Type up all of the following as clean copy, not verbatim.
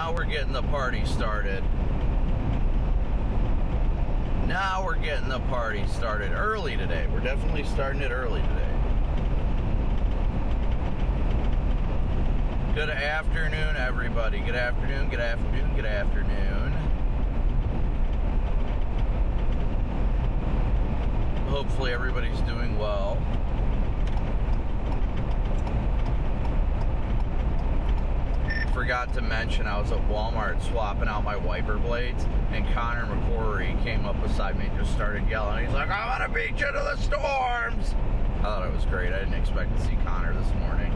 Now we're getting the party started. Now we're getting the party started early today. We're definitely starting it early today. Good afternoon, everybody. Good afternoon, good afternoon, good afternoon. Hopefully everybody's doing well. Forgot to mention I was at Walmart swapping out my wiper blades, and Connor McCrory came up beside me and just started yelling. He's like, "I want to beat you to the storms!" I thought it was great. I didn't expect to see Connor this morning.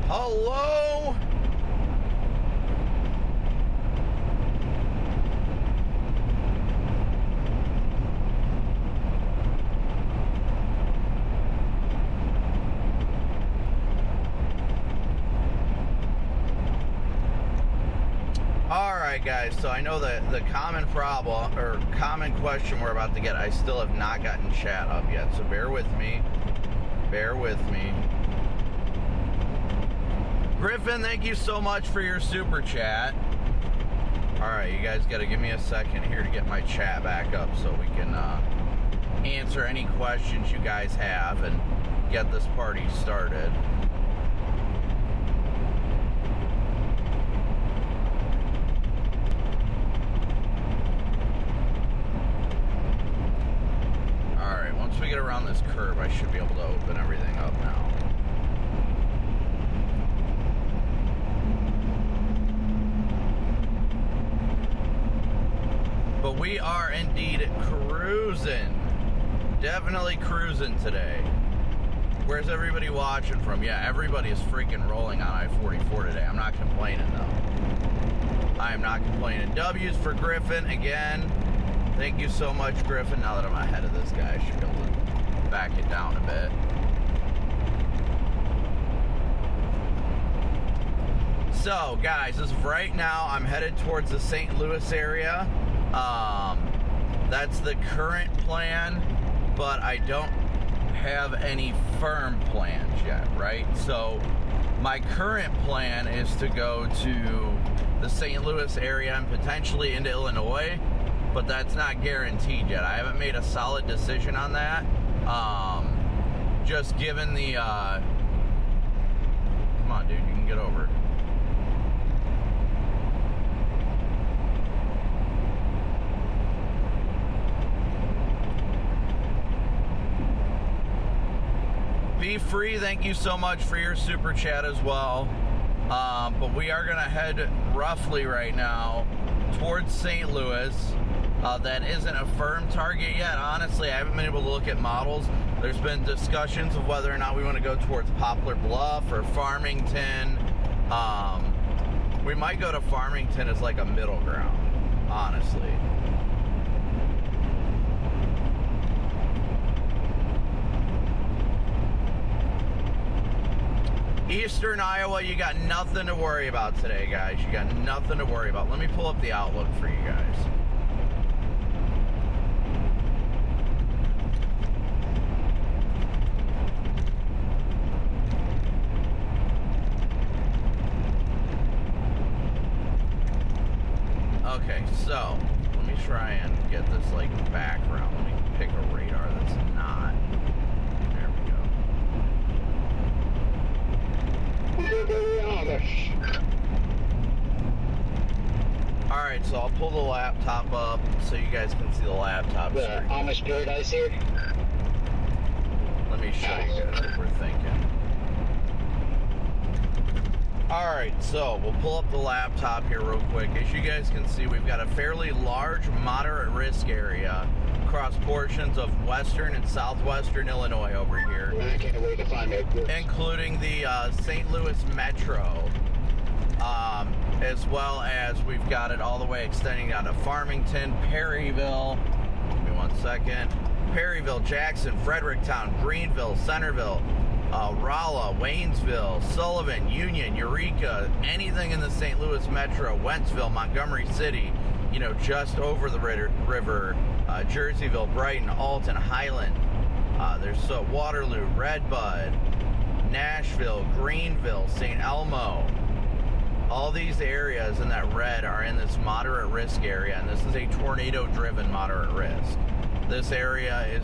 Hello? Alright guys, so I know that the common problem, or common question we're about to get, I still have not gotten chat up yet, so bear with me. Bear with me. Griffin, thank you so much for your super chat. Alright, you guys gotta give me a second here to get my chat back up so we can answer any questions you guys have and get this party started. Once we get around this curve, I should be able to open everything up now. But we are indeed cruising. Definitely cruising today. Where's everybody watching from? Yeah, everybody is freaking rolling on I-44 today. I'm not complaining, though. I am not complaining. W's for Griffin again. Thank you so much, Griffin. Now that I'm ahead of this guy, I should be able to back it down a bit. So, guys, as of right now, I'm headed towards the St. Louis area. That's the current plan, but I don't have any firm plans yet, right? So, my current plan is to go to the St. Louis area and potentially into Illinois, but that's not guaranteed yet. I haven't made a solid decision on that. Just given the, come on, dude, you can get over. Be free, thank you so much for your super chat as well. But we are gonna head roughly right now towards St. Louis. That isn't a firm target yet. Honestly, I haven't been able to look at models. There's been discussions of whether or not we want to go towards Poplar Bluff or Farmington. We might go to Farmington as like a middle ground, honestly. Eastern Iowa, you got nothing to worry about today, guys. You got nothing to worry about. Let me pull up the outlook for you guys. Okay, so let me try and get this like background. Let me pick a radar that's not. There we go. Alright, so I'll pull the laptop up so you guys can see the laptop screen. Amish Paradise here. Let me show you guys what we're thinking. Alright, so we'll pull up the laptop here real quick. As you guys can see, we've got a fairly large, moderate risk area across portions of western and southwestern Illinois over here. I can't wait to find it. Including the St. Louis Metro, as well as we've got it all the way extending down to Farmington, Perryville, give me one second, Perryville, Jackson, Fredericktown, Greenville, Centerville, Rolla, Waynesville, Sullivan, Union, Eureka, anything in the St. Louis Metro, Wentzville, Montgomery City, you know, just over the river, Jerseyville, Brighton, Alton, Highland, there's Waterloo, Redbud, Nashville, Greenville, St. Elmo. All these areas in that red are in this moderate risk area, and this is a tornado-driven moderate risk. This area is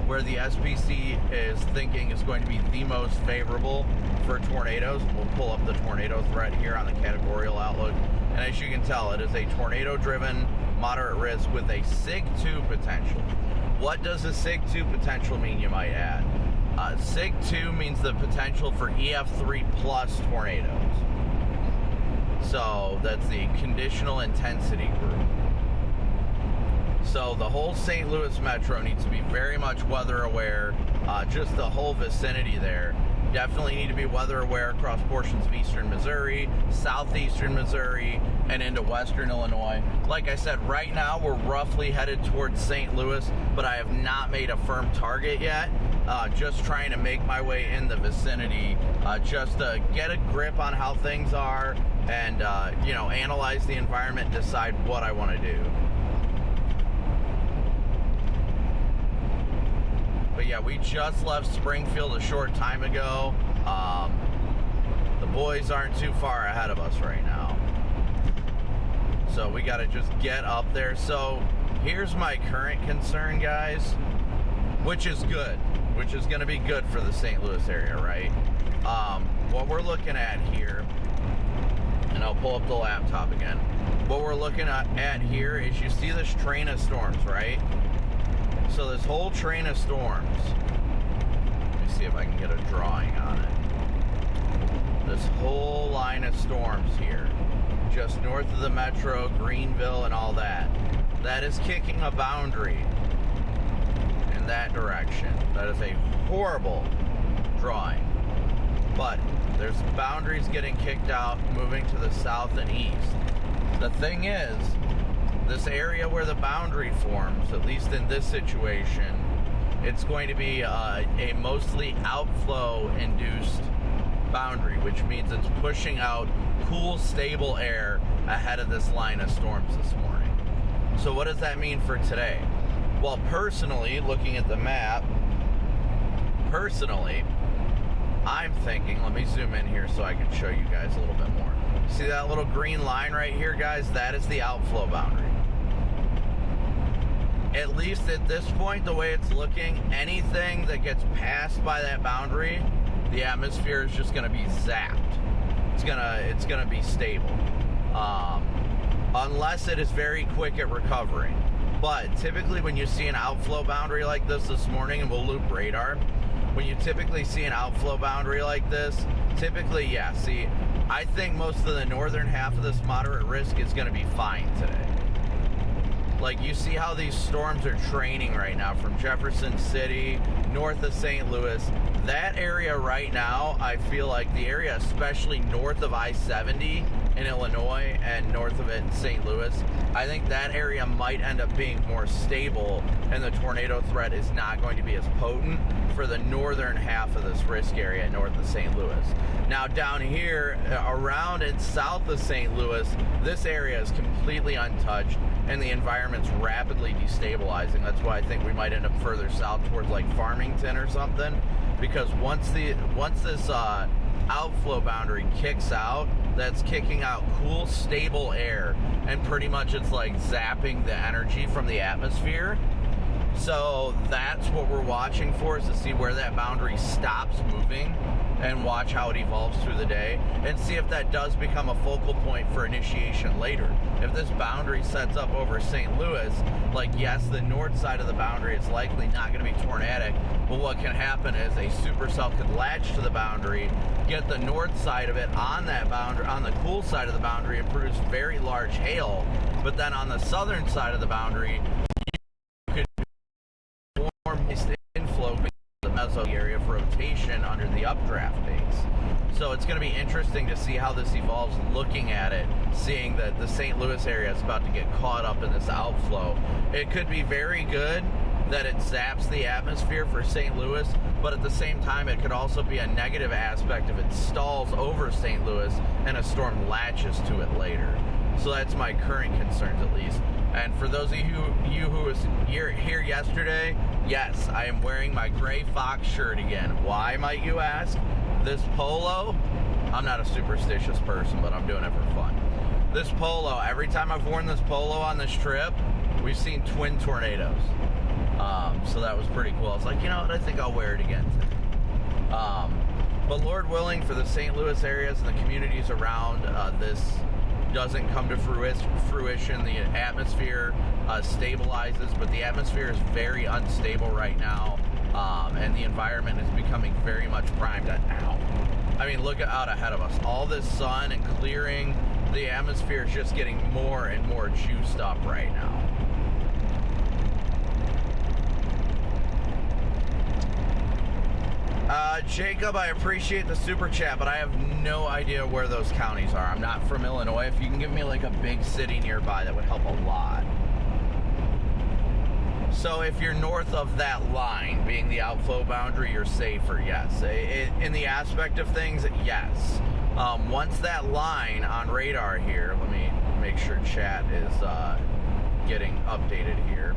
where the SPC is thinking is going to be the most favorable for tornadoes. We'll pull up the tornado threat here on the categorical outlook, and as you can tell, it is a tornado-driven moderate risk with a SIG 2 potential. What does a SIG 2 potential mean, you might add? SIG 2 means the potential for EF3 plus tornadoes. So that's the conditional intensity group. So the whole St. Louis metro needs to be very much weather aware, just the whole vicinity there. Definitely need to be weather aware across portions of eastern Missouri, southeastern Missouri, and into western Illinois. Like I said, right now we're roughly headed towards St. Louis, but I have not made a firm target yet. Just trying to make my way in the vicinity, just to get a grip on how things are and, analyze the environment and decide what I want to do. But yeah, we just left Springfield a short time ago. The boys aren't too far ahead of us right now. So we got to just get up there. So here's my current concern, guys, which is good, which is going to be good for the St. Louis area, right? What we're looking at here, and I'll pull up the laptop again. What we're looking at here is you see this train of storms, right? So this whole train of storms, let me see if I can get a drawing on it. This whole line of storms here, just north of the metro, Greenville and all that, that is kicking a boundary in that direction. That is a horrible drawing. But there's boundaries getting kicked out, moving to the south and east. The thing is, this area where the boundary forms, at least in this situation, it's going to be a mostly outflow-induced boundary, which means it's pushing out cool, stable air ahead of this line of storms this morning. So what does that mean for today? Well, personally, looking at the map, I'm thinking, let me zoom in here so I can show you guys a little bit more. See that little green line right here, guys? That is the outflow boundary. At least at this point, the way it's looking, anything that gets passed by that boundary, the atmosphere is just going to be zapped. It's gonna be stable, unless it is very quick at recovering. But typically, when you see an outflow boundary like this morning, and we'll loop radar, when you typically see an outflow boundary like this, typically, yeah. See, I think most of the northern half of this moderate risk is going to be fine today. Like, you see how these storms are training right now from Jefferson City, north of St. Louis. That area right now, I feel like the area, especially north of I-70 in Illinois and north of it in St. Louis, I think that area might end up being more stable, and the tornado threat is not going to be as potent for the northern half of this risk area north of St. Louis. Now down here, around and south of St. Louis, this area is completely untouched, and the environment's rapidly destabilizing. That's why I think we might end up further south towards like Farmington or something, because once this outflow boundary kicks out, that's kicking out cool, stable air, and pretty much it's like zapping the energy from the atmosphere. So that's what we're watching for, is to see where that boundary stops moving and watch how it evolves through the day and see if that does become a focal point for initiation later. If this boundary sets up over St. Louis, like, yes, the north side of the boundary is likely not going to be tornadic, but what can happen is a supercell could latch to the boundary, get the north side of it on that boundary, on the cool side of the boundary, and produce very large hail. But then on the southern side of the boundary, you could form inflow in the meso area for rotation under the updraft base. So it's going to be interesting to see how this evolves, looking at it, seeing that the St. Louis area is about to get caught up in this outflow. It could be very good that it zaps the atmosphere for St. Louis, but at the same time, it could also be a negative aspect if it stalls over St. Louis and a storm latches to it later. So that's my current concerns, at least. And for those of you who was here yesterday, yes, I am wearing my gray fox shirt again. Why, might you ask? This polo, I'm not a superstitious person, but I'm doing it for fun. This polo, every time I've worn this polo on this trip, we've seen twin tornadoes. So that was pretty cool. I was like, you know what, I think I'll wear it again today. But Lord willing, for the St. Louis areas and the communities around, this doesn't come to fruition. The atmosphere stabilizes, but the atmosphere is very unstable right now, and the environment is becoming very much primed now. I mean, look out ahead of us. All this sun and clearing, the atmosphere is just getting more and more juiced up right now. Jacob, I appreciate the super chat, but I have no idea where those counties are. I'm not from Illinois. If you can give me like a big city nearby, that would help a lot. So if you're north of that line, being the outflow boundary, you're safer, yes. In the aspect of things, yes. Once that line on radar here, let me make sure chat is getting updated here.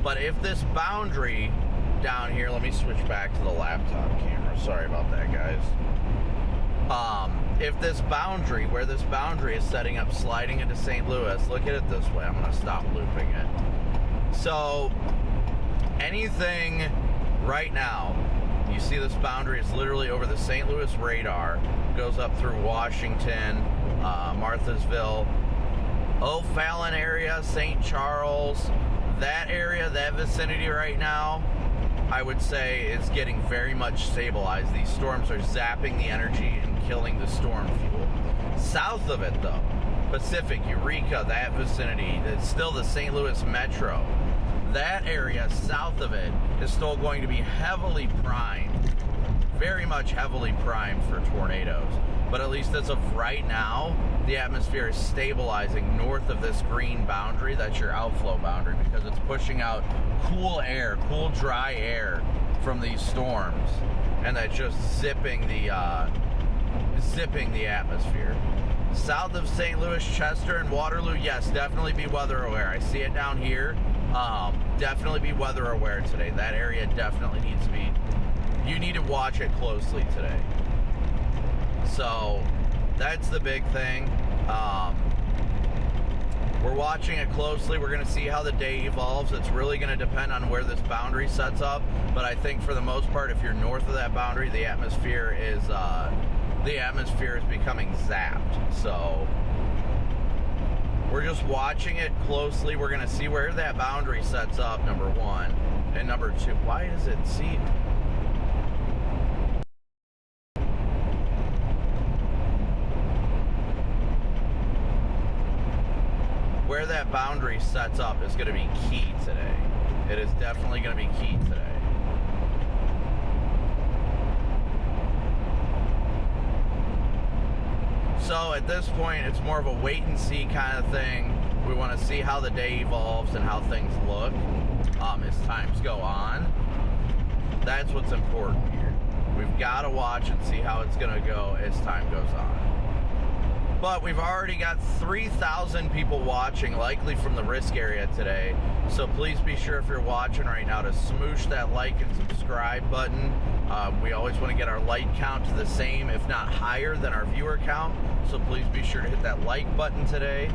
But if this boundary down here, let me switch back to the laptop camera. Sorry about that, guys. If this boundary, where this boundary is setting up, sliding into St. Louis, look at it this way. I'm going to stop looping it. So anything right now, you see this boundary is literally over the St. Louis radar, goes up through Washington, Marthasville, O'Fallon area, St. Charles, that area, that vicinity right now, I would say is getting very much stabilized. These storms are zapping the energy and killing the storm fuel. South of it, though, Pacific, Eureka, that vicinity, it's still the St. Louis metro. That area south of it is still going to be heavily primed, very much heavily primed for tornadoes. But at least as of right now, the atmosphere is stabilizing north of this green boundary. That's your outflow boundary, because it's pushing out cool air, cool dry air from these storms, and that's just zipping the atmosphere. South of St. Louis, Chester, and Waterloo, yes, definitely be weather aware. I see it down here. Definitely be weather aware today. That area definitely needs to be, you need to watch it closely today. So that's the big thing. We're watching it closely. We're going to see how the day evolves. It's really going to depend on where this boundary sets up. But I think for the most part, if you're north of that boundary, the atmosphere is becoming zapped. So we're just watching it closely. We're going to see where that boundary sets up, number one. And number two, why does it see? Where that boundary sets up is going to be key today. It is definitely going to be key today. So at this point, it's more of a wait and see kind of thing. We want to see how the day evolves and how things look as times go on. That's what's important here. We've got to watch and see how it's going to go as time goes on. But we've already got 3,000 people watching, likely from the risk area today. So please be sure, if you're watching right now, to smoosh that like and subscribe button. We always want to get our like count to the same, if not higher, than our viewer count. So please be sure to hit that like button today.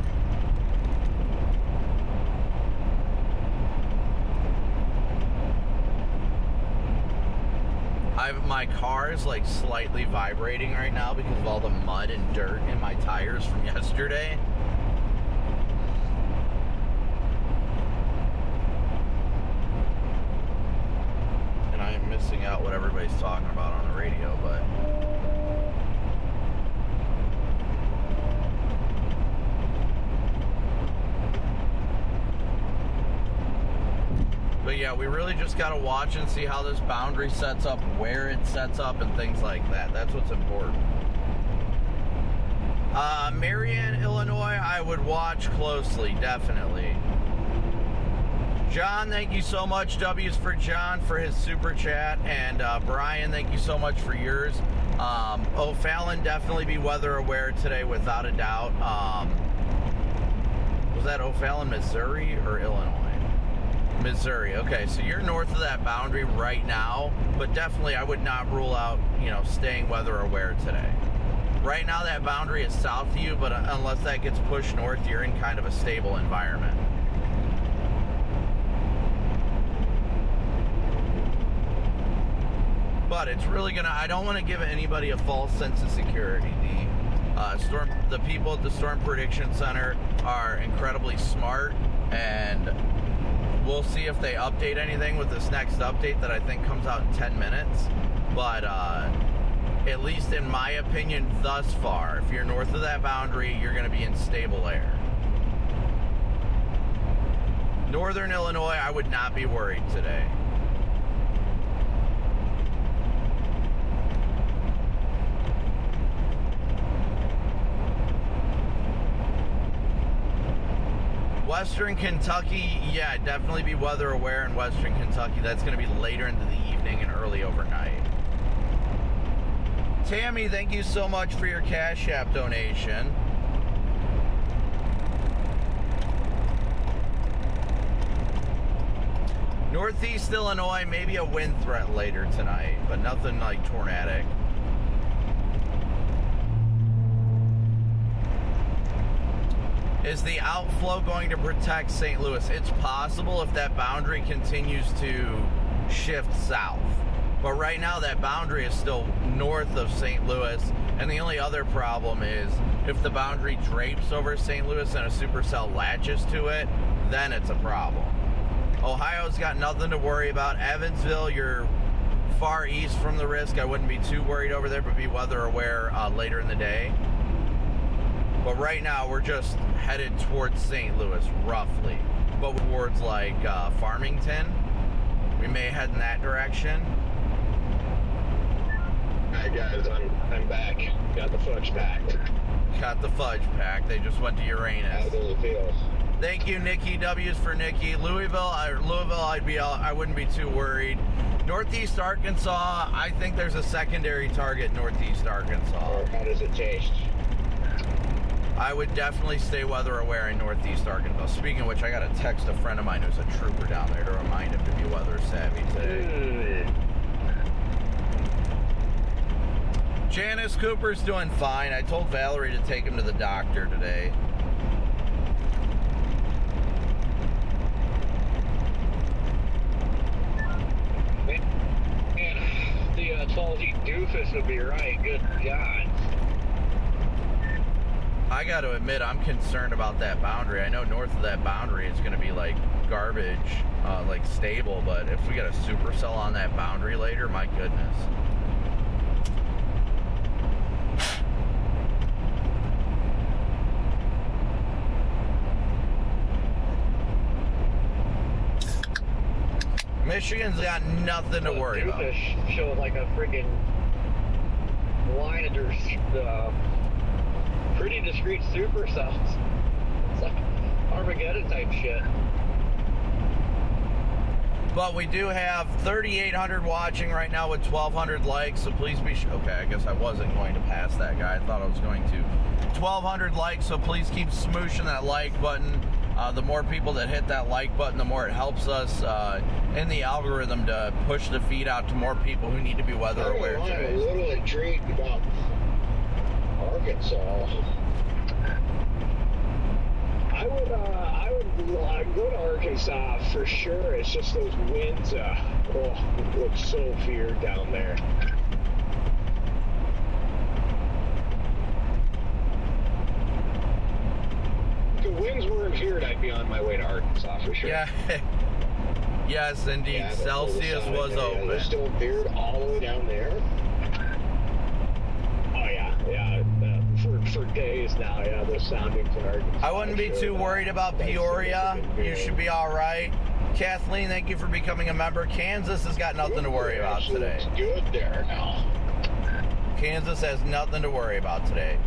My car is like slightly vibrating right now because of all the mud and dirt in my tires from yesterday. And I am missing out what everybody's talking about on the radio, But yeah, we really just got to watch and see how this boundary sets up, where it sets up, and things like that. That's what's important. Marion, Illinois, I would watch closely, definitely. John, thank you so much. W's for John for his super chat. And Brian, thank you so much for yours. O'Fallon, definitely be weather aware today, without a doubt. Was that O'Fallon, Missouri or Illinois? Missouri. Okay, so you're north of that boundary right now, but definitely I would not rule out, staying weather aware today. Right now that boundary is south of you, but unless that gets pushed north, you're in kind of a stable environment. But it's really I don't want to give anybody a false sense of security. The people at the Storm Prediction Center are incredibly smart, and we'll see if they update anything with this next update that I think comes out in 10 minutes. But at least in my opinion thus far, if you're north of that boundary, you're going to be in stable air. Northern Illinois, I would not be worried today. Western Kentucky, yeah, definitely be weather aware in Western Kentucky. That's going to be later into the evening and early overnight. Tammy, thank you so much for your Cash App donation. Northeast Illinois, maybe a wind threat later tonight, but nothing like tornadic. Is the outflow going to protect St. Louis? It's possible if that boundary continues to shift south. But right now that boundary is still north of St. Louis, and the only other problem is if the boundary drapes over St. Louis and a supercell latches to it, then it's a problem. Ohio's got nothing to worry about. Evansville, you're far east from the risk. I wouldn't be too worried over there, but be weather aware later in the day. But right now, we're just headed towards St. Louis, roughly. But towards, like, Farmington, we may head in that direction. Hi, guys. I'm back. Got the fudge packed. Got the fudge packed. They just went to Uranus. How does it feel? Thank you, Nikki. W's for Nikki. Louisville, I wouldn't be too worried. Northeast Arkansas, I think there's a secondary target Northeast Arkansas. Or how does it taste? I would definitely stay weather aware in Northeast Arkansas. Speaking of which, I got to text a friend of mine who's a trooper down there to remind him to be weather savvy today. Janice Cooper's doing fine. I told Valerie to take him to the doctor today. Man, the salty doofus would be right. Good God. I got to admit, I'm concerned about that boundary. I know north of that boundary it's going to be like garbage, like stable, but if we got a supercell on that boundary later, my goodness. Michigan's got nothing to worry about. Doofus showed like a friggin' line of pretty discreet supercells. It's like Armageddon type shit. But we do have 3,800 watching right now with 1,200 likes, so please be sure. Okay, I guess I wasn't going to pass that guy. I thought I was going to. 1,200 likes, so please keep smooshing that like button. The more people that hit that like button, the more it helps us in the algorithm to push the feed out to more people who need to be weather aware today. I'm a little intrigued about Arkansas. I would go to Arkansas for sure. It's just those winds look so feared down there. If the winds weren't feared, I'd be on my way to Arkansas for sure. Yeah. Yes, indeed. Yeah, Celsius was open. They're still feared all the way down there. Oh yeah. For days now, yeah, those soundings in Arkansas. I wouldn't be too worried about Peoria. You should be all right. Kathleen, thank you for becoming a member. Kansas has got nothing to worry about today. It's good there now. Kansas has nothing to worry about today.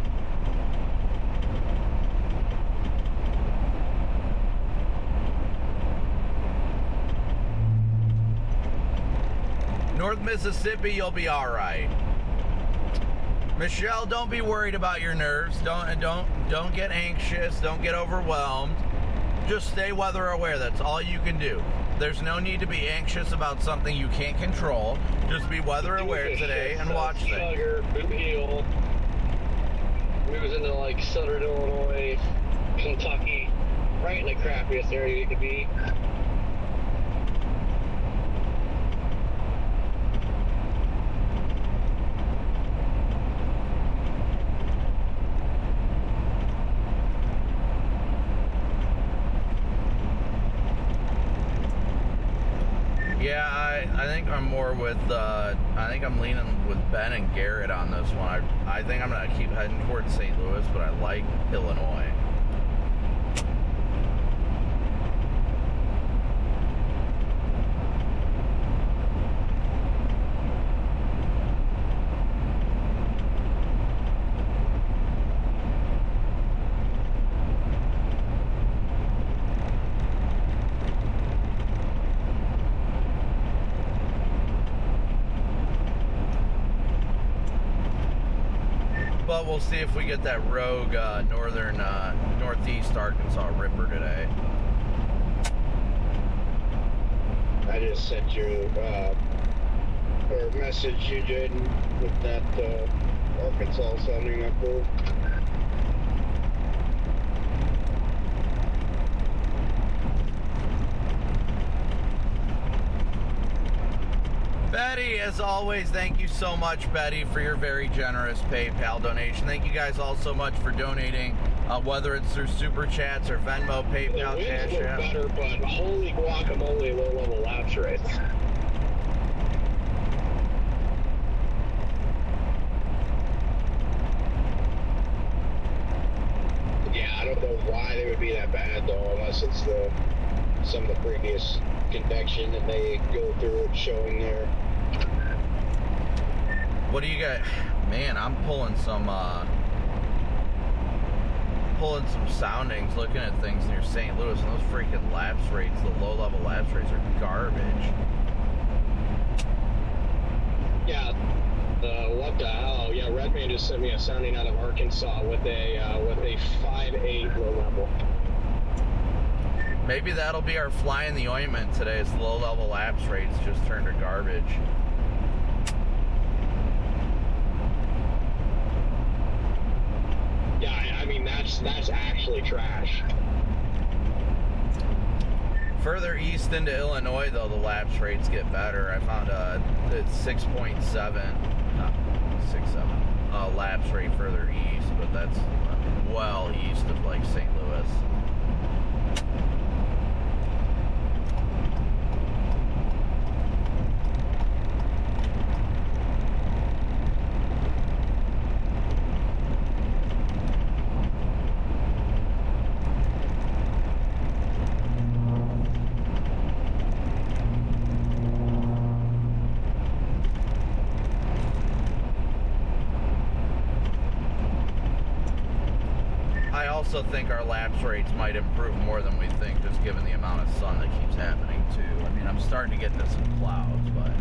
North Mississippi, you'll be all right. Michelle, don't be worried about your nerves. Don't get anxious. Don't get overwhelmed. Just stay weather aware. That's all you can do. There's no need to be anxious about something you can't control. Just be weather aware today and watch things. Sugar, boot heel, moves into like Southern Illinois, Kentucky, right in the crappiest area you could be. Yeah, I think I'm more with, I think I'm leaning with Ben and Garrett on this one. I think I'm going to keep heading towards St. Louis, but I like Illinois. But we'll see if we get that rogue northeast Arkansas ripper today. I just sent you or message you, Jaden, with that Arkansas sounding up there. Betty, as always, thank you so much, Betty, for your very generous PayPal donation. Thank you guys all so much for donating, whether it's through Super Chats or Venmo, PayPal, Cash App. Better, but holy guacamole, low-level lapse rates. Yeah, I don't know why they would be that bad, though, unless it's some of the previous convection that they go through and showing there. What do you got? Man, I'm pulling some soundings, looking at things near St. Louis, and those freaking lapse rates, the low-level lapse rates are garbage. Yeah, what the hell? Yeah, Redman just sent me a sounding out of Arkansas with a 5.8 low level. Maybe that'll be our fly in the ointment today. Is low-level lapse rates just turned to garbage. Yeah, I mean that's actually trash. Further east into Illinois, though, the lapse rates get better. I found it's 6.7, not 6.7 lapse rate further east, but that's well east of like St. Louis. I also think our lapse rates might improve more than we think, just given the amount of sun that keeps happening too. I mean, I'm starting to get into some clouds, but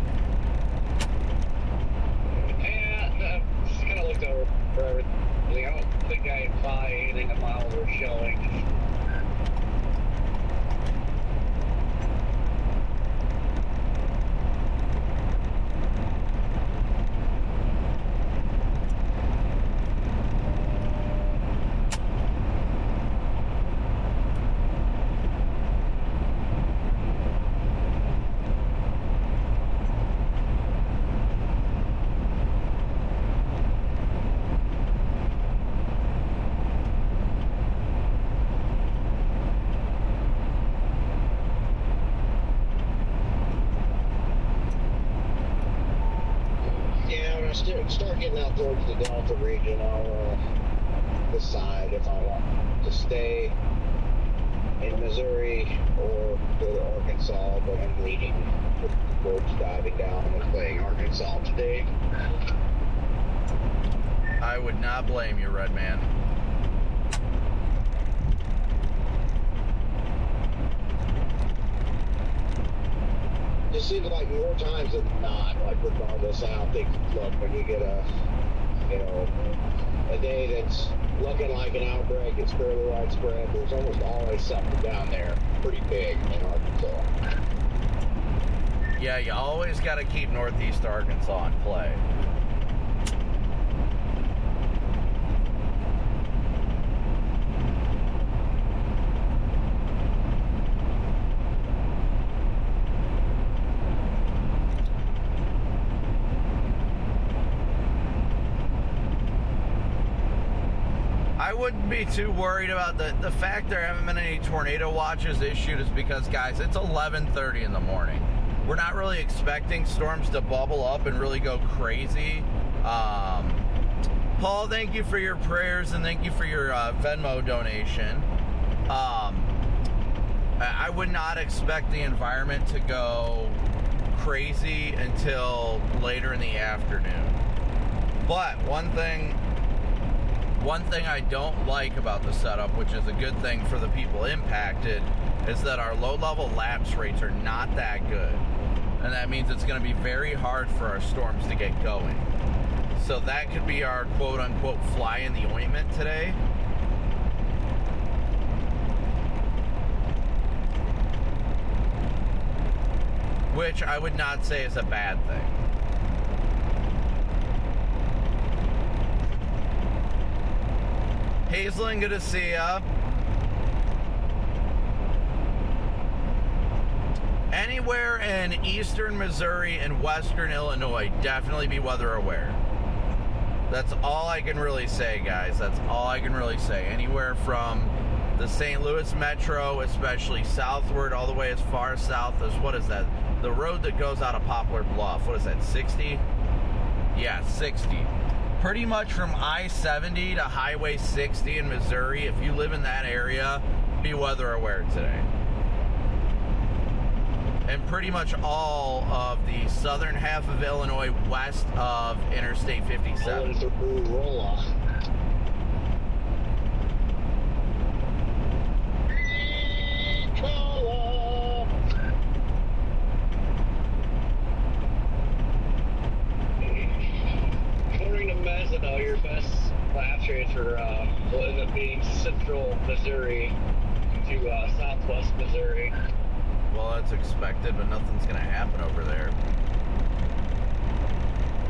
yeah, just kind of looked over for everything. I don't think I buy anything the miles are showing. Start getting out towards the Delta region, I'll decide if I want to stay in Missouri or go to Arkansas, but I'm leaning towards diving down and playing Arkansas today. I would not blame you, Redman. It seems like more times than not, like regardless, I don't think, look, when you get a, a day that's looking like an outbreak, it's fairly widespread. There's almost always something down there pretty big in Arkansas. Yeah, you always got to keep Northeast Arkansas in play. I wouldn't be too worried about the fact there haven't been any tornado watches issued is because, guys, it's 11:30 in the morning. We're not really expecting storms to bubble up and really go crazy. Paul, thank you for your prayers and thank you for your Venmo donation. I would not expect the environment to go crazy until later in the afternoon. But one thing I don't like about the setup, which is a good thing for the people impacted, is that our low-level lapse rates are not that good. And that means it's going to be very hard for our storms to get going. So that could be our quote-unquote fly in the ointment today. Which I would not say is a bad thing. Hazelin, good to see ya. Anywhere in eastern Missouri and western Illinois, definitely be weather aware. That's all I can really say, guys. That's all I can really say. Anywhere from the St. Louis metro, especially southward, all the way as far south as, what is that? The road that goes out of Poplar Bluff. What is that, 60? Yeah, 60. Pretty much from I-70 to Highway 60 in Missouri, if you live in that area, be weather aware today. And pretty much all of the southern half of Illinois west of Interstate 57. Roll-off. According to Mezzano, your best lapse rates will end up being central Missouri to southwest Missouri. Well, that's expected, but nothing's going to happen over there.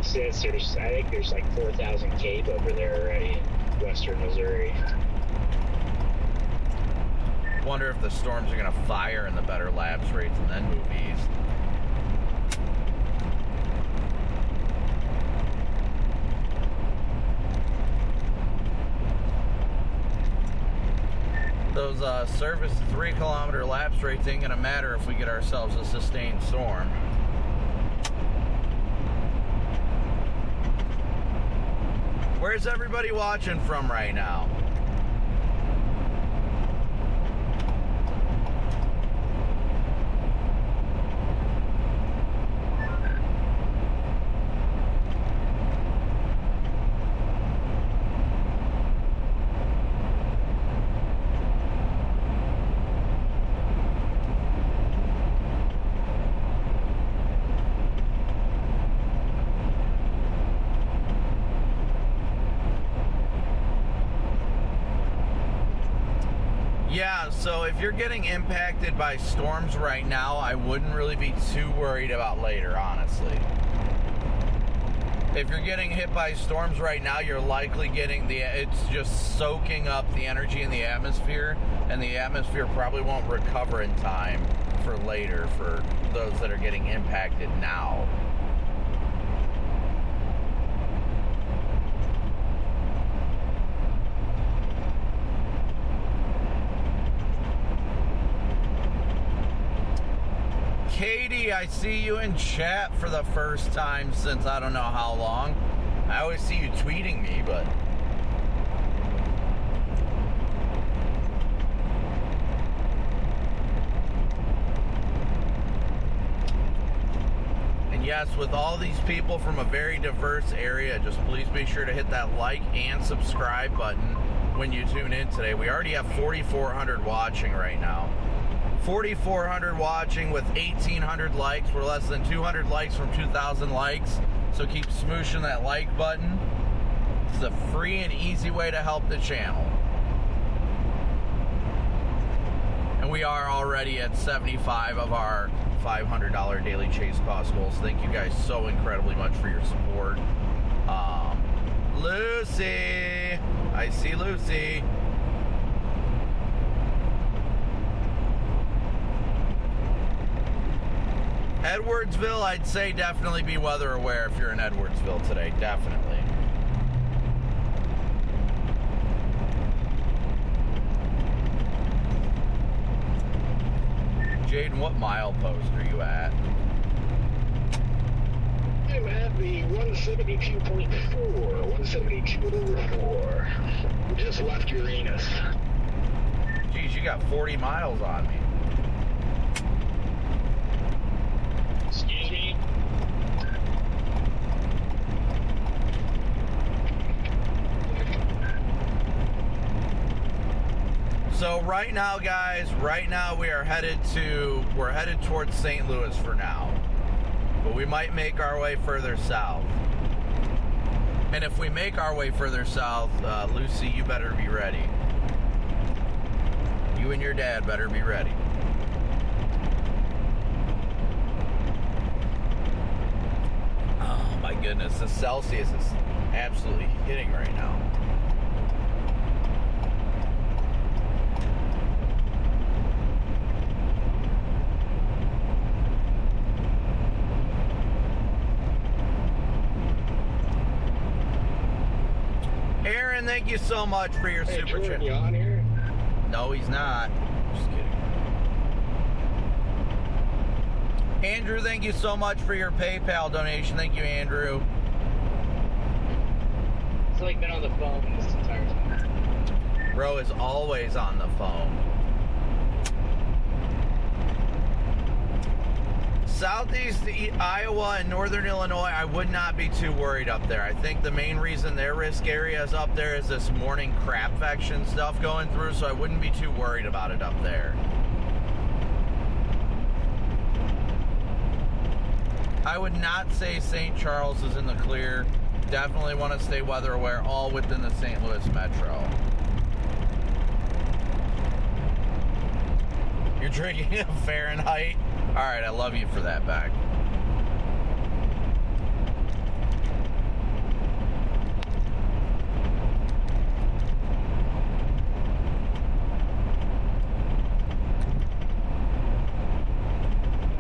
Since I think there's like 4,000 Cape over there already in western Missouri. Wonder if the storms are going to fire in the better lapse rates and then move east. Those service 3-kilometer lapse rates ain't going to matter if we get ourselves a sustained storm. Where's everybody watching from right now? Yeah, so if you're getting impacted by storms right now, I wouldn't really be too worried about later, honestly. If you're getting hit by storms right now, you're likely getting it's just soaking up the energy in the atmosphere, and the atmosphere probably won't recover in time for later for those that are getting impacted now. Katie, I see you in chat for the first time since I don't know how long. I always see you tweeting me, but... And yes, with all these people from a very diverse area, just please be sure to hit that like and subscribe button when you tune in today. We already have 4,400 watching right now. 4,400 watching with 1,800 likes. We're less than 200 likes from 2,000 likes. So keep smooshing that like button. It's a free and easy way to help the channel. And we are already at 75 of our $500 daily chase cost goals. Thank you guys so incredibly much for your support. Lucy, I see Lucy. Edwardsville, I'd say definitely be weather aware if you're in Edwardsville today, definitely. Jaden, what milepost are you at? I'm at the 172.4, 172.4. Just left Uranus. Geez, you got 40 miles on me. Excuse me? So right now, guys, we're headed towards St. Louis for now. But we might make our way further south. And if we make our way further south, Lucy, you better be ready. You and your dad better be ready. Oh my goodness, the Celsius is absolutely hitting right now. Aaron, thank you so much for your super chat. You on here? No, he's not. Just kidding. Andrew, thank you so much for your PayPal donation. Thank you, Andrew. It's like been on the phone this entire time. Bro is always on the phone. Southeast Iowa and northern Illinois, I would not be too worried up there. I think the main reason their risk area is up there is this morning crab infection stuff going through, so I wouldn't be too worried about it up there. I would not say St. Charles is in the clear. Definitely want to stay weather aware, all within the St. Louis metro. You're drinking a Fahrenheit? All right, I love you for that, Beck.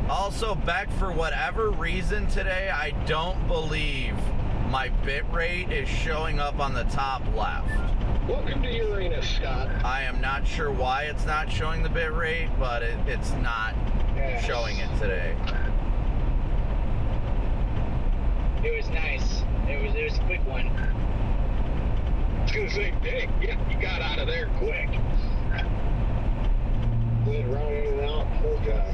Also, Beck, for whatever reason today, I don't believe my bit rate is showing up on the top left. Welcome to Uranus, Scott. I am not sure why it's not showing the bit rate, but it's not showing it today. It was nice. It was a quick one. I was gonna say, dang, yeah, you got out of there quick. Good running out, full job.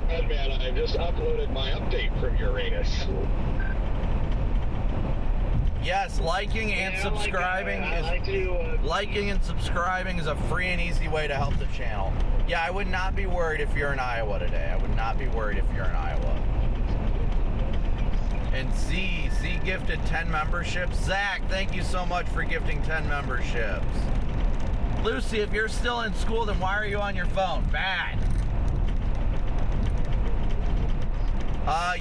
And man, I just uploaded my update from Uranus. Yes, liking and subscribing liking and subscribing is a free and easy way to help the channel. Yeah, I would not be worried if you're in Iowa today. I would not be worried if you're in Iowa. And Z gifted 10 memberships. Zach, thank you so much for gifting 10 memberships. Lucy, if you're still in school, then why are you on your phone? Bad.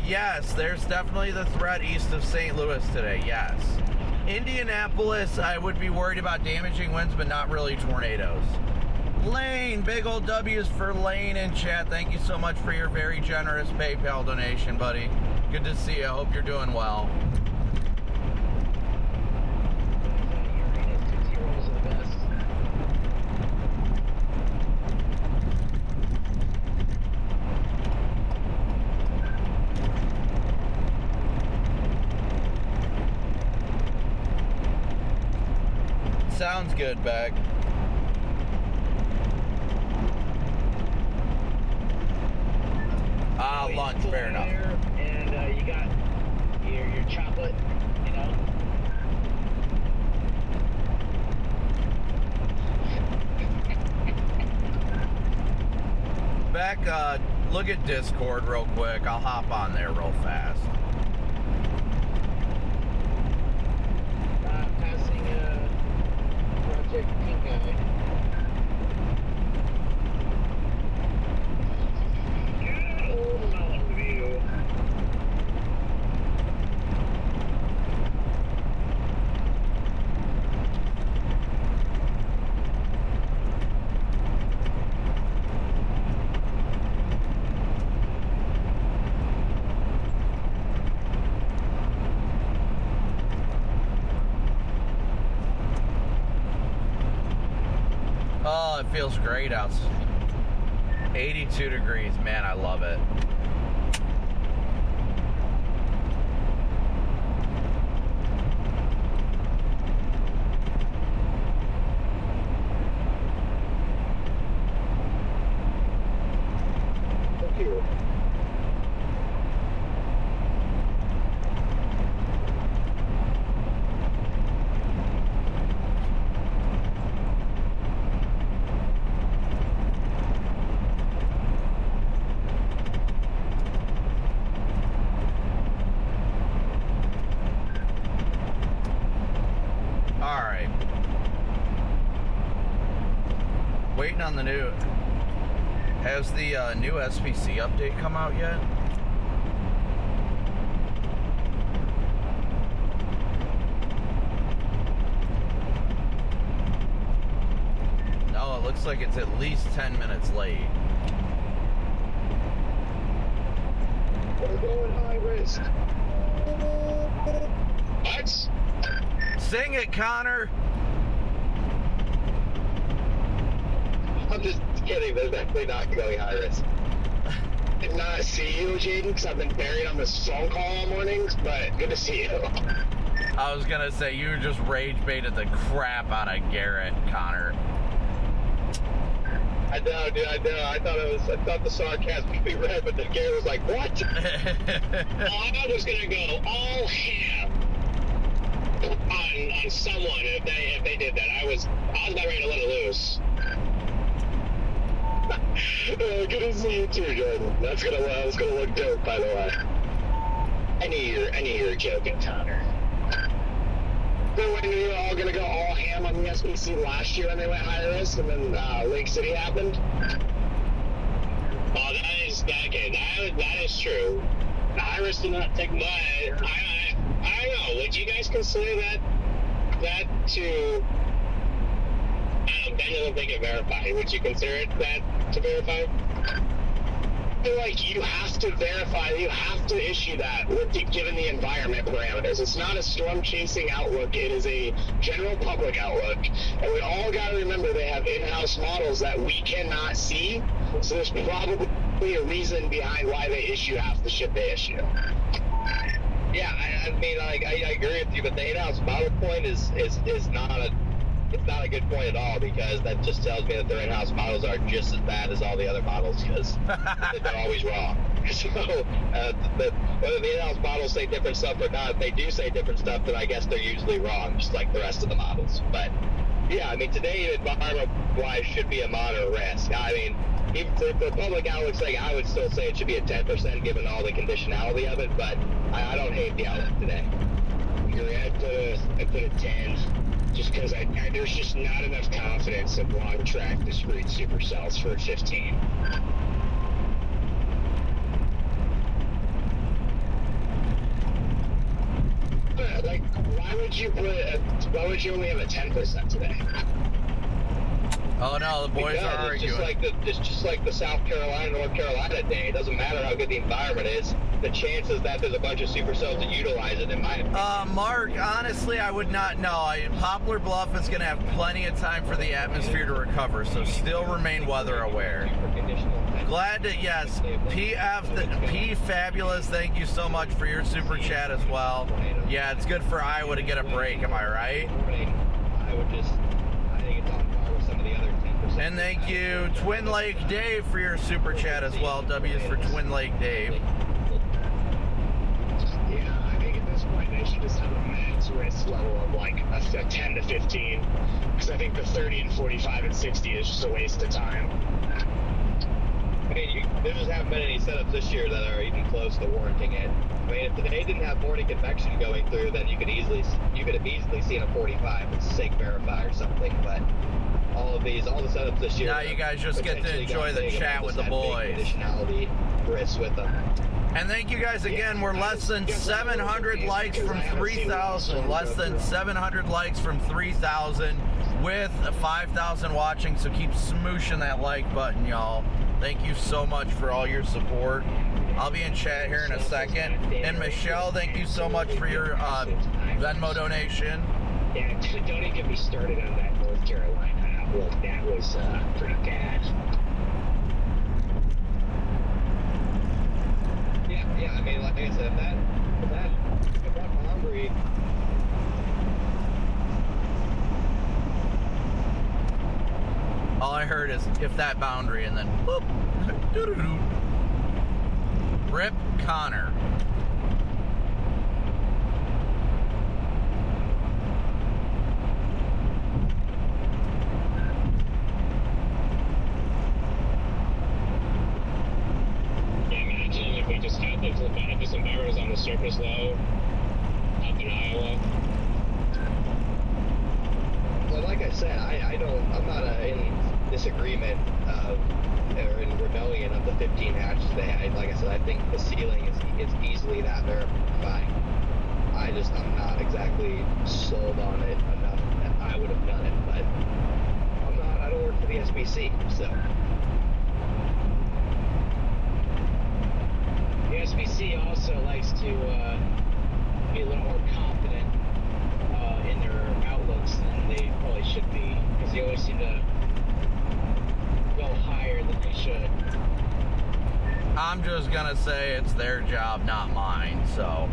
Yes, there's definitely the threat east of St. Louis today, yes. Indianapolis, I would be worried about damaging winds, but not really tornadoes. Lane, big old W's for Lane in chat. Thank you so much for your very generous PayPal donation, buddy. Good to see you. I hope you're doing well. Sounds good, Beck. Lunch, fair enough. And you got your chocolate, you know. Beck, look at Discord real quick. I'll hop on there real fast. traffic. Okay. Good old Mountain View. Oh, it feels great out. 82 degrees, man, I love it. Thank you. All right. Waiting on the new. Has the new SPC update come out yet? No, it looks like it's at least 10 minutes late. We're going high risk. What? Sing it, Connor. I'm just kidding. They're definitely not going high risk. I did not see you, Jaden, because I've been buried on this phone call all mornings, but good to see you. I was gonna say you just rage baited the crap out of Garrett, Connor. I know, dude, I know. I thought the sarcasm would be read, but then Gary was like, what? I was gonna go all ham on someone if they did that. I was about ready to let it loose. Good to see you too, Jordan. That's gonna look dope, by the way. I knew you were joking, Connor. So when you were all gonna go all ham on the SBC last year when they went high risk, and then Lake City happened. Oh, that is true. The high risk did not take much. I don't know. Would you guys consider that to? I don't know. Ben doesn't think it verified. Would you consider it that to verify? I feel like you have to verify, you have to issue that given the environment parameters. It's not a storm chasing outlook, it is a general public outlook. And we all got to remember they have in-house models that we cannot see, so there's probably a reason behind why they issue half the shit they issue. Yeah, I mean, like, I agree with you, but the in-house model point is not a good point at all, because that just tells me that their in-house models are just as bad as all the other models, because they're always wrong. So whether the in-house models say different stuff or not, if they do say different stuff, then I guess they're usually wrong, just like the rest of the models. But yeah, I mean, today environment-wise should be a moderate risk. I mean, even for public outlook's sake, I would still say it should be a 10% given all the conditionality of it, but I don't hate the outlook today. I put a 10. Just because there's just not enough confidence in long track discrete supercells for a 15. Like, why would you only have a 10% today? Oh no, the boys Because are arguing. It's just like the South Carolina, North Carolina day. It doesn't matter how good the environment is. The chances that there's a bunch of supercells that utilize it, in my opinion. Mark, honestly, I would not know. Poplar Bluff is going to have plenty of time for the atmosphere to recover, so still remain weather aware. Glad to, yes, P Fabulous, thank you so much for your super chat as well. Yeah, it's good for Iowa to get a break, am I right? I think it's on par with some of the other 10%. And thank you, Twin Lake Dave, for your super chat as well. W's for Twin Lake Dave. Yeah, I think at this point they should just have a max risk level of like a 10 to 15. Because I think the 30 and 45 and 60 is just a waste of time. I mean, there just haven't been any setups this year that are even close to warranting it. I mean, if they didn't have morning convection going through, then you could have easily seen a 45 with SIG verify or something. But all the setups this year. Now you guys just get to enjoy the chat with the boys. Additionality risks with them. And thank you guys again. We're less than 700 likes from 3,000. Less than 700 likes from 3,000 with 5,000 watching. So keep smooshing that like button, y'all. Thank you so much for all your support. I'll be in chat here in a second. And Michelle, thank you so much for your Venmo donation. Yeah, don't even get me started on that North Carolina outlook. That was pretty bad. Yeah, I mean, like I said, if that boundary. All I heard is if that boundary, and then boop. Doo-doo-doo. Rip Connor. Imagine if we just had those disembargoes on the surface low up in Iowa. Well, like I said, I'm not in disagreement or in rebellion of the 15 hatches they had. Like I said, I think the ceiling is easily that verified. I'm not exactly sold on it enough that I would have done it, but I don't work for the SBC, so. The SBC also likes to be a little more confident in their outlooks than they probably should be, because they always seem to go higher than they should. I'm just gonna say it's their job, not mine, so.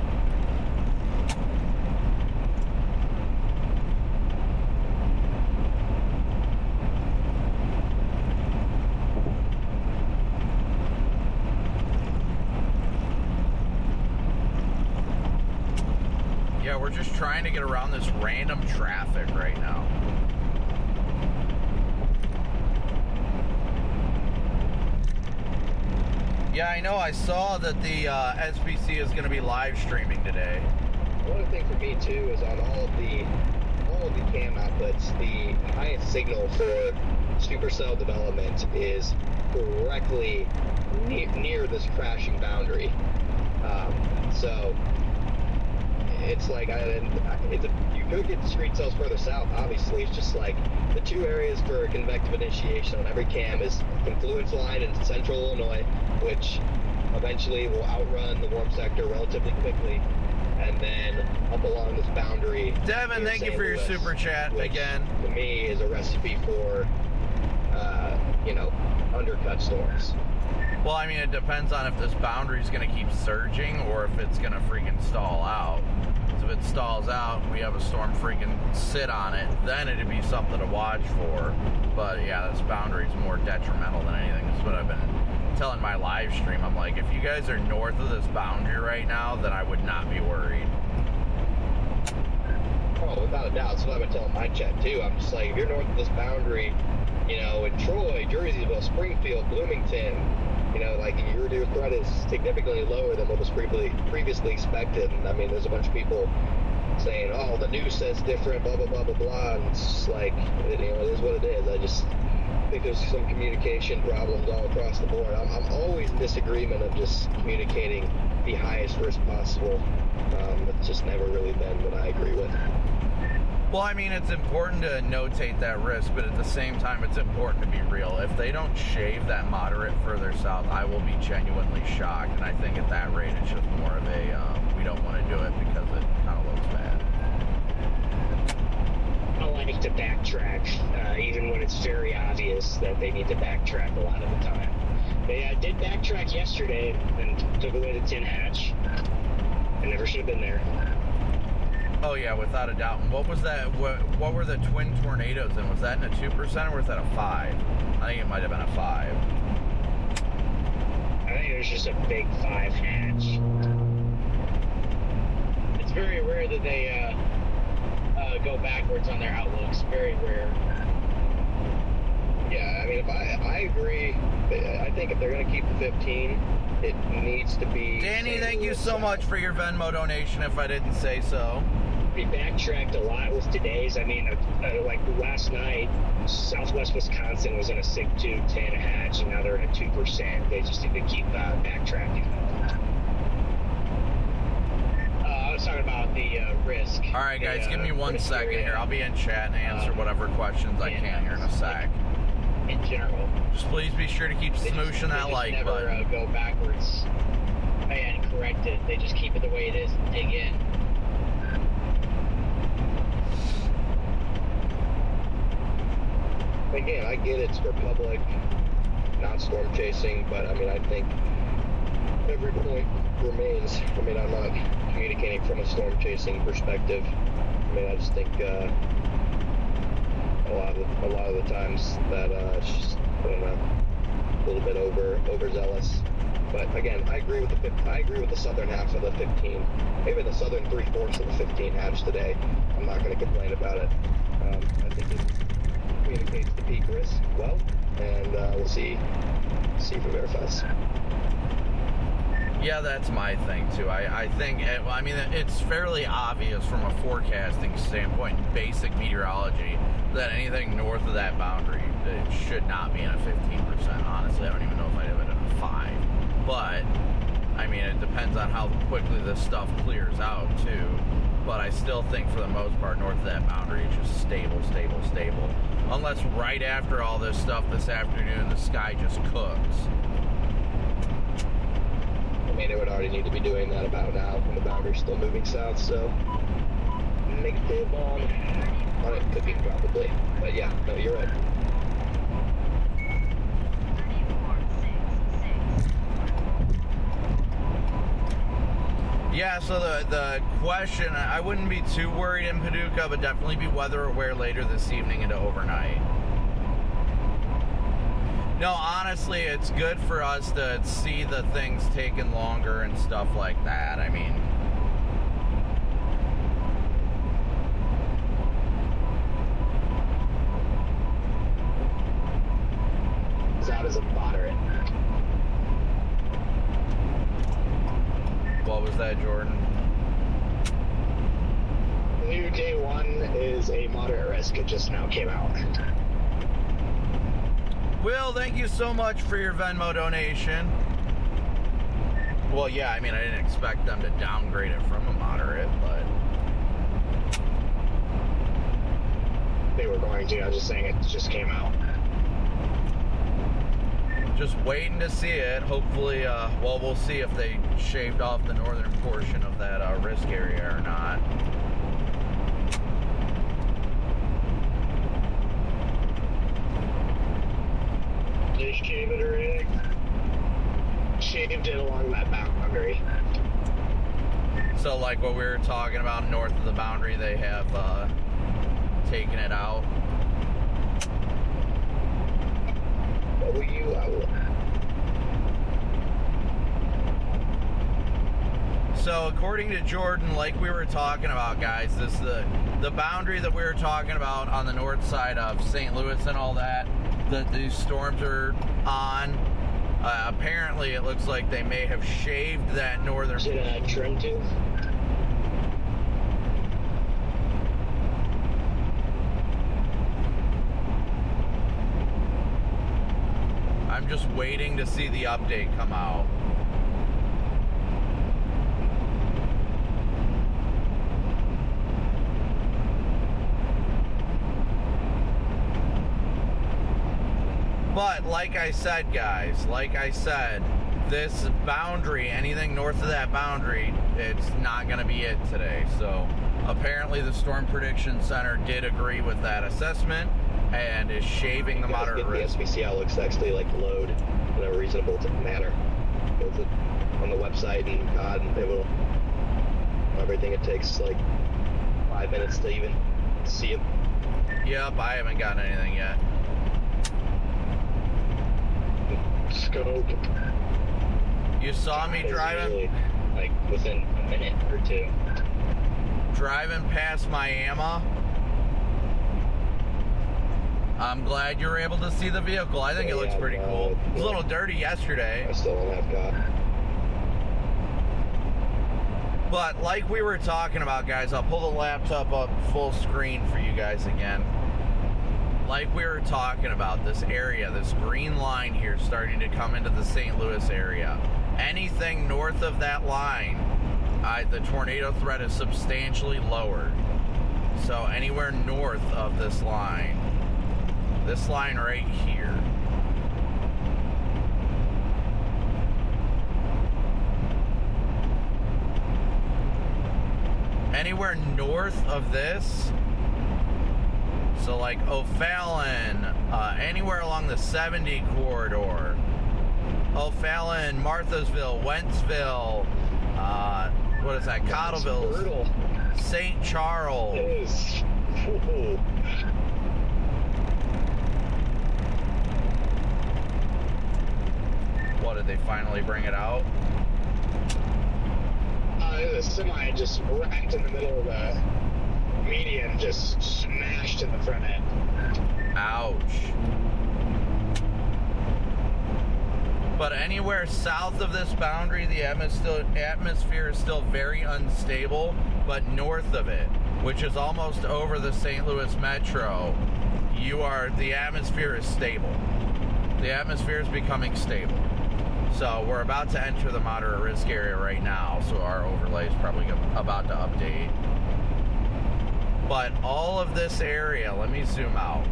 Yeah, we're just trying to get around this random traffic right now. Yeah, I know. I saw that the SBC is going to be live streaming today. One thing for me too is on all of the cam outputs, the highest signal for supercell development is directly near this crashing boundary. So it's like you could get discrete cells further south. Obviously, it's just like the two areas for convective initiation on every cam is confluence line in central Illinois, which eventually will outrun the warm sector relatively quickly, and then up along this boundary. Devin, thank you for your super chat again. To me, is a recipe for undercut storms. Well, I mean, it depends on if this boundary is going to keep surging or if it's going to freaking stall out. So if it stalls out, we have a storm freaking sit on it, then it'd be something to watch for. But yeah, this boundary is more detrimental than anything. That's what I've been telling my live stream. I'm like, if you guys are north of this boundary right now, then I would not be worried. Oh, without a doubt. That's what I've been telling my chat too. I'm just like, if you're north of this boundary, in Troy, Jerseyville, Springfield, Bloomington, your threat is significantly lower than what was previously expected. And I mean, there's a bunch of people saying, oh, the news says different, blah, blah, blah, blah, blah. And it's like, it is what it is. I just think there's some communication problems all across the board. I'm always in disagreement of just communicating the highest risk possible. It's just never really been what I agree with. Well, I mean, it's important to notate that risk, but at the same time, it's important to be real. If they don't shave that moderate further south, I will be genuinely shocked. And I think at that rate, it's just more of a, we don't want to do it because it kind of looks bad. I like to backtrack, even when it's very obvious that they need to backtrack a lot of the time. They did backtrack yesterday and took away the tin hatch. I never should have been there. Oh yeah, without a doubt. And what was that? What were the twin tornadoes in? Was that in a 2% or was that a 5? I think it might have been a 5. I think it was just a big 5 hatch. It's very rare that they go backwards on their outlooks. Very rare. Yeah, I mean, if I I agree. I think if they're going to keep the 15, it needs to be... Danny, thank you so much for your Venmo donation, if I didn't say so. We backtracked a lot with today's. I mean, like last night, Southwest Wisconsin was in a SIG 2 10 hatch, and now they're in a 2%. They just need to keep backtracking. I was talking about the risk. All right, guys, give me 1 second here. I'll be in chat and answer whatever questions I can here in a sec. In general. Just please be sure to keep smooshing that like button. They never go backwards and correct it. They just keep it the way it is and dig in. Again, I get it's for public, not storm chasing, but I mean, I think every point remains. I mean, I'm not communicating from a storm chasing perspective. I mean, I just think a lot of the times that it's just, I don't know, a little bit overzealous. But again, I agree with the southern half of the 15, maybe the southern 3/4 of the 15 hatch today. I'm not going to complain about it. I think it communicates the peak risk well, and we'll see if it verifies. Yeah, that's my thing too. I think, I mean, it's fairly obvious from a forecasting standpoint, basic meteorology, that anything north of that boundary, it should not be in a 15%. Honestly, I don't even know if I'd have it in a 5. But, I mean, it depends on how quickly this stuff clears out too. But I still think for the most part, north of that boundary, it's just stable. Unless right after all this stuff this afternoon, the sky just cooks. I mean, it would already need to be doing that about now when the boundary's still moving south, so negative on it could be probably. But yeah, no, you're right. Yeah, so the question, I wouldn't be too worried in Paducah, but definitely be weather aware later this evening into overnight. No, honestly, it's good for us to see the things taking longer and stuff like that. I mean, That is a moderate. what was that, Jordan? New day 1 is a moderate risk. It just now came out. Will, thank you so much for your Venmo donation. Well, yeah, I mean, I didn't expect them to downgrade it from a moderate, but... They were going to. I was just saying it just came out. Just waiting to see it. Hopefully, well, we'll see if they shaved off the northern portion of that risk area or not. They shave it or anything? Shaved it along that boundary. So, like what we were talking about north of the boundary, they have taken it out. So according to Jordan, like we were talking about, guys, this the boundary that we were talking about on the north side of St. Louis and all that these storms are on. Apparently, it looks like they may have shaved that northern. Is it trim tooth? I'm just waiting to see the update come out. But like I said, guys, this boundary, anything north of that boundary, it's not going to be it today. So apparently the Storm Prediction Center did agree with that assessment and is shaving the moderate risk. The SPC outlooks actually like load in a reasonable manner. Both on the website and God, and they will everything. It takes like 5 minutes to even see them. Yep, I haven't gotten anything yet. Scope. You saw me driving? Really, like within a minute or two. Driving past Miami. I'm glad you were able to see the vehicle. I think it looks pretty cool. It was a little dirty yesterday. I still don't have God. But like we were talking about, guys, I'll pull the laptop up full screen for you guys again. Like we were talking about, this area, this green line here starting to come into the St. Louis area. Anything north of that line, the tornado threat is substantially lowered. So anywhere north of this line right here, anywhere north of this, so like O'Fallon, anywhere along the 70 corridor, O'Fallon, Marthasville, Wentzville, what is that, Cottleville, St. Charles. What, did they finally bring it out? The semi just racked in the middle of the median, just smashed in the front end. Ouch. But anywhere south of this boundary, the atmosphere is still very unstable. But north of it, which is almost over the St. Louis metro, the atmosphere is stable. The atmosphere is becoming stable. So we're about to enter the moderate risk area right now, so our overlay is probably about to update. But all of this area, let me zoom out.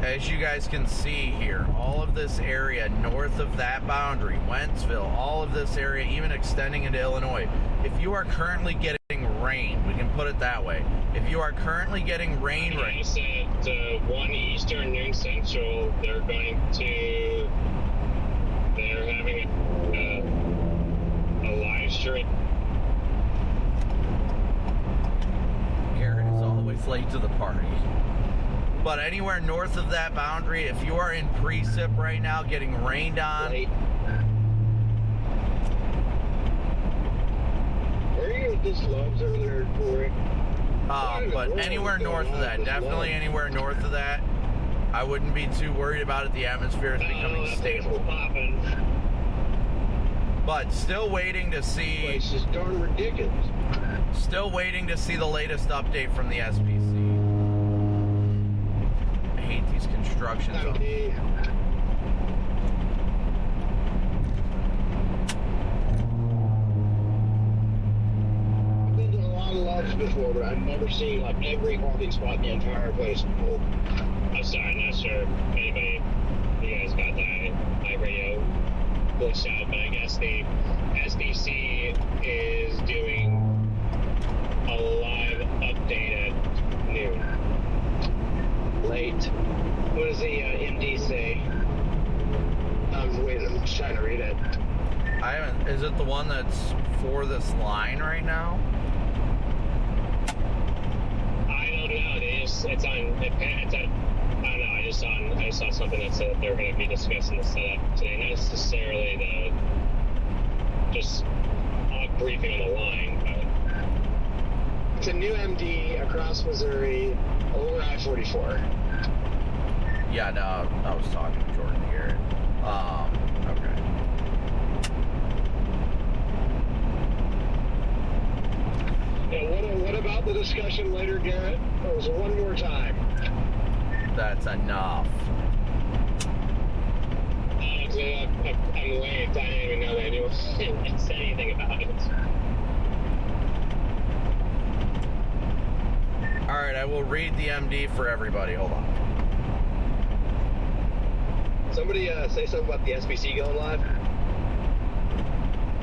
As you guys can see here, all of this area north of that boundary, Wentzville, all of this area, even extending into Illinois. If you are currently getting rain, we can put it that way. If you are currently getting rain right I said 1 Eastern, noon Central, they're having a live stream. Garrett is always late to the party. But anywhere north of that boundary, if you are in precip right now getting rained on, Where are you with this loves over there, Corey? but anywhere north of that, definitely anywhere north of that, I wouldn't be too worried about it. The atmosphere is becoming stable. But still waiting to see. This is darn ridiculous. Still waiting to see the latest update from the SPC. I hate these construction zones. I've been to a lot of loves before, but I've never seen like every parking spot in the entire place full. I'm sorry, not sure if anybody, you guys got that iRadio glitched out, but I guess the SBC is doing a live update at noon. Late. What does the MD say? I'm just trying to read it. I haven't. Is it the one that's for this line right now? I don't know. It's on. I don't know. I saw something that said that they're going to be discussing the setup today. Not necessarily just a briefing on the line, but It's a new MD across Missouri over I-44. Yeah, no, I was talking to Jordan here. Okay. Yeah, what about the discussion later, Garrett? It was one more time. That's enough. I'm late. I didn't even know that anyone said anything about it. All right, I will read the MD for everybody. Hold on. Somebody say something about the SBC going live.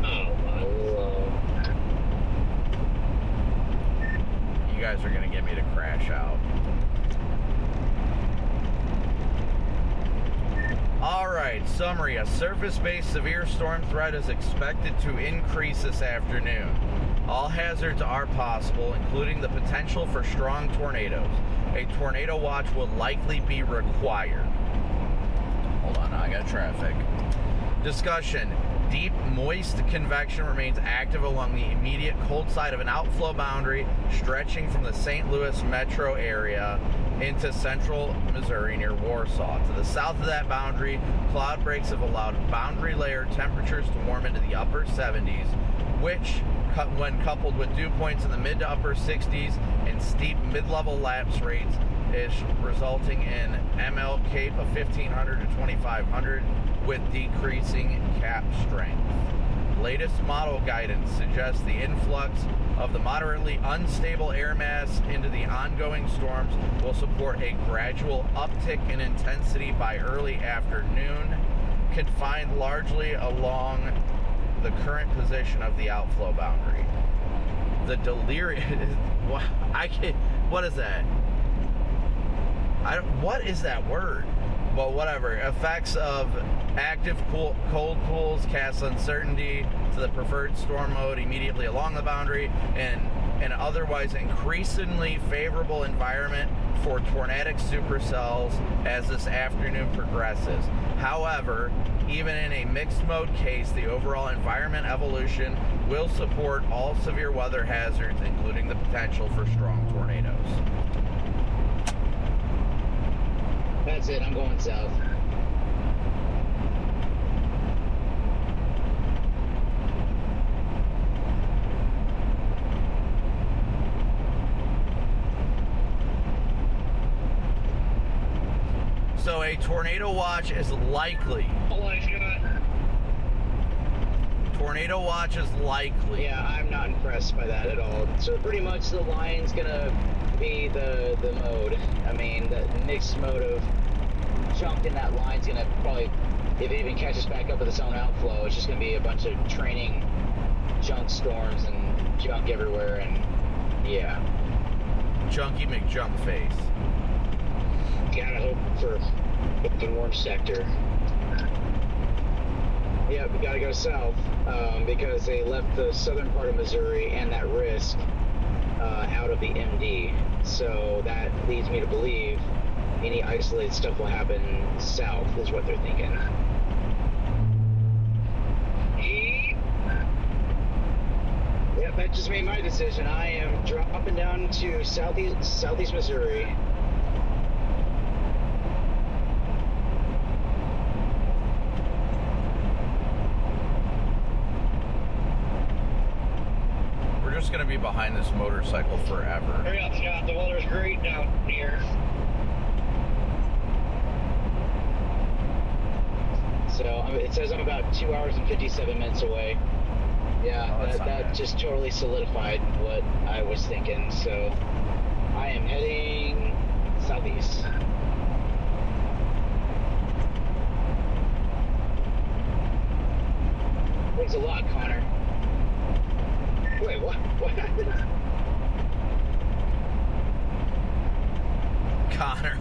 Oh my lord. You guys are going to get me to crash out. All right, summary. A surface-based severe storm threat is expected to increase this afternoon. All hazards are possible, including the potential for strong tornadoes. A tornado watch will likely be required. Hold on, I got traffic. Discussion. Deep, moist convection remains active along the immediate cold side of an outflow boundary stretching from the St. Louis metro area into central Missouri near Warsaw. To the south of that boundary, cloud breaks have allowed boundary layer temperatures to warm into the upper 70s, which, when coupled with dew points in the mid to upper 60s and steep mid-level lapse rates, is resulting in ML Cape of 1500 to 2500 with decreasing cap strength. Latest model guidance suggests the influx of the moderately unstable air mass into the ongoing storms will support a gradual uptick in intensity by early afternoon, confined largely along the current position of the outflow boundary. The delirium... What is that? What is that word? Well, whatever. Effects of active cold pools cast uncertainty to the preferred storm mode immediately along the boundary, and an otherwise increasingly favorable environment for tornadic supercells as this afternoon progresses. However, even in a mixed mode case, the overall environment evolution will support all severe weather hazards, including the potential for strong tornadoes. That's it, I'm going south. So a tornado watch is likely. Tornado watch is likely. Yeah, I'm not impressed by that at all. So pretty much the line's gonna be the mode. I mean, the mixed mode of junk in that line's gonna probably, if it even catches back up with its own outflow, it's just gonna be a bunch of training junk storms and junk everywhere, and yeah. Junkie McJunk face. Gotta hope for the warm sector. Yeah, we gotta go south because they left the southern part of Missouri and that risk out of the MD. So that leads me to believe any isolated stuff will happen south, is what they're thinking. Yep, that just made my decision. I am dropping down to southeast Missouri. Just going to be behind this motorcycle forever. Hurry up, Scott. The weather's great down here. So it says I'm about 2 hours and 57 minutes away. Yeah, that just totally solidified what I was thinking. So I am heading southeast. Thanks a lot, Connor. Wait, what? What happened? Connor.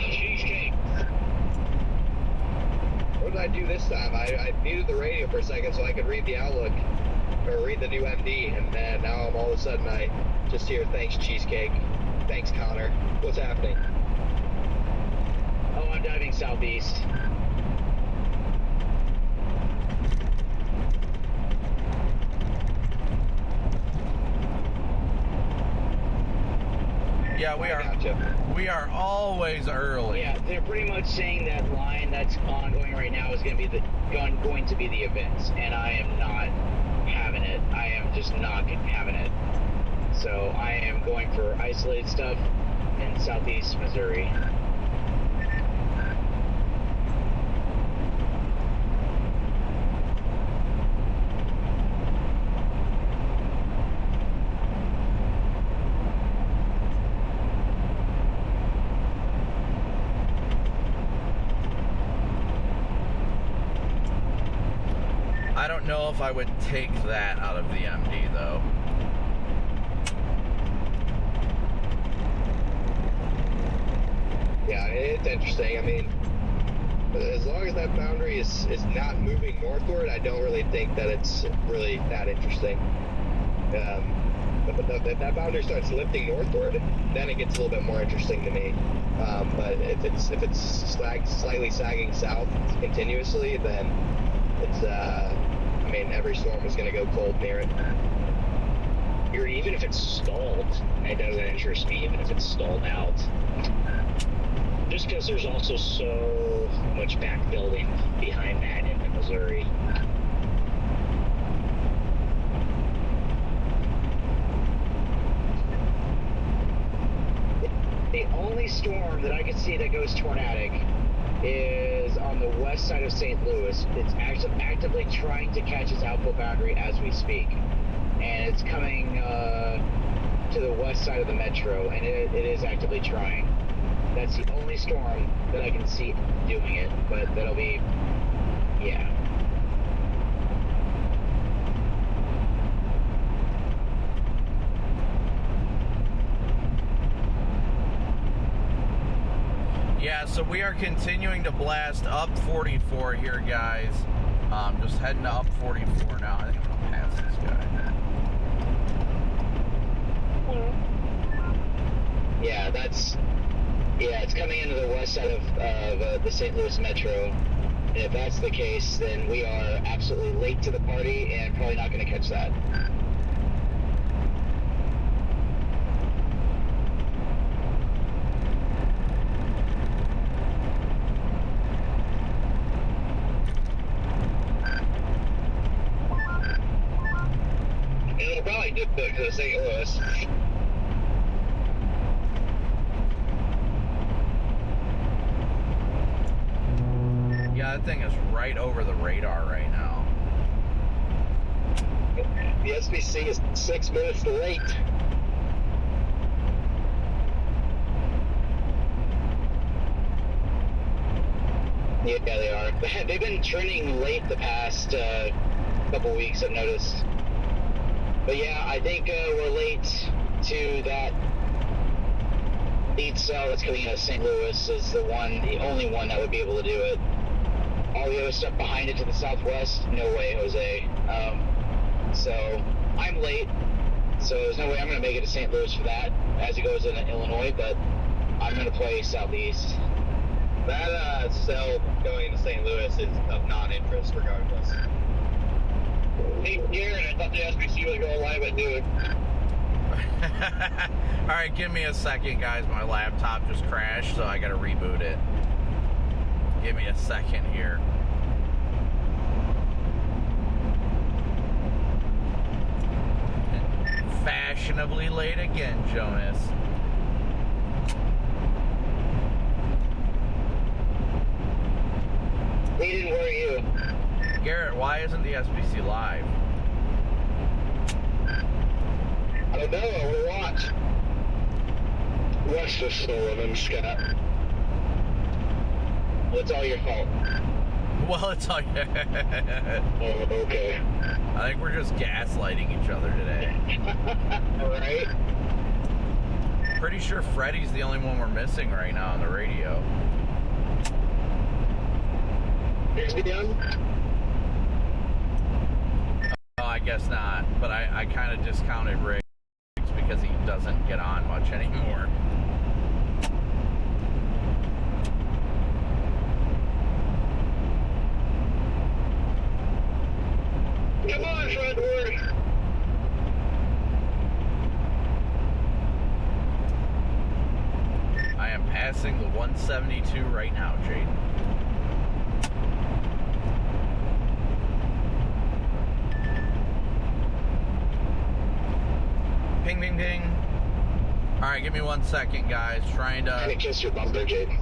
Cheesecake. What did I do this time? I muted the radio for a second so I could read the Outlook, or read the new MD, and then now I'm all of a sudden I just hear, thanks, Cheesecake. Thanks, Connor. What's happening? Oh, I'm diving southeast. Yeah, we are always early. Yeah, they're pretty much saying that line that's ongoing right now is going to be the events, and I am not having it. I am just not having it. So I am going for isolated stuff in southeast Missouri. I don't know if I would take that out of the MD, though. Yeah, it's interesting. I mean, as long as that boundary is not moving northward, I don't really think that it's really that interesting. The if that boundary starts lifting northward, then it gets a little bit more interesting to me. But if it's slightly sagging south continuously, then it's I mean, every storm is going to go cold near it. Or even if it's stalled, it doesn't interest me. Even if it's stalled out, just because there's also so much back building behind that in the Missouri. The only storm that I could see that goes tornadic is on the west side of St. Louis. It's actually actively trying to catch its outflow boundary as we speak. And it's coming to the west side of the metro, and it is actively trying. That's the only storm that I can see doing it, but that'll be, yeah. Yeah, so we are continuing to blast up 44 here, guys. Just heading to up 44 now. I think I'm gonna pass this guy. Yeah, it's coming into the west side of the St. Louis metro. And if that's the case, then we are absolutely late to the party and probably not going to catch that. It'll probably dip to St. Louis. Yeah, that thing is right over the radar right now. The SBC is 6 minutes late. Yeah, they are. They've been trending late the past couple weeks, I've noticed. But yeah, I think we're late to that lead cell that's coming out of St. Louis is the only one that would be able to do it. All the other stuff behind it to the southwest, no way, Jose. So I'm late, so there's no way I'm going to make it to St. Louis for that as it goes into Illinois, but I'm going to play southeast. That cell going to St. Louis is of non-interest regardless. Hey, Garrett, I thought the SBC was going live at noon. Alright, give me a second, guys. My laptop just crashed, so I gotta reboot it. Give me a second here. Fashionably late again, Jonas. Aiden, where are you? Garrett, why isn't the SBC live? I don't know, I will watch. West of Sullivan, Scott. Well, it's all your fault. Well, it's all... Oh, okay. I think we're just gaslighting each other today. Alright. Pretty sure Freddie's the only one we're missing right now on the radio. Is he done? Oh, I guess not. But I kind of discounted Riggs because he doesn't get on much anymore. Come on, Fredward. I am passing the 172 right now, Jaden. Ping, ping, ping. All right, give me 1 second, guys. Trying I'm gonna to... kiss your bum there, Jaden.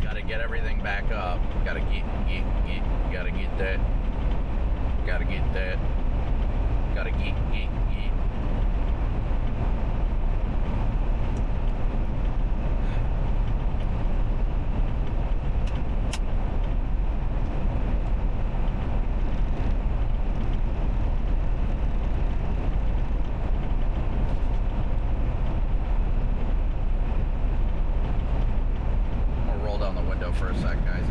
Gotta get everything back up. Gotta get that. Gotta get that. Gotta get. Down the window for a sec, guys.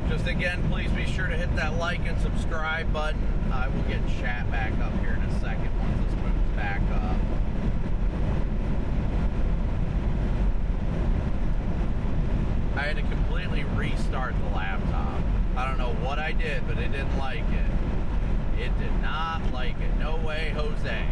Just again, please be sure to hit that like and subscribe button. I will get chat back up here in a second once this moves back up. I had to completely restart the laptop. I don't know what I did, but it didn't like it. It did not like it. No way, Jose.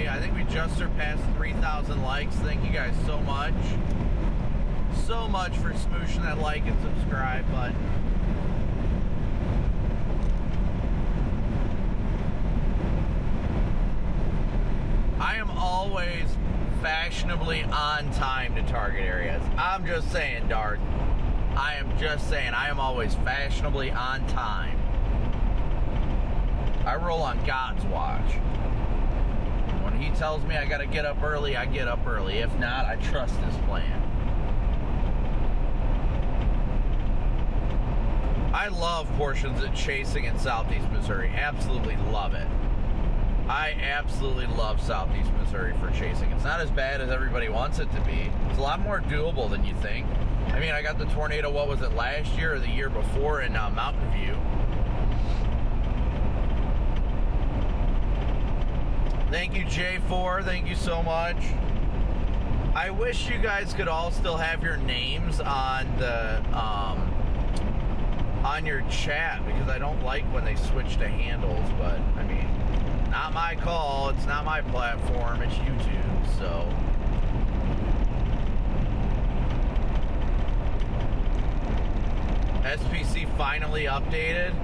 I think we just surpassed 3,000 likes. Thank you guys so much. So much for smooshing that like and subscribe button. I am always fashionably on time to target areas. I'm just saying, Dart. I am just saying, I am always fashionably on time. I roll on God's watch. When he tells me I gotta get up early, I get up early. If not, I trust his plan. I love portions of chasing in Southeast Missouri. Absolutely love it. I absolutely love Southeast Missouri for chasing. It's not as bad as everybody wants it to be. It's a lot more doable than you think. I mean, I got the tornado, what was it, last year or the year before in Mountain View. Thank you, J4. Thank you so much. I wish you guys could all still have your names on the on your chat, because I don't like when they switch to handles. But I mean, not my call. It's not my platform. It's YouTube. So. SPC finally updated.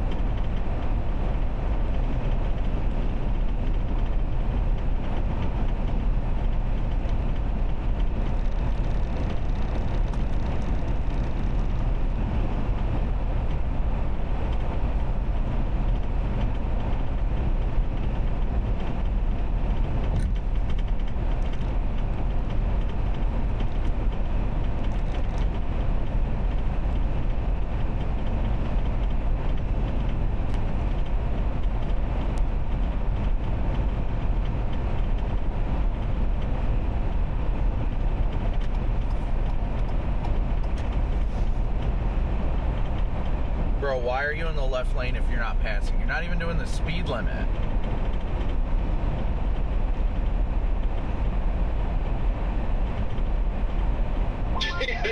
Why are you in the left lane if you're not passing? You're not even doing the speed limit.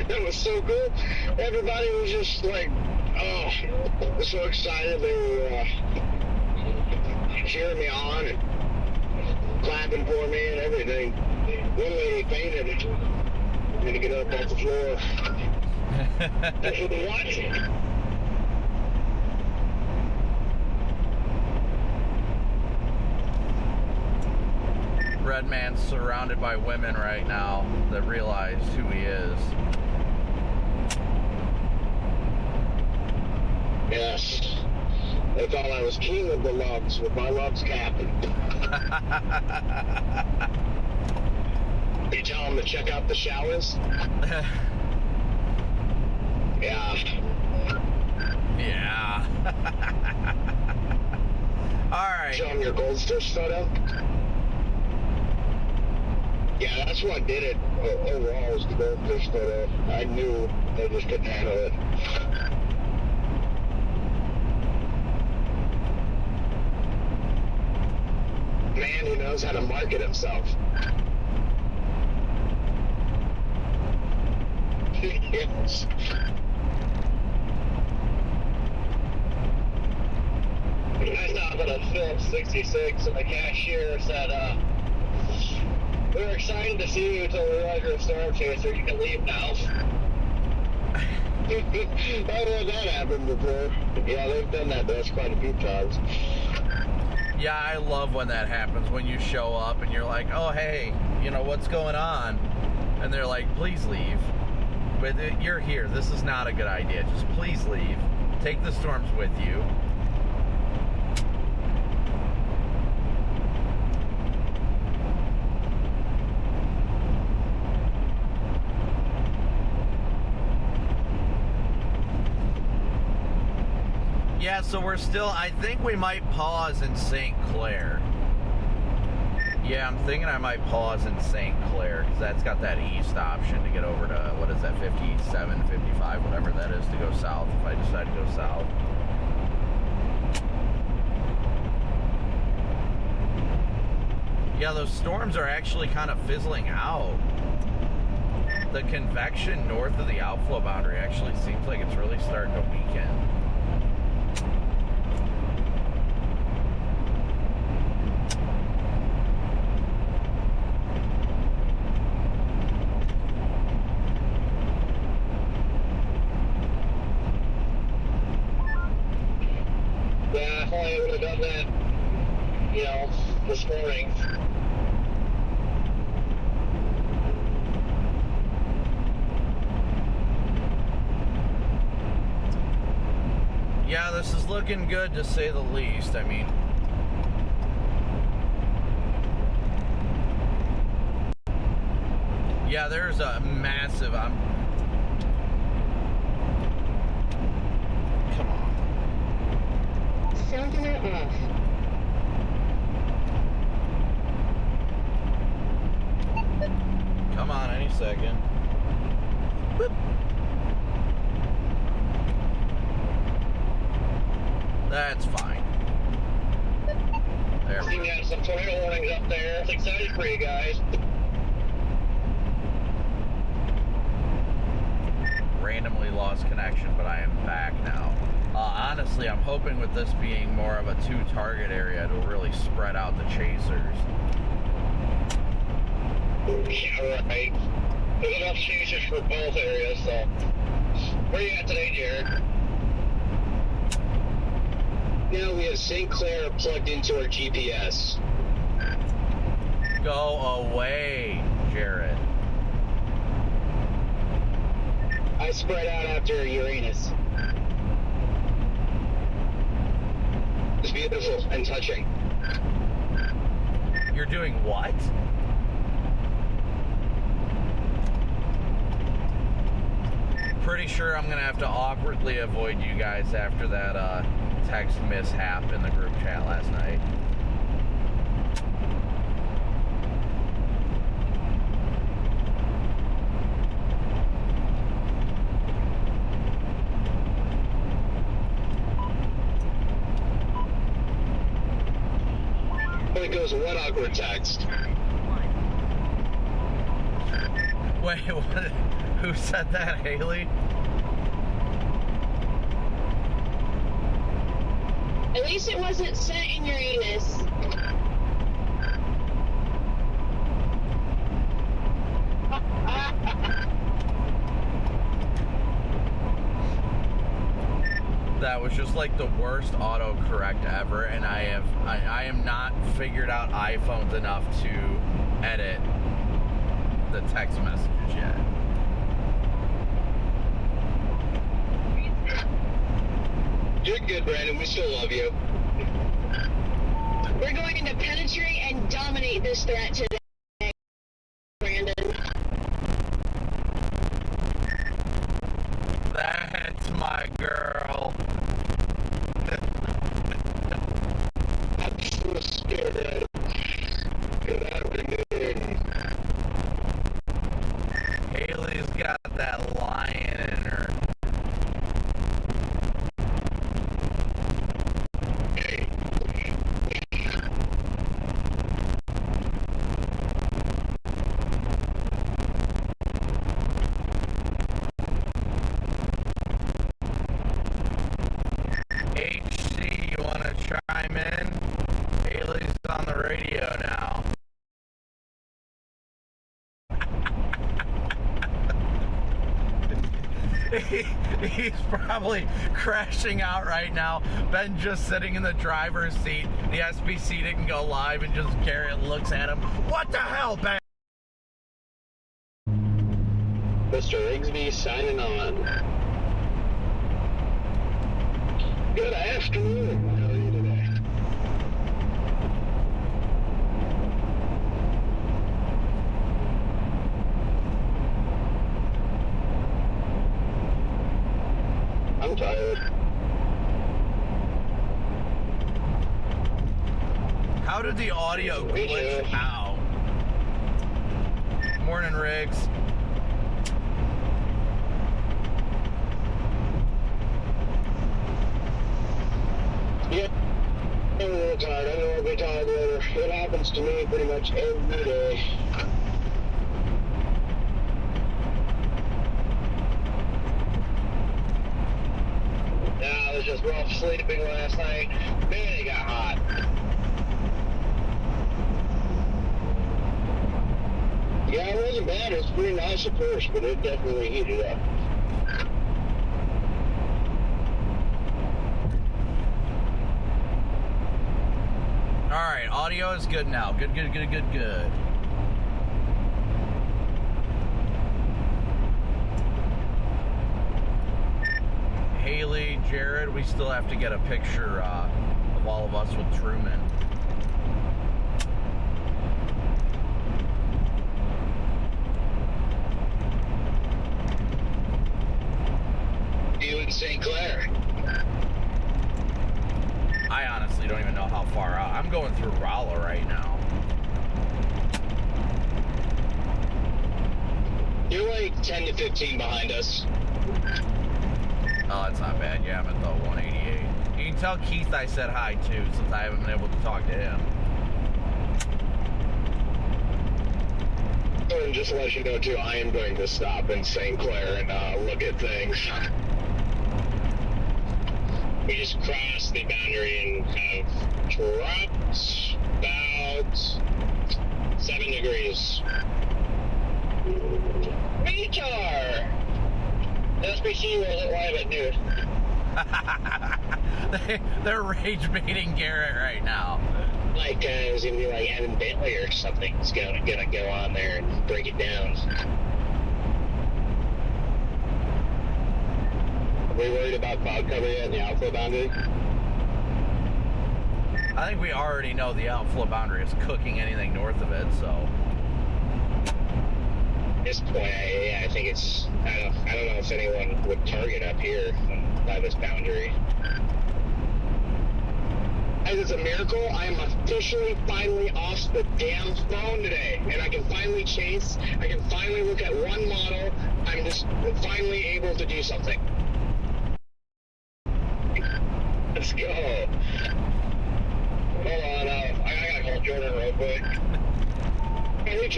That was so good. Everybody was just like, oh, so excited. They were cheering me on and clapping for me and everything. One lady fainted and had to get up off the floor. What? Red man's surrounded by women right now that realize who he is. Yes. They thought I was king of the lugs with my lugs capping. You tell them to check out the showers? Yeah. Yeah. All right. Show them your goldfish photo? Yeah, that's what did it overall, was the goldfish photo. I knew they just couldn't handle it. Man who knows how to market himself. Yes. I stopped at a Phillips 66 and the cashier said, we were excited to see you until we realized you're a storm chaser. You can leave now. I've had that happen before. Yeah, they've done that to us quite a few times. Yeah, I love when that happens, when you show up and you're like, oh, hey, you know, what's going on? And they're like, please leave. But you're here. This is not a good idea. Just please leave. Take the storms with you. Yeah, so we're still, I think we might pause in St. Clair. Yeah, I'm thinking I might pause in St. Clair, because that's got that east option to get over to, what is that, 57, 55, whatever that is, to go south, if I decide to go south. Yeah, those storms are actually kind of fizzling out. The convection north of the outflow boundary actually seems like it's really starting to weaken. Yeah, if only I would have done that, you know, this morning. Yeah, this is looking good to say the least. I mean, yeah, there's a massive, come on. Sound alert off. Come on, any second. Whoop. That's fine. There we You got some tornado warnings up there. It's excited for you guys. randomly lost connection, but I am back now. Honestly, I'm hoping with this being more of a two-target area, it'll really spread out the chasers. Yeah, right. There's enough chasers for both areas, so. Where are you at today, Jared? Now we have St. Clair plugged into our GPS. Go away, Jared. I spread out after Uranus. It's beautiful and touching. You're doing what? Pretty sure I'm gonna have to awkwardly avoid you guys after that text mishap in the group chat last night. It goes what awkward text? Wait, what? Who said that, Haley? At least it wasn't sent in Uranus. That was just like the worst autocorrect ever, and I am not figured out iPhones enough to edit the text messages yet. You're good, Brandon. We still love you. We're going to penetrate and dominate this threat today, Brandon. That's my girl. I'm so scared. Good afternoon. Haley's got that lion in her. HC, you want to chime in? Haley's on the radio now. He's probably crashing out right now. Ben just sitting in the driver's seat. The SBC didn't go live, and just Garrett looks at him. What the hell, Ben? Mr. Rigsby signing on. Good afternoon. How are you today? I'm tired. How did the audio glitch out? Morning, Riggs. Yeah, I'm a little tired. I know I'll be tired later. It happens to me pretty much every day. Yeah, I was just rough sleeping last night. Man, it got hot. Yeah, it wasn't bad. It was pretty nice at first, but it definitely heated up. Alright, audio is good now. Good. Haley, Jared, we still have to get a picture of all of us with Truman. You in St. Clair? I honestly don't even know how far out. I'm going through Rolla right now. You're like 10 to 15 behind us. Oh, that's not bad. Yeah, I'm at the 188. You can tell Keith I said hi too, since I haven't been able to talk to him. And just to let you know too, I am going to stop in St. Clair and look at things. We just crossed the boundary and have dropped about 7 degrees. Retard! SBC was live at noon. They're rage baiting Garrett right now. Like, it was gonna be like Evan Bentley or something. It's gonna go on there and break it down. Are we worried about cloud cover yet in the outflow boundary? I think we already know the outflow boundary is cooking anything north of it, so. At this point, I think it's, I don't know if anyone would target up here by this boundary. As it's a miracle, I am officially finally off the damn phone today, and I can finally chase. I can finally look at one model. I'm just finally able to do something. Let's go. Hold on, I gotta call Jordan real quick. Hey,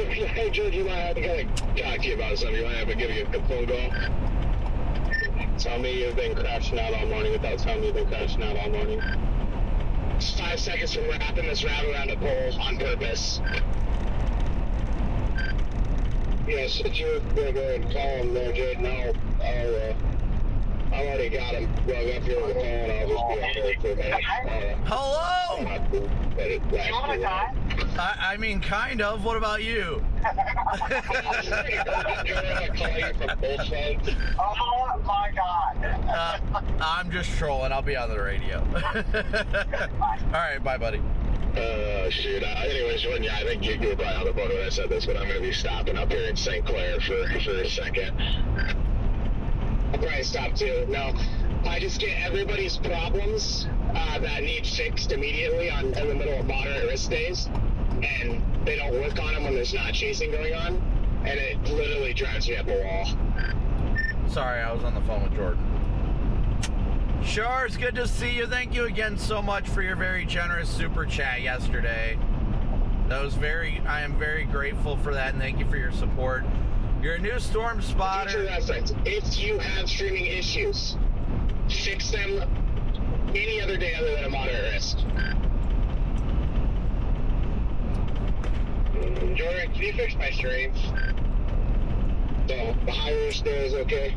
George, you might have to kind of talk to you about something. You might have to give you a phone call. Tell me you've been crashing out all morning without telling me you've been crashing out all morning. It's 5 seconds from wrapping this route around a pole on purpose. Yes, since you're gonna go and call him there, Jade, now I've already got him rung up here on the phone. I'll just be on hold for a minute. Hello! Let it last. You want to die? I mean, kind of. What about you? Oh my God. I'm just trolling. I'll be on the radio. All right, bye, buddy. Shoot. Anyways, Jordan, yeah, I think you were probably on the boat when I said this, but I'm going to be stopping up here in St. Clair for a second. I'll probably stop too. No, I just get everybody's problems that need fixed immediately in the middle of moderate risk days, and they don't work on them when there's not chasing going on, and it literally drives me up a wall. Sorry, I was on the phone with Jordan. Sure, it's good to see you. Thank you again so much for your very generous super chat yesterday. That was I am very grateful for that, and thank you for your support. You're a new storm spotter. Future reference, if you have streaming issues, fix them any other day other than a moderate risk. Jordan, can you fix my stream? So, the high risk there is okay.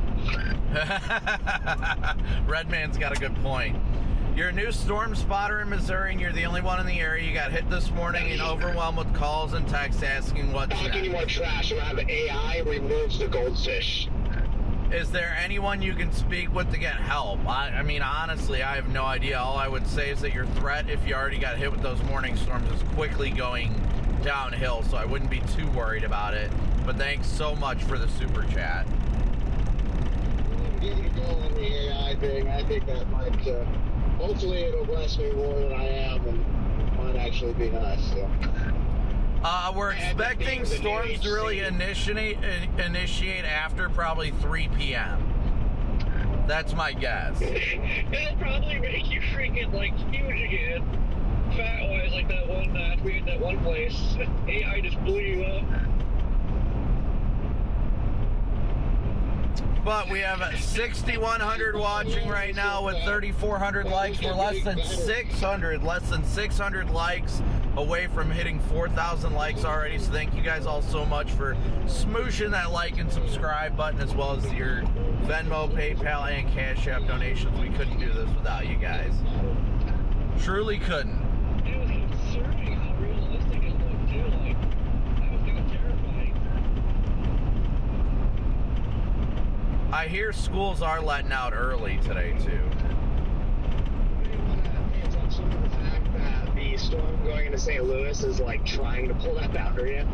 Redman's got a good point. You're a new storm spotter in Missouri, and you're the only one in the area. You got hit this morning and overwhelmed with calls and texts asking what's Not next. any more trash. I'm gonna have AI removes the goldfish. Is there anyone you can speak with to get help? I mean, honestly, I have no idea. All I would say is that your threat, if you already got hit with those morning storms, is quickly going downhill, so I wouldn't be too worried about it. But thanks so much for the super chat. Give it a go on the AI thing. I think that might, hopefully it'll bless me more than I am and might actually be nice. So. We're expecting storms to really initiate after probably 3 p.m. That's my guess. It'll probably make you freaking like huge again. Fat-wise, like that one we had that one place. AI just blew you up. But we have 6,100 watching right now with 3,400 likes. We're less than 600 likes away from hitting 4,000 likes already. So thank you guys all so much for smooshing that like and subscribe button, as well as your Venmo, PayPal, and Cash App donations. We couldn't do this without you guys. Truly couldn't. It was concerning how realistic it looked too. Like, that was kind of terrifying. I hear schools are letting out early today too. The storm going into St. Louis is like trying to pull that boundary in.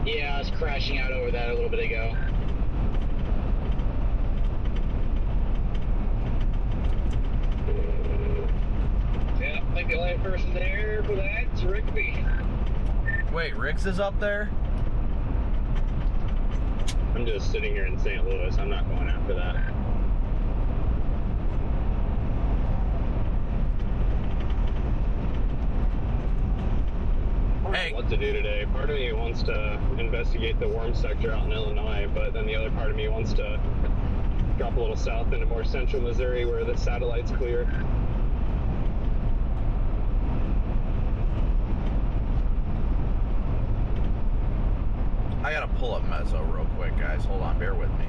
Yeah, I was crashing out over that a little bit ago. Yeah, I think the only person there for that is Rigby. Wait, Riggs is up there? I'm just sitting here in St. Louis. I'm not going after that. Hey. What to do today? Part of me wants to investigate the warm sector out in Illinois, but then the other part of me wants to drop a little south into more central Missouri where the satellite's clear. I gotta pull up Mezzo real quick, guys. Hold on, bear with me.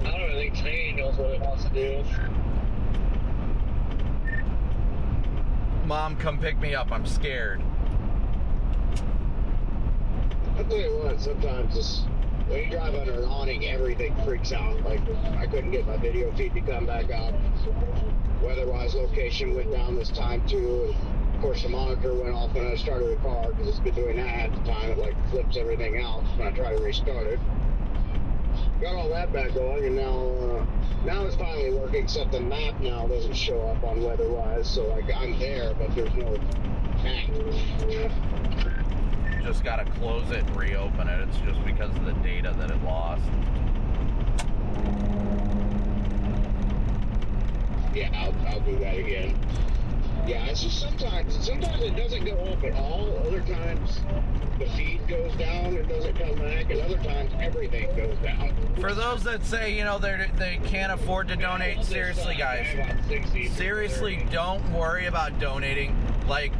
I don't really think Tane knows what it wants to do. Mom, come pick me up. I'm scared. I'll tell you what, sometimes it's, when you drive under an awning, everything freaks out. Like, I couldn't get my video feed to come back up. Weather-wise, location went down this time, too. And of course, the monitor went off when I started the car, because it's been doing that at the time. It, like, flips everything out when I try to restart it. Got all that back going, and now it's finally working, except the map now doesn't show up on weather-wise. So, like, I'm there, but there's no map. Just gotta close it and reopen it. It's just because of the data that it lost. Yeah, I'll do that again. Yeah, it's just sometimes it doesn't go up at all. Other times the feed goes down and doesn't come back, and other times everything goes down. For those that say, you know, they can't afford to donate, seriously, guys. Seriously, don't worry about donating. Like,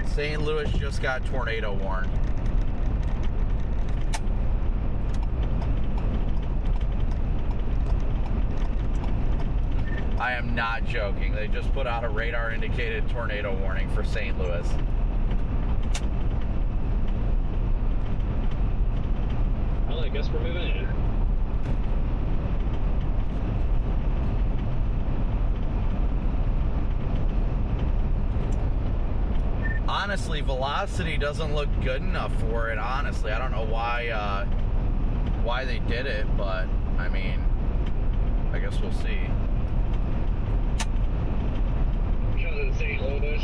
St. Louis just got tornado warned. I am not joking. They just put out a radar indicated tornado warning for St. Louis. Well, I guess we're moving in. Honestly, velocity doesn't look good enough for it, honestly. I don't know why they did it, but, I mean, I guess we'll see. St. Louis.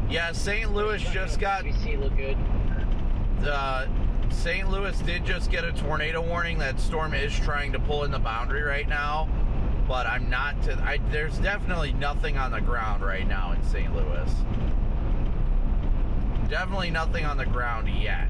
Yeah, St. Louis just got... look good. St. Louis did just get a tornado warning. That storm is trying to pull in the boundary right now, but I'm not... there's definitely nothing on the ground right now in St. Louis. Definitely nothing on the ground yet.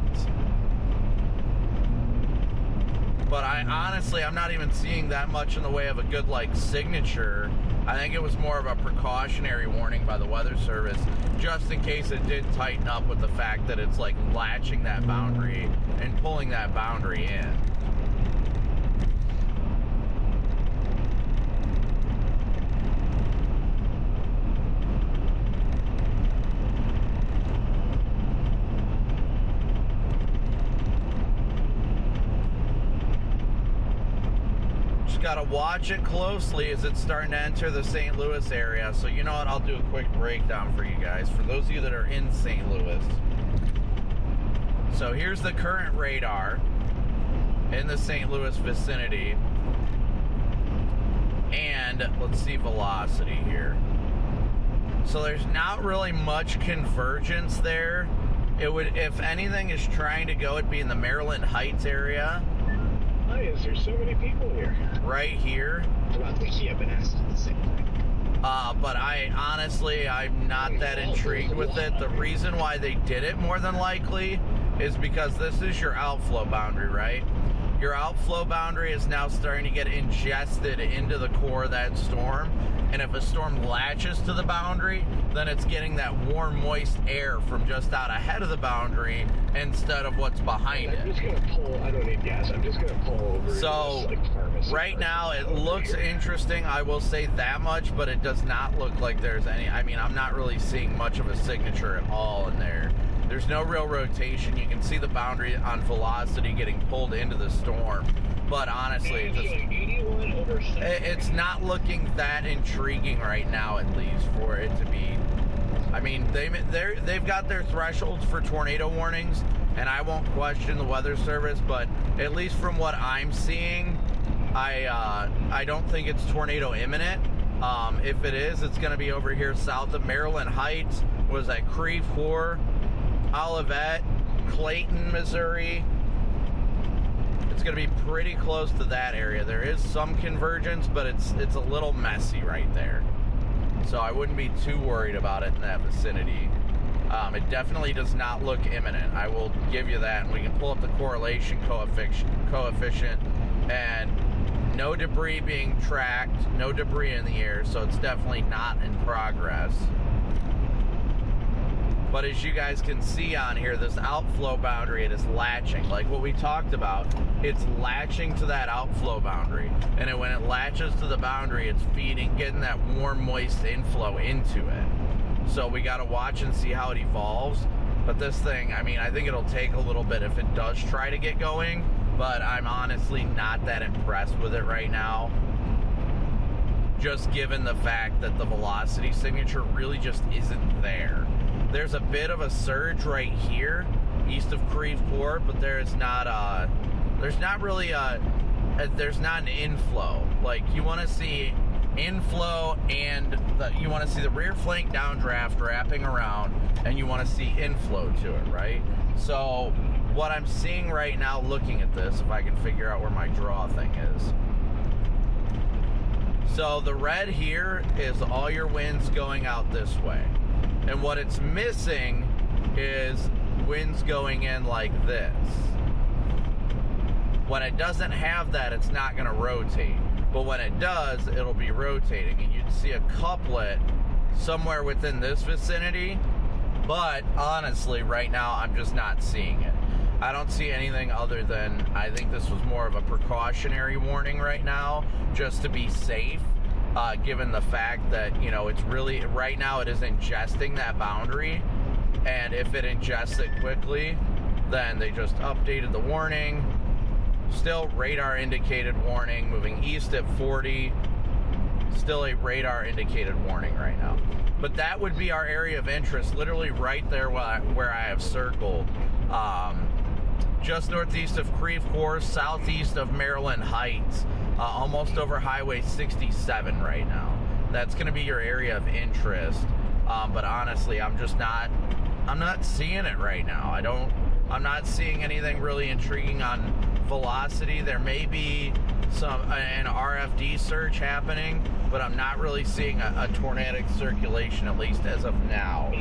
But I'm not even seeing that much in the way of a good, like, signature. I think it was more of a precautionary warning by the Weather Service, just in case it did tighten up with the fact that it's, like, latching that boundary and pulling that boundary in. just got to watch it closely as it's starting to enter the St. Louis area. So you know what? I'll do a quick breakdown for you guys. For those of you that are in St. Louis. So here's the current radar in the St. Louis vicinity. And let's see velocity here. So there's not really much convergence there. It would, if anything is trying to go, it'd be in the Maryland Heights area. Why is there so many people here? Right here. Well, I've been asked the same thing. But I'm not that intrigued with it. The reason why they did it more than likely is because this is your outflow boundary, right? Your outflow boundary is now starting to get ingested into the core of that storm. And if a storm latches to the boundary, then it's getting that warm, moist air from just out ahead of the boundary instead of what's behind it. I'm just going to pull, I don't need gas, I'm just going to pull over. So, right now, it looks interesting, I will say that much, but it does not look like there's any, I mean, I'm not really seeing much of a signature at all in there. There's no real rotation. You can see the boundary on velocity getting pulled into the storm. But honestly, it's not looking that intriguing right now, at least, for it to be. I mean, they've got their thresholds for tornado warnings, and I won't question the Weather Service, but at least from what I'm seeing, I don't think it's tornado imminent. If it is, it's going to be over here south of Maryland Heights. Was that Creve Coeur, Olivet, Clayton, Missouri? It's going to be pretty close to that area. There is some convergence, but it's a little messy right there. So I wouldn't be too worried about it in that vicinity. It definitely does not look imminent. I will give you that. And we can pull up the correlation coefficient, and no debris being tracked, no debris in the air, so it's definitely not in progress. But as you guys can see on here, this outflow boundary, it is latching. Like what we talked about, it's latching to that outflow boundary. And when it latches to the boundary, it's getting that warm, moist inflow into it. So we got to watch and see how it evolves. But this thing, I mean, I think it'll take a little bit if it does try to get going. But I'm honestly not that impressed with it right now. Just given the fact that the velocity signature really just isn't there. There's a bit of a surge right here, east of Creve Coeur, but there's not really an inflow. Like, you want to see inflow, and you want to see the rear flank downdraft wrapping around, and you want to see inflow to it, right? So what I'm seeing right now, looking at this, if I can figure out where my draw thing is. So the red here is all your winds going out this way. And what it's missing is winds going in like this. When it doesn't have that, it's not going to rotate. But when it does, it'll be rotating. And you'd see a couplet somewhere within this vicinity. But honestly, right now, I'm just not seeing it. I don't see anything other than, I think this was more of a precautionary warning right now, just to be safe. Given the fact that, you know, it's really, right now it is ingesting that boundary, and if it ingests it quickly, then they just updated the warning. Still radar indicated warning, moving east at 40, still a radar indicated warning right now. But that would be our area of interest, literally right there where I have circled. Just northeast of Creve Coeur, southeast of Maryland Heights, almost over Highway 67 right now. That's going to be your area of interest. But honestly, I'm not seeing it right now. I'm not seeing anything really intriguing on velocity. There may be an RFD surge happening, but I'm not really seeing a tornadic circulation, at least as of now.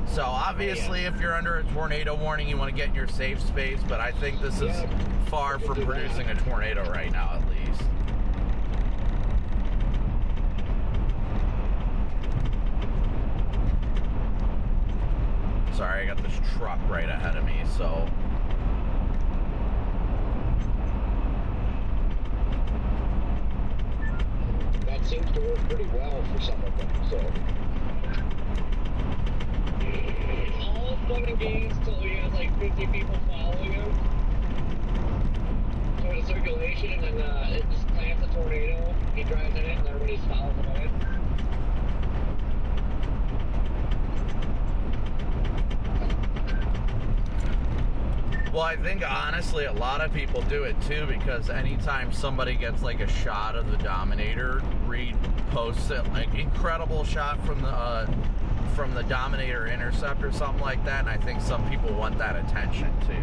So obviously, if you're under a tornado warning, you want to get in your safe space, but I think this is far from producing a tornado right now, at least. Sorry, I got this truck right ahead of me, so... That seems to work pretty well for some of them, so... All fun and games till we had like 50 people following him. So over the circulation, and then it just plants a tornado. He drives in it, and everybody's following him in it. Well, I think honestly a lot of people do it too, because anytime somebody gets like a shot of the Dominator, Reed posts it, like incredible shot from the Dominator intercept or something like that, and I think some people want that attention too.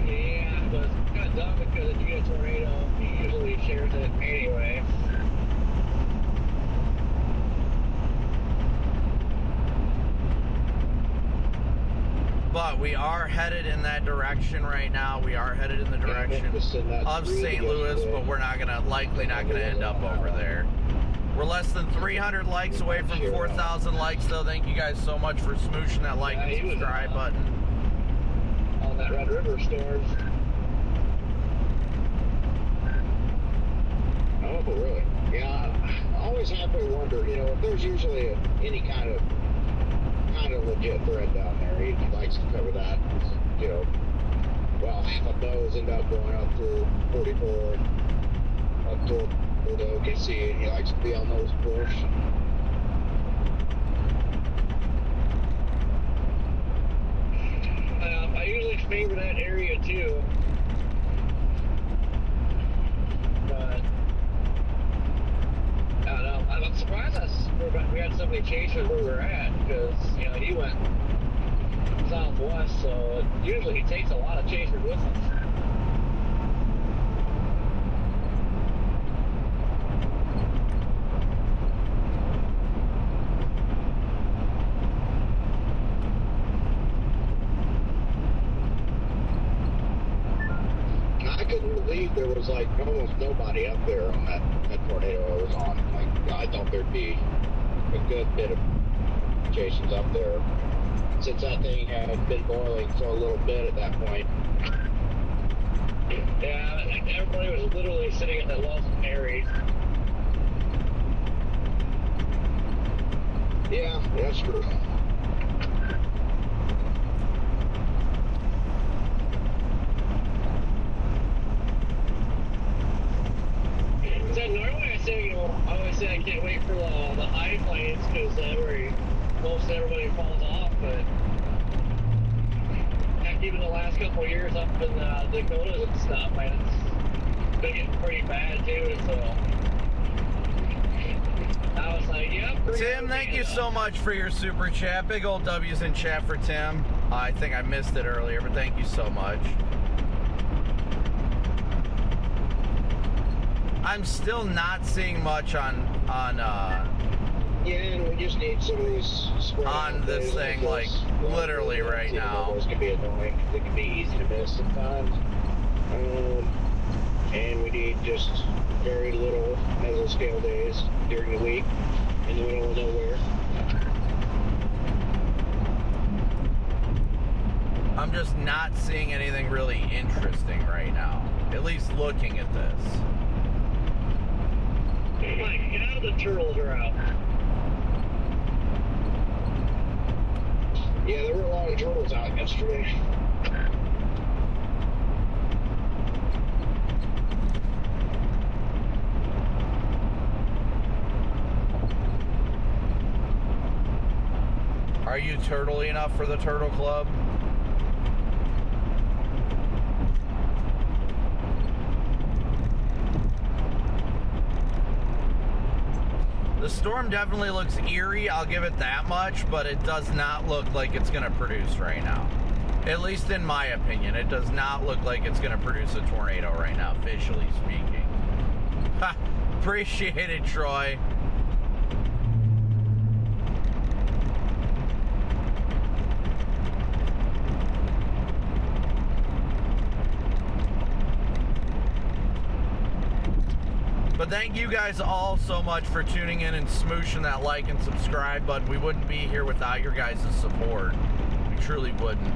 Yeah, but it's kind of dumb because if you get a tornado, he usually shares it anyway. But we are headed in that direction right now. We are headed in the direction of St. Louis, but we're likely not gonna end up over there. We're less than 300 likes away from 4,000 likes, though. Thank you guys so much for smooshing that like and subscribe button. On that Red River storm. Oh, really? Yeah, I always have to wonder, you know, if there's usually any kind of legit thread down there, he likes to cover that, you know. Well, half of those end up going up through 44 up to the OKC, and he likes to be on those push. I usually favor that area too, but I don't know. I'm surprised we had so many chasers where we're at, because you know he went southwest, so usually he takes a lot of chasers with him. There was like almost nobody up there on that tornado I was on. Like, I thought there'd be a good bit of chases up there, since that thing had been boiling so a little bit at that point. Yeah, everybody was literally sitting at that Lawson area. Yeah, that's true. So normally I say, you know, I always say I can't wait for the high planes, because most everybody falls off, but heck, even the last couple of years up in the Dakotas and stuff, man, it's been getting pretty bad too, so I was like, yep. Tim, thank you so much for your super chat. Big old W's in chat for Tim. I think I missed it earlier, but thank you so much. I'm still not seeing much on yeah, and we just need some of these on this thing, like literally right now. Those can be annoying. They can be easy to miss sometimes. And we need just very little mesoscale days during the week in the middle of nowhere. I'm just not seeing anything really interesting right now, at least looking at this. Mike, now the turtles are out. Yeah, there were a lot of turtles out yesterday. Are you turtly enough for the Turtle Club? The storm definitely looks eerie, I'll give it that much, but it does not look like it's going to produce right now. At least in my opinion, it does not look like it's going to produce a tornado right now, visually speaking. Ha! Appreciate it, Troy. But thank you guys all so much for tuning in and smooshing that like and subscribe button. We wouldn't be here without your guys' support. We truly wouldn't.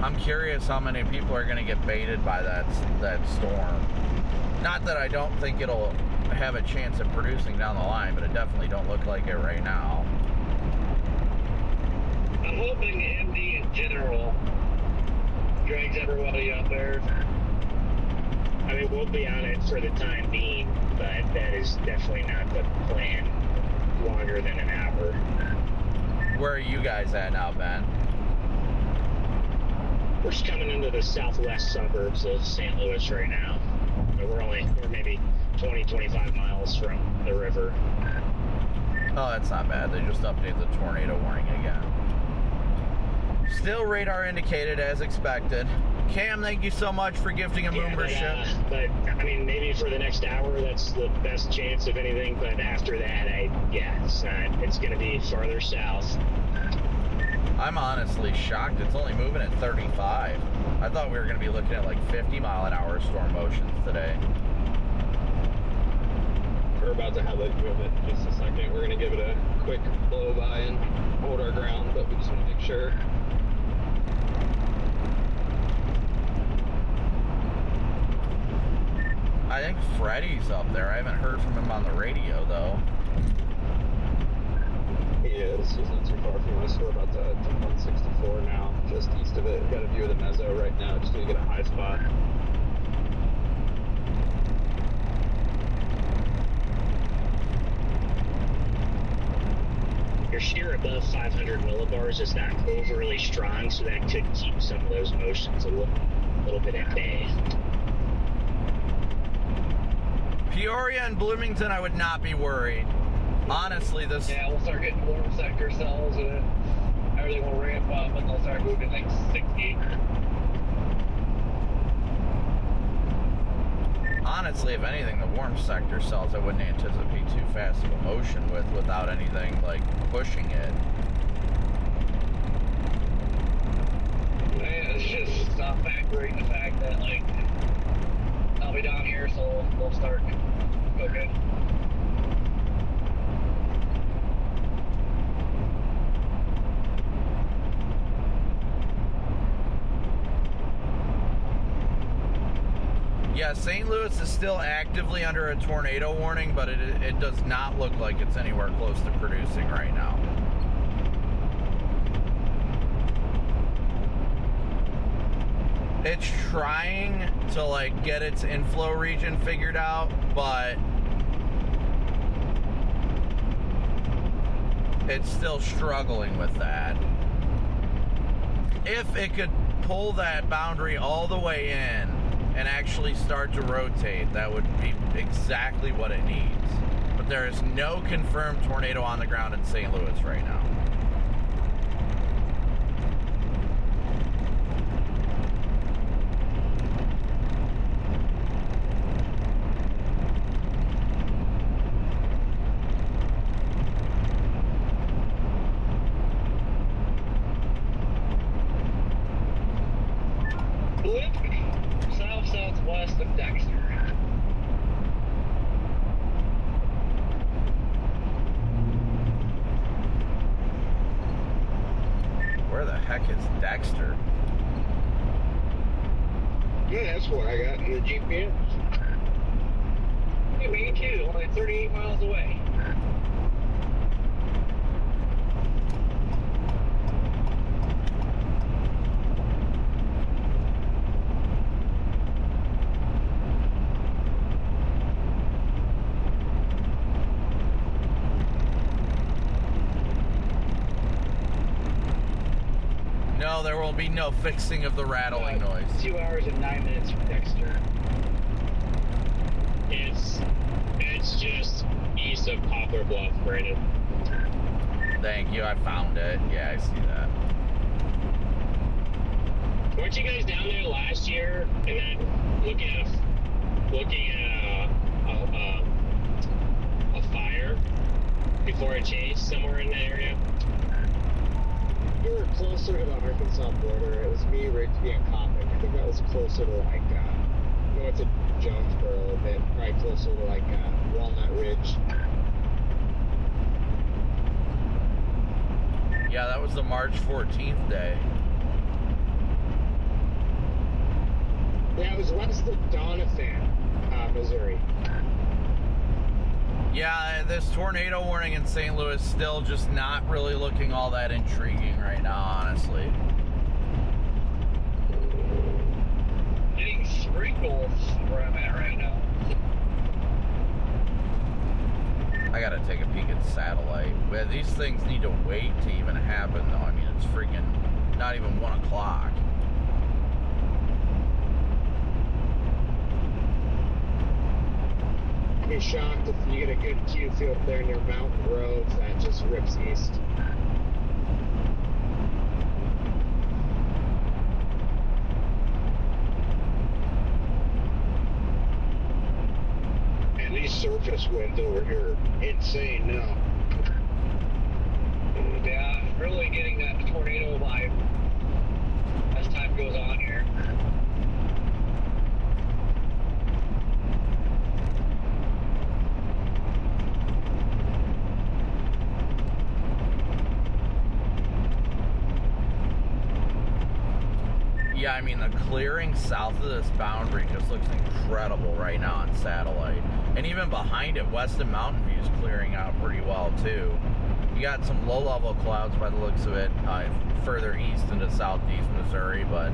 I'm curious how many people are going to get baited by that storm. Not that I don't think it'll have a chance of producing down the line, but it definitely don't look like it right now. I'm hoping MD in general drags everybody up there. I mean, we'll be on it for the time being, but that is definitely not the plan longer than an hour. Where are you guys at now, Ben? We're just coming into the southwest suburbs of St. Louis right now. We're maybe 20, 25 miles from the river. Oh, that's not bad. They just updated the tornado warning again. Still radar indicated as expected. Cam, thank you so much for gifting a membership. But I mean, maybe for the next hour, that's the best chance of anything. But after that, it's going to be farther south. I'm honestly shocked it's only moving at 35. I thought we were going to be looking at like 50-mile-an-hour storm motions today. We're about to have a view of it in just a second. We're going to give it a quick blow by and hold our ground, but we just want to make sure. I think Freddie's up there. I haven't heard from him on the radio, though. He is. He's not too far from us. We're about to 164 now, just east of it. We've got a view of the mezzo right now. Just need to get a high spot. Your shear above 500 millibars is not overly strong, so that could keep some of those motions a little bit at bay. Peoria and Bloomington, I would not be worried. Honestly, this... Yeah, we'll start getting warm sector cells, and everything will ramp up, and they'll start moving like 60. Honestly, if anything, the warm sector cells I wouldn't anticipate too fast of a motion without anything, like, pushing it. Man, it's just not factoring the fact that, like, I'll be down here, so they'll start cooking. Yeah, St. Louis is still actively under a tornado warning, but it does not look like it's anywhere close to producing right now. It's trying to, like, get its inflow region figured out, but it's still struggling with that. If it could pull that boundary all the way in and actually start to rotate, that would be exactly what it needs. But there is no confirmed tornado on the ground in St. Louis right now. Southwest of Dexter. Where the heck is Dexter? Yeah, that's what I got in the GPS. Yeah, me too. Only 38 miles away. No, there will be no fixing of the rattling noise. 2 hours and 9 minutes from Dexter. It's just east of Poplar Bluff, Brandon. Thank you, I found it. Yeah, I see that. Weren't you guys down there last year and then looking at a fire before it changed somewhere in the area? We were closer to the Arkansas border. It was me, Ricky, and Copic. I think that was closer to like north of Jonesboro a bit, probably closer to like Walnut Ridge. Yeah, that was the March 14th day. Yeah, it was west of Doniphan, Missouri. Yeah, this tornado warning in St. Louis still just not really looking all that intriguing right now, honestly. Getting sprinkles where I'm at right now. I gotta take a peek at satellite. Well, these things need to wait to even happen, though. I mean, it's freaking not even 1 o'clock. I'd be shocked if you get a good Q field there near Mountain Grove that just rips east. And these surface winds over here, insane now. Yeah, really getting that tornado vibe as time goes on here. Yeah, I mean, the clearing south of this boundary just looks incredible right now on satellite. And even behind it, Weston Mountain View is clearing out pretty well, too. You got some low-level clouds by the looks of it further east into southeast Missouri, but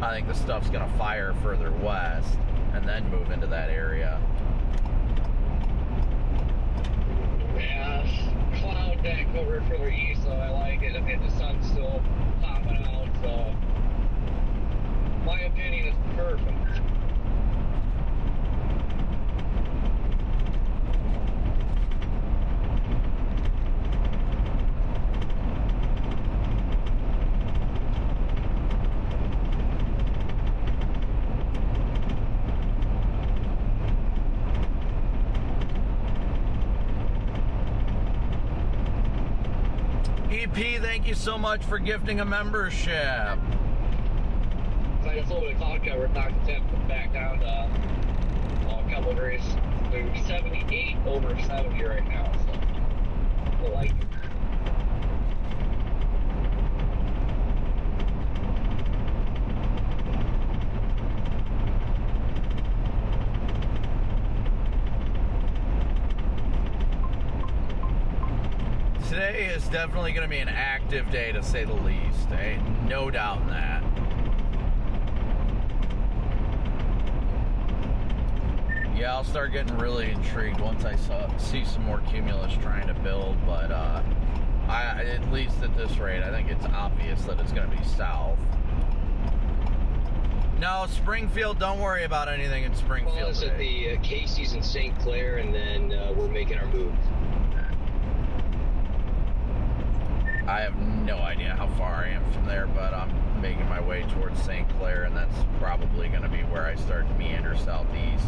I think the stuff's going to fire further west and then move into that area. Yeah, cloud deck over further east, so I like it. I mean, the sun's still popping out, so my opinion is perfect. EP, thank you so much for gifting a membership. I just a little bit of cloud cover, knocked the temp back down to a couple of degrees to 78 over 70 right now, so I like it. Today is definitely going to be an active day, to say the least. Ain't no doubt in that. Yeah, I'll start getting really intrigued once I see some more cumulus trying to build, but at least at this rate, I think it's obvious that it's going to be south. No, Springfield, don't worry about anything in Springfield. Well, it's at the Casey's in St. Clair, and then we're making our move. I have no idea how far I am from there, but I'm making my way towards St. Clair, and that's probably going to be where I start to meander southeast.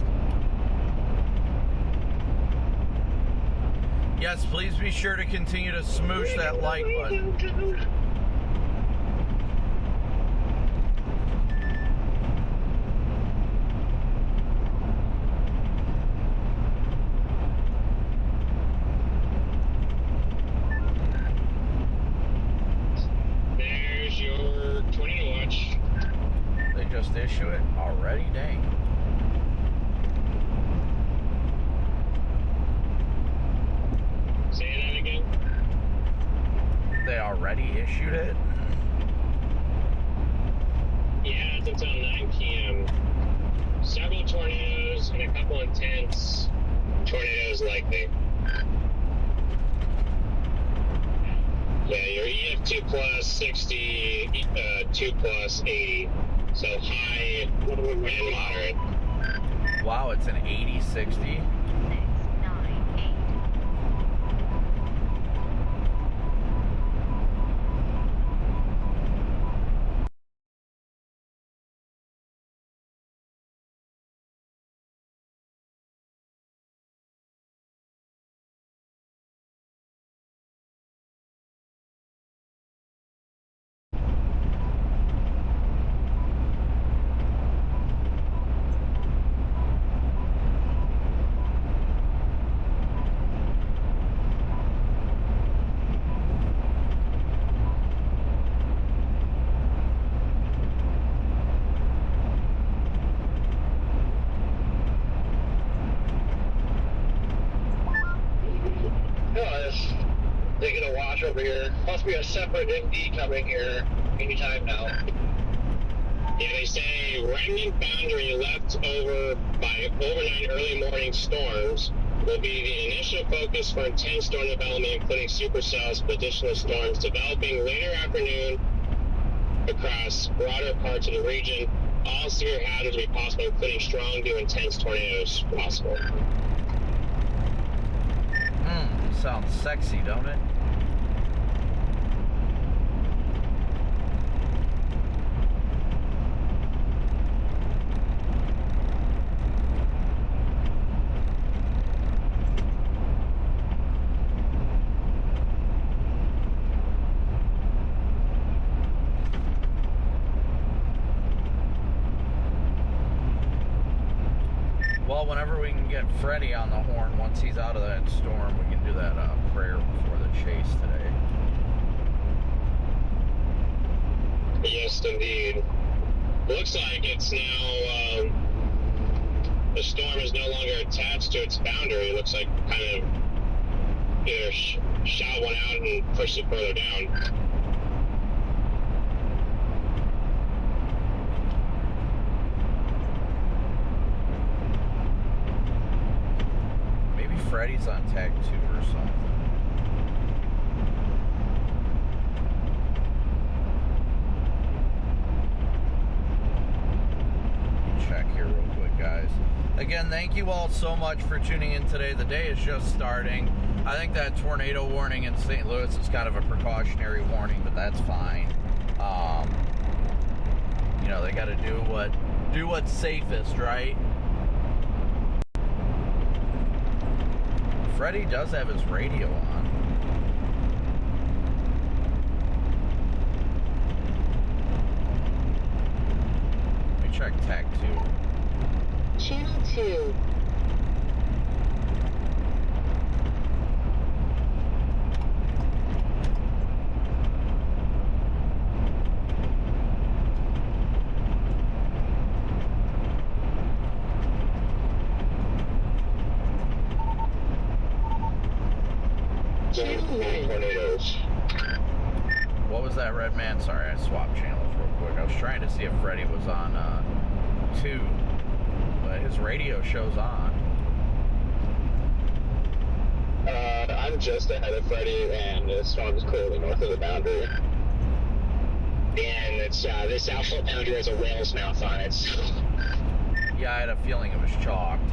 Yes, please be sure to continue to smoosh that like button. There's your tornado watch. They just issue it already? Dang. Say that again. They already issued it? Yeah, it's until 9 p.m. Several tornadoes and a couple intense tornadoes likely. Yeah, your EF2 plus 60, 2 plus 80. So high and moderate. Wow, it's an 80-60. No, they get a wash over here. Must be a separate MD coming here anytime now. Yeah, they say remnant boundary left over by overnight early morning storms will be the initial focus for intense storm development, including supercells with additional storms developing later afternoon across broader parts of the region. All severe hazards will be possible, including strong to intense tornadoes possible. Sounds sexy, don't it? Well, whenever we can get Freddie on the horn, once he's out of that storm, we can do that prayer before the chase today. Yes, indeed. Looks like it's now, the storm is no longer attached to its boundary. It looks like kind of either shot one out and pushed it further down. Freddy's on tag 2 or something. Check here real quick, guys. Again, thank you all so much for tuning in today. The day is just starting. I think that tornado warning in St. Louis is kind of a precautionary warning, but that's fine. You know, they got to do what's safest, right? Freddie does have his radio on. Let me check tag 2. Channel 2. Tornadoes. What was that, Red Man? Sorry, I swapped channels real quick. I was trying to see if Freddie was on 2, but his radio shows on. I'm just ahead of Freddie, and the storm is clearly north of the boundary. And it's this Outflow boundary has a whale's mouth on it. So. Yeah, I had a feeling it was chalked.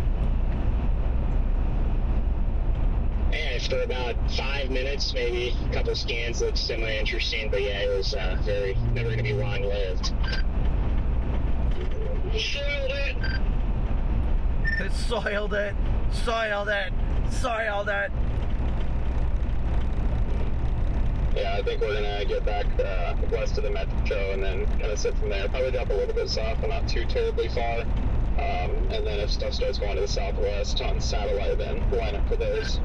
And for about 5 minutes, maybe a couple scans looked semi-interesting, but yeah, it was never going to be long-lived. Soiled it! It soiled it! Soiled it! Soiled it! Yeah, I think we're going to get back west of the metro and then kind of sit from there. Probably drop a little bit south, but not too terribly far. And then if stuff starts going to the southwest on satellite, then line up for those.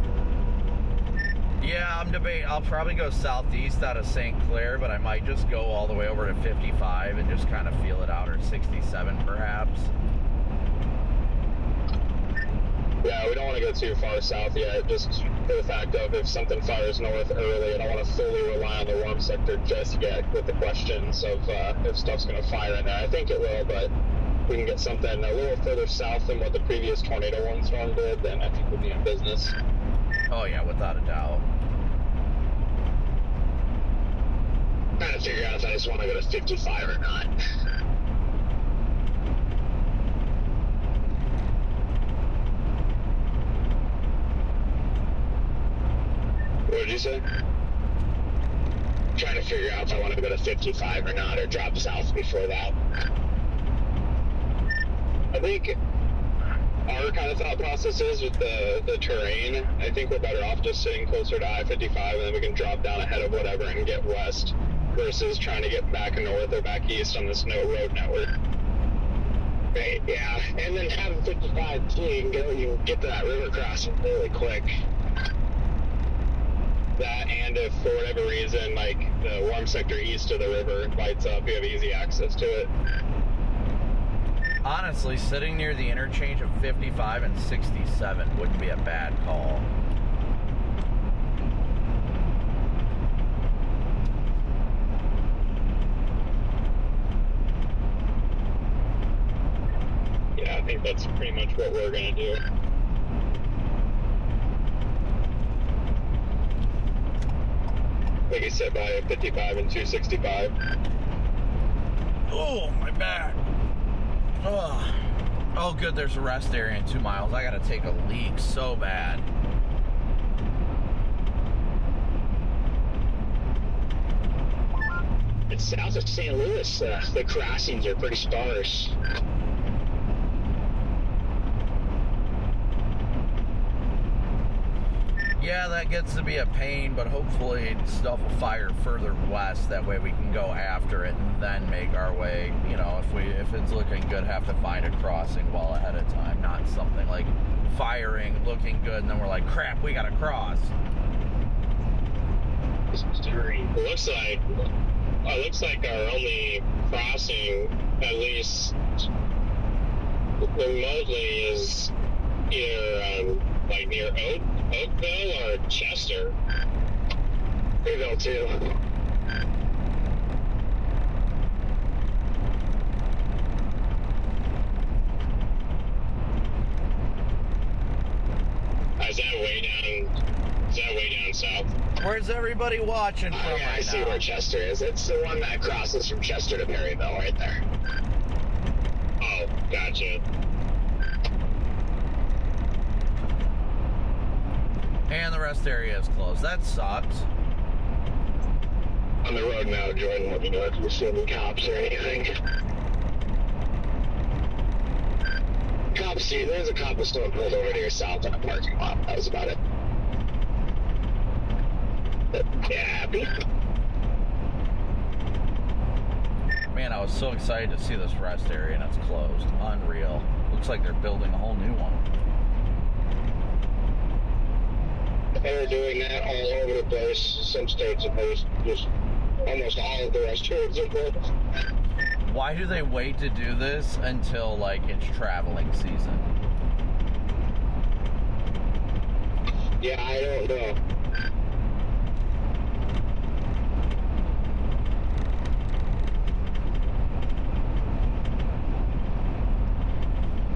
Yeah, I'm debating. I'll probably go southeast out of St. Clair, but I might just go all the way over to 55 and just kind of feel it out, or 67 perhaps. Yeah, we don't want to go too far south yet, just for the fact of if something fires north early, I don't want to fully rely on the warm sector just yet with the questions of if stuff's going to fire in there. I think it will, but if we can get something a little further south than what the previous tornado warning storm did, then I think we'll be in business. Oh yeah, without a doubt. Trying to figure out if I just want to go to 55 or not. What did you say? Trying to figure out if I want to go to 55 or not, or drop south before that. I think our kind of thought process is with the terrain, I think we're better off just sitting closer to I-55 and then we can drop down ahead of whatever and get west versus trying to get back north or back east on this no road network. Right, yeah. And then having 55 too, you can get to that river crossing really quick. That, and if for whatever reason, like the warm sector east of the river lights up, you have easy access to it. Honestly, sitting near the interchange of 55 and 67 wouldn't be a bad call. that's pretty much what we're gonna do. Like I said, by 55 and 265. Oh, my back. Oh. Oh, good, there's a rest area in 2 miles. I gotta take a leak so bad. It's south of St. Louis. The crossings are pretty sparse. Yeah, that gets to be a pain, but hopefully stuff will fire further west. That way we can go after it and then make our way. You know, if it's looking good, have to find a crossing well ahead of time, not something like firing, looking good, and then we're like, crap, we gotta cross. It looks like our only crossing, at least remotely, is either like near Oakville or Chester. Oakville too. Is that way down south? Where's everybody watching from right now? I see where Chester is. It's the one that crosses from Chester to Perryville right there. Oh, gotcha. And the rest area is closed. That sucks. On the road now, Jordan. Let me know if you see any cops or anything. Cops, see, there's a cop that's still pulled over to your south in a parking lot. That was about it. Yeah, happy? Man, I was so excited to see this rest area and it's closed. Unreal. Looks like they're building a whole new one. They're doing that all over the place. Some states have just almost all of the restaurants are closed. Why do they wait to do this until, like, it's traveling season? Yeah, I don't know.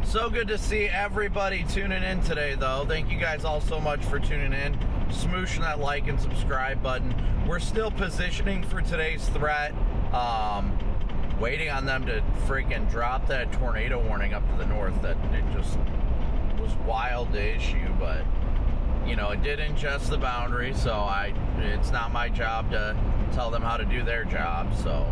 So good to see everybody tuning in today, though. Thank you guys all so much for tuning in. Smooshing that like and subscribe button. We're still positioning for today's threat. Waiting on them to freaking drop that tornado warning up to the north. That it just was wild to issue, but you know, it did ingest the boundary, so it's not my job to tell them how to do their job, so.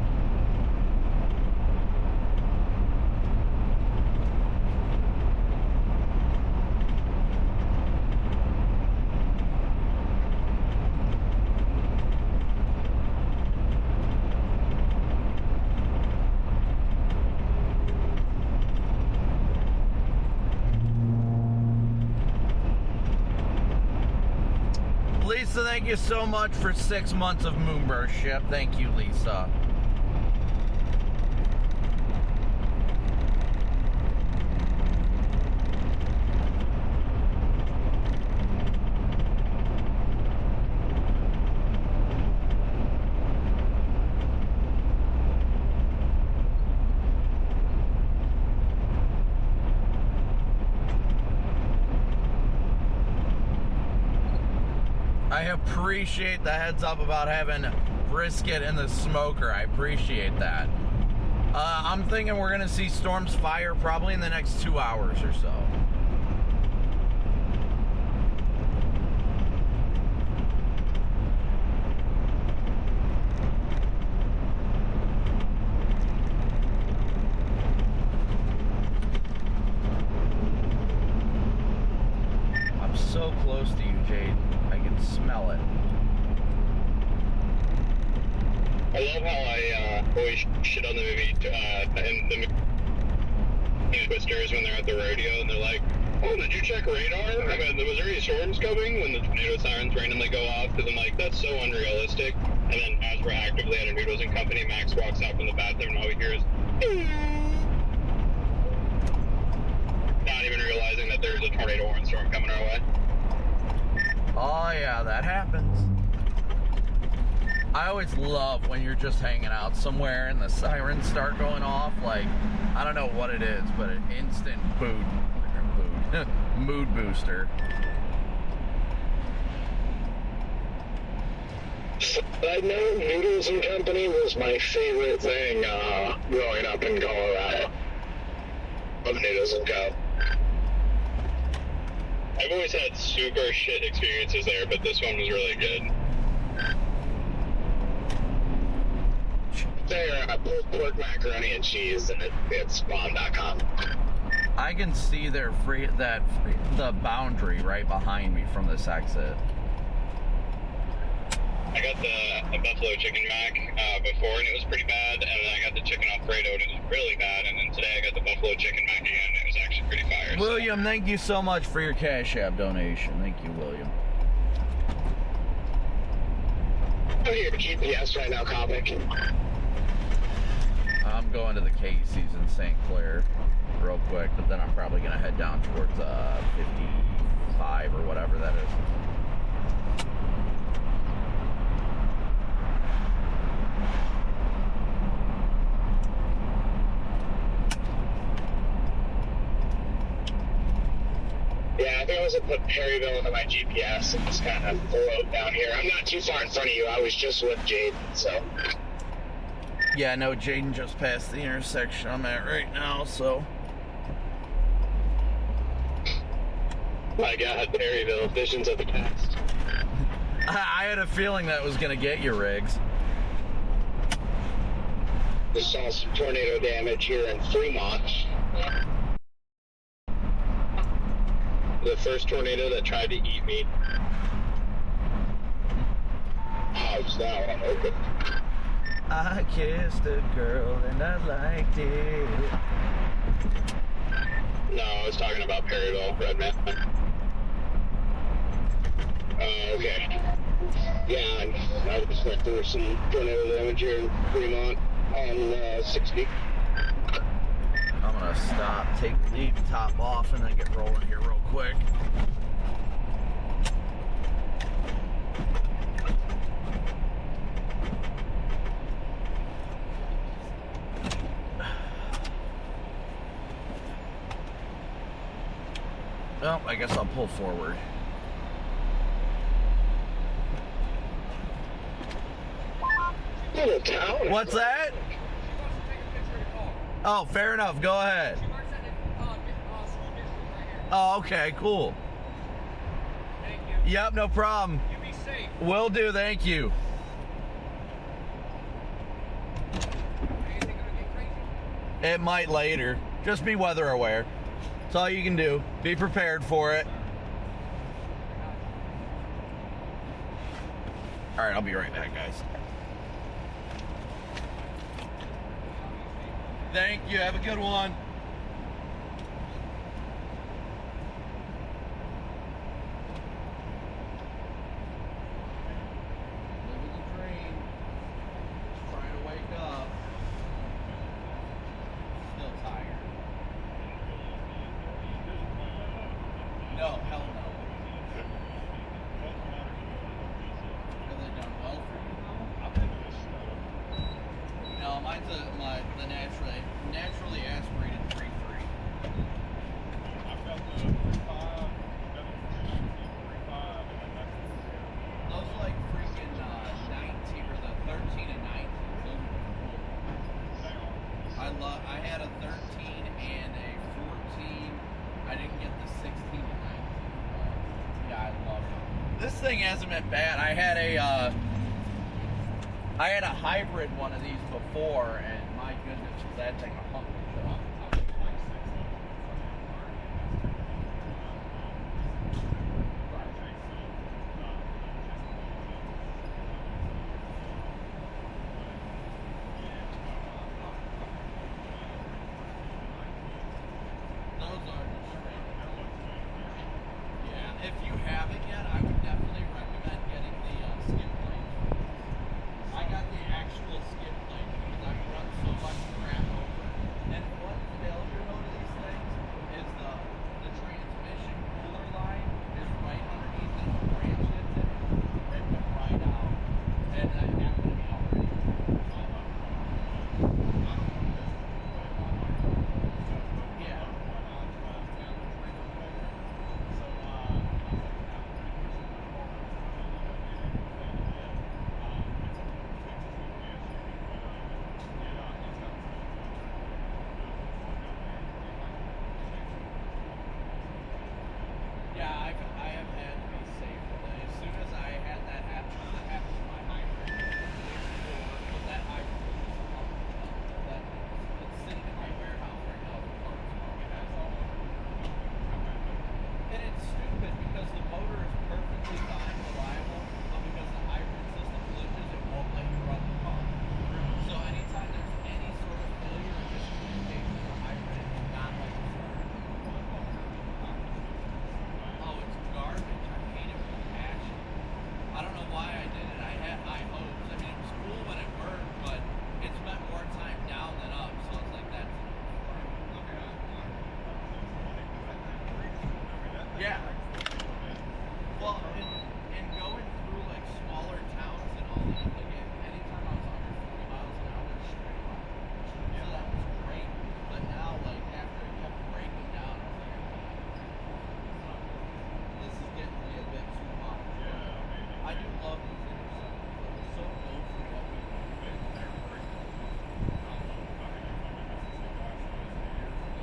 Lisa, thank you so much for 6 months of Moonburst-ship. Thank you, Lisa. I appreciate the heads up about having brisket in the smoker. I appreciate that. I'm thinking we're going to see storms fire probably in the next 2 hours or so. I'm so close to you, Jade. I can smell it. I love how I always shit on the movie, and the movie Twisters when they're at the rodeo and they're like, oh, did you check radar? I mean, was there any storms coming when the tornado sirens randomly go off? Because I'm like, that's so unrealistic. And then as we're actively at a Noodles and Company, Max walks out from the bathroom and all we hear is, not even realizing that there's a tornado warning storm coming our way. Oh yeah, that happens. I always love when you're just hanging out somewhere and the sirens start going off. Like, I don't know what it is, but an instant mood booster. I know Noodles and Company was my favorite thing growing up in Colorado. Of Noodles and Co. I've always had super shit experiences there, but this one was really good. They're pulled pork macaroni and cheese, and it's bomb.com. I can see the boundary right behind me from this exit. I got the Buffalo Chicken Mac before, and it was pretty bad, and then I got the Chicken Alfredo, and it was really bad, and then today I got the Buffalo Chicken Mac again, and it was actually pretty fire. William, thank you so much for your Cash App donation. Thank you, William. I'm here GPS right now, Copic. I'm going to the Casey's in St. Clair real quick, but then I'm probably going to head down towards 55 or whatever that is. Yeah, I think I was put Perryville into my GPS and just kind of float down here. I'm not too far in front of you. I was just with Jaden, so. Yeah, no, Jaden just passed the intersection I'm at right now, so. My God, Perryville, visions of the past. I had a feeling that was going to get you, Riggs. Just saw some tornado damage here in Fremont. The first tornado that tried to eat me. Ouch, that one open. I kissed a girl and I liked it. No, I was talking about Perryville, Red Man. Okay. Yeah, I just went through some tornado damage here in Fremont on 60. I'm going to stop, leave the top off, and then get rolling here real quick. Well, I guess I'll pull forward. Little town. What's that? Oh, fair enough. Go ahead. Oh, okay, cool. Thank you. Yep, no problem. You be safe. Will do, thank you. Anything gonna get crazy? It might later. Just be weather aware. That's all you can do. Be prepared for it. All right, I'll be right back, guys. Thank you. Have a good one. Living the dream. Trying to wake up. Still tired. No, hell no. Have they done well for you though? No, mine's the naturally aspirated 3-3. I've got the 3-5, Those are like freaking 19 or the 13 and 19. Those are cool. I had a 13 and a 14. I didn't get the 16 and 19. Yeah, I love it. This thing hasn't been bad. I had a hybrid one of these before, and my goodness, was that thing a hunk of shit. Those are just straight. Yeah, if you haven't yet, I would definitely recommend getting the skim plate. I got the actual skim plate because I've run so much crap over. And one failure mode of these things is the transmission cooler line is right underneath it. Branch hits it, rip it right out. And I'm gonna Well, and going through like smaller towns and all that, like anytime I was under 40 miles an hour, straight line. So that was great. But now, like after it kept breaking down, I was like, this is getting me a bit too hot. I do love these intersections. They're so good for what we do.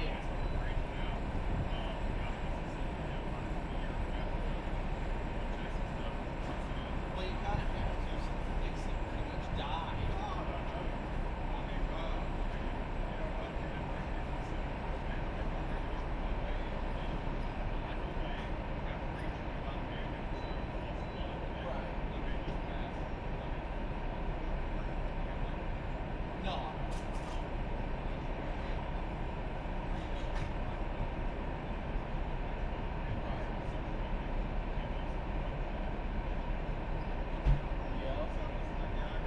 Yeah. Well, you kind of have to, since Dixie pretty much died. No.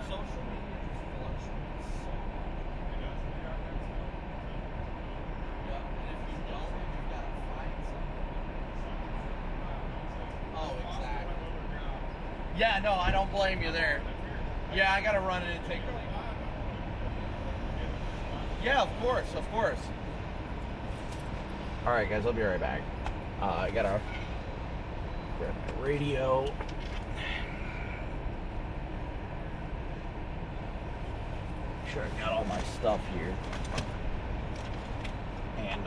Social media just fluctuates so much. Yep, and if you don't, you've got to find something. Oh, exactly. Yeah, no, I don't blame you there. Yeah, I gotta run it and take a leak. Yeah, of course, of course. Alright guys, I'll be right back. I gotta grab my radio. Sure I got all my stuff here. And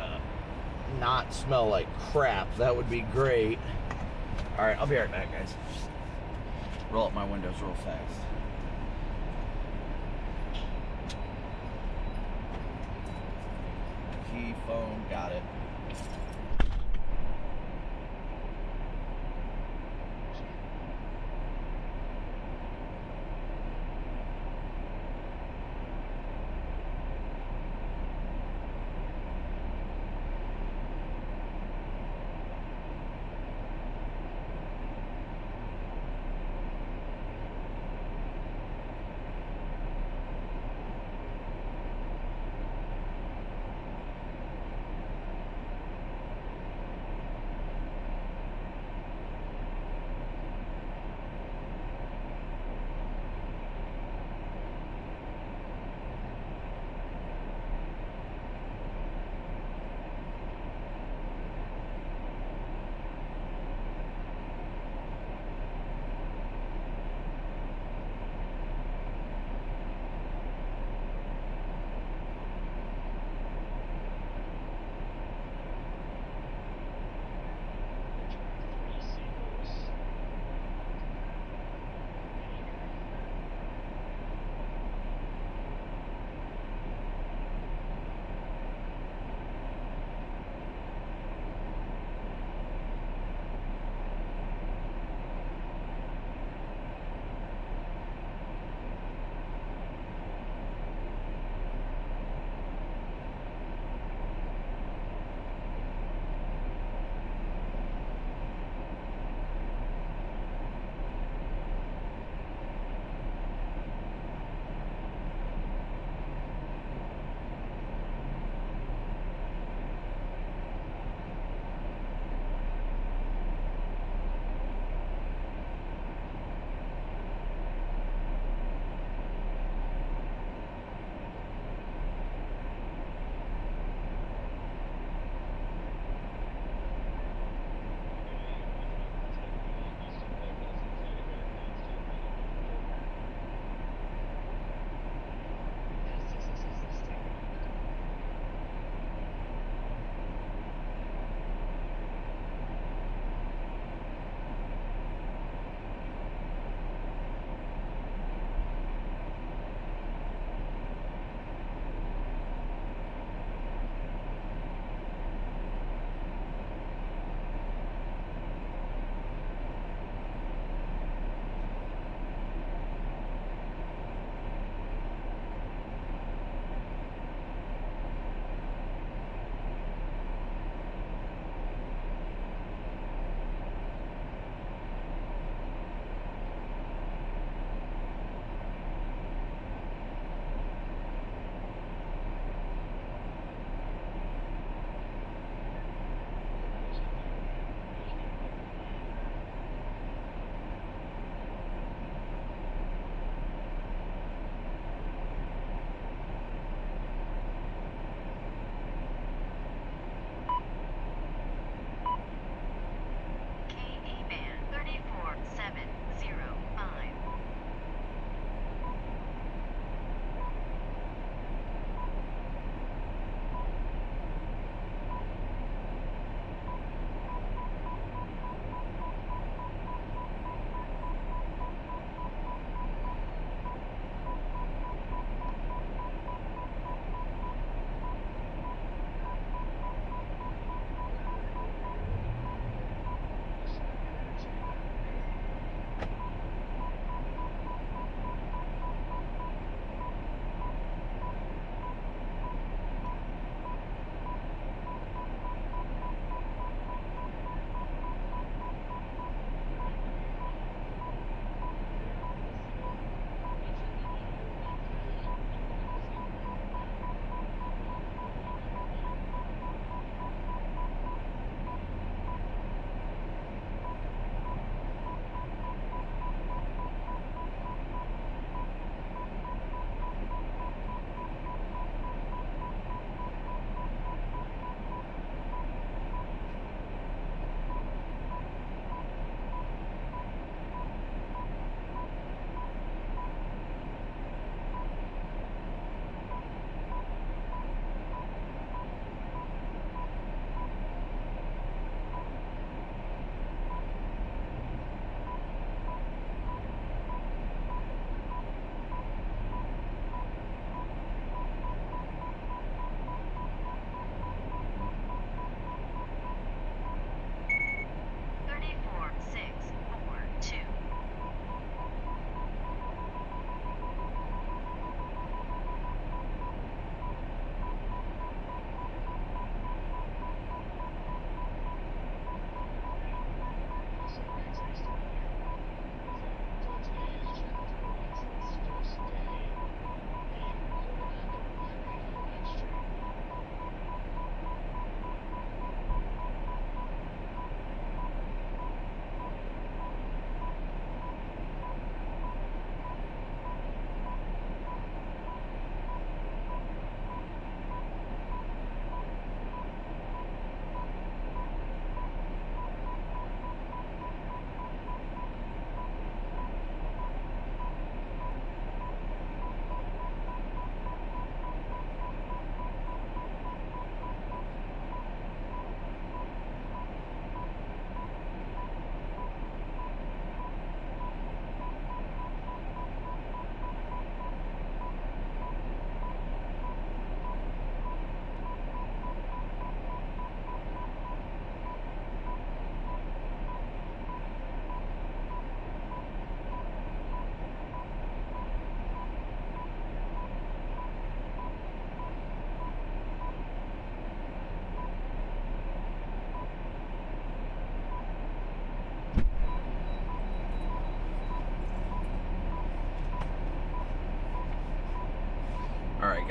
not smell like crap. That would be great. Alright, I'll be right back guys. Roll up my windows real fast. Key, phone, got it.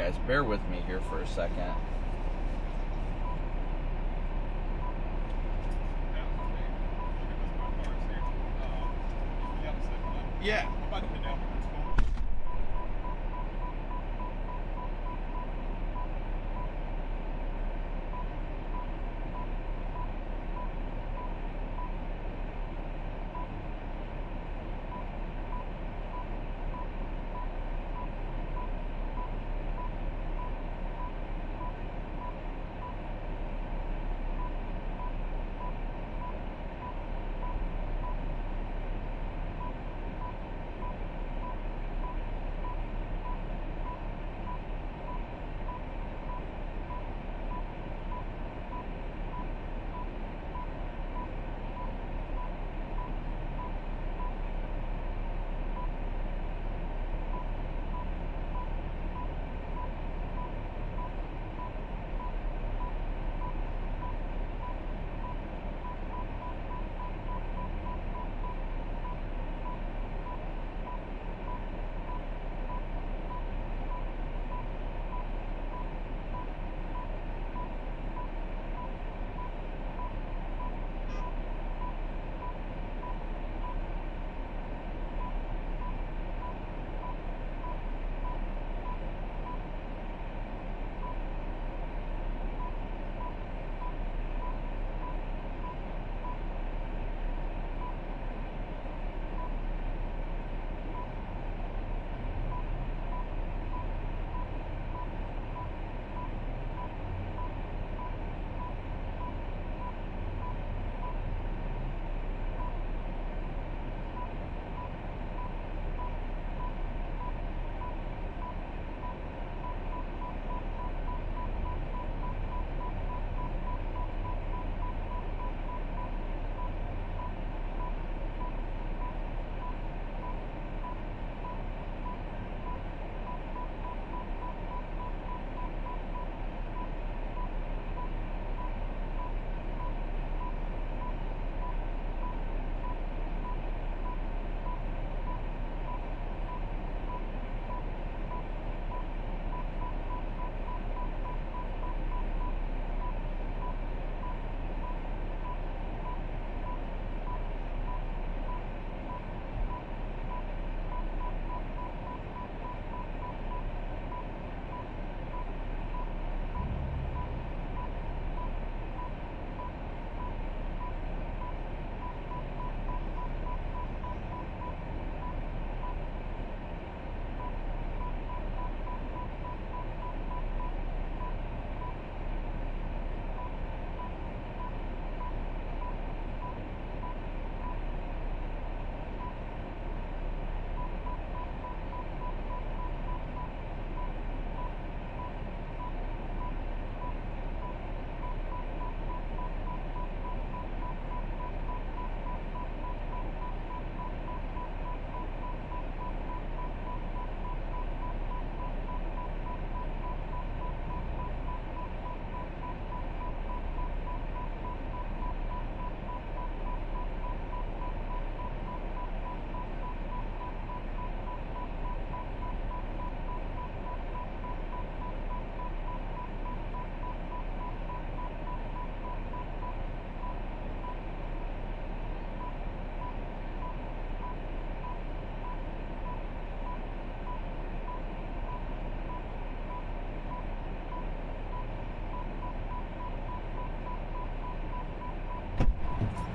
guys, bear with me here for a second. Yeah.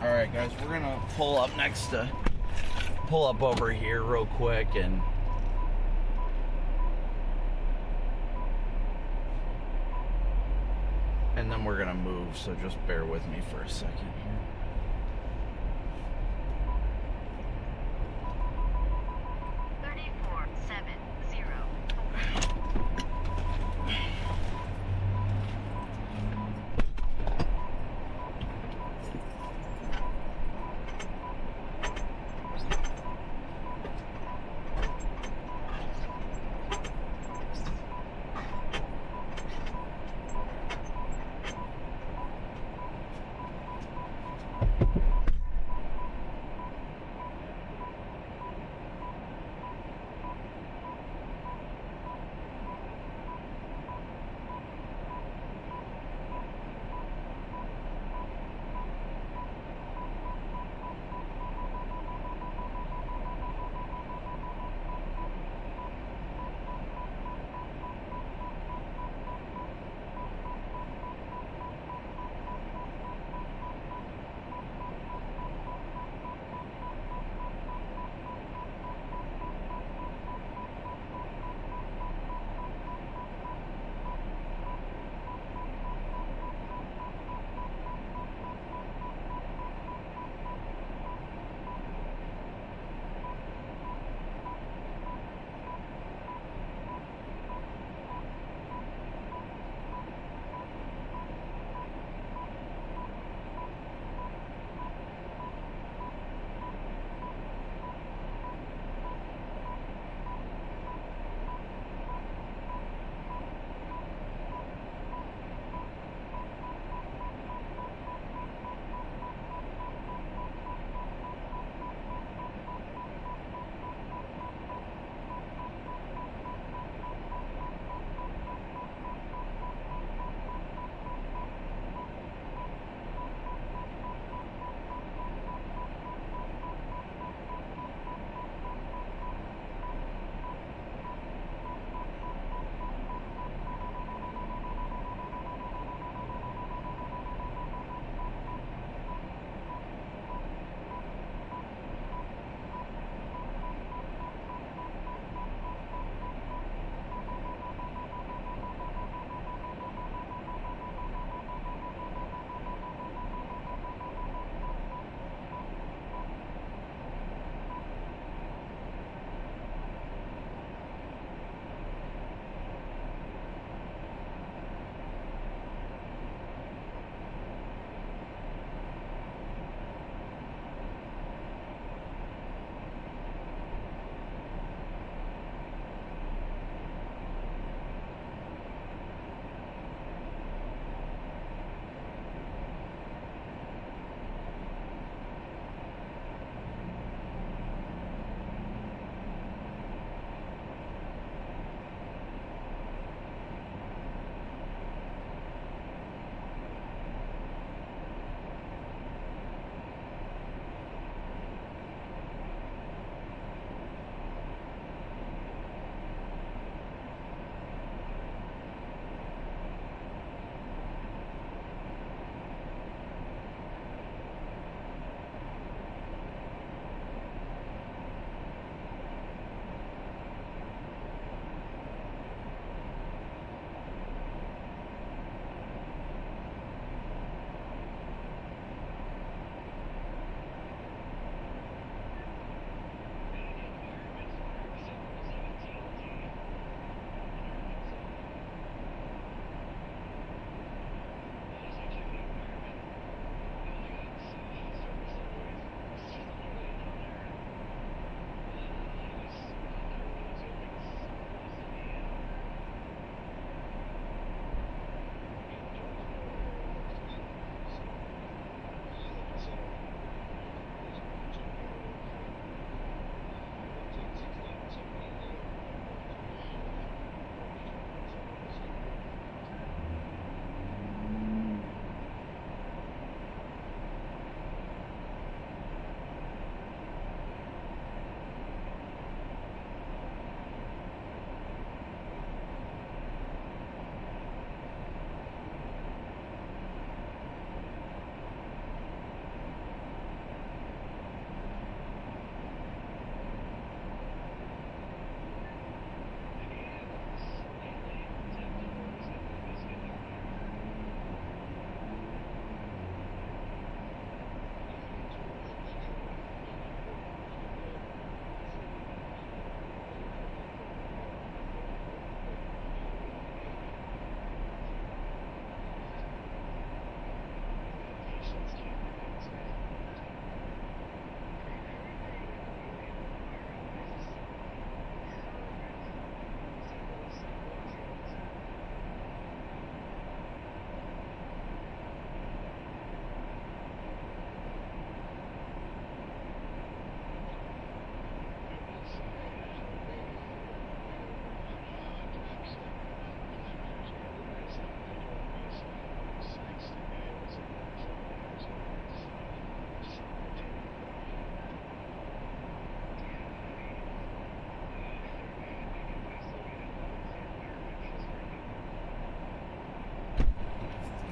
Alright guys, we're gonna pull up over here real quick and then we're gonna move, so just bear with me for a second here.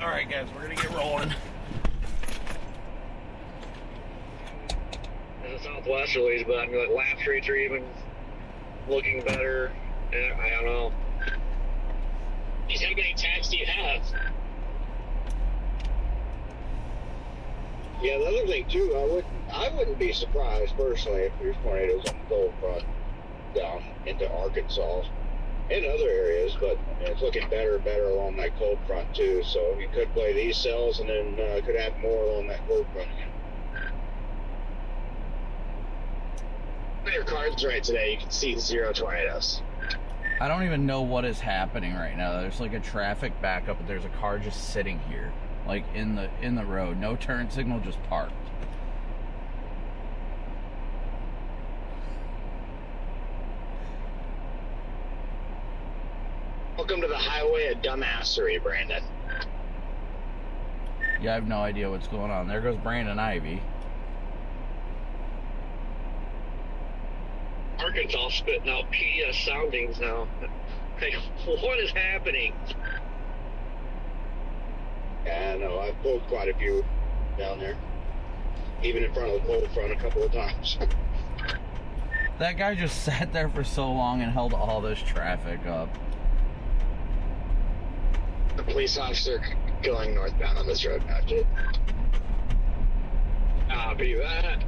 Alright guys, we're gonna get rolling. In the southwesterlies, but I mean, like lap streets are even looking better. And I don't know. Geez, how many tags do you have? Yeah, the other thing too, I wouldn't be surprised personally if there's tornadoes on the cold front down into Arkansas and other areas, but it's looking better and better along that cold front too. So you could play these cells and then could have more along that cold front again. On your cards right today, you can see 0 tornadoes. I don't even know what is happening right now. There's like a traffic backup, but there's a car just sitting here, like in the road. No turn signal, just parked. Welcome to the highway of dumbassery, Brandon. Yeah, I have no idea what's going on. There goes Brandon Ivy. Arkansas spitting out PDS soundings now. Like, what is happening? Yeah, I know. I've pulled quite a few down there, even in front of the cold front a couple of times. That guy just sat there for so long and held all this traffic up. The police officer going northbound on this road now, dude. Copy that.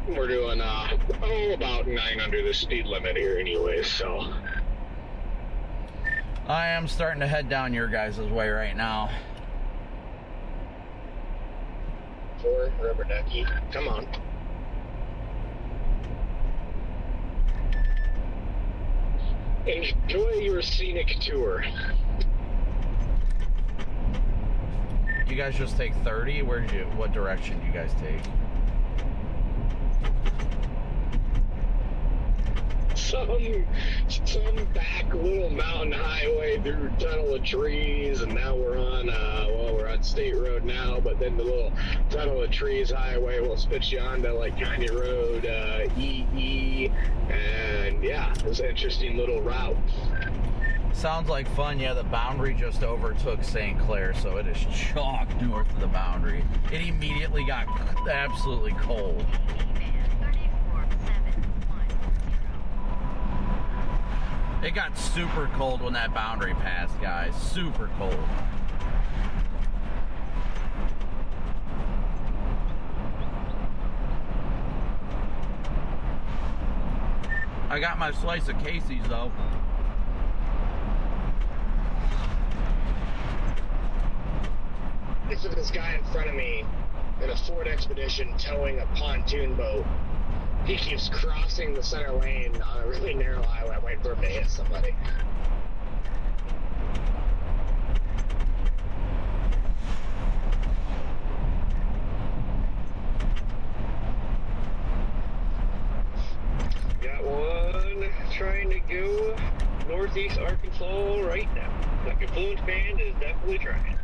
We're doing, about 9 under the speed limit here anyway, so. I am starting to head down your guys' way right now. 4, rubber ducky. Come on. Enjoy your scenic tour. You guys just take 30? What direction do you guys take? Some back little mountain highway through a tunnel of trees, and now we're on we're on State Road now, but then the little tunnel of trees highway will spit you onto like County Road EE, and yeah, it's an interesting little route. Sounds like fun. Yeah, the boundary just overtook St. Clair, so it is chalk north of the boundary. It immediately got absolutely cold. It got super cold when that boundary passed, guys. Super cold. I got my slice of Casey's, though. Look at this guy in front of me in a Ford Expedition towing a pontoon boat. He keeps crossing the center lane on a really narrow highway. I'm waiting for him to hit somebody. Got one trying to go northeast Arkansas right now. That Confluence band is definitely trying.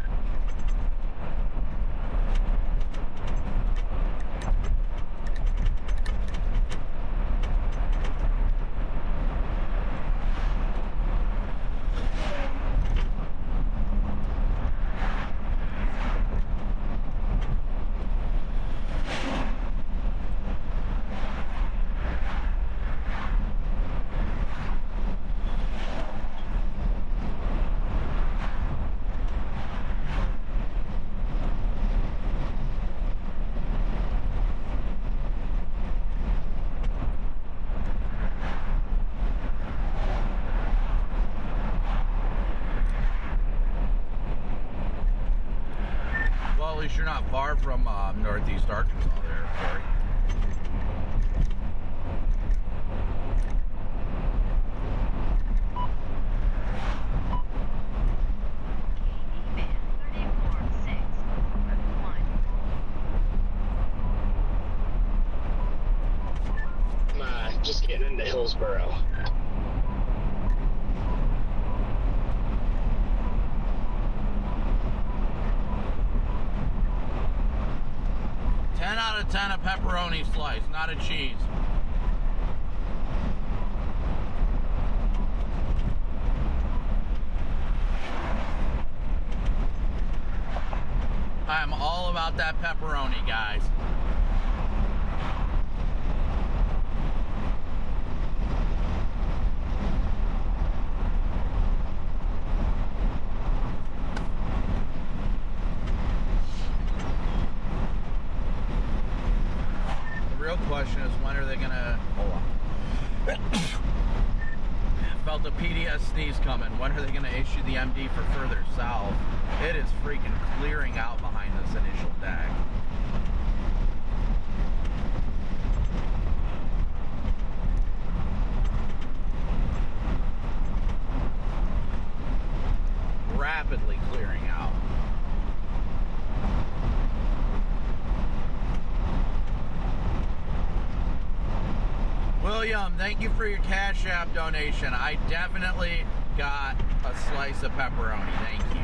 At least you're not far from northeast Arkansas there, Corey. I'm just getting into Hillsboro. Out of 10 a pepperoni slice, not a cheese. about that pepperoni, guys. The real question is, when are they gonna... Hold on. Felt the PDS sneeze coming. When are they going to issue the MD for further south? It is freaking clearing out behind this initial deck. Rapidly clearing out. William, thank you for your Cash App donation. I definitely got a slice of pepperoni. Thank you.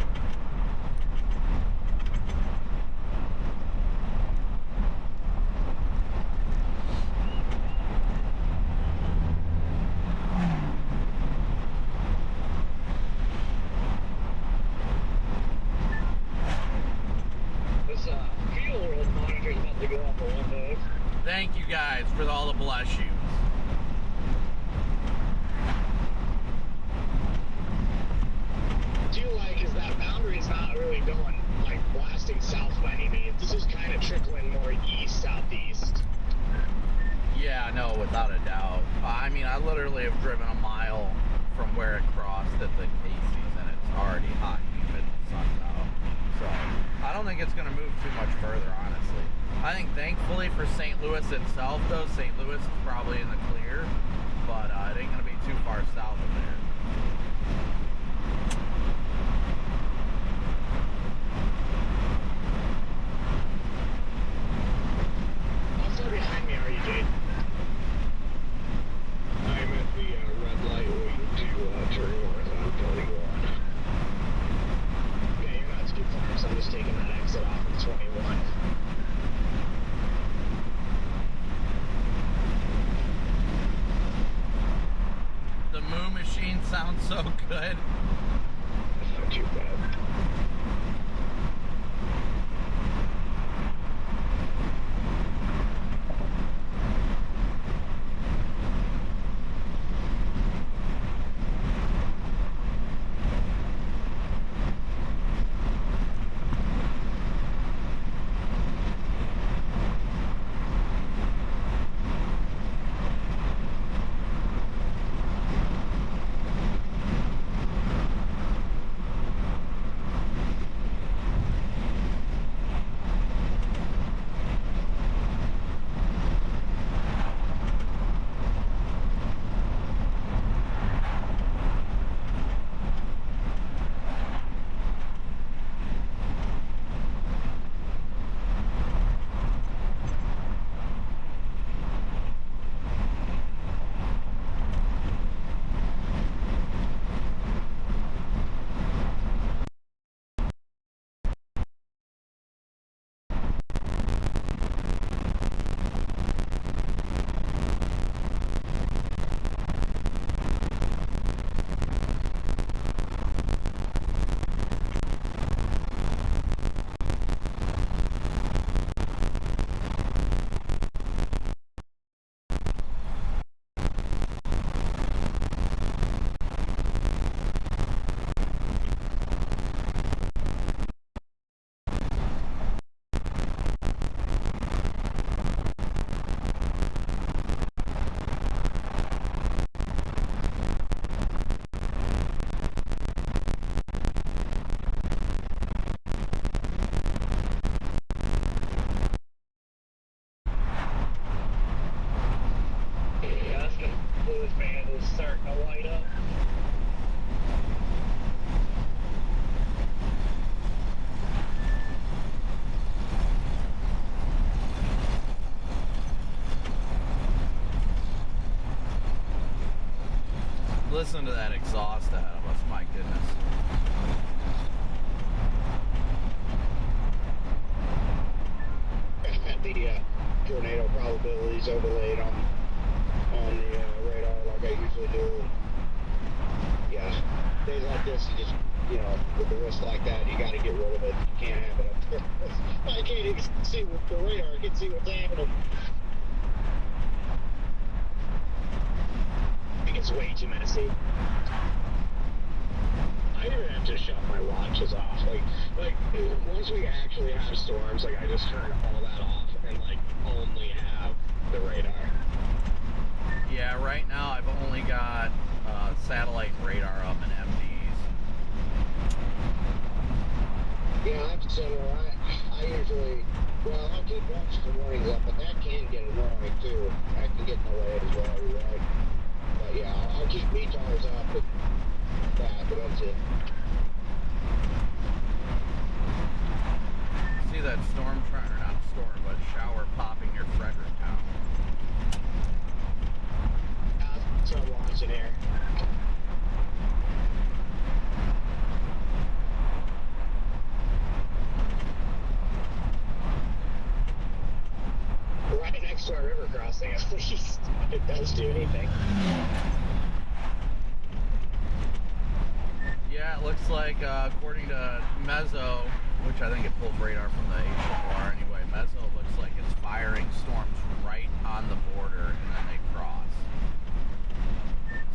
This fuel world monitor is about to go off for 1 day. Thank you guys for all the bless yous. Do you like is that boundary's not really going like blasting south by any means. This is kind of trickling more east southeast. Yeah, no, without a doubt. I mean, I literally have driven a mile from where it crossed at the Casey's, and it's already hot and humid and sun's out. So I don't think it's going to move too much further, honestly. I think thankfully for St. Louis itself, though, St. Louis is probably in the clear, but it ain't going to be too far south of there. How far behind me are you, Jade? I'm at the red light waiting to turn north on 21. Yeah, you're not too far, so I'm just taking that exit off of 21. The Moo Machine sounds so good. That's not too bad. Starting to light up. Listen to that exhaust ahead of us, my goodness. The tornado probabilities overlaid on the radar like I usually do. Yeah, days like this, you just you know, with the risk like that, you got to get rid of it. You can't have it up there. I can't even see with the radar. I can see what's happening. It's way too messy. I even have to shut my watches off. Like once we actually have storms, like I just turn all that off and like only have the radar. Yeah, right now I've only got satellite radar up and MDs. Yeah, I'm similar. I usually, well, I'll keep watch the warnings up, but that can get annoying too. That can get in the way as well, you're right. But yeah, I'll keep VTOLs up and that, but that's it. See that storm or not storm, but shower popping near Fredericktown. So I'm watching here. Right next to our river crossing, at least. If it does do anything. Yeah, it looks like, according to Mezzo, which I think it pulls radar from the HFR anyway, Mezzo looks like it's firing storms right on the border and then they cross.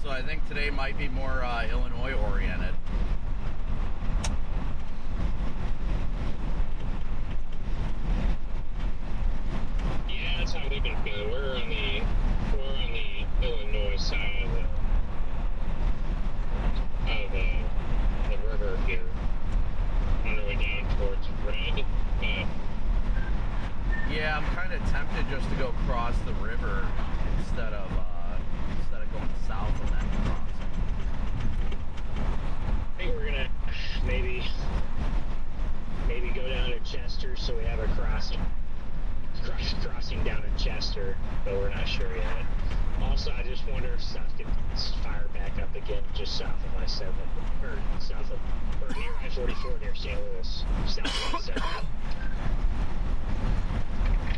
So I think today might be more Illinois oriented. Yeah, that's how we've been feeling. We're on the Illinois side of the river here, on our way down towards Red. But Yeah, I'm kind of tempted just to go cross the river instead of going south and then crossing. I think we're gonna maybe go down to Chester so we have a crossing down in Chester, but we're not sure yet. Also, I just wonder if stuff gets fired back up again just south of I-7, or near I-44 near St. Louis, south of I-7.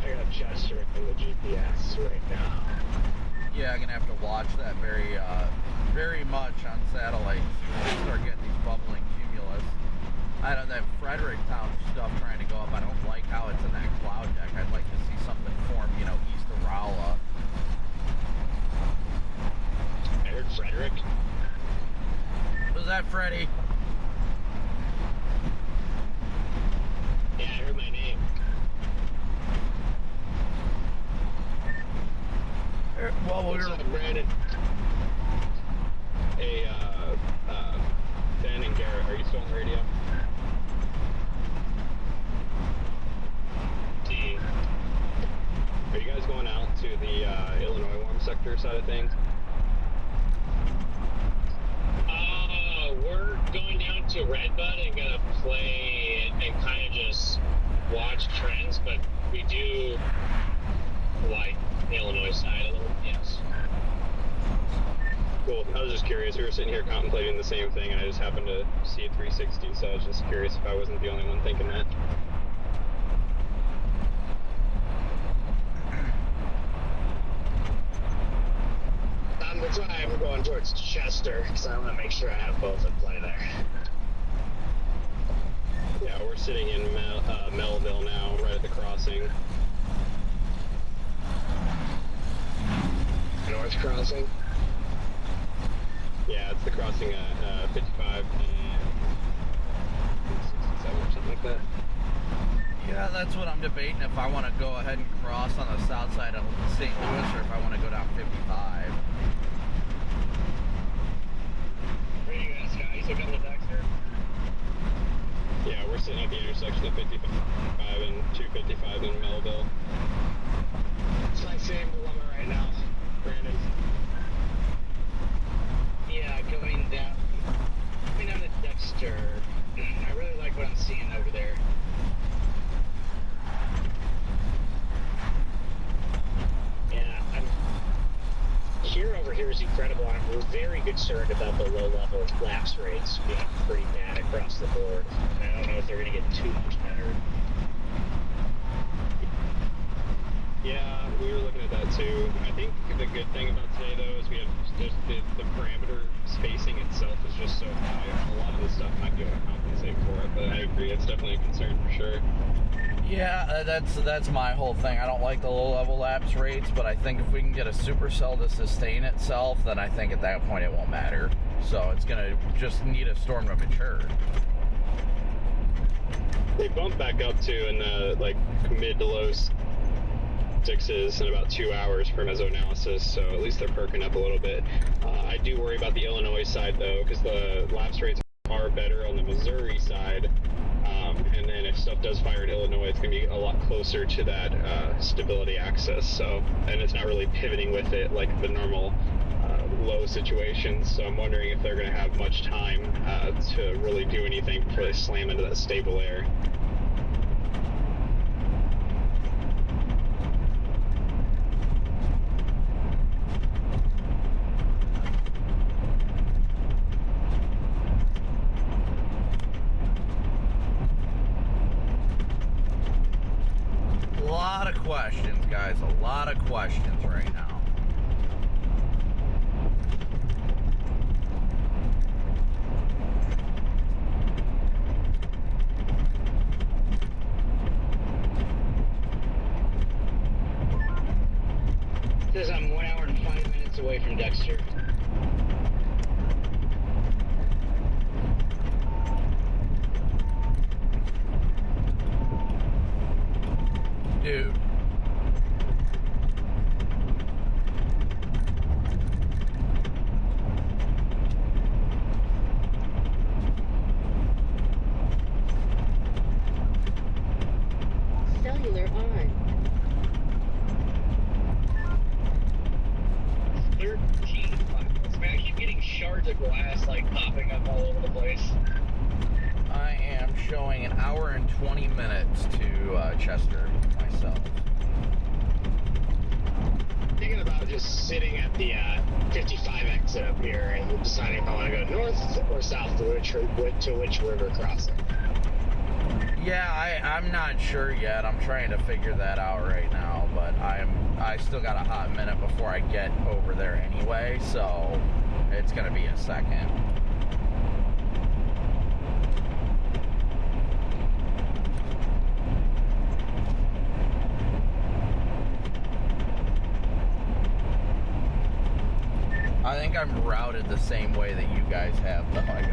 I got Chester in the GPS right now. Yeah, I'm gonna have to watch that very much on satellite. We'll start getting these bubbling cumulus. I don't that Fredericktown stuff trying to go up. I don't like how it's in that cloud deck. I'd like to see something form, you know, east of Rolla. I heard Frederick. Was that Freddie? Yeah, I heard my name. Well, What's up, Brandon? Hey, Ben and Garrett, are you still on the radio? Are you guys going out to the Illinois warm sector side of things? we're going down to Redbud and gonna play and kind of just watch trends, but we do like the Illinois side a little, yes. Cool. I was just curious. We were sitting here contemplating the same thing, and I just happened to see a 360, so I was just curious if I wasn't the only one thinking that. That's why I'm going towards Chester, because I want to make sure I have both in play there. Yeah, we're sitting in Melville now, right at the crossing. North Crossing? Yeah, it's the crossing at 55 and 67 or something like that. Yeah, that's what I'm debating, if I want to go ahead and cross on the south side of St. Louis or if I want to go down 55. Where are you at, Scott? You still got the Dexter? Yeah, we're sitting at the intersection of 55 and 255 in Melville. It's my same dilemma right now, Brandon. Yeah, going down to Dexter. I really like what I'm seeing over there. Yeah, over here is incredible. I'm very concerned about the low-level lapse rates being pretty bad across the board. I don't know if they're going to get too much better. Yeah, we were looking at that too. I think the good thing about today, though, is we have just the parameter spacing itself is just so high. A lot of this stuff might be able to compensate for it, but I agree, it's definitely a concern for sure. Yeah, that's my whole thing. I don't like the low-level lapse rates, but I think if we can get a supercell to sustain itself, then I think at that point it won't matter. So it's going to just need a storm to mature. They bump back up to in the like mid to low sixes in about 2 hours for mesoanalysis, so at least they're perking up a little bit. I do worry about the Illinois side though, because the lapse rates are better on the Missouri side. And then if stuff does fire in Illinois, it's going to be a lot closer to that stability axis. So, and it's not really pivoting with it like the normal low situations. So I'm wondering if they're going to have much time to really do anything before they slam into that stable air. A lot of questions, guys. A lot of questions right now. It says I'm 1 hour and 5 minutes away from Dexter. Dude. Cellular on. 13 miles. Man, I keep getting shards of glass like popping up all over the place. I am showing an hour and 20 minutes to Chester myself. Thinking about just sitting at the 55 exit up here and deciding if I want to go north or south to which river crossing. Yeah, I'm not sure yet. I'm trying to figure that out right now, but I still got a hot minute before I get over there anyway, so it's gonna be a second. I think I'm routed the same way that you guys have, though. I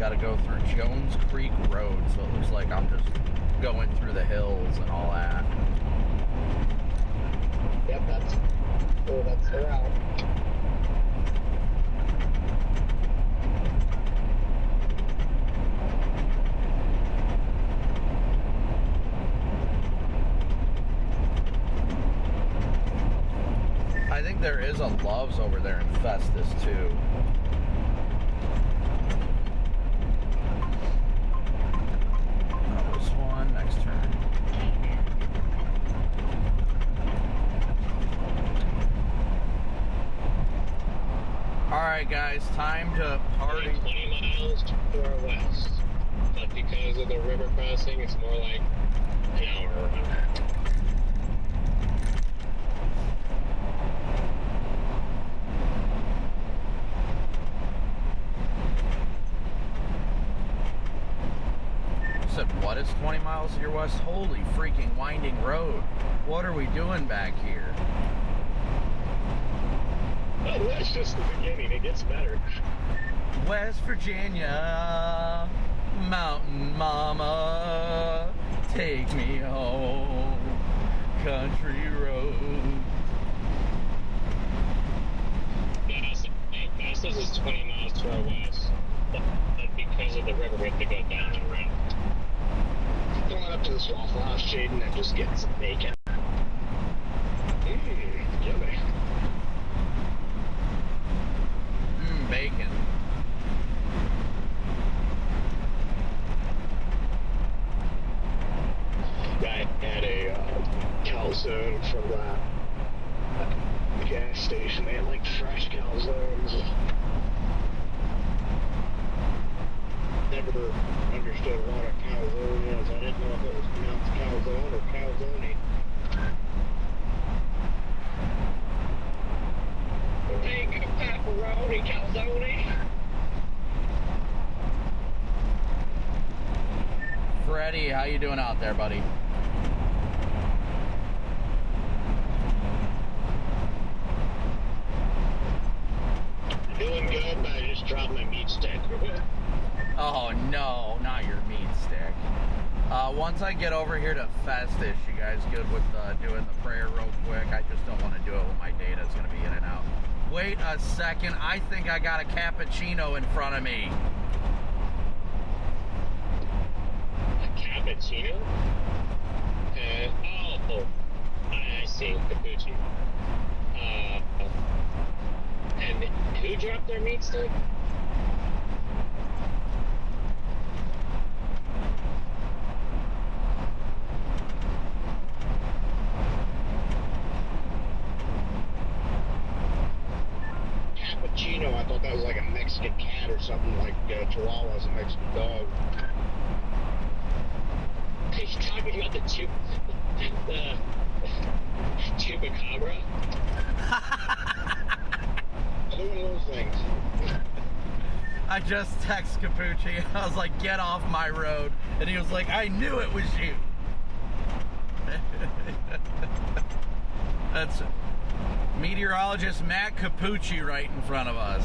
gotta go through Jones Creek Road, so it looks like I'm just going through the hills and all that. Yep, that's the route. I think there is a Love's over there in Festus, too. Oh, this one, next turn. Alright, guys, time to party. 20 miles to our west. But because of the river crossing, it's more like an hour around there. Said, what is 20 miles to your west? Holy freaking winding road. What are we doing back here? Oh, that's just the beginning. It gets better. West Virginia, mountain mama, take me home, country road. Yeah, so Festus is 20 miles to our west. But because of the river, we have to go down and around. Going up to this Waffle House, Jaden, and just getting some bacon. Yummy. Bacon. I had a calzone from the gas station. They had like fresh calzones. Never understood what a calzone was. I didn't know if it was pronounced calzone or calzone. Pepperoni, calzone. Freddie, how you doing out there, buddy? Doing good, but I just dropped my meat stick. Oh no, not your meat stick. Once I get over here to Festus, you guys good with doing the prayer real quick? I just don't want to do it when my data's going to be in and out. Wait a second, I think I got a cappuccino in front of me. A cappuccino? Oh, I see, Capucci. And who dropped their meat stick? Cappuccino, I thought that was like a Mexican cat or something, like Chihuahua's a Mexican dog. Are you talking about the chupacabra? Other one of those things. I just text Capucci. I was like, get off my road. And he was like, I knew it was you. That's meteorologist Matt Capucci right in front of us.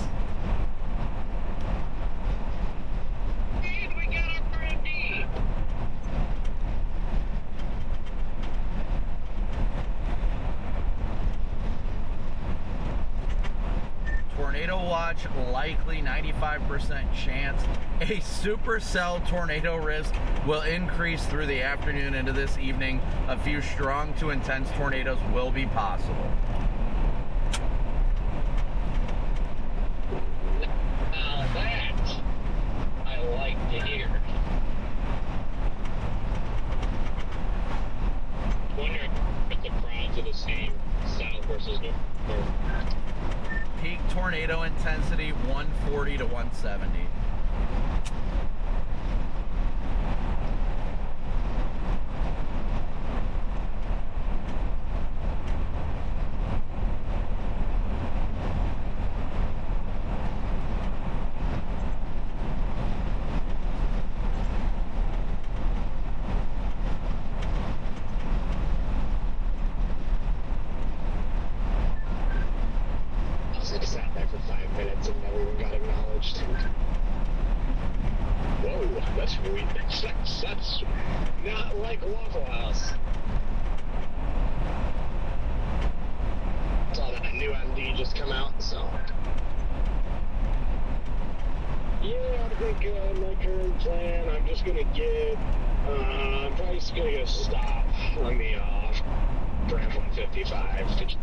And we got our brandy. Tornado watch, likely 95% chance. A supercell tornado risk will increase through the afternoon into this evening. A few strong to intense tornadoes will be possible. Now that I like to hear. Wonder if the crowds are the same south versus north. Peak tornado intensity 140 to 170. I sat there for 5 minutes and never even got acknowledged. Whoa, that's weird. That's not like Waffle House. Saw that new MD just come out, so. Yeah, I think my current plan, I'm just gonna get, I'm probably just gonna go stop. Let me off. Brand 155.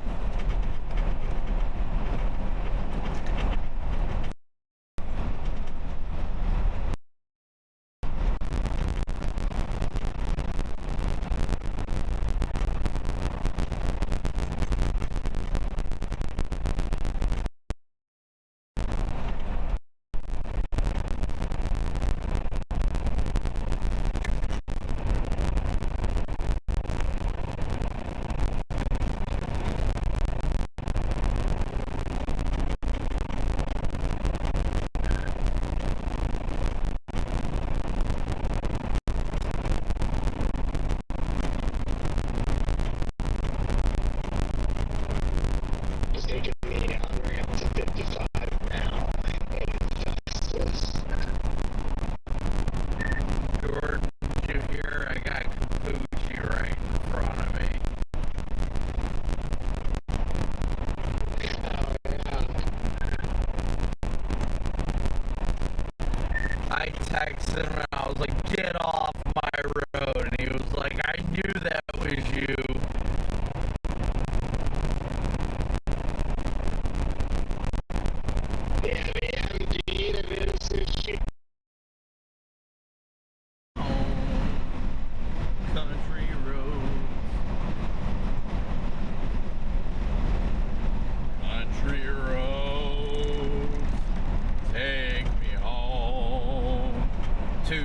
Taking me on ramp to 55 now. And Festus. Jordan, did you hear? I got Capucci right in front of me. Oh, yeah. I texted him and I was like, get off my road. And he was like, I knew that was you. Yeah, the MD, the business. Country roads. Country roads. Take me home to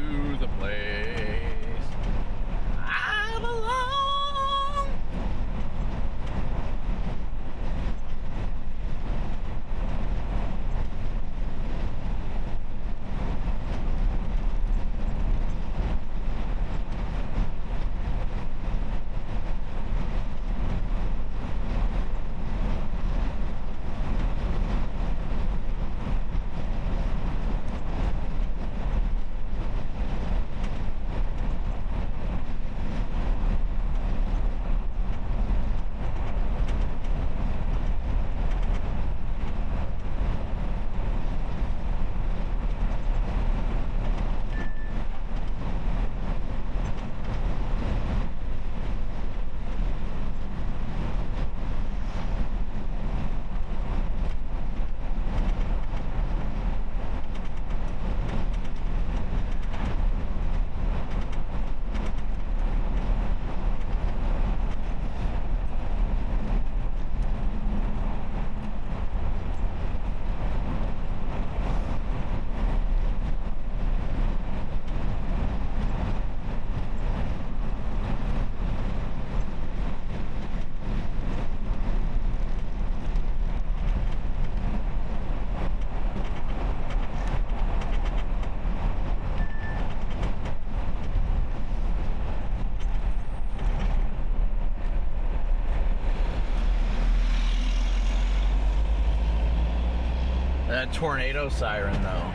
That tornado siren, though.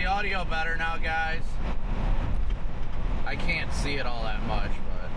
Audio better now, guys? I can't see it all that much, but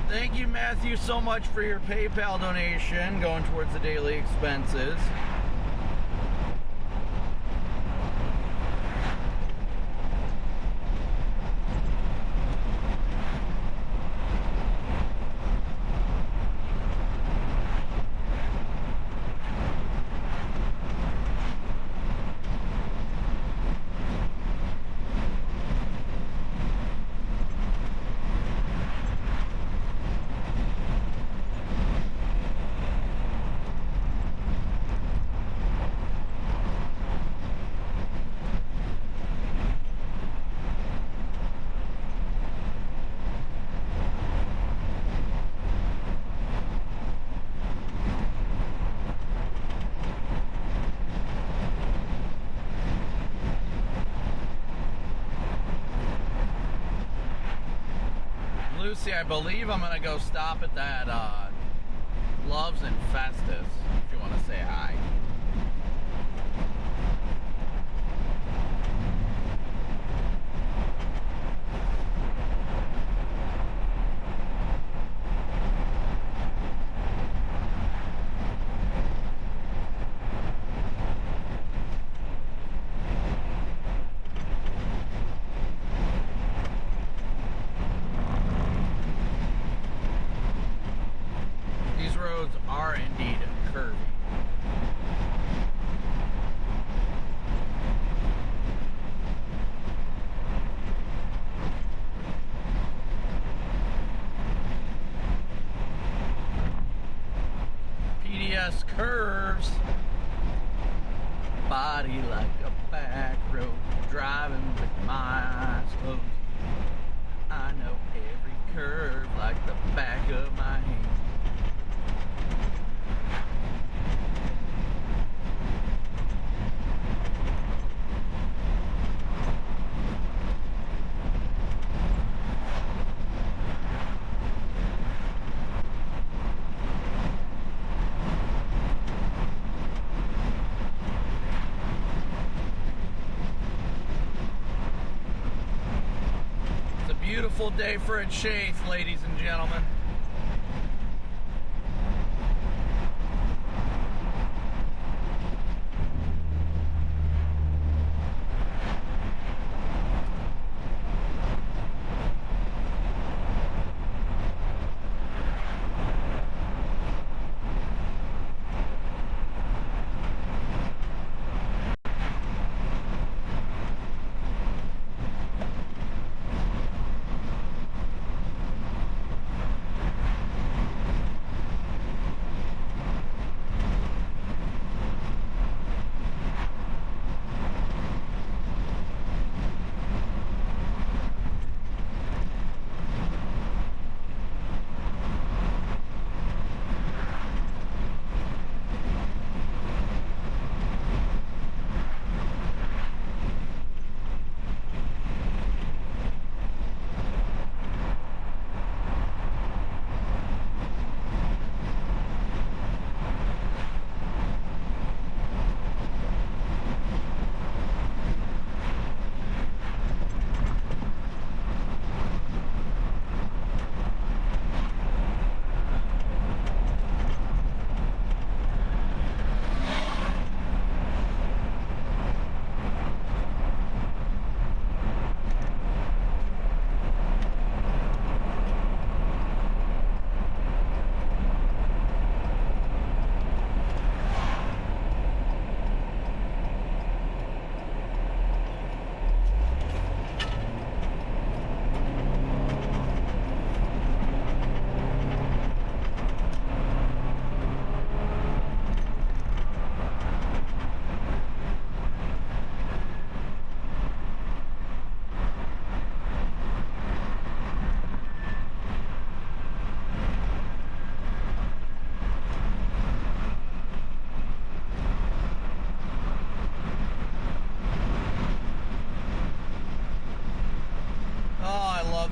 thank you, Matthew, so much for your PayPal donation going towards the daily expenses. Lucy, I believe I'm gonna go stop at that Loves and Festus, if you want to say hi. Roads are indeed curvy. PDS curves. Body like a back road, driving with my eyes closed. I know every curve like the back of my hand. beautiful day for a chase, ladies and gentlemen.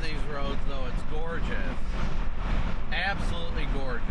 These roads, though, it's gorgeous. Absolutely gorgeous.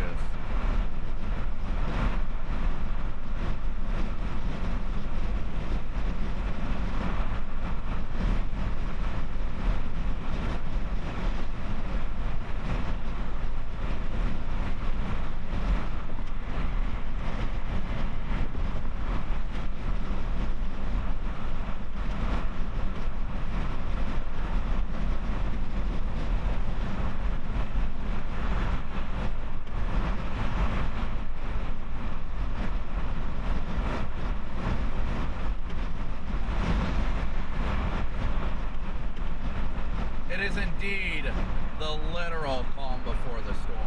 It is indeed the literal calm before the storm.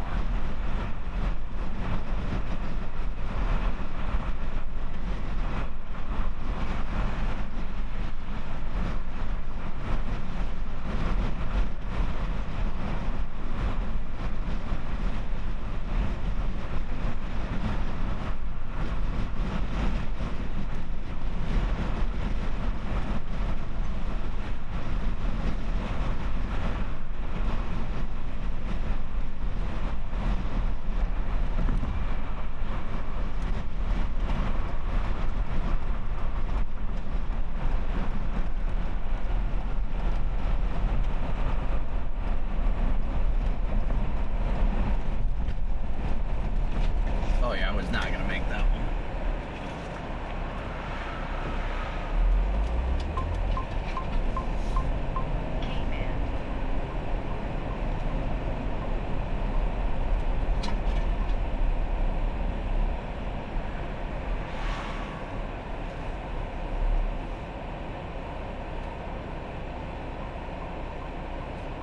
Oh yeah, I was not gonna make that one.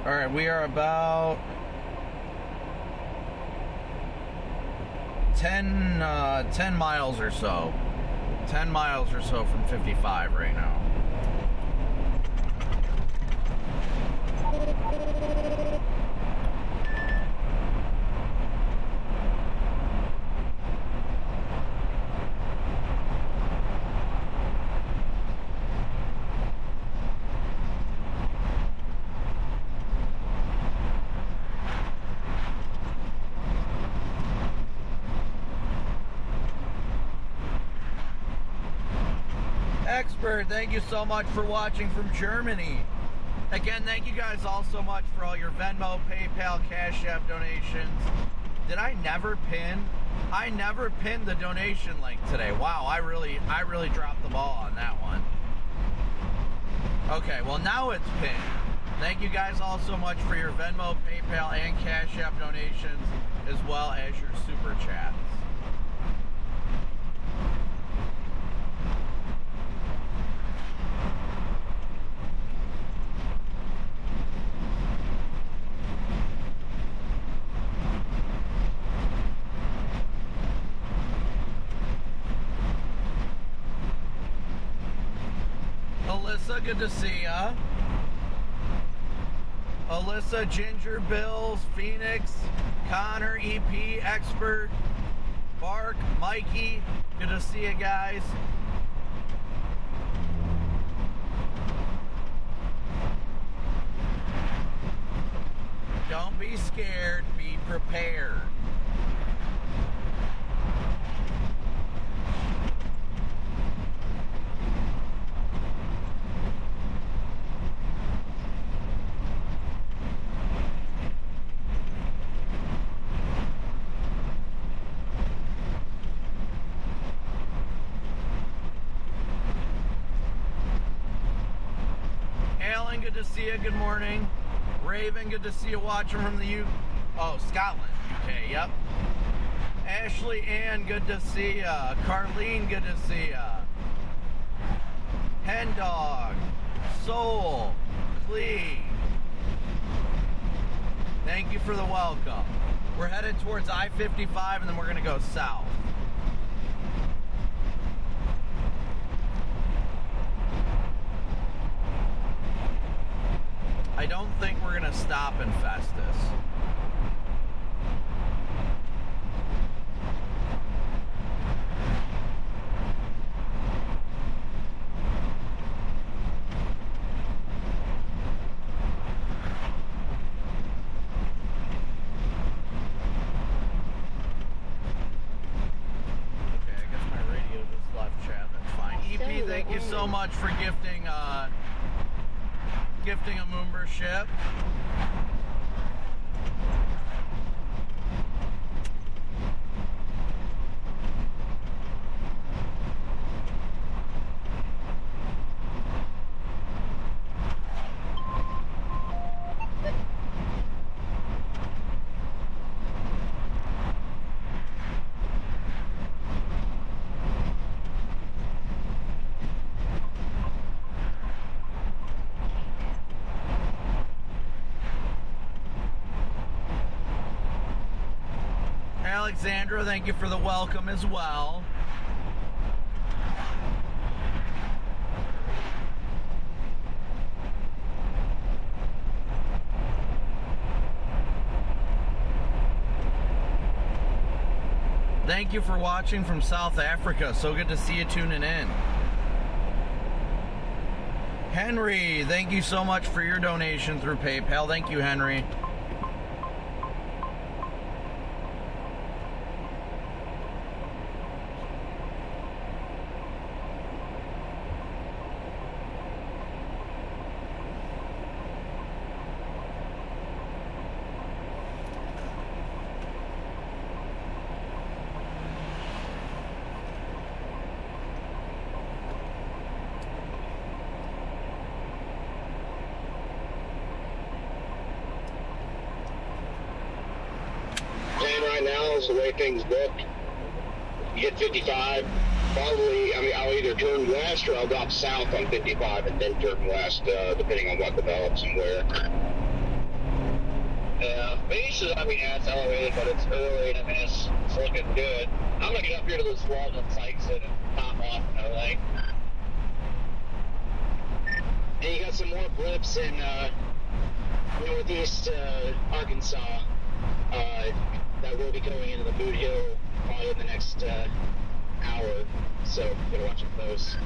All right, we are about 10 miles or so. 10 miles or so from 55 right now. Expert, thank you so much for watching from Germany. Again, thank you guys all so much for all your Venmo, PayPal, Cash App donations. Did I never pin? I never pinned the donation link today. Wow, I really dropped the ball on that one. Okay, well now it's pinned. Thank you guys all so much for your Venmo, PayPal, and Cash App donations, as well as your Super Chats. Alyssa, good to see ya. Alyssa, Ginger, Bills, Phoenix, Connor, EP, Expert, Bark, Mikey, good to see you guys. Don't be scared, be prepared. Alan, good to see you. Good morning. Raven, good to see you watching from the Scotland, UK. Yep. Ashley Ann, good to see ya. Carlene, good to see ya. Hen Dog, Soul, Clee. Thank you for the welcome. We're headed towards I-55 and then we're going to go south. I don't think we're going to stop in Festus. Thank you so much for gifting a membership. Alexandra, thank you for the welcome as well. Thank you for watching from South Africa. So good to see you tuning in. Henry, thank you so much for your donation through PayPal. Thank you, Henry. The way things look, you hit 55, probably, I'll either turn west or I'll drop south on 55 and then turn west, depending on what develops and where. Yeah, it's elevated, but it's early, and it's looking good. I'm gonna get up here to those walls and sites and top off and everything. And you got some more blips in northeast Arkansas. That will be going into the Boot Hill probably in the next hour, so gotta watch out for those.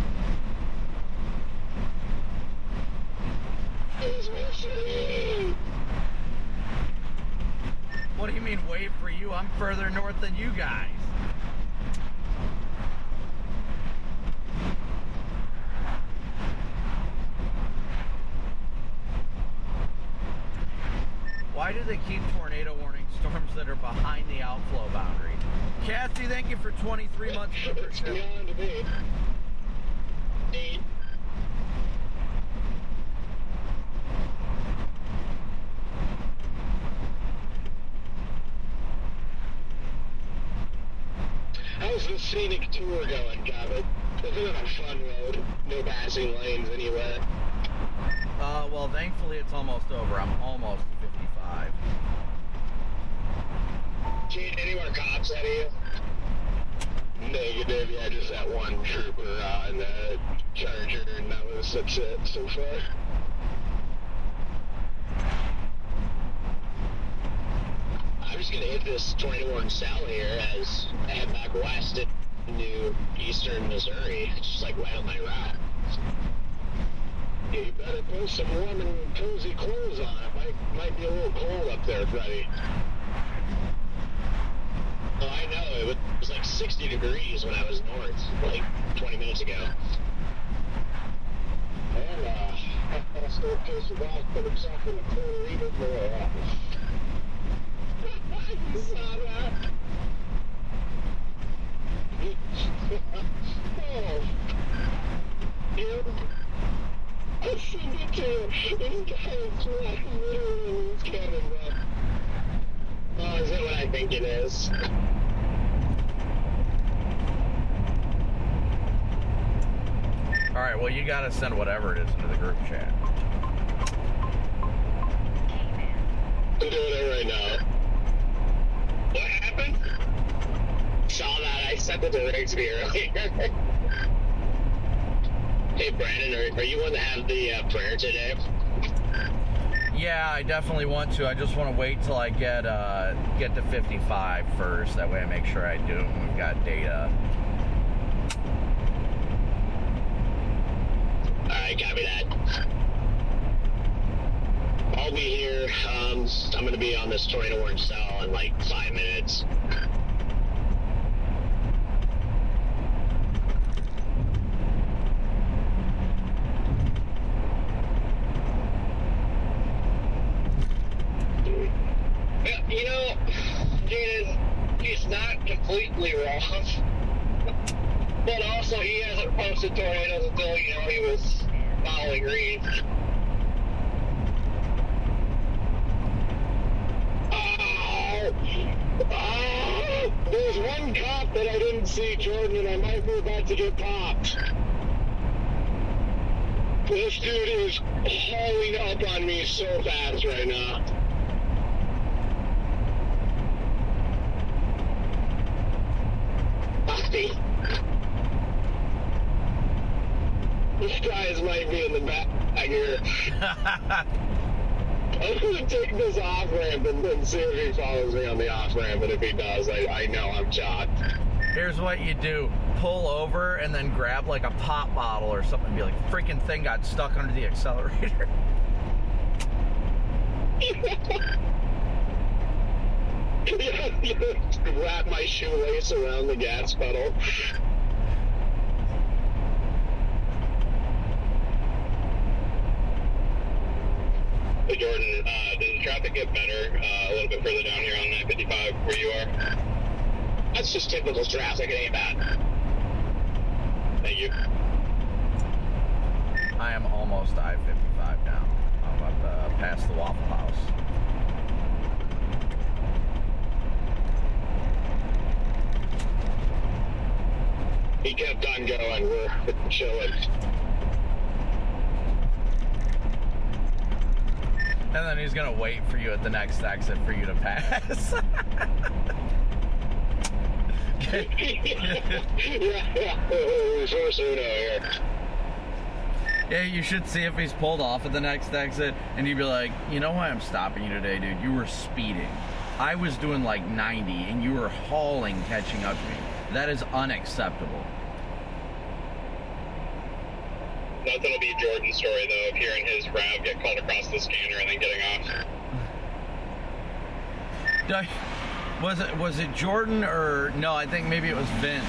What do you mean wait for you? I'm further north than you guys. Why do they keep tornado warning storms that are behind the outflow boundary? Kathy, thank you for 23 months of It's beyond me. How's the scenic tour going, Copic? Isn't it a fun road? No passing lanes anywhere. Well, thankfully it's almost over. I'm almost 55. Gene, any more cops out of you? Negative, yeah, just that one trooper on the Charger, and that's it so far. I'm just gonna hit this 21 south here as I head back west into eastern Missouri. It's just like right on my route. Yeah, you better put some warm and cozy clothes on. It might be a little cold up there, Freddie. Oh, I know. It was like 60 degrees when I was north, like 20 minutes ago. And, I still case of God put himself in the corner even more. You saw that? Oh. Yeah. I'll send it to you. This guy is like literally in his cabin, bro. Oh, is that what I think it is? Alright, well, you gotta send whatever it is into the group chat. I'm doing it right now. What happened? Saw that. I sent it to Rigsby earlier. Hey, Brandon, are you one to have the prayer today? Yeah, I definitely want to. I just want to wait till I get to 55 first. That way I make sure I do it when we've got data. Alright, copy that. I'll be here. I'm going to be on this tornado warning cell in like 5 minutes. You know, Jaden, he's not completely wrong. But also, he hasn't posted tornadoes until, you know, he was following Reed. There's one cop that I didn't see, Jordan, and I might be about to get popped. This dude is hauling up on me so fast right now. This guy might be in the back here. I'm going to take this off-ramp and see if he follows me on the off-ramp, and if he does, I know I'm shot. Here's what you do. Pull over and then grab like a pop bottle or something and be like, freaking thing got stuck under the accelerator. Wrap my shoelace around the gas pedal. Hey Jordan, does the traffic get better a little bit further down here on 955 where you are? That's just typical traffic, it ain't bad. Thank you. I am almost I-55 now. I'm about to pass the Waffle House. He kept on going, we're chilling. And then he's gonna wait for you at the next exit for you to pass. Yeah, you should see if he's pulled off at the next exit, and you'd be like, you know why I'm stopping you today, dude? You were speeding. I was doing like 90, and you were hauling catching up to me. That is unacceptable. Nothing will be Jordan's story, though, of hearing his RAV get called across the scanner and then getting off. Was it Jordan or... No, I think maybe it was Vince.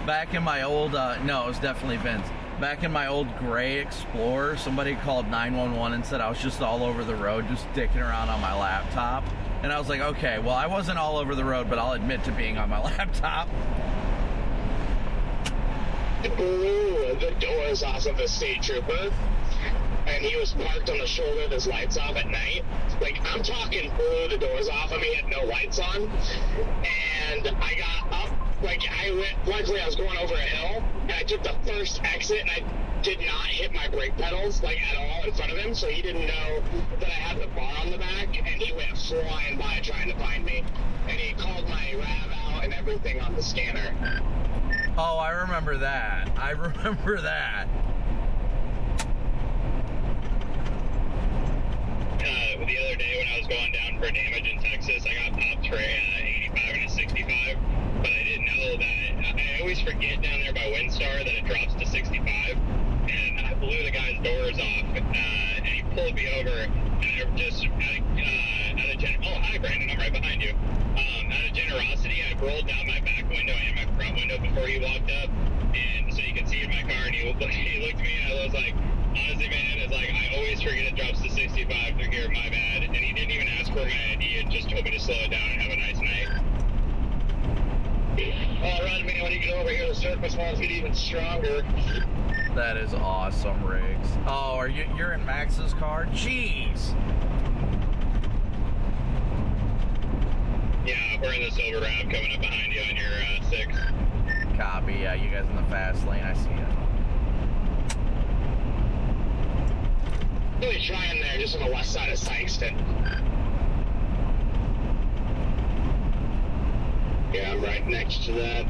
Back in my old... no, it was definitely Vince. back in my old gray Explorer, somebody called 911 and said I was just all over the road, just dicking around on my laptop. And I was like, okay, well, I wasn't all over the road, but I'll admit to being on my laptop. Blew the doors off of a state trooper, and he was parked on the shoulder with his lights off at night. Like, I'm talking blew the doors off him. He had no lights on, and I got up. Like, luckily I was going over a hill, and I took the first exit, and I did not hit my brake pedals, like, at all in front of him, so he didn't know that I had the bar on the back, and he went flying by trying to find me, and he called my RAV out and everything on the scanner. Oh, I remember that. I remember that. The other day when I was going down for damage in Texas, I got popped for 85 and a 65, but I didn't know that. I always forget down there by Windstar that it drops to 65, and I blew the guy's doors off, and he pulled me over, and I just oh, hi Brandon, I'm right behind you. Out of generosity, I rolled down my back window and my front window before he walked up, and so you could see in my car, and he looked at me, and I was like, honestly, man, it's like, I always forget it drops to 65 through here, my bad. And he didn't even ask for my ID, and just told me to slow it down and have a nice night. All right, man, when you get over here, the surface walls get even stronger. That is awesome, Riggs. Oh, you're in Max's car? Jeez. Yeah, we're in the silver RAV coming up behind you on your 6. Copy. Yeah, you guys in the fast lane. I see it. Really trying there, just on the west side of Sykeston. Yeah, I'm right next to that.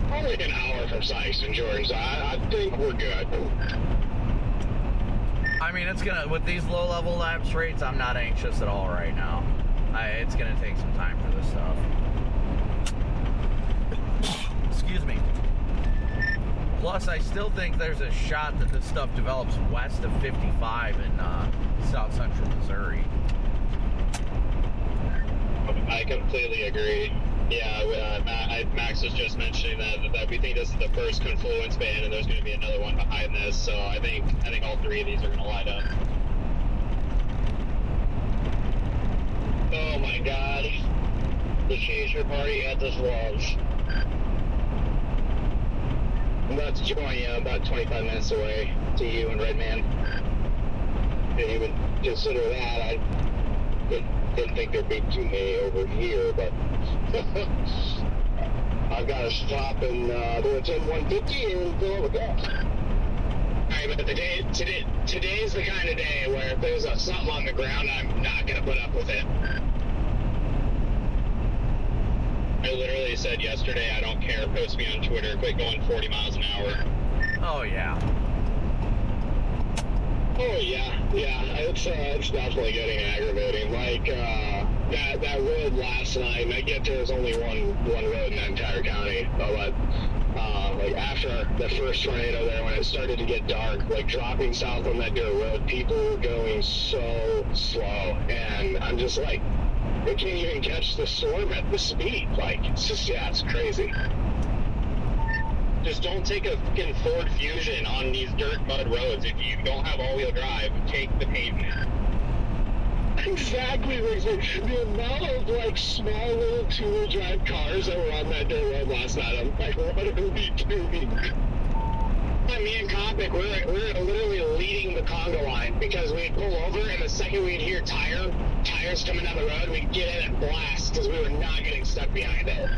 Probably an hour from Sykeston, George. I think we're good. I mean, it's gonna, with these low-level lapse rates, I'm not anxious at all right now. It's gonna take some time for this stuff. Excuse me. Plus, I still think there's a shot that this stuff develops west of 55 in south central Missouri. I completely agree. Yeah, Max was just mentioning that we think this is the first confluence band, and there's going to be another one behind this. So I think all three of these are going to line up. Oh my God! The chaser party at this lodge. I'm about to join you. I'm about 25 minutes away to you and Redman. Didn't even consider that. I didn't think there'd be too many over here, but I've got to stop and do a 10-150 and fill up with gas. Alright, but today's the kind of day where if there's something on the ground, I'm not going to put up with it. I literally said yesterday, I don't care, post me on Twitter, quit going 40 miles an hour. Oh, yeah. Oh, yeah. It's definitely getting aggravating. Like, that road last night, and I get there's only one road in the entire county, but like after the first tornado there, when it started to get dark, like dropping south on that dirt road, people were going so slow, and I'm just like, they can't even catch the storm at the speed. Like, it's just, yeah, it's crazy. Just don't take a fucking Ford Fusion on these dirt mud roads. If you don't have all-wheel drive, take the pavement. Exactly, the amount of like small little two-wheel drive cars that were on that dirt road last night, I'm like, what are we doing? Me and Copic, we're literally leading the Congo line because we'd pull over, and the second we'd hear tires coming down the road, we'd get in and blast because we were not getting stuck behind it.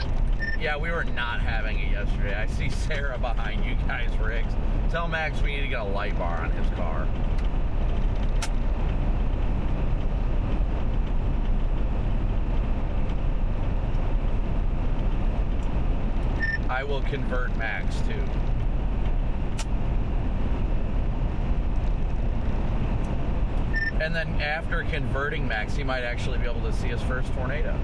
Yeah, we were not having it yesterday. I see Sarah behind you guys, Riggs. Tell Max we need to get a light bar on his car. I will convert Max too. And then after converting Max, he might actually be able to see his first tornado.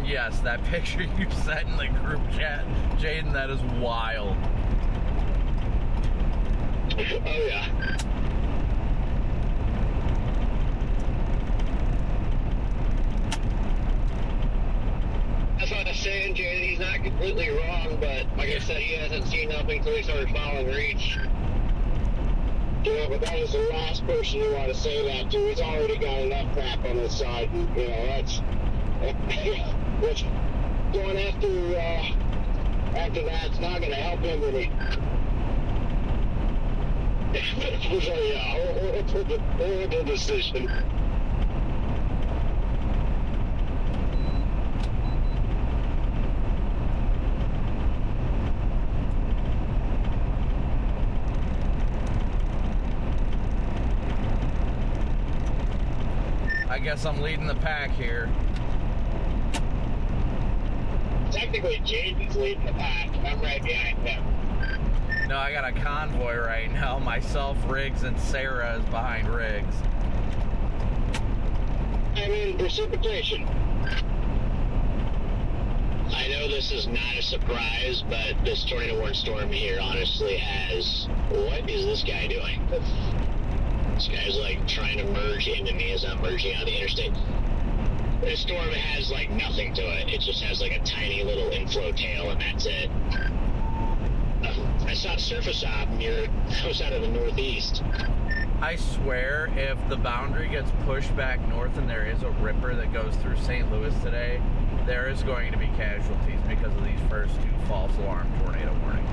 And yes, that picture you sent in the group chat, Jaden, that is wild. Oh, yeah. That's what I'm saying, Jaden. He's not completely wrong, but like I said, he hasn't seen nothing until he started following Reach. Yeah, but that was the last person you want to say that to. He's already got enough crap on his side, and, you know, that's going after that's not going to help him any. So, yeah, horrible decision. I guess I'm leading the pack here. Technically, Jaden's leading the pack. I'm right behind him. No, I got a convoy right now. Myself, Riggs, and Sarah is behind Riggs. I'm in precipitation. I know this is not a surprise, but this tornado warning storm here honestly has... What is this guy doing? This guy's like trying to merge into me as I'm merging out of the interstate. This storm has like nothing to it. It just has like a tiny little inflow tail, and that's it. I saw surface op near close out of the northeast. I swear, if the boundary gets pushed back north and there is a ripper that goes through St. Louis today, there is going to be casualties because of these first two false alarm tornado warnings.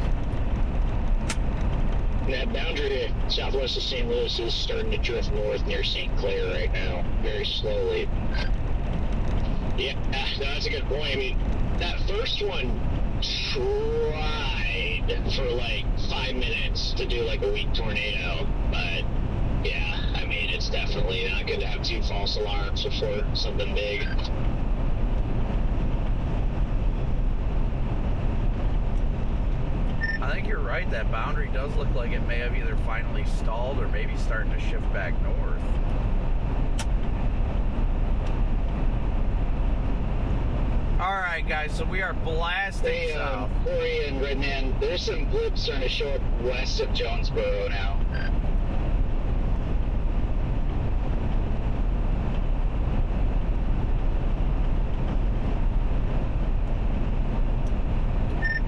That boundary southwest of St. Louis is starting to drift north near St. Clair right now, very slowly. Yeah, no, that's a good point. I mean, that first one tried for like 5 minutes to do like a weak tornado, but yeah, I mean, it's definitely not good to have two false alarms before something big. I think you're right. That boundary does look like it may have either finally stalled or maybe starting to shift back north. All right, guys, so we are blasting south. Corey and Redman, there's some blips starting to show up west of Jonesboro now.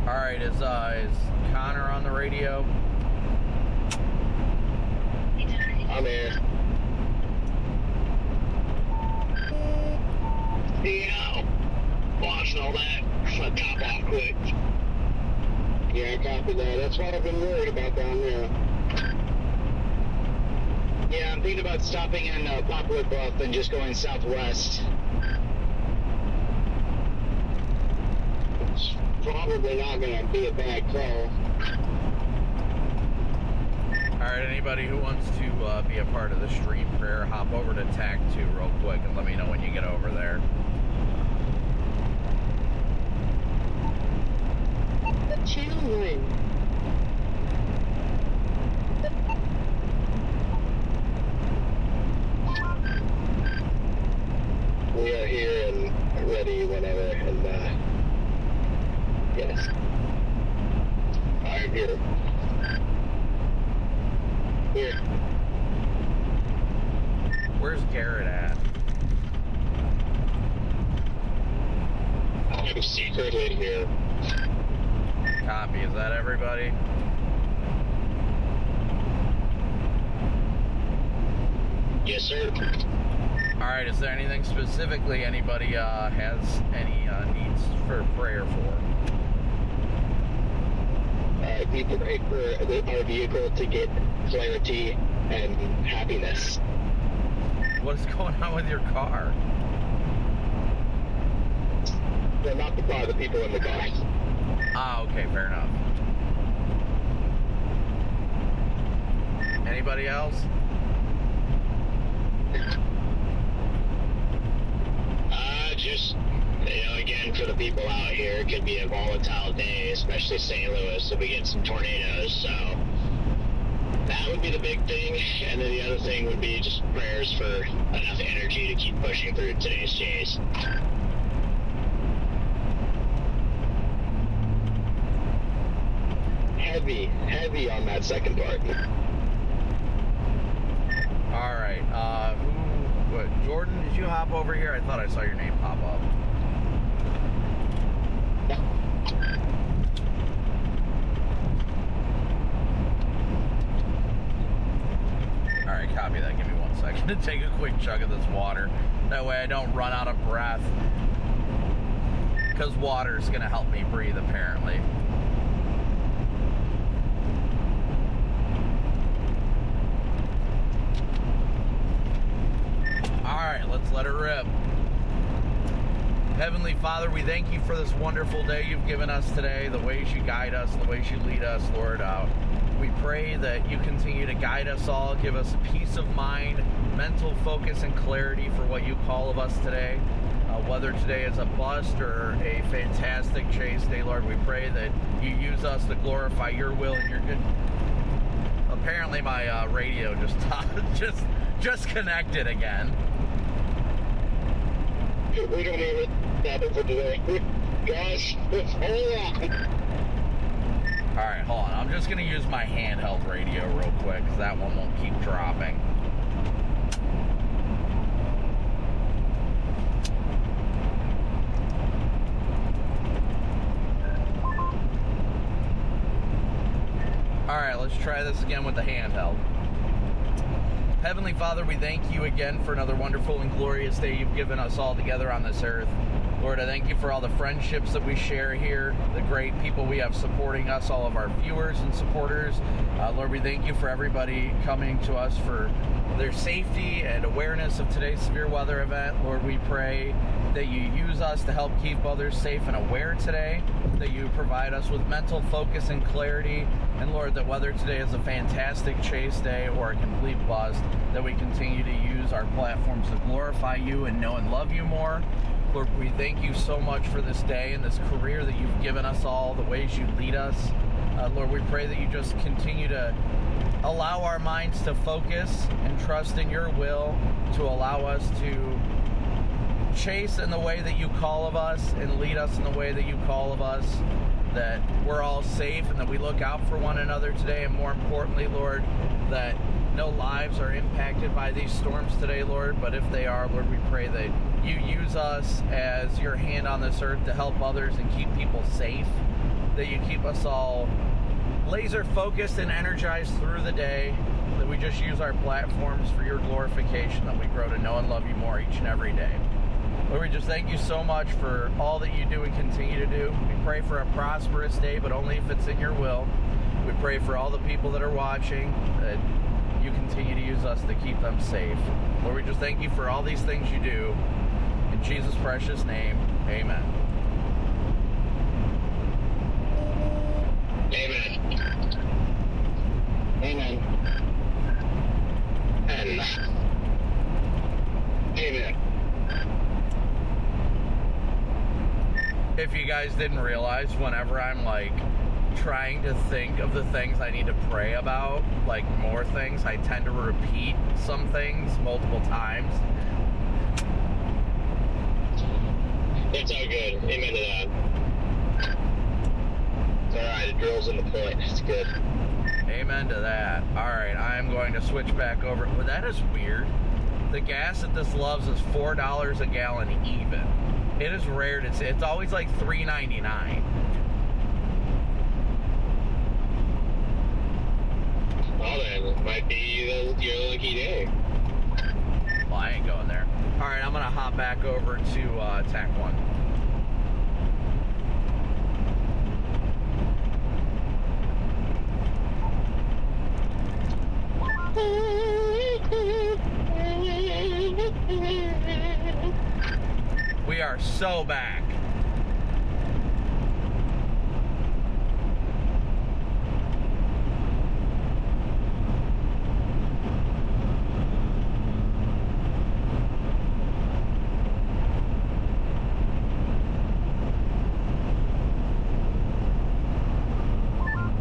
All right, is Connor on the radio? I'm here. Yeah, watching all that. I'll top off quick. Yeah, I copy that. That's what I've been worried about down there. Yeah, I'm thinking about stopping in Poplar Bluff and just going southwest. It's probably not going to be a bad call. All right, anybody who wants to be a part of the stream prayer, hop over to TAC 2 real quick and let me know when you get over there. Channel 1. We are here and ready whenever, and yes. I'm here. Here. Where's Garrett at? I'm secretly here. Copy. Is that everybody? Yes, sir. All right. Is there anything specifically anybody has any needs for prayer for? We pray for our vehicle to get clarity and happiness. What is going on with your car? Well, not the car, the people in the car. Ah, okay, fair enough. Anybody else? Just, again, for the people out here, it could be a volatile day, especially St. Louis, if we get some tornadoes, so that would be the big thing, and then the other thing would be just prayers for enough energy to keep pushing through today's chase. heavy on that second part. All right. What? Jordan, did you hop over here? I thought I saw your name pop up. All right, copy that. Give me 1 second to take a quick chug of this water. That way I don't run out of breath. Because water is going to help me breathe, apparently. Alright, let's let it rip. Heavenly Father, we thank you for this wonderful day you've given us today, the ways you guide us, the ways you lead us, Lord. We pray that you continue to guide us all, give us peace of mind, mental focus, and clarity for what you call of us today. Whether today is a bust or a fantastic chase day, Lord, we pray that you use us to glorify your will and your good. Apparently my radio just connected again. We don't know what's happened for today. Gosh, hold on. Alright, hold on. I'm just going to use my handheld radio real quick, because that one won't keep dropping. Alright, let's try this again with the handheld. Heavenly Father, we thank you again for another wonderful and glorious day you've given us all together on this earth. Lord, I thank you for all the friendships that we share here, the great people we have supporting us, all of our viewers and supporters. Lord, we thank you for everybody coming to us for their safety and awareness of today's severe weather event. Lord, we pray that you use us to help keep others safe and aware today, that you provide us with mental focus and clarity, and Lord, that whether today is a fantastic chase day or a complete bust, that we continue to use our platforms to glorify you and know and love you more. Lord, we thank you so much for this day and this career that you've given us all, the ways you lead us. Lord, we pray that you just continue to allow our minds to focus and trust in your will, to allow us to chase in the way that you call of us and lead us in the way that you call of us, that we're all safe and that we look out for one another today, and more importantly, Lord, that no lives are impacted by these storms today, Lord, but if they are, Lord, we pray that you use us as your hand on this earth to help others and keep people safe, that you keep us all laser focused and energized through the day, that we just use our platforms for your glorification, that we grow to know and love you more each and every day. Lord, we just thank you so much for all that you do and continue to do. We pray for a prosperous day, but only if it's in your will. We pray for all the people that are watching, that you continue to use us to keep them safe. Lord, we just thank you for all these things you do. In Jesus' precious name, amen. Amen. Amen. And amen. If you guys didn't realize, whenever I'm like trying to think of the things I need to pray about, like more things, I tend to repeat some things multiple times. It's all good. Amen to that. It's alright, it drills in the point. It's good. Amen to that. Alright, I'm going to switch back over. Well, that is weird. The gas at this Love's is $4 a gallon even. It is rare to see. It's always like $3.99. Well then, it might be your lucky day. Well, I ain't going there. Alright, I'm going to hop back over to TAC 1. We are so back.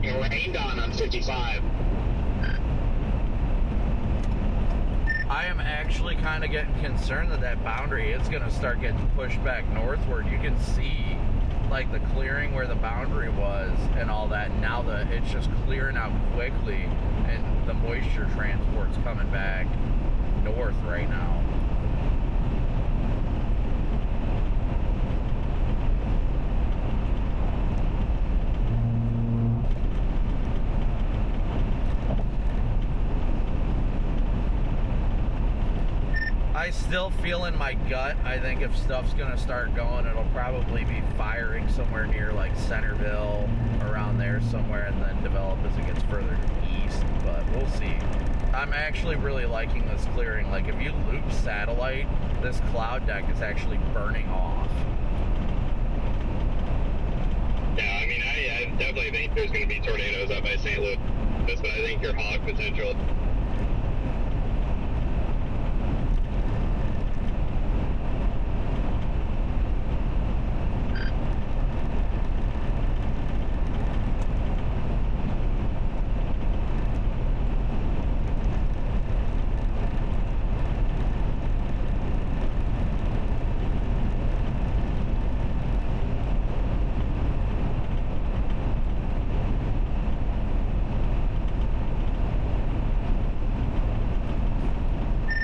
It rained on 55. I am actually kind of getting concerned that boundary is going to start getting pushed back northward. You can see like the clearing where the boundary was and all that. Now that it's just clearing out quickly, and the moisture transport's coming back north right now. I still feel in my gut, I think if stuff's gonna start going, it'll probably be firing somewhere near like Centerville, around there somewhere, and then develop as it gets further east, but we'll see. I'm actually really liking this clearing. Like, if you loop satellite, this cloud deck is actually burning off. Yeah, I mean, I definitely think there's going to be tornadoes up by St. Louis, but I think your hog potential...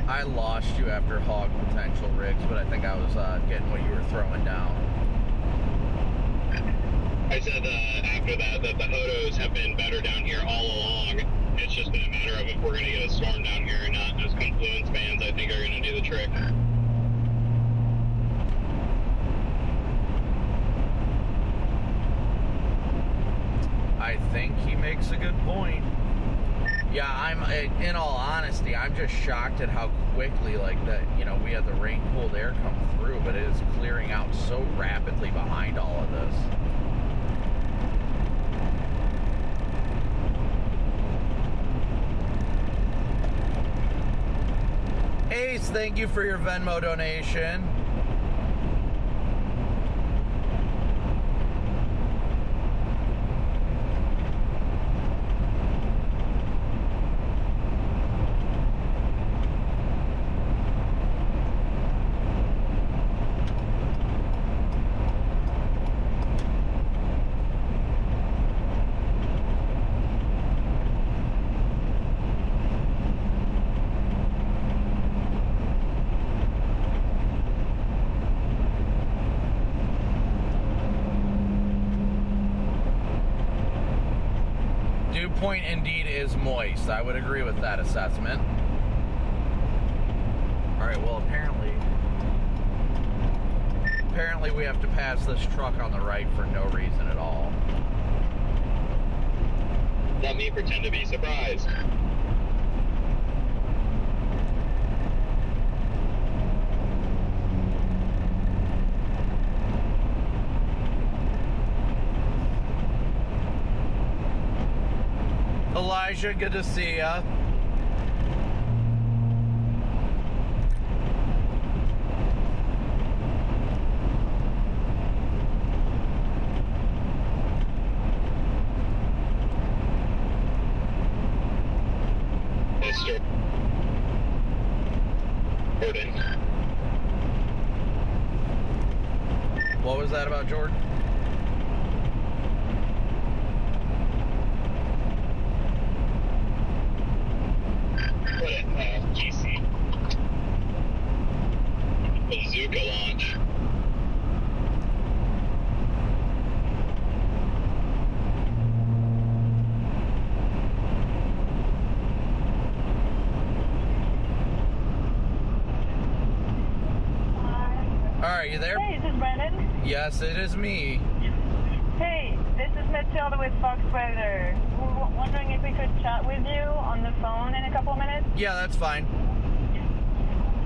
I lost you after hog potential, Riggs, but I think I was getting what you were throwing down. I said after that the Hodos have been better down here all along. It's just been a matter of if we're going to get a storm down here or not. Those confluence bands, I think, are going to do the trick. I think he makes a good point. Yeah, I'm, in all honesty, I'm just shocked at how quickly, like, that, you know, we had the rain-cooled air come through, but it is clearing out so rapidly behind all of this. Ace, thank you for your Venmo donation. Point indeed is moist. I would agree with that assessment. Alright, well apparently we have to pass this truck on the right for no reason at all. Let me pretend to be surprised. Elijah, good to see ya. Mr. Jordan. What was that about Jordan? GC. Bazooka launch. Alright, you there? Hey, is this Brandon? Yes, it is me. Hey, this is Matilda with Fox Weather. We were wondering if we could chat with you on the phone in a couple of minutes? Yeah, that's fine.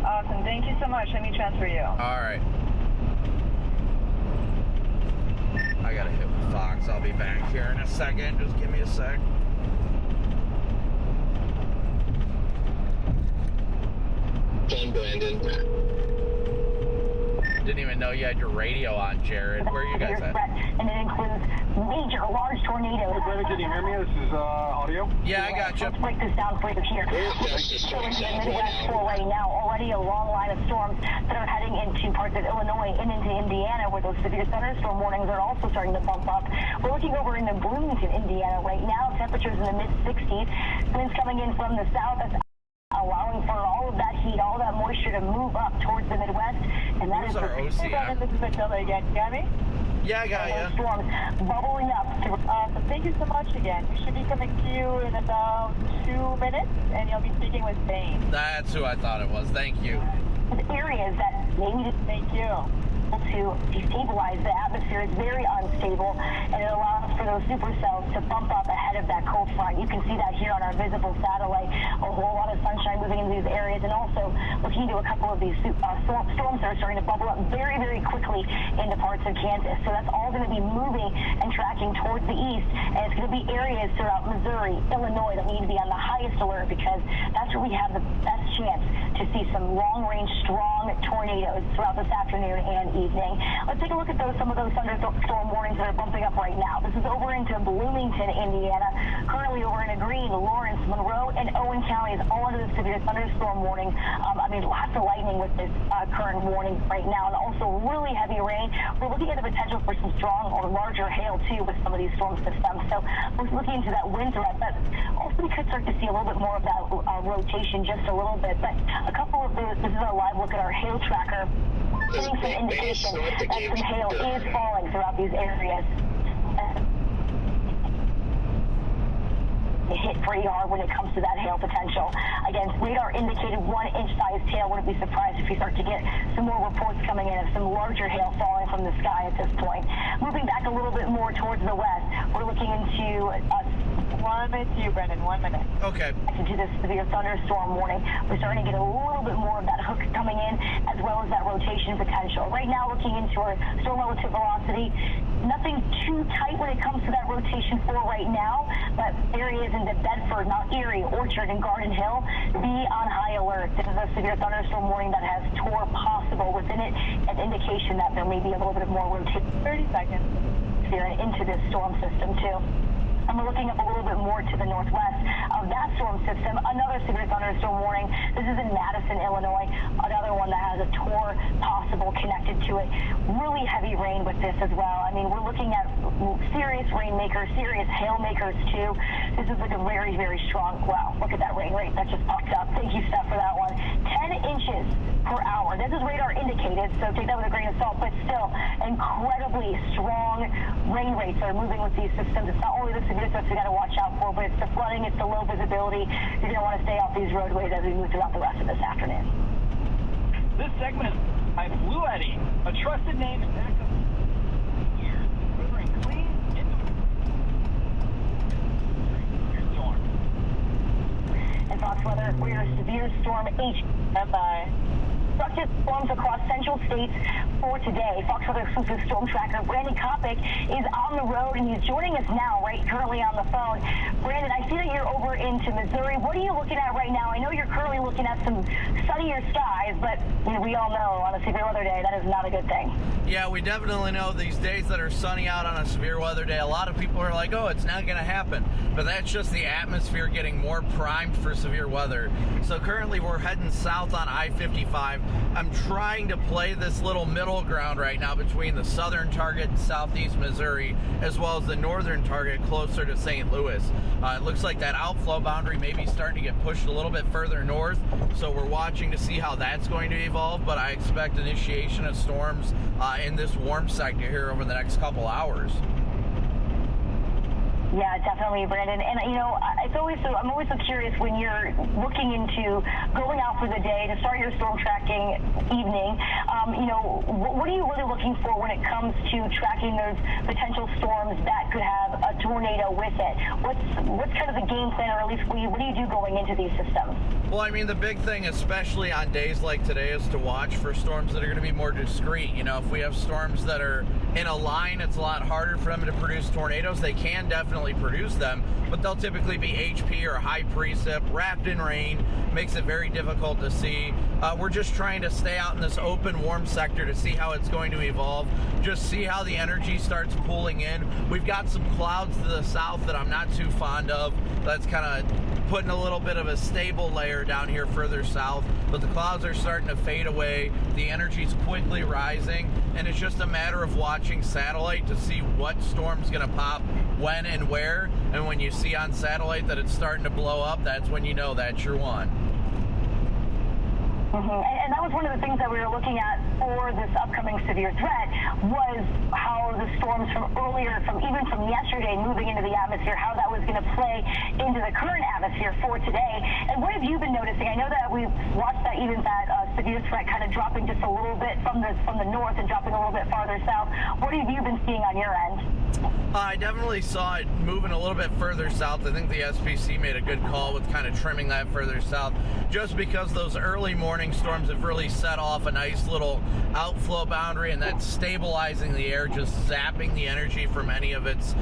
Awesome, thank you so much. Let me transfer you. Alright. I gotta hit with Fox. I'll be back here in a second. Just give me a sec. John Brandon. Didn't even know you had your radio on, Jared. Where are you guys at? and it includes major, large tornadoes. Hey, Brandon, can you hear me? This is audio. Yeah, I got you. Let's break this down for you here. So into the Midwest for right now, already a long line of storms that are heading into parts of Illinois and into Indiana, where those severe thunderstorm warnings are also starting to bump up. We're looking over into Bloomington, Indiana right now. Temperatures in the mid-60s. Winds coming in from the south. That's allowing for all of that heat, all that moisture to move up towards the Midwest. And that is our OCR. This is Matilda again. You got me? Yeah, I got you. Storms bubbling up. So thank you so much again. We should be coming to you in about 2 minutes, and you'll be speaking with Bane. That's who I thought it was. Thank you. Areas that maybe just Thank you. to destabilize the atmosphere is very unstable, and it allows for those supercells to bump up ahead of that cold front. You can see that here on our visible satellite. A whole lot of sunshine moving into these areas, and also looking into a couple of these storms that are starting to bubble up very, very quickly into parts of Kansas. So that's all going to be moving and tracking towards the east, and it's going to be areas throughout Missouri, Illinois that need to be on the highest alert, because that's where we have the best chance to see some long-range, strong tornadoes throughout this afternoon and evening. Let's take a look at some of those thunderstorm warnings that are bumping up right now. This is over into Bloomington, Indiana. Currently over into Greene, Lawrence, Monroe, and Owen counties, all under the severe thunderstorm warning. Lots of lightning with this current warning right now, and also really heavy rain. We're looking at the potential for some strong or larger hail, too, with some of these storm systems. So we're looking into that wind threat, but also we could start to see a little bit more of that rotation just a little bit. But a couple of those, this is a live look at our hail tracker, getting some indication that some hail is falling throughout these areas. Hit pretty hard when it comes to that hail potential. Again, radar indicated 1-inch sized hail. Wouldn't be surprised if you start to get some more reports coming in of some larger hail falling from the sky at this point. Moving back a little bit more towards the west, we're looking into 1 minute to you, Brendan. 1 minute. Okay. Into this severe thunderstorm warning. We're starting to get a little bit more of that hook coming in, as well as that rotation potential. Right now, looking into our storm relative velocity, nothing too tight when it comes to that rotation for right now, but areas into Bedford, Mount Erie, Orchard, and Garden Hill be on high alert. This is a severe thunderstorm warning that has TOR possible within it, an indication that there may be a little bit more rotation. 30 seconds. Into this storm system, too. And we're looking up a little bit more to the northwest of that storm system. Another severe thunderstorm warning. This is in Madison, Illinois. Another one that has a TOR possible connected to it. Really heavy rain with this as well. I mean, we're looking at serious rainmakers, serious hailmakers too. This is like a very, very strong, wow, look at that rain rate. That just popped up. Thank you, Steph, for that one. 10 inches per hour. This is radar indicated, so take that with a grain of salt, but still incredibly strong rain rates that are moving with these systems. It's not only the severe stuff you got to watch out for, but it's the flooding, it's the low visibility. You're going to want to stay off these roadways as we move throughout the rest of this afternoon. This segment by Blue Eddy, a trusted name in backup. Delivering clean into storm. And Fox weather, we are severe storm H. Bye-bye. Destructive storms across central states for today. Fox Weather exclusive storm tracker Brandon Copic is on the road, and he's joining us now, right, currently on the phone. Brandon, I see that you're over into Missouri. What are you looking at right now? I know you're currently looking at some sunnier skies, but we all know on a severe weather day that is not a good thing. Yeah, we definitely know these days that are sunny out on a severe weather day, a lot of people are like, oh, it's not going to happen. But that's just the atmosphere getting more primed for severe weather. So currently we're heading south on I-55. I'm trying to play this little middle ground right now between the southern target in southeast Missouri as well as the northern target closer to St. Louis. It looks like that outflow boundary may be starting to get pushed a little bit further north, so we're watching to see how that's going to evolve, but I expect initiation of storms in this warm sector here over the next couple hours. Yeah, definitely, Brandon. And, it's I'm always so curious when you're looking into going out for the day to start your storm tracking evening. What are you really looking for when it comes to tracking those potential storms that could have a tornado with it? What's kind of the game plan, or at least what do you do going into these systems? Well, I mean, the big thing, especially on days like today, is to watch for storms that are going to be more discrete. If we have storms that are in a line, it's a lot harder for them to produce tornadoes. They can definitely definitely produce them, but they'll typically be HP or high precip, wrapped in rain, makes it very difficult to see. We're just trying to stay out in this open, warm sector to see how it's going to evolve, just see how the energy starts pulling in. We've got some clouds to the south that I'm not too fond of. That's kind of putting a little bit of a stable layer down here further south, but the clouds are starting to fade away. The energy's quickly rising, and it's just a matter of watching satellite to see what storm's going to pop when and where. And when you see on satellite that it's starting to blow up, that's when you know that's your one. And that was one of the things that we were looking at for this upcoming severe threat, was how the storms from earlier, even from yesterday, moving into the atmosphere, how that was going to play into the current atmosphere for today. And what have you been noticing? I know that we've watched that severe threat kind of dropping just a little bit from the north and dropping a little bit farther south. What have you been seeing on your end? I definitely saw it moving a little bit further south. I think the SPC made a good call with kind of trimming that further south, just because those early morning storms have really set off a nice little outflow boundary, and that's stabilizing the air, just zapping the energy from any of its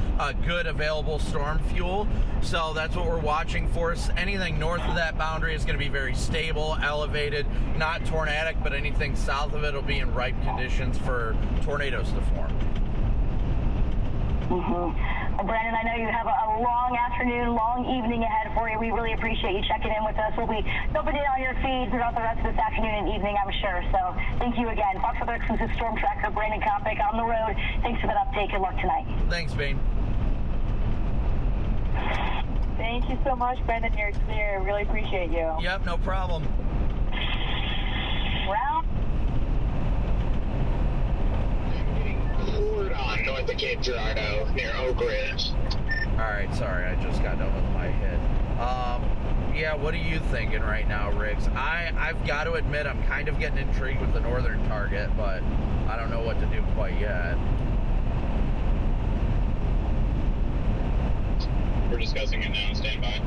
good available storm fuel. So that's what we're watching for. Anything north of that boundary is going to be very stable, elevated, not tornadic, but anything south of it will be in ripe conditions for tornadoes to form. Well, Brandon, I know you have a long afternoon, long evening ahead for you. We really appreciate you checking in with us. We'll be jumping in on your feed throughout the rest of this afternoon and evening, I'm sure. So thank you again. Fox Weather exclusive storm tracker, Brandon Copic, on the road. Thanks for that update. Good luck tonight. Thanks, Bane. Thank you so much, Brandon. You're clear. Really appreciate you. Yep, no problem. Round. Poured on north of Cape Girardeau near Oak Ridge. Alright, sorry, I just got done with my hit. Yeah, what are you thinking right now, Riggs? I've got to admit, I'm kind of getting intrigued with the northern target, but I don't know what to do quite yet. We're discussing it now. Stand by.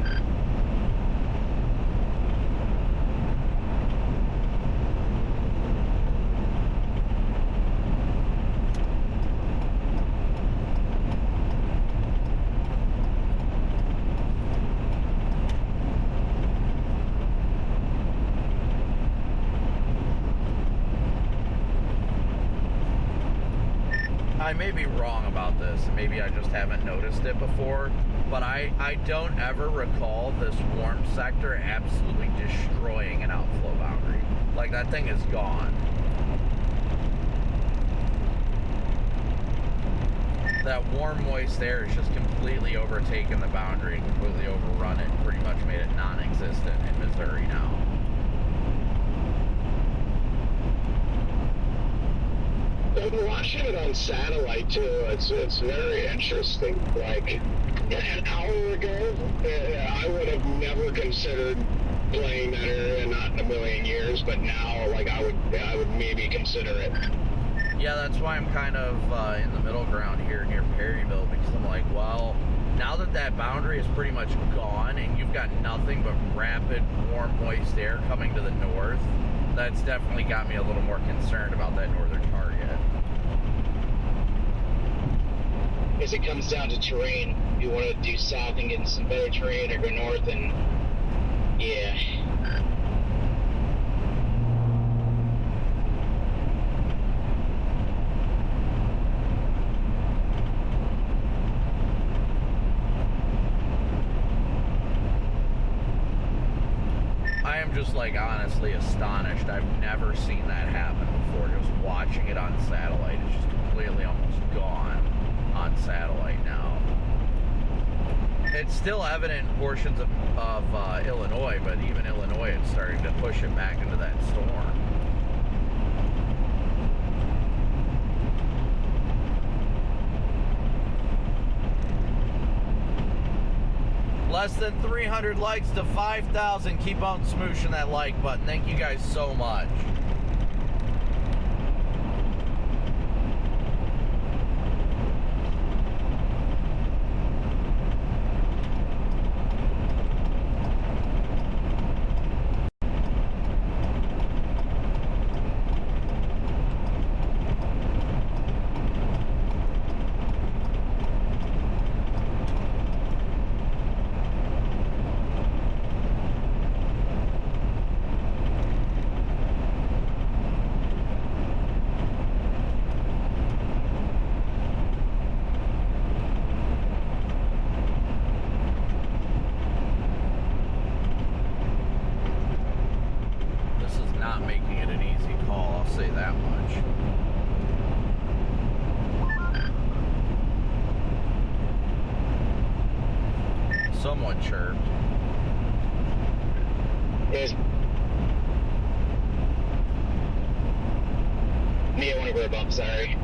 I may be wrong about this, and maybe I just haven't noticed it before, but I don't ever recall this warm sector absolutely destroying an outflow boundary. Like, that thing is gone. That warm, moist air has just completely overtaken the boundary and completely overrun it and pretty much made it non-existent in Missouri now. I'm watching it on satellite too. It's very interesting. Like an hour ago, I would have never considered playing that area, not in a million years. But now, like I would maybe consider it. Yeah, that's why I'm kind of in the middle ground here near Perryville, because I'm like, well, now that that boundary is pretty much gone and you've got nothing but rapid, warm, moist air coming to the north, that's definitely got me a little more concerned about that northern target. As it comes down to terrain, you want to do south and get in some better terrain, or go north and yeah. I am just like honestly astonished. I've never seen that happen before. Just watching it on satellite, it's just completely almost gone on satellite now. It's still evident in portions of Illinois, but even Illinois is starting to push it back into that storm. Less than 300 likes to 5,000. Keep on smooshing that like button. Thank you guys so much. someone chirped. It was me at one of our bumps, sorry.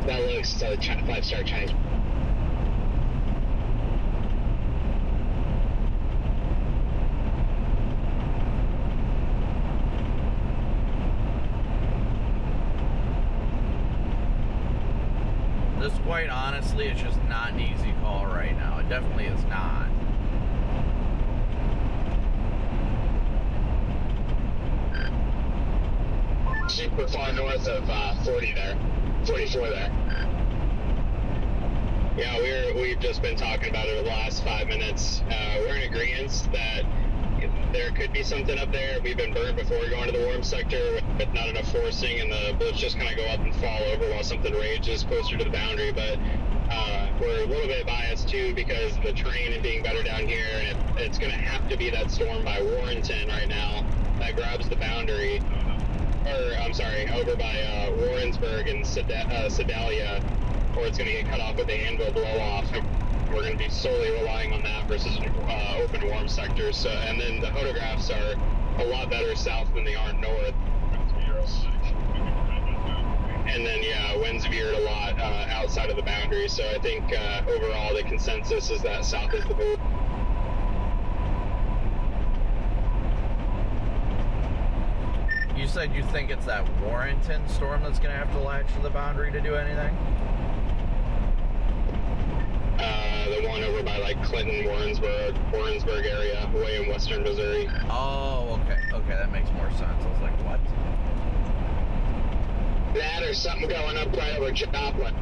That looks 5-star Chinese. This, quite honestly, is just not an easy call right now. It definitely is not. Super far north of 40 there. 44 there. Yeah, we've just been talking about it over the last 5 minutes. We're in agreement that there could be something up there. We've been burned before going to the warm sector with not enough forcing, and the bullets just kind of go up and fall over while something rages closer to the boundary. But we're a little bit biased too because of the terrain and being better down here, and it's going to have to be that storm by Warrenton right now that grabs the boundary. Or, I'm sorry, over by Warrensburg and Sedalia, or it's going to get cut off with the Anvil blow-off. We're going to be solely relying on that versus open warm sectors. So, and then the photographs are a lot better south than they are north. And then, yeah, winds veered a lot outside of the boundary. So I think overall the consensus is that south is the move. You said you think it's that Warrenton storm that's going to have to latch to the boundary to do anything? The one over by like Clinton, Warrensburg area, way in western Missouri. Oh, okay. Okay, that makes more sense. I was like, what? That or something going up right over Joplin.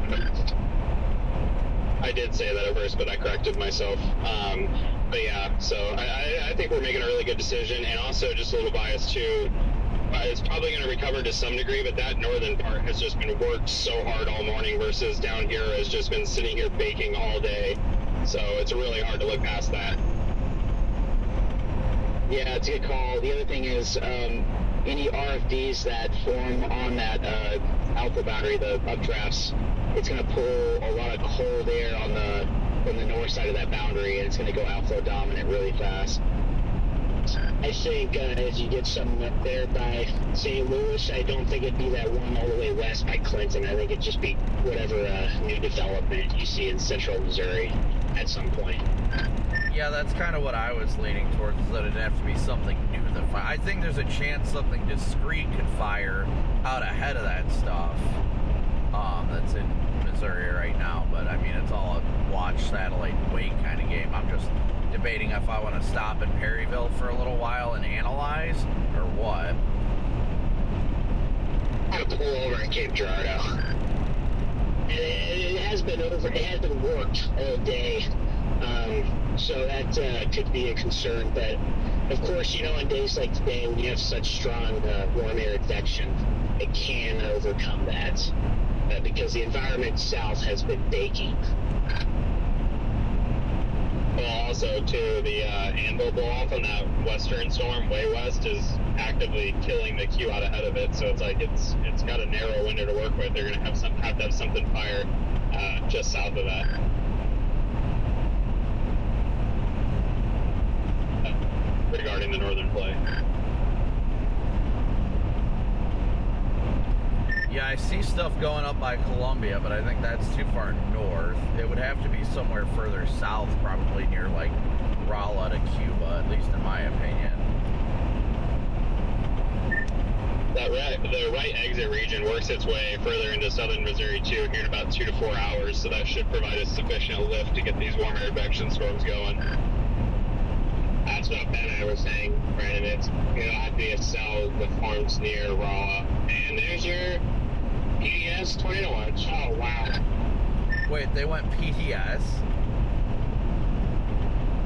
I did say that at first, but I corrected myself. But yeah, so I think we're making a really good decision, and also just a little biased too. It's probably going to recover to some degree, but that northern part has just been worked so hard all morning versus down here has just been sitting here baking all day. So it's really hard to look past that. Yeah, it's a good call. The other thing is any RFDs that form on that alpha boundary, the updrafts, it's going to pull a lot of cold air from the north side of that boundary, and it's going to go outflow dominant really fast. I think as you get some up there by St. Louis, I don't think it'd be that one all the way west by Clinton. I think it'd just be whatever new development you see in central Missouri at some point. Yeah, that's kind of what I was leaning towards, is that it'd have to be something new that fire. I think there's a chance something discrete could fire out ahead of that stuff that's in Missouri right now. But, I mean, it's all a watch, satellite, wait kind of game. I'm just debating if I want to stop in Perryville for a little while and analyze, or what. I'm gonna pull over in Cape Girardeau. And it has been worked all day, so that could be a concern. But of course, you know, on days like today, when you have such strong warm air advection, it can overcome that because the environment south has been baking. Well, also, too, the Anvil blow-off on that western storm way west is actively killing the queue out ahead of it, so it's like it's got a narrow window to work with. They're going to have to have something fire just south of that. Regarding the northern play. Yeah, I see stuff going up by Columbia, but I think that's too far north. It would have to be somewhere further south, probably near, like, Rolla to Cuba, at least in my opinion. The right exit region works its way further into southern Missouri, too, here in about 2 to 4 hours, so that should provide us sufficient lift to get these warm air advection storms going. That's what Ben and I were saying, Brandon. It's, you know, IPSL that forms near Rolla. And there's your PDS 20 to watch. Oh, wow. Wait, they went PDS?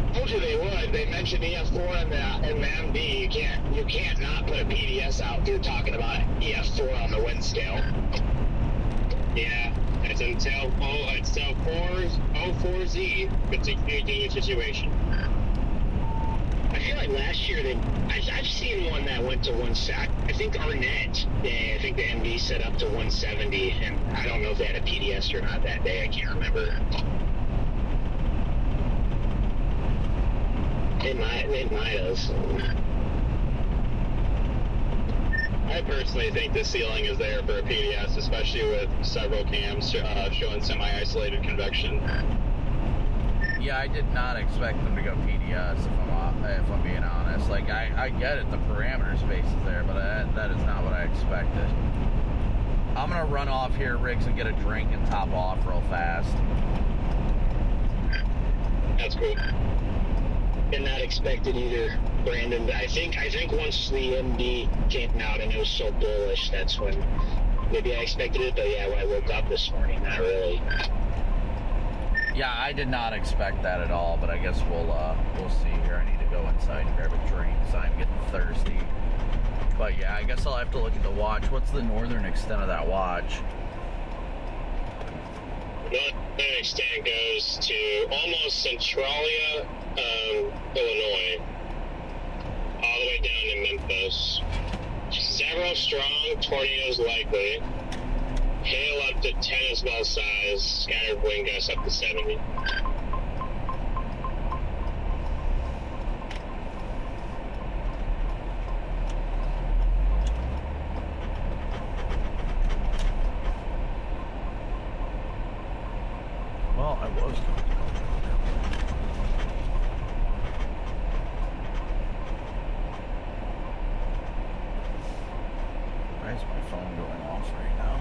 I told you they would. They mentioned EF4 in the MD. You can't not put a PDS out if you're talking about EF4 on the wind scale. Yeah, it's until 04Z. It's a continuing situation. feel like last year I've seen one that went to 170. I think Arnett, I think the MD set up to 170, and I don't know if they had a PDS or not that day. I can't remember. It might have. I personally think the ceiling is there for a PDS, especially with several cams showing semi-isolated convection. Yeah, I did not expect them to go PDS, if I'm being honest. Like, I get it, the parameter space is there, but that is not what I expected. I'm going to run off here, Riggs, and get a drink and top off real fast. That's cool. And not expected either, Brandon. I think once the MD came out and it was so bullish, that's when maybe I expected it. But yeah, when I woke up this morning, not really. Yeah, I did not expect that at all, but I guess we'll see here. I need to go inside and grab a drink because I'm getting thirsty. But yeah, I guess I'll have to look at the watch. What's the northern extent of that watch? Northern extent goes to almost Centralia, Illinois, all the way down to Memphis. Several strong tornadoes likely. Hail up to 10 small size. Scattered wind gusts up to 70. Well, I was going to go. Why is my phone going off right now?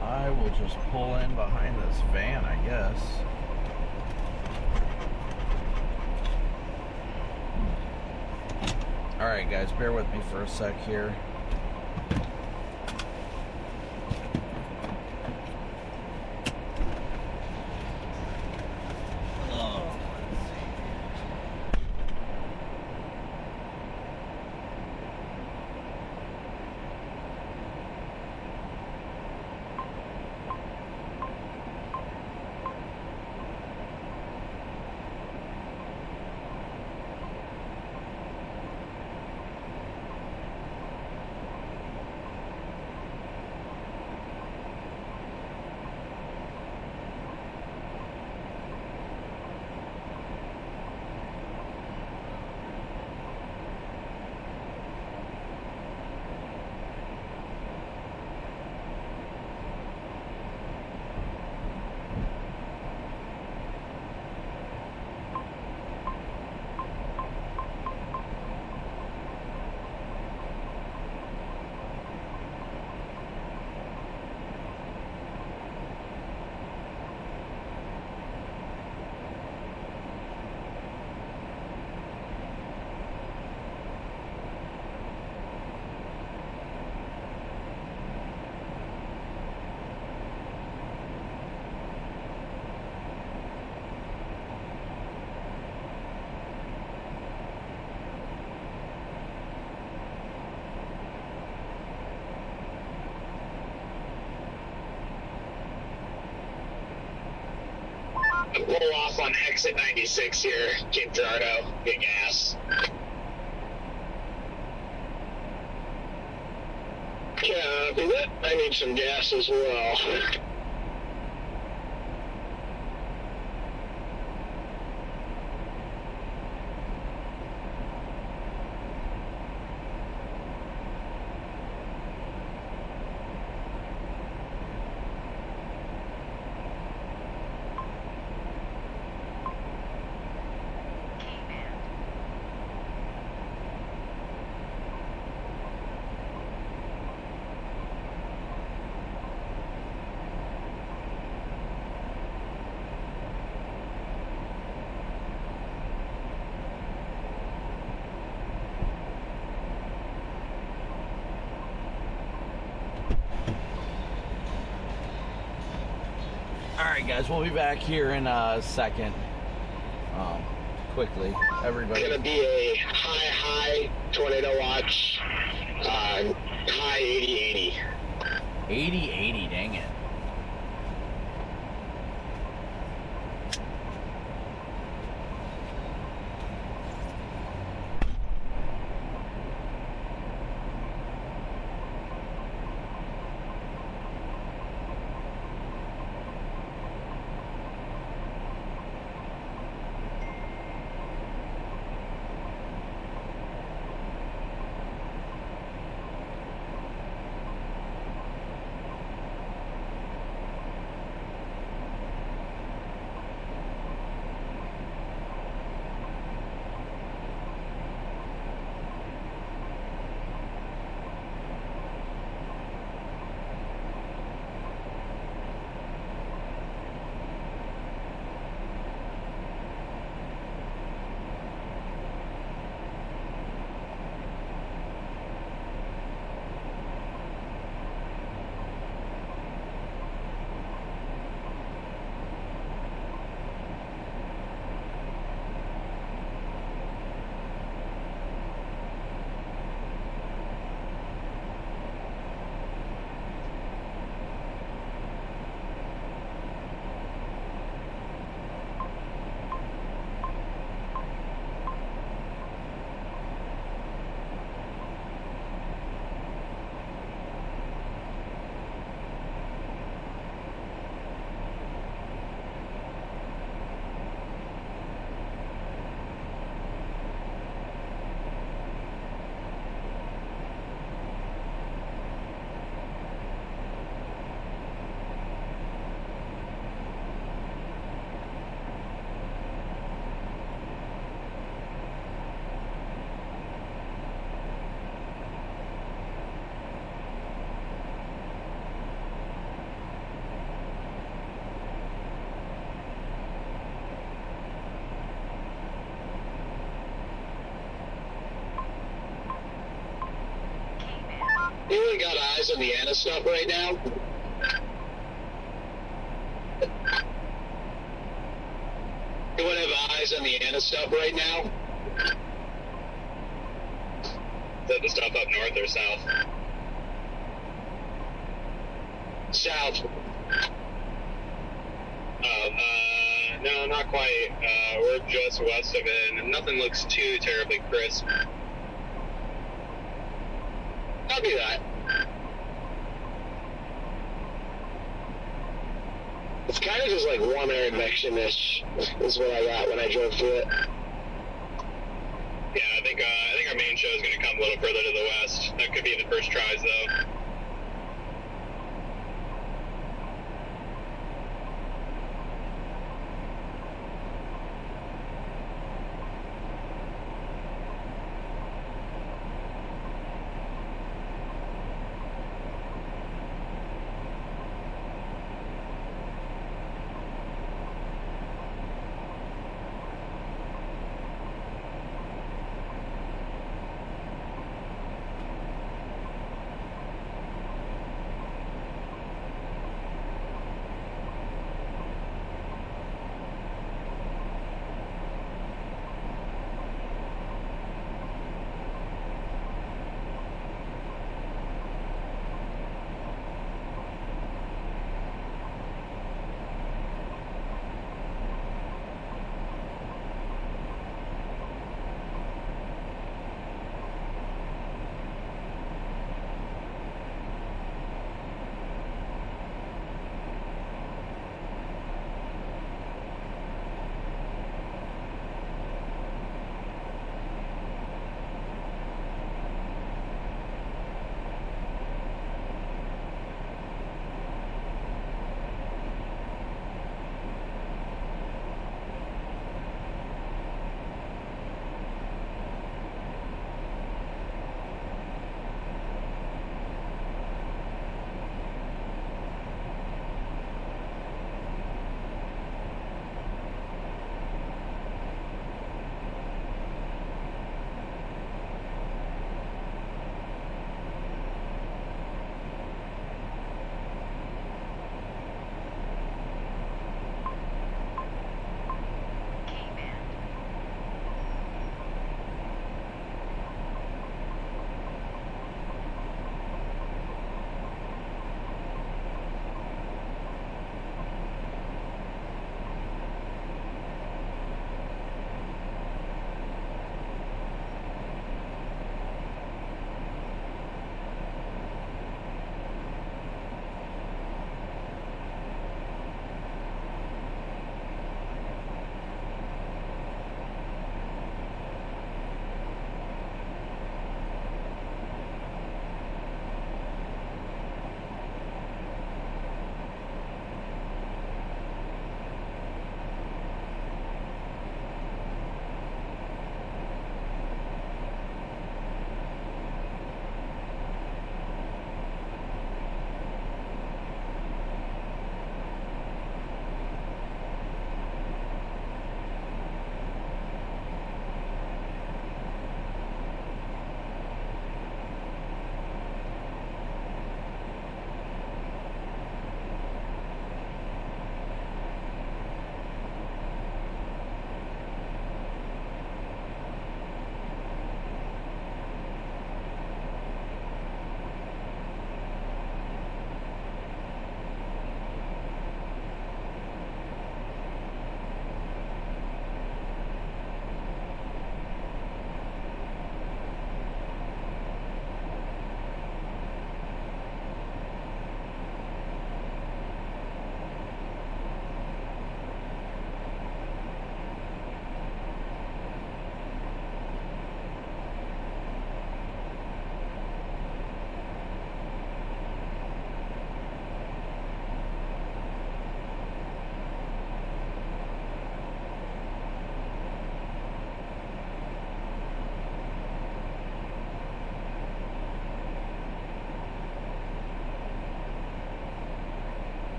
I will just pull in behind this van, I guess. Alright guys, bear with me for a sec here. Roll off on exit 96 here, Cape Girardeau, get gas. Copy that. I need some gas as well. Alright guys, we'll be back here in a second. Quickly, everybody. It's gonna be a high tornado watch. High 80-80. 80-80, dang it. Anyone got eyes on the Anna stuff right now? Anyone have eyes on the Anna stuff right now? Is that the stuff up north or south? South. Oh, no, not quite. We're just west of it, and nothing looks too terribly crisp. Copy that. It's kind of just like warm air injection-ish is what I got when I drove through it. Yeah, I think our main show is going to come a little further to the west. That could be the first tries, though.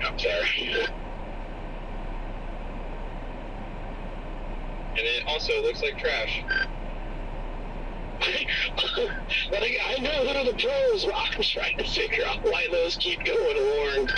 up there. And it also looks like trash. But I know they're the pros, but I'm trying to figure out why those keep going, Warren.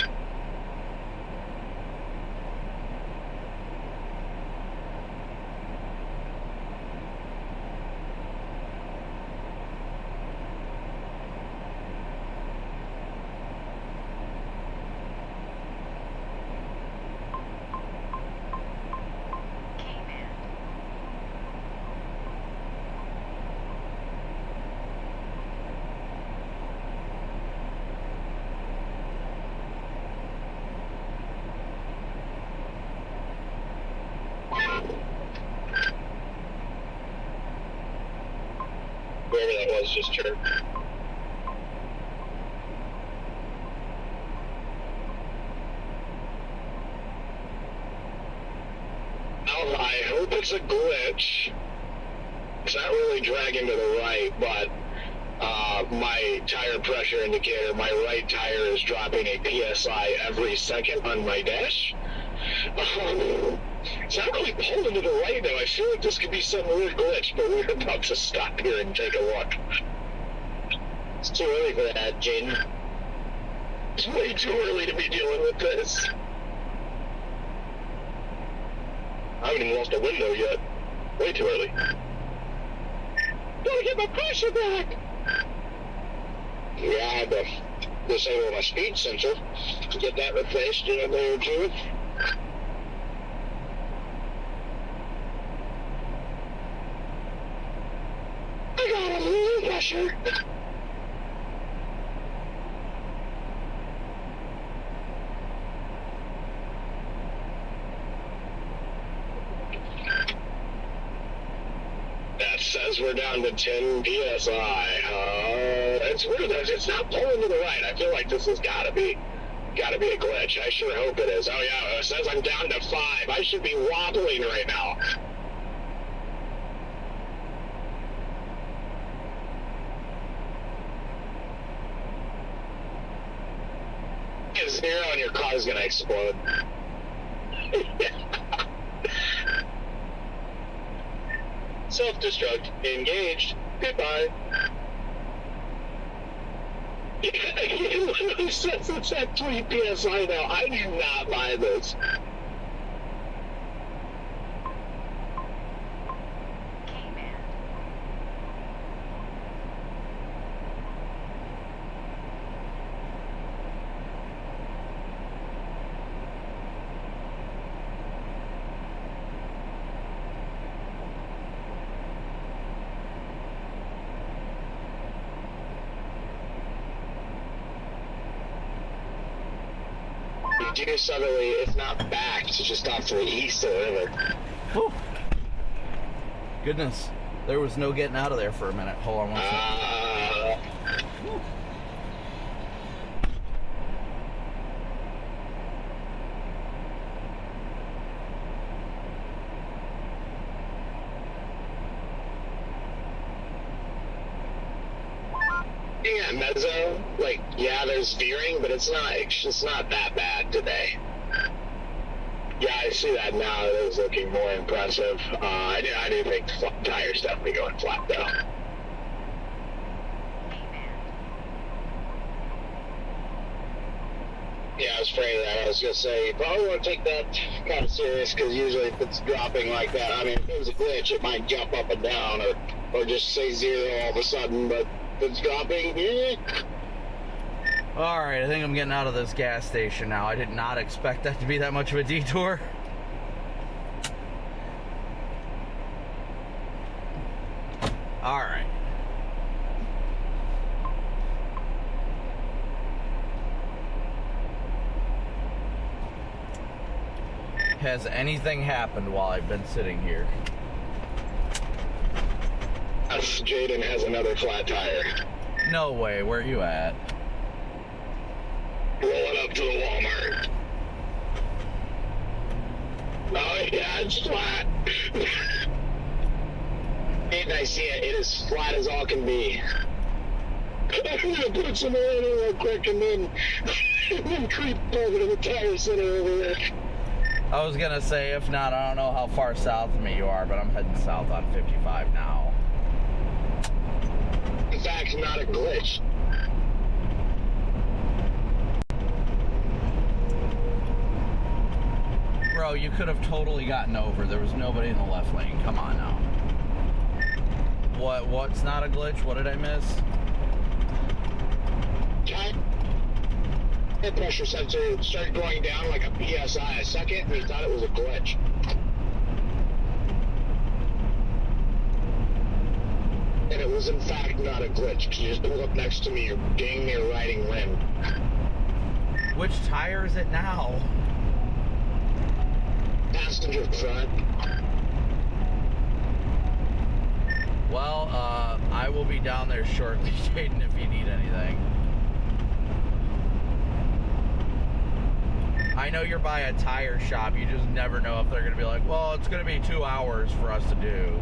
Whoever that was just chirped. Well, I hope it's a glitch. It's not really dragging to the right, but my tire pressure indicator, my right tire is dropping a PSI every second on my dash. It's not really pulling to the right, though. I feel like this could be some weird glitch, but we're about to stop here and take a look. It's too early for that, Jaden. It's way too early to be dealing with this. I haven't even lost a window yet. Way too early. Gotta get my pressure back! Yeah, I had to disable my speed sensor to get that replaced in a day or two. I got a little pressure. That says we're down to 10 PSI. It's weird that it's not pulling to the right. I feel like this has gotta be a glitch. I sure hope it is. Oh yeah, it says I'm down to 5. I should be wobbling right now. Get 0 and your car's gonna explode. Self-destruct. Engaged. Goodbye. It literally says it's at 3 PSI now. I do not buy this. Due southerly, if not back, to just off to the east of the river. Whew. Goodness, there was no getting out of there for a minute. Hold on one second. Yeah, mezzo, like, yeah, there's veering, but it's not that bad today. Yeah, I see that now. It is looking more impressive. I do think the tire's definitely going flat, though. Yeah, I was afraid of that. I was going to say, you probably want to take that kind of serious, because usually if it's dropping like that, I mean, if it was a glitch, it might jump up and down, or just say 0 all of a sudden, but if it's dropping, Alright, I think I'm getting out of this gas station now. I did not expect that to be that much of a detour. Alright. Has anything happened while I've been sitting here? Yes, Jaden has another flat tire. No way, where are you at? Rolling up to the Walmart. Oh yeah, it's flat. Didn't I see it? It is flat as all can be. I'm gonna put some oil in real quick and then creep over to the tire center over there. I was gonna say, if not, I don't know how far south of me you are, but I'm heading south on 55 now. In fact, not a glitch. Bro, you could have totally gotten over. There was nobody in the left lane. Come on now. What's not a glitch? What did I miss? Tire pressure sensor started going down like a PSI a second, and he thought it was a glitch. And it was in fact not a glitch, because you just pulled up next to me, you're dang near riding rim. Which tire is it now? Passenger front. Well, I will be down there shortly, Jaden, if you need anything. I know you're by a tire shop. You just never know if they're going to be like, well, it's going to be 2 hours for us to do.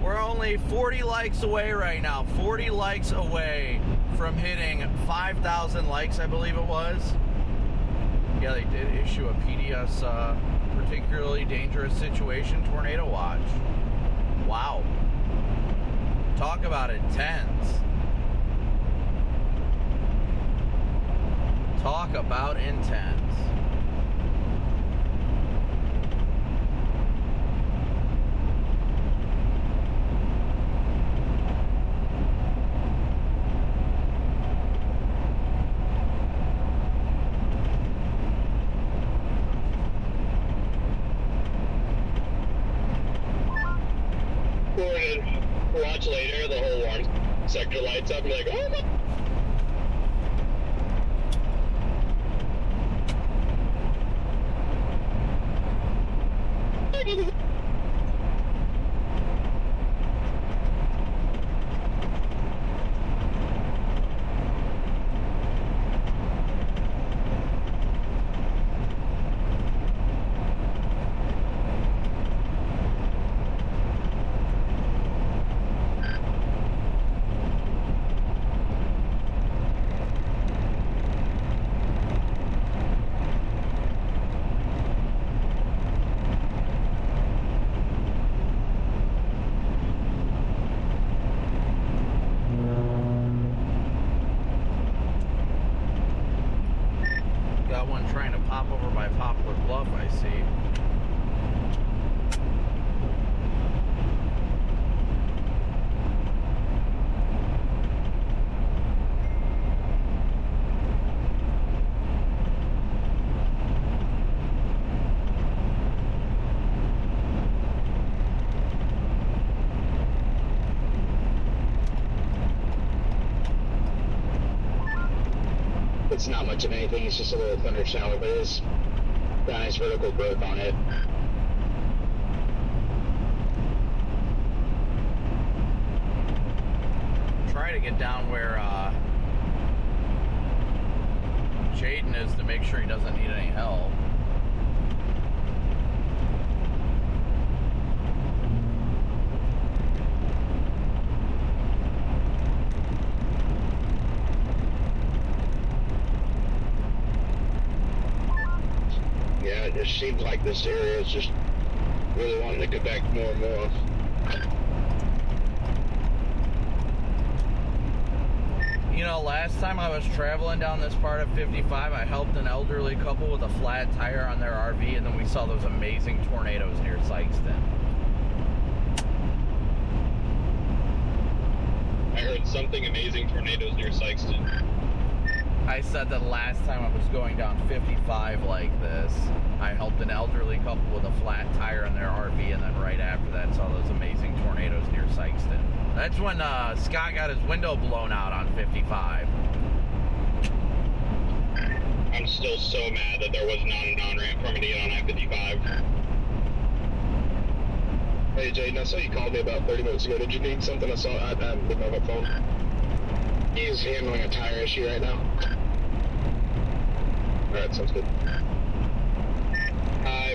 We're only 40 likes away right now. 40 likes away from hitting 5,000 likes, I believe it was. Yeah, they did issue a PDS particularly dangerous situation tornado watch. Wow. Talk about intense. Talk about intense. Watch later, the whole warm sector lights up, and you're like, oh my. It's not much of anything, it's just a little thunder shower, but it's got nice vertical growth on it. Try to get down where Jaden is to make sure he doesn't need any help. Yeah, it just seems like this area is just really wanting to get back more and more. You know, last time I was traveling down this part of 55, I helped an elderly couple with a flat tire on their RV, and then we saw those amazing tornadoes near Sykeston. I heard something amazing tornadoes near Sykeston. I said that last time I was going down 55 like this, I helped an elderly couple with a flat tire on their RV, and then right after that saw those amazing tornadoes near Sykeston. That's when Scott got his window blown out on 55. I'm still so mad that there was not an on-ramp for me to get on I-55. Hey Jaden, I saw you called me about 30 minutes ago. Did you need something? I saw I didn't have a phone. He's handling a tire issue right now. Alright, sounds good.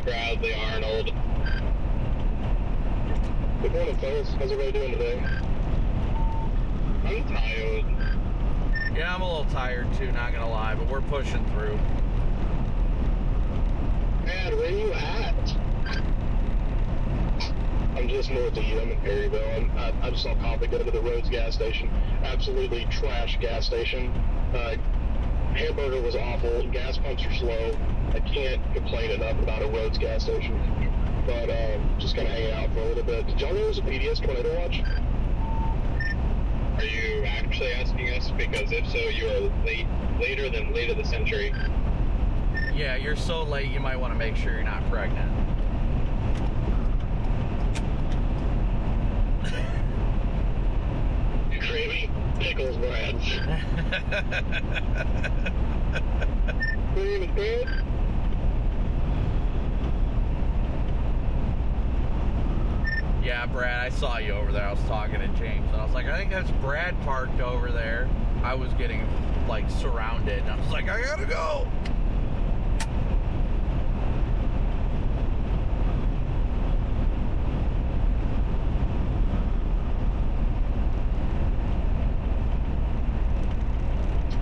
Bradley Arnold. Good morning, fellas. How's everybody doing today? I'm tired. Yeah, I'm a little tired too, not gonna lie, but we're pushing through. Man, where are you at? I'm just north of you. I'm in Perryville. I just saw Copic go to the Rhodes gas station. Absolutely trash gas station. Hamburger was awful. Gas pumps are slow. I can't complain enough about a Rhodes gas station. But just kind of hanging out for a little bit. Did y'all know there was a PDS tornado watch? Are you actually asking us? Because if so, you are later than late of the century. Yeah, you're so late, you might want to make sure you're not pregnant. You craving pickles, Brad? What even good? Yeah, Brad, I saw you over there. I was talking to James, and I was like, I think that's Brad parked over there. I was getting, like, surrounded, and I was like, I gotta go!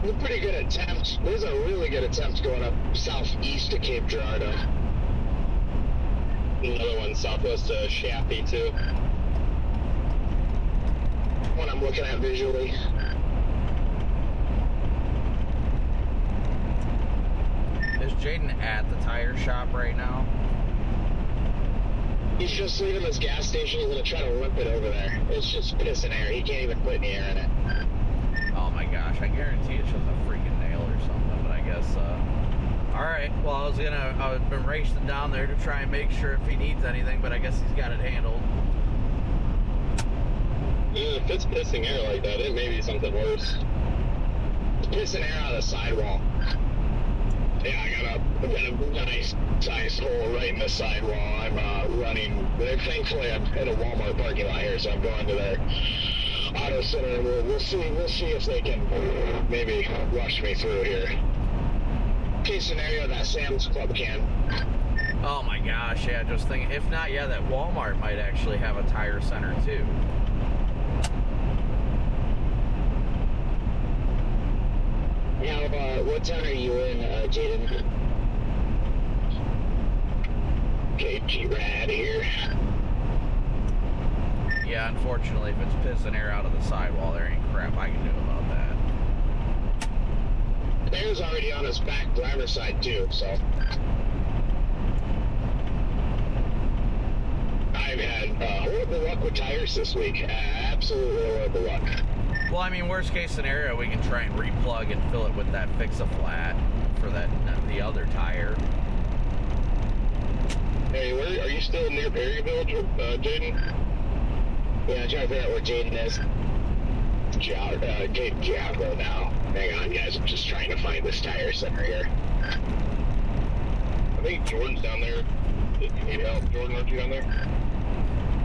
It's a pretty good attempt. There's a really good attempt going up southeast to Cape Girardeau. Another one southwest of Chappie, too. One I'm looking at visually. Is Jaden at the tire shop right now? He's just leaving this gas station. He's going to try to whip it over there. It's just piss and air. He can't even put any air in it. Oh my gosh, I guarantee it's just a freaking nail or something, but I guess, alright, well, I've been racing down there to try and make sure if he needs anything, but I guess he's got it handled. Yeah, if it's pissing air like that, it may be something worse. It's pissing air out of the sidewall. Yeah, I got a nice size hole right in the sidewall. I'm running. Thankfully, I'm in a Walmart parking lot here, so I'm going to their auto center, and we'll see if they can maybe rush me through here. Case scenario, that Sam's Club can. Oh my gosh, yeah, just thinking, if not, yeah, that Walmart might actually have a tire center too. Now, what town are you in, Jaden? KG Rad here. Yeah, unfortunately, if it's pissing air out of the sidewall, there ain't crap I can do about that. Air's already on his back driver's side, too, so. I've had horrible luck with tires this week. Absolutely horrible luck. Well, I mean, worst case scenario, we can try and replug and fill it with that Fix-A-Flat for the other tire. Hey, are you still near Perryville, Jaden? Yeah, trying to figure out where Jaden is. Cape Girardeau now. Hang on, guys. I'm just trying to find this tire center here. I think Jordan's down there. If you need help, Jordan, aren't you down there?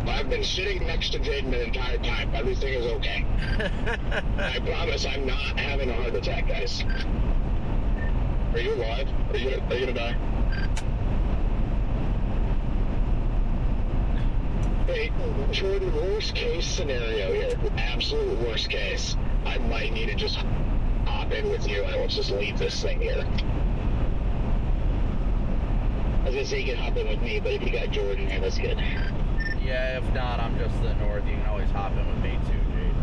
I've been sitting next to Jaden the entire time. Everything is okay. I promise I'm not having a heart attack, guys. Are you alive? Are you gonna die? Hey, Jordan, worst case scenario here. Absolute worst case. I might need to just hop in with you and let's just leave this thing here. I was gonna say you can hop in with me, but if you got Jordan here, that's good. Yeah, if not, I'm just to the north. You can always hop in with me too, Jaden.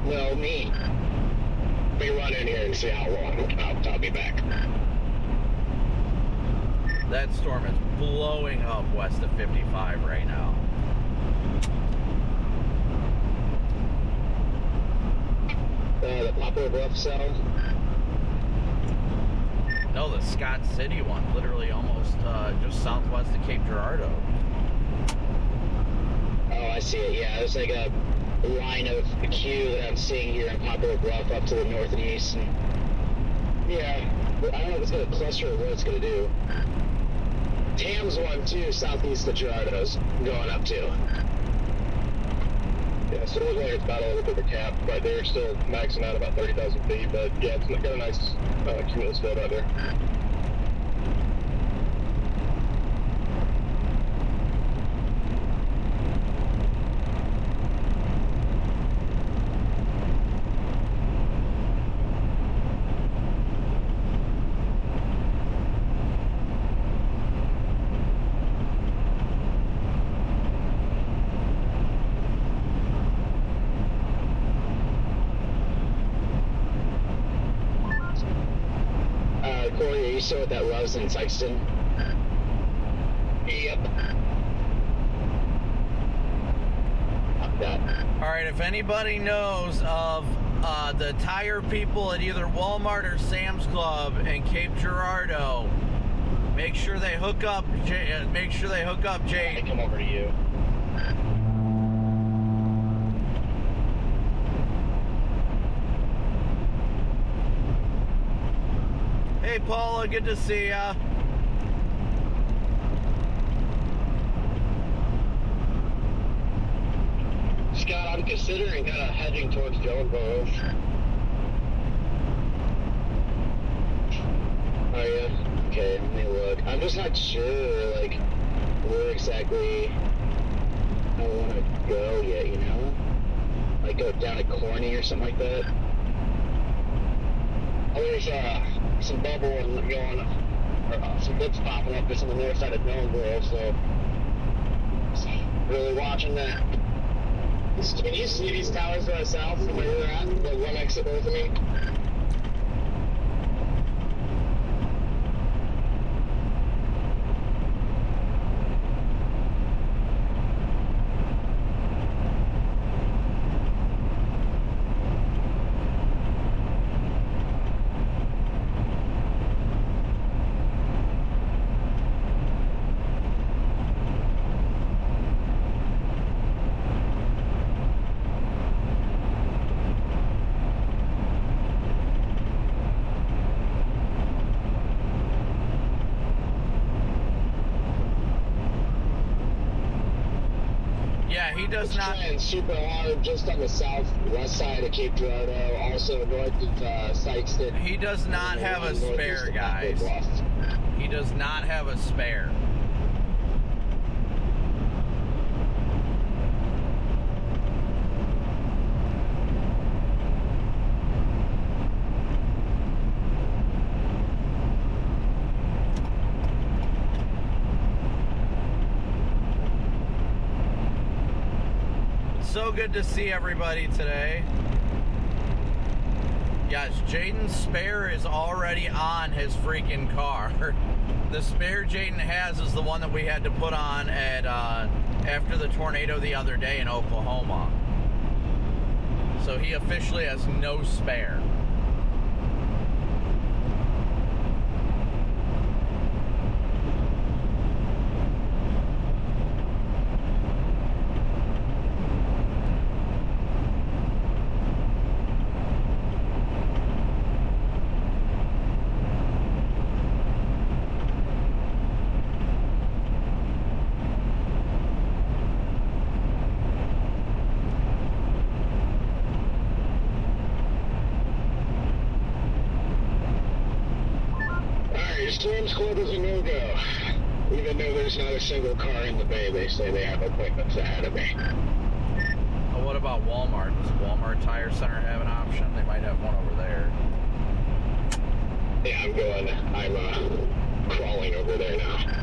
No, me. Let me run in here and see how long. I'll be back. That storm is blowing up west of 55 right now. The Poplar Bluff sound? No, the Scott City one, literally almost just southwest of Cape Girardeau. Oh, I see it. Yeah, there's like a line of queue that I'm seeing here in Poplar Bluff up to the north and east. And yeah, I don't know if it's going to cluster or what it's going to do. Tam's one, too, southeast of Girardeau's going up, too. Yeah, so it looks like it's about a little bit of a cap, but they're still maxing out about 30,000 feet, but yeah, it's got a nice cumulus field out there. still at that Loves in Sykeston? Yep. All right, if anybody knows of the tire people at either Walmart or Sam's Club in Cape Girardeau, make sure they hook up. Make sure they hook up Jade. I come over to you. Hey, Paula, good to see ya. Scott, I'm considering kind of heading towards Jonesboro. Oh yeah? Okay, let me look. I'm just not sure, like, where exactly I want to go yet, you know? Like, go down to Corny or something like that. Oh, there's, some bubble and going, or some lips popping up just on the north side of Jonesboro, so really watching that. Can you see these towers to the south from where you're at? The one exit both of me? He does not. It's super hard just on the southwest side of Cape Girardeau, also north of Sykeston. He does not have a spare, guys. He does not have a spare. So good to see everybody today. Yes, Jaden's spare is already on his freaking car. The spare Jaden has is the one that we had to put on at after the tornado the other day in Oklahoma. So he officially has no spare. Storm Squad is a no-go. Even though there's not a single car in the bay, they say they have appointments ahead of me. Well, what about Walmart? Does Walmart Tire Center have an option? They might have one over there. Yeah, I'm crawling over there now.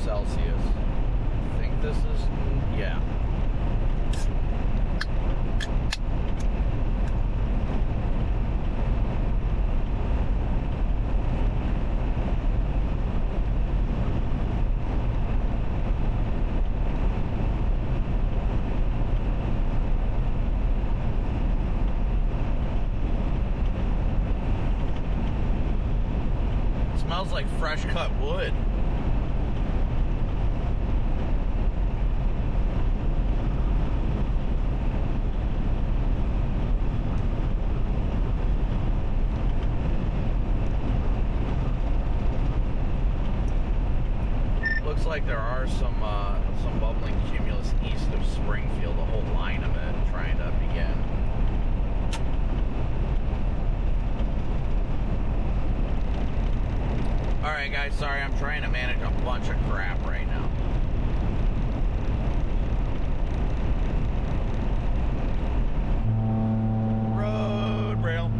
Celsius. I think this is, yeah. Smells like fresh cut wood. Looks like there are some bubbling cumulus east of Springfield, a whole line of it trying to begin. Alright guys, sorry, I'm trying to manage a bunch of crap right now. Road rail.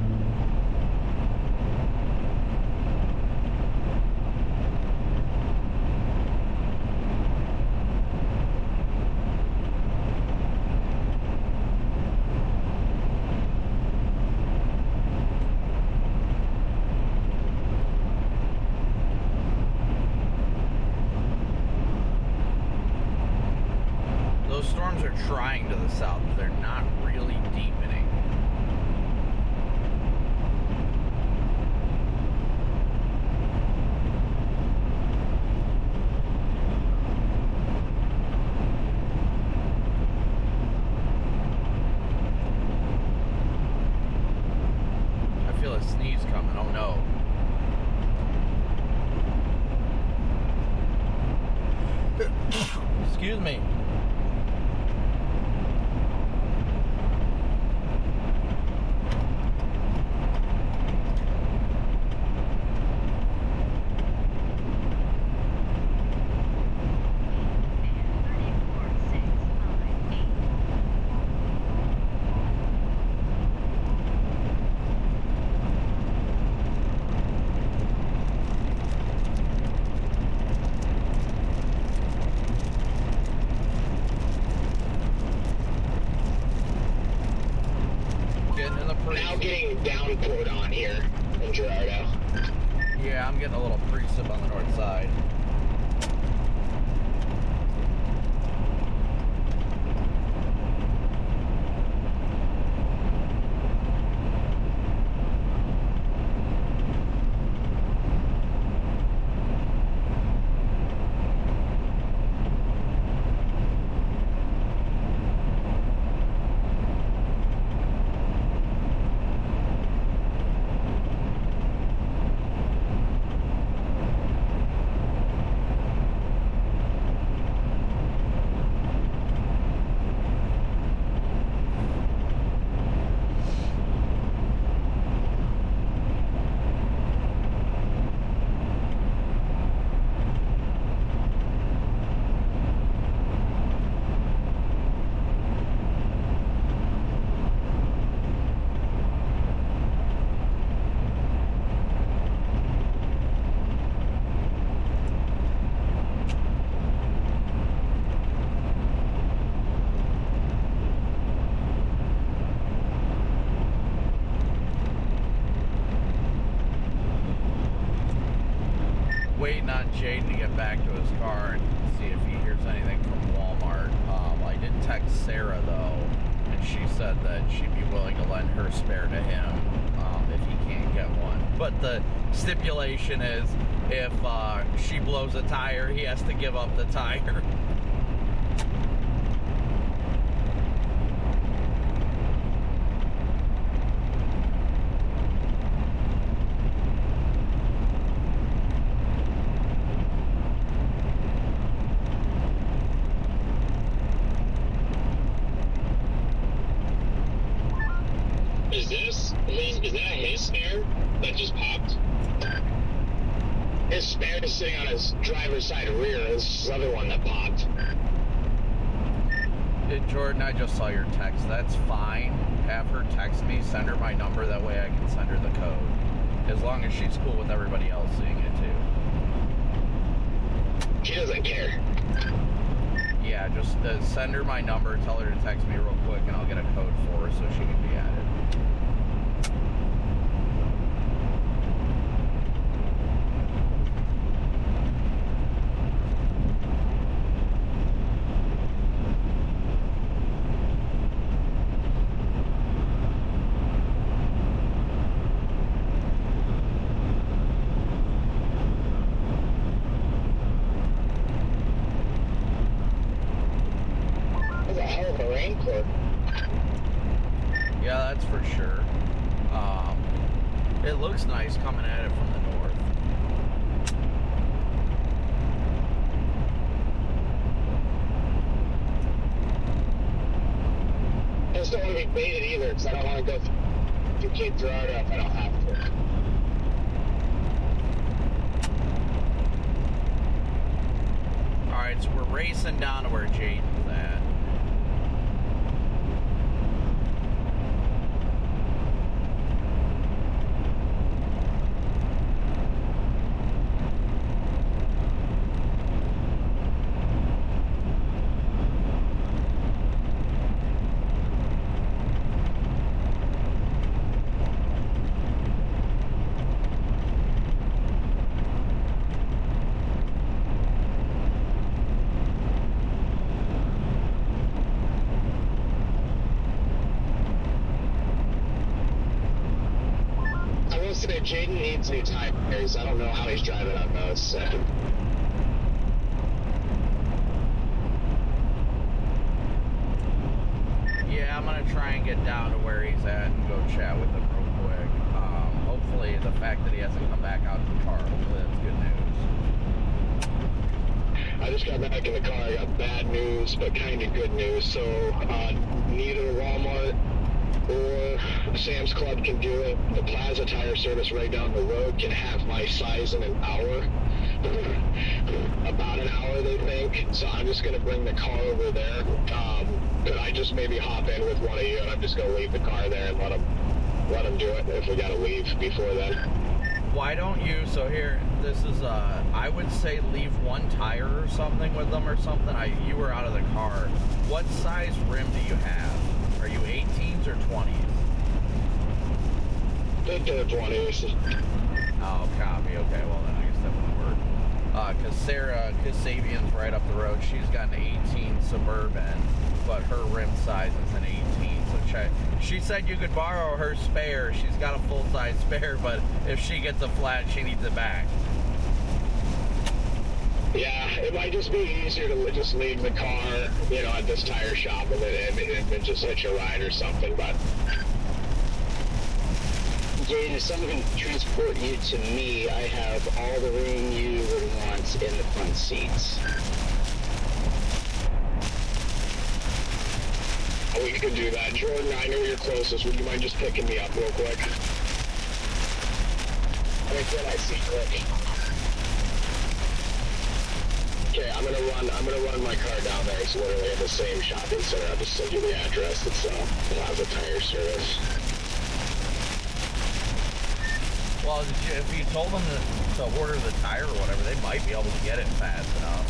Storms are trying to the south, but they're not really deepening. I feel a sneeze coming. Oh no. Excuse me. Now getting downpoured on here in Gerardo. Yeah, I'm getting a little precip on the north side. Waiting on Jaden to get back to his car and see if he hears anything from Walmart. I did text Sarah though, and she said that she'd be willing to lend her spare to him if he can't get one. But the stipulation is if she blows a tire, he has to give up the tire. Is that his spare that just popped? His spare is sitting on his driver's side rear. This is the other one that popped. Hey, Jordan, I just saw your text. That's fine. Have her text me, send her my number. That way I can send her the code. As long as she's cool with everybody else seeing it too. She doesn't care. Yeah, just send her my number, tell her to text me real quick, and I'll get a code for her so she can be added. That's a hell of a rain cloak. Yeah, that's for sure. It looks nice coming at it from the north. I just don't want to be baited either, because I don't want to go through Cape Girardeau if I don't have to. Alright, so we're racing down to where Jaden's at. I will say Jaden needs new tires. I don't know how he's driving on those. So. Yeah, I'm gonna try and get down to where he's at and go chat with him real quick. Hopefully the fact that he hasn't come back out to the car, hopefully that's good news. I just got back in the car. I got bad news, but kind of good news. So neither Walmart or Sam's Club can do it. The Plaza Tire Service right down the road can have my size in an hour. About an hour, they think. So I'm just going to bring the car over there. Could I just maybe hop in with one of you, and I'm just going to leave the car there and let them do it if we got to leave before then. Why don't you, so here, this is, I would say leave one tire or something with them or something. You were out of the car. What size rim do you have? Are you 18s or 20s? I think they're 20s. Oh, copy. Okay, well then I guess that wouldn't work. Because Sarah Kasabian's right up the road. She's got an 18 Suburban, but her rim size is an 18. So check. She said you could borrow her spare. She's got a full-size spare, but if she gets a flat, she needs it back. Yeah, it might just be easier to just leave the car, at this tire shop and then just hitch a ride or something, but... Jaden, if someone can transport you to me, I have all the room you would want in the front seats. Oh, we could do that. Jordan, I know you're closest. Would you mind just picking me up real quick? Right then, I see quick. Okay, I'm gonna run my car down there. It's literally in the same shopping center. I'll just send you the address. It's Plaza Tire Service. Well, if you told them to order the tire or whatever, they might be able to get it fast enough.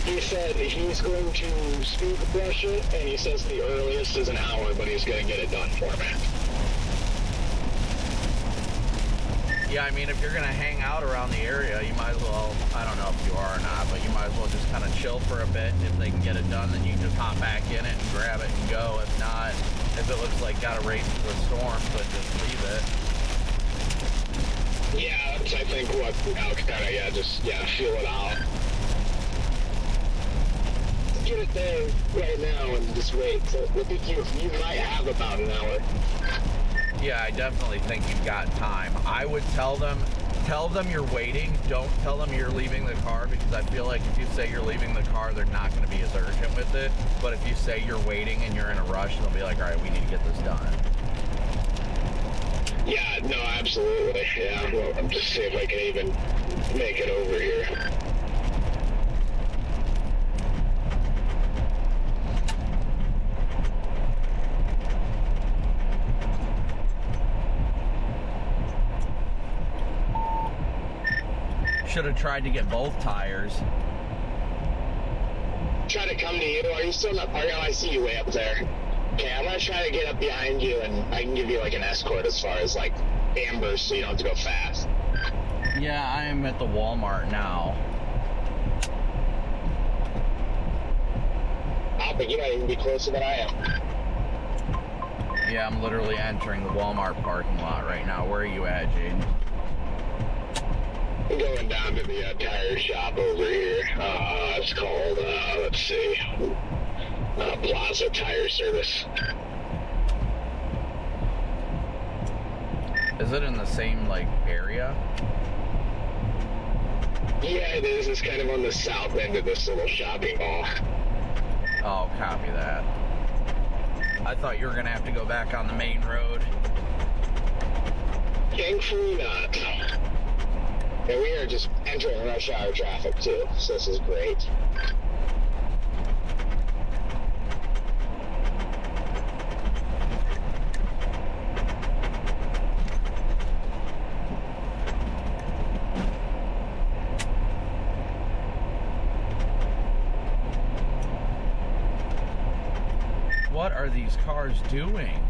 He said he's going to speed brush it, and he says the earliest is an hour, but he's going to get it done for me. Yeah, I mean, if you're going to hang out around the area, you might as well, I don't know if you are or not, but you might as well just kind of chill for a bit. If they can get it done, then you can just hop back in it and grab it and go. If not, if it looks like got to race through a storm, but just leave it. Yeah, that's, I think, what, feel it out. Get it there right now and just wait. So I think you might have about an hour. Yeah, I definitely think you've got time. I would tell them you're waiting. Don't tell them you're leaving the car, because I feel like if you say you're leaving the car, they're not going to be as urgent with it. But if you say you're waiting and you're in a rush, they'll be like, all right, we need to get this done. Yeah, no, absolutely. Yeah, well, I'm just seeing if I can even make it over here. should have tried to get both tires. Try to come to you. Are you still in that parking lot? I see you way up there. Okay, I'm gonna try to get up behind you, and I can give you like an escort as far as like ambers, so you don't have to go fast. Yeah, I am at the Walmart now. I think you might even be closer than I am. Yeah, I'm literally entering the Walmart parking lot right now. Where are you at, Jaden? I'm going down to the tire shop over here. It's called, let's see, Plaza Tire Service. Is it in the same, like, area? Yeah, it is. It's kind of on the south end of this little shopping mall. Oh, copy that. I thought you were going to have to go back on the main road. Thankfully not. And we are just entering rush hour traffic too, so this is great. What are these cars doing?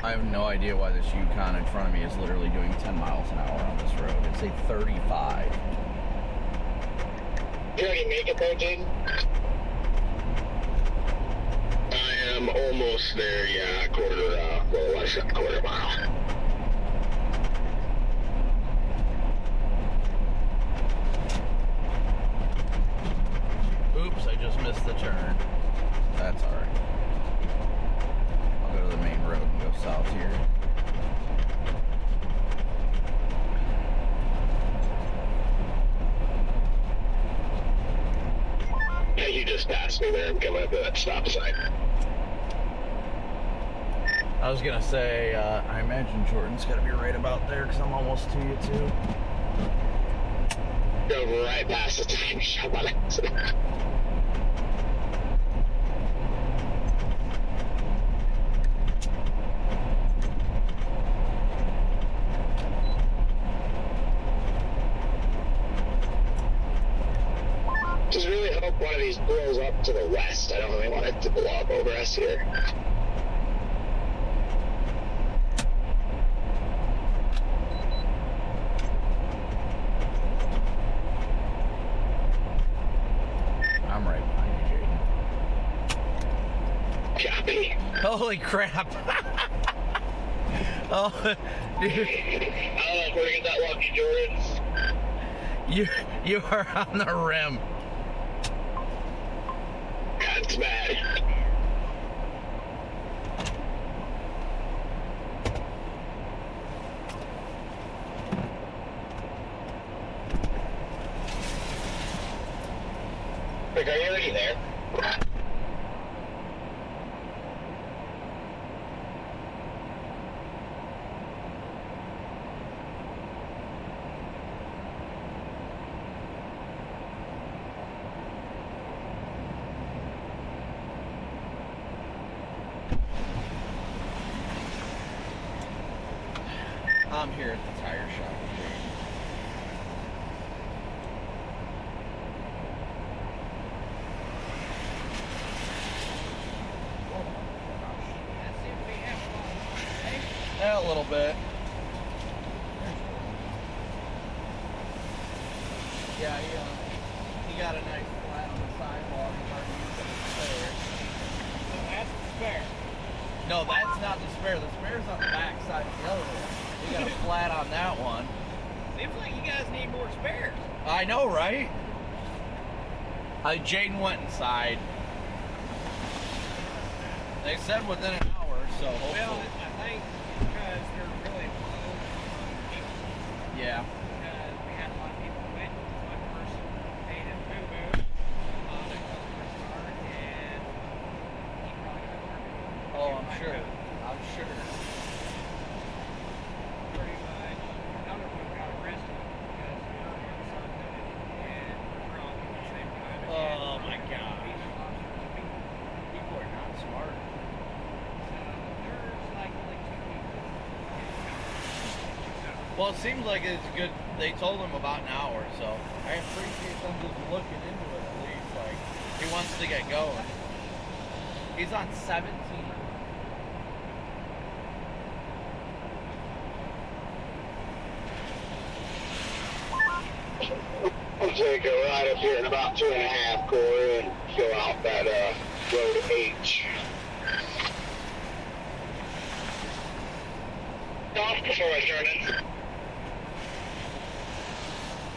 I have no idea why this Yukon in front of me is literally doing 10 miles an hour on this road. It's a 35. You already make it there, Jaden? I am almost there, yeah, less than a quarter mile. Oops, I just missed the turn. That's alright. I'll go to the main road and go south here. Yeah, you just passed me there and coming up to that stop sign. I was gonna say, I imagine Jordan's gotta be right about there because I'm almost to you too. Go right past the tire shop on accident. Just really hope one of these blows up to the west. I don't really want it to blow up over us here. I'm right behind you, Jaden. Copy. Holy crap! Oh, dude. I don't know if we're gonna get that lucky, Jordan. You are on the rim. That's bad. Rick, are you already there? I'm here at the tire shop. Yeah, a little bit. Yeah, he got a nice flat on the sidewalk. He's already using the spare. So that's the spare. No, that's not the spare. The spare's on the back side of the other one. We got a flat on that one. Seems like you guys need more spares. I know, right? Jaden went inside. They said within an hour, so hopefully. Well, I think because they're really low on people. Yeah. Because we had a lot of people quit. One person made a boo-boo on a customer start, and he probably got targeted. Oh, I'm sure. I'm sure. Pretty much. Another one got arrested because we were inside of it, and we're drunk at the same time. Oh my God. People are not smart. So there's like only 2 people. Well, it seems like it's good. They told him about an hour, so I appreciate them just looking into it at least. Like, he wants to get going. He's on 17. I'll take a ride up here in about 2.5, Corey, and go out that road H. Off before I turn in.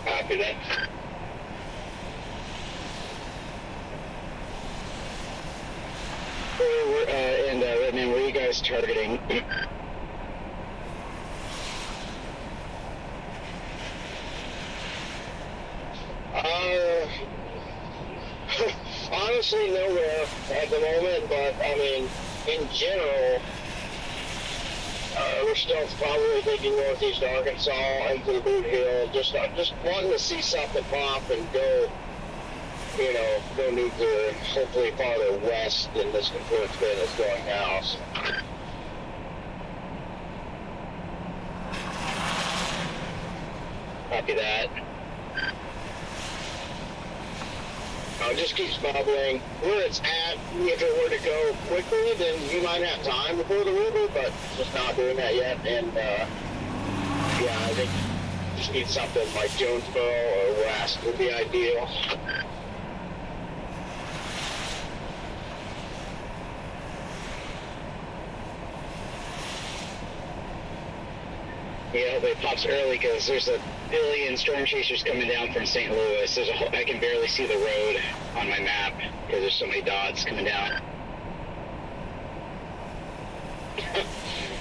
Copy that. And Redman, where are you guys targeting? Honestly, nowhere at the moment, but I mean, in general, we're still probably thinking northeast Arkansas into the Boot Hill, just wanting to see something pop and go, go nuclear, and hopefully farther west than this confluence bed is going now. So. Copy that. It just keeps bubbling. Where it's at, if it were to go quickly, then you might have time before the river, but just not doing that yet. And, yeah, I think just need something like Jonesboro or west would be ideal. Yeah, hopefully it pops early because there's a billion storm chasers coming down from St. Louis. I can barely see the road on my map because there's so many dots coming down.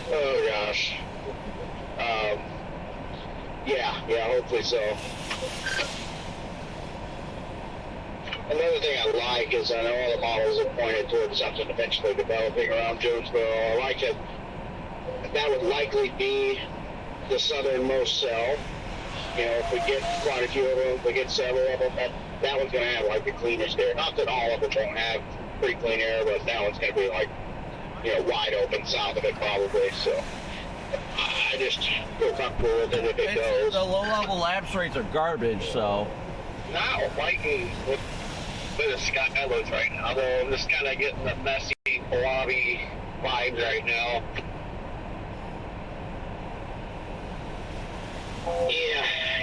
Oh gosh. Yeah, hopefully so. Another thing I like is I know all the models have pointed towards something eventually developing around Jonesboro. I like it. That would likely be the southernmost cell. If we get quite a few of them, if we get several of them, that one's going to have like the cleanest air. Not that all of them won't have pretty clean air, but that one's going to be like, wide open south of it probably. So I just feel comfortable with it if it goes. The low-level lapse rates are garbage, so. Not liking with the sky looks right now, though. I'm just kind of getting the messy, blobby vibes right now.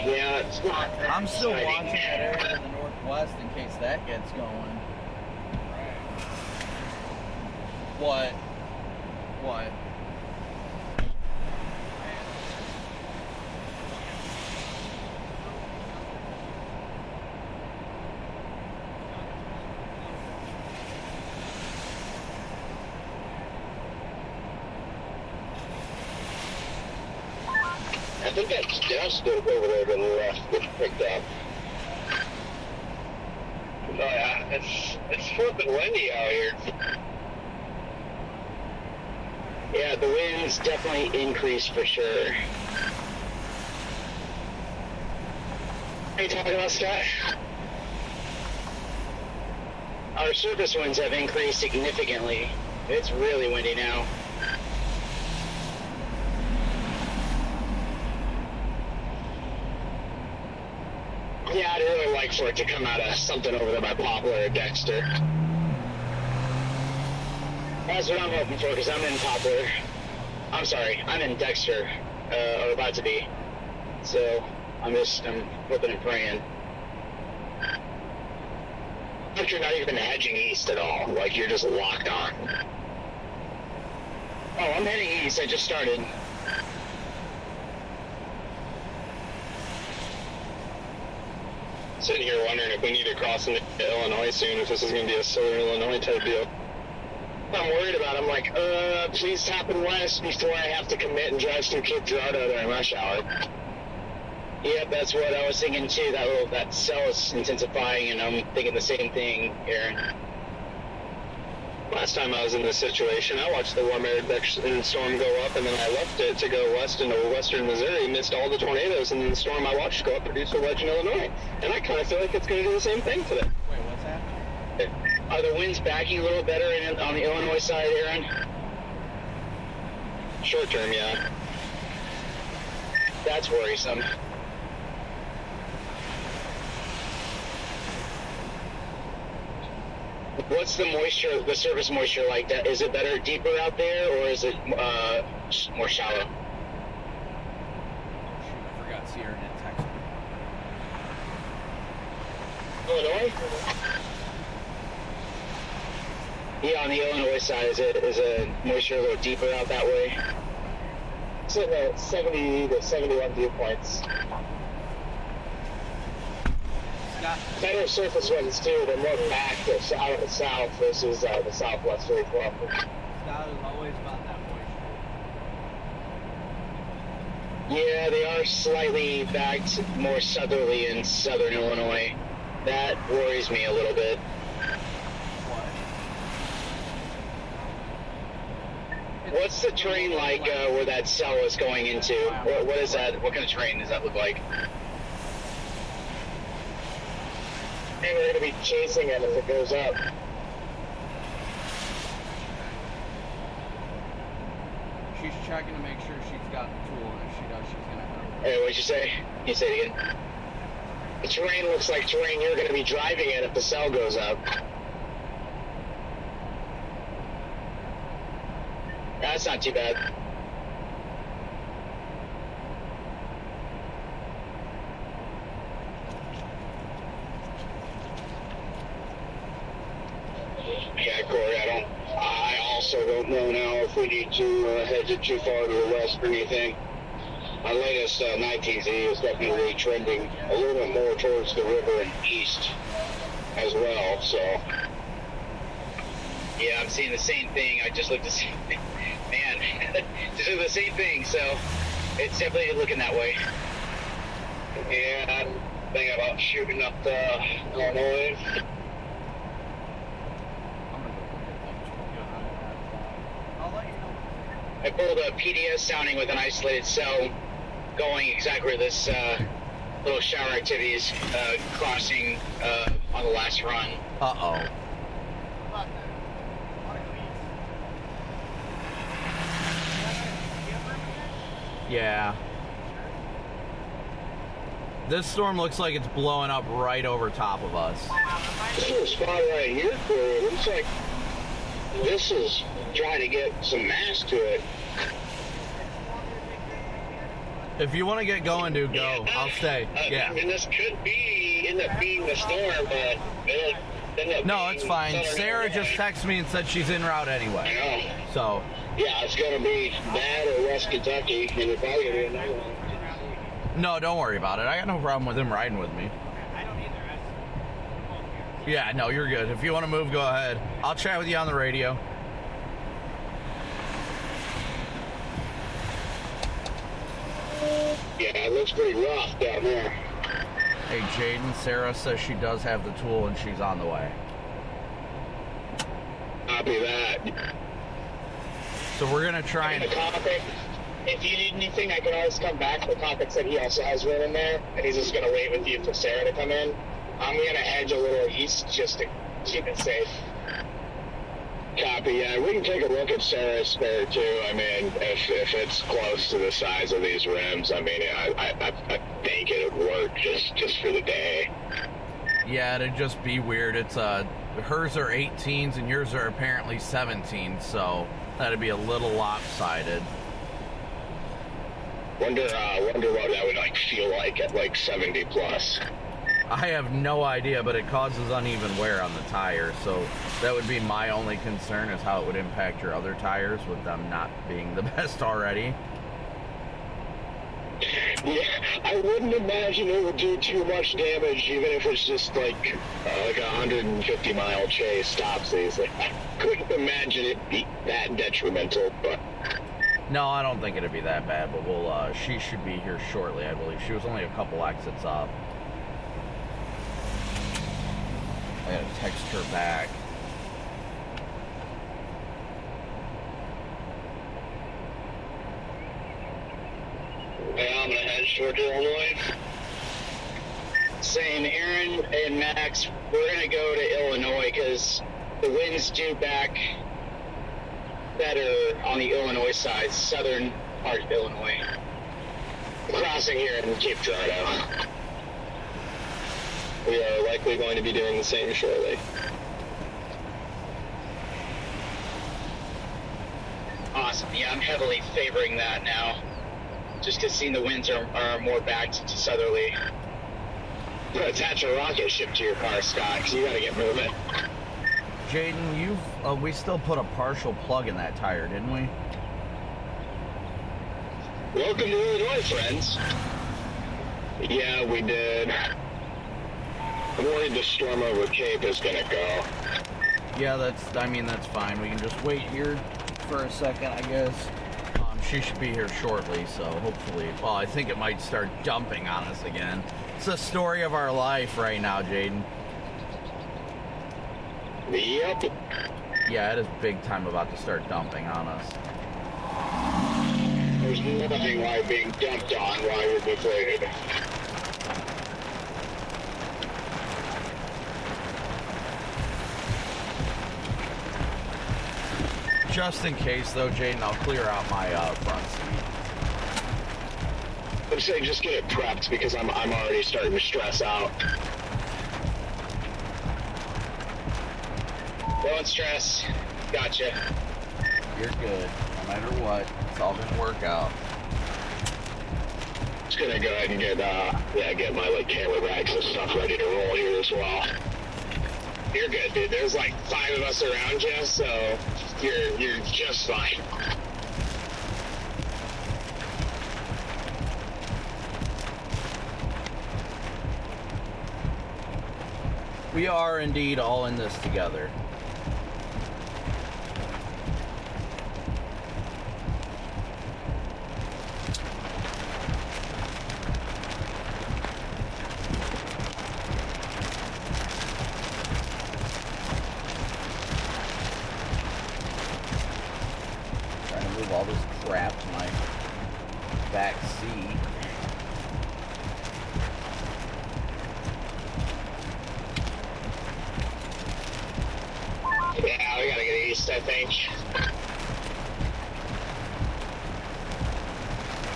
Yeah, it's not that I'm still exciting. watching that area to the northwest in case that gets going. What? I think that's dust over there to the left getting picked up. Oh yeah, it's flipping windy out here. Yeah, the winds definitely increased for sure. What are you talking about, Scott? Our surface winds have increased significantly. It's really windy now. Yeah, I'd really like for it to come out of something over there by Poplar or Dexter. That's what I'm hoping for, because I'm in Poplar. I'm sorry, I'm in Dexter, or about to be. So, I'm hoping and praying. But you're not even hedging east at all, like you're just locked on. Oh, I'm heading east, I just started. Sitting here wondering if we need to cross into Illinois soon, if this is going to be a southern Illinois type deal. I'm worried about out. I'm like, please happen west before I have to commit and drive through Cape Girardeau during rush hour. Yep, that's what I was thinking too. That cell is intensifying, and I'm thinking the same thing, Aaron. Last time I was in this situation, I watched the warm air storm go up, and then I left it to go west into western Missouri, missed all the tornadoes, and then the storm I watched go up produced a wedge in Illinois. And I kind of feel like it's going to do the same thing today. Wait, what's that? Are the winds backing a little better on the Illinois side, Aaron? Short term, yeah. That's worrisome. What's the moisture, the surface moisture like? That is it better deeper out there, or is it more shallow? Shoot, I forgot Sierra didn't text me. Illinois? Yeah, on the Illinois side, is it moisture a little deeper out that way? It's in the 70 to 71 dew points. Better surface winds too. They're more back to out of the south versus the southwest very well. Scott is always about that moisture. Yeah, they are slightly backed more southerly in southern Illinois. That worries me a little bit. What's the terrain like where that cell is going into? What is that? What kind of terrain does that look like? And we're going to be chasing it as it goes up. She's checking to make sure she's got the tool, and if she does, she's gonna head over. Hey, what'd you say? Can you say it again? The terrain looks like terrain you're going to be driving in if the cell goes up. That's not too bad. Yeah, Corey, I also don't know now if we need to hedge it too far to the west or anything. Our latest 19Z is definitely trending a little bit more towards the river and east as well, so. Yeah, I'm seeing the same thing. I just looked at the same thing. Man, just looked at the same thing, so it's definitely looking that way. Yeah, I'm thinking about shooting up the Illinois. I pulled a PDS sounding with an isolated cell going exactly where this little shower activity is crossing on the last run. Uh-oh. Yeah. This storm looks like it's blowing up right over top of us. This little spot right here, Corey, it looks like this is trying to get some mass to it. If you want to get going, dude, go. I'll stay. Yeah. I mean, this could end up being the storm, but it'll end up No, it's fine. Sarah just texted me and said she's en route anyway. I know. So. Yeah, it's going to be that or West Kentucky, and it's probably going to be another one. No, don't worry about it. I got no problem with him riding with me. I don't either. Yeah, no, you're good. If you want to move, go ahead. I'll chat with you on the radio. Yeah, it looks pretty rough down there. Hey, Jaden, Sarah says she does have the tool and she's on the way. Copy that. So we're going to try and... Copic, if you need anything, I can always come back. The Copic said he also has room in there, and he's just going to wait with you for Sarah to come in. I'm going to hedge a little east just to keep it safe. Copy, yeah. We can take a look at Sarah's spare, too. I mean, if it's close to the size of these rims, I mean, I think it would work just for the day. Yeah, it'd just be weird. It's hers are 18s and yours are apparently 17s, so that'd be a little lopsided. Wonder what that would feel like at 70 plus. I have no idea, but it causes uneven wear on the tires, so that would be my only concern is how it would impact your other tires with them not being the best already. Yeah, I wouldn't imagine it would do too much damage, even if it's just like a 150-mile chase topsies. I couldn't imagine it be that detrimental, but... No, I don't think it'd be that bad, but we'll, she should be here shortly, I believe. She was only a couple exits up. I gotta text her back. Yeah, I'm gonna head toward Illinois. Same, Aaron and Max, we're gonna go to Illinois because the winds do back better on the Illinois side, southern part of Illinois. Crossing here in Cape Girardeau. We are likely going to be doing the same shortly. Awesome, yeah, I'm heavily favoring that now. Just because seeing the winds are more backed to southerly. Attach a rocket ship to your car, Scott, because you gotta get moving. Jaden, we still put a partial plug in that tire, didn't we? Welcome to Illinois, friends. Yeah, we did. I'm worried the storm over Cape is gonna go. Yeah, that's fine. We can just wait here for a second, I guess. She should be here shortly, so hopefully, well, I think it might start dumping on us again. It's the story of our life right now, Jaden. Yep. Yeah, it is big time about to start dumping on us. There's nothing like being dumped on while you're deflated. Just in case, though, Jaden, I'll clear out my front seat. I'd say just get it prepped because I'm already starting to stress out. Don't stress. Gotcha. You're good. No matter what, it's all gonna work out. Just gonna go ahead and get my camera bags and stuff ready to roll here as well. You're good, dude. There's 5 of us around you, so you're just fine. We are indeed all in this together. All this crap in my back seat. Yeah, we gotta get east, I think.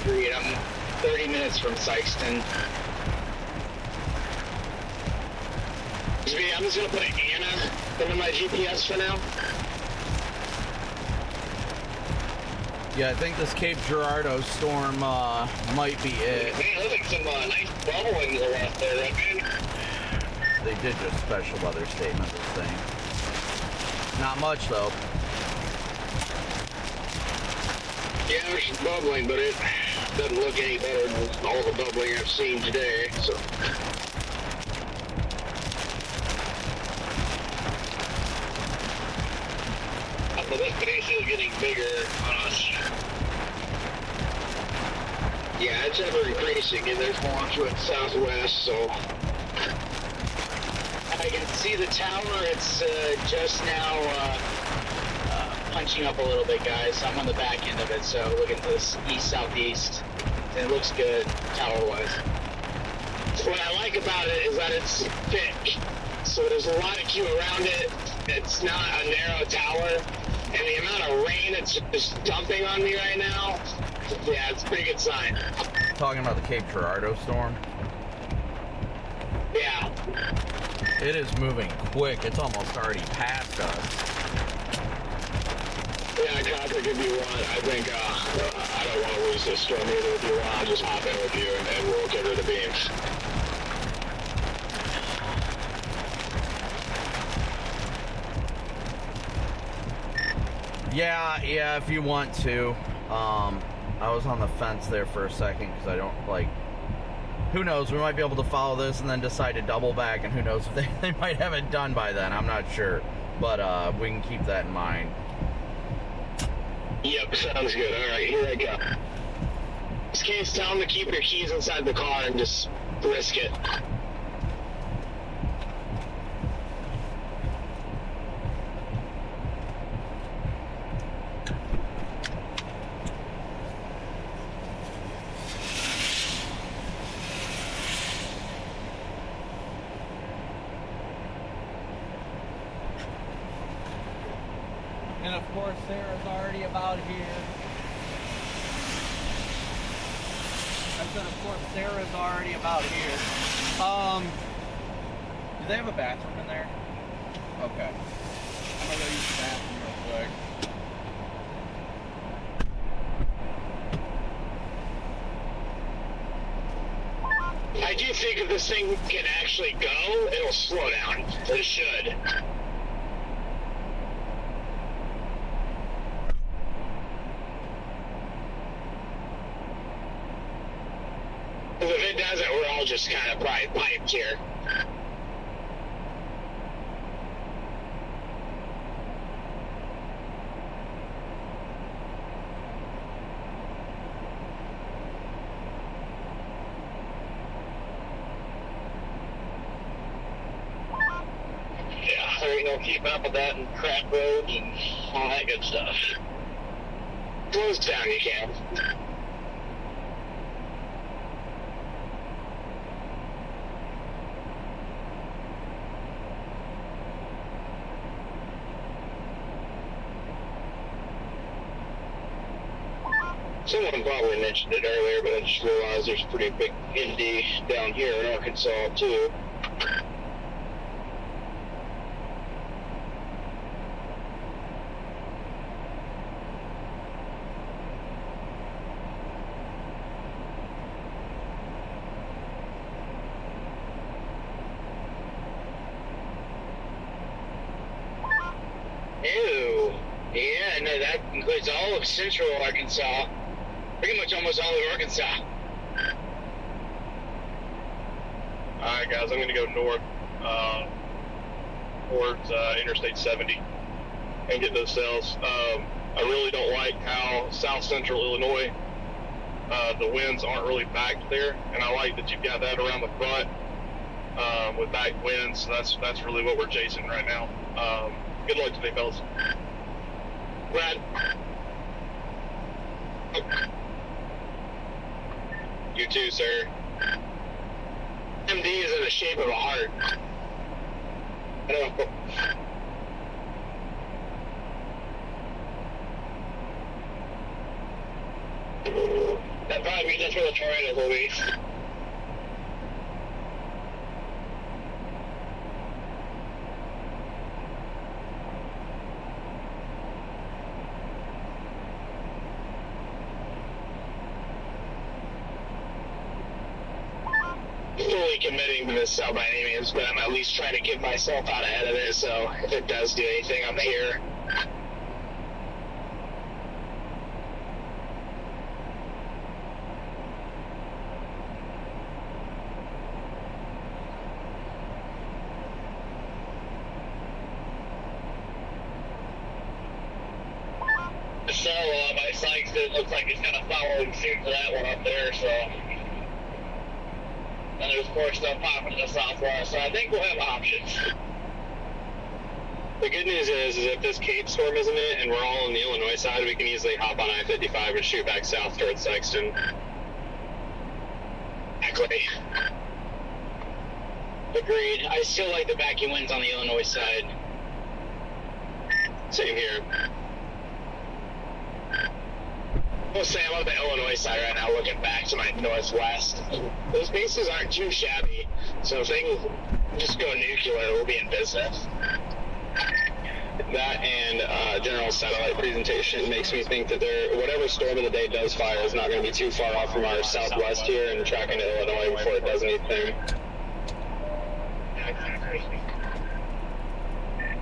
Agreed, I'm 30 minutes from Sykeston. I'm just gonna put an Anna into my GPS for now. Yeah, I think this Cape Girardeau storm might be it. Man, there's some nice bubbling to the left there, right, man? They did just special weather statement this thing. Not much, though. Yeah, there's some bubbling, but it doesn't look any better than all the bubbling I've seen today, so... But this base is getting bigger on us. Yeah, it's ever increasing, and there's more to it southwest, so... I can see the tower. It's just now punching up a little bit, guys. I'm on the back end of it, so looking to the east-southeast. And it looks good, tower-wise. What I like about it is that it's thick. So there's a lot of queue around it. It's not a narrow tower. And the amount of rain that's just dumping on me right now, yeah, it's a pretty good sign. Talking about the Cape Girardeau storm? Yeah. It is moving quick. It's almost already past us. Yeah, Copic, if you want, I think, I don't want to lose this storm either. If you want, I'll just hop in with you and we'll get rid of the beams. Yeah, if you want to. I was on the fence there for a second because I don't, like, who knows, we might be able to follow this and then decide to double back, and who knows if they might have it done by then, I'm not sure. But we can keep that in mind. Yep, sounds good. Alright, here I go. In this case, tell them to keep your keys inside the car and just risk it. And of course, Sarah's already about here. I said, of course, Sarah's already about here. Do they have a bathroom in there? Okay. I'm gonna go use the bathroom real quick. I do think if this thing can actually go, it'll slow down. It should. If it doesn't, we're all just kind of probably piped here. Yeah, there ain't no keeping up with that and crap roads and all that good stuff. Close down, you can. Someone probably mentioned it earlier, but I just realized there's a pretty big indie down here in Arkansas, too. Ew. Yeah, no, that includes all of central Arkansas. Pretty much almost all of Arkansas. Alright guys, I'm gonna go north towards Interstate 70 and get those cells. I really don't like how south central Illinois, the winds aren't really backed there, and I like that you've got that around the front with backed winds, so that's really what we're chasing right now. Good luck today, fellas. Brad. You too, sir. MD is in the shape of a heart. I don't know. That probably means that's where the tornado will be. Fully committing to this cell by any means, but I'm at least trying to get myself out ahead of it, so if it does do anything, I'm here. So, my Sykes, it looks like it's kind of following suit to that one up there, so. And there's more stuff popping to the southwest, so I think we'll have options. The good news is if this Cape storm isn't it, and we're all on the Illinois side, we can easily hop on I-55 and shoot back south towards Sykeston. Exactly. Agreed. I still like the vacuum winds on the Illinois side. Same here. We'll say I'm on the Illinois side right now, looking back to my northwest. Those bases aren't too shabby, so if they can just go nuclear, we'll be in business. That and general satellite presentation makes me think that whatever storm of the day does fire is not going to be too far off from our southwest here and tracking to Illinois before it does anything.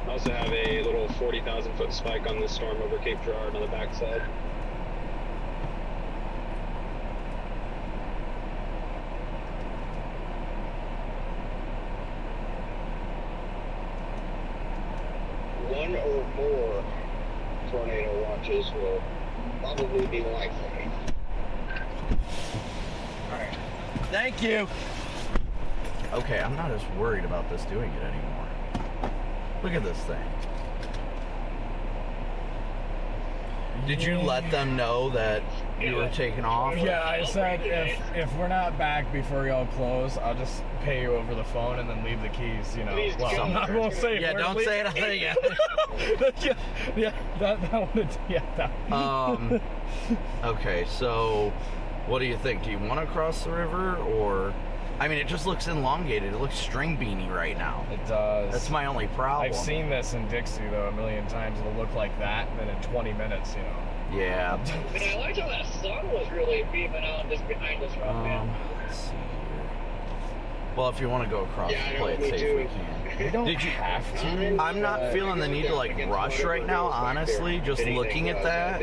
I also have a little 40,000 foot spike on this storm over Cape Girardeau on the backside. one or more tornado watches will probably be likely. Alright. Thank you. Okay, I'm not as worried about this doing it anymore. Look at this thing. Did you let them know that you were taking off? Yeah, I said if we're not back before y'all close, I'll just pay you over the phone and then leave the keys, you know. Well, I'm not going to say it. Yeah, don't say anything yet. Okay, so what do you think? Do you want to cross the river, or... I mean, it just looks elongated. It looks string beanie right now. It does. That's my only problem. I've seen this in Dixie, though, a million times. It'll look like that, and then in 20 minutes, you know. Yeah. Man, I liked how that sun was really beaming out just behind us right now. Let's see here. Well, if you want to go across and play it safe, we can. We don't have to. I'm not feeling the need to, like, rush right now, honestly, just looking at that.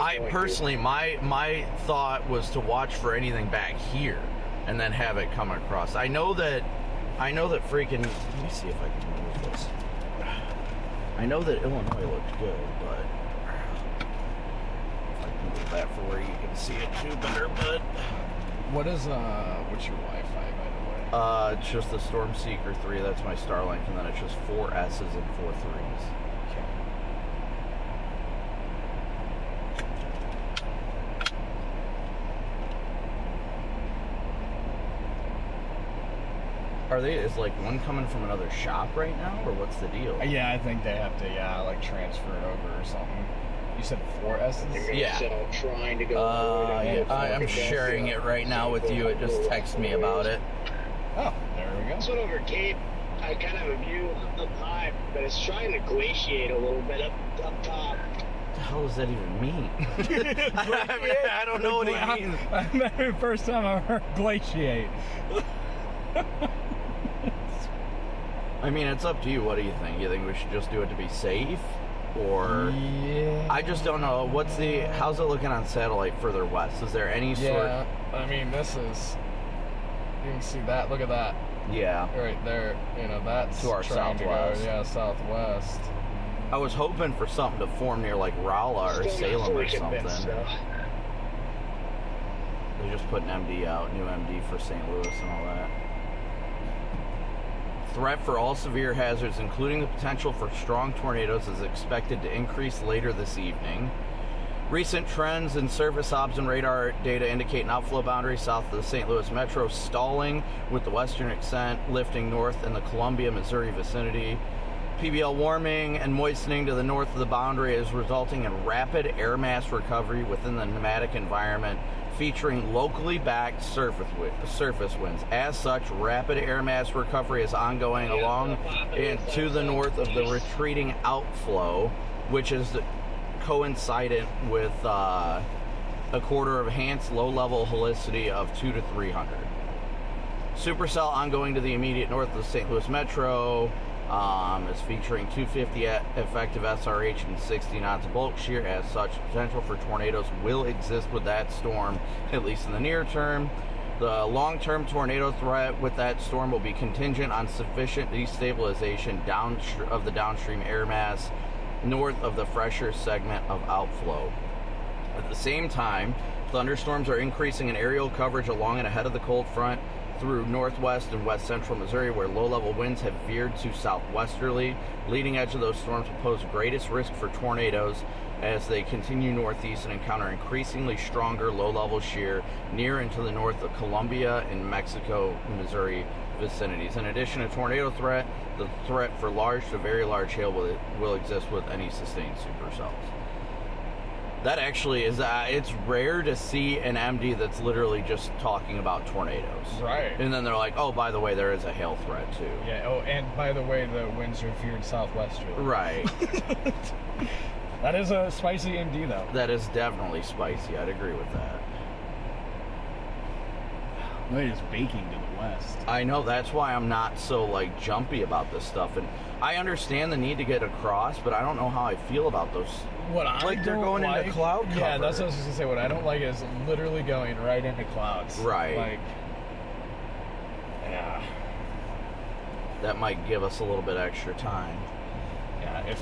I personally, my thought was to watch for anything back here and then have it come across. I know that freaking, let me see if I can move this. I know that Illinois looked good, but if I can move that for where you can see it too better, but... What's your Wi-Fi, by the way? It's just the Storm Seeker 3, that's my Starlink, and then it's just 4 S's and 4 3s. Is like one coming from another shop right now, or what's the deal? Yeah, I think they have to, like transfer it over or something. You said 4 S's? Yeah. Trying to go I'm sharing it right now with you. It just texted me about it. Oh, there we go. This one over Cape, I kind of have a view up high, but it's trying to glaciate a little bit up top. What the hell does that even mean? I don't know what it means. The first time I've heard glaciate. I mean, it's up to you. What do you think? You think we should just do it to be safe? Or... Yeah. I just don't know. How's it looking on satellite further west? Is there any sort... Yeah, I mean, this is... You can see that. Look at that. Yeah. Right there. You know, that's to our southwest. Southwest. I was hoping for something to form near, like, Rolla or Salem or something. They just put an MD out, new MD for St. Louis and all that. Threat for all severe hazards, including the potential for strong tornadoes, is expected to increase later this evening. Recent trends in surface obs and radar data indicate an outflow boundary south of the St. Louis Metro stalling, with the western extent lifting north in the Columbia, Missouri vicinity. PBL warming and moistening to the north of the boundary is resulting in rapid air mass recovery within the pneumatic environment, featuring locally backed surface winds. As such, rapid air mass recovery is ongoing along and to the north of the retreating outflow, which is coincident with a quarter of enhanced low-level helicity of 2 to 300. Supercell ongoing to the immediate north of the St. Louis Metro is featuring 250 effective SRH and 60 knots of bulk shear. As such, potential for tornadoes will exist with that storm, at least in the near term. The long-term tornado threat with that storm will be contingent on sufficient destabilization of the downstream air mass north of the fresher segment of outflow. At the same time, thunderstorms are increasing in aerial coverage along and ahead of the cold front through northwest and west central Missouri, where low-level winds have veered to southwesterly. Leading edge of those storms will pose greatest risk for tornadoes as they continue northeast and encounter increasingly stronger low-level shear near and to the north of Columbia and Mexico, Missouri vicinities. In addition to tornado threat, the threat for large to very large hail will exist with any sustained supercells. That actually is, it's rare to see an MD that's literally just talking about tornadoes. Right. And then they're like, oh, by the way, there is a hail threat too. Yeah, oh, and by the way, the winds are veered southwesterly. Right. That is a spicy MD, though. That is definitely spicy. I'd agree with that. It is baking to the west. I know, that's why I'm not so, like, jumpy about this stuff. And I understand the need to get across, but I don't know how I feel about those. What I like they're going into cloud cover. Yeah, that's what I was going to say. What I don't like is literally going right into clouds. Right. Like, yeah. That might give us a little bit extra time. Yeah, if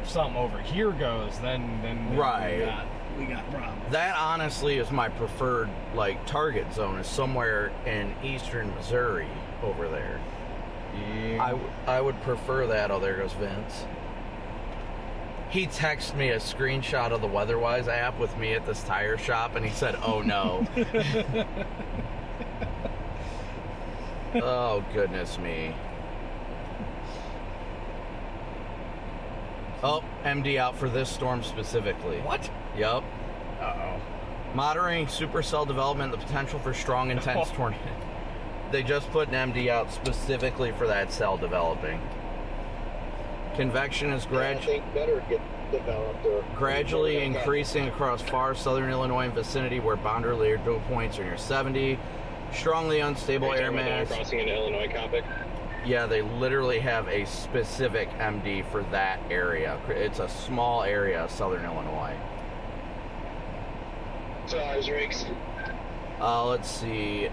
something over here goes, then Right. we got problems. That honestly is my preferred like target zone, is somewhere in eastern Missouri over there. Yeah. I would prefer that. Oh, there goes Vince. He texted me a screenshot of the WeatherWise app with me at this tire shop, and he said, "Oh no." Oh goodness me. Oh, MD out for this storm specifically. What? Yup. Uh-oh. Moderating supercell development, the potential for strong, intense tornado. They just put an MD out specifically for that cell developing. Convection is gradually increasing across far southern Illinois and vicinity where boundary dew points are near 70. Strongly unstable air mass. Crossing into Illinois, Copic. Yeah, they literally have a specific MD for that area. It's a small area of southern Illinois. SARS rigs. Let's see.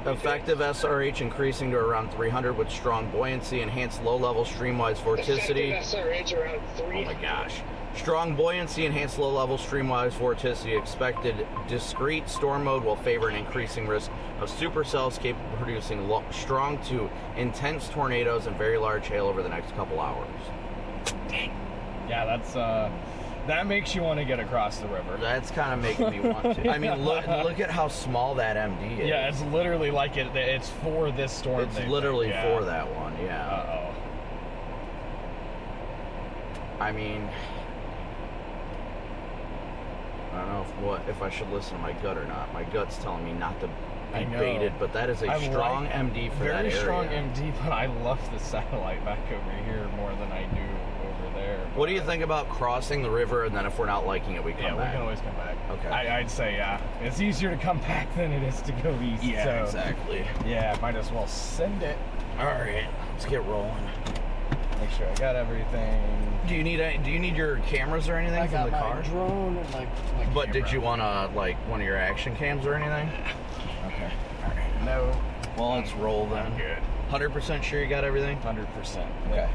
Effective SRH increasing to around 300 with strong buoyancy, enhanced low-level streamwise vorticity. SRH around 3. Oh my gosh. Strong buoyancy, enhanced low-level streamwise vorticity. Expected discrete storm mode will favor an increasing risk of supercells capable of producing strong to intense tornadoes and very large hail over the next couple hours. Dang. Yeah, that's that makes you want to get across the river. That's kind of making me want to. I mean, look at how small that MD is. Yeah, it's literally like it's for this storm. It's literally for that one. Yeah. Uh-oh. I mean, I don't know if I should listen to my gut or not. My gut's telling me not to be baited, but that is a strong MD for that area. Very strong MD, but I love the satellite back over here more than I do over there. What do you think about crossing the river, and then if we're not liking it, we come back? Yeah, we can always come back. Okay. I'd say, yeah. It's easier to come back than it is to go east. Yeah, so, exactly. Yeah, might as well send it. All right, let's get rolling. Make sure I got everything. Do you need your cameras or anything from the car? I got my drone and my But camera. did you want to like one of your action cams or anything? Okay. All right. No. Well, let's roll then. Good. 100% sure you got everything? 100%. Okay.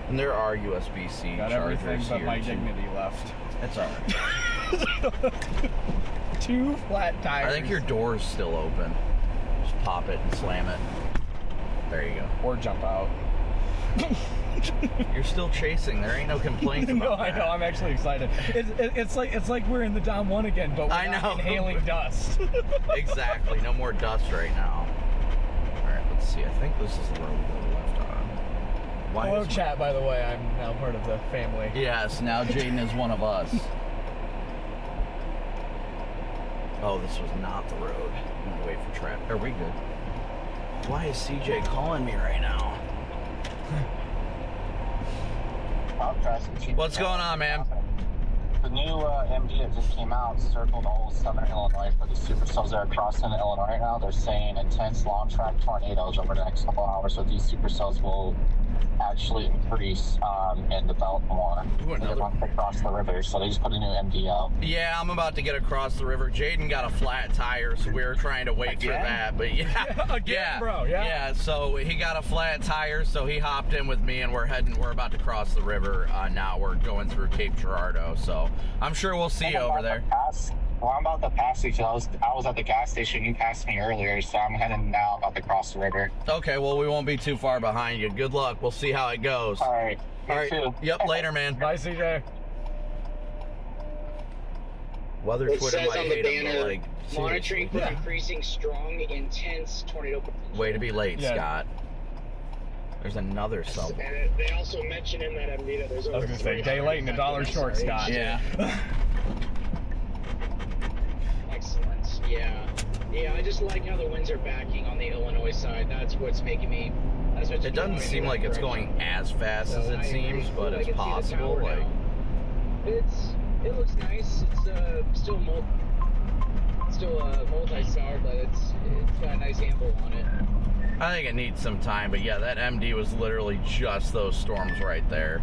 And there are USB-C got chargers everything but here, my too. dignity left. That's all right. 2 flat tires. I think your door's still open. Just pop it and slam it. There you go. Or jump out. You're still chasing. There ain't no complaints about No, that. I know. I'm actually excited. It's like we're in the Dom 1 again, but we're not inhaling dust. Exactly. No more dust right now. All right. Let's see. I think this is the road we go left on. Hello, chat. By the way, I'm now part of the family. Yes. Now Jaden is one of us. Oh, this was not the road. I'm gonna wait for traffic. Are we good? Why is CJ calling me right now? What's going on, man? The new MD that just came out circled all of southern Illinois for the supercells that are crossing Illinois right now. They're saying intense long track tornadoes over the next couple hours, so these supercells will actually increase and develop more. They want to cross the river, so they just put a new MD out. Yeah, I'm about to get across the river. Jaden got a flat tire, so we were trying to wait for that. But yeah, bro. Yeah. So he got a flat tire, so he hopped in with me, and we're about to cross the river. Now we're going through Cape Girardeau, so I'm sure we'll see you over there. Well, I'm about to pass you. I was at the gas station. You passed me earlier, so I'm heading now about to cross the river. Okay, well, we won't be too far behind you. Good luck. We'll see how it goes. All right. All right. Yep, later, man. Bye, CJ. Weather It Twitter says might on the hate him, but, banner, like, monitoring for seriously. increasing strong, intense tornado. Way to be late, Scott. There's another sub. And they also mention in that MD that there's over I was going to say, day late and $1 short, Scott. Yeah. Excellent. Yeah. Yeah, I just like how the winds are backing on the Illinois side. That's what's making me... It doesn't seem like it's going as fast as it seems, but it's possible. Like, it looks nice. It's still multi-star, but it's got a nice amble on it. I think it needs some time, but yeah, that MD was literally just those storms right there.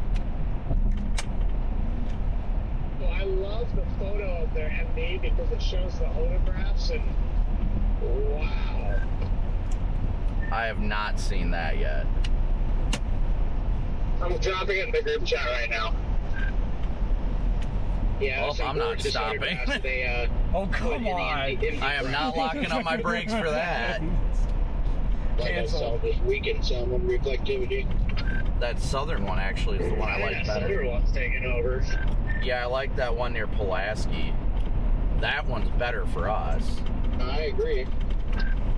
Well, I love the photo of their MD because it shows the photographs, and wow. I have not seen that yet. I'm dropping it in the group chat right now. Yeah, Well, I'm not stopping. Oh, come on. I am not locking up my brakes for that. Like I saw this weekend sound and reflectivity. That southern one actually is the one I like better. Southern one's taking over. Yeah, I like that one near Pulaski. That one's better for us. I agree.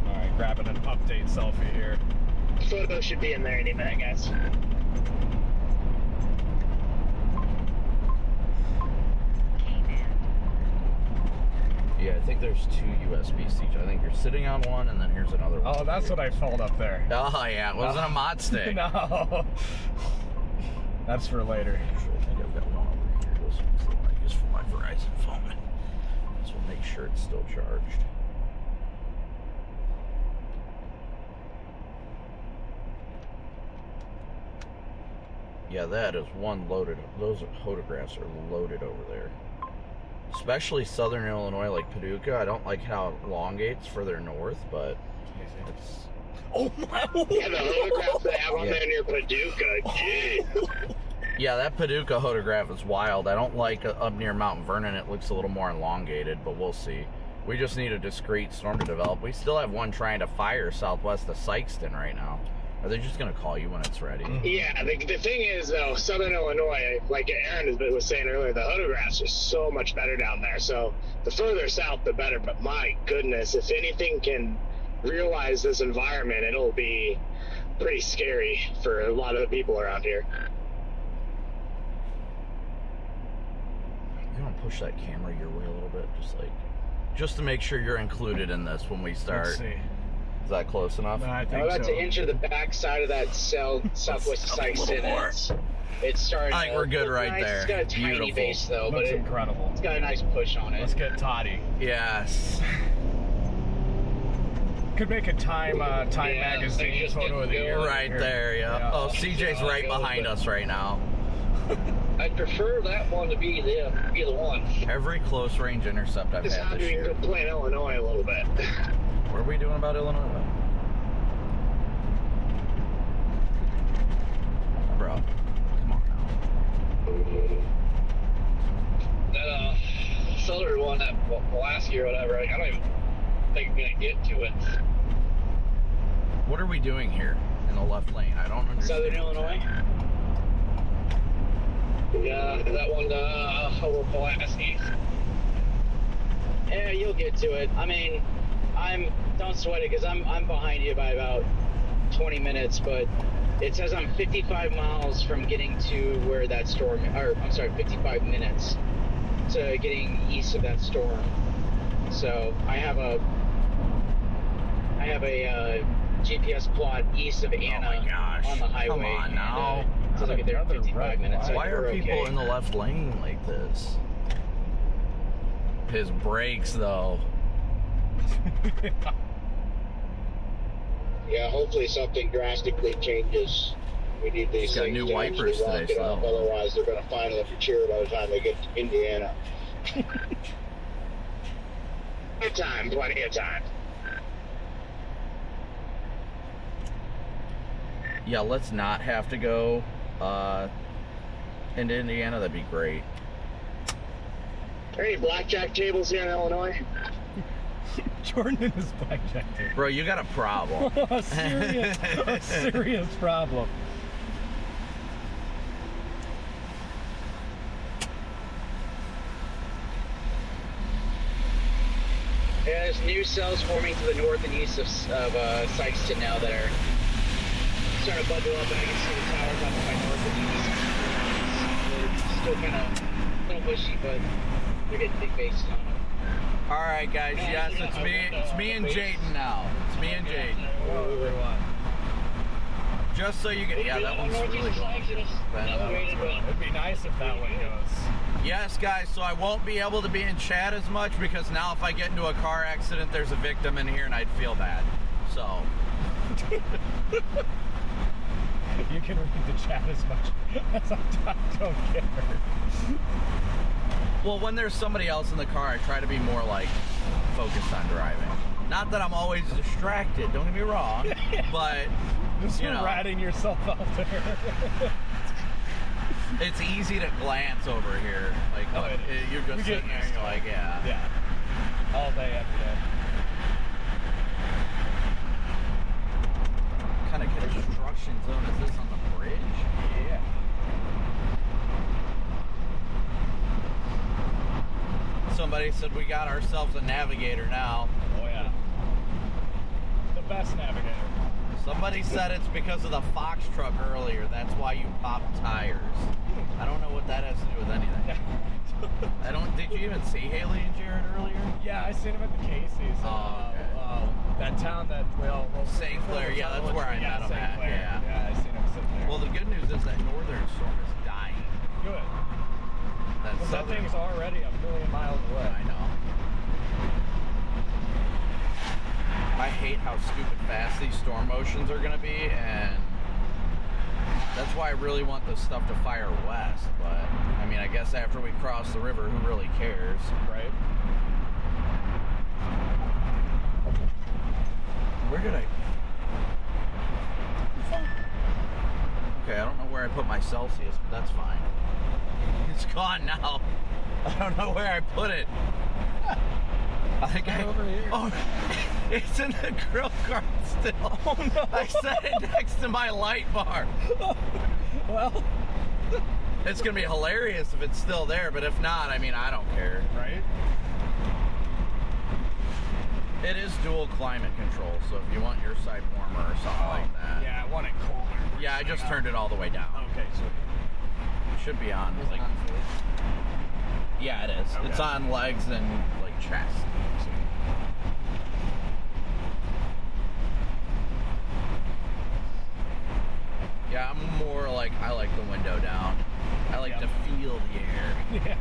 Alright, grabbing an update selfie here. Photo should be in there any minute, guys. Yeah, I think there's 2 USB-C. I think you're sitting on one, and then here's another one. Oh, that's what I felt up there. Oh, yeah, it wasn't a mod stick. No. That's for later. Actually, I think I've got one over here. This one's the one I use for my Verizon phone. So we'll make sure it's still charged. Yeah, that is one loaded. Those photographs are loaded over there. Especially southern Illinois, like Paducah. I don't like how it elongates further north, but it's... Oh my! Yeah, the photograph they have on there near Paducah. Jeez. Yeah, that Paducah photograph is wild. I don't like up near Mount Vernon. It looks a little more elongated, but we'll see. We just need a discrete storm to develop. We still have one trying to fire southwest of Sykeston right now. Are they just going to call you when it's ready? Yeah, the thing is, though, southern Illinois, like Aaron was saying earlier, the photographs are so much better down there. So the further south, the better. But my goodness, if anything can realize this environment, it'll be pretty scary for a lot of the people around here. You want to push that camera your way a little bit? Just to make sure you're included in this when we start. Let's see. Is that close enough? No, I think I'm about so. to enter the back side of that southwest Sykeston. It's starting. I think we're good right nice. there. It's got a tiny Beautiful. base though, Looks but incredible. it's got a nice push on it. Let's get Toddy. Yes. Could make a Time magazine photo of the year. Right there, yeah. Oh, CJ's right behind us right now. I'd prefer that one to be the one. Every close range intercept I've had this year. Playing Illinois a little bit. What are we doing about Illinois? Bro, come on now. That southern one, that Pulaski or whatever, I don't even think I'm gonna get to it. What are we doing here in the left lane? I don't understand. Southern Illinois? Yeah, that one over Pulaski. Yeah, you'll get to it. I mean, don't sweat it because I'm behind you by about 20 minutes, but it says I'm 55 miles from getting to where that storm, or I'm sorry, 55 minutes to getting east of that storm. So I have a GPS plot east of Anna on the highway. Come on now. It says I get there in 55 minutes. So Why are people okay. in the left lane like this? His brakes, though. Yeah, hopefully something drastically changes. We need these He's got things new to wipers actually today, lock it up. so. Otherwise, they're going to find them for cheer by the time they get to Indiana. Plenty of time. Yeah, let's not have to go into Indiana. That'd be great. Are there any blackjack tables here in Illinois? Jordan and his blackjack table. Bro, you got a problem. a serious problem. Yeah, there's new cells forming to the north and east of Sykeston now that are starting to bundle up, and I can see the towers up on my north and east. It's still kind of a little bushy, but they're getting big bases on them. All right, guys. Yes, it's me and Jaden now. It's me and Jaden. Just so you get, yeah, that one's really long. It'd be nice if that one goes. Yes, guys, so I won't be able to be in chat as much because now if I get into a car accident, there's a victim in here and I'd feel bad. So. You can read the chat as much as I don't care. Well, when there's somebody else in the car, I try to be more, like, focused on driving. Not that I'm always distracted, don't get me wrong, but, Just you know. ratting yourself out there. It's easy to glance over here. Like, you're just sitting there and you're like, yeah. Yeah. All day, every day. What kind of construction zone is this on the bridge? Yeah. Somebody said we got ourselves a navigator now. Oh, yeah. The best navigator. Somebody said it's because of the Fox truck earlier. That's why you pop tires. I don't know what that has to do with anything. I don't. Did you even see Haley and Jared earlier? Yeah, I seen him at the Casey's. Oh, okay. That town that we all St. Clair. Yeah, that's where I met him at. Yeah. Yeah, I seen him sitting there. Well, the good news is that northern storm is dying. Good. That thing's already a million miles away. I know. I hate how stupid fast these storm motions are going to be, and that's why I really want this stuff to fire west. But, I mean, I guess after we cross the river, who really cares? Right. Where did I... Okay, I don't know where I put my Celsius, but that's fine. It's gone now. I don't know where I put it. I think over here. Oh, it's in the grill cart still. Oh no! I set it next to my light bar. Well, it's gonna be hilarious if it's still there, but if not, I mean, I don't care. Right? It is dual climate control, so if you want your side warmer or something like that. Yeah, I want it colder. Yeah, I just turned it all the way down. Okay, so it should be on. Like, yeah, it is. Okay. It's on legs and like chest. Yeah, I'm more like, I like the window down. I like to feel the air. Yeah.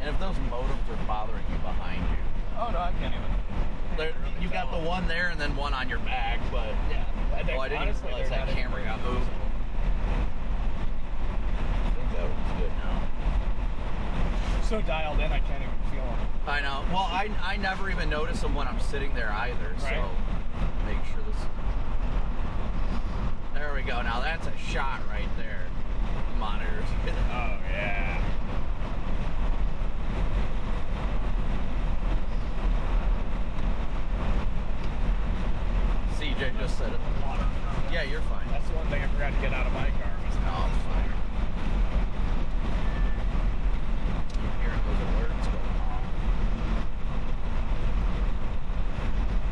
And if those modems are bothering you behind you. Oh no, I can't even. You got the one there and then one on your back, but yeah. I didn't even realize that camera got moved. I think that one's good now. So dialed in, I can't even feel them. I know. Well, I never even notice them when I'm sitting there either. Right. So make sure this. There we go. Now that's a shot right there. The monitors. Oh yeah. CJ just said it. Yeah, you're fine. That's the one thing I forgot to get out of my car. No, it's fine. I'm hearing those alerts going on.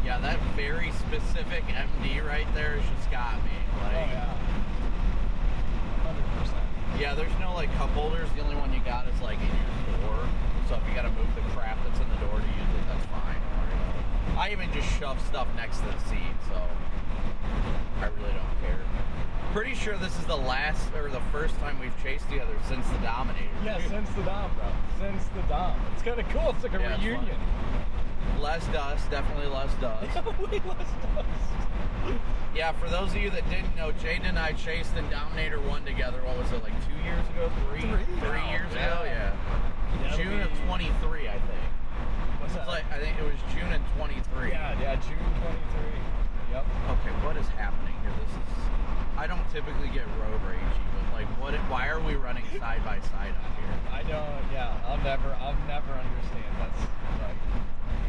Yeah, that very specific MD right there has just got me. Like, oh yeah. 100%. Yeah, there's no like cup holders. The only one you got is like in your door. So if you gotta move the crap that's in the door to use it, that's fine. I even just shove stuff next to the seat, so I really don't care. Pretty sure this is the last or the first time we've chased together since the Dominator. Yeah, since the Dom, bro. Since the Dom. It's kind of cool. It's like a reunion. Less dust, definitely less dust. Way less dust. Yeah, for those of you that didn't know, Jaden and I chased in Dominator 1 together, what was it, like 2 years ago? Three years ago? Yeah. June of 23, I think. What's that? Like, I think it was June of 23. Yeah, June 23. Yep. Okay, what is happening here? This is... I don't typically get road ragey, but like, why are we running side by side out here? I don't, yeah, I'll never understand. That's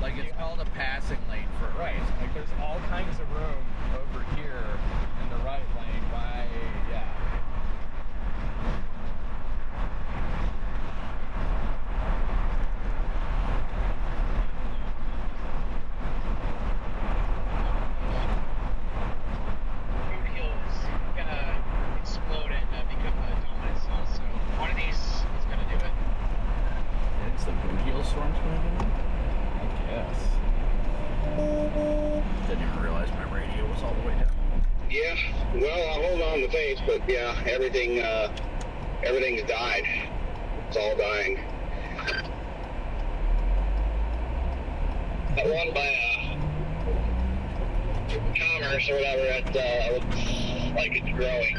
like it's called a passing lane for a reason. Like there's all kinds of room over here in the right lane. Why, yeah. Storm's going to do it? I guess. Didn't even realize my radio was all the way down. Yeah, well, I'll hold on to faith, but yeah, everything's died. It's all dying. That one by Commerce or whatever, that looks like it's growing.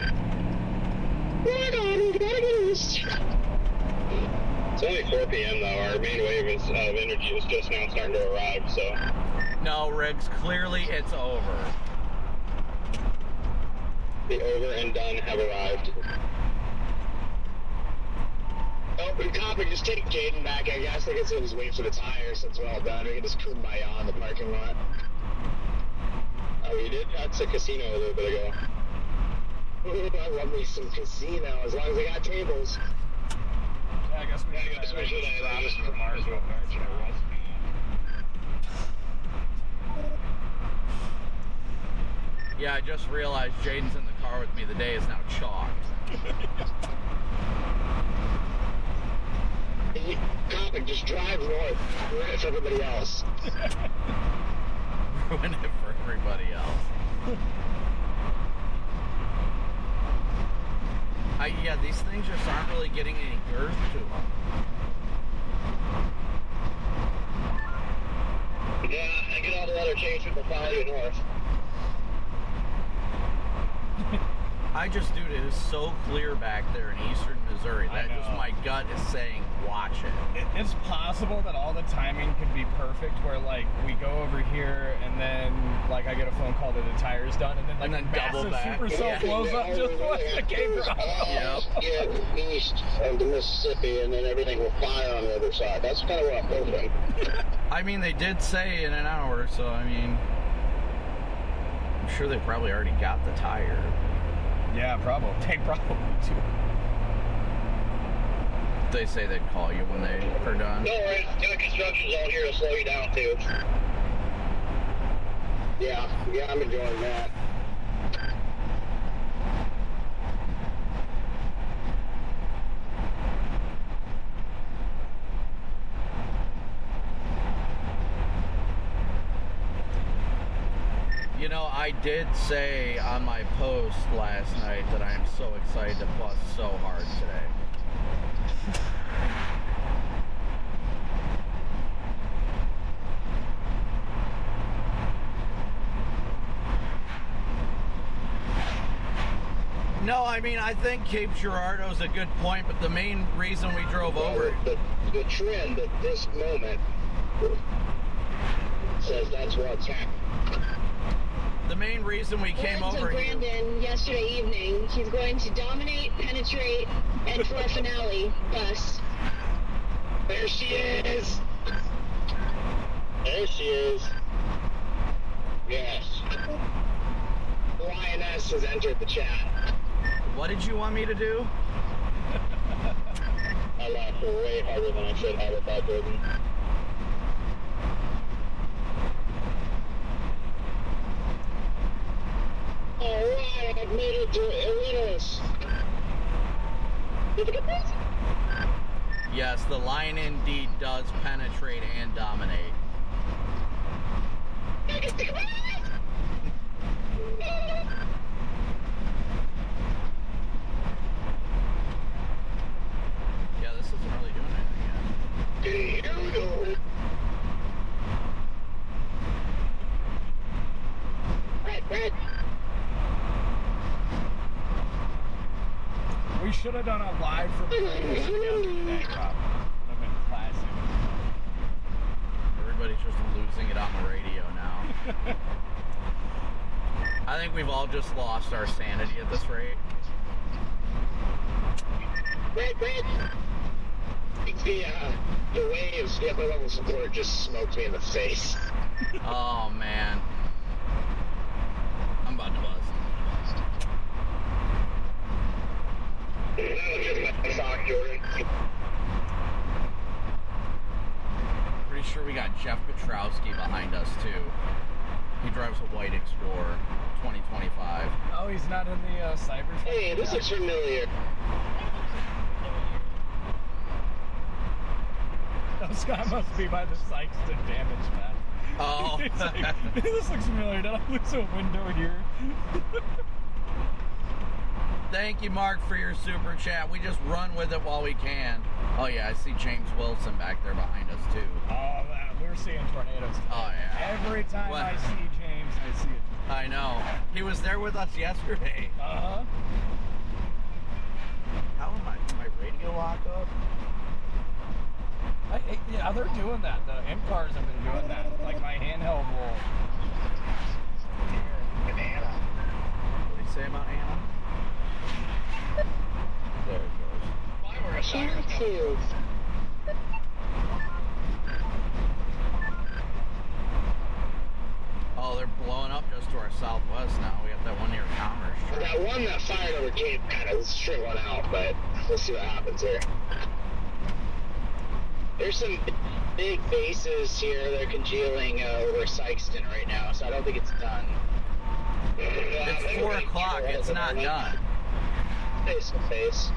It's only 4 p.m. though. Our main wave of energy is just now starting to arrive, so. No, Riggs, clearly it's over. The over and done have arrived. Copic, just take Jaden back, I guess. I guess he'll just wait for the tire since we're all done. We can just cruise by on the parking lot. Oh, you did? That's a casino a little bit ago. Ooh, I love me some casino, as long as they got tables. Yeah, I guess we should just drop it in the bars real quick. Yeah, I just realized Jaden's in the car with me. The day is now chalked. Copic, just drive north. Ruin it for everybody else. Ruin it for everybody else. Yeah, these things just aren't really getting any girth to them. Yeah, I get all the weather change people follow you north. Dude, it is so clear back there in eastern Missouri that just my gut is saying, watch it. It's possible that all the timing could be perfect where, like, we go over here and then, like, I get a phone call that the tire's done and then, like, and then double back. supercell blows up just once the came out. Get east of the Mississippi and then everything will fire on the other side. That's kind of what I'm hoping. I mean, they did say in an hour, so, I mean, I'm sure they probably already got the tire. Yeah, probably. They probably do. They say they'd call you when they are done. Don't worry, the construction zone here to slow you down too. Yeah, I'm enjoying that. You know, I did say on my post last night that I am so excited to bust so hard today. No, I mean, I think Cape Girardeau's a good point, but the main reason we drove over... The trend at this moment says that's what's happening. The main reason we came over here... Brandon yesterday evening. He's going to dominate, penetrate, and for our finale, bus. There she is. There she is. Yes. The Lioness has entered the chat. What did you want me to do? I laughed way harder than I should have about Jordan. Alright, I've made it to Illinois. Did you get this? Yes, the line indeed does penetrate and dominate. Yeah, this isn't really doing anything yet. Here we go. Red. We should have done a live from Vegas together today, Rob. Would have been classic. Everybody's just losing it on the radio now. I think we've all just lost our sanity at this rate. Red. The waves, the upper level support just smoked me in the face. Oh, man. I'm about to buzz. Pretty sure we got Jeff Petrowski behind us, too. He drives a white Explorer 2025. Oh, he's not in the cyber. Hey, this looks familiar. This guy must be by the Sykeston damage map. Oh. He's like, this looks familiar. Did I lose a window here? Thank you, Mark, for your super chat. We just run with it while we can. Oh, yeah, I see James Wilson back there behind us, too. Oh, we're seeing tornadoes today. Oh, yeah. Every time I see James, I see it. I know. He was there with us yesterday. Uh-huh. How am I? Did my radio lock up? Yeah, they're doing that. The M-cars have been doing that. Like my handheld will... And Anna. What did he say about Anna? There it goes. If I were a Channel 2. Oh, they're blowing up just to our southwest now. We got that one near Commerce. That one that fired over Cape kind of shriveling out, but we'll see what happens here. There's some big bases here that are congealing over Sykeston right now, so I don't think it's done. It's 4 o'clock. It's not done. Face to face.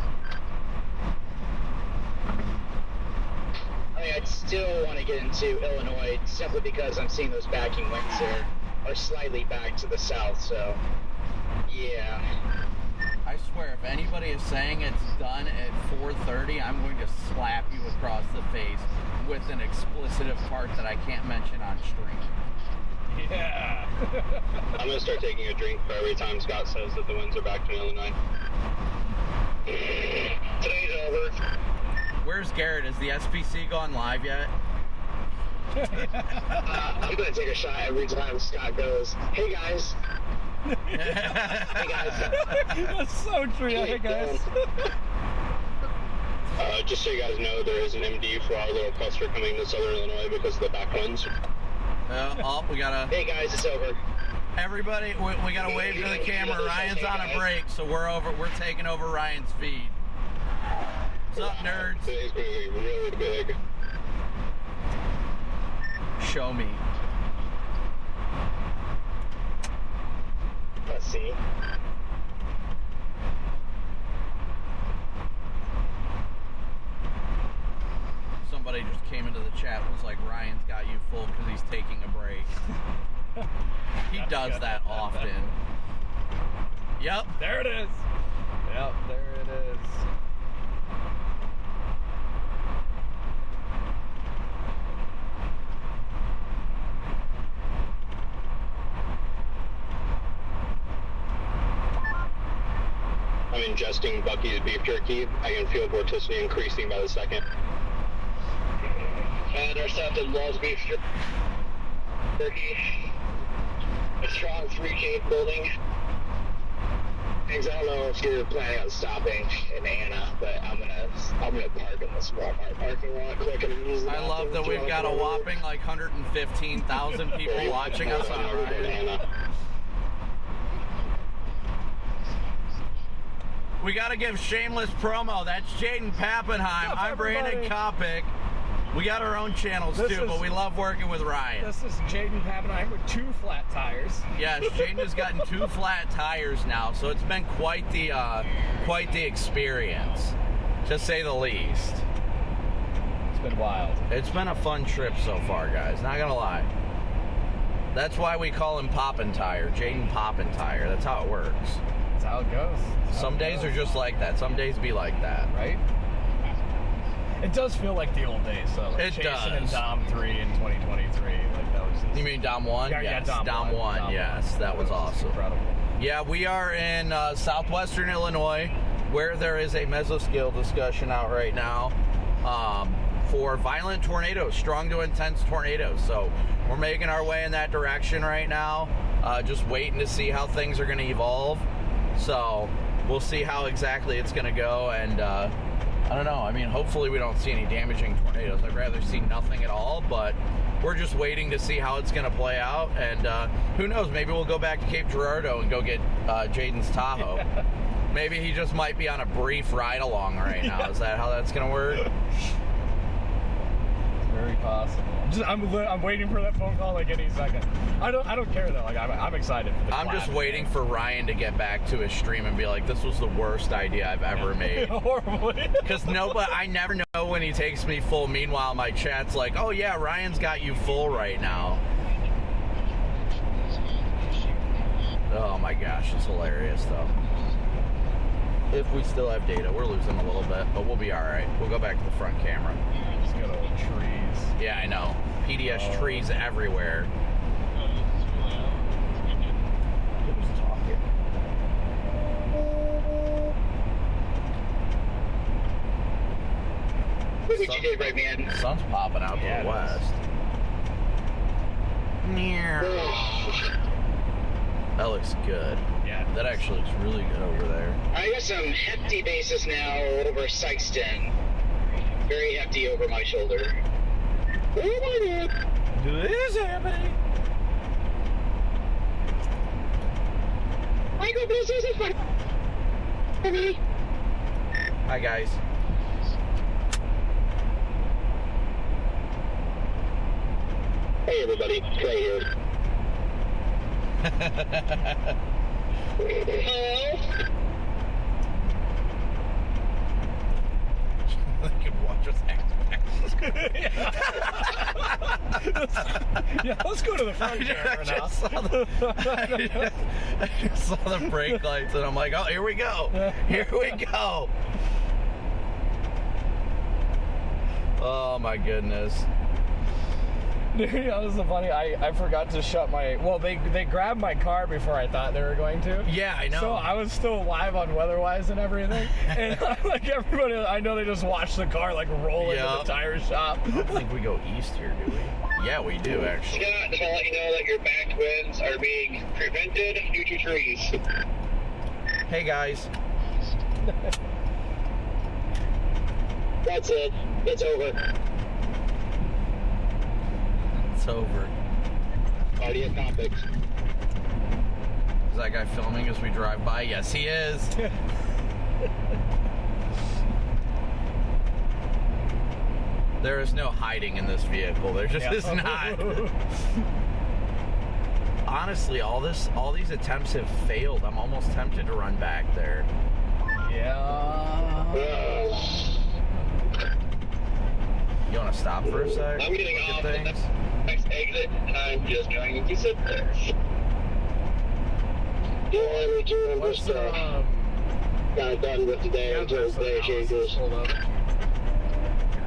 I mean, I'd still want to get into Illinois simply because I'm seeing those backing winds here are slightly back to the south, so yeah. I swear, if anybody is saying it's done at 4:30, I'm going to slap you across the face with an explicitive part that I can't mention on stream. Yeah. I'm going to start taking a drink for every time Scott says that the winds are back to Illinois. Today's over. Where's Garrett? Is the SPC gone live yet? I'm going to take a shot every time Scott goes, hey guys. Hey guys. That's so true. Hey guys. Just so you guys know, there is an MD for our little cluster coming to southern Illinois because of the backwinds. We gotta. Hey guys, it's over. Everybody, we gotta wave to the camera. Ryan's on a break, so we're taking over Ryan's feed. What's up, nerds? Today's going to be really big. Show me. Let's see. Somebody just came into the chat and was like, Ryan's got you full because he's taking a break. He does that often. Yep. There it is. Yep, there it is. I'm ingesting bucketed beef jerky. I can feel vorticity increasing by the second. And intercepted Walls beef jerky. A strong 3K building. Things, I don't know if you're planning on stopping in Anna, but I'm gonna park in this Walmart parking lot quick and use the I love that we've got a whopping like 115,000 people watching us on Ryan. We gotta give shameless promo. That's Jaden Pappenheim. I'm Brandon Copic. We got our own channels too, but we love working with Ryan. This is Jaden Pappenheim with 2 flat tires. Yes, Jaden has gotten 2 flat tires now, so it's been quite the experience, to say the least. It's been wild. It's been a fun trip so far, guys. Not gonna lie. That's why we call him Poppin' Tire, Jaden Poppin' Tire. That's how it works. That's how it goes. Some days are just like that. Some days be like that, right? It does feel like the old days, so like it Jason does. and Dom 3 in 2023, like that was just... You mean Dom 1? Yeah, yes, yeah, Dom 1, yes, that was awesome. Incredible. Yeah, we are in southwestern Illinois, where there is a mesoscale discussion out right now for violent tornadoes, strong to intense tornadoes. So we're making our way in that direction right now, just waiting to see how things are going to evolve. So we'll see how exactly it's going to go, and I don't know. I mean, hopefully we don't see any damaging tornadoes. I'd rather see nothing at all, but we're just waiting to see how it's going to play out. And who knows? Maybe we'll go back to Cape Girardeau and go get Jaden's Tahoe. Yeah. Maybe he just might be on a brief ride along right now. Yeah. Is that how that's going to work? Very possible. I'm waiting for that phone call like any second. I don't care though. Like I'm excited for the I'm just waiting for Ryan to get back to his stream and be like, "This was the worst idea I've ever made." Horribly. Because I never know when he takes me full. Meanwhile, my chat's like, "Oh yeah, Ryan's got you full right now." Oh my gosh, it's hilarious though. If we still have data, we're losing a little bit, but we'll be all right. We'll go back to the front camera. Just got old trees. Yeah, I know. PDS trees everywhere. Who's talking? Look what you did, right, man. The sun's popping out to the west. That looks good. Yeah, yet. That actually looks really good over there. I got some hefty bases now over Sykeston. Very hefty over my shoulder. Oh my god! This is happening. Michael, this isn't fun. Hi guys. Hey everybody, Trey here. Hello? They can watch us act. Yeah, let's go to the front camera now. I just saw the brake lights and I'm like, oh, here we go. Here we go. Oh my goodness. Dude, that was the funny. I forgot to shut my. Well, they grabbed my car before I thought they were going to. Yeah, I know. So I was still live on Weatherwise and everything, and like everybody, I know they just watched the car like roll into the tire shop. I don't think we go east here, do we? Yeah, we do actually. Scott, just want to let you know that your back winds are being prevented due to trees. Hey guys. That's it. It's over. It's over. Already at Copic. Is that guy filming as we drive by? Yes, he is. There is no hiding in this vehicle. There just is not. Honestly, all these attempts have failed. I'm almost tempted to run back there. Yeah. You want to stop for a sec? I'm getting off the next exit, and I'm just going to sit there. Yeah, me too. I'm just kind of done with today until the changes. Hold up.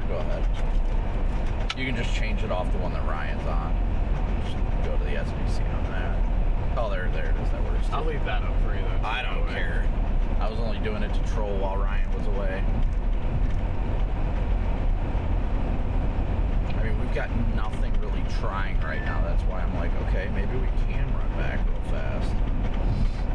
Go ahead. You can just change it off the one that Ryan's on. Just go to the SBC on that. Oh, there it is. That works. I'll leave that up for you though. I don't care. I was only doing it to troll while Ryan was away. I mean, we've got nothing really trying right now. That's why I'm like, okay, maybe we can run back real fast.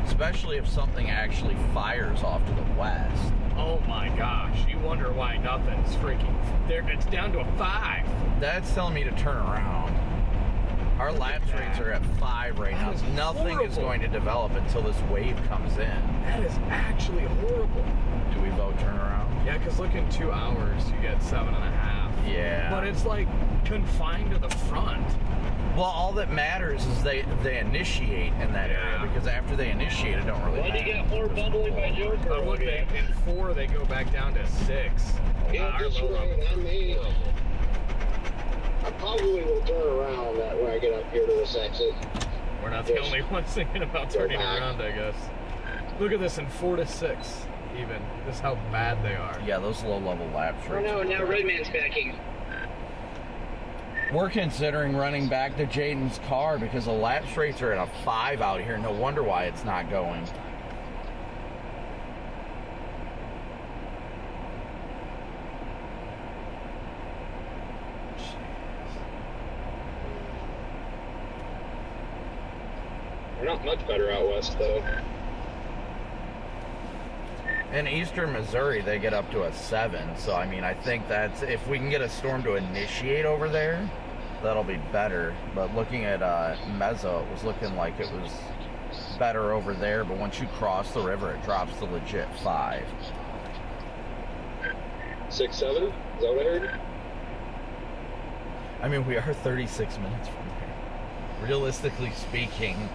Especially if something actually fires off to the west. Oh my gosh, you wonder why nothing's freaking there. It's down to a 5. That's telling me to turn around. Our lapse rates are at 5 right now. Nothing is going to develop until this wave comes in. That is actually horrible. Do we vote turn around? Yeah, because look, in 2 hours you get 7.5. Yeah. But it's like confined to the front. Well, all that matters is they initiate in that area, because after they initiate, it don't really matter. Why do you get more bubbling by Joker? Oh, look, in 4 they go back down to 6. Yeah, just right. I probably will turn around that when I get up here to this exit. We're not the only ones thinking about turning around, I guess. Look at this in 4 to 6, even. This is how bad they are. Yeah, those low-level lapse rates. Oh no, now Redman's backing. We're considering running back to Jaden's car because the lapse rates are at a 5 out here. No wonder why it's not going. We're not much better out west, though. In eastern Missouri, they get up to a 7. So, I mean, I think that's... If we can get a storm to initiate over there, that'll be better. But looking at Mezzo, it was looking like it was better over there. But once you cross the river, it drops to legit 5. 6, 7? Is that what I heard? I mean, we are 36 minutes from there. Realistically speaking...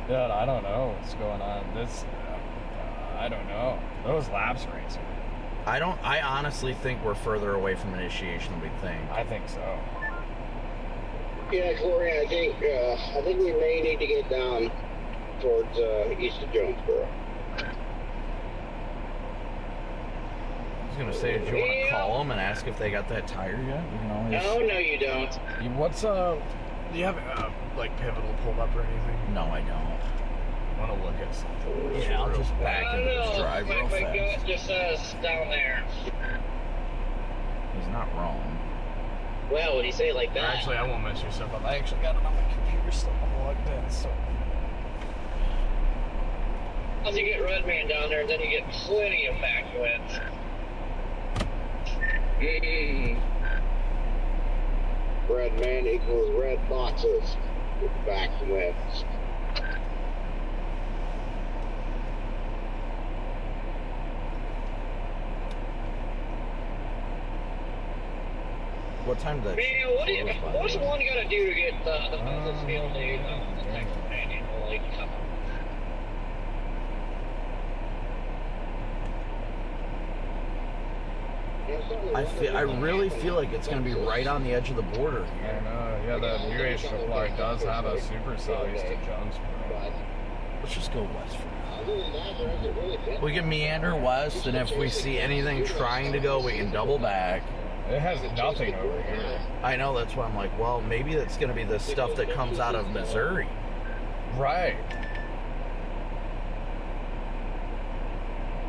Dude, I don't know what's going on. I don't know. Those lapse rates. I honestly think we're further away from initiation than we think. I think so. Yeah, Corey, I think we may need to get down towards east of Jonesboro. I was gonna say, do you want to call them and ask if they got that tire yet? You can always... No, you don't. What's do you have like Pivotal pulled up or anything? No, I don't. I want to look at something. Yeah, I'll just back into this drive real My fast. gut just says down there. He's not wrong. Well, when you say it like that. Actually, I won't mess your stuff up. I actually got it on my computer still plugged in, so. Once you get Redman down there, then you get plenty of back winds. Redman equals red boxes with back winds. What time did that? Man, what's one got to do to get the field day the next companion? Like, come on. I really feel like it's going to be right on the edge of the border here. I know. Yeah, the New Age supply does have a supercell east of Jonesboro. Let's just go west for now. We can meander west, and if we see anything trying to go, we can double back. It has nothing over here. I know, that's why I'm like, well, maybe that's going to be the stuff that comes out of Missouri. Right.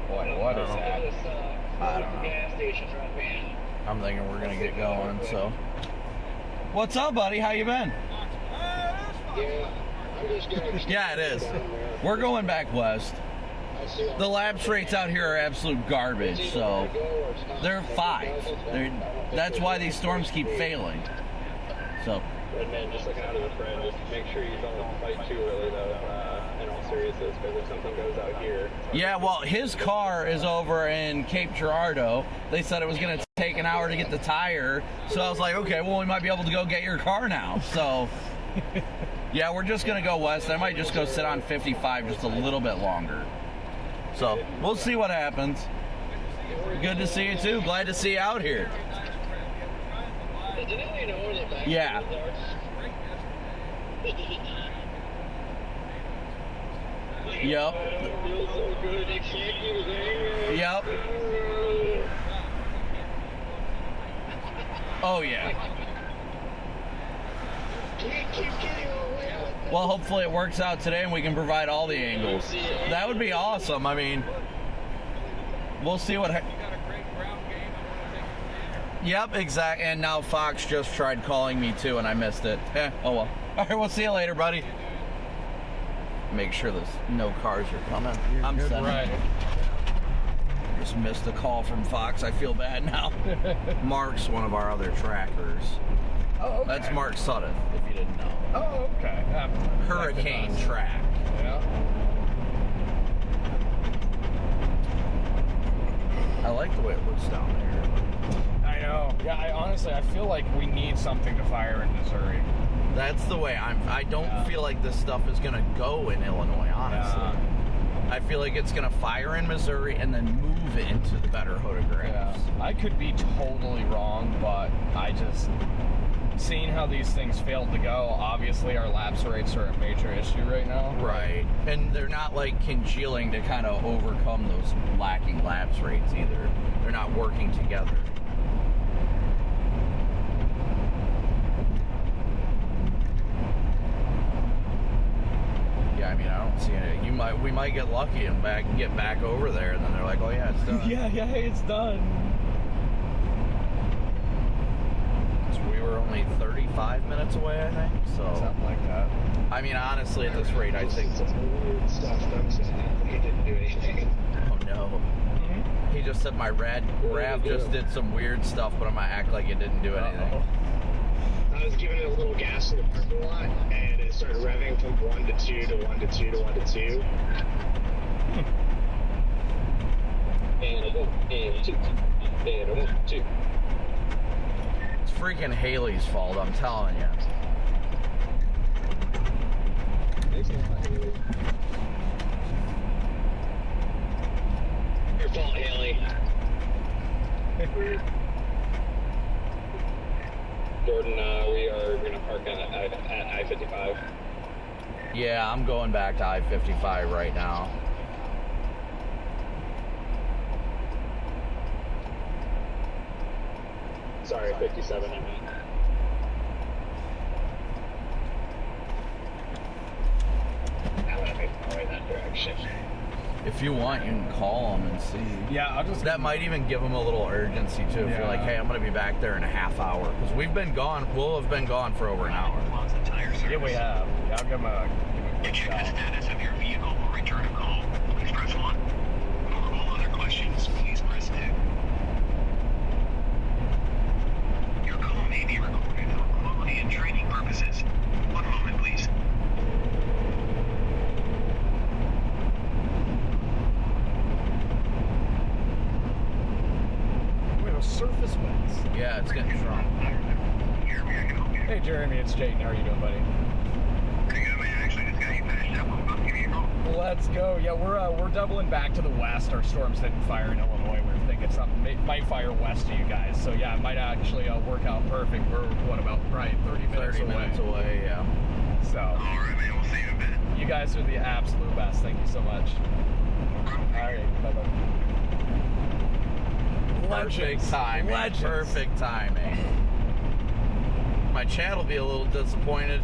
Boy, what is that? I don't know. Gas stations right, man. I'm thinking we're going to get going, so. What's up, buddy? How you been? Yeah, it is. We're going back west. The lapse rates out here are absolute garbage, so they're 5. That's why these storms keep failing. So. Redman, just looking out of the friend, just make sure you don't fight too early, though, in all seriousness, because if something goes out here... Yeah, well, his car is over in Cape Girardeau. They said it was going to take an hour to get the tire, so I was like, okay, well, we might be able to go get your car now, so... Yeah, we're just going to go west. I might just go sit on 55 just a little bit longer. So, we'll see what happens. Good to see you, too. Glad to see you out here. Yeah. Yep. Yep. Oh, yeah. Well, hopefully it works out today and we can provide all the angles. That would be awesome. I mean, we'll see what happens. Yep, exactly. And now Fox just tried calling me too, and I missed it. Oh well. All right, we'll see you later, buddy. Make sure there's no cars are coming. I'm set. Right. Just missed a call from Fox. I feel bad now. Mark's one of our other trackers. Oh, okay. That's Mark Sutton, if you didn't know. Oh, okay. Hurricane track. Yeah. I like the way it looks down there. I know. Yeah, I feel like we need something to fire in Missouri. That's the way I don't feel like this stuff is going to go in Illinois, honestly. Yeah. I feel like it's going to fire in Missouri and then move it into the better photographs. Yeah. I could be totally wrong, but I just... Seeing how these things failed to go, obviously our lapse rates are a major issue right now. Right. And they're not like congealing to kind of overcome those lacking lapse rates either. They're not working together. Yeah, I mean, I don't see any. We might get lucky and get back over there, and then they're like, oh yeah, it's done. yeah, it's done. We were only 35 minutes away, I think. So something like that. I mean, honestly, at this rate, I think. He didn't do anything. Oh no. He just said my RAV just did some weird stuff, but I'm gonna act like it didn't do anything. I was giving it a little gas in the parking lot, and it started revving from 1 to 2 to 1 to 2 to 1 to 2. And a 1, and 2, and a 1, 2. It's freaking Haley's fault, I'm telling you. Your fault, Haley. Jordan, we are going to park at I-55. Yeah, I'm going back to I-55 right now. Sorry, 57, I mean. I'm going to make my way that direction. If you want, you can call them and see. Yeah, I'll just. That might even give them a little urgency too. If you're like, hey, I'm going to be back there in a half hour, because we've been gone. We'll have been gone for over an hour. Yeah, we have. Yeah, I'll give them a quick Check the shout. status of your vehicle or return a call. Please press 1. For all other questions, please press 2. Your call may be recorded for quality and training purposes. One moment, please. We have surface winds. Yeah, it's getting strong. Hey, Jeremy, it's Jayden. How are you doing, buddy? Pretty good, man. Actually, just got you finished up. I'm about to give you a call. Let's go. Yeah, we're doubling back to the west. Our storms didn't fire in Illinois. We're thinking something might fire west of you guys. So yeah, it might actually work out perfect. We're what about probably 30 minutes away. Yeah. So. All right, man. We'll see you in a bit. You guys are the absolute best. Thank you so much. All right. Bye bye. Perfect timing. Legends. Perfect timing. My chat will be a little disappointed.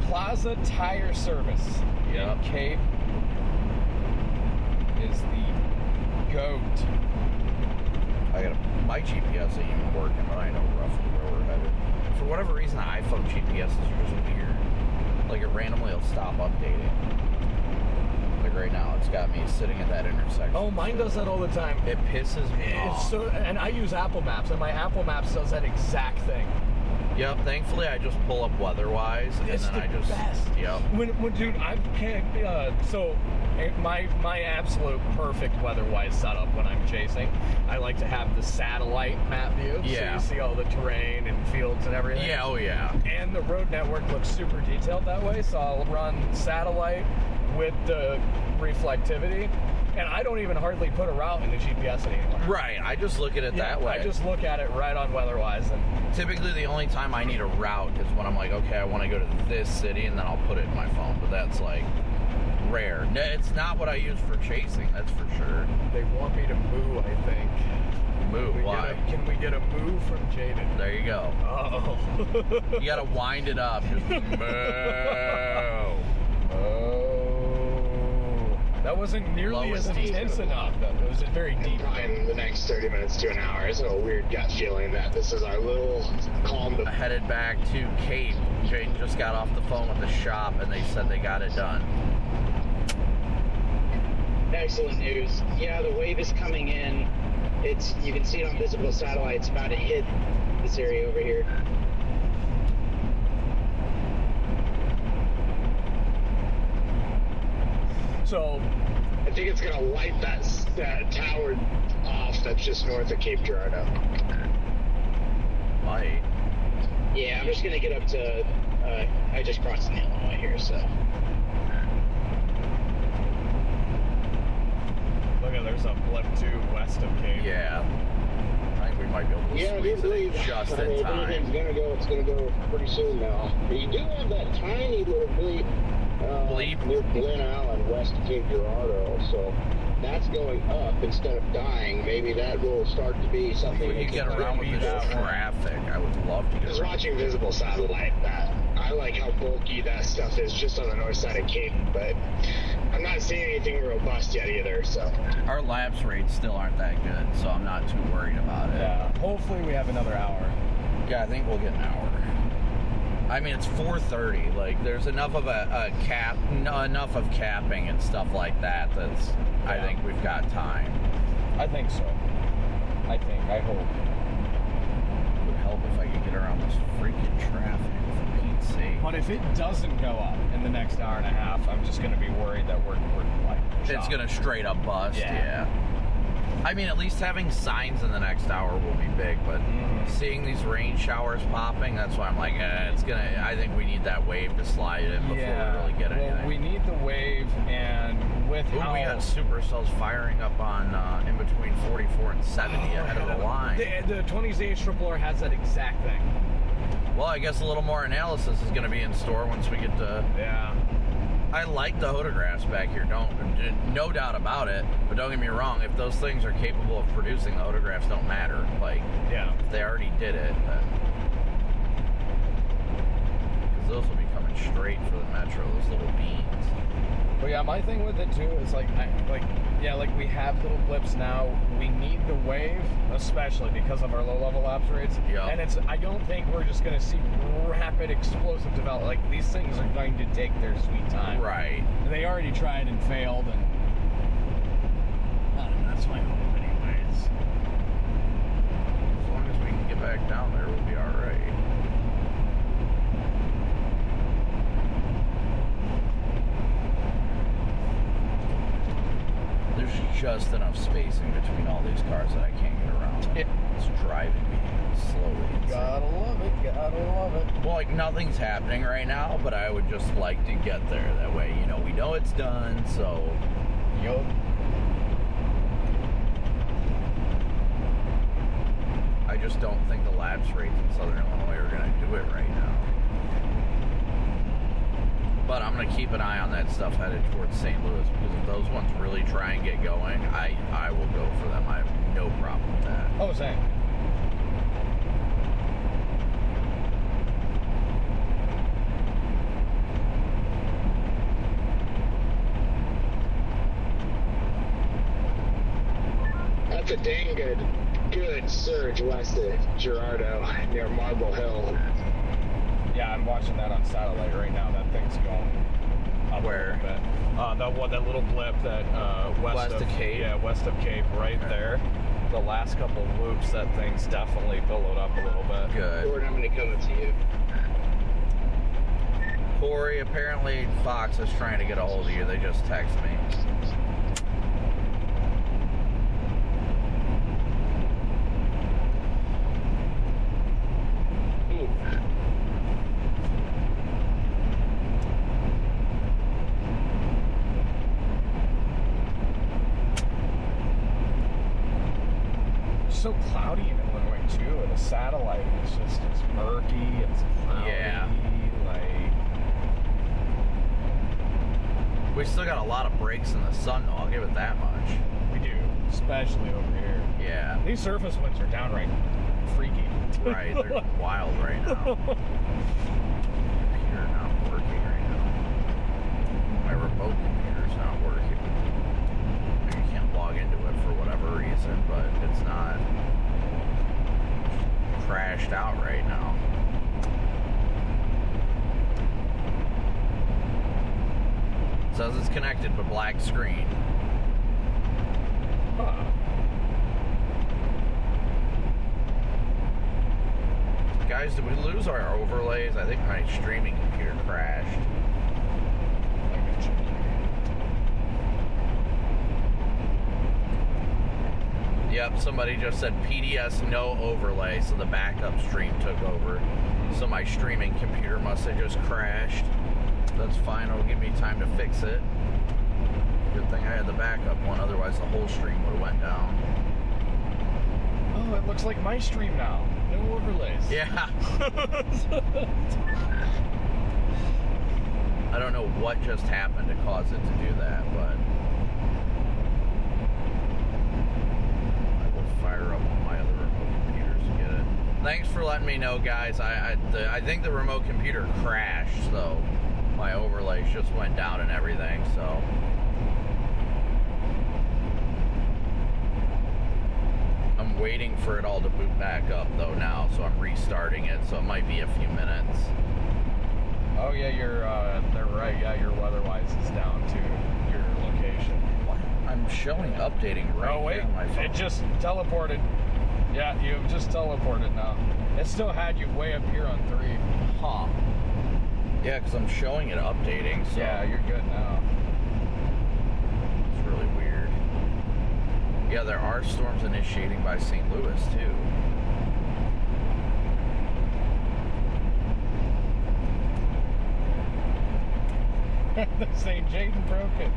Plaza Tire Service in Cape is the GOAT. My GPS ain't even working, but I know roughly where we're headed. For whatever reason, the iPhone GPS is usually weird. Like it randomly will stop updating. Like right now, it's got me sitting at that intersection. Oh, mine does that all the time. It pisses me off. So, and I use Apple Maps, and my Apple Maps does that exact thing. Yep, thankfully I just pull up weather-wise, and It's then the I just... best. Yep. When dude, I can't, so my absolute perfect weather-wise setup when I'm chasing, I like to have the satellite map view, Yeah. so you see all the terrain and fields and everything. Yeah, oh yeah. And the road network looks super detailed that way, so I'll run satellite with the reflectivity, and I don't even hardly put a route in the GPS anymore. Right, I just look at it that way. I just look at it right on weather-wise. And typically the only time I need a route is when I'm like, okay, I want to go to this city, and then I'll put it in my phone, but that's like rare. It's not what I use for chasing, that's for sure. They want me to moo, I think. Moo, why? Can we get a moo from Jaden? There you go. Oh. You gotta wind it up. Just moo. That wasn't nearly as Lowest intense enough. That was very deep. In the next 30 minutes to an hour, it's a weird gut feeling that this is our little calm. Headed back to Cape. Jane just got off the phone with the shop, and they said they got it done. Excellent news. Yeah, the wave is coming in. You can see it on visible satellite. It's about to hit this area over here. So, I think it's gonna light that tower off that's just north of Cape Girardeau. Might. Yeah, I'm just gonna get up to. I just crossed in Illinois here, so. Look at there's a blip too west of Cape. Yeah. I think we might be able to squeeze it in just in If time. anything's gonna go, it's gonna go pretty soon now. But you do have that tiny little bleep near Glen Allen, west of Cape Girardeau, so that's going up instead of dying. Maybe that will start to be something. When you get around with this traffic, I would love to get Just around. watching visible satellite, I like how bulky that stuff is just on the north side of Cape, but I'm not seeing anything robust yet either, so. Our lapse rates still aren't that good, so I'm not too worried about it. Yeah, hopefully we have another hour. Yeah, I think we'll get an hour. I mean, it's 4:30. Like, there's enough of enough of capping and stuff like that. I think we've got time. I think so. I hope. It would help if I could get around this freaking traffic, for Pete's sake. But if it doesn't go up in the next hour and a half, I'm just going to be worried that we're like. It's going to straight up bust, Yeah. I mean, at least having signs in the next hour will be big, but seeing these rain showers popping, that's why I'm like, I think we need that wave to slide in before we really get anything. Well, we need the wave, and with how... we got supercells firing up on in between 44 and 70 ahead of the line. The 20ZH has that exact thing. Well, I guess a little more analysis is going to be in store once we get to... Yeah. I like the photographs back here, no doubt about it, but don't get me wrong, if those things are capable of producing, the photographs don't matter. Like, yeah, if they already did it, then... because those will be coming straight for the metro, those little beans. But yeah, my thing with it too is like we have little blips now. We need the wave, especially because of our low-level lapse rates. Yeah. And I don't think we're just going to see rapid, explosive development. Like, these things are going to take their sweet time. Right. They already tried and failed, and I don't know, that's my hope anyways. As long as we can get back down there, we'll be all right. There's just enough spacing between all these cars that I can't get around them. It's driving me slowly insane. Gotta love it, gotta love it. Well, like, nothing's happening right now, but I would just like to get there. That way, you know, we know it's done, so... Yup. I just don't think the lapse rates in Southern Illinois are going to do it right now. But I'm going to keep an eye on that stuff headed towards St. Louis, because if those ones really try and get going, I will go for them. I have no problem with that. Oh, same. That's a dang good surge west of Gerardo near Marble Hill. Yeah, I'm watching that on satellite right now. That thing's going up Where? a little bit. That little blip that west of Cape. Yeah, west of Cape, right there. The last couple of loops, that thing's definitely billowed up a little bit. Good. Gordon, I'm going to come to you. Corey, apparently Fox is trying to get a hold of you. They just text me. So cloudy in Illinois too, and the satellite is just it's murky, it's cloudy, like we still got a lot of breaks in the sun though, I'll give it that much. We do, especially over here. Yeah. These surface winds are downright freaky. Right, they're wild right now. Computer not working right now. My remote computer's not working. You can't log into it for whatever reason, but it's not crashed out right now. It says it's connected, but black screen. Huh. Guys, did we lose our overlays? I think my streaming computer crashed. Yep, somebody just said PDS no overlay, so the backup stream took over. So my streaming computer must have just crashed. That's fine, it'll give me time to fix it. Good thing I had the backup one, otherwise the whole stream would have went down. Oh, it looks like my stream now. No overlays. Yeah. I don't know what just happened to cause it to do that, but I will fire up one of my other remote computers to get it. Thanks for letting me know, guys. I think the remote computer crashed, so my overlays just went down and everything, so. I'm waiting for it all to boot back up though now, so I'm restarting it, so it might be a few minutes. Oh yeah, they're right. Yeah, your weather-wise is down to your location. What? I'm showing updating right Oh wait, here on my phone. it just teleported. Yeah, you've just teleported now. It still had you way up here on 3. Huh. Yeah, because I'm showing it updating, so. Yeah, you're good now. It's really weird. Yeah, there are storms initiating by St. Louis, too. St. Jaden broke it.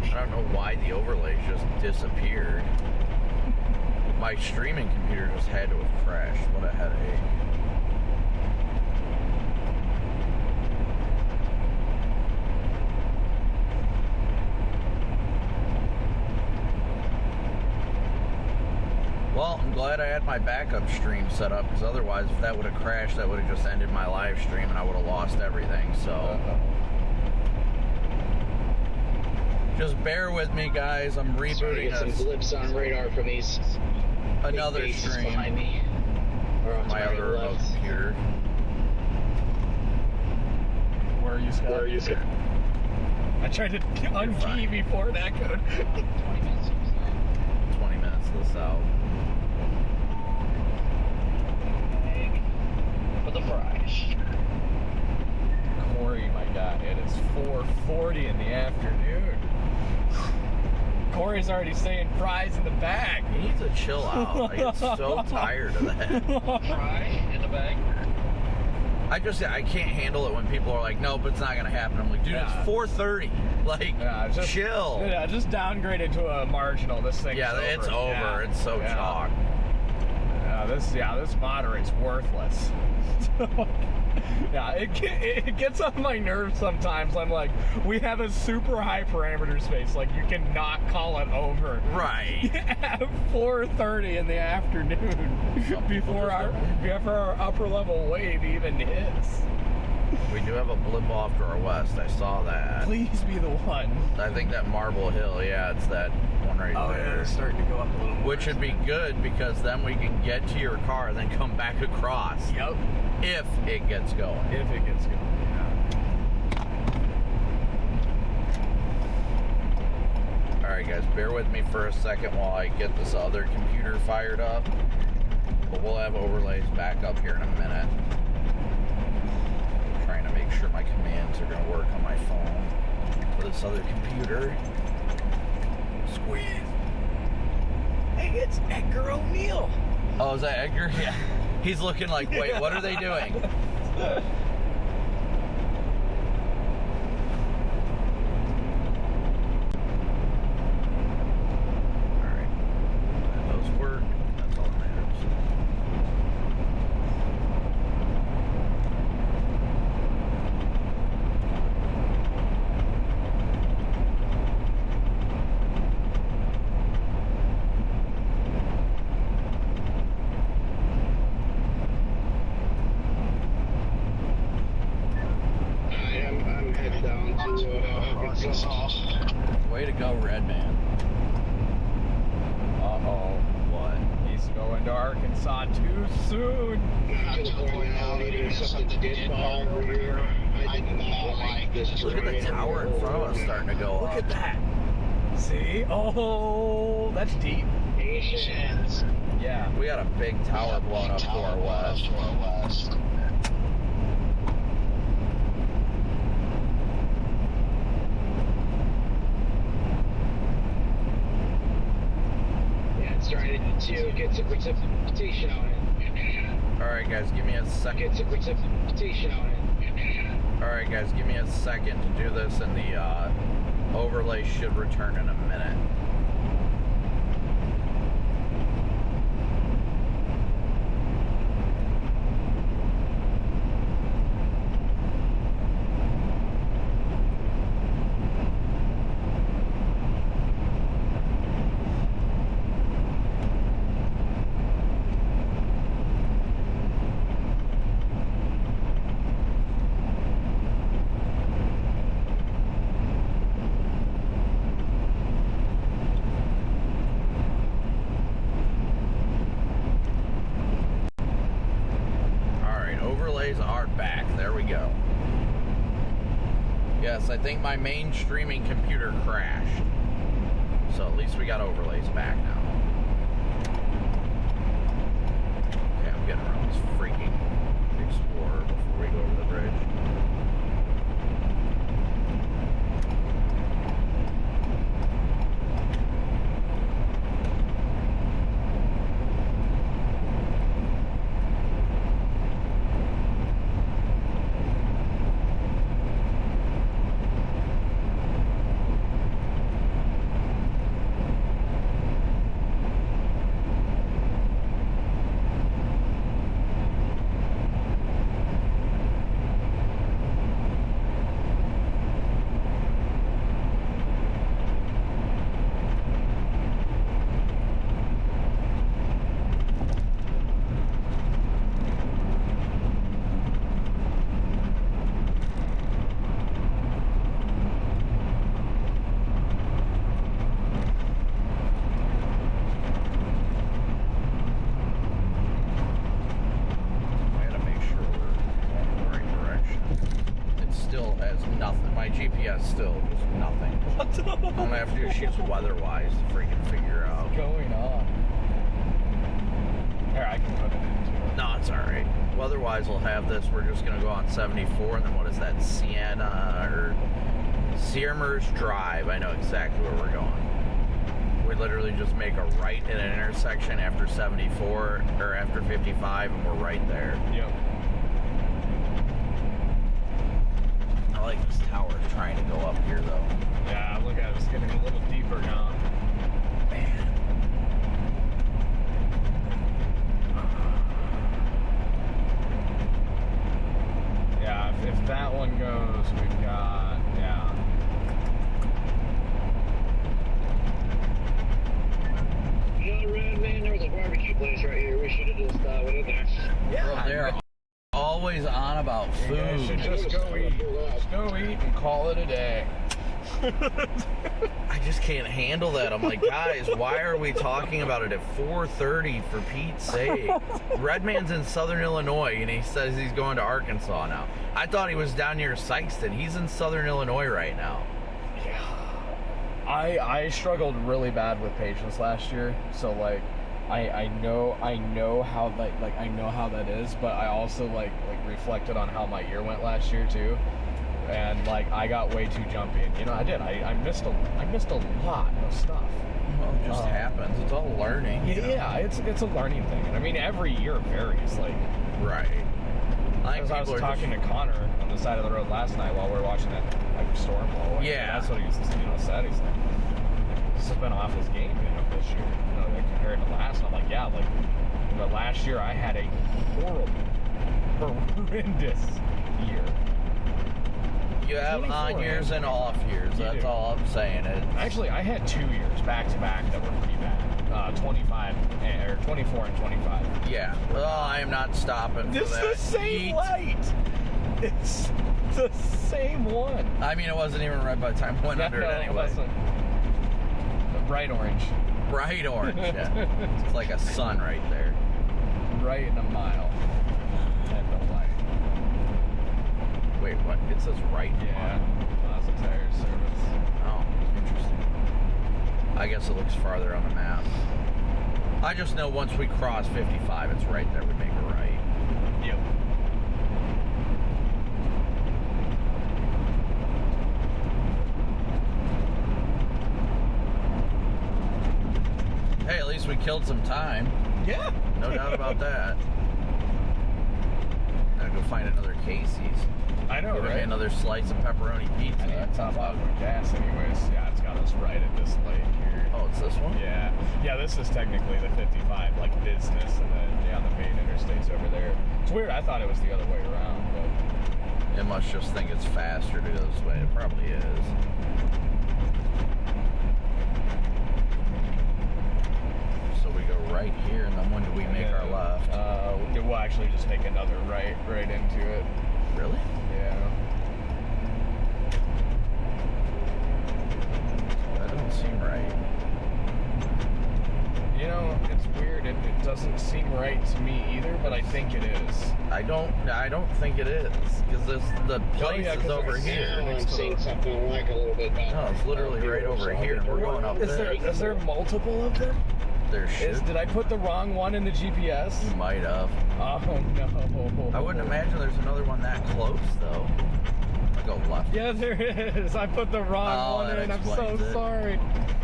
I don't know why the overlays just disappeared. My streaming computer just had to have crashed. What a headache. Well, I'm glad I had my backup stream set up, because otherwise, if that would have crashed, that would have just ended my live stream, and I would have lost everything, so... Just bear with me, guys. I'm rebooting get some blips on radar from these another big bases stream behind me. Or on my other remote computer. Where are you, Scott? Where are you, Scott? I tried to unkey before it echoed. 20 minutes to the south. For the fries. Corey, my God, it is 4:40 in the afternoon. Corey's already saying fries in the bag. He needs to chill out. I get so tired of that. Fry in the bag. I can't handle it when people are like, nope, it's not gonna happen. I'm like, dude, it's 4:30. Like, chill. Yeah, just downgrade it to a marginal. This thing's over. It's over. Yeah. It's so chalk. This moderate's worthless. Yeah, it gets on my nerves sometimes. I'm like, we have a super high parameter space. Like, you cannot call it over. Right. At 4:30 in the afternoon before our upper level wave even hits. We do have a blip off to our west. I saw that. Please be the one. I think that Marble Hill, yeah, it's that one right there. Yeah, it's starting to go up a little more. Which would be good, because then we can get to your car and then come back across. Yep. If it gets going. If it gets going, yeah. Alright guys, bear with me for a second while I get this other computer fired up. But we'll have overlays back up here in a minute. I'm trying to make sure my commands are going to work on my phone for this other computer. Squeeze! Hey, it's Edgar O'Neill! Oh, is that Edgar? Yeah. He's looking like, wait, what are they doing? Alright. Those work. That's all that matters. I'm headed down to Arkansas. Way to go, Red Man. Uh-oh. What? He's going to Arkansas too soon. To the point now, needing something to get by over here. I did not like this. Look at the tower in front of us starting to go up. Look at that. See? Oh, that's deep. Patience. Yeah. We got a big tower blown up to our west. Yeah, it's starting to get some precipitation on it. Alright guys, give me a second. Get some precipitation on it. Alright guys, give me a second to do this, and the overlay should return in a minute. Yes, I think my main streaming computer crashed. So at least we got overlays back now. Okay, I'm getting around this freaking Explorer before we go over the bridge. GPS still just nothing. I'm gonna have to just use weather-wise to freaking figure out. What's going on? Here, I can put it into it. No, it's alright. Weather-wise, we'll have this. We're just gonna go on 74, and then what is that? Sienna or Searmers Drive. I know exactly where we're going. We literally just make a right in an intersection after 74 or after 55, and we're right there. Yep. I like this tower trying to go up here, though. Yeah, look at it. It's getting a little deeper now. Man. Yeah, if that one goes, we've got, yeah. You know, Red Man, there was a barbecue place right here. We should have just went in there. Yeah, well, they're always on about food. You should just go eat. Just go eat and call it a day. I just can't handle that. I'm like, guys, why are we talking about it at 4:30 for Pete's sake? Redman's in Southern Illinois, and he says he's going to Arkansas now. I thought he was down near Sykeston. He's in Southern Illinois right now. Yeah. I struggled really bad with patience last year, so like I know how that I know how that is, but I also like reflected on how my year went last year too. And like I got way too jumpy, and you know I did. I missed a lot of stuff. Well, it just happens. It's all learning. Yeah, it's a learning thing, and I mean every year varies. Like right. I was talking to Connor on the side of the road last night while we were watching that storm blow. Yeah, that's what he said. He's like, this has been off his game, this year. Like compared to last, and I'm like, yeah, but last year I had a horrendous year. You have on years and off years. That's all I'm saying. Actually, I had 2 years back to back that were pretty bad. 25 or 24 and 25. Yeah. Well, I am not stopping for that. It's the same light. It's the same one. I mean, it wasn't even red by the time I went under it anyway. It wasn't. Bright orange. Bright orange. Yeah. It's like a sun right there. Right in a mile. And the light. Wait, what? It says right. Yeah. Plaza Tire Service. Oh, interesting. I guess it looks farther on the map. I just know once we cross 55, it's right there. We make a right. Yep. Hey, at least we killed some time. Yeah. No doubt about that. Gotta go find another Casey's. I know, Give right? me another slice of pepperoni pizza. I need to top out with gas anyways. Yeah, it's got us right at this light here. Oh, it's this one? Yeah. Yeah, this is technically the 55, like business, and then, the main interstate's over there. It's weird, I thought it was the other way around, but... It must just think it's faster to go this way. It probably is. So we go right here, and then when do we make our left? We'll actually just make another right into it. Really? Yeah. That doesn't seem right. You know, it's weird. It doesn't seem right to me either, but I think it is. I don't think it is, because the place is over here. I'm seeing something like a little bit better. No, it's literally right over here, and we're going up there. Is there multiple of them? There should. Did I put the wrong one in the GPS? You might have. Oh no. I wouldn't imagine there's another one that close, though. I'll go left. Yeah, there is. I put the wrong one in. I'm so sorry.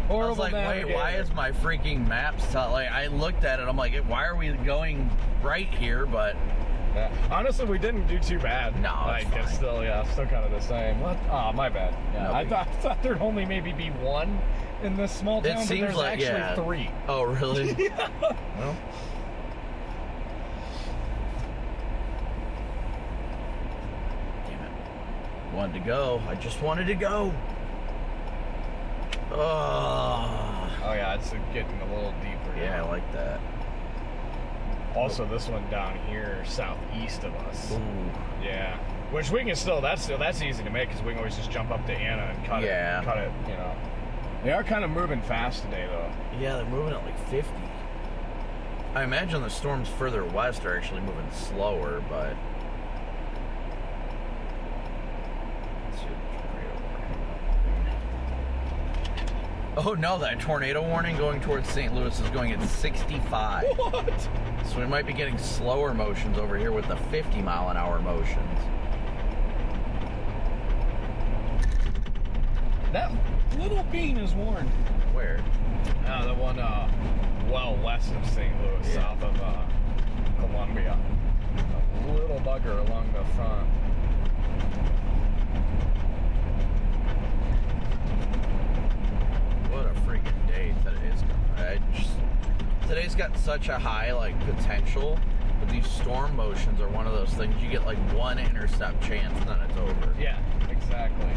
Horrible. I was like, wait, why is my freaking maps like? I looked at it. I'm like, why are we going right here? But yeah. Honestly, we didn't do too bad. No, it's still kind of the same. What? Oh, my bad. Yeah, I thought there'd only maybe be one in this small town. It seems but there's like actually 3. Oh, really? Yeah. Well. Damn it. Wanted to go. I just wanted to go. Oh yeah, it's getting a little deeper. Yeah, I like that. Also, this one down here, southeast of us. Ooh. Yeah. Which we can that's easy to make because we can always just jump up to Anna and cut it, They are kind of moving fast today, though. Yeah, they're moving at like 50. I imagine the storms further west are actually moving slower, but... Let's see, right over Oh no, that tornado warning going towards St. Louis is going at 65. What? So we might be getting slower motions over here with the 50-mile-an-hour motions. That little bean is warned. Where? The one well west of St. Louis, south of Columbia. A little bugger along the front. What a freaking day today's going. Today's got such a high potential, but these storm motions are one of those things you get one intercept chance and then it's over. Yeah, exactly.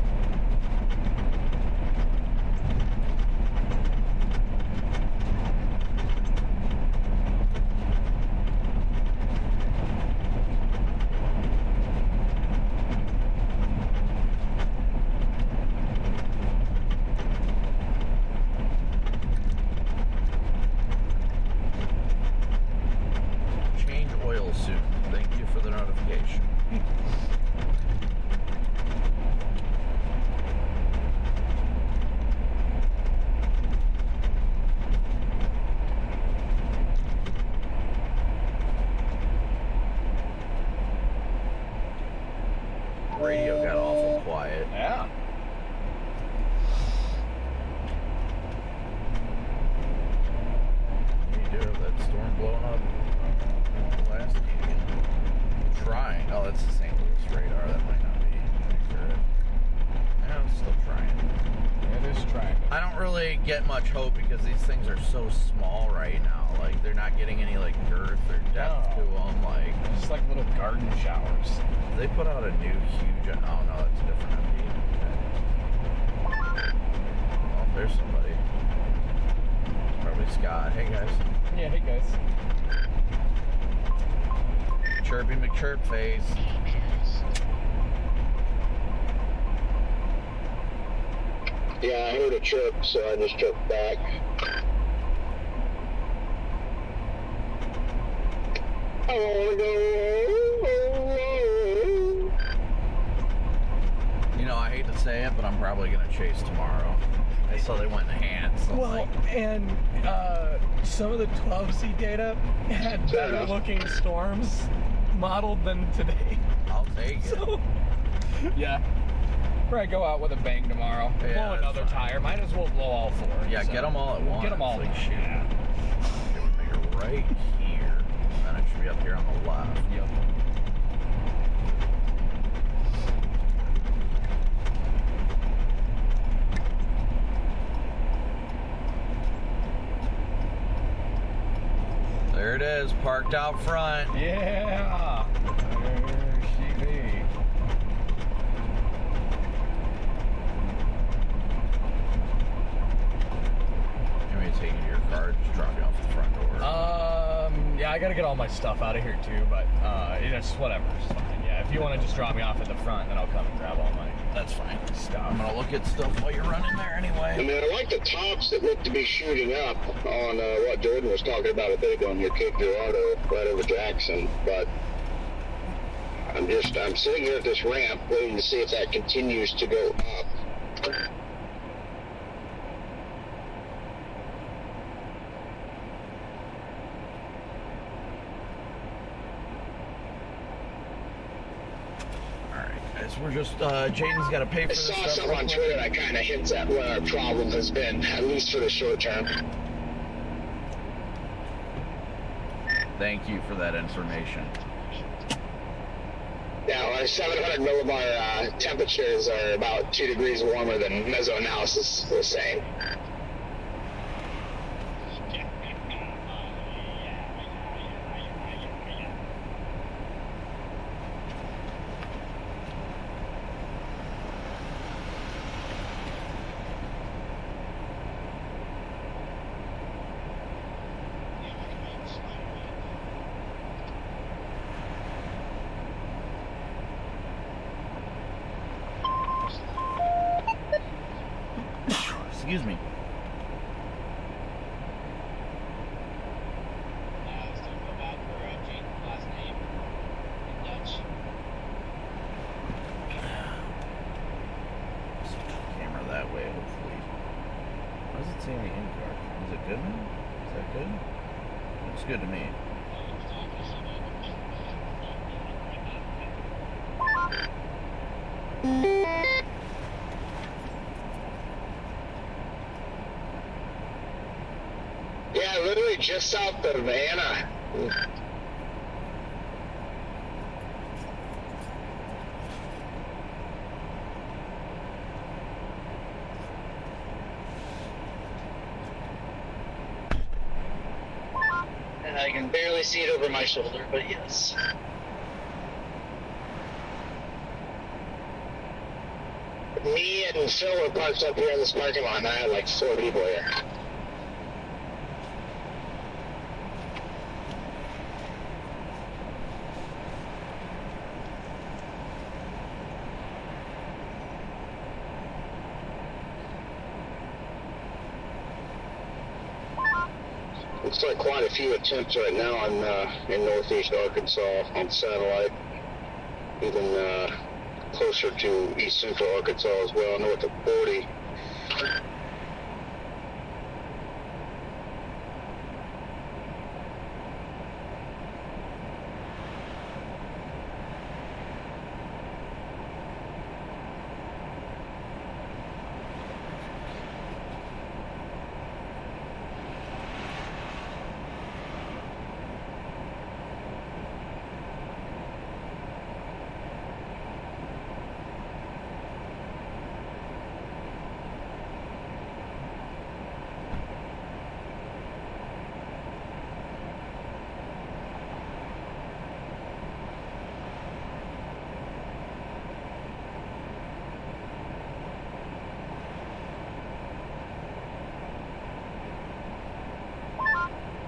Radio got awful quiet. Yeah. You do have that storm blowing up last weekend. Trying. Oh, that's the St. Louis radar. That might not be accurate. Yeah, it's still trying. It is trying. I don't really get much hope because these things are so small right now. They're not getting any girth or depth to them. Just like little garden showers. They put out a new huge. Oh no, that's a different MD. Okay. Oh, there's somebody. It's probably Scott. Hey guys. Yeah, hey guys. Chirpy McChirp face. Yeah, I heard a chirp, so I just chirped back. I wanna go. You know, I hate to say it, but I'm probably gonna chase tomorrow. I saw they went in hands. So and some of the 12C data had better looking storms modeled than today. I'll take it. So, yeah. Probably go out with a bang tomorrow. Yeah, blow another tire. Might as well blow all four. Yeah, so. get them all at once. Get them all. Shoot. Yeah. Okay, we make it right here. Then it should be up here on the left. Yep. There it is, parked out front. Yeah. There she be. Take you to your car, just drop you off at the front door. Yeah, I gotta get all my stuff out of here too, but it's whatever, it's fine. Yeah, if you want to just drop me off at the front, then I'll come and grab all my That's fine. stuff. I'm gonna look at stuff while you're running there anyway. I mean, I like the tops that look to be shooting up on what Jordan was talking about a bit ago on your Cape Girardeau right over Jackson, but I'm sitting here at this ramp waiting to see if that continues to go up. We're just, Jaden's got to pay for I this saw stuff. something on Twitter that kind of hints at what our problem has been, at least for the short term. Thank you for that information. Yeah, our 700 millibar temperatures are about 2 degrees warmer than mesoanalysis was saying. Excuse me. Camera that way, hopefully. Why does it Looks good to me. Yeah, literally just south of Anna. And I can barely see it over my shoulder, but yes. Me and Phil were parked up here in this parking lot, and I had like 4 people here. Looks like quite a few attempts right now in northeast Arkansas on satellite, even closer to east central Arkansas as well, north of 40.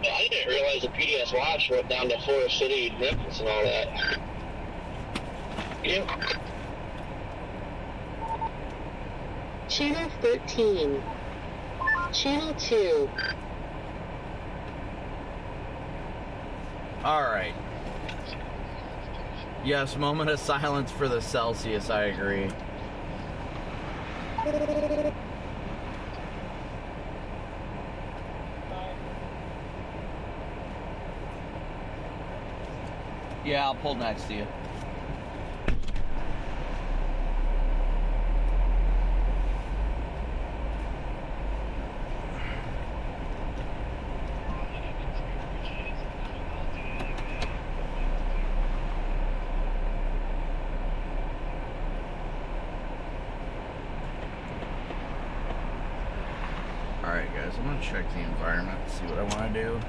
I didn't realize the PDS Watch went down to Forest City, Memphis, and all that. Yeah. Channel 13. Channel 2. Alright. Yes, moment of silence for the Celsius, I agree. Yeah, I'll pull next to you. Alright guys, I'm gonna check the environment, see what I want to do.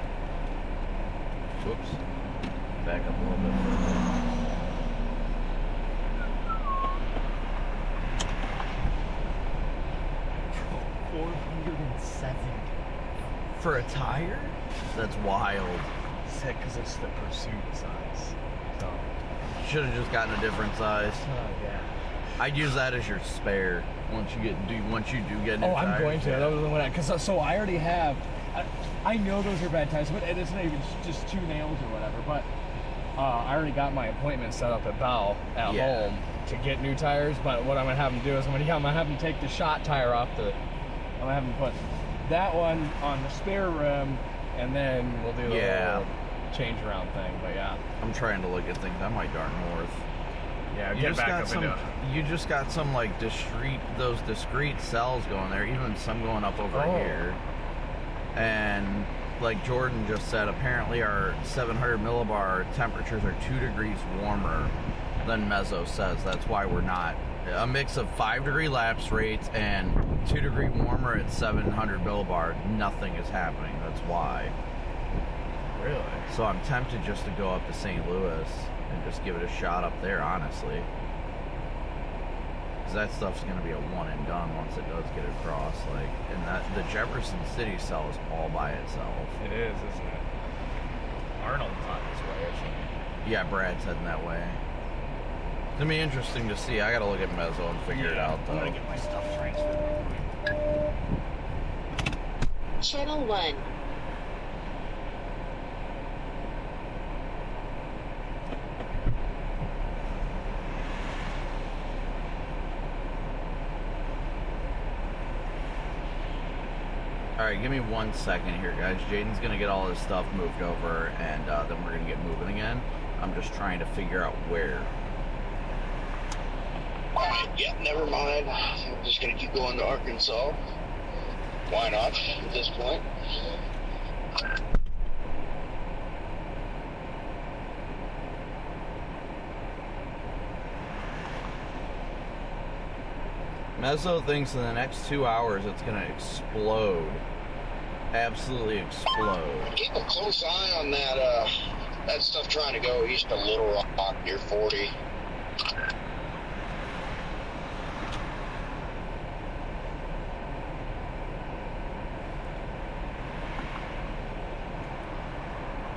Whoops. Back up a little bit further. 407 for a tire? That's wild. Sick, because it's the Pursuit size. So should have just gotten a different size. Oh yeah. I'd use that as your spare once you do get new tires. I'm going to. Yeah. That was the one because so I already have. I know those are bad tires, but it's not even just 2 nails or whatever. But I already got my appointment set up at Bell at home to get new tires. But what I'm gonna have them do is I'm gonna have them take the shot tire off the. I'm gonna have them put that one on the spare rim, and then we'll do the little change around thing. But yeah, I'm trying to look at things. I might darn north. Yeah, get back up and do it. You just got some like discrete cells going there. Even some going up over here. And like Jordan just said, apparently our 700 millibar temperatures are 2 degrees warmer than Mezzo says. That's why we're not. A mix of 5-degree lapse rates and 2 degree warmer at 700 millibar. Nothing is happening. That's why. Really? So I'm tempted just to go up to St. Louis and just give it a shot up there, honestly. Because that stuff's going to be a one and done once it does get across. Like, and the Jefferson City cell is all by itself. It is, isn't it? Arnold's on his way, isn't he? Yeah, Brad's heading that way. It's going to be interesting to see. I got to look at Mezzo and figure it out, though. I'm going to get my stuff transferred real quick. Channel 1. Alright, give me 1 second here, guys. Jaden's gonna get all his stuff moved over, and then we're gonna get moving again. I'm just trying to figure out where. Alright, yeah, never mind. I'm just gonna keep going to Arkansas. Why not at this point? Mezzo thinks in the next 2 hours it's gonna explode. Absolutely explode. Keep a close eye on that that stuff trying to go east of Little Rock near 40.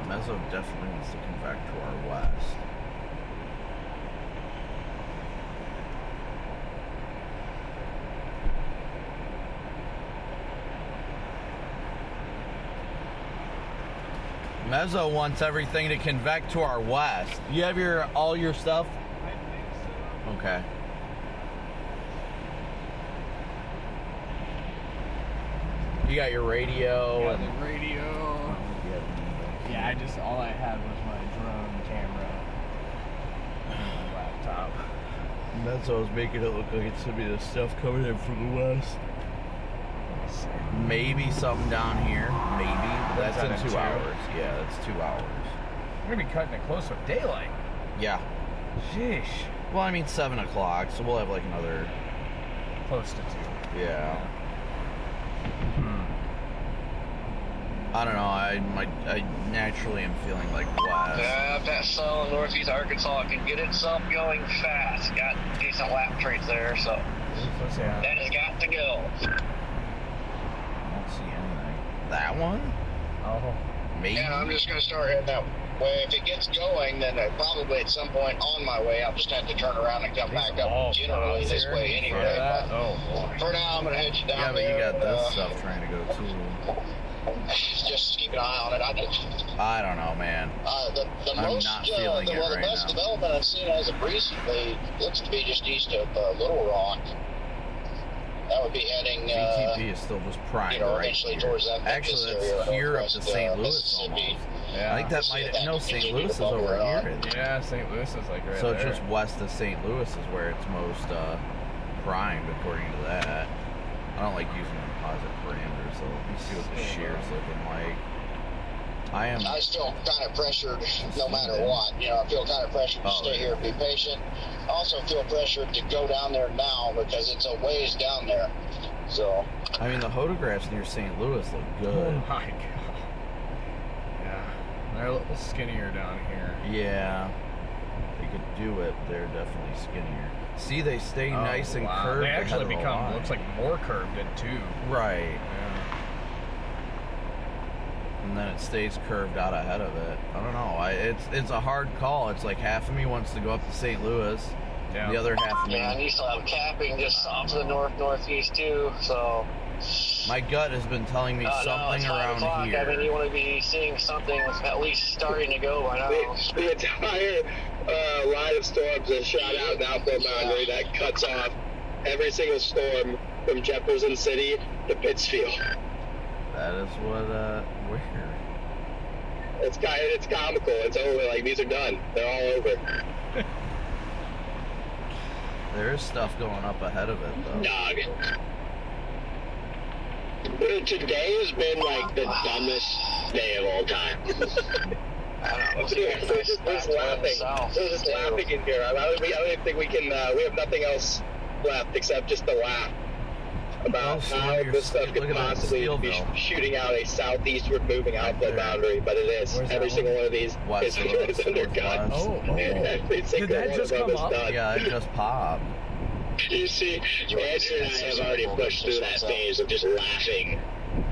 Mezzo definitely needs to come back to our west. Mezzo wants everything to convect to our west. You have all your stuff? I think so. Okay. You got your radio. Yeah, the radio. Yeah, all I had was my drone camera and my laptop. Mezzo's making it look like it's gonna be the stuff coming in from the west. Maybe something down here. Maybe. But that's in 2 hours. Yeah, that's 2 hours. We're gonna be cutting it close with daylight. Yeah. Sheesh. Well, I mean 7 o'clock, so we'll have like another. Close to 2. Yeah. I don't know. I naturally am feeling like west. Yeah, that cell in northeast Arkansas can get itself going fast. Got decent lap traits there, so that has got to go. I don't see anything. That one? Oh. Maybe. Yeah, I'm just going to start heading that way. If it gets going, then probably at some point on my way, I'll just have to turn around and come back up generally this way anyway. For now, I'm going to head you down there. Yeah, but you got this stuff trying to go too. Just keep an eye on it. I don't know, man. I'm not feeling it the right best now. development I've seen as of recently looks to be just east of Little Rock. That would be heading. VTP is still just prime right eventually here. towards that Actually, that's here up to St. Louis almost. Yeah. I think that might. No, St. Louis is over here. Yeah, St. Louis is like right So there. it's just west of St. Louis is where it's most primed, according to that. I don't like using composite parameters, so let me see what the shear's looking like. I still kind of pressured, no matter what. You know, I feel kind of pressured to stay here and be patient. I also feel pressured to go down there now because it's a ways down there. So. I mean, the photographs near St. Louis look good. Oh my god. Yeah, they're a little skinnier down here. Yeah, they could do it. They're definitely skinnier. See, they stay nice and curved. They actually ahead of the become line. looks like more curved in too. Right. Yeah. And then it stays curved out ahead of it. I don't know. It's a hard call. It's like half of me wants to go up to St. Louis. Yeah. The other half of me. Yeah, and you still have capping just off to the northeast too. So. My gut has been telling me something it's 5 around o'clock. here. I mean, you want to be seeing something that's at least starting to go by now. The entire line of storms is shot out in Outflow boundary that cuts off every single storm from Jefferson City to Pittsfield. That is what, where? It's comical. It's over. Like, these are done. They're all over. There is stuff going up ahead of it, though. Dog. Today has been like the dumbest day of all time. I don't know. We're just laughing. We're just laughing in here. I don't even think we can. We have nothing else left except just to laugh about how this stuff could possibly be shooting out a southeastward moving outflow boundary, but it is. Every single one of these is under gun. Every single Did that just one of come them up? is done. Yeah, it just popped. You see, Andrew and I have already pushed through that phase of just laughing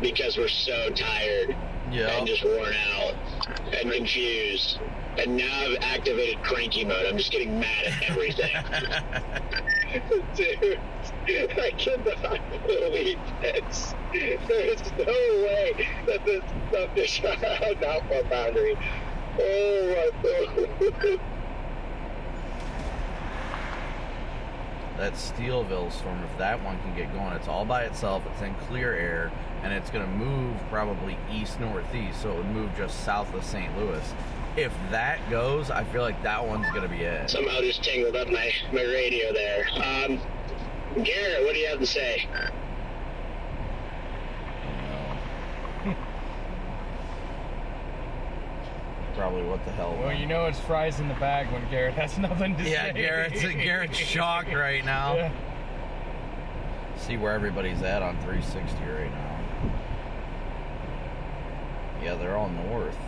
because we're so tired and just worn out and confused. And now I've activated cranky mode. I'm just getting mad at everything. Dude, I cannot believe this. There's no way that this stuff is shot out Outflow boundary. Oh my God. that Steelville storm, if that one can get going, it's all by itself, it's in clear air, and it's going to move probably east-northeast, so it would move just south of St. Louis. If that goes, I feel like that one's going to be it. Somehow just tangled up my radio there. Garrett, what do you have to say? Probably what the hell. Well, you know it's fries in the bag when Garrett has nothing to say. Yeah, Garrett's shocked right now. Yeah. See where everybody's at on 360 right now. Yeah, they're all north.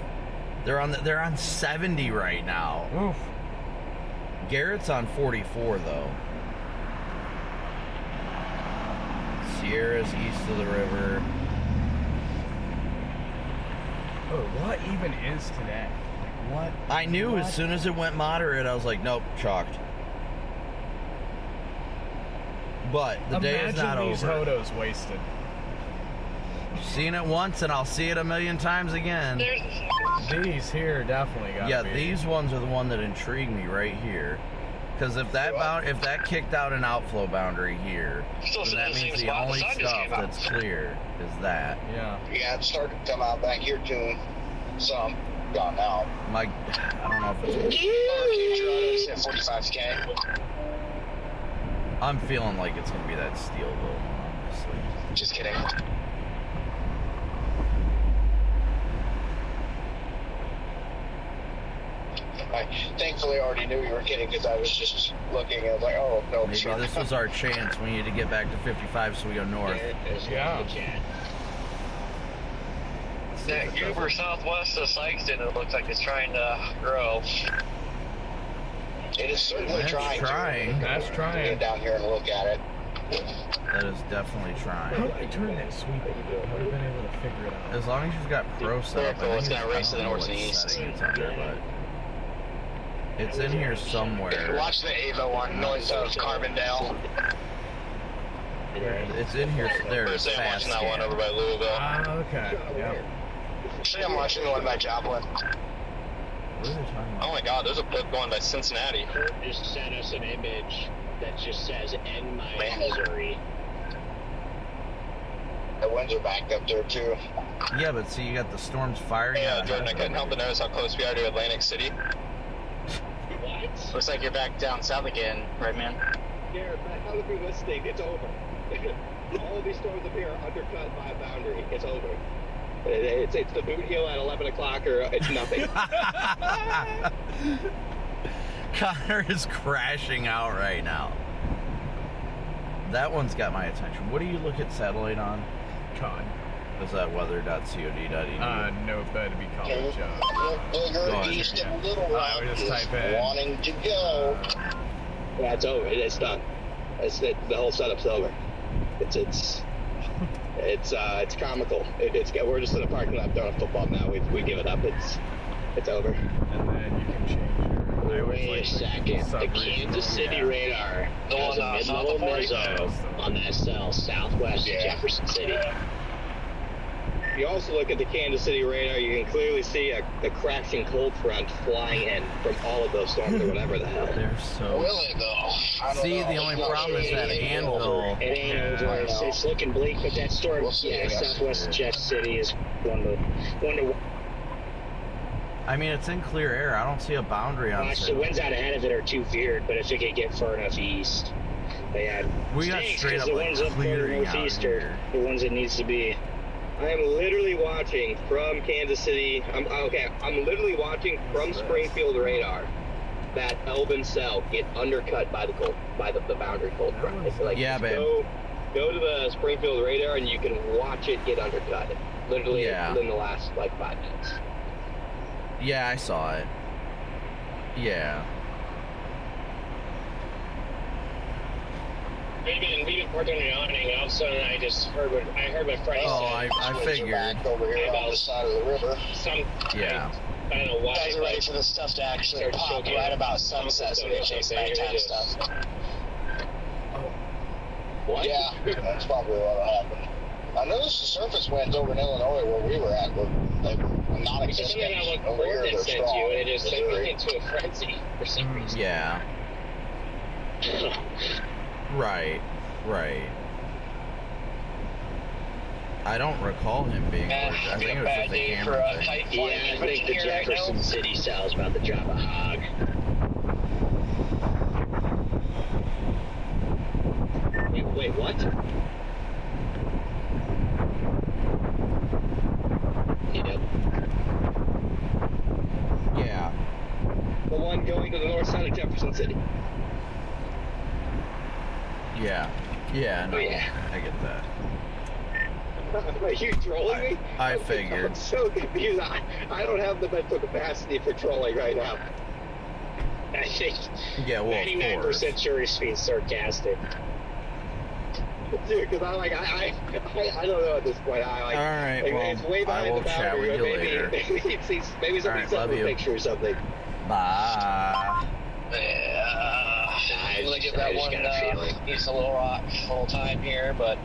They're on 70 right now. Oof. Garrett's on 44 though. Sierra's east of the river. Oh, what even is today? Like, what? I knew as soon as it went moderate, I was like, nope, chalked. But the day is not over. Imagine these Hodos wasted. Seen it once, and I'll see it a million times again. These here definitely got Yeah, these ones are the one that intrigue me right here. Because if that kicked out an outflow boundary here, then that means the only stuff that's clear is that. Yeah. Yeah, it started to come out back here too. Some gone out. I don't know if it's... 45K. I'm feeling like it's going to be that Steelville, honestly. Just kidding. I thankfully already knew you were kidding because I was just looking and I was like, oh, no. Maybe this was our chance. We need to get back to 55 so we go north. Yeah. That goober southwest of Sykeston, it looks like it's trying to grow. It is certainly trying. That's to trying. get down here and look at it. That is definitely trying. How do I turn that sweep? I would have been able to figure it out. As long as you've got pro stuff, It's got race to the north and east. It's under, but it's in here somewhere. Watch the Ava one north of Carbondale. It's in here. There's I'm fast watching that one over by Louisville. Ah, okay. Yep. Actually, I'm watching the one by Joplin. Oh my god, there's a book going by Cincinnati. Kurt just sent us an image that just says "End my Missouri." The winds are backed up there too. Yeah, but see, you got the storms firing. Yeah, Jordan, I couldn't help but notice how close we are to Atlantic City. What? Looks like you're back down south again, right, man? Garrett, back out through this thing, it's over. All of these storms up here are undercut by a boundary. It's over. It's the boot heel at 11 o'clock or it's nothing. Connor is crashing out right now. That one's got my attention. What do you look at satellite on? Con. Is that weather.cod.edu? No, that'd be college. Bigger east of Little Rock I would just is type in. wanting to go. Yeah, it's over. It's done. The whole setup's over. It's comical. We're just in the parking lot throwing a football now. We give it up. It's over. And then you can change your. Wait a second. The Kansas City radar has a mid-level mezzo on that cell southwest of Jefferson City. If you also look at the Kansas City radar, you can clearly see a crashing cold front flying in from all of those storms or whatever the hell. They're so... Will it though? See, the only problem is that Anvil... It ain't over. It's looking bleak, but that storm, southwest of Jeff City is one to. I mean, it's in clear air. I don't see a boundary on Watch, the winds out ahead of it are too veered, but if it could get far enough east, we got straight up the like ones up further northeast are the ones it needs to be. I am literally watching from Kansas City. I'm literally watching from Springfield radar that Elvin cell get undercut by the boundary cold front. It's like, yeah, babe. Go to the Springfield radar and you can watch it get undercut. Literally within the last 5 minutes. Yeah, I saw it. Yeah. We've been working on the awning, and all of a sudden I heard my friend say. I figured. Back over here on the side of the river. Yeah. I don't know why. Guys are ready for the stuff to actually pop right about sunset, so they chase nighttime stuff. What? Yeah, that's probably what happened. I noticed the surface winds over in Illinois where we were at were non-existent. Over here they're strong. And it just sent me into a frenzy for some reason. Yeah. Right. I don't recall him being worried. I think it was just a camera thing. Yeah, I think the Jefferson City cell's about to drop a hog. Wait, what? Yep. Yeah. The one going to the north side of Jefferson City. Yeah. Yeah, no, I get that. Are you trolling me? I figured. I'm so confused. I don't have the mental capacity for trolling right now. I think Yeah, well, 99% sure he's being sarcastic. Dude, because I don't know at this point. Alright, like, well, it's way behind I will the chat boundary. with you later. Maybe somebody sent me a picture or something. Bye. I'm gonna give that one piece of Little Rock a little time here, but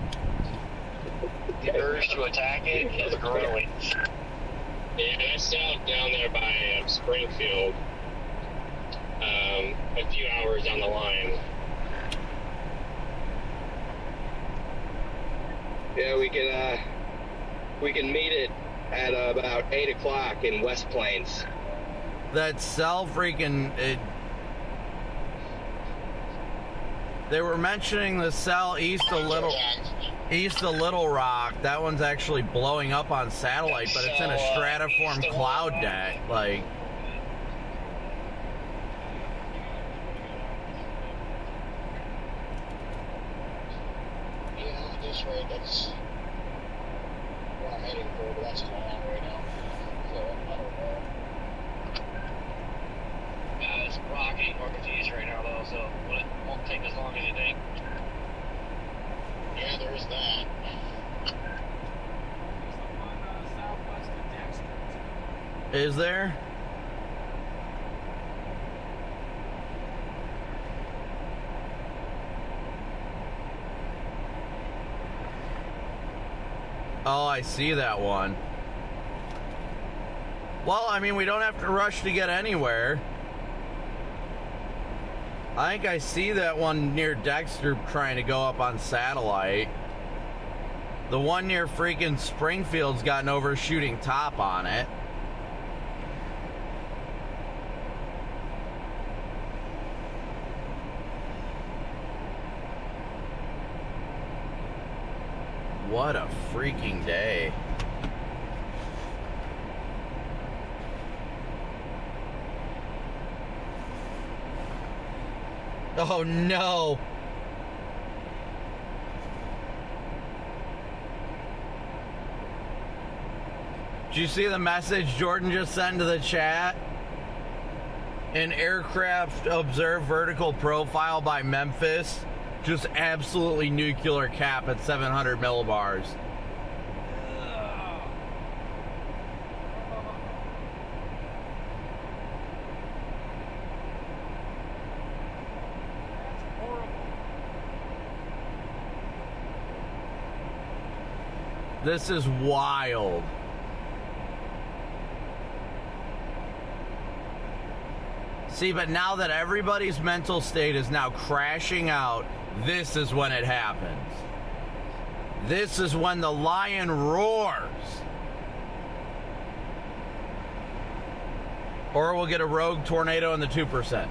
the urge to attack it is growing. Yeah, I stopped down there by Springfield a few hours down the line. Yeah, we can meet it at about 8 o'clock in West Plains. That cell freaking... They were mentioning the cell east of Little Rock. That one's actually blowing up on satellite, but it's in a stratiform cloud net. Like... Yeah, this right, that's where I'm heading for, but that's long right now. So, I don't know. It's rocky northeast right now, though, so it won't take as long as you think. Yeah, there's that. Is there? Oh, I see that one. Well, I mean, we don't have to rush to get anywhere. I think I see that one near Dexter trying to go up on satellite. The one near freaking Springfield's got an overshooting top on it. What a freaking day. Oh no. Did you see the message Jordan just sent to the chat? An aircraft observed vertical profile by Memphis. Just absolutely nuclear cap at 700 millibars. This is wild. See, but now that everybody's mental state is now crashing out, this is when it happens. This is when the lion roars. Or we'll get a rogue tornado in the 2%.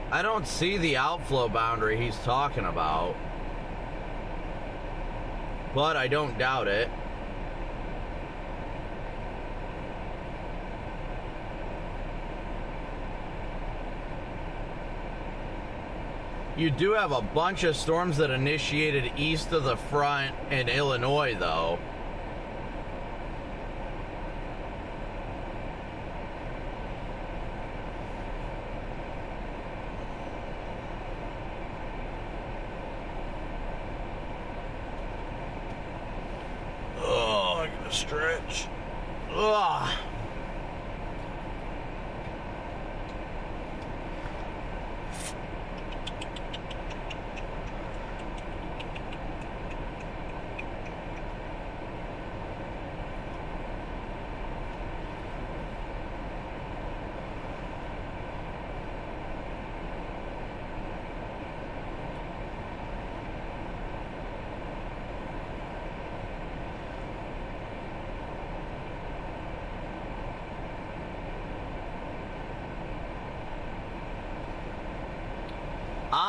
I don't see the outflow boundary he's talking about, but I don't doubt it. You do have a bunch of storms that initiated east of the front in Illinois, though. Stretch. Ugh.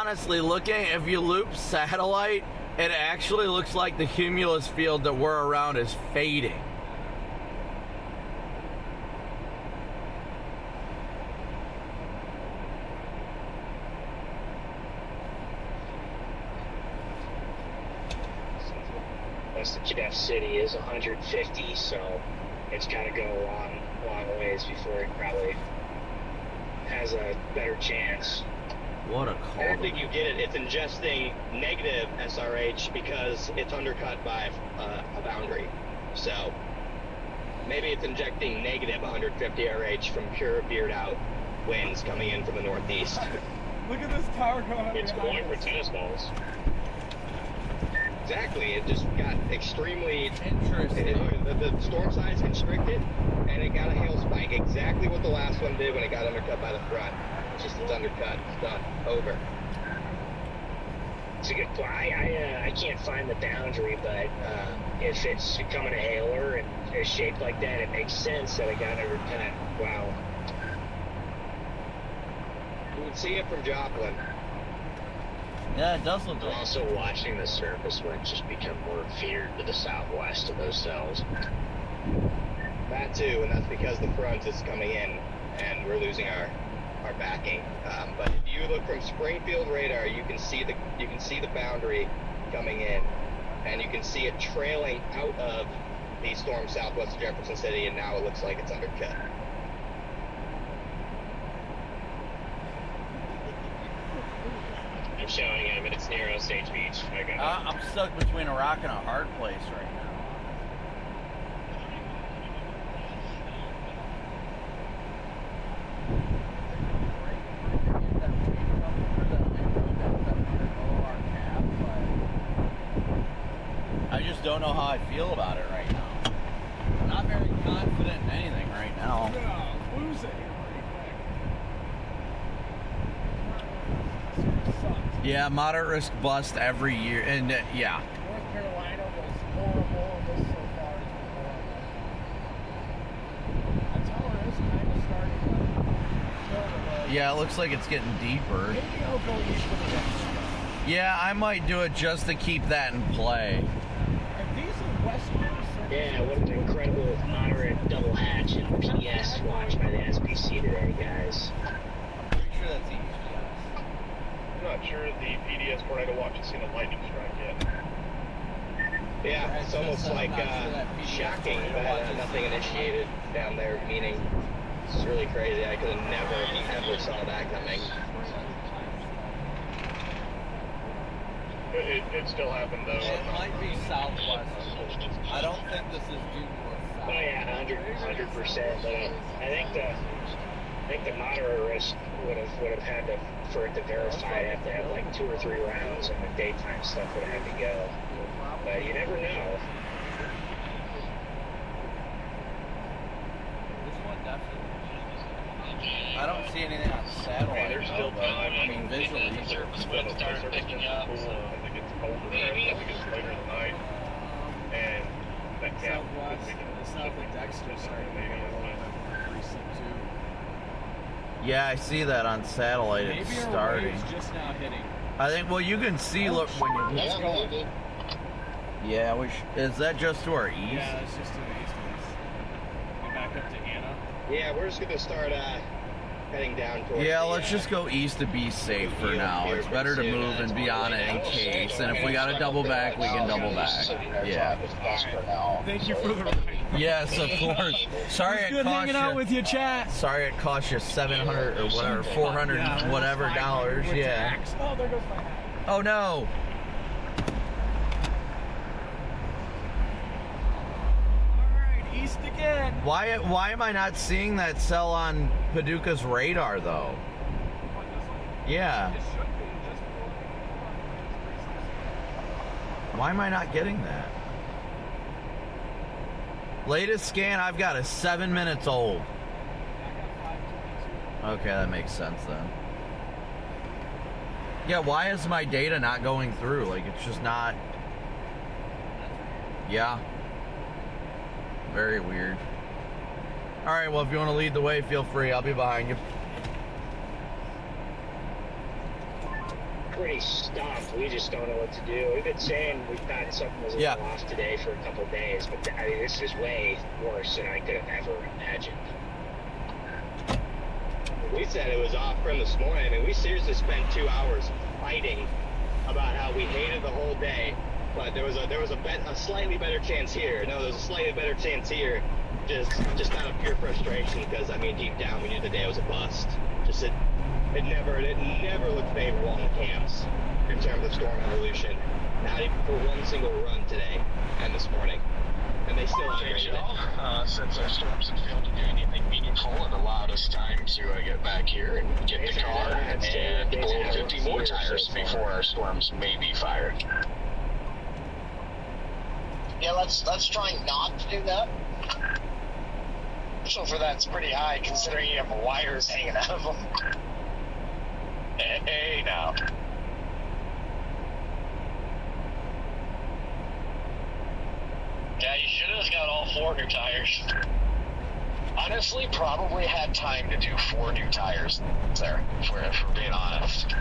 honestly, if you loop satellite, it actually looks like the cumulus field that we're around is fading. West of Jeff City is 150, so it's got to go a long ways before it probably has a better chance. What a I call. don't think you get it. It's ingesting negative SRH because it's undercut by a boundary. So maybe it's injecting negative 150 RH from pure veered out winds coming in from the northeast. Look at this tower going up. It's going for tennis balls. Exactly. It just got extremely interesting. The storm size constricted, and it got a hail spike. Exactly what the last one did when it got undercut by the front. It's just it's undercut. It's done. Over. It's a good point. I can't find the boundary, but if it's becoming a hailer and it's shaped like that, it makes sense that it got undercut. Wow. You can see it from Joplin. Yeah, it does look I'm also watching the surface winds just become more veered to the southwest of those cells. That too, and that's because the front is coming in and we're losing our backing. But if you look from Springfield radar, you can see the boundary coming in, and you can see it trailing out of the storm southwest of Jefferson City, and now it looks like it's undercut. I'm showing him, and it's near Osage Beach. I got it. I'm stuck between a rock and a hard place right now. I just don't know how I feel about it right now. I'm not very confident in anything right now. Lose it here pretty quick. Yeah, moderate risk bust every year, and yeah. North Carolina was horrible, and this so far has been horrible. That tower is kind of starting to kill the road. Yeah, it looks like it's getting deeper. Maybe I'll go east for the next one. Yeah, I might do it just to keep that in play. And these are western. Yeah, what an incredible moderate double hatch and PS watch by the SPC today, guys. I'm pretty sure that's easy. I'm not sure the PDS tornado watch has seen a lightning strike yet. Yeah, it's almost like shocking that nothing initiated down there, meaning it's really crazy. I could have never saw that coming. It still happened though. It might be southwest. I don't think this is due north. Oh yeah, 100%. But I think the moderate risk would have had to, for it to verify, have to have like 2 or 3 rounds, and the daytime stuff would have had to go. But you never know. This one definitely. I don't see anything on satellite. There's still time. I mean, visually. The surface wind started picking up. I think it's colder there. I think it's later in the night. And that gap. South of Dexter starting to get a little bit recent too. Yeah, I see that on satellite. Maybe It's our starting. wave's just now hitting. I think. Well, you can see. Look when you. Let's go. Yeah, is that just to our east? Yeah, it's just to the east of us. Go back up to Anna. Yeah, we're just gonna start heading down towards. Yeah, let's just go east to be safe for now. It's better to move and be on it in case. And if we gotta double back, we can double back. Yeah. Thank you for the ride. Yes, of course. Sorry it Good cost hanging out with you, chat. Sorry it cost you $700 or whatever, $400 whatever dollars. Yeah. Oh, there goes my hat. Oh no. Alright, east again. Why am I not seeing that cell on Paducah's radar though? Yeah. Why am I not getting that? Latest scan I've got is 7 minutes old. Okay, that makes sense then. Yeah, why is my data not going through? Like, it's just not... Yeah. Very weird. Alright, well, if you want to lead the way, feel free. I'll be behind you. pretty stumped. We just don't know what to do. We've been saying we thought something was a little off today for a couple of days, but I mean, this is way worse than I could have ever imagined. We said it was off from this morning. I mean, we seriously spent 2 hours fighting about how we hated the whole day, but there was a slightly better chance here. No, there's a slightly better chance here, just out of pure frustration, because I mean, deep down we knew the day was a bust. Just it never looked favorable on the cams in terms of storm evolution. Not even for one single run today and this morning. And they still upgraded it. Since our storms had failed to do anything meaningful, it allowed us time to get back here and get the car and blow 50 more tires before our storms may be fired. Yeah, let's try not to do that. So for that's pretty high, considering you have wires hanging out of them. Hey, now. Yeah, you should have got all 4 new tires. Honestly, probably had time to do 4 new tires there, if we're being honest.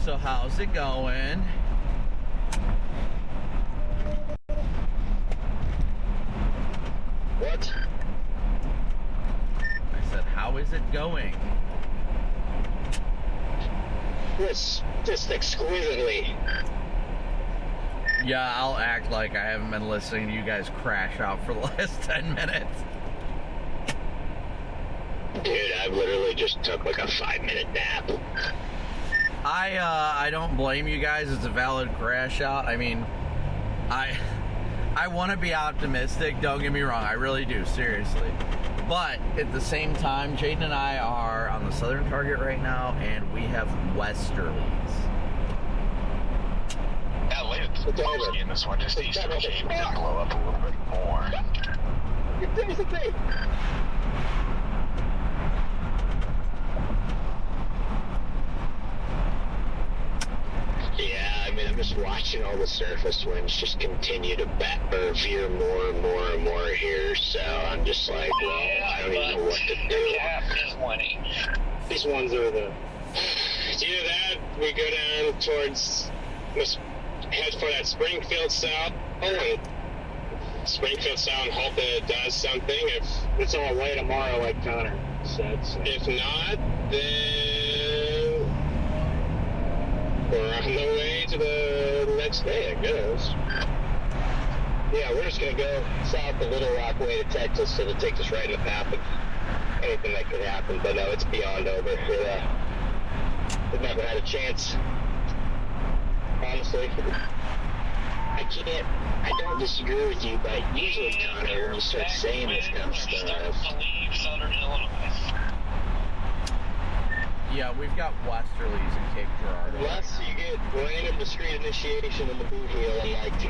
So how's it going? What? I said, how is it going? Just exquisitely. Yeah, I'll act like I haven't been listening to you guys crash out for the last 10 minutes. Dude, I literally just took like a 5-minute nap. I don't blame you guys. It's a valid crash out. I mean, I want to be optimistic. Don't get me wrong. I really do. Seriously. But at the same time, Jaden and I are on the southern target right now, and we have westerlies. Yeah, later in this one, just easterly came to blow up a little bit more. There's the thing. Yeah, I mean, I'm just watching all the surface winds just continue to veer more and more and more here, so I'm just like, well, I don't even know what to do. The cap is winning. These ones are the... Do that, we go down towards, head for that Springfield South, and Springfield South, hope that it does something. If it's on the way tomorrow, like Connor said. So. If not, then we're on the way to the next day, I guess. Yeah, we're just going to go south of Little Rock way to Texas, so it'll take us right in the path of anything that could happen. But no, it's beyond over. We've never had a chance. Honestly. I don't disagree with you, but usually, Connor, when you start saying this kind of stuff... Yeah, we've got westerlies in Cape Girardeau. Unless you get random discrete initiation in the boot heel in like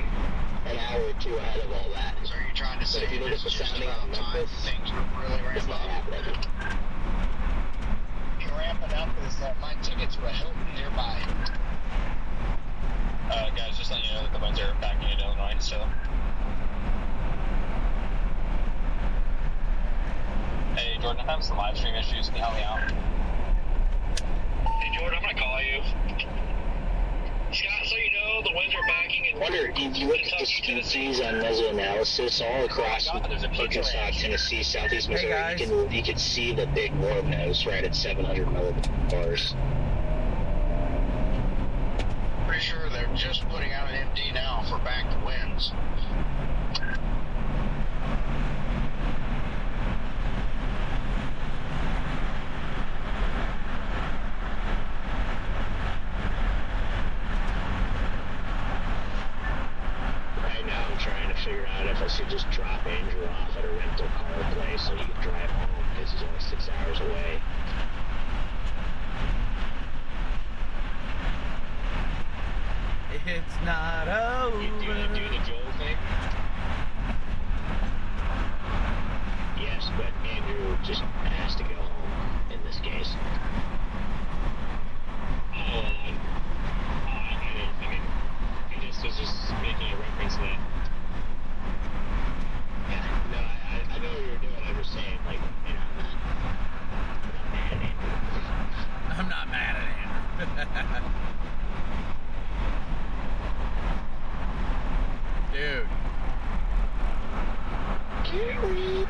an hour or two ahead of all that. So you're trying to say if you look at the sounding on Memphis, things are really it's not happening. You ramp it up is my ticket to a Hilton nearby. Guys, just letting you know that the winds are backing into Illinois, so. Hey, Jordan, I'm having some live stream issues. Can you help me out? Hey, Jordan, I'm going to call you. Scott, so you know, the winds are backing. I wonder, if you look at the species on mesoanalysis all across Arkansas, Tennessee, southeast Missouri, you can see the big warm nose right at 700 millibars. Pretty sure they're just putting out an MD now for back winds. Right now I'm trying to figure out if I should just drop Andrew off at a rental car place so he can drive home because he's only 6 hours away. It's not over. You do the Joel thing? What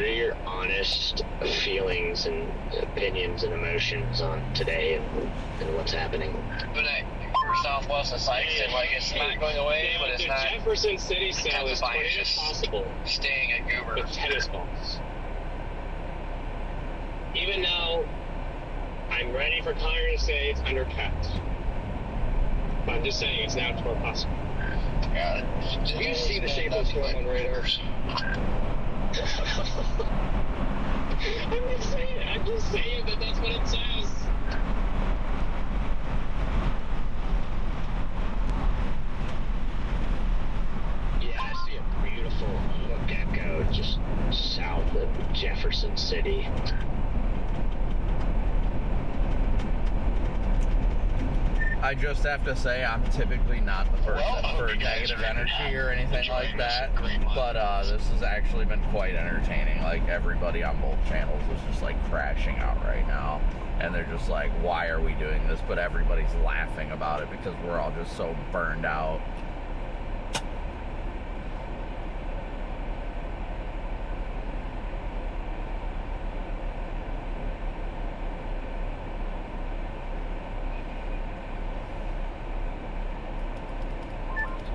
are your honest feelings and opinions and emotions on today and what's happening? But for Southwest, it's like it's not going away, but it's not. Jefferson City sale is quite possible. Staying at Goober. With tennis balls. Even though I'm ready for Connor to say it's undercut. But I'm just saying it's now more possible. Yeah. Do you see the shape of the storm on radars? I'm just saying that that's what it says. Yeah, I see a beautiful gecko just south of Jefferson City. I just have to say I'm typically not the person for negative energy or anything like that, but this has actually been quite entertaining. Like, everybody on both channels is just like crashing out right now, and they're just like, why are we doing this? But everybody's laughing about it because we're all just so burned out.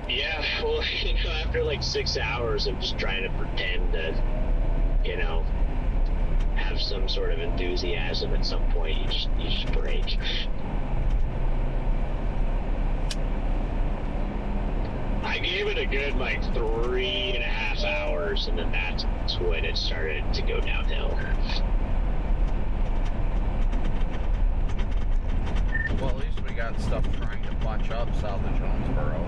Yeah, well, after like 6 hours of just trying to pretend to, have some sort of enthusiasm, at some point you just break. I gave it a good 3.5 hours, and then that's when it started to go downhill. Well, at least we got stuff trying to bunch up south of Jonesboro.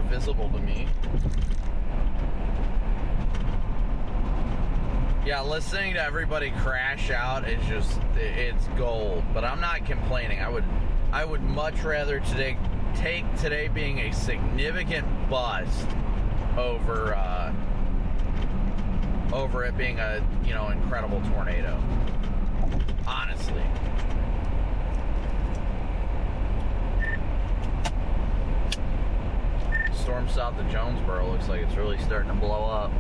Visible to me. Yeah, listening to everybody crash out is just, it's gold. But I'm not complaining. I would much rather take today being a significant bust over it being a incredible tornado. Honestly. Storm south of Jonesboro looks like it's really starting to blow up.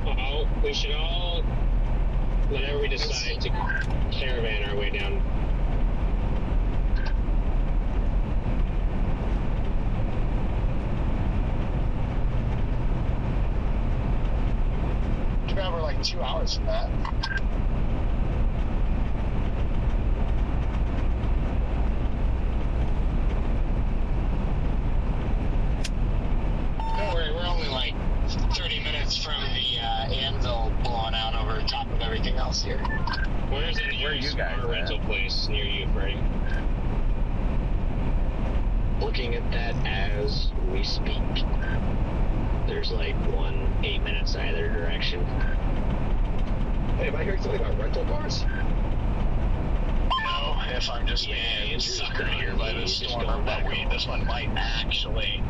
Uh-oh, we should all, whenever we decide to caravan our way down. We're like 2 hours from that. We're only like 30 minutes from the anvil blowing out over top of everything else here. Where's the nearest car rental place near you, Freddie? Looking at that as we speak. There's like 8 minutes either direction. Hey, have I heard something about rental cars? No, if I'm just being suckered here by this storm, but this one might actually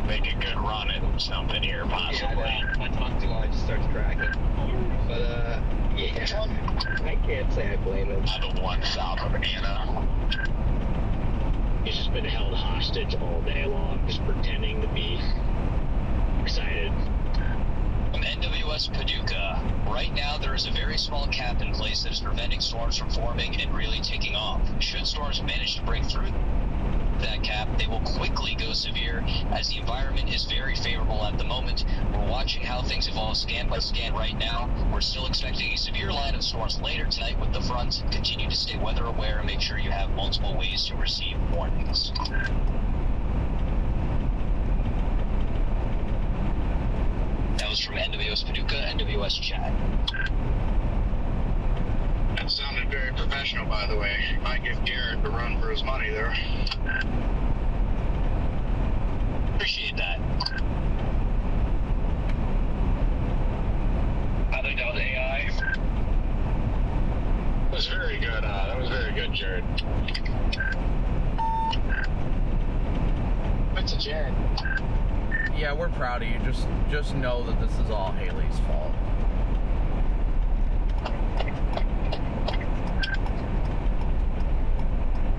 make a good run at something here, possibly. Yeah, my tongue just starts cracking. But, yeah, I can't say I blame him. The one south of Anna. He's just been held hostage all day long, just pretending to be excited. From NWS Paducah, right now there is a very small cap in place that is preventing storms from forming and really taking off. Should storms manage to break through that cap, they will quickly go severe as the environment is very favorable at the moment. We're watching how things evolve scan by scan right now. We're still expecting a severe line of storms later tonight with the front. Continue to stay weather aware and make sure you have multiple ways to receive warnings. That was from NWS Paducah, NWS Chat. That sounded professional, by the way. You might give Garrett a run for his money there. Appreciate that. I think that was AI. That was very good. That was very good, Jared. What's a Jared? Yeah, we're proud of you. Just know that this is all Haley's fault.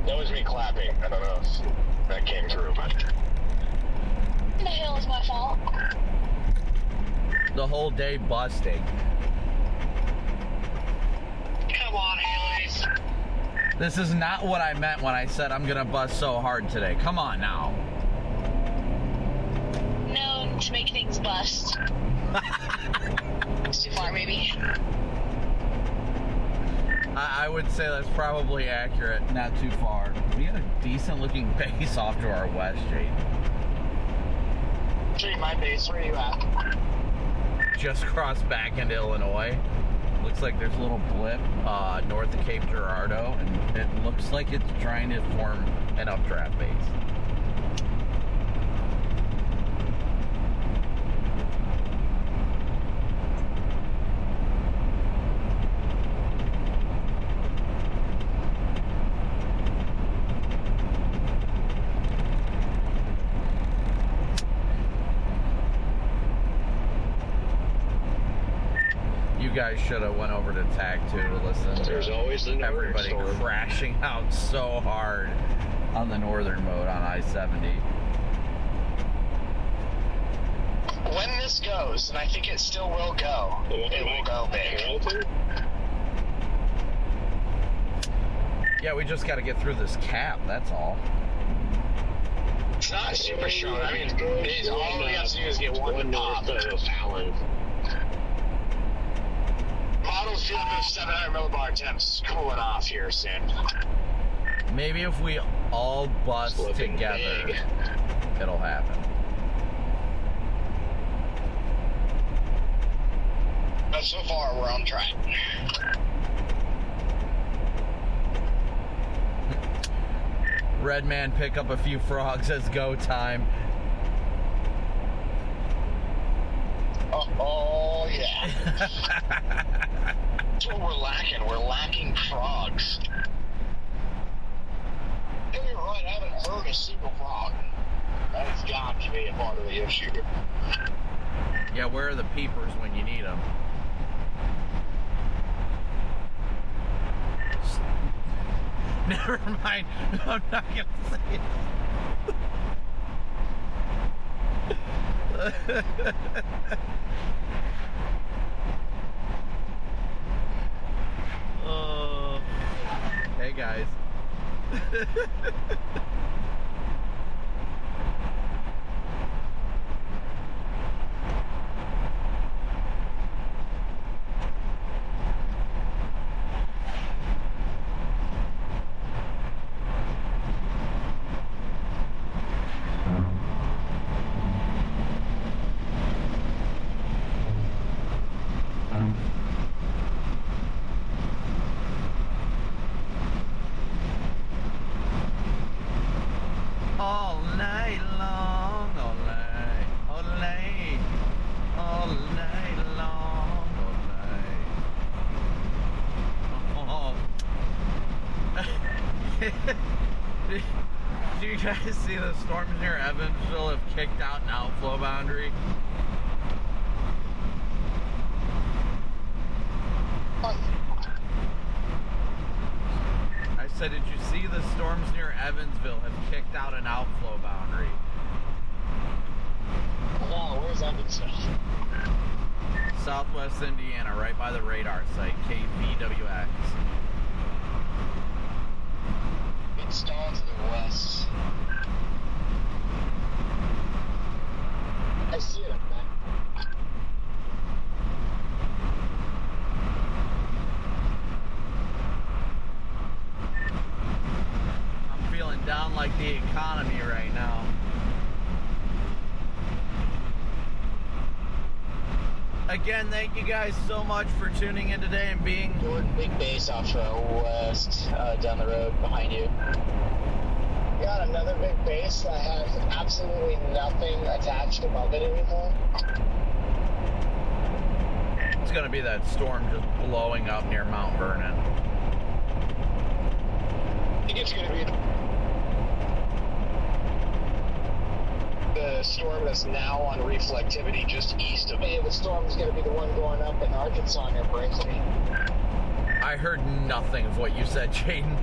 That was me clapping. I don't know if that came through, but... The hell is my fault? The whole day busting. Come on, Haley's. This is not what I meant when I said I'm gonna bust so hard today. Come on now. Known to make things bust. It's too far, maybe. I would say that's probably accurate. Not too far. We got a decent looking base off to our west, Jade. Tree, my base, where are you at? Just crossed back into Illinois. Looks like there's a little blip north of Cape Girardeau, and it looks like it's trying to form an updraft base. You guys should have went over to Tag 2 to listen. There's always the everybody crashing out so hard on the northern mode on I-70. When this goes, and I think it still will go, it will go big. Yeah, we just got to get through this cap, that's all. It's not super strong. I mean, all we have to do is get one pop. Allen. Models feel like 700 millibar temps cooling off here soon. Maybe if we all bust together, it'll happen. But so far, we're on track. Red man, pick up a few frogs as go time. Oh yeah. That's what we're lacking. We're lacking frogs. You're right, I haven't heard a single frog. That's got to be a part of the issue. Yeah, where are the peepers when you need them? Never mind. I'm not going to say it. Oh. Hey, guys. All night long, all night, all night, all night long, all night. Oh. Did you guys see the storms near Evansville have kicked out an outflow boundary? I said, did you see the storms near Evansville have kicked out an outflow boundary? No, where's Evansville? Southwest Indiana, right by the radar site, KVWX. It's down to the west. I see it up there. I'm feeling down like the economy right now. Again, thank you guys so much for tuning in today and being... Big base off west, down the road behind you. Got another big base that has absolutely nothing attached above it anymore. It's going to be that storm just blowing up near Mount Vernon. I think it's going to be the storm that's now on reflectivity just east of Maybe the storm is going to be the one going up in Arkansas near Brinkley. I heard nothing of what you said, Jaden.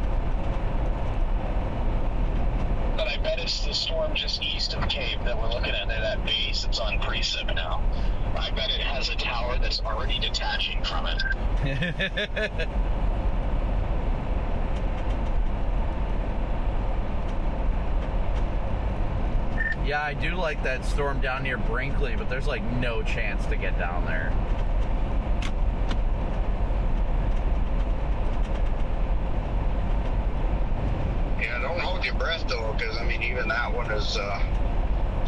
But I bet it's the storm just east of Cape that we're looking at, that base that's on precip now. I bet it has a tower that's already detaching from it. Yeah, I do like that storm down near Brinkley, but there's like no chance to get down there. Yeah, don't hold your breath though, because I mean even that one is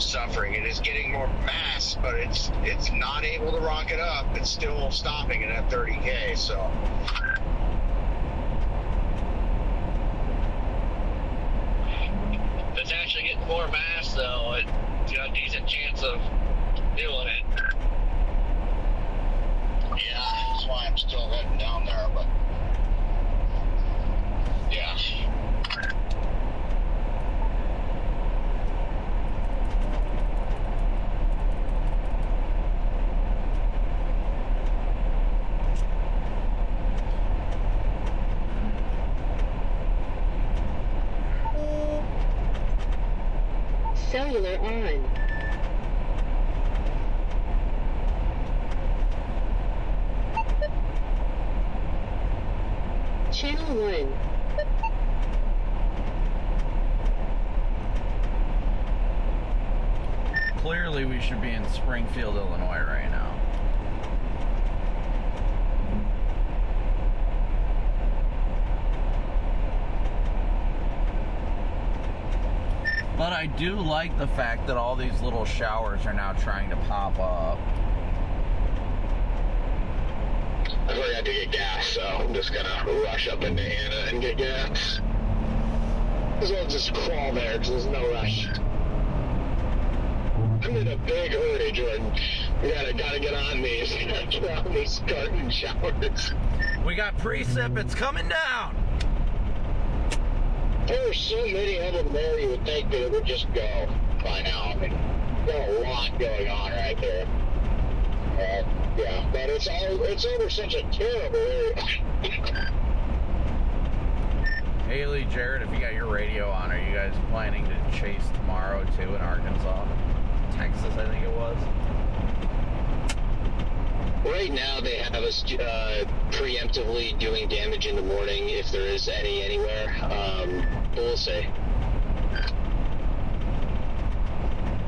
suffering. It is getting more mass, but it's not able to rocket up. It's still stopping it at 30K. So. If it's actually getting more mass though, it's got a decent chance of doing it. Yeah, that's why I'm still heading down there, but yeah. Cellular on. Channel 1. Clearly, we should be in Springfield, Illinois right now. But I do like the fact that all these little showers are now trying to pop up. I forgot to get gas, so I'm just gonna rush up into Anna and get gas. As well as just crawl there, because there's no rush. I'm in a big hurry, Jordan. We gotta get on these. Get on these garden showers. We got precip, it's coming down! there are so many of them there, you would think that it would just go by now. I mean, got a lot going on right there. Yeah, but it's over such a terrible area. Haley, Jared, if you got your radio on, are you guys planning to chase tomorrow too in Arkansas? Texas, I think it was. Right now, they have us preemptively doing damage in the morning, if there is any anywhere. But we'll see.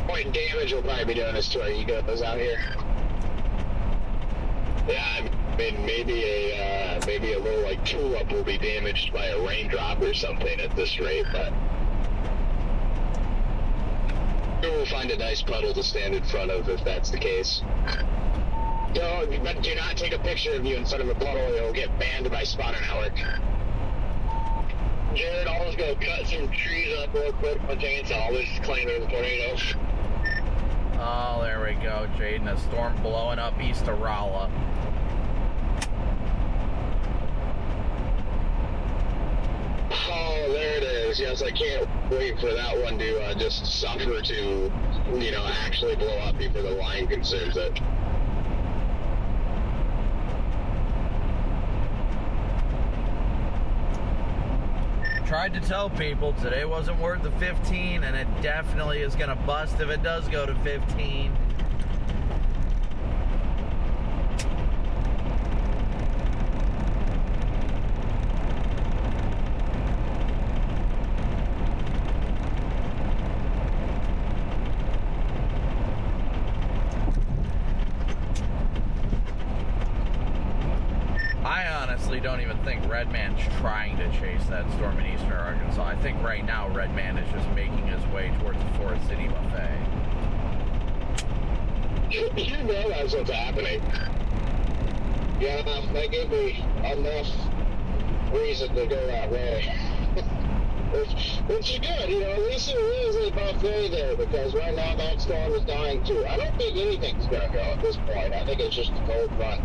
Point damage will probably be doing us to our egos out here. Yeah, I mean, maybe a little like tulip will be damaged by a raindrop or something at this rate, but we'll find a nice puddle to stand in front of if that's the case. But do not take a picture of you in front of a puddle, or you'll get banned by Spotter Network. Jared, I'll just go cut some trees up real quick with my chainsaw. Let's just claim it as a tornado. Oh, there we go, Jaden. A storm blowing up east of Rolla. Oh, there it is. Yes, I can't wait for that one to just suffer to, actually blow up before the line consumes it. Tried to tell people today wasn't worth the 15, and it definitely is going to bust if it does go to 15. Don't even think Redman's trying to chase that storm in eastern Arkansas. I think right now Redman is just making his way towards the Forest City Buffet. You know that's what's happening. Yeah, that gave me enough reason to go that way. Which is good, you know, at least there is a buffet there, because right now that storm is dying too. I don't think anything's going to go at this point. I think it's just a cold front.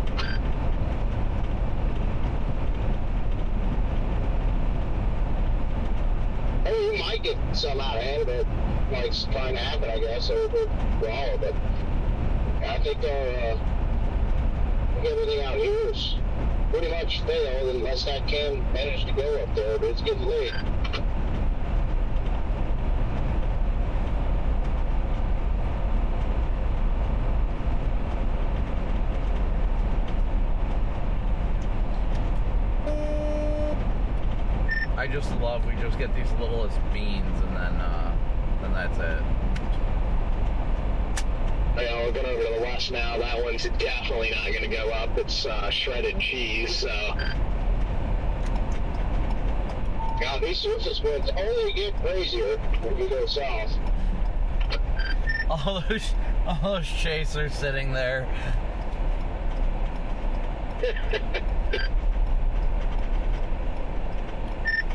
I mean, you might get some out of it, but like it's trying to happen, I guess, overall, but I think everything out here is pretty much failed unless that can manage to go up there, but it's getting late. I just love, we just get these littlest beans and then that's it. Yeah, we're going over to the west now. That one's definitely not going to go up. It's shredded cheese, so. Now, these surface winds only get crazier when you go south. All those chasers sitting there.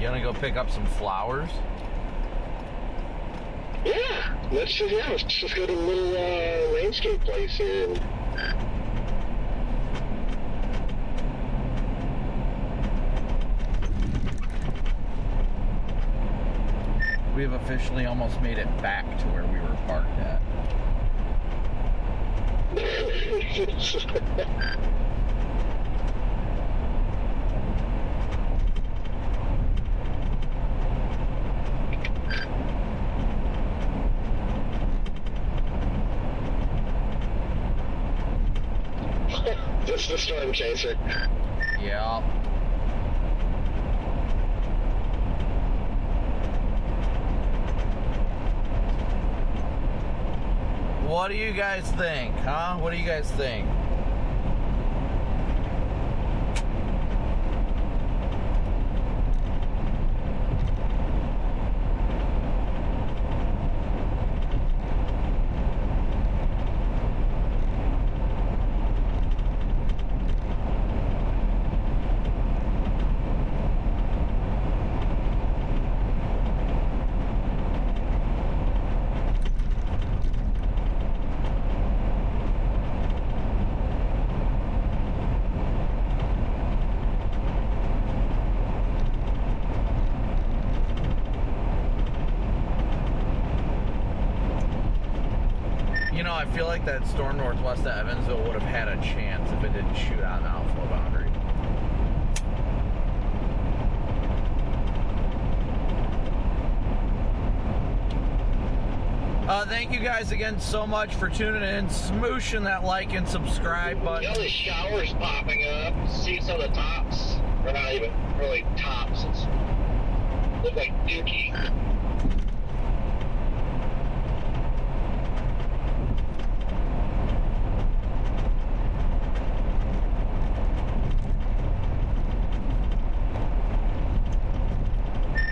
You wanna go pick up some flowers? Yeah, let's just go to a little landscape place here. We've officially almost made it back to where we were parked at. This is the storm chaser. Yeah. What do you guys think, huh? What do you guys think? You know, I feel like that storm northwest of Evansville would have had a chance if it didn't shoot out an outflow boundary. Thank you guys again so much for tuning in, smooshing that like and subscribe button. You know, the showers popping up. See some of the tops. They're not even really tops. It's look like dookie.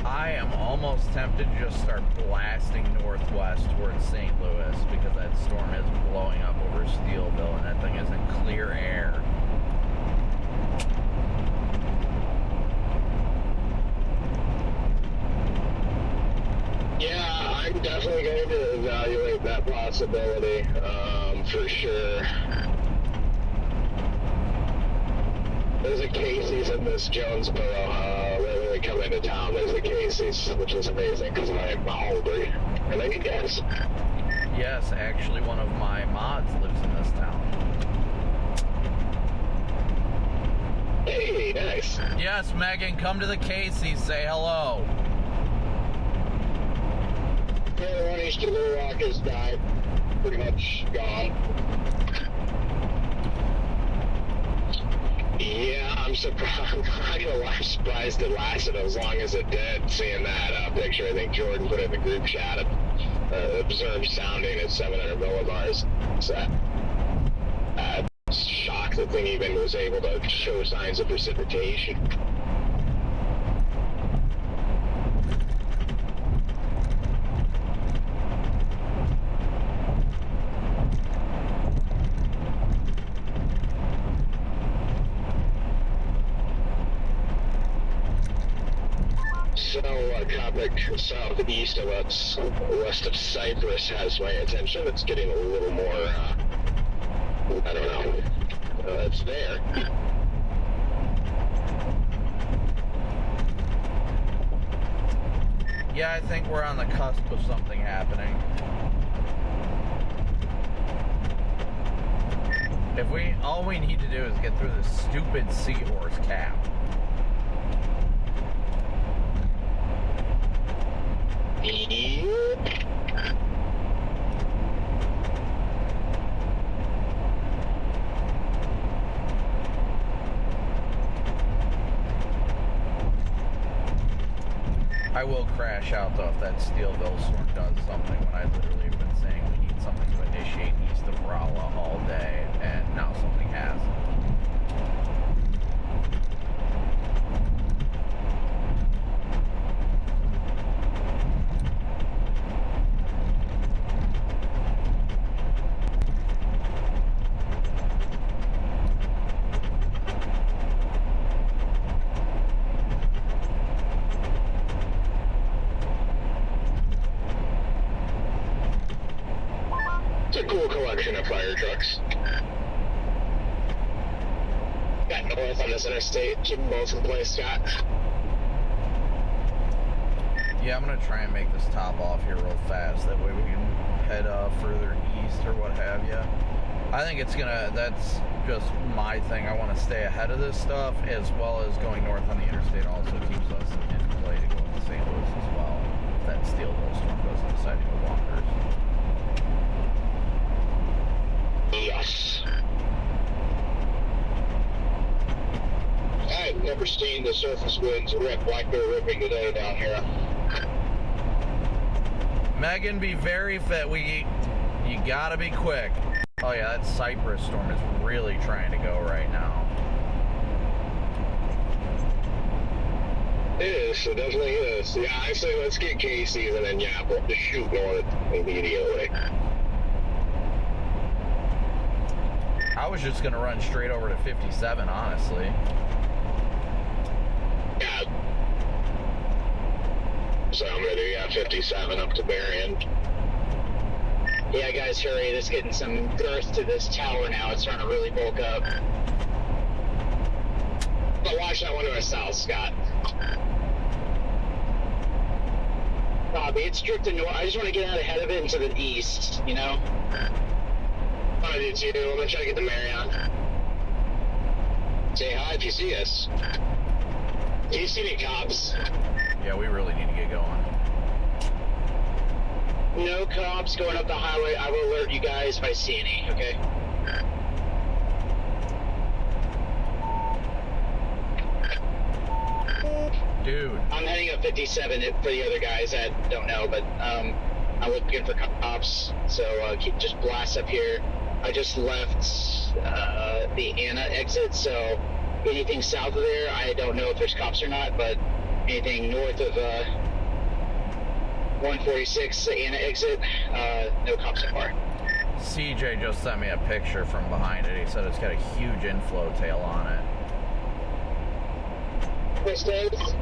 I am almost tempted to just start blasting northwest towards St. Louis because that storm is blowing up over Steelville and that thing is in clear air. Yeah, I'm definitely going to evaluate that possibility, for sure. There's a Casey's in this Jonesboro, when we come into town, there's a Casey's, which is amazing, because I'm hungry. And I need gas. Yes, actually one of my mods lives in this town. Hey, nice. Yes, Megan, come to the Casey's, say hello. Yeah, the one east of Little Rock has died. Pretty much gone. Yeah, I'm surprised. I'm not gonna lie, I'm surprised it lasted as long as it did. Seeing that picture, I think Jordan put in the group chat of observed sounding at 700 millibars. So, shocked the thing even was able to show signs of precipitation. So, Copic southeast of us, west of Cyprus, has my attention. It's getting a little more, I don't know. It's there. Yeah, I think we're on the cusp of something happening. All we need to do is get through this stupid seahorse cap. I will crash out though if that Steelville storm does something when I literally have been saying we need something to initiate east of Rolla all day, and now something has. Interstate, keep them both in place, Scott. Yeah, I'm gonna try and make this top off here real fast. That way we can head further east or what have you. I think that's just my thing. I want to stay ahead of this stuff, as well as going north on the interstate also keeps us in play to go to St. Louis as well. If that Steelville storm doesn't decide to go bonkers. Yes. I've never seen the surface winds rip like they're ripping today down here. Megan, be very fit. You gotta be quick. Oh yeah, that Cypress storm is really trying to go right now. It is, it definitely is. Yeah, I say let's get Casey's and then we'll just shoot north immediately. I was just gonna run straight over to 57, honestly. Yeah. So I'm gonna do 57 up to Berrien. Yeah, guys, hurry. There's getting some girth to this tower now. It's starting to really bulk up. But watch that one to the south, Scott. Bobby, it's drifting north. I just want to get out ahead of it and to the east, you know? I do too. I'm gonna try to get the Marriott. Say hi if you see us. Do you see any cops? Yeah, we really need to get going. No cops going up the highway. I will alert you guys if I see any, okay? Dude. I'm heading up 57 for the other guys that don't know, but I'm looking for cops, so just blast up here. I just left the Anna exit, so anything south of there, I don't know if there's cops or not, but anything north of 146, the Anna exit, no cops so far. CJ just sent me a picture from behind it. He said it's got a huge inflow tail on it. Chris Davis?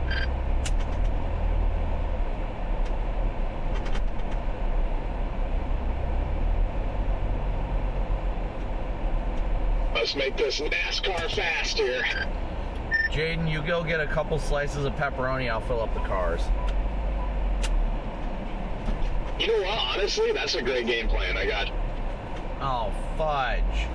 Let's make this NASCAR faster. Jaden, you go get a couple slices of pepperoni. I'll fill up the cars. You know what? Honestly, that's a great game plan. I got. Oh, fudge.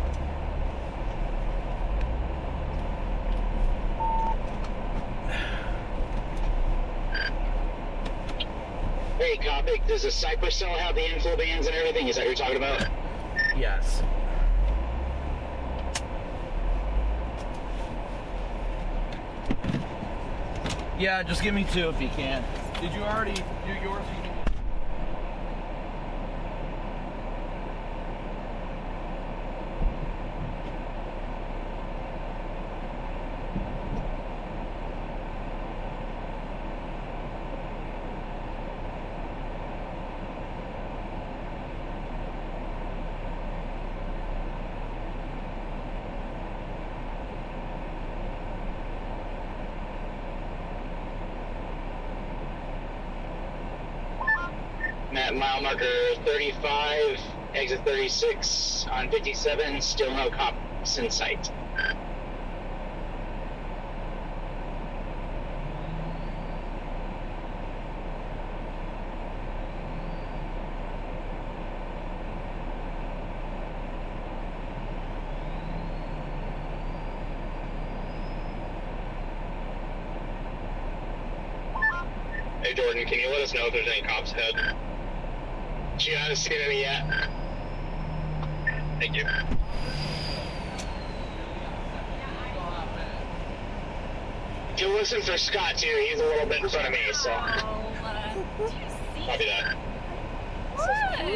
Hey, Copic, does the Cypress still have the inflow bands and everything? Is that what you're talking about? Yes. Yeah, just give me 2 if you can. Did you already do yours? At mile marker 35, exit 36 on 57, still no cops in sight. Hey Jordan, can you let us know if there's any cops ahead? You haven't seen any yet. Thank you. You listen for Scott too, he's a little bit in front of me, so. Copy that. Yeah, we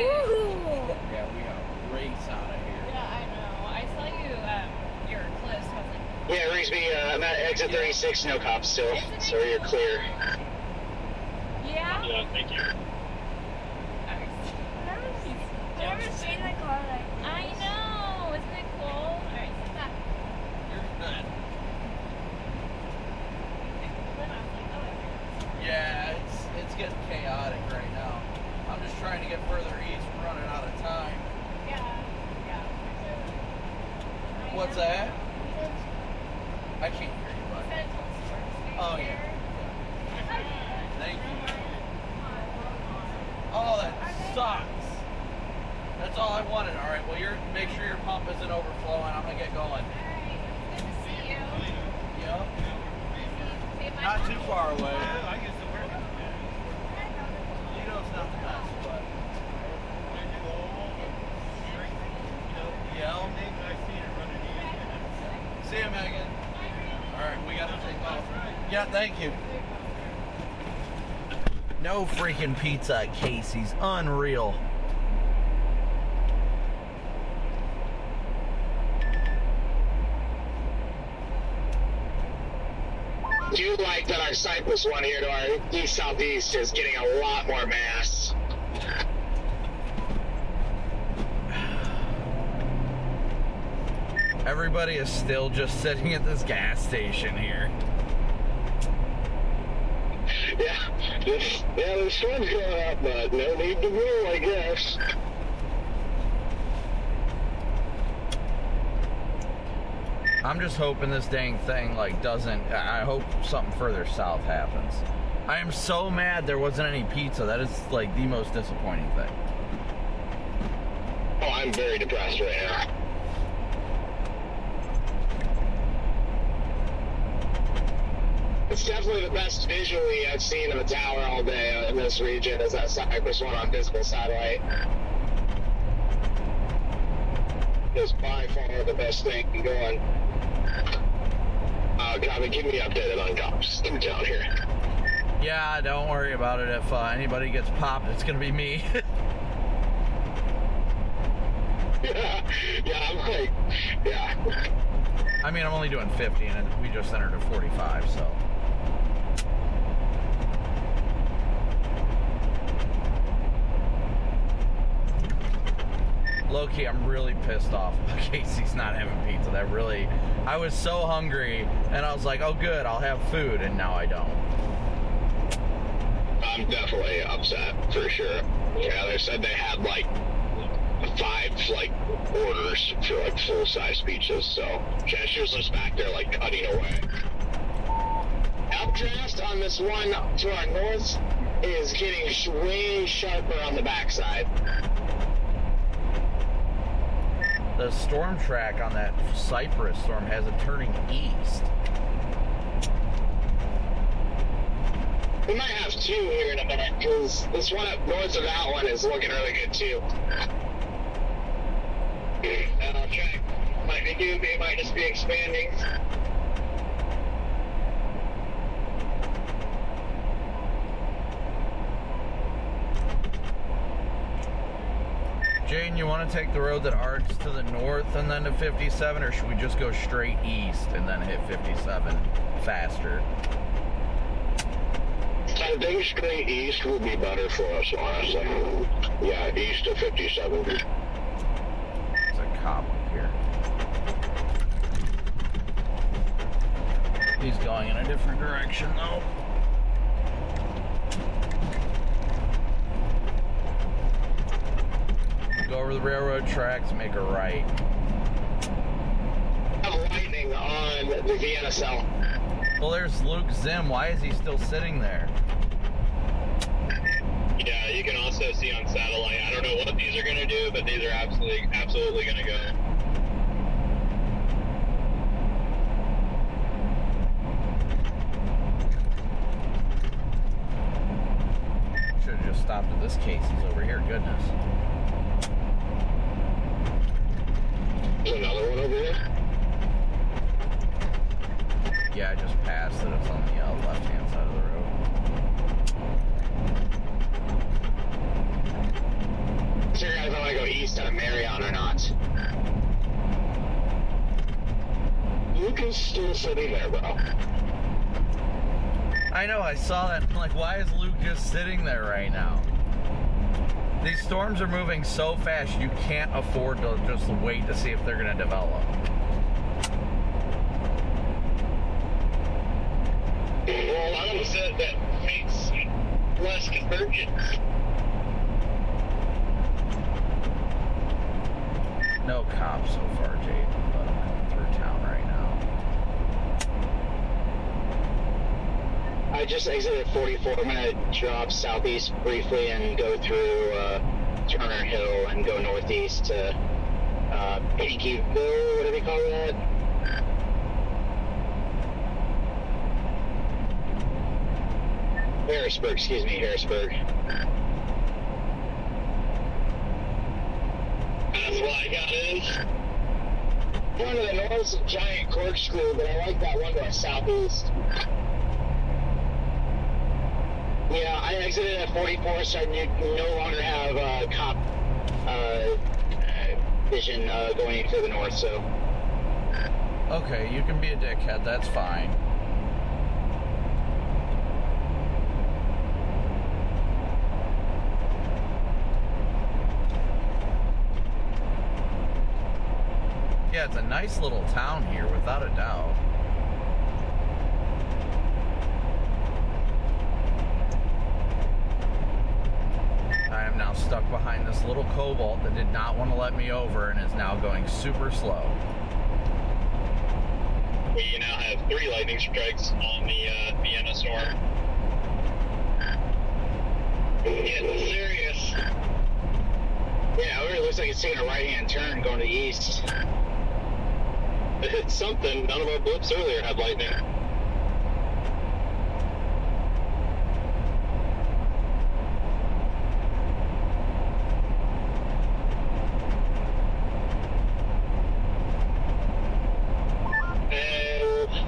got a race out of here. Yeah, I know. I saw you, your clips. I was like, Yeah, Rigsby, I'm at exit 36, no cops still, so you're clear. yeah? Yeah, thank you. I've never seen a car like this. I know. Isn't it cool? Alright, sit back. You're good. Yeah, it's getting chaotic right now. I'm just trying to get further east. We're running out of time. Yeah. What's that? I can't hear you, bud. Oh, yeah. Thank you. Oh, that sucks. That's all I wanted. All right, well, make sure your pump isn't overflowing. I'm going to get going. All right. Good to see you. Yep. Not too far away. I guess the work. Toledo's not the best, but. Yeah. See you, Megan. All right, we got to take off. Yeah, thank you. No freaking pizza at Casey's. Unreal. Do you like that our Cypress one here to our east-southeast is getting a lot more mass? Everybody is still just sitting at this gas station here. Yeah, the sun's going up, but no need to roll, I guess. I'm just hoping this dang thing, like, doesn't... I hope something further south happens. I am so mad there wasn't any pizza. That is, like, the most disappointing thing. Oh, I'm very depressed right now. It's definitely the best visually I've seen of a tower all day in this region is that Cypress one on visible satellite. It's by far the best thing going. Copic, keep me updated on cops in town here. Yeah, don't worry about it. If anybody gets popped, it's going to be me. Yeah, I'm like, yeah. I mean, I'm only doing 50, and we just entered a 45, so... Low-key, I'm really pissed off about Casey's not having pizza. That really... I was so hungry, and I was like, oh, good, I'll have food, and now I don't. I'm definitely upset, for sure. Yeah, they said they had, like, 5, like, orders for, like, full-size pizzas, so Cashier's just back there, like, cutting away. Updraft on this one to our north is getting way sharper on the backside. The storm track on that Cypress storm has it turning east. We might have 2 here in a minute, because this one up north of that one is looking really good, too. Track might be doomed, it might just be expanding. Jaden, you want to take the road that arcs to the north and then to 57, or should we just go straight east and then hit 57 faster? I think straight east would be better for us, honestly. Yeah, east of 57. There's a cop up here. He's going in a different direction, though. the railroad tracks, make a right. Lightning on the Vienna cell. Well, there's Luke Zim. Why is he still sitting there? Yeah, you can also see on satellite. I don't know what these are going to do, but these are absolutely going to go. Should have just stopped at this case. He's over here. Goodness. There's another one over here. Yeah, I just passed it. It's on the left-hand side of the road. So you guys want to go east out of Marion or not? Luke is still sitting there, bro. I know, I saw that. I'm like, why is Luke just sitting there right now? These storms are moving so fast, you can't afford to just wait to see if they're going to develop. Well, a lot of them said that makes less convergence. No cops so far, Jade, but I'm coming through town right now. I just exited 44. I'm going to drop southeast briefly and go through Turner Hill and go northeast to Pinkyville, what do they call that? Harrisburg, excuse me, Harrisburg. That's what I got in. One to the north is a giant corkscrew, but I like that one to the southeast. Yeah, I exited at 44, so I no longer have cop vision going to the north, so. Okay, you can be a dickhead, that's fine. Yeah, it's a nice little town here, without a doubt. I am now stuck behind this little Cobalt that did not want to let me over and is now going super slow. We now have 3 lightning strikes on the Vienna storm. Getting serious. Yeah, it looks like it's taking a right-hand turn going to the east. It's something. None of our blips earlier had lightning.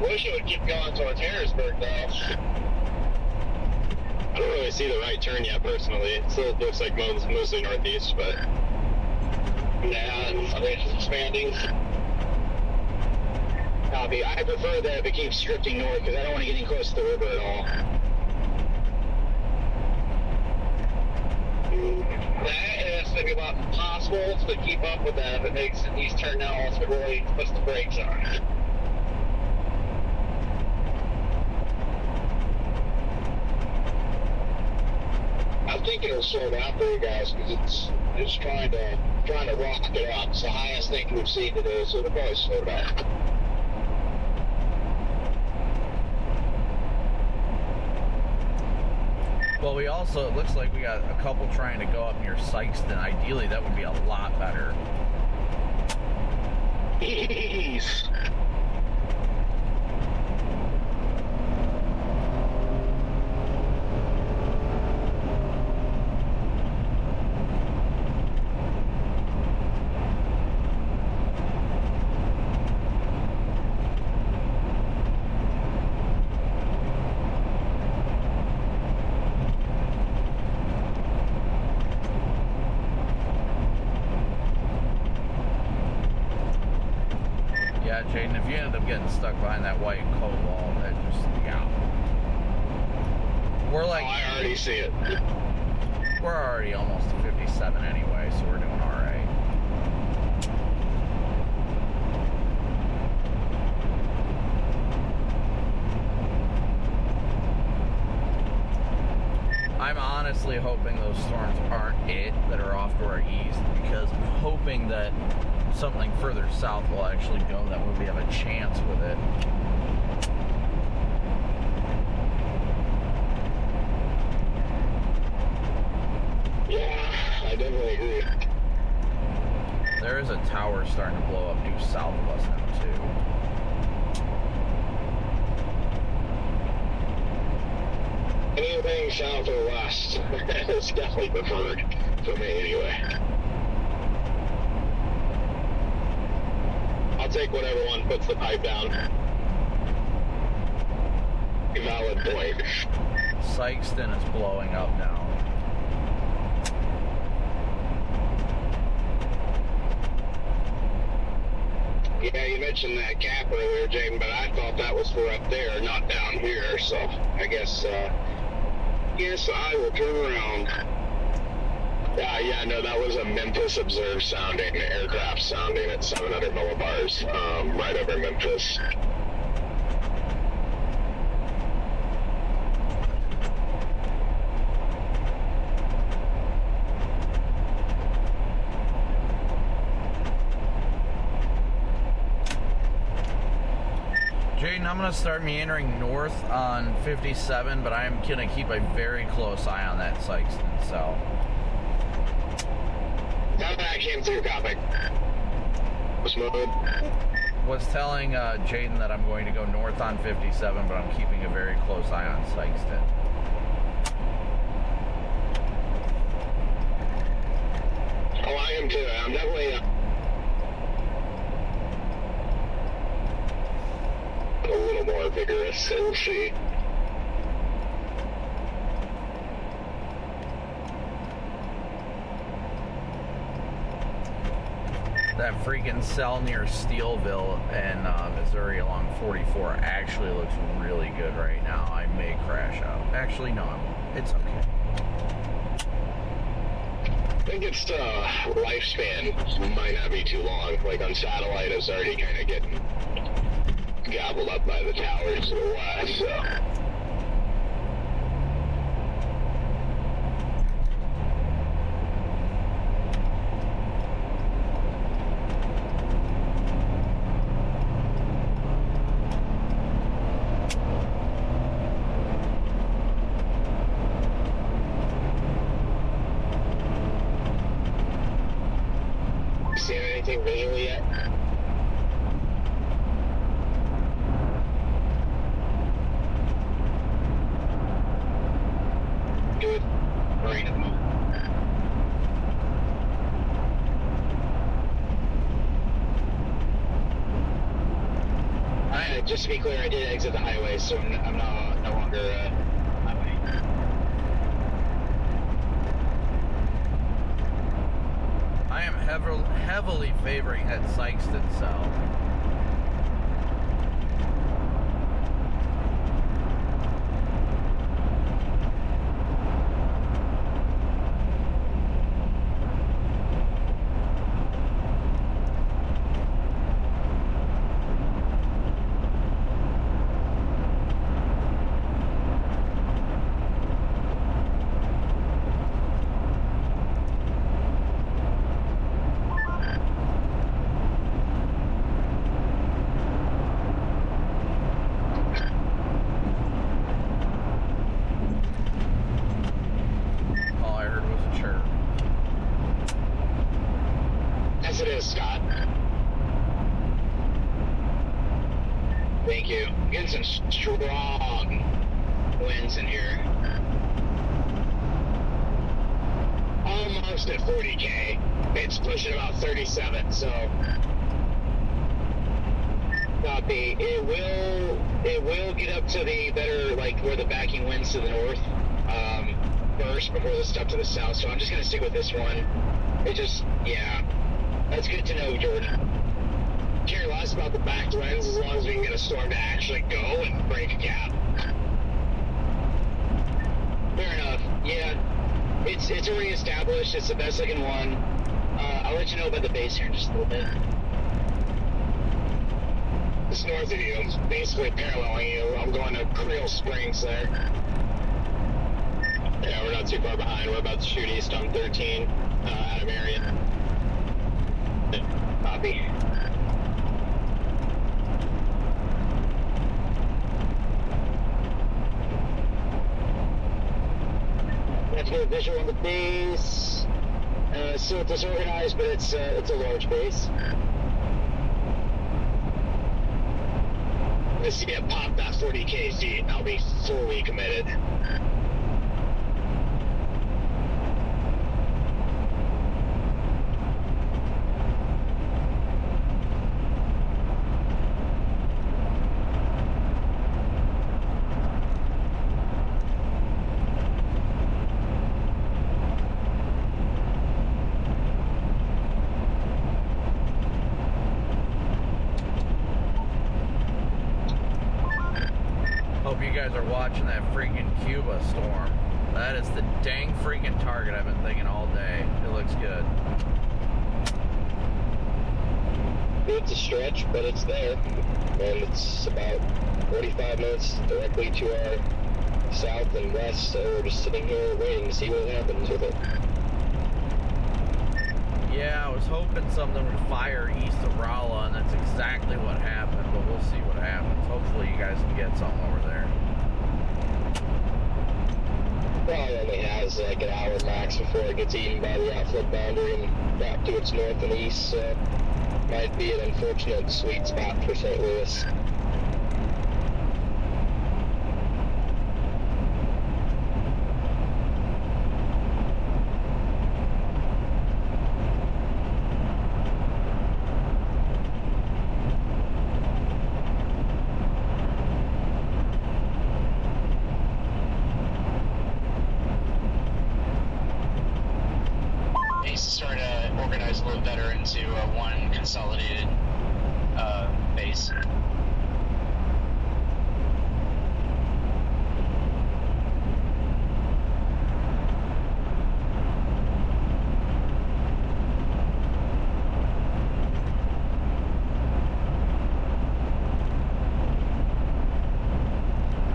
Wish it would keep going towards Harrisburg, though. I don't really see the right turn yet, personally. It still looks like mostly northeast, but... Yeah, I think it's expanding. Copy. I prefer that if it keeps drifting north, because I don't want to get in close to the river at all. That is maybe about impossible to keep up with that if it makes an east turn now, also really puts the brakes on. I think it'll slow down for you guys because it's trying to rock it up. It's the highest thing we've seen today, so it'll probably slow down. Well, we also, it looks like we got a couple trying to go up near Sykeston. Ideally, that would be a lot better. Jeez. Jaden, if you ended up getting stuck behind that white Cobalt, that just, yeah. We're like... Oh, I already see it. We're already almost to 57 anyway, so we're doing alright. I'm honestly hoping those storms aren't it that are off to our east, because I'm hoping that something further south will actually go. That way we have a chance with it. Yeah, I definitely agree. There is a tower starting to blow up due south of us now, too. Anything south or west is definitely preferred for me anyway. I'll take whatever one puts the pipe down. Valid point. Sykeston is blowing up now. Yeah, you mentioned that cap earlier, Jaden, but I thought that was for up there, not down here, so I guess I will turn around. Yeah, no, that was a Memphis observed sounding, aircraft sounding at 700 millibars, right over Memphis. Jaden, I'm going to start meandering north on 57, but I'm going to keep a very close eye on that Sykeston cell. That came through, Copic. Smooth. Was telling Jaden that I'm going to go north on 57, but I'm keeping a very close eye on Sykeston. Oh, I am too. I'm definitely a little more vigorous and see. That freaking cell near Steelville in Missouri along 44 actually looks really good right now. I may crash out. Actually, no, I won't. It's okay. I think its lifespan might not be too long. Like on satellite, it's already kind of getting gobbled up by the towers to the west, so. Seen anything visually yet? Good. Rain at the moment. Just to be clear, I did exit the highway, so I'm no longer highway. I am heavily favoring that Sykeston cell. Yes, it is, Scott. Thank you. I'm getting some strong winds in here. Almost at 40K. It's pushing about 37, so copy. It will get up to the better, like where the backing winds to the north first before the stuff to the south. So I'm just gonna stick with this one. Yeah, that's good to know, Jordan. Care less about the backed winds as long as we can get a storm to actually go and break a cap. Fair enough. Yeah, it's already established. It's the best looking one. I'll let you know about the base here in just a little bit. It's north of you. I'm basically paralleling you. I'm going to Creel Springs there. Yeah, we're not not too far behind. We're about to shoot east on 13 out of Marion. Copy. Let's get a visual on the base. Still disorganized, but it's a large base. Let's see it pop that 40 kg. I'll be fully committed. Hope you guys are watching that freaking Cuba storm. That is the dang freaking target I've been thinking all day. It looks good. It's a stretch, but it's there. And it's about 45 minutes directly to our south and west, so we're just sitting here waiting to see what happens with it. Yeah, I was hoping something would fire east of Rolla, and that's exactly what happened, but we'll see what happens. Hopefully you guys can get something over there. Probably only has like an hour max before it gets eaten by the outflow boundary and back to its north and east, so might be an unfortunate sweet spot for St. Louis. Start to organize a little better into one consolidated base.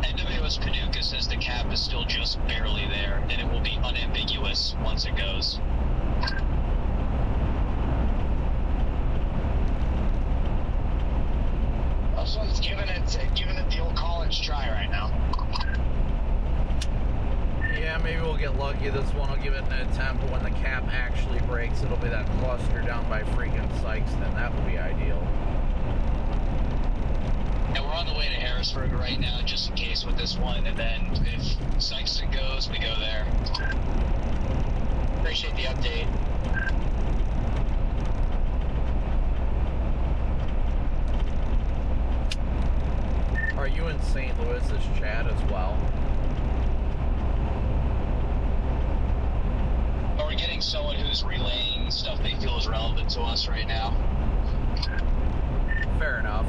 NWS Paducah says the cap is still just barely there, and it will be unambiguous once it goes. So it's giving it the old college try right now. Yeah, maybe we'll get lucky. This one will give it an attempt, but when the cap actually breaks, it'll be that cluster down by freaking Sykeston. That would be ideal. And we're on the way to Harrisburg right now, just in case with this one, and then if Sykeston goes, we go there. Appreciate the update. Are you in St. Louis's chat as well? Or we're getting someone who's relaying stuff they feel is relevant to us right now. Fair enough.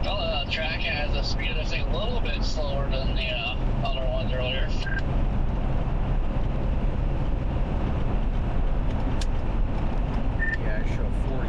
Well, the track has the speed of this thing a little bit slower than the other ones earlier. Yeah, I show 44.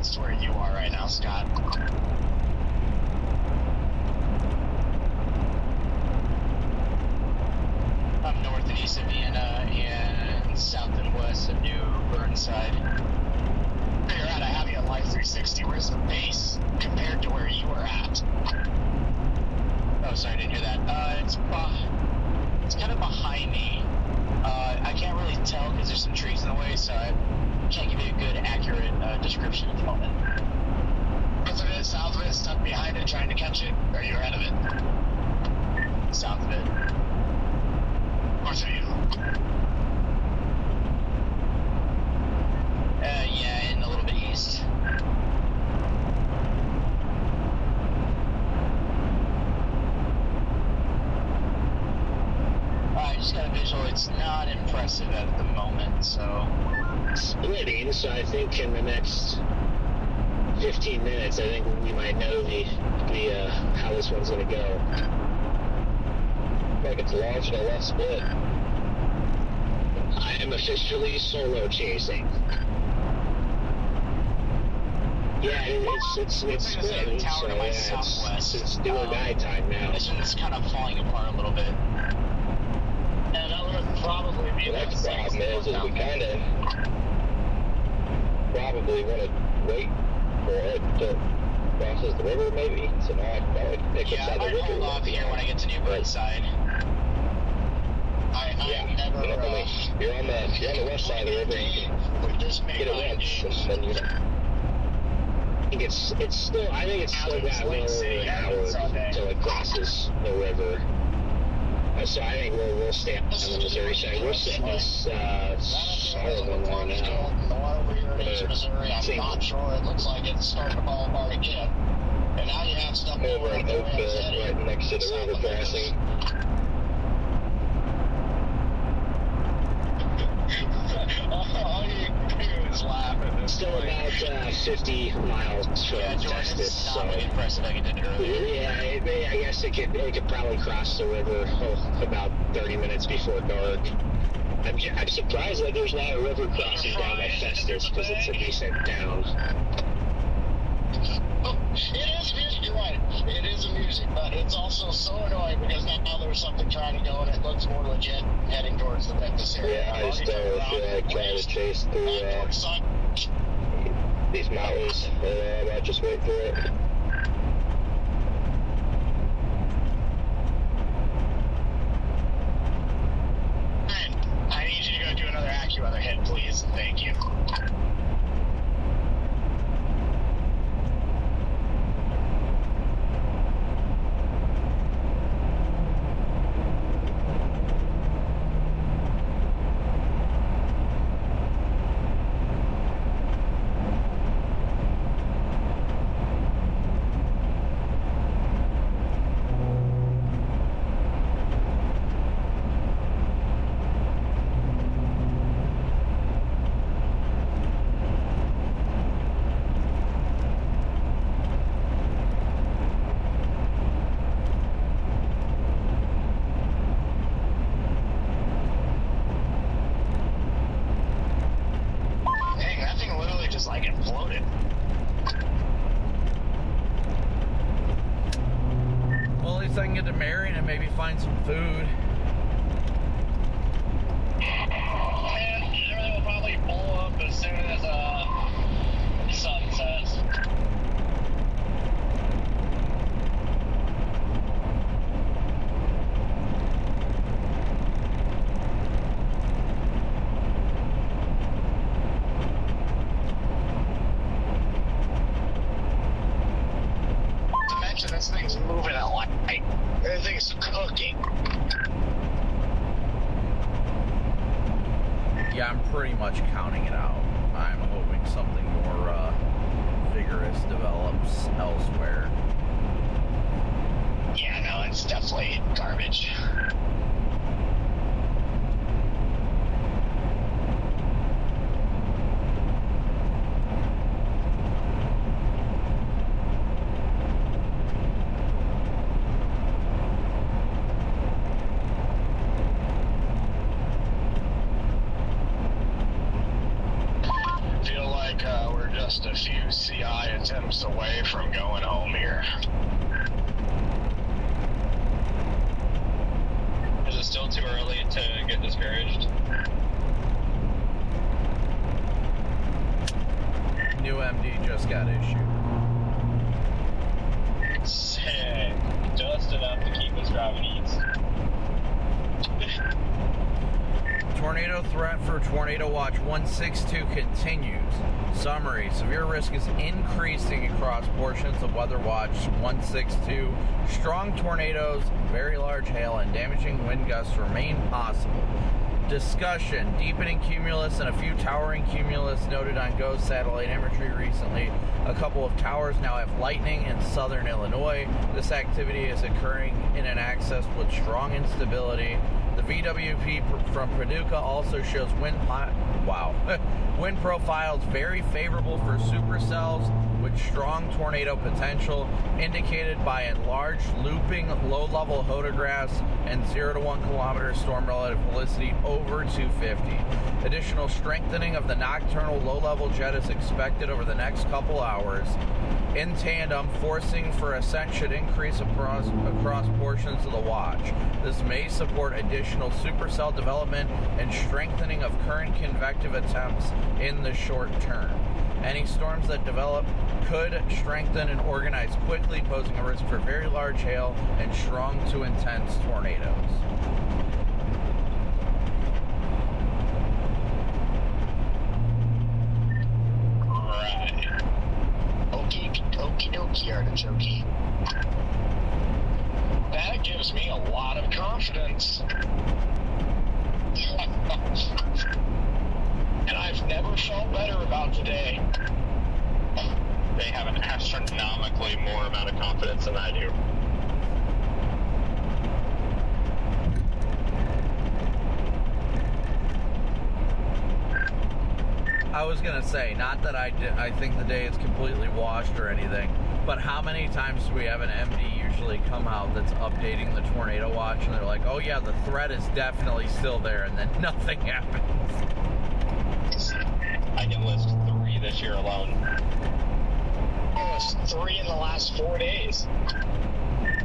Reference to where you are right now, Scott. I'm north and east of Vienna and south and west of New Burnside. You're at a heavy on Life 360. Where's the base compared to where you were at? Oh, sorry, I didn't hear that. It's kind of behind me. just some trees in the way, so I can't give you a good, accurate description at the moment. North of it, south of it, stuck behind it, trying to catch it, or you're ahead of it? South of it. North of you. Yeah, and a little bit east. I just got a visual. It's not impressive at the moment, so... Splitting, so I think in the next 15 minutes, I think we might know the how this one's going to go. Like it's launched a left split. I am officially solo chasing. Yeah, it's splitting, so yeah, it's do or die time now. This one's kind of falling apart a little bit. And that would probably be the next problem is we kind of probably want to wait for it to crosses the river, maybe. So now I would pick up the river. Hold off here when I get to New Brightside. You're on the west side of the river. You can get it once, and then you know. I think it's still got a little over an hour until it crosses the river. So I think we'll stay on the Missouri side. We're sitting this Sullivan there now. Missouri, I'm not sure. It looks like it's starting to fall apart again. And now you have stuff over in Oakville, right next to the river crossing. All you can do is laugh at this. Still about 50 miles from Texas, so impressive like it did earlier. Yeah, I guess it could probably cross the river about 30 minutes before dark. I'm surprised that there's not a river crossing down by Festus, because it's a decent down. You're right. It is amusing, but it's also so annoying because now there's something trying to go and it looks more legit heading towards the Memphis area. Yeah, I just don't feel like trying to chase through these mountains. I might just wait for it. I need you to go do another AccuWeather hit, please. Thank you. A few CI attempts away from going home here. Is it still too early to get discouraged? New MD just got issued. Sick. Just enough to keep us driving east. Tornado threat for Tornado Watch 162 continues. Summary: severe risk is increasing across portions of Weather Watch 162. Strong tornadoes, very large hail, and damaging wind gusts remain possible. Discussion: deepening cumulus and a few towering cumulus noted on GOES satellite imagery recently. A couple of towers now have lightning in southern Illinois. This activity is occurring in an axis with strong instability. The VWP from Paducah also shows wind profiles very favorable for supercells with strong tornado potential, indicated by enlarged looping low-level photographs and 0 to 1 kilometer storm relative helicity over 250. Additional strengthening of the nocturnal low-level jet is expected over the next couple hours. In tandem, forcing for ascent should increase across portions of the watch. This may support additional supercell development and strengthening of current convective attempts in the short term. Any storms that develop could strengthen and organize quickly, posing a risk for very large hail and strong to intense tornadoes. Alright. Okie dokie artichoke. That gives me a lot of confidence. And I've never felt better about today. They have an astronomically more amount of confidence than I do. I was gonna say, not that I think the day is completely washed or anything, but how many times do we have an MD usually come out that's updating the tornado watch and they're like, oh yeah, the threat is definitely still there, and then nothing happens. I can list 3 this year alone. Almost 3 in the last 4 days.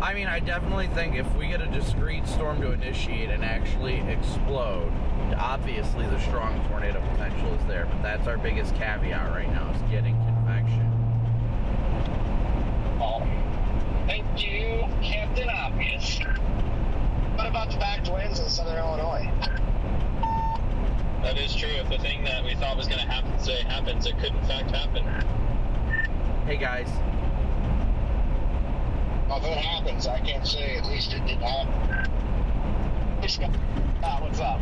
I mean, I definitely think if we get a discrete storm to initiate and actually explode, obviously the strong tornado potential is there, but that's our biggest caveat right now, is getting convection. Oh, thank you, Captain Obvious. What about the backed winds in southern Illinois? That is true. If the thing that we thought was going to happen today happens, it could in fact happen. Hey guys. Well, if it happens, I can't say at least it didn't happen. What's up?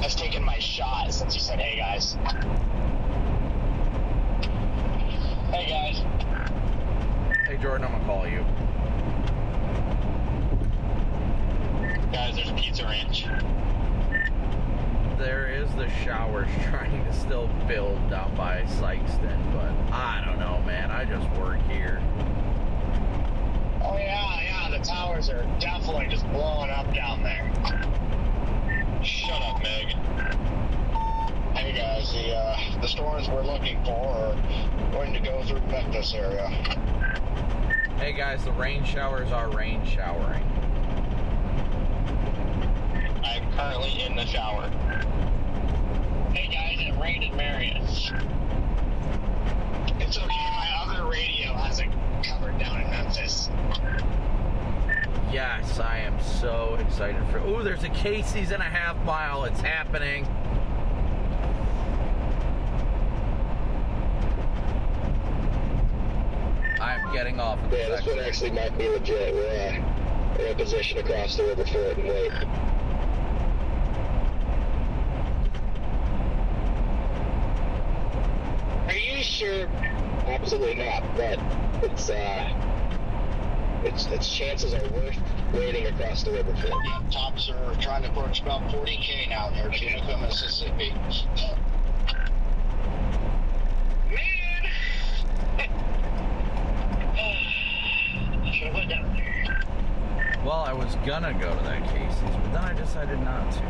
I've taken my shot since you said, hey guys. Hey guys. Hey Jordan, I'm gonna call you. Guys, there's Pizza Ranch. There is the showers trying to still build down by Sykeston, but I don't know, man. I just work here. Oh yeah, the towers are definitely just blowing up down there. Shut up, Meg. Hey guys, the storms we're looking for are going to go through Memphis area. Hey guys, the rain showers are rain showering. I'm currently in the shower. Hey guys, it rained in Marion. It's okay, my other radio has it covered down in Memphis. Yes, I am so excited for... Ooh, there's a Casey's in a half mile. It's happening. I'm getting off. Yeah, this one actually might be legit. We're in position across the river for it and wait. Are you sure? Absolutely not, but its chances are worth waiting across the river for. Yeah, tops are trying to approach about 40K now near Tunica, Mississippi. Man! Should have went down there. Well, I was gonna go to that Casey's, but then I decided not to.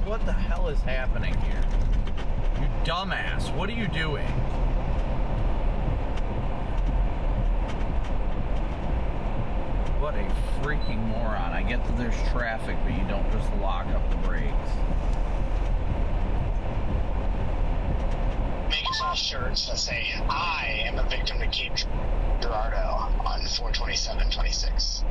what the hell is happening here? You dumbass, what are you doing? What a freaking moron. I get that there's traffic, but you don't just lock up the brakes. Make us all shirts that say, I am a victim to Keep Gerardo on 4/27/26.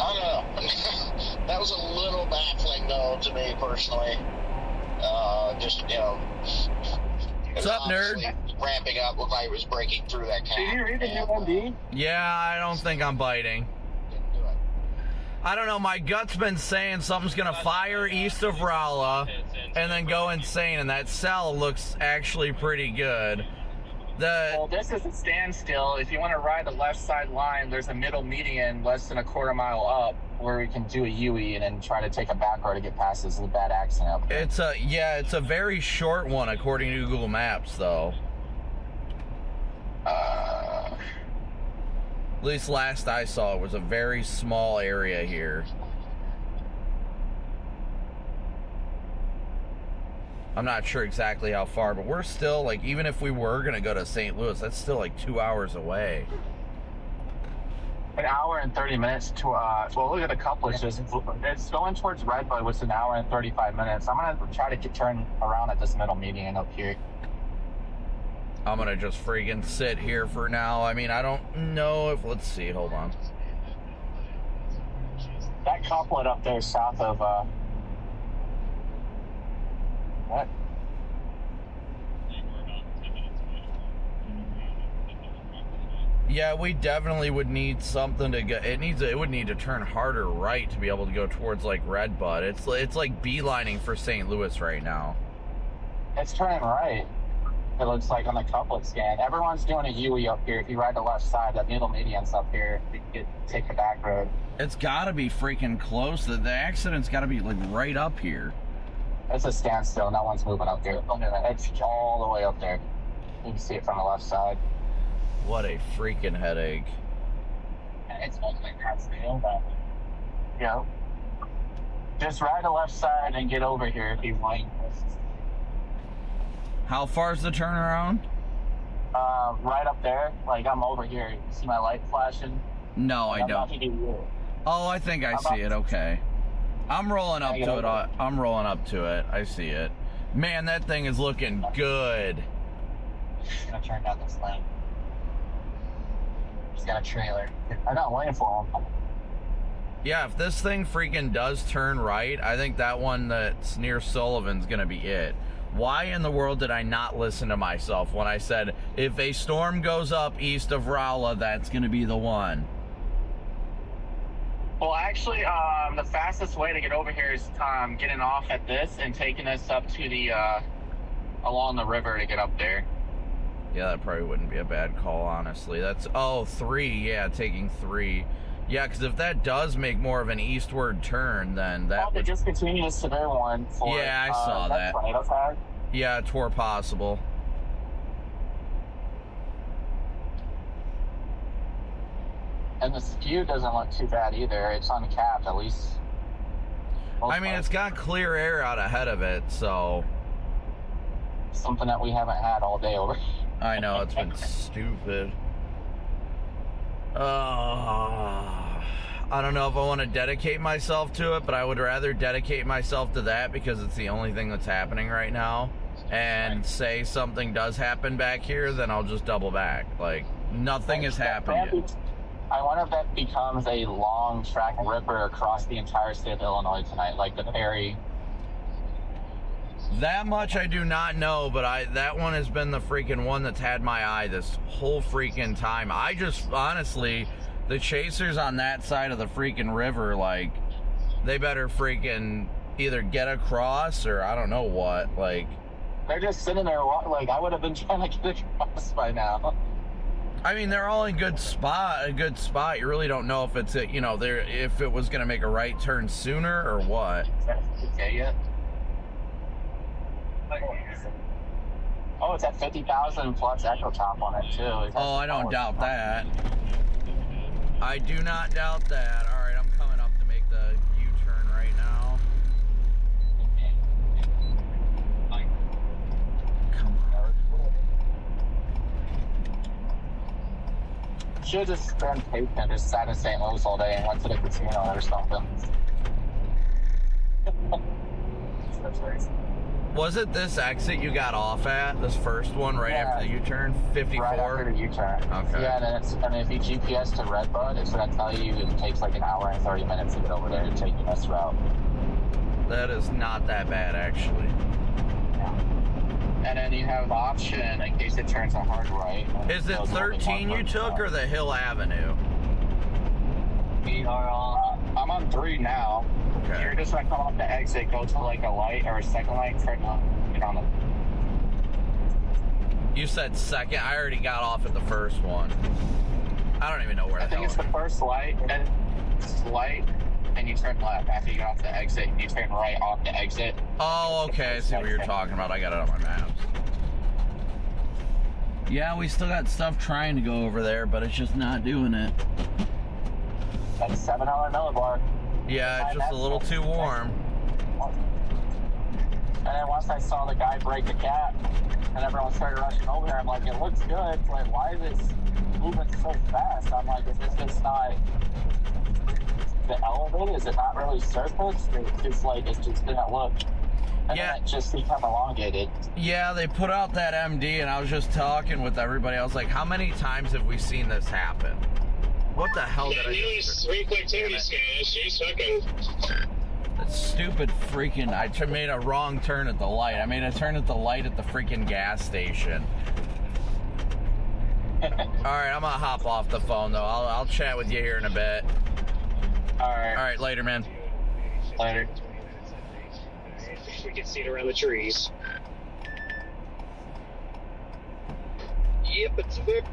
I don't know. That was a little baffling, though, to me personally. Just, you know. What's up, nerd? Ramping up if I was breaking through that cap. Did you read the new MD? Yeah, I don't think I'm biting. I don't know, my gut's been saying something's gonna fire east of Rolla and then go insane, and that cell looks actually pretty good. Well, this is a standstill. If you want to ride the left side line, there's a middle median less than a quarter mile up where we can do a UE and then try to take a back road to get past this bad accident up here. It's a very short one according to Google Maps, though. At least last I saw, it was a very small area here. I'm not sure exactly how far, but we're still, like, even if we were going to go to St. Louis, that's still like 2 hours away. An hour and 30 minutes to, well, look at the couplage. It's going towards Redbud, which is an hour and 35 minutes. I'm going to try to turn around at this middle median up here. I'm going to just freaking sit here for now. I mean, I don't know if, let's see, hold on. That couplet up there south of, what? Yeah, we definitely would need something to get. It would need to turn harder right to be able to go towards like Redbud. It's like beelining for St. Louis right now. It's turning right. It looks like on the couplet scan. Everyone's doing a UE up here. If you ride the left side, that middle median's up here. You can take the back road. It's got to be freaking close. The accident's got to be like right up here. It's a standstill. No one's moving up there. It's all the way up there. You can see it from the left side. What a freaking headache. It's like that still, but yeah. Just ride the left side and get over here if you want. How far's the turnaround? Right up there. Like I'm over here. You see my light flashing? No, I don't. Oh, I think I see it. Okay. I'm rolling up to it. I'm rolling up to it. I see it. Man, that thing is looking good. I'm gonna turn down this lane. He's got a trailer. I'm not waiting for him. Yeah, if this thing freaking does turn right, I think that one that's near Sullivan's gonna be it. Why in the world did I not listen to myself when I said, if a storm goes up east of Rolla, that's gonna be the one? Well, actually, the fastest way to get over here is getting off at this and taking us up to the, along the river to get up there. Yeah, that probably wouldn't be a bad call, honestly. That's, 3, yeah, taking 3. Yeah, because if that does make more of an eastward turn, then that would... just continue the severe one for... Yeah, I saw that. Right, yeah, it's more possible. And the skew doesn't look too bad either. It's uncapped, at least. I mean, it's got clear air out ahead of it, so... Something that we haven't had all day over. I know, it's been stupid. I don't know if I want to dedicate myself to it, but I would rather dedicate myself to that because it's the only thing that's happening right now. And say something does happen back here, then I'll just double back. Like, nothing has happened yet. I wonder if that becomes a long track ripper across the entire state of Illinois tonight, like the Perry. That much I do not know, but that one has been the freaking one that's had my eye this whole freaking time. I just, honestly, the chasers on that side of the freaking river, like, they better freaking either get across or I don't know what, like. They're just sitting there, like, I would have been trying to get across by now. I mean, they're all in a good spot. You really don't know if it's if it was going to make a right turn sooner or what. Okay, yeah. Oh, it's at 50,000 plus echo top on it too. Oh, I don't doubt that. I do not doubt that. All right, I'm coming up to make the U-turn right now. Come on. Should have just been patient and just sat in St. Louis all day and went to the casino or something. Was it this exit you got off at? This first one right after the U-turn? 54? Right after the U-turn. Okay. Yeah, and if you GPS to Redbud, it's going to tell you it takes like an hour and 30 minutes to get over there and take you this route. That is not that bad, actually. Yeah. And then you have the option in case it turns a hard right. Is it 13 you took or the Hill Avenue? We are on, I'm on 3 now. Okay. You're just going to come off the exit, go to like a light or a second light, turn on, get on the... You said second. I already got off at the first one. I don't even know where the hell. I think it's the first light, and it's light, and you turn left after you get off the exit, and you turn right off the exit. Oh, okay. I see what you're talking about. I got it on my maps. Yeah, we still got stuff trying to go over there, but it's just not doing it. That's $7 millibar. Yeah, it's just a little too warm. And then once I saw the guy break the cap, and everyone started rushing over there, I'm like, it looks good, but why is it moving so fast? I'm like, is this just not the elevated? Is it not really surfaced? It's like, it just didn't look. And then it just become elongated. Yeah, they put out that MD, and I was just talking with everybody. I was like, how many times have we seen this happen? What the hell did I just... Reflectivity scan. She's fucking... That stupid freaking... I made a wrong turn at the light. I made a turn at the light at the freaking gas station. Alright, I'm gonna hop off the phone, though. I'll chat with you here in a bit. Alright, later, man. Later. We can see it around the trees. Yep, it's very,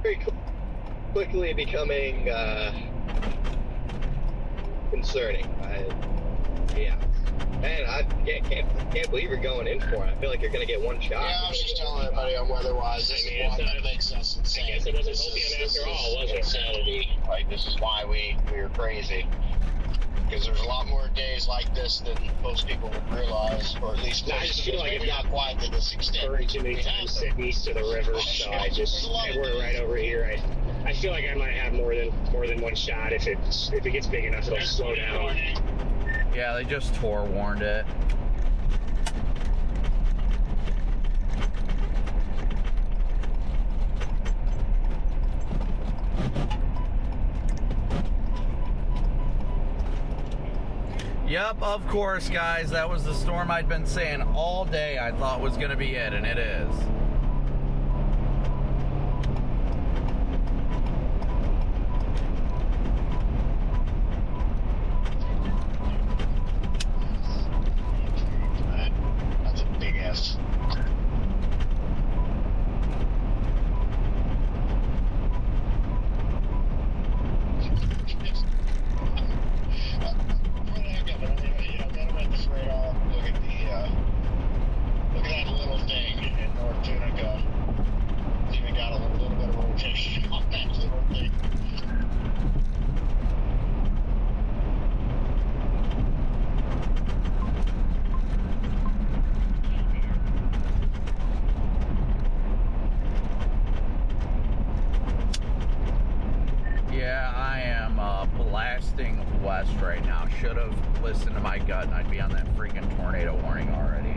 very quickly becoming concerning. Yeah. Man, I can't believe you're going in for it. I feel like you're going to get one shot. Yeah, I was just telling everybody on weather-wise, this is why that makes us insane. I guess it doesn't help you after all, was it? Insanity. Like, this is why we are crazy. Because there's a lot more days like this than most people would realize, or at least I just feel like it's not quite to this extent. Burned too many times sitting east of the river, so we're right over here. I feel like I might have more than one shot. If it gets big enough, it'll slow down. Yeah, they just warned it. Yep, of course, guys. That was the storm I'd been saying all day I thought was going to be it, and it is. That's a big F. Look at that little thing in North Tunica. It's even got a little bit of rotation on that little thing. Yeah, I am blasting west right now. Should have listened to my gut and I'd be on that freaking tornado warning already.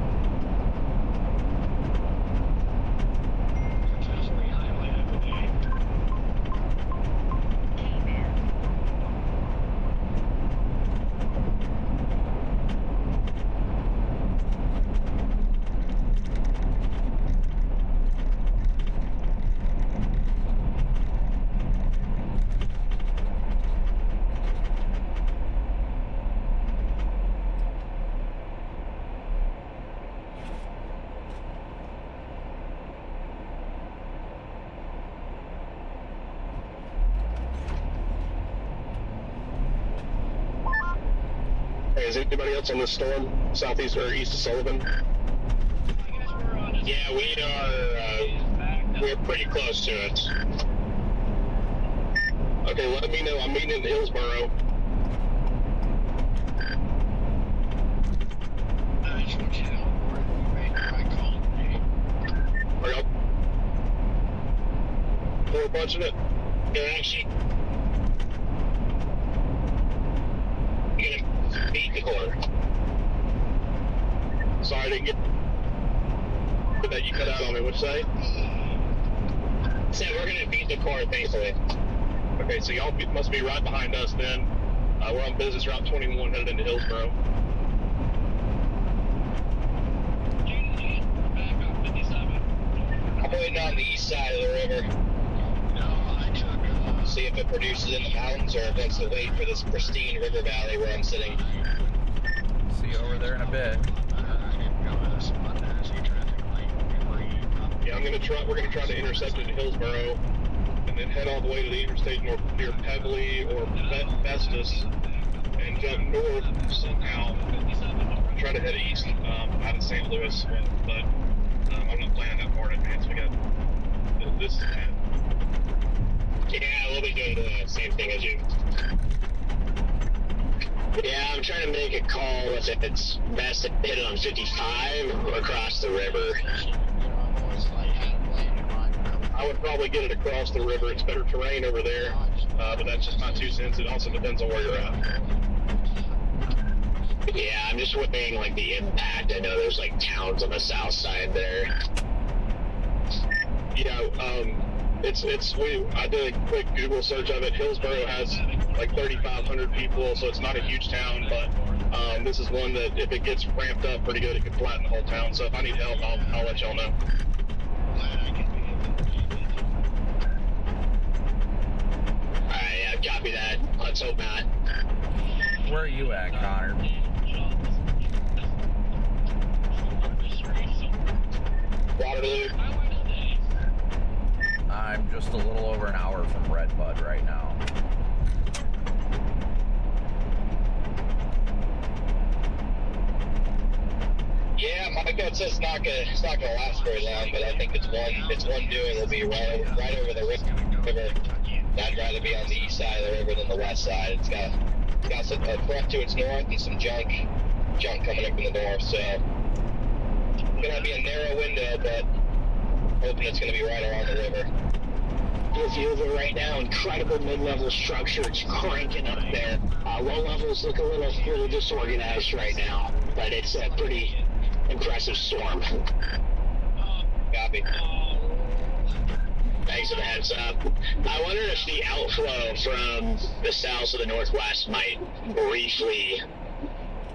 Is anybody else on this storm, southeast or east of Sullivan? Yeah, we're pretty close to it. Okay, let me know. I'm meeting in Hillsboro. Are y'all for a bunch of it? They're actually gonna beat the core. Sorry, I didn't get that. You cut out on me. What'd you say? Said we're gonna beat the core, thankfully. Okay, so y'all must be right behind us then. We're on business route 21 headed into Hillsboro. I'm waiting on the east side of the river. See if it produces in the mountains or if it's to wait for this pristine river valley where I'm sitting. See you over there in a bit. Yeah, we're gonna try to intercept it in Hillsboro and then head all the way to the interstate north near Pebbly or Festus and jump north somehow. Try to head east out of St. Louis, but I'm not planning that far in advance. We got this. Yeah, we'll be doing the same thing as you. Yeah, I'm trying to make a call if it's best to hit it on 55 or across the river. I would probably get it across the river. It's better terrain over there, but that's just my 2 cents. It also depends on where you're at. Yeah, I'm just weighing like the impact. I know there's like towns on the south side there. Yeah, I did a quick Google search of it. Hillsboro has like 3,500 people, so it's not a huge town, but this is one that if it gets ramped up pretty good, it could flatten the whole town. So if I need help, I'll let y'all know. Alright, yeah, copy that. Let's hope not. Where are you at, Connor? Waterloo. I'm just a little over an hour from Redbud right now. Yeah, my gut says it's not gonna last very long, but I think it's one doing will be right over the river. I'd rather be on the east side of the river than the west side. It's got some a front to its north and some junk coming up in the north, so it's gonna be a narrow window, but hoping it's gonna be right along the river. Good view of it right now. Incredible mid-level structure. It's cranking up there. Low levels look a little disorganized right now, but it's a pretty impressive storm. Copy. Thanks for the heads up. I wonder if the outflow from the south to the northwest might briefly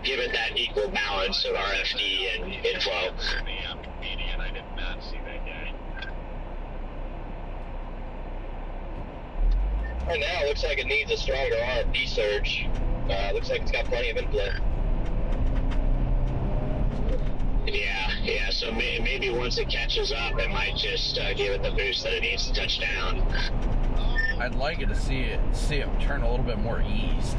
give it that equal balance of RFD and inflow. I did not see that guy. Right now, it looks like it needs a stronger RFD surge. Looks like it's got plenty of inflow. Yeah, so maybe once it catches up, it might just give it the boost that it needs to touch down. I'd like it to see it turn a little bit more east.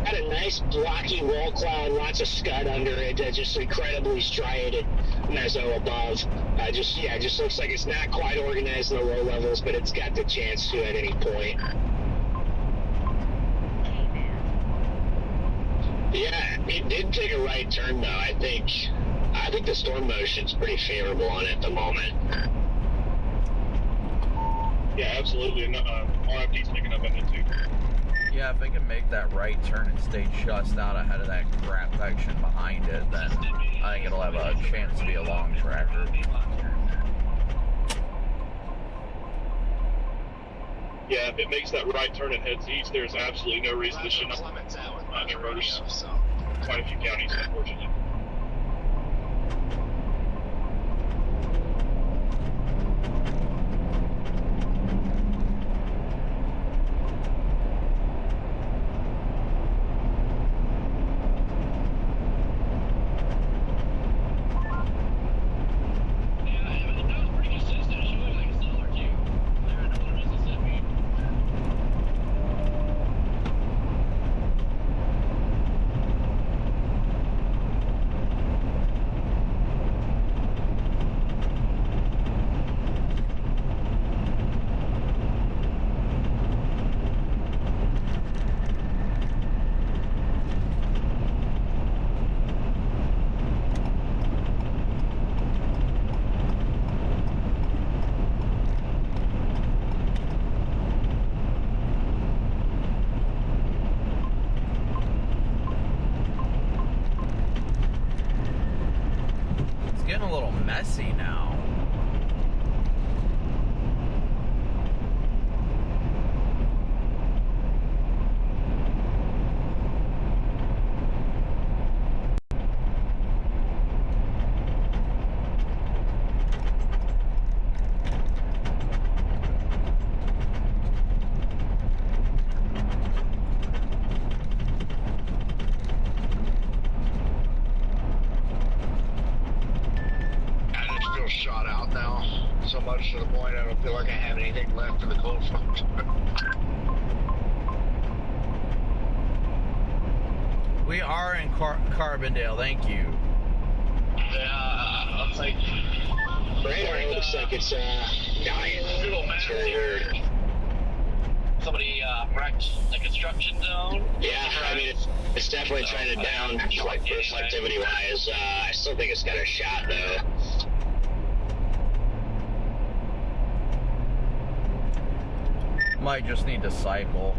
Had a nice blocky wall cloud, lots of scud under it, just incredibly striated mezzo above. Just looks like it's not quite organized in the low levels, but it's got the chance to at any point. Yeah, it did take a right turn though. I think the storm motion's pretty favorable on it at the moment. Yeah, absolutely. And RFD's picking up on it too. Yeah, if it can make that right turn and stay just out ahead of that crap section behind it, then I think it'll have a chance to be a long tractor. Yeah, if it makes that right turn and heads east, there's absolutely no reason this should not traverse quite a few counties, unfortunately. messy now. Shot out now, so much to the point I don't feel like I have anything left for the cold front. We are in Carbondale, thank you. Yeah, looks like Radar looks like it's dying. It's very weird. Somebody wrecked the construction zone. Yeah, I mean, it's definitely trended down, like activity wise. I still think it's got a shot though. Might just need to cycle.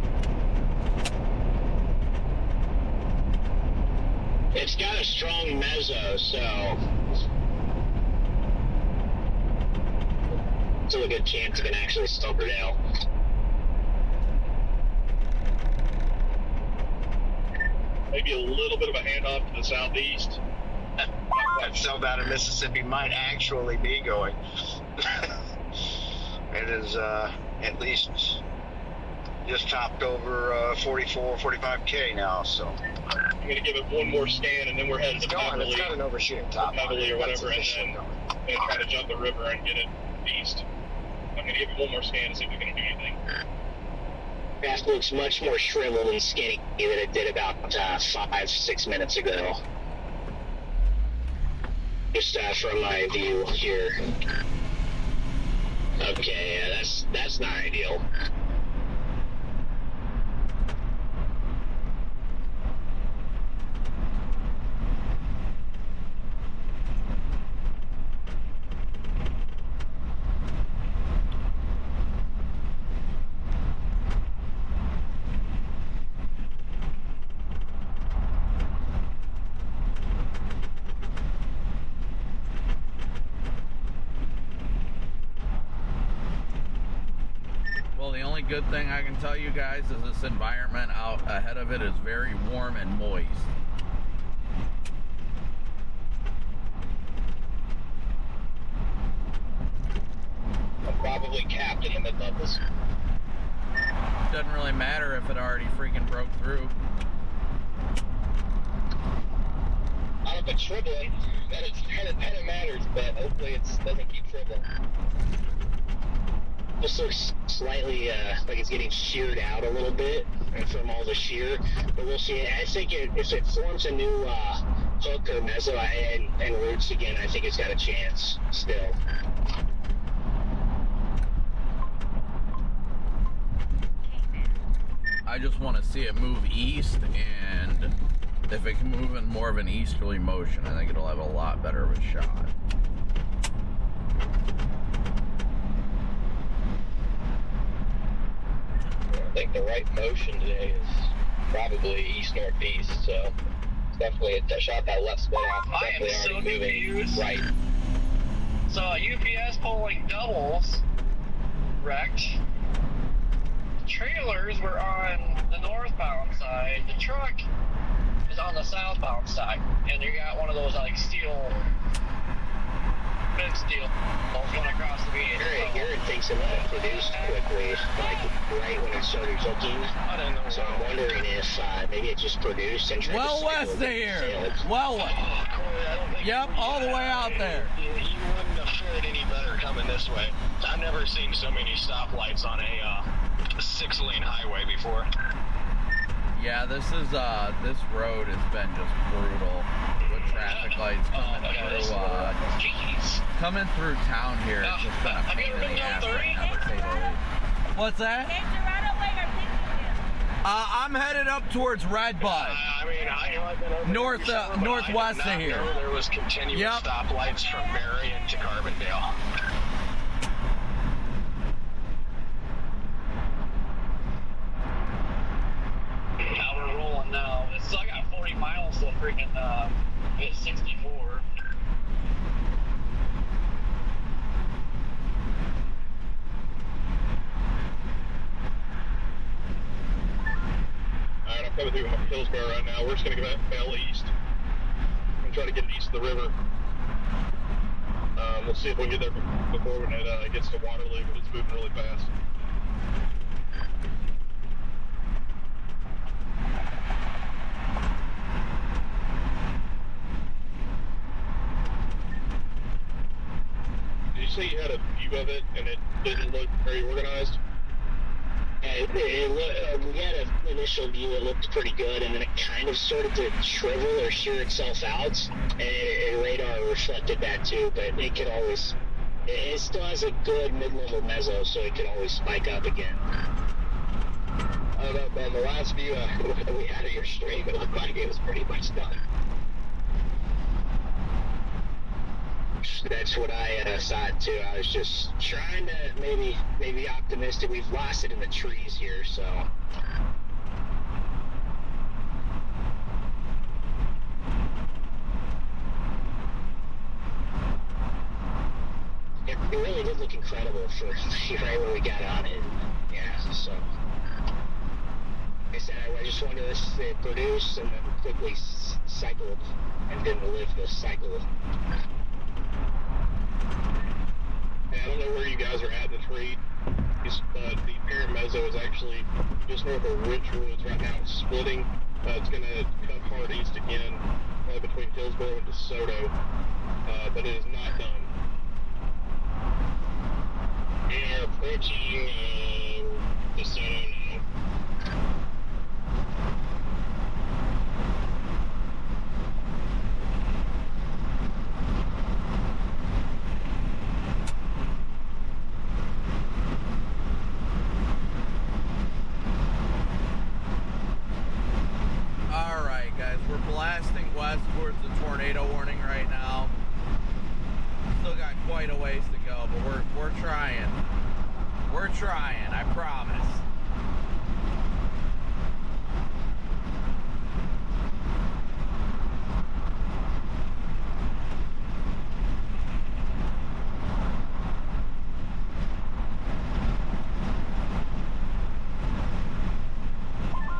It's got a strong mezzo, so still a good chance it can actually stump her down. Maybe a little bit of a handoff to the southeast. That southbound in Mississippi might actually be going. It is at least just topped over 44, 45K now, so. I'm going to give it one more scan, and then we're headed to Beverly. It's got an overshooting top. Beverly or whatever, and then try to jump the river and get it east. I'm going to give it one more scan to see if we can do anything. Craft looks much more shriveled and skinny than it did about 5-6 minutes ago. Just from my view here. Okay, yeah, that's not ideal. Good thing I can tell you guys is this environment out ahead of it is very warm and moist. I'm probably capped in the mid-levels. Doesn't really matter if it already freaking broke through. Out of it tripling, then it matters, but hopefully it doesn't keep tripling. Just looks slightly like it's getting sheared out a little bit from all the shear, but we'll see. I think if it forms a new hook or mezzo and roots again, I think it's got a chance still. I just want to see it move east, and if it can move in more of an easterly motion, I think it'll have a lot better of a shot. I think the right motion today is probably east-northeast, so it's definitely a shot that left split off. I am so confused. Right. So UPS pulling doubles wrecked. Trailers were on the northbound side. The truck is on the southbound side, and you got one of those like steel, big steel going across the median. Garrett thinks it won't produce quickly, like right when it started cooking. I don't know. So I'm wondering if maybe it just produced and tried well to west of here. Well west. Yep, all the way out there. You wouldn't have fared any better coming this way. I've never seen so many stoplights on a 6-lane highway before. Yeah, this road has been just brutal with traffic lights coming through town here. It's just been a pain in the ass right now, to say the least. What's that? I'm headed up towards Red Bud. I've been over northwest of here. There was continuous stoplights from Marion to Carbondale. Now we're rolling now. I got 40 miles till freaking hit 64. coming through Hillsborough right now. We're just going to go bail east and try to get east of the river. We'll see if we can get there before when it gets to Waterloo, but it's moving really fast. Did you say you had a view of it and it didn't look very organized? We had an initial view, it looked pretty good, and then it kind of started to shrivel or shear itself out, and radar reflected that too, but it could always, it still has a good mid-level mezzo, so it could always spike up again. I don't know, man, the last view we had of your stream, it looked like it was pretty much done. That's what I saw it too. I was just trying to maybe optimistic. We've lost it in the trees here, so. It really did look incredible for right when we got on it. Yeah, so. Like I said, I just wanted to produce and then quickly cycle and then live the cycle. I don't know where you guys are at in the trees, but the parent mezzo is actually just north of Richwoods right now. It's splitting. It's going to cut hard east again, between Hillsborough and DeSoto, but it is not done. We are approaching DeSoto now. Blasting west towards the tornado warning right now. Still got quite a ways to go, but we're trying. We're trying, I promise.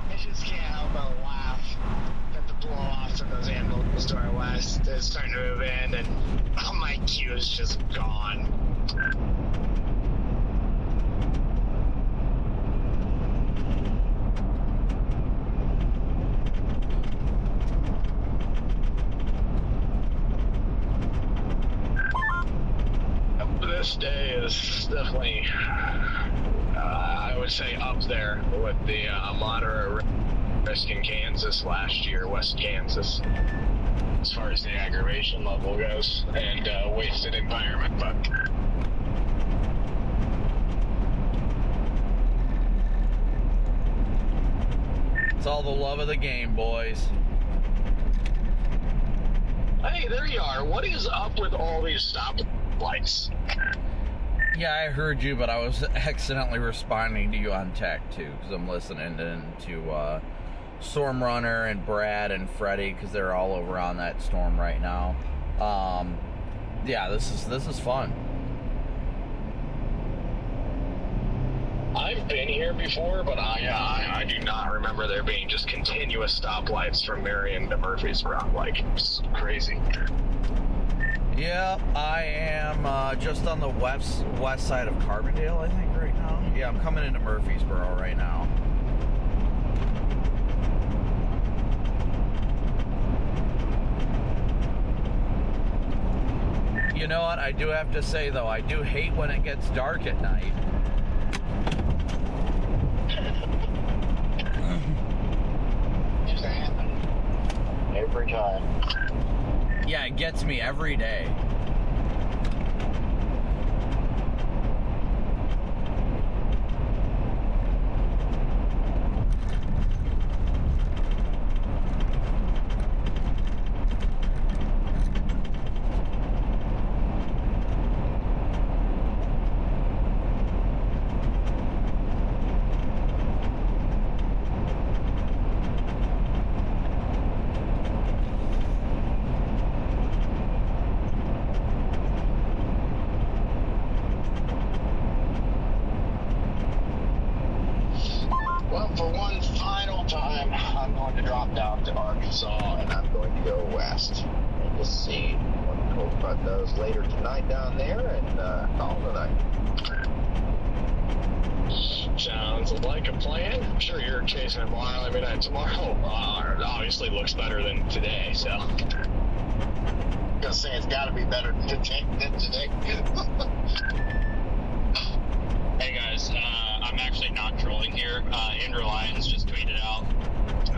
I just can't help but laugh at the blow-offs of those ambulance to our west. It's starting to move in, and my queue is just gone. This day is definitely, I would say, up there with the moderate risk in Kansas last year, West Kansas, as far as the aggravation level goes, and wasted environment. But it's all the love of the game, boys. Hey, there you are. What is up with all these stoplights? Yeah, I heard you, but I was accidentally responding to you on tech too, because I'm listening to Storm Runner and Brad and Freddie, because they're all over on that storm right now. Yeah, this is fun. I've been here before, but I do not remember there being just continuous stoplights from Marion to Murfreesboro. Like, it's crazy. Yeah, I am just on the west side of Carbondale, I think, right now. Yeah, I'm coming into Murfreesboro right now. You know what? I do have to say, though, I do hate when it gets dark at night. Every time. Yeah, it gets me every day. drop down to Arkansas, and I'm going to go west and just see what the cold front does later tonight down there, and call it a night. Sounds like a plan. I'm sure you're chasing a mile every night. Tomorrow obviously looks better than today, so. I'm gonna say it's got to be better than today. Hey guys, I'm actually not trolling here. Andrew Lyons just tweeted out,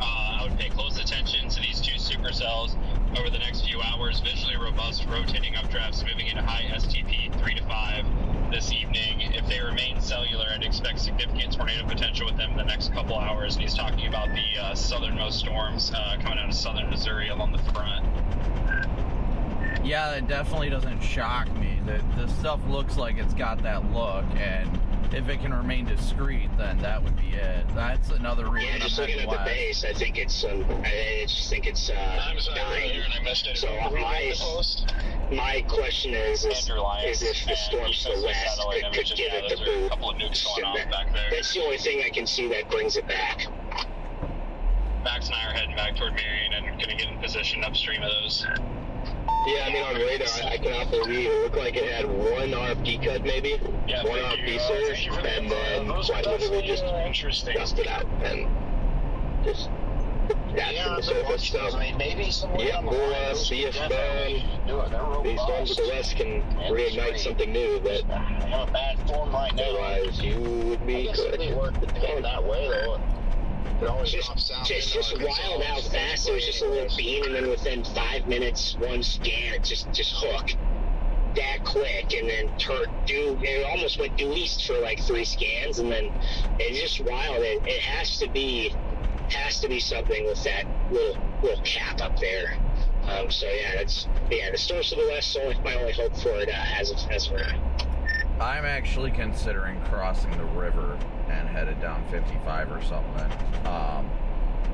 I would pay close attention to these two supercells over the next few hours. Visually robust rotating updrafts moving into high STP 3 to 5 this evening. If they remain cellular, I'd expect significant tornado potential with them in the next couple hours. And he's talking about the southernmost storms coming out of southern Missouri along the front. Yeah, that definitely doesn't shock me. The stuff looks like it's got that look, and if it can remain discreet, then that would be it. That's another reason. Yeah, just looking at the base, I think it's I just think it's I'm sorry, dying. and I missed it. So my question is if the storms to the west could give it the boot. A couple of nukes going off back there. That's the only thing I can see that brings it back. Max and I are heading back toward Marion and going to get in position upstream of those. Yeah, I mean, on radar, I cannot believe it looked like it had one RFD cut, maybe. Yeah, one RFD surge, and then quite literally just dust it out. And just that's from the surface. So, I mean, maybe yeah, we'll see if these storms of the west can reignite something new. But in a bad form right now. Otherwise, you would be good. They work going that way, though. Just wild how fast it was. Just a little beam, and then within 5 minutes, one scan, it just hook that quick, and then it almost went due east for like 3 scans, and then it's just wild. It has to be something with that little cap up there. So yeah, the storms to the west. So my only hope for it as of now. I'm actually considering crossing the river and headed down 55 or something.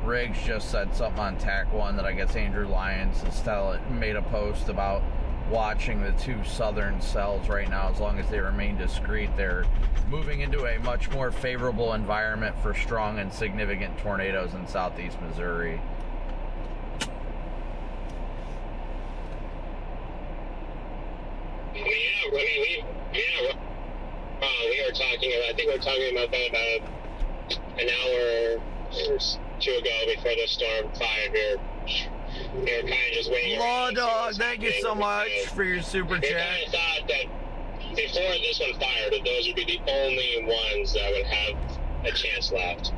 Riggs just said something on TAC 1 that I guess Andrew Lyons has made a post about watching the 2 southern cells right now. As long as they remain discreet, they're moving into a much more favorable environment for strong and significant tornadoes in southeast Missouri. We were talking about, I think we were talking about that about an hour or 2 ago before the storm fired. We were kind of just waiting. Law Dog, thank you so much for your super chat. We kind of thought that before this one fired, that those would be the only ones that would have a chance left.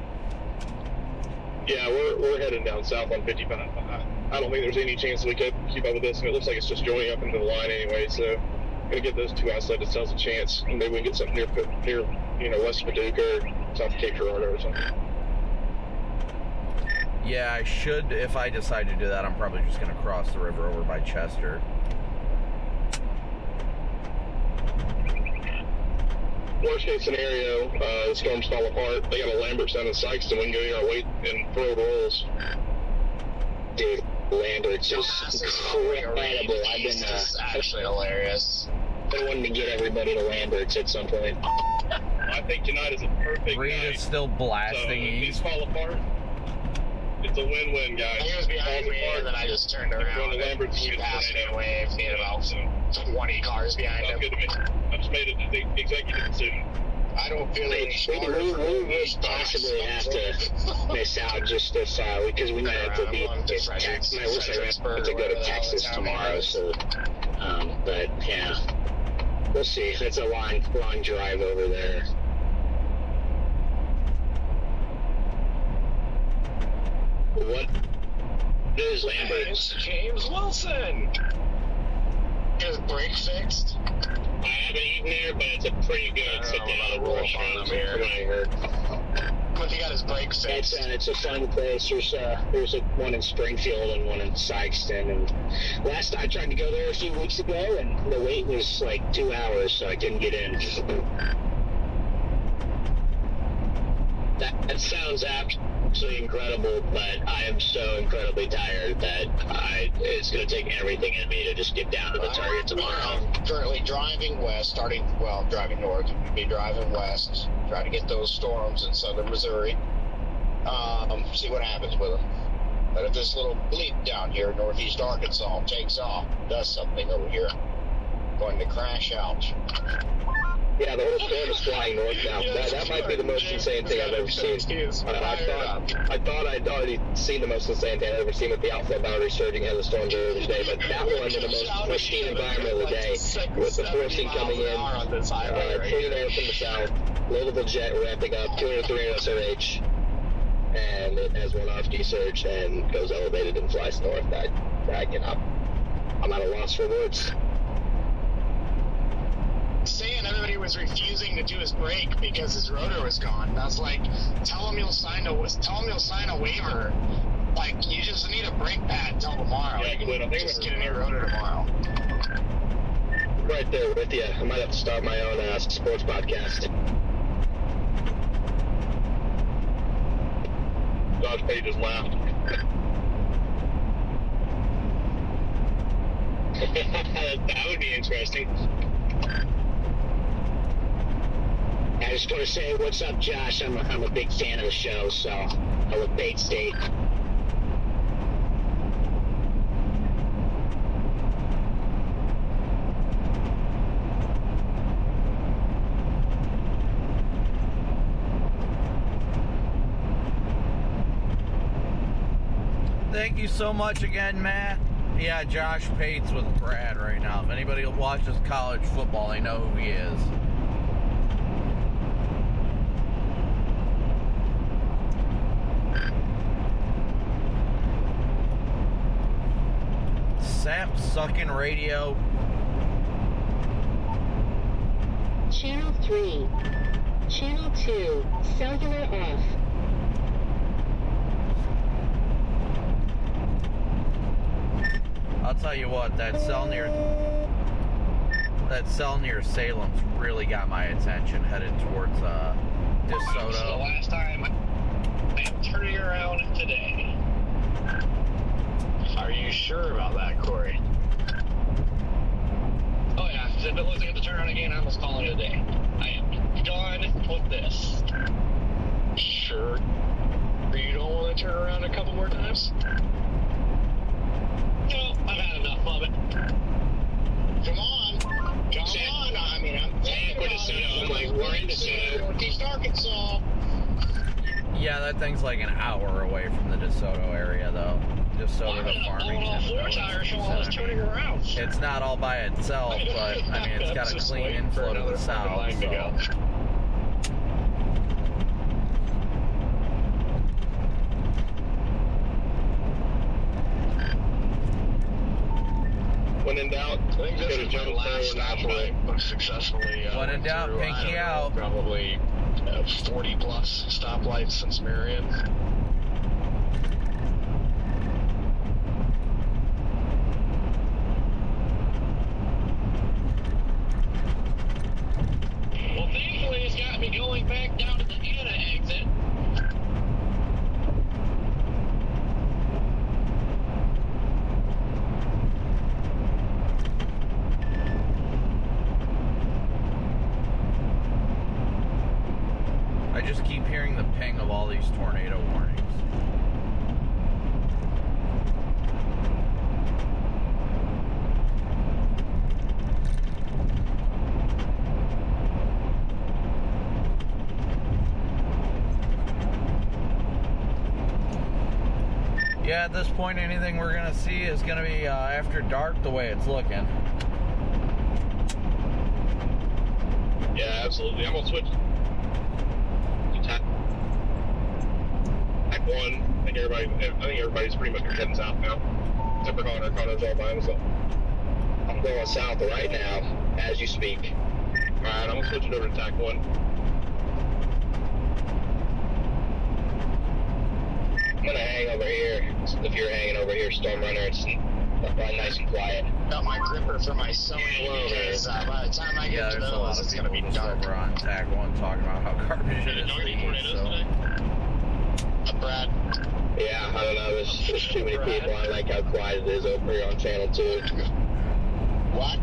Yeah, we're heading down south on 55. I don't think there's any chance we could keep up with this, and it looks like it's just joining up into the line anyway, so gonna give those 2 isolated cells a chance, and maybe we can get something near west of Paducah or south of Cape Girardeau or something. Yeah, I should, if I decide to do that, I'm probably just gonna cross the river over by Chester. Worst case scenario, the storms fall apart. They got a Lambert down in Sykeston. We can go here our weight and throw rolls. Dude, Lambert's is incredible. I've been actually hilarious. I wanted to get everybody to Lambert's at some point. I think tonight is a perfect Reed night. is still blasting So if east. these fall apart, it's a win-win, guys. He was behind me, and then I just turned around, and he passed me and waved. He had about 20 cars behind him. Good to me. I just made it the executive decision. I don't feel any smarter. We would possibly have to miss out just if because we might have to be Texas. Might looks like we have to go to Texas tomorrow. So, but yeah, we'll see. It's a long drive over there. What is Lambert's? James Wilson. His brake fixed. I haven't eaten there, but it's a pretty good sit-down restaurant from what I heard. But he got his brake fixed. It's a fun place. There's one in Springfield and one in Sykeston. And last I tried to go there a few weeks ago, and the wait was like 2 hours, so I couldn't get in. That sounds absolutely incredible, but I am so incredibly tired that it's going to take everything in me to just get down to the target tomorrow. I'm currently driving west, driving north. We'll be driving west, try to get those storms in southern Missouri. See what happens with them. But if this little bleep down here in northeast Arkansas takes off, does something over here, going to crash out. Yeah, the whole storm is flying north now. That might be the most insane thing I've ever seen. I thought I'd already seen the most insane thing I've ever seen with the outflow boundary surging ahead of the storms earlier today, but that one in the most pristine environment of the day, with the forcing coming in, clean air from the south, low-level jet ramping up, 203 SRH, and it has one off surge and goes elevated and flies north. I'm at a loss for words. Saying everybody was refusing to do his brake because his rotor was gone. And I was like, tell him you'll sign a waiver. Like, you just need a brake pad until tomorrow. Yeah, you can just get a new rotor tomorrow. Right there with you. I might have to start my own sports podcast. Dodge Page just laughed. That would be interesting. I just want to say, what's up, Josh? I'm a big fan of the show, so I look Bait State. Thank you so much again, Matt. Yeah, Josh Pate's with Brad right now. If anybody watches college football, they know who he is. Sap sucking radio. Channel 3. Channel 2. Cellular off. I'll tell you what, that cell near Salem's really got my attention, headed towards DeSoto. So the last time I am turning around today. Are you sure about that, Corey? Oh yeah, if it looks like the turnaround again, I'm just calling it a day. I am done with this. Sure. You don't want to turn around a couple more times? No, I've had enough of it. Come on. I mean, I'm saying we're DeSoto. I'm like, we're in DeSoto. Northeast Arkansas. Yeah, that thing's like an hour away from the DeSoto area, though. DeSoto to Farmington. It's not all by itself, but I mean, it's got a clean inflow to the south. So. When in doubt, I think this is my last stoplight successfully. When in doubt, pinky out. Probably 40 plus stoplights since Marion. Well, thankfully, it's got me going back down to the Anna exit. I just keep hearing the ping of all these tornado warnings. Yeah, at this point, anything we're going to see is going to be after dark the way it's looking. Yeah, absolutely. I'm going to switch to tack one. I think everybody's pretty much heading south now. Except for Connor. Connor's all by himself. I'm going south right now, as you speak. Alright, I'm going to switch it over to tack one. I'm going to hang over here. If you're hanging over here, Storm Runner, it's probably nice and quiet. Got my gripper for my Sony because by the time I get to those, it's going to be dark. Over on tack one talking about how garbage it is. Brad. Yeah, I don't know. There's too many people. I like how quiet it is over here on channel 2. What?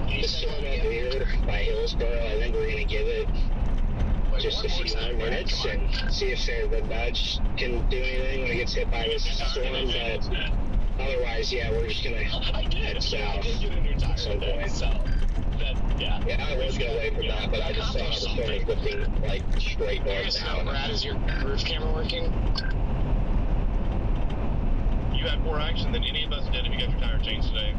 This storm over here by Hillsboro, I think we're going to give it just a few more minutes and see if the Dodge can do anything when it gets hit by this storm. But otherwise, yeah, we're just gonna head south at some point. Yeah, I was gonna wait for that, but I just saw the storm is lifting like straight northbound. Brad, is your roof camera working? You had more action than any of us did if you got your tire changed today.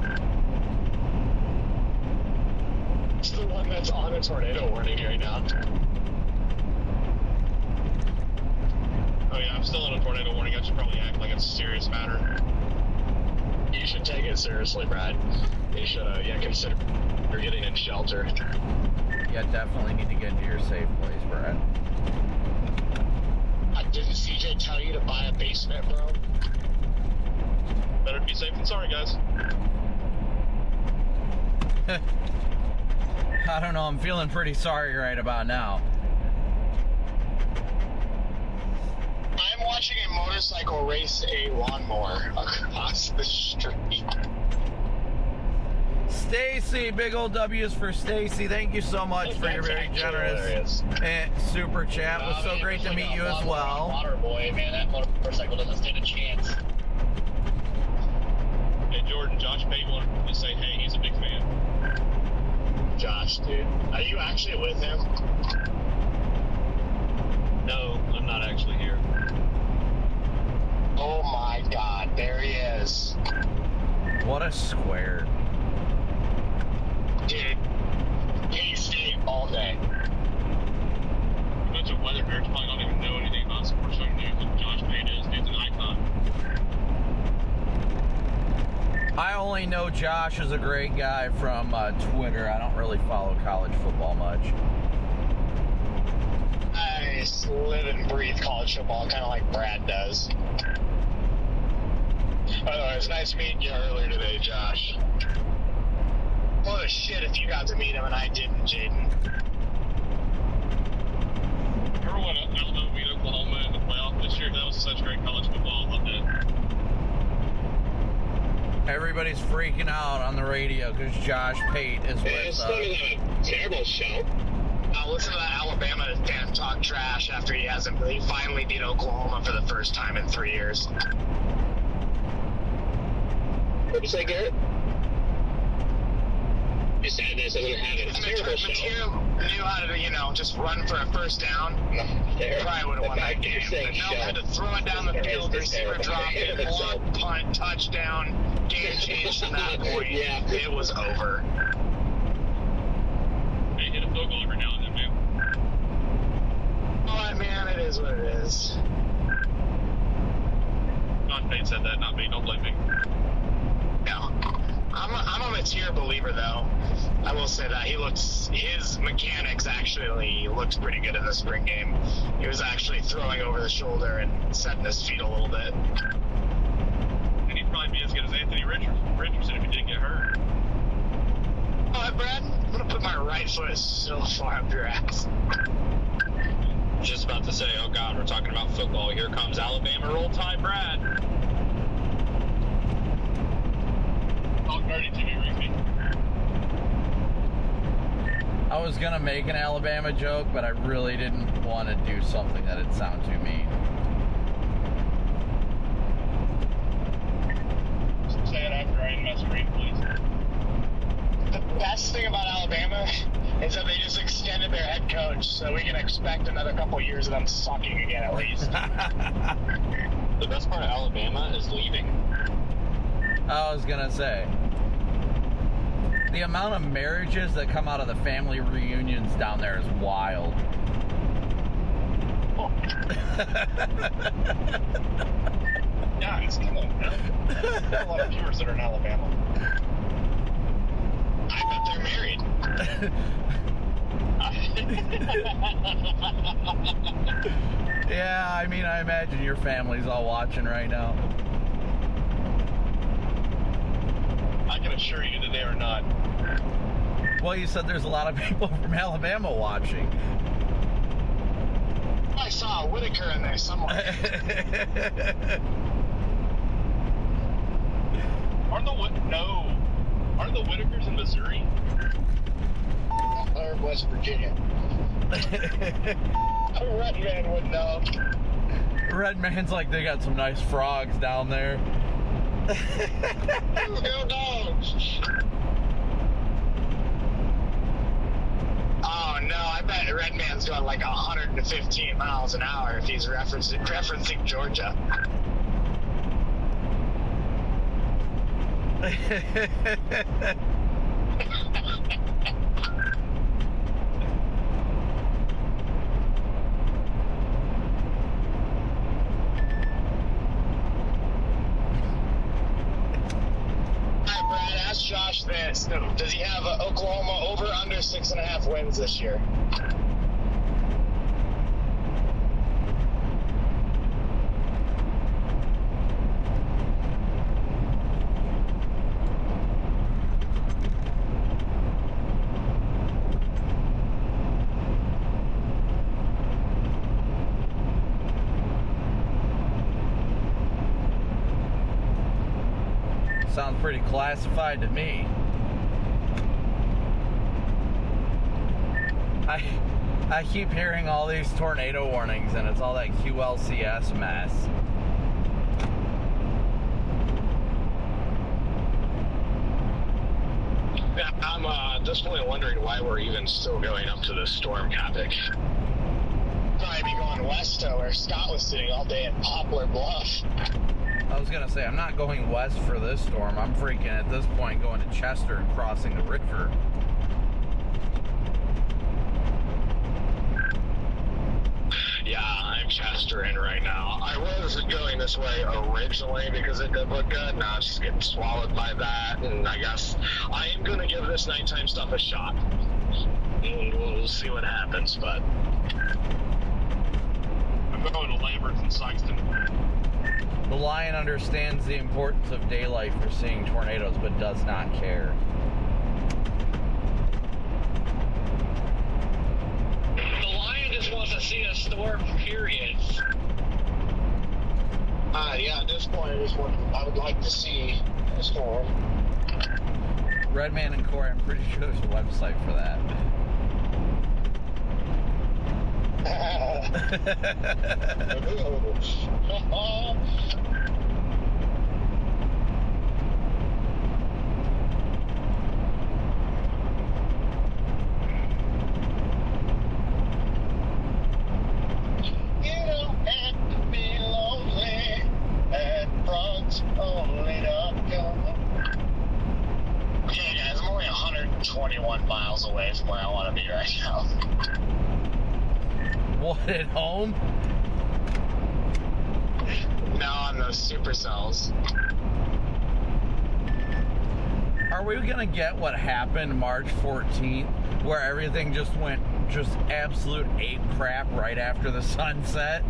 It's the one that's on a tornado warning right now. Oh yeah, I'm still in a tornado warning. I should probably act like it's a serious matter. You should take it seriously, Brad. You should, consider getting in shelter. Yeah, definitely need to get into your safe place, Brad. Didn't CJ tell you to buy a basement, bro? Better be safe than sorry, guys. I don't know, I'm feeling pretty sorry right about now. I'm watching a motorcycle race a lawnmower across the street. Stacy, big old W's for Stacy. Thank you so much for your very generous super chat. It was so great to meet you as well. Water boy, man, that motorcycle doesn't stand a chance. Hey, Jordan, Josh Pate wanted to say, hey, he's a big fan. Josh, dude. Are you actually with him? No, I'm not actually here. Oh my god, there he is. What a square. Dude, K-State all day. A bunch of weather nerds probably don't even know anything about sports show news, and Josh Pate is. Dude's an icon. I only know Josh is a great guy from Twitter. I don't really follow college football much. I live and breathe college football, kind of like Brad does. By the way, it was nice meeting you earlier today, Josh. What a shit if you got to meet him and I didn't, Jaden. Remember when Alabama beat Oklahoma in the playoff this year? That was such great college football. I loved it. Everybody's freaking out on the radio because Josh Pate is with us. It's not a terrible show. I'll listen to that Alabama fan talk trash after he finally beat Oklahoma for the first time in 3 years. What'd you say, Garrett? You said this doesn't have a terrible show. Knew how to, just run for a first down. Probably would have won that game. But no, had to throw it down the field, receiver dropped it, block, punt, touchdown, game changed from that point. Yeah. It was over. They hit a field goal every now and then, man. Oh, man, it is what it is. John Pate said that, not me. Don't blame me. No. I'm a Mateer believer, though. I will say that his mechanics actually looked pretty good in the spring game. He was actually throwing over the shoulder and setting his feet a little bit. And he'd probably be as good as Anthony Richardson if he didn't get hurt. All right, Brad, I'm gonna put my right foot so far up your ass. Just about to say, oh God, we're talking about football. Here comes Alabama Roll Tide Brad. Talk dirty to me, Ricky. I was going to make an Alabama joke, but I really didn't want to do something that'd sound too mean. Say it after I end my screen, please. The best thing about Alabama is that they just extended their head coach, so we can expect another couple years of them sucking again at least. The best part of Alabama is leaving. I was going to say, the amount of marriages that come out of the family reunions down there is wild. Guys, come on, man. There's a lot of viewers that are in Alabama. I bet they're married. Yeah, I mean, I imagine your family's all watching right now. I can assure you that they are not. Well, you said there's a lot of people from Alabama watching. I saw a Whitaker in there somewhere. Aren't the Whitakers in Missouri? or West Virginia. A red man would know. Red Man's like, they got some nice frogs down there. Go dogs! Oh no, I bet Red Man's going like 115 miles an hour if he's referencing Georgia. Alright, Brad, ask Josh this. Does he have Oklahoma over under 6.5 wins this year? Sounds pretty classified to me. I keep hearing all these tornado warnings, and it's all that QLCS mess. I'm at this point wondering why we're even still going up to the storm Copic. Probably be going west to where Scott was sitting all day at Poplar Bluff. I was gonna say, I'm not going west for this storm. I'm freaking, at this point, going to Chester and crossing the river. Yeah, I'm Chester in right now. I was going this way originally because it did look good. Now it's just getting swallowed by that, and I guess I am going to give this nighttime stuff a shot. We'll see what happens, but I'm going to Lambert and Sykeston. The Lion understands the importance of daylight for seeing tornadoes, but does not care. The Lion just wants to see a storm, period. Yeah, at this point, I would like to see a storm. Redman and Corey, I'm pretty sure there's a website for that. Okay, guys, I'm only 121 miles away from where I want to be right now. What, at home? No, on those supercells. Are we gonna get what happened March 14th, where everything just went absolute ape crap right after the sunset?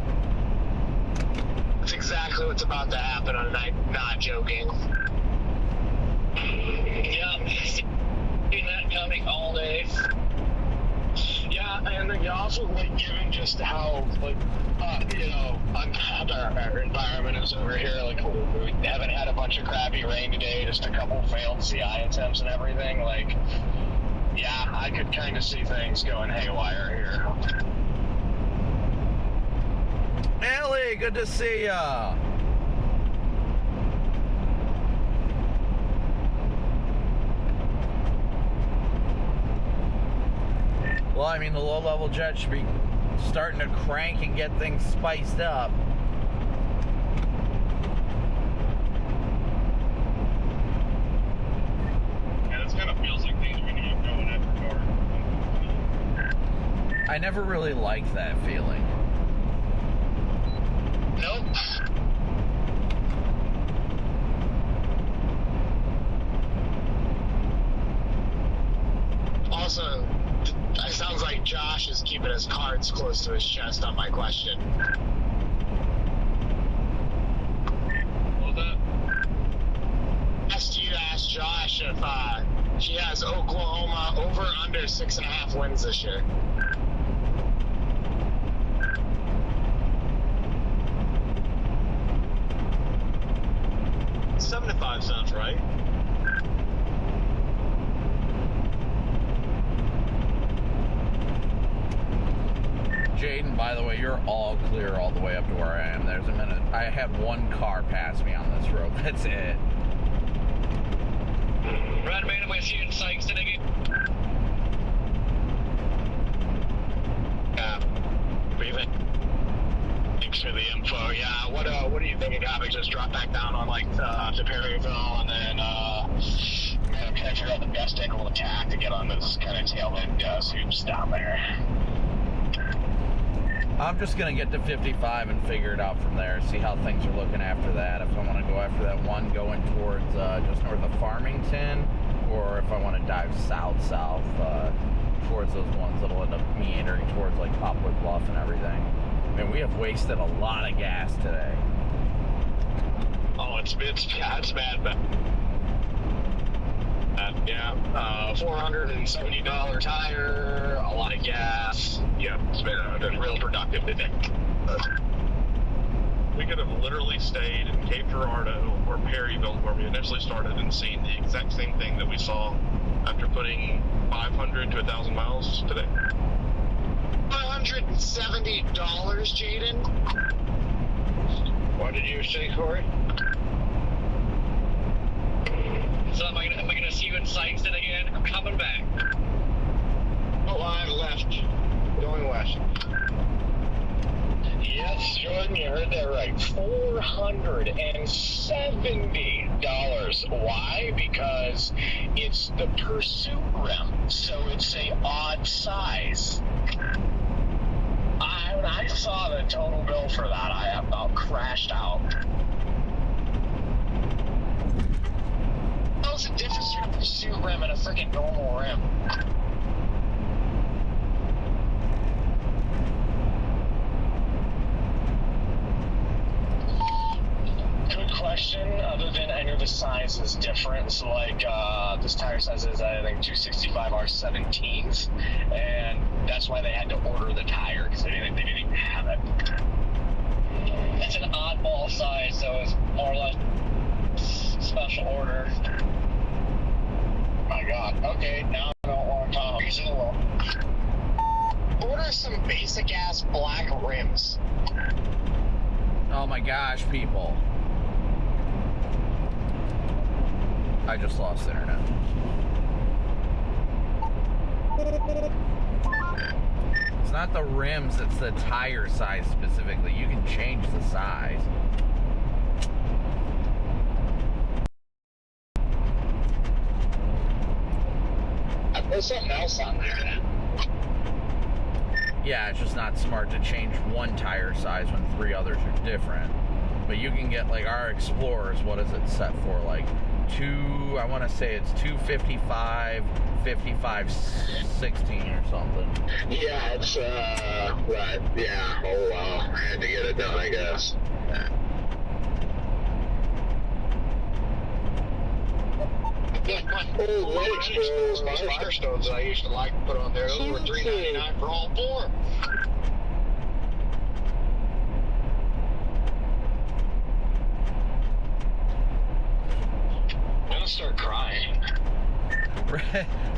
That's exactly what's about to happen on night. Not joking. Yeah, seen that coming all day. Yeah, and then also, like, given just how, like, untapped our environment is over here, like, we haven't had a bunch of crappy rain today, just a couple failed CI attempts and everything, like, yeah, I could kind of see things going haywire here. Ellie, good to see ya. Well, I mean, the low-level jet should be starting to crank and get things spiced up. Yeah, this kind of feels like things are going to get going after dark. I never really liked that feeling. Nope. Also, it sounds like Josh is keeping his cards close to his chest on my question. What was that? Asked you to ask Josh if he has Oklahoma over under 6.5 wins this year. $75 sounds right. Jaden, by the way, you're all clear all the way up to where I am. There's a minute. I had one car pass me on this road. That's it. Redman, I'm going to see you in Sykeston again. Thanks for the info. Yeah, what do you think of Copic? Just drop back down on like to Perryville and then man, I figure out the best angle of attack to get on this kind of tail end swoops down there. I'm just going to get to 55 and figure it out from there. See how things are looking after that. If I want to go after that one going towards just north of Farmington, or if I want to dive south towards those ones that'll end up meandering towards like Popwood Bluff and everything. I mean, we have wasted a lot of gas today. Oh, it's bad, but yeah, $470 tire, a lot of gas. Yeah, it's been real productive today. We could have literally stayed in Cape Girardeau or Perryville where we initially started and seen the exact same thing that we saw after putting 500 to 1,000 miles today. $170, Jaden. What did you say, Corey? So am I gonna see you in Sykeston again? I'm coming back. Oh, I'm left. Going west. Yes, Jordan, you heard that right. $470. Why? Because it's the Pursuit rim, so it's a odd size. When I saw the total bill for that, I about crashed out. What's the difference between a Pursuit rim and a freaking normal rim? Good question. Other than I know the size is different. So like this tire size is I think 265 R17s, and that's why they had to order the tire because they didn't even have it. It's an oddball size, so it's more or less special order. My God. Okay, now I don't want to talk. Reason the world. Order some basic ass black rims. Oh my gosh, people. I just lost internet. It's not the rims, it's the tire size specifically. You can change the size. There's something else on there. Yeah, it's just not smart to change one tire size when 3 others are different. But you can get, like, our Explorers, what is it set for? Like, I want to say it's 255, 55, 16 or something. Yeah, it's, right, yeah, oh wow, I had to get it done, I guess. My old those Firestones I used to like to put on there, those were $3.99 for all 4. I'm gonna start crying.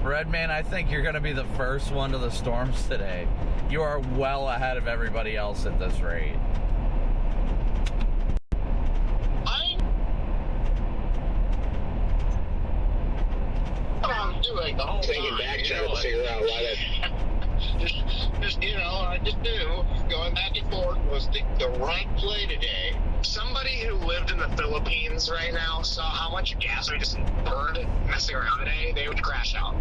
Redman, I think you're going to be the first one to the storms today. You are well ahead of everybody else at this rate. I'm doing the whole thinking back, trying to figure out why that. just you know, I just knew going back and forth was the right play today. Somebody who lived in the Philippines right now saw how much gas we just burned messing around today. They would crash out.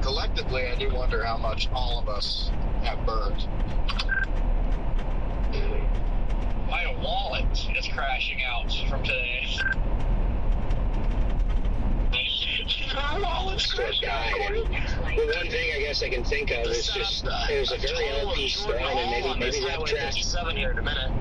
Collectively, I do wonder how much all of us have burned. My wallet is crashing out from today. My wallet's crashing out. The one thing I guess I can think of is just it was a very LP storm, and maybe that track. 57 here in a minute.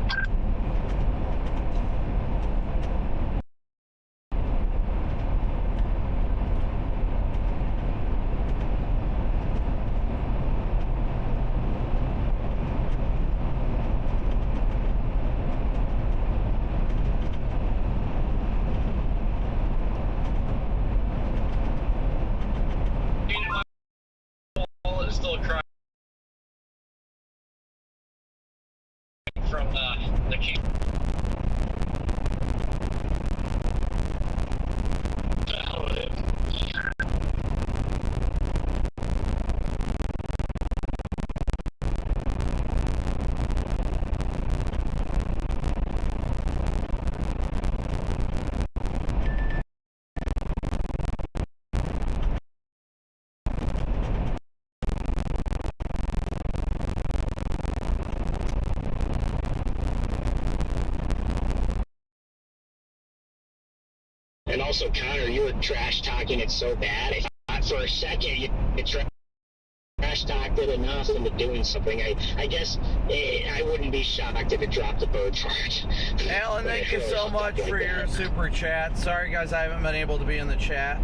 also, Connor, you were trash talking it so bad. I thought for a second you trash talked it enough into doing something. I guess I wouldn't be shocked if it dropped a bird fart. Alan, thank you so much for your super chat. Sorry, guys, I haven't been able to be in the chat.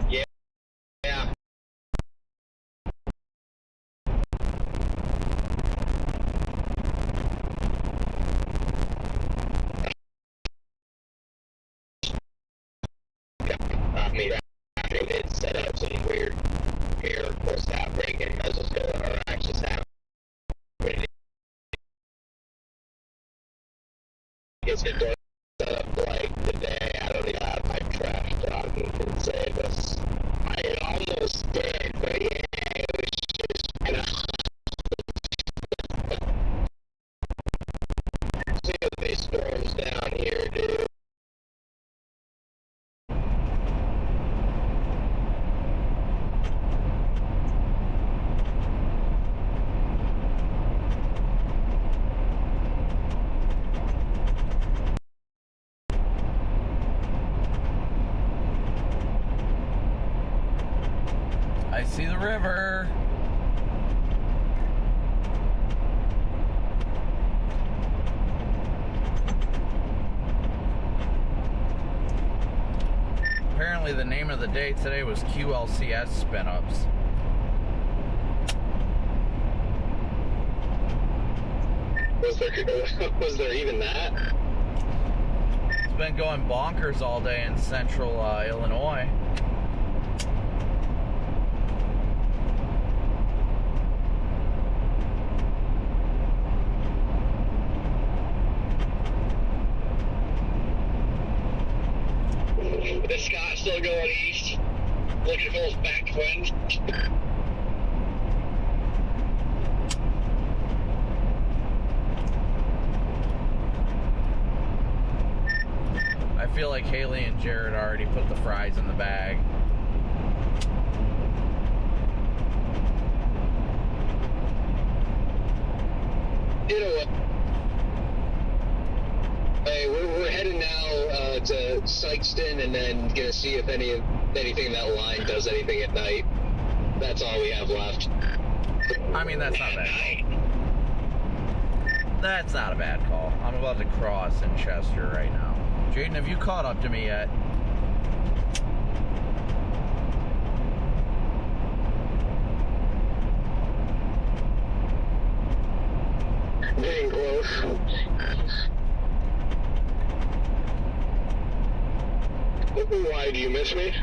Yeah. Me did set up some weird miracles happening in Mesozoic, or actually happening. It's been set up like today. I don't even have my trash talking can say this. I almost did, but yeah, it was just kind of. See if they storms down here, dude. I see the river. Apparently the name of the day today was QLCS spin-ups. Was there even that? It's been going bonkers all day in central Illinois. The Scott's still going east, looking for his back twins. I feel like Haley and Jared already put the fries in the bag. You know what? Hey, we're heading now to Sykeston, and then gonna see if anything in that line does anything at night. That's all we have left. I mean, that's not bad. That's not a bad call. I'm about to cross in Chester right now. Jaden, have you caught up to me yet? Getting close. Why, do you miss me?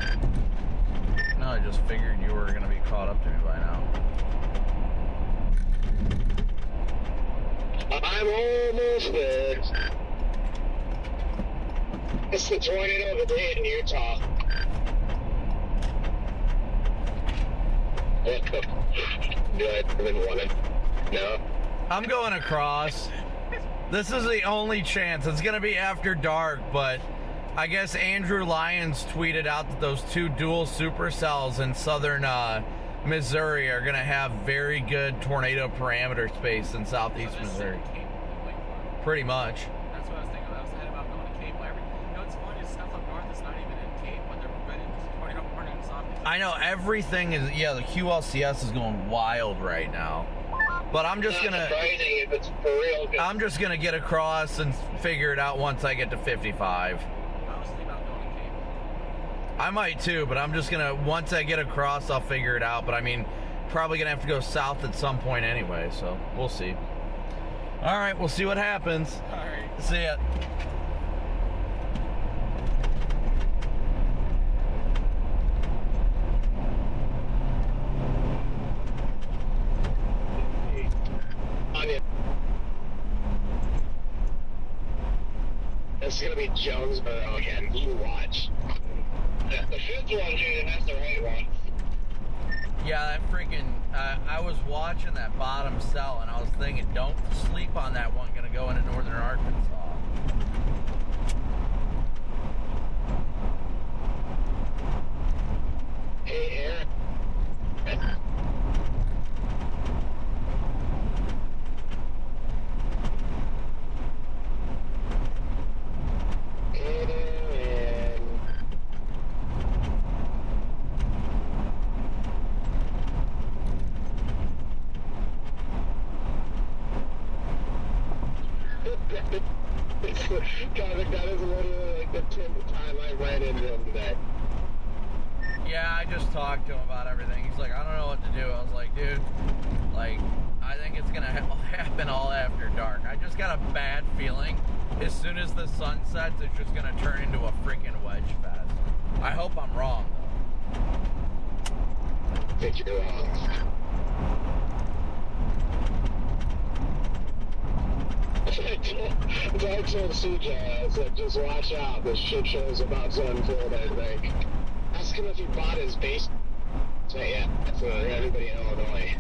No, I just figured you were going to be caught up to me by now. I'm almost there. It's the tornado of the day in Utah. Do I even want it? No. I'm going across. This is the only chance. It's going to be after dark, but I guess Andrew Lyons tweeted out that those two dual supercells in southern Missouri are going to have very good tornado parameter space in southeast Missouri. Pretty much. That's what I was thinking. I was heading about going to Cape. You know what's funny is stuff up north is not even in Cape, but they're ready to tornado corner and soft. I know everything is, yeah, the QLCS is going wild right now. But I'm just gonna, if it's for real. I'm just gonna get across and figure it out once I get to 55. I was thinking about going to Cape. I might too, but I'm just gonna, once I get across, I'll figure it out. But I mean, probably gonna have to go south at some point anyway, so we'll see. All right, we'll see what happens. All right. See ya. It's gonna be Jonesboro again. You watch. The fifth one, Jaden, that's the right one. Yeah, that freaking, I was watching that bottom cell and I was thinking, don't sleep on that one, gonna go into northern Arkansas. Hey, Aaron. Copic, that is literally like the 10th time I ran into him today. Yeah, I just talked to him about everything. He's like, I don't know what to do. I was like, dude, like, I think it's gonna happen all after dark. I just got a bad feeling. As soon as the sun sets, it's just gonna turn into a freaking wedge fest. I hope I'm wrong, though. I think you're wrong. I told CJ, I said, just watch out. This shit show's about to unfold, I think. Ask him if he bought his base. Yeah, for everybody in Illinois.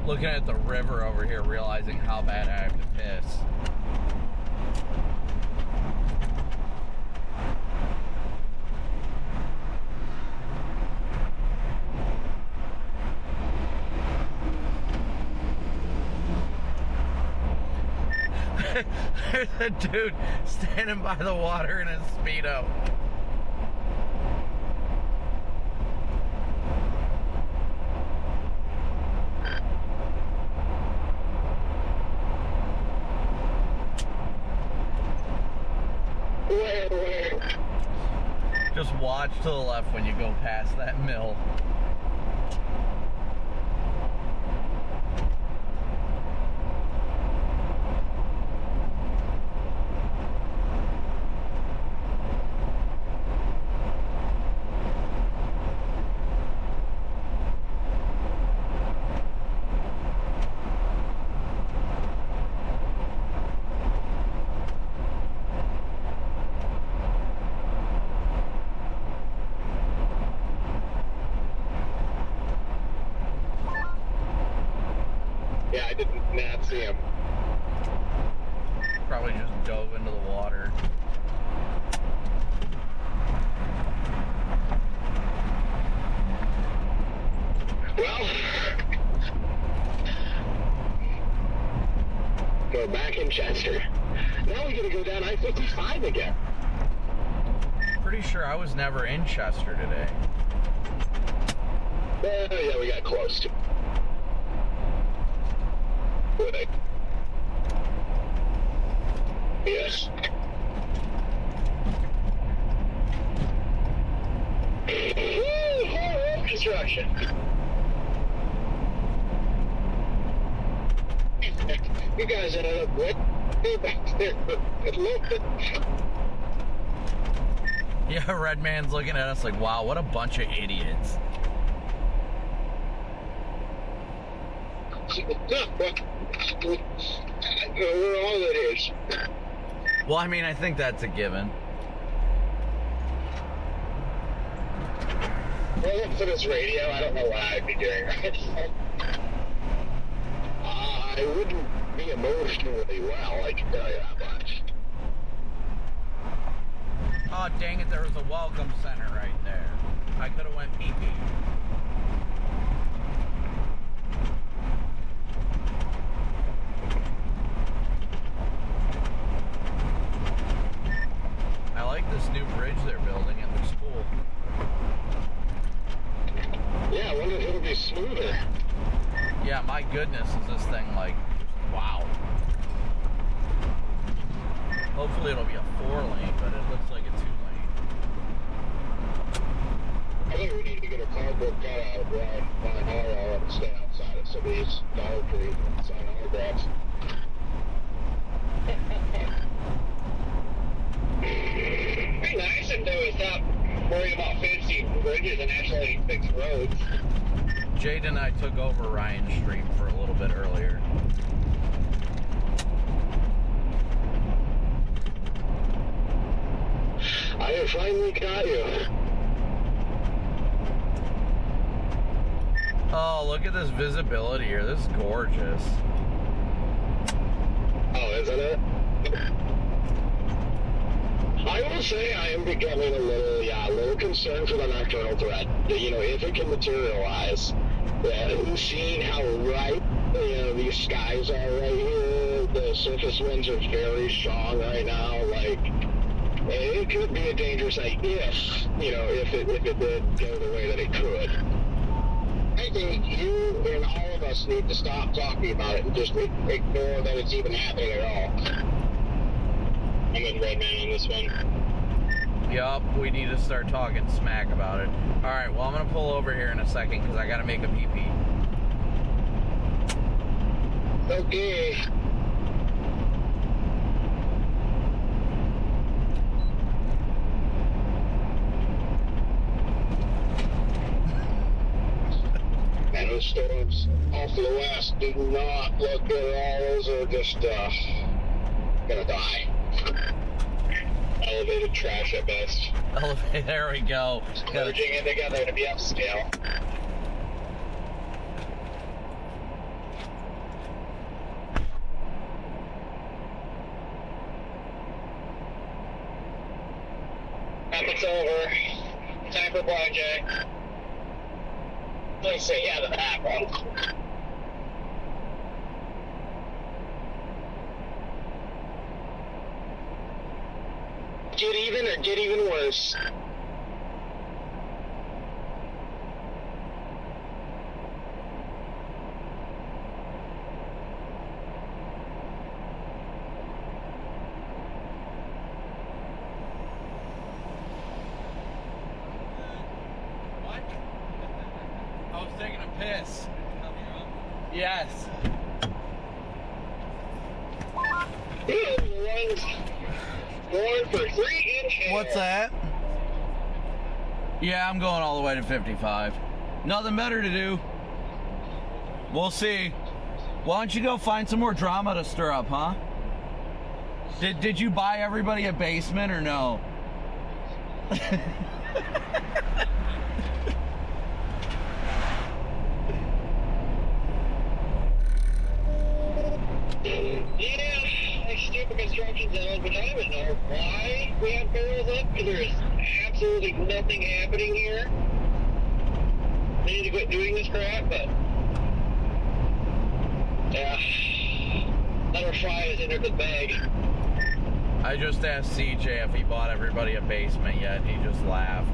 Looking at the river over here, realizing how bad I have to piss. There's a dude standing by the water in his Speedo. Where? Just watch to the left when you go past that mill. Yeah, I did not see him. Probably just dove into the water. Well, we're back in Chester. Now we gotta go down I-55 again. Pretty sure I was never in Chester today. Yeah, we got close to. Would Yes. Woo! Construction. You guys ended up way back there. Yeah, Redman's looking at us like, wow, what a bunch of idiots. We're all idiots. Well, I mean, I think that's a given. Well, for this radio, I don't know what I'd be doing right now. I wouldn't be emotionally well, I can tell you that much. Oh, dang it, there was a welcome center right there. I could have went pee-pee. I like this new bridge they're building. It looks cool. Yeah, I wonder if it'll be smoother. Yeah, my goodness, is this thing like, wow. Hopefully it'll be a 4-lane, but it looks like a 2-lane. I think we need to get a cardboard cutout of Brian Harrell and stay outside of some of these Dollar Tree and sign autographs. It'd be nice if they would stop worrying about fancy bridges and actually fix roads. Jade and I took over Ryan's stream for a little bit earlier. I have finally got you. Oh, look at this visibility here. This is gorgeous. Oh, isn't it? I will say I am becoming a little concerned for the nocturnal threat. You know, if it can materialize. We've seen how ripe, these skies are right here. The surface winds are very strong right now. Like, it could be a dangerous night if it did go the way that it could. I think you and all of us need to stop talking about it and just ignore that it's even happening at all. I'm with Redman on this one. Yup, we need to start talking smack about it. Alright, well, I'm going to pull over here in a second because I got to make a pee-pee. Okay. And those storms off the west do not look good at all. Those are just gonna die. Elevated trash at best. There we go. Merging in together to be upscale. It's over. Time for blackjack. Please say yeah to that, bro. Get even or get even worse. What? I was taking a piss. Yes. Going for 3-inch hail. What's that? Yeah, I'm going all the way to 55. Nothing better to do. We'll see. Why don't you go find some more drama to stir up, huh? Did you buy everybody a basement or no? Yeah, like stupid construction zones, but I don't even know why we have barrels up, because there's absolutely nothing happening here. They need to quit doing this crap, but yeah, another fly has entered the bag. I just asked CJ if he bought everybody a basement yet, and he just laughed.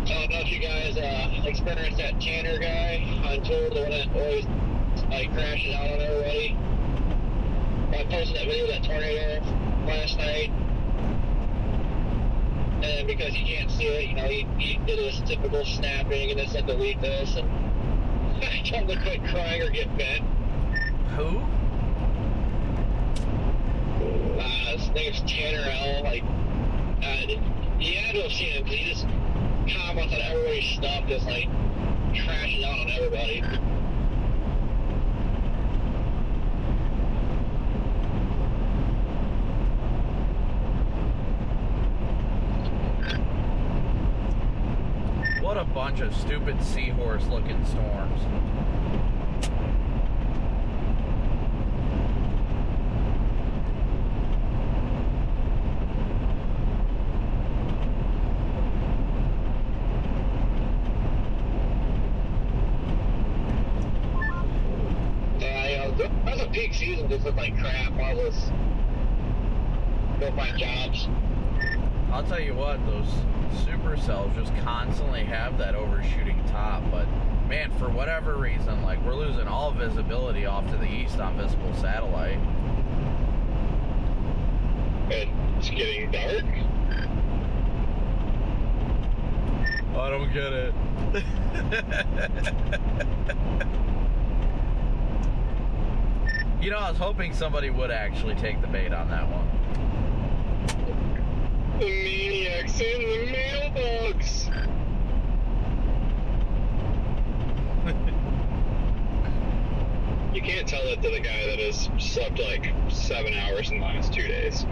I don't know if you guys experienced that Tanner guy on tour, the one that always crashes out on everybody. I posted that video of that tornado last night, and because you can't see it, he did his typical snapping and then said delete this, and I told him to quit crying or get bent. Who? His name's Tanner L. You had to have seen him, because he just comments on everybody's stuff, just trashes out on everybody. What a bunch of stupid seahorse-looking storms. That's a peak season, just look like crap. All this go find jobs. I'll tell you what, those supercells just constantly have that overshooting top, but man, for whatever reason, we're losing all visibility off to the east on visible satellite. It's getting dark? I don't get it. I was hoping somebody would actually take the bait on that one. The maniac's in the mailbox! You can't tell that to the guy that has slept 7 hours in the last 2 days.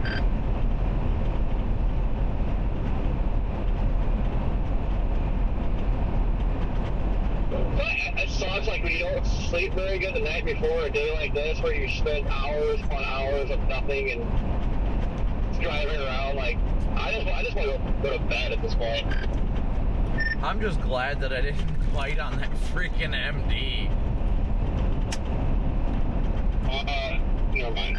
It sucks, like, when you don't sleep very good the night before a day like this, where you spend hours upon hours of nothing and driving around. Like, I just want to go to bed at this point. I'm just glad that I didn't bite on that freaking MD. Never mind.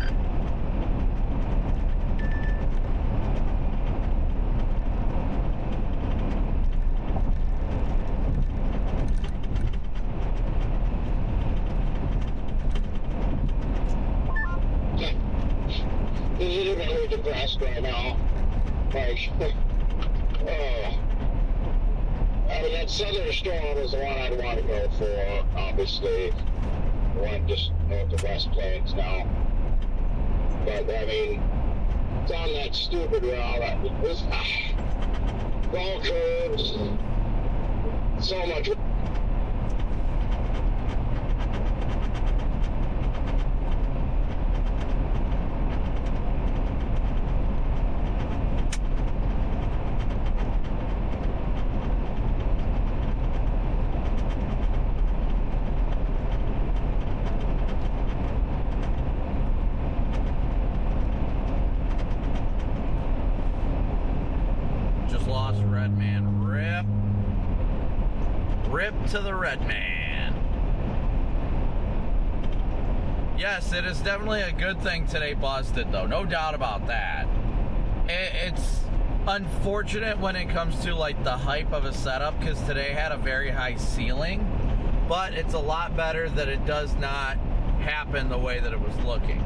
This is really depressed right now. Like, I mean, that southern storm is the one I'd want to go for, obviously. The one just north of West Plains now. But, I mean, it's on that stupid route. This, wrong curves, so much. To the red man. Yes, it is definitely a good thing today busted, though. No doubt about that. It's unfortunate when it comes to, like, the hype of a setup, because today had a very high ceiling, but it's a lot better that it does not happen the way that it was looking.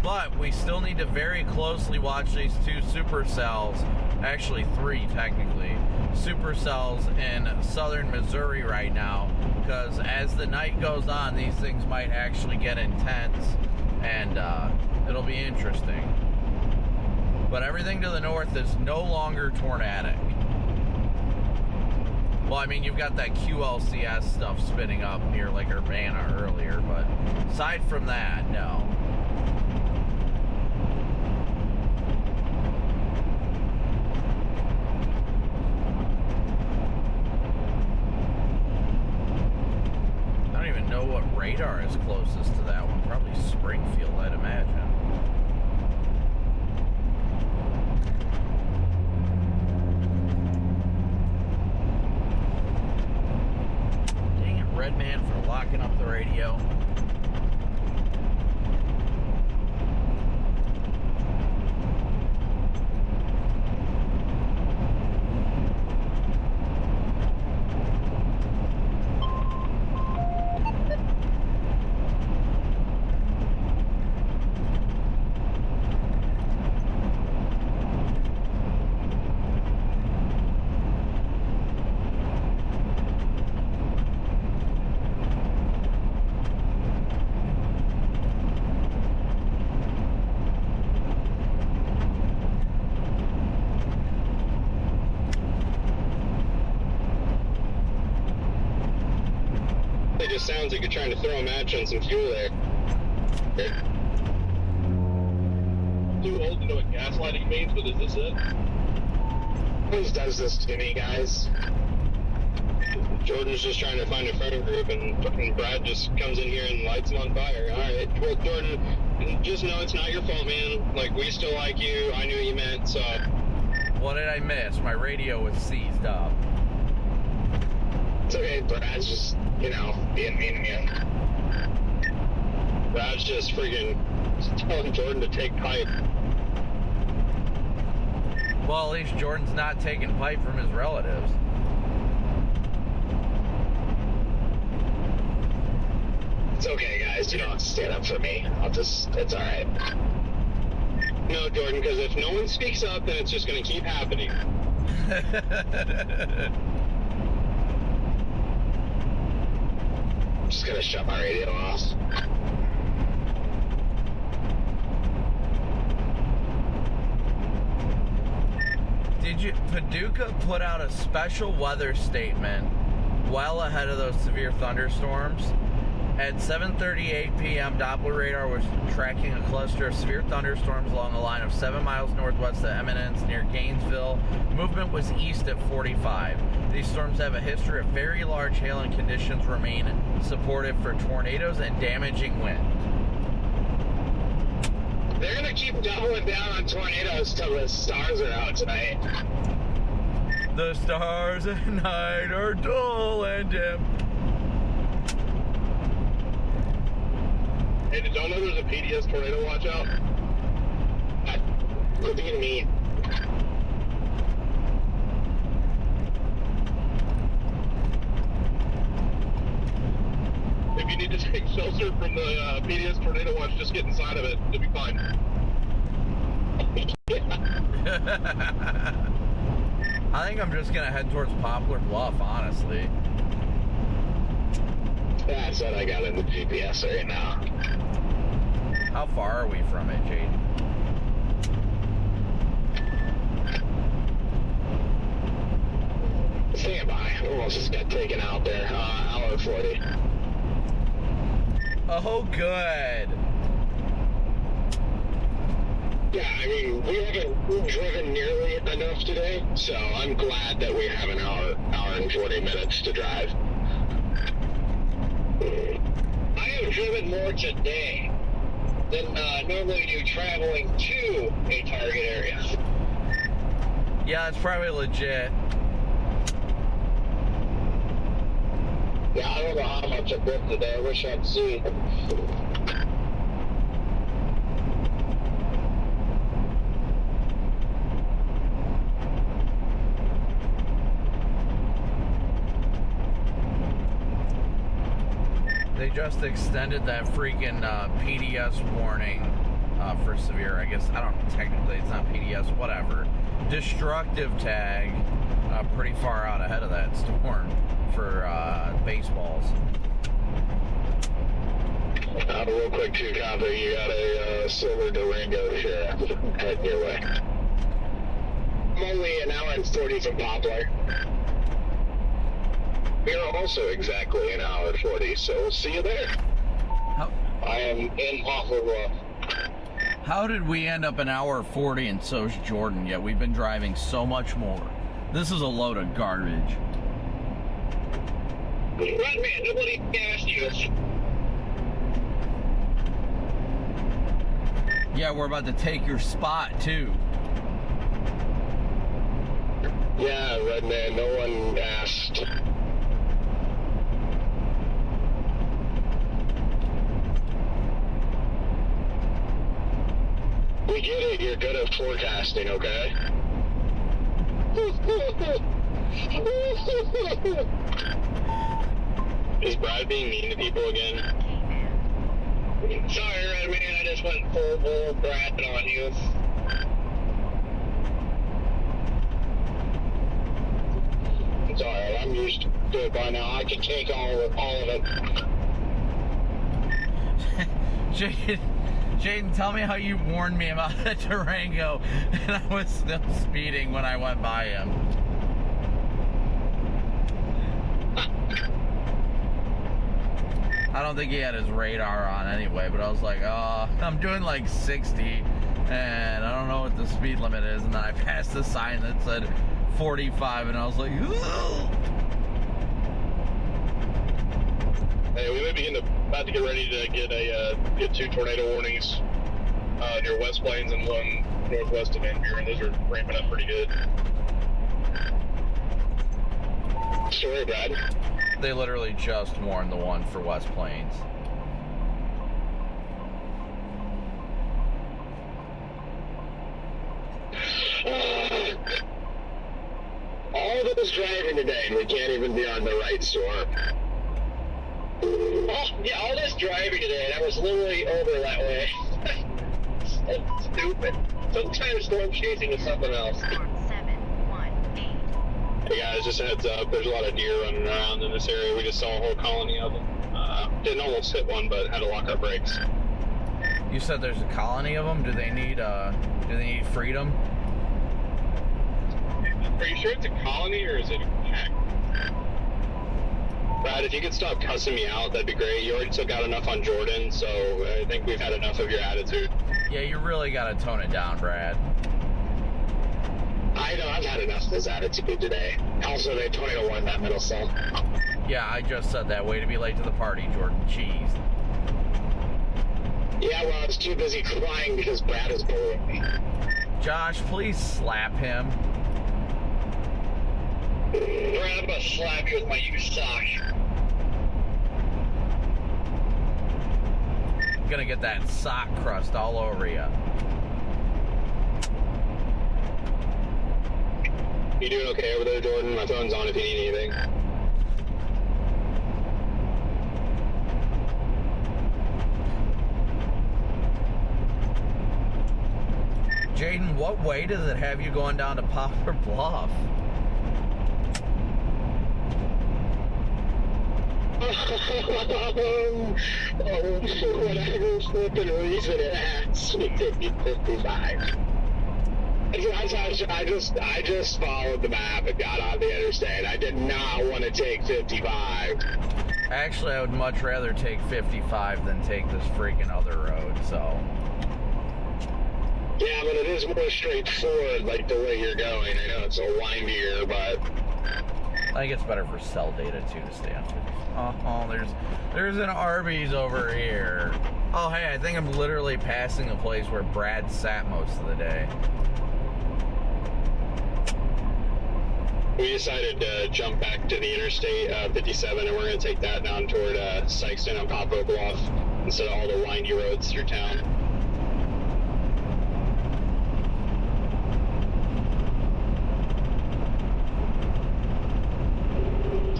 But we still need to very closely watch these two supercells, actually three technically, supercells in southern Missouri right now, because as the night goes on, these things might actually get intense, and it'll be interesting. But everything to the north is no longer tornadic. Well, I mean, you've got that QLCS stuff spinning up near Lake Urbana earlier, but aside from that, no. Know what radar is closest to that one. Probably Springfield, I'd imagine. Dang it, Redman, for locking up the radio. Sounds like you're trying to throw a match on some fuel there. Too old to know what gaslighting means, but is this it? Who does this to me, guys? Jordan's just trying to find a friend group, and fucking Brad just comes in here and lights him on fire. Alright, well, Jordan, just know it's not your fault, man. Like, we still like you. I knew what you meant, so... What did I miss? My radio was seized up. It's okay, Brad's just, you know, being mean to me. Brad's just freaking telling Jordan to take pipe. Well, at least Jordan's not taking pipe from his relatives. It's okay, guys. You don't have to stand up for me. It's alright. No, Jordan, because if no one speaks up, then it's just going to keep happening. I'm just gonna shut my radio off. Paducah put out a special weather statement well ahead of those severe thunderstorms, At 7:38 p.m., Doppler radar was tracking a cluster of severe thunderstorms along a line of 7 miles northwest of Eminence near Gainesville. Movement was east at 45. These storms have a history of very large hail, and conditions remain supportive for tornadoes and damaging wind. They're going to keep doubling down on tornadoes till the stars are out tonight. The stars at night are dull and dim. Hey, did y'all know there's a PDS tornado watch out? Could be me. If you need to take shelter from the PDS tornado watch, just get inside of it. You'll be fine. I think I'm just gonna head towards Poplar Bluff, honestly. That's what I got in the GPS right now. How far are we from it, Jade? Stand by. Almost just got taken out there. Hour 40. Oh, good. Yeah, I mean, we haven't driven nearly enough today, so I'm glad that we have an hour and 40 minutes to drive. I have driven more today than normally do traveling to a target area. Yeah, it's probably legit. Yeah, I don't know how much I booked today. I wish I'd seen. They just extended that freaking PDS warning for severe, I guess. I don't know, technically it's not PDS, whatever. Destructive tag pretty far out ahead of that storm for baseballs. Real quick, too, Copy, you got a silver Durango here heading your way. I'm only an hour and 40 from Poplar. We're also exactly an hour 40, so we'll see you there. I am in Poplar Bluff. How did we end up an hour 40 and so's Jordan, yet we've been driving so much more? This is a load of garbage. Redman, nobody asked you. Yeah, we're about to take your spot, too. Yeah, Redman, no one asked. We get it, you're good at forecasting, okay? Is Brad being mean to people again? Sorry, Redman, I just went full bull Brad on you. It's alright, I'm used to it by now. I can take all of it. Jaden, tell me how you warned me about the Durango and I was still speeding when I went by him. I don't think he had his radar on anyway, but I was like, oh, I'm doing like 60 and I don't know what the speed limit is, and then I passed the sign that said 45 and I was like, ugh. Hey, we may be about to get ready to get 2 tornado warnings near West Plains and one northwest of Van Buren. Those are ramping up pretty good. Sorry, Brad. They literally just warned the one for West Plains. All those driving today, and we can't even be on the right store. Oh, yeah, all this driving today, and I was literally over that way. So stupid. Some kind of storm chasing is something else. Hey guys, just a heads up, there's a lot of deer running around in this area. We just saw a whole colony of them. Didn't almost hit one, but had to lock our brakes. You said there's a colony of them? Do they need freedom? Are you sure it's a colony or is it a pack? Brad, if you could stop cussing me out, that'd be great. You already took out enough on Jordan, so I think we've had enough of your attitude. Yeah, you really got to tone it down, Brad. I know, I've had enough of his attitude today. Also, they tornado won that middle cell. Yeah, I just said that. Way to be late to the party, Jordan. Cheese. Yeah, well, I was too busy crying because Brad is bullying me. Josh, please slap him. Brad, I'm gonna slap you with my used sock. Gonna get that sock crust all over you. You doing okay over there, Jordan? My phone's on if you need anything. Jaden, what way does it have you going down to Poplar Bluff? For whatever flipping reason it has me taking 55. I just followed the map and got on the interstate. I did not want to take 55. Actually, I would much rather take 55 than take this freaking other road, so. Yeah, but it is more straightforward, like the way you're going. I know it's a windier, but I think it's better for cell data too to stay on 55. Oh, there's an Arby's over here. Oh, hey, I think I'm literally passing a place where Brad sat most of the day. We decided to jump back to the Interstate 57, and we're going to take that down toward Sykeston on Poplar Bluff instead of all the windy roads through town.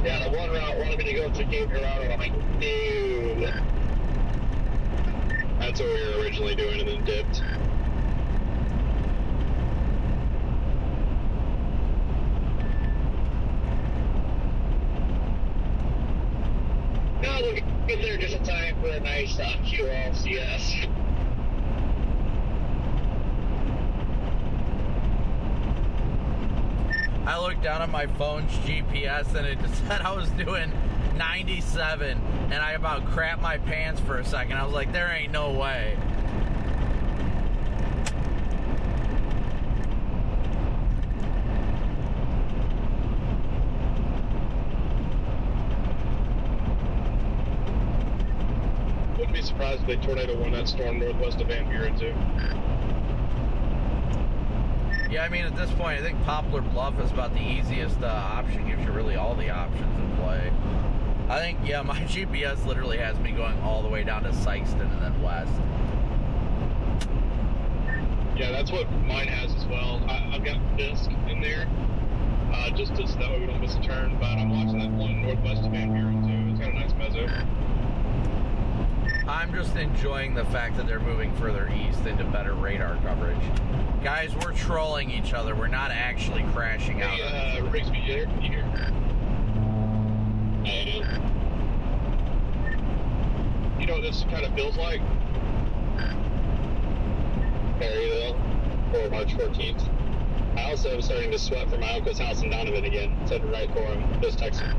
yeah, the one route wanted me to go through Cape Girardeau. I'm like, dude. That's what we were originally doing, and then dipped. No, we'll get there just in time for a nice QLCS. I looked down at my phone's GPS and it just said I was doing 97, and I about crapped my pants for a second. I was like, there ain't no way. Wouldn't be surprised if they tornado won that storm northwest of Van Buren too. Yeah, I mean, at this point, I think Poplar Bluff is about the easiest option. Gives you really all the options in play. I think, yeah, my GPS literally has me going all the way down to Sykeston and then west. Yeah, that's what mine has as well. I've got Fisk in there, just so that way we don't miss a turn, but I'm watching that one northwest of Van Buren too. It's got a nice mezzo. I'm just enjoying the fact that they're moving further east into better radar coverage. Guys, we're trolling each other. We're not actually crashing out. Hey, Rigsby, you here? Hey, you know what this kind of feels like? Perryville, or March 14th. I also am starting to sweat for my uncle's house in Donovan again. Said to write for him. Just text him.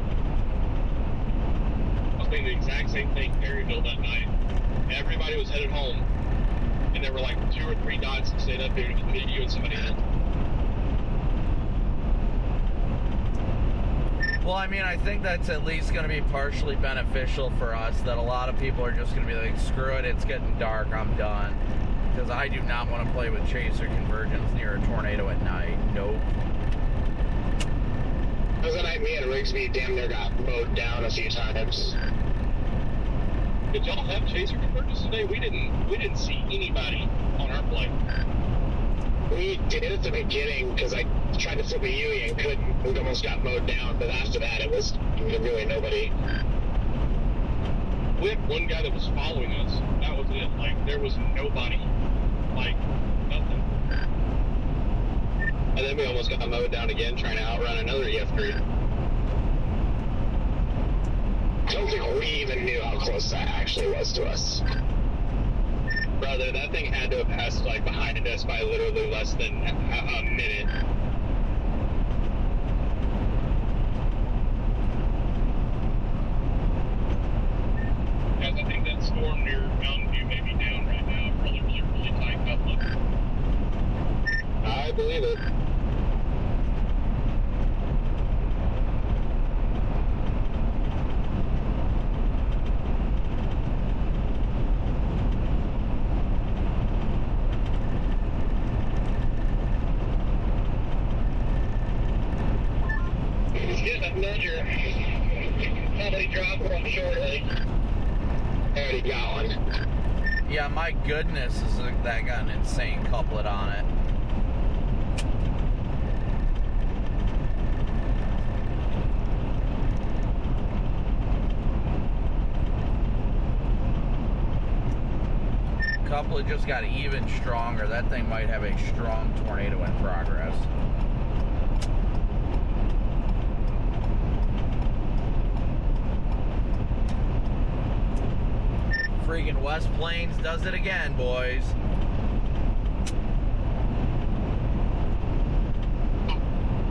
I was thinking the exact same thing Perryville that night. Everybody was headed home, and there were like 2 or 3 dots that stayed up here to meet you and somebody else. Well, I mean, I think that's at least going to be partially beneficial for us, that a lot of people are just going to be like, screw it, it's getting dark, I'm done. Because I do not want to play with Chaser Convergence near a tornado at night. Nope. That was the night me and Rigsby damn near got mowed down a few times. Did y'all have Chaser Convergence today? We didn't see anybody on our plane. We did at the beginning because I tried to flip a Yui and couldn't. We almost got mowed down, but after that it was really nobody. We had one guy that was following us. That was it. Like, there was nobody. Like, nothing. And then we almost got mowed down again trying to outrun another EF3. I don't think we even knew how close that actually was to us. Brother, that thing had to have passed like behind us by literally less than a minute. measure. Probably drop one shortly. Already got one. Yeah, my goodness, that got an insane couplet on it. Couplet just got even stronger. That thing might have a strong tornado in progress. Freaking West Plains does it again, boys.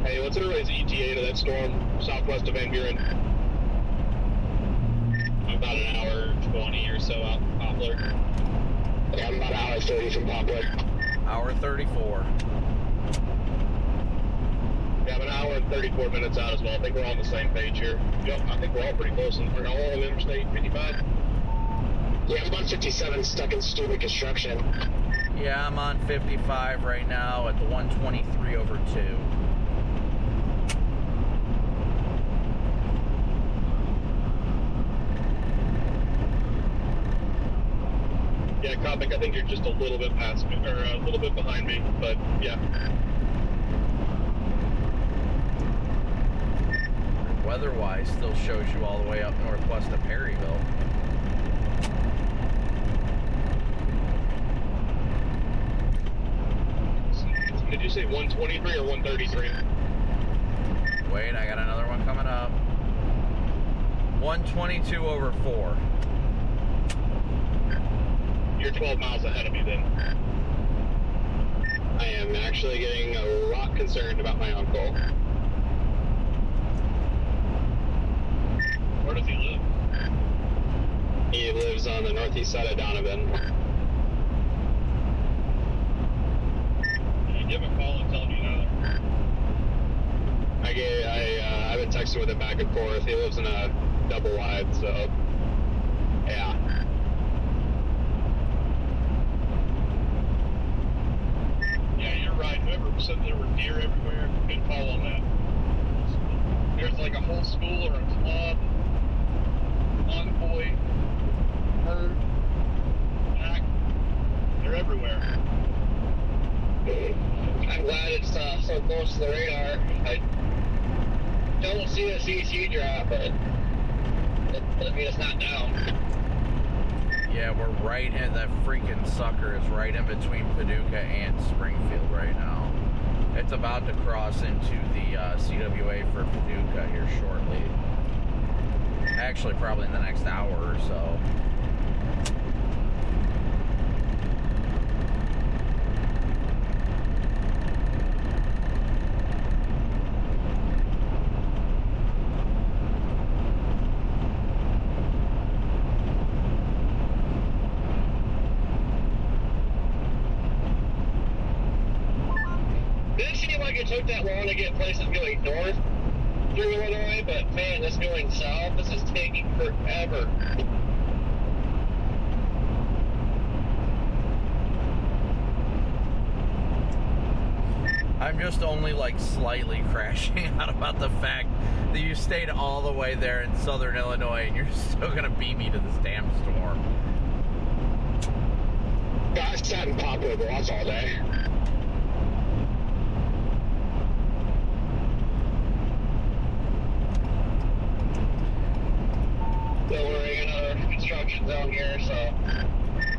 Hey, what's everybody's ETA to that storm southwest of Van Buren? About an hour 20 or so out Poplar. Yeah, I'm about an hour 30 from Poplar. Hour 34. Yeah, I'm an hour and 34 minutes out as well. I think we're all on the same page here. Yep, I think we're all pretty close. We're all on Interstate 55. Yeah, I'm on 57, stuck in stupid construction. Yeah, I'm on 55 right now at the 123/2. Yeah, Copic, I think you're just a little bit past me, or a little bit behind me, but yeah. Weather-wise, still shows you all the way up northwest of Perryville. Did you say 123 or 133? Wait, I got another one coming up. 122/4. You're 12 miles ahead of me then. I am actually getting a lot concerned about my uncle. Where does he live? He lives on the northeast side of Donovan. Give him a call and tell him you know that. I've been texting with him back and forth. He lives in a double wide, so yeah. Yeah, you're right. Whoever said there were deer everywhere, good call on that. There's like a whole school or a club, convoy, herd, pack. They're everywhere. I'm glad it's so close to the radar. I don't see a CC drop, but I mean, it's not down. Yeah, we're right in that freaking sucker is right in between Paducah and Springfield right now. It's about to cross into the CWA for Paducah here shortly. Actually, probably in the next hour or so. Didn't seem like it took that long to get places going north through Illinois, but man, this going south, this is taking forever. I'm just only like slightly crashing out about the fact that you stayed all the way there in southern Illinois and you're still gonna beat me to this damn storm. Yeah, I sat in Poplar Bluff all day. So we're in another construction zone here, so.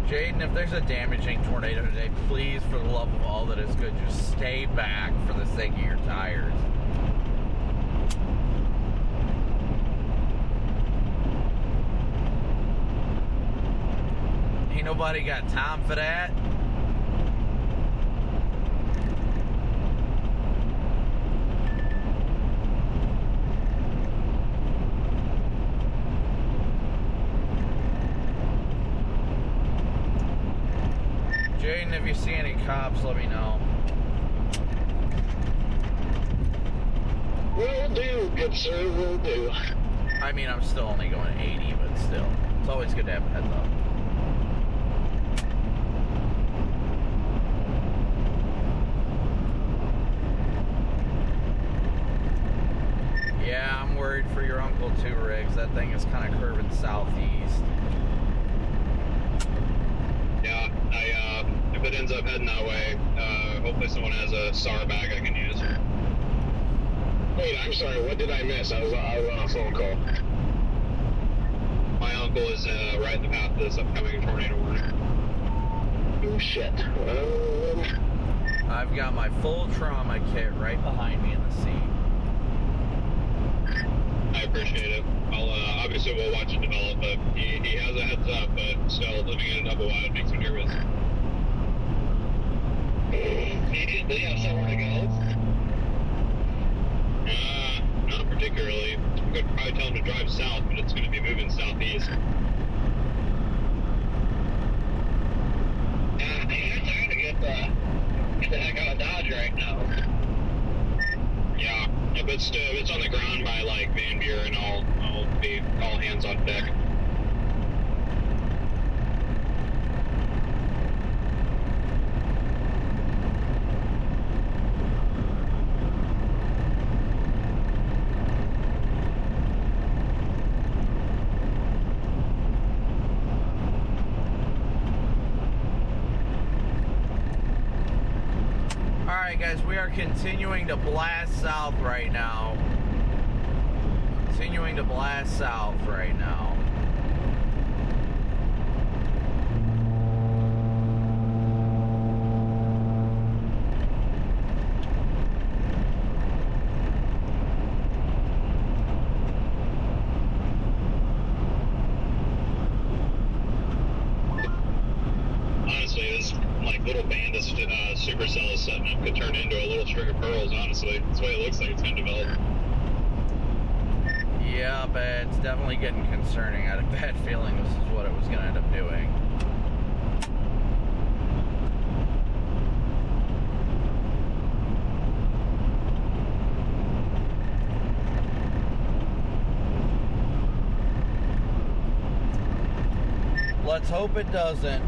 Jaden, if there's a damaging tornado today, please, for the love of all that is good, just stay back for the sake of your tires. Ain't nobody got time for that. Jaden, if you see any cops, let me know. Will do, good sir, will do. I mean, I'm still only going 80, but still. It's always good to have a heads up. Yeah, I'm too, Riggs. That thing is kind of curving southeast. Yeah, if it ends up heading that way, hopefully someone has a SAR bag I can use. Wait, I'm sorry, what did I miss? I was on a phone call. My uncle is right in the path of this upcoming tornado warning. Oh, shit. I've got my full trauma kit right behind me in the seat. I appreciate it. Obviously we'll watch it develop, but he has a heads up, but still living in a double wide makes me nervous. Did they have somewhere to go? Not particularly. I'm going to probably tell him to drive south, but it's going to be moving southeast. Yeah, you're trying to get the heck out of Dodge right now. Yeah, if it's on the ground by like Van Buren, I'll be all hands on deck. Guys, we are continuing to blast south right now. Continuing to blast south right now. Honestly, this like little band of supercell is setting up could turn into a little string of pearls, honestly. That's the way it looks like it's going to develop. Yeah, but it's definitely getting concerning. I had a bad feeling this is what it was going to end up doing. Let's hope it doesn't.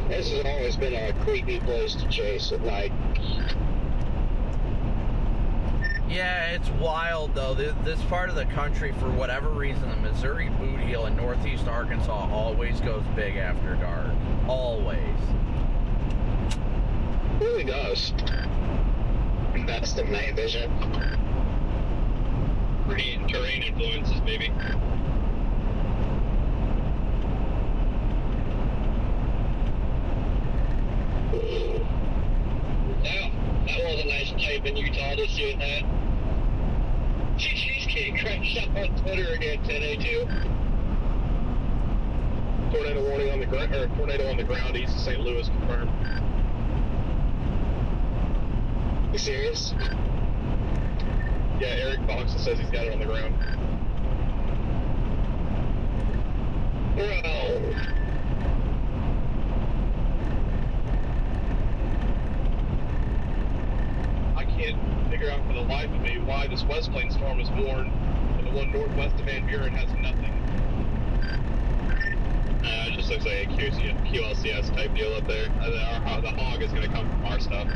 This has always been a creepy place to chase at night. Yeah, it's wild though. This part of the country, for whatever reason, the Missouri boot heel in northeast Arkansas always goes big after dark. Always. It really does. Best of night vision. Terrain influences, maybe. That was a nice type in Utah to see that. Cheesecake crashed up on Twitter again, 10A2. Tornado warning on the ground, or tornado on the ground east of St. Louis confirmed. You serious? Yeah, Eric Fox says he's got it on the ground. Bro. I can't figure out for the life of me why this West Plains storm is warned, and the one northwest of Van Buren has nothing. It just looks like a QLCS type deal up there. The hog is going to come from our stuff.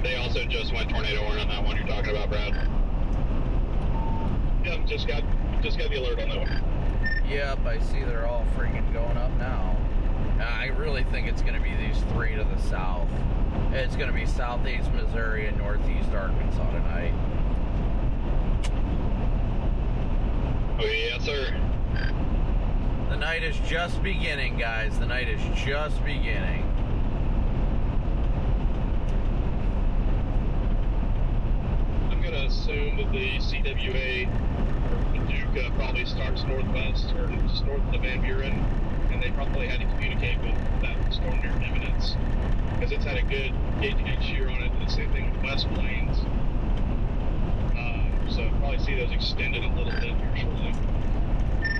They also just went tornado warning on that one you're talking about, Brad. Yep, just got the alert on that one. Yep, I see they're all freaking going up now. I really think it's going to be these three to the south. It's going to be southeast Missouri and northeast Arkansas tonight. Oh, yes, sir. The night is just beginning, guys. The night is just beginning. I'm going to assume that the CWA or Paducah probably starts northwest or just north of Van Buren, and they probably had to communicate with that storm near imminence, because it's had a good gauge shear on it. The same thing with West Plains. So probably see those extended a little bit here shortly.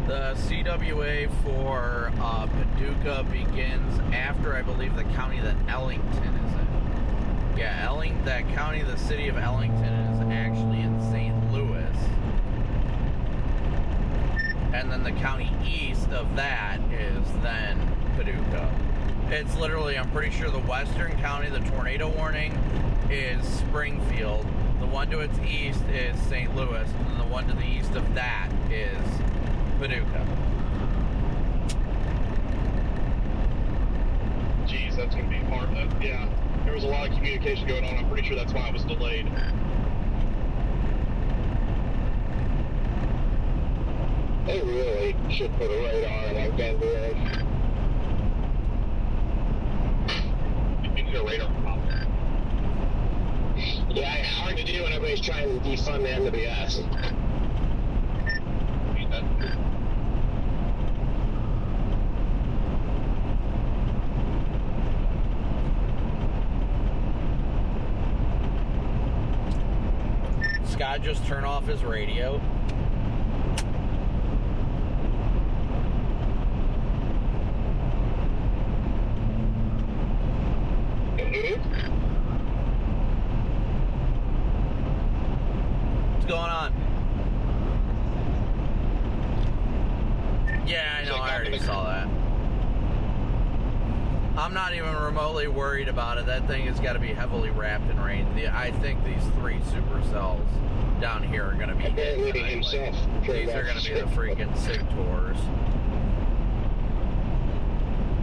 The CWA for Paducah begins after, I believe, the county that Ellington is in. Yeah, that county, the city of Ellington, is actually in St. Louis. And then the county east of that is then Paducah. It's literally, I'm pretty sure the western county, the tornado warning is Springfield. The one to its east is St. Louis. And then the one to the east of that is Paducah. Geez, that's going to be hard. Yeah, there was a lot of communication going on. I'm pretty sure that's why it was delayed. They really should put a radar like that there. You need a radar pop. Yeah, hard to do when everybody's trying to defund the NWS. Scott just turned off his radio. What's going on? Yeah, I know, I already saw that. I'm not even remotely worried about it. That thing has got to be heavily wrapped in rain. I think these 3 supercells down here are going to be hit tonight. These are going to be the freaking SIG tours.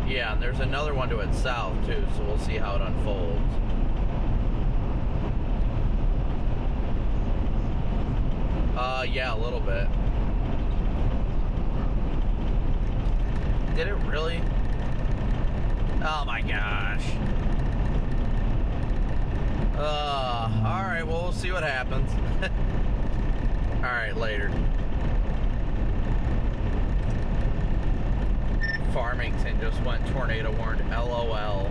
Yeah, and there's another one to its south, too, so we'll see how it unfolds. Yeah, a little bit. Did it really? Oh my gosh. Alright, well, we'll see what happens. Alright, later. Farmington just went tornado warned. LOL.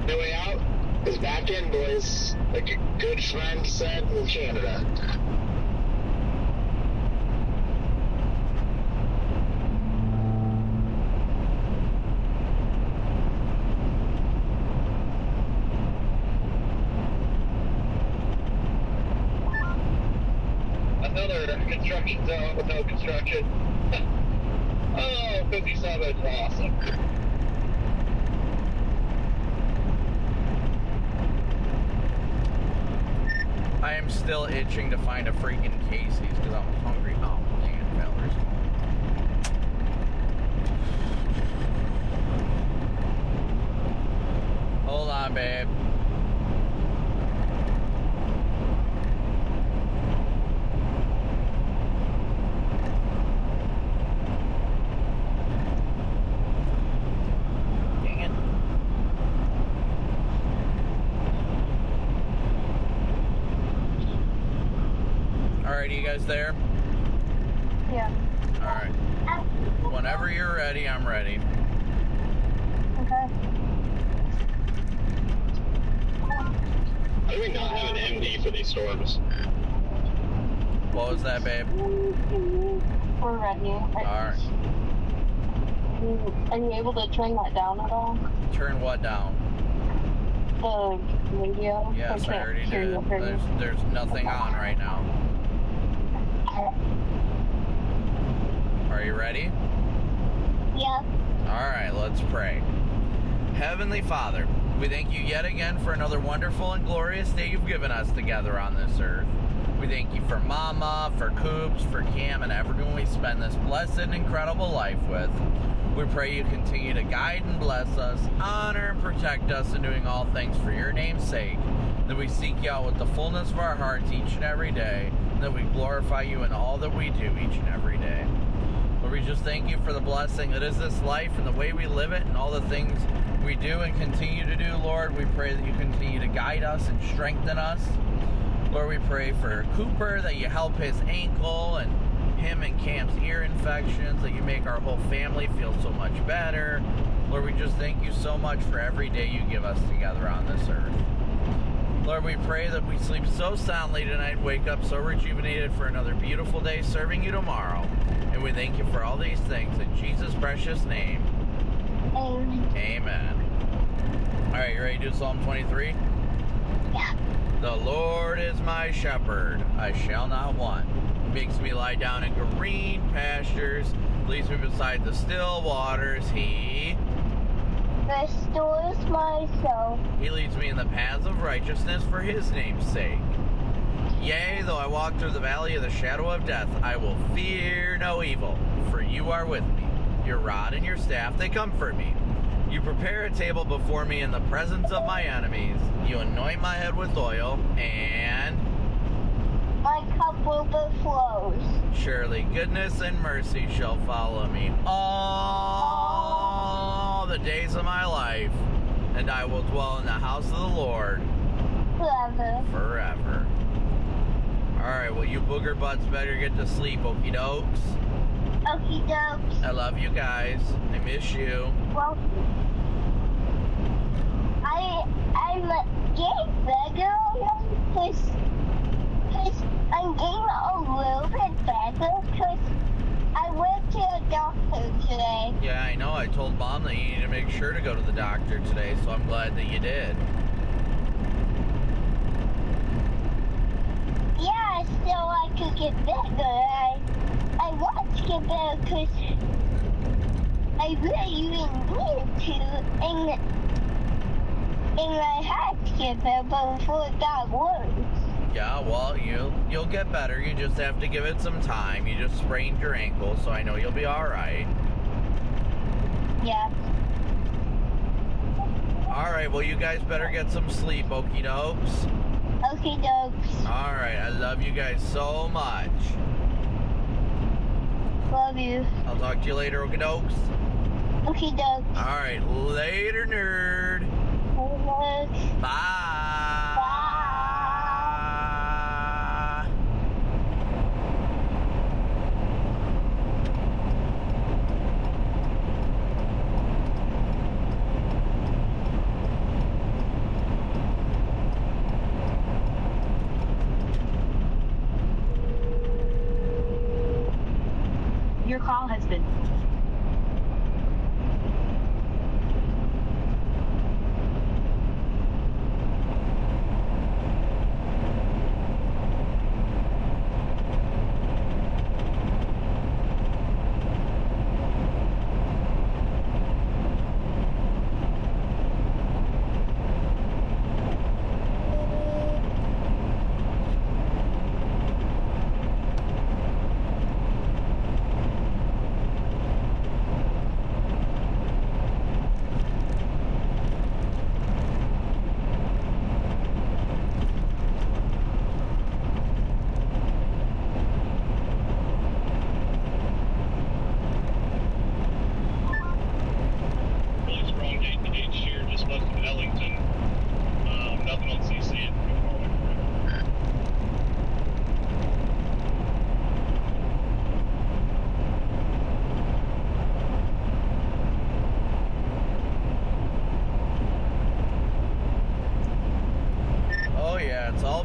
The way out is back in, boys. Like a good friend said in Canada. Another construction zone with no construction. Oh, 57, awesome. I am still itching to find a freaking Casey's because I'm hungry. Oh, dang it, fellas. Hold on, babe. Alright, you guys there? Yeah. Alright. Whenever you're ready, I'm ready. Okay. How do we not have an MD for these storms? What was that, babe? We're ready. Alright. Are you able to turn that down at all? Turn what down? The radio? Yes, I already did. There's nothing on right now. Are you ready? Yeah. Alright, let's pray. Heavenly Father, We thank you yet again for another wonderful and glorious day you've given us together on this earth. We thank you for Mama, for Coops, for Cam, and everyone we spend this blessed and incredible life with. We pray you continue to guide and bless us, honor and protect us in doing all things for your name's sake, that we seek you out with the fullness of our hearts each and every day, and that we glorify you in all that we do each and every day. Lord, we just thank you for the blessing that is this life and the way we live it and all the things we do and continue to do, Lord. We pray that you continue to guide us and strengthen us. Lord, we pray for Cooper, that you help his ankle and him and Cam's ear infections, that you make our whole family feel so much better. Lord, we just thank you so much for every day you give us together on this earth. Lord, we pray that we sleep so soundly tonight, wake up so rejuvenated for another beautiful day serving you tomorrow. And we thank you for all these things in Jesus' precious name. Amen. All right, you ready to do Psalm 23? Yeah. The Lord is my shepherd, I shall not want. He makes me lie down in green pastures, leads me beside the still waters. He restores my soul. He leads me in the paths of righteousness for his name's sake. Yea, though I walk through the valley of the shadow of death, I will fear no evil, for you are with me. Your rod and your staff, they comfort me. You prepare a table before me in the presence of my enemies. You anoint my head with oil, and my cup overflows. Surely goodness and mercy shall follow me all the days of my life, and I will dwell in the house of the Lord forever. Alright, well, you booger butts better get to sleep, okie dokes. Okie dokes. I love you guys. I miss you. Well, I'm getting better because I'm getting a little bit better because I went to a doctor today. Yeah, I know. I told Mom that you need to make sure to go to the doctor today, so I'm glad that you did. Yeah, so I could get better. I want to get better because I really need to, and I had to get better before it got worse. Yeah, well, you'll get better. You just have to give it some time. You just sprained your ankle, so I know you'll be all right. Yeah. All right, well, you guys better get some sleep, okie dokes. Okie dokes. All right, I love you guys so much. Love you. I'll talk to you later, okie dokes. Okie dokes. All right, later, nerd. Bye. Bye. Your call has been...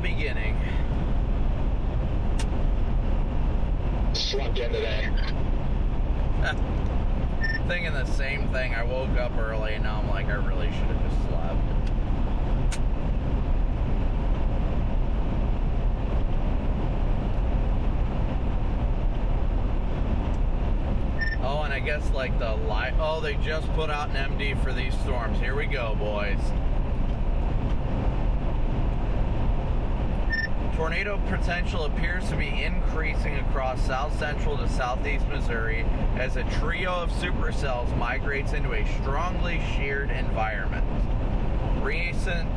beginning. Slept in today. Thinking the same thing. I woke up early and now I'm like, I really should have just slept. Oh, and I guess like the light. Oh, they just put out an MD for these storms. Here we go, boys. Tornado potential appears to be increasing across south central to southeast Missouri as a trio of supercells migrates into a strongly sheared environment. Recent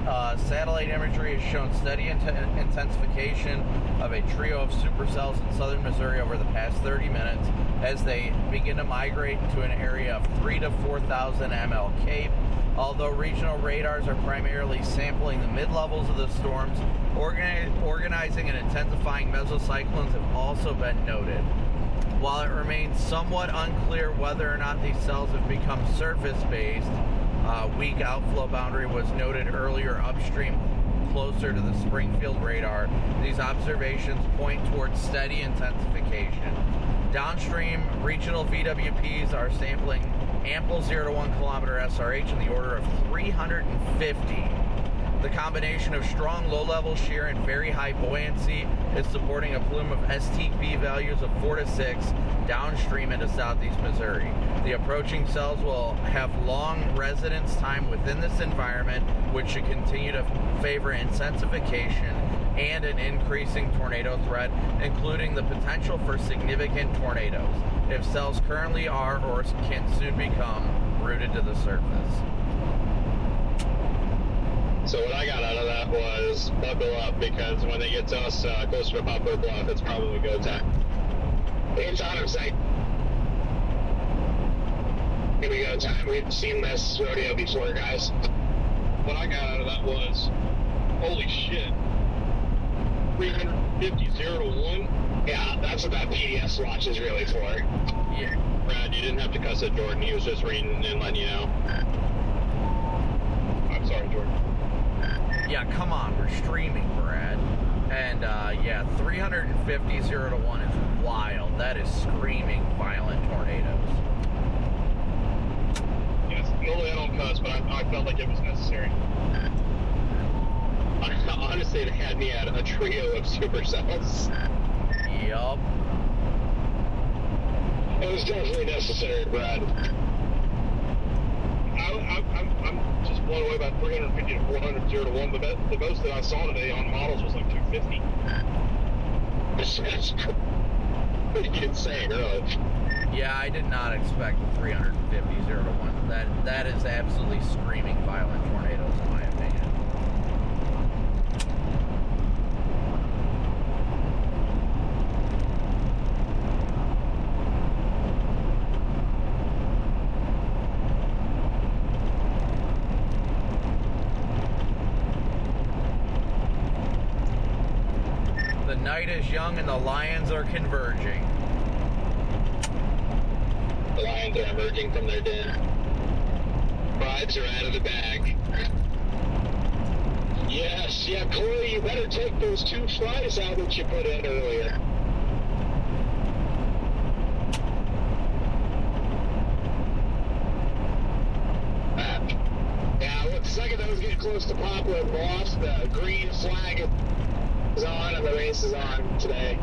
satellite imagery has shown steady intensification of a trio of supercells in southern Missouri over the past 30 minutes as they begin to migrate into an area of 3,000 to 4,000 ML Cape. Although regional radars are primarily sampling the mid-levels of the storms, organizing and intensifying mesocyclones have also been noted. While it remains somewhat unclear whether or not these cells have become surface-based, weak outflow boundary was noted earlier upstream closer to the Springfield radar. These observations point towards steady intensification. Downstream, regional VWPs are sampling ample 0 to 1 kilometer SRH in the order of 350. The combination of strong low-level shear and very high buoyancy is supporting a plume of STP values of 4 to 6 downstream into southeast Missouri. The approaching cells will have long residence time within this environment, which should continue to favor intensification and an increasing tornado threat, including the potential for significant tornadoes, if cells currently are or can soon become rooted to the surface. So what I got out of that was buckle up, because when they get to us closer to Poplar Bluff, it's probably go time. It's out of sight. Here we go, time. We've seen this rodeo before, guys. What I got out of that was, holy shit, 350 0 to 1? Yeah, that's what that PDS watch is really for. Yeah. Brad, you didn't have to cuss at Jordan. He was just reading and letting you know. I'm sorry, Jordan. Yeah, come on, we're streaming, Brad. And, yeah, 350 0 to 1 is wild. That is screaming violent tornadoes. Yes, normally I don't cuss, but I felt like it was necessary. Honestly, it had me at a trio of supercells. Yup. It was definitely necessary, Brad. I'm just blown away by 350 to 400 0 to 1, but the most that I saw today on models was like 250. That's pretty insane, really. Yeah, I did not expect 350 0 to 1. That is absolutely screaming violent tornadoes, in my opinion. The night is young and the lions are converging. The lions are emerging from their den. Bribes are out of the bag. Yes, yeah, Corey, you better take those 2 flies out that you put in earlier. Yeah, well, the second those get close to Poplar Bluff, the green flag is on and the race is on today.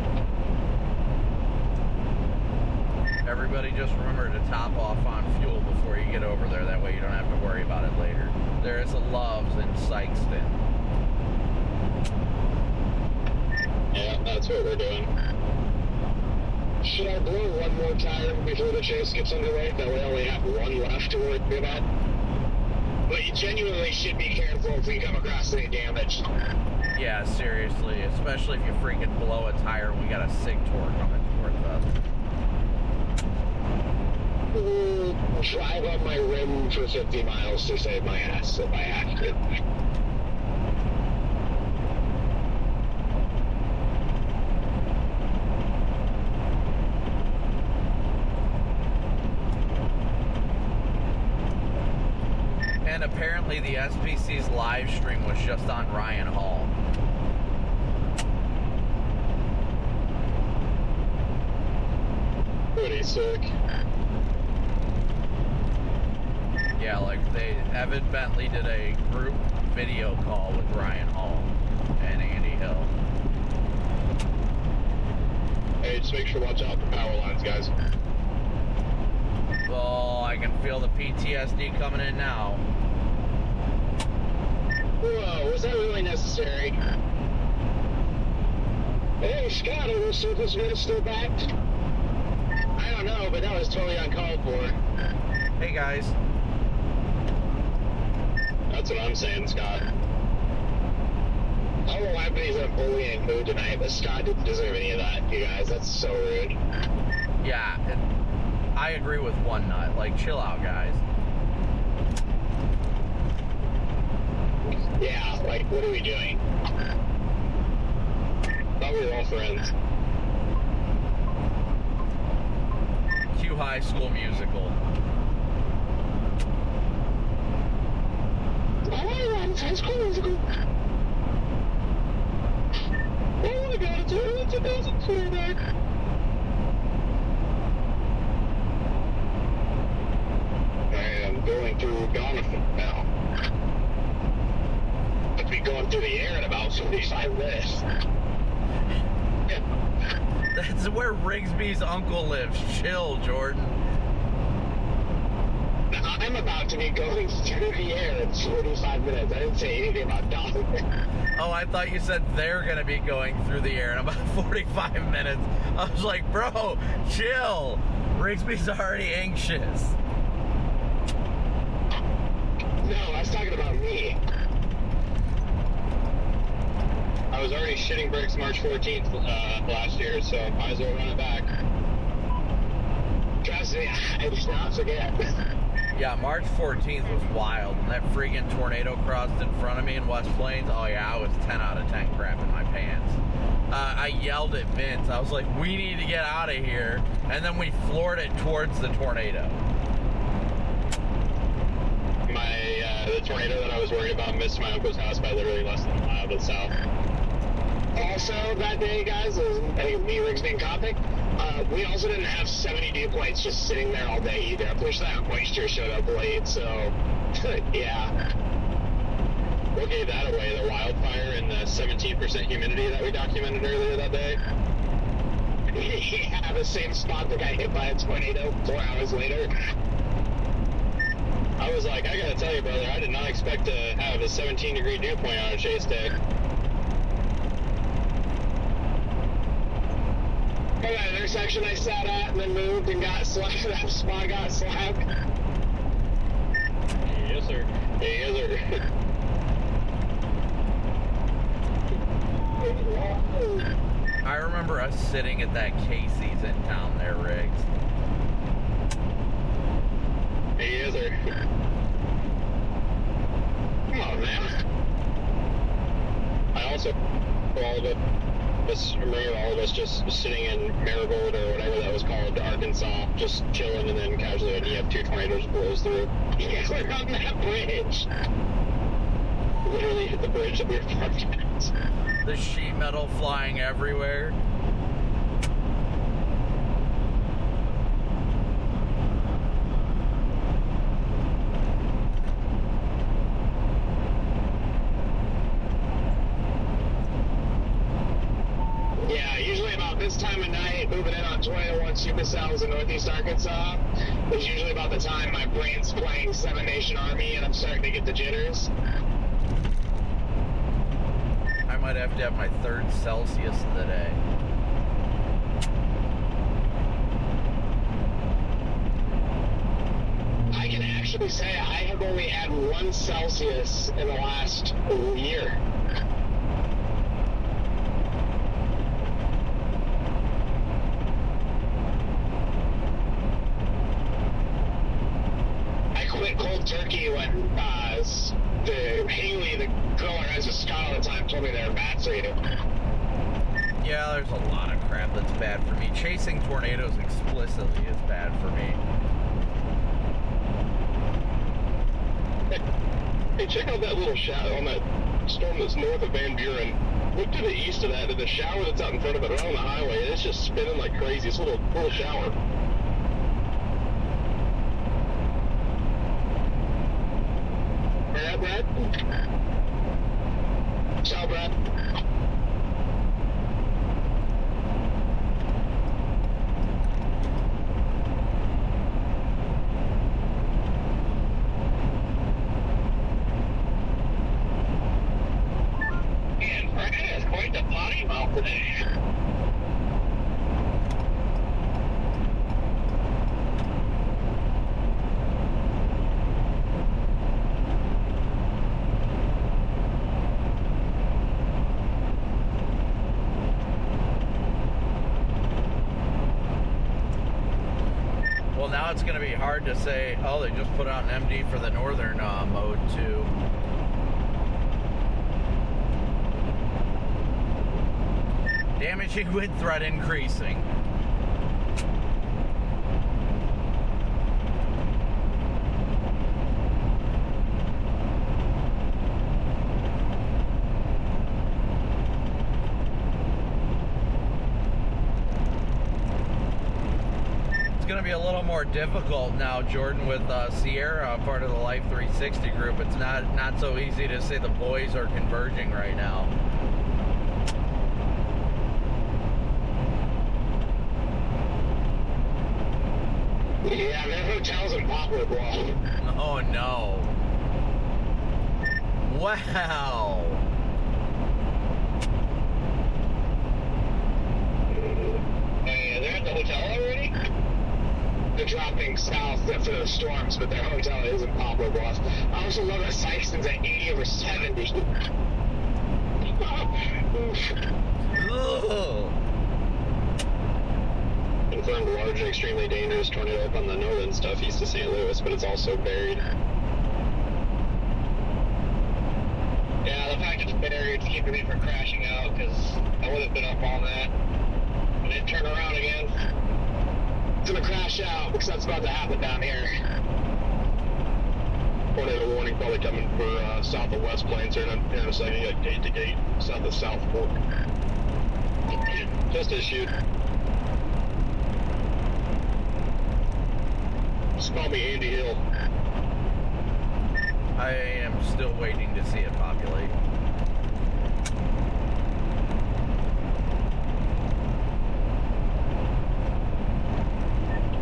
Everybody just remember to top off on fuel before you get over there. That way you don't have to worry about it later. There is a Loves in Sykeston. Yeah, that's what we're doing. Should I blow one more tire before the chase gets underway? That way I only have one left to worry about. But you genuinely should be careful if we come across any damage. Yeah, seriously. Especially if you freaking blow a tire and we got a SIG tour coming towards us. Drive on my rim for 50 miles to save my ass if I have to. And apparently the SPC's live stream was just on Ryan Hall. Pretty sick. Yeah, like Evan Bentley did a group video call with Ryan Hall and Andy Hill. Hey, just make sure to watch out for power lines, guys. Oh, I can feel the PTSD coming in now. Whoa, was that really necessary? Hey, Scott, are the surface winds still back? I don't know, but that was totally uncalled for. Hey, guys. That's what I'm saying, Scott. I don't know why everybody's in a bullying mood tonight, but Scott didn't deserve any of that, you guys. That's so rude. Yeah, I agree with One Nut. Like, chill out, guys. Yeah, like, what are we doing? Thought we were all friends. Cue High School Musical. It's High School Musical. Oh my god, it's early 2004 back. I am going through Donovan now. I'll be going through the air in about 45 minutes. That's where Rigsby's uncle lives. Chill, Jordan. I'm about to be going through the air in 45 minutes. I didn't say anything about Donovan. Oh, I thought you said they're going to be going through the air in about 45 minutes. I was like, bro, chill. Rigsby's already anxious. No, I was talking about me. I was already shitting bricks March 14th last year, so might as well run it back. Trust me, I did not forget. Yeah, March 14th was wild. And that freaking tornado crossed in front of me in West Plains. Oh, yeah, I was 10 out of 10 crapping my pants. I yelled at Vince. I was like, we need to get out of here. And then we floored it towards the tornado. The tornado that I was worried about missed my uncle's house by literally less than a mile to the south. Also, that day, guys, I think me, Rigsby, and Copic, we also didn't have 70 dew points just sitting there all day either. I'm pretty sure that moisture showed up late, so, yeah. What gave that away? The wildfire and the 17% humidity that we documented earlier that day? Yeah, the same spot that got hit by a tornado 4 hours later. I was like, I gotta tell you, brother, I did not expect to have a 17-degree dew point on a chase day. Hey, that intersection I sat at and then moved and got slapped, that spot got slapped. Yes, sir. Yes, sir. I remember us sitting at that Casey's in town there, Riggs. Yes, sir. Come on, man. I also, all of us just sitting in Marigold or whatever that was called, Arkansas, just chilling, and then casually an EF2 tornado blows through. Yeah, we're on that bridge. Literally hit the bridge that we were parked at. The sheet metal flying everywhere. Yeah, usually about this time of night, moving in on 2001 Supercells in Northeast Arkansas is usually about the time my brain's playing Seven Nation Army and I'm starting to get the jitters. I might have to have my 3rd Celsius of the day. I can actually say I have only had 1 Celsius in the last year. I quit cold turkey when Haley, the girl I was with Scott all the time, told me they were bad for you. Yeah, there's a lot of crap that's bad for me. Chasing tornadoes explicitly is bad for me. Hey, check out that little shower on that storm that's north of Van Buren. Look to the east of that, to the shower that's out in front of it, right on the highway. It's just spinning like crazy. It's a little shower. Brad? Ciao, Brad. Man, Brad is quite the potty mouth. out today. Well, now it's going to be hard to say, oh, they just put out an MD for the northern mode too. Damaging wind threat increasing. It's going to be a little more difficult now, Jordan, with Sierra, part of the Life 360 group. It's not so easy to say the boys are converging right now. Yeah, that hotel's in Poplar Bluff. Oh no. Wow. Hey, they're at the hotel already? They're dropping south for the storms, but their hotel is in Poplar Bluff. I also love that Sykeston's at 80 over 70. Ugh. Confirmed large and extremely dangerous tornado up on the northern stuff east of St. Louis, but it's also buried. Yeah, the fact it's buried is keeping me from crashing out, because I would have been up on that. And then turn around again. It's gonna crash out, because that's about to happen down here. Tornado warning probably coming for south of West Plains here in a second. You got gate to gate, south of South Fork. Just issued. Just call me Andy Hill. I am still waiting to see it populate.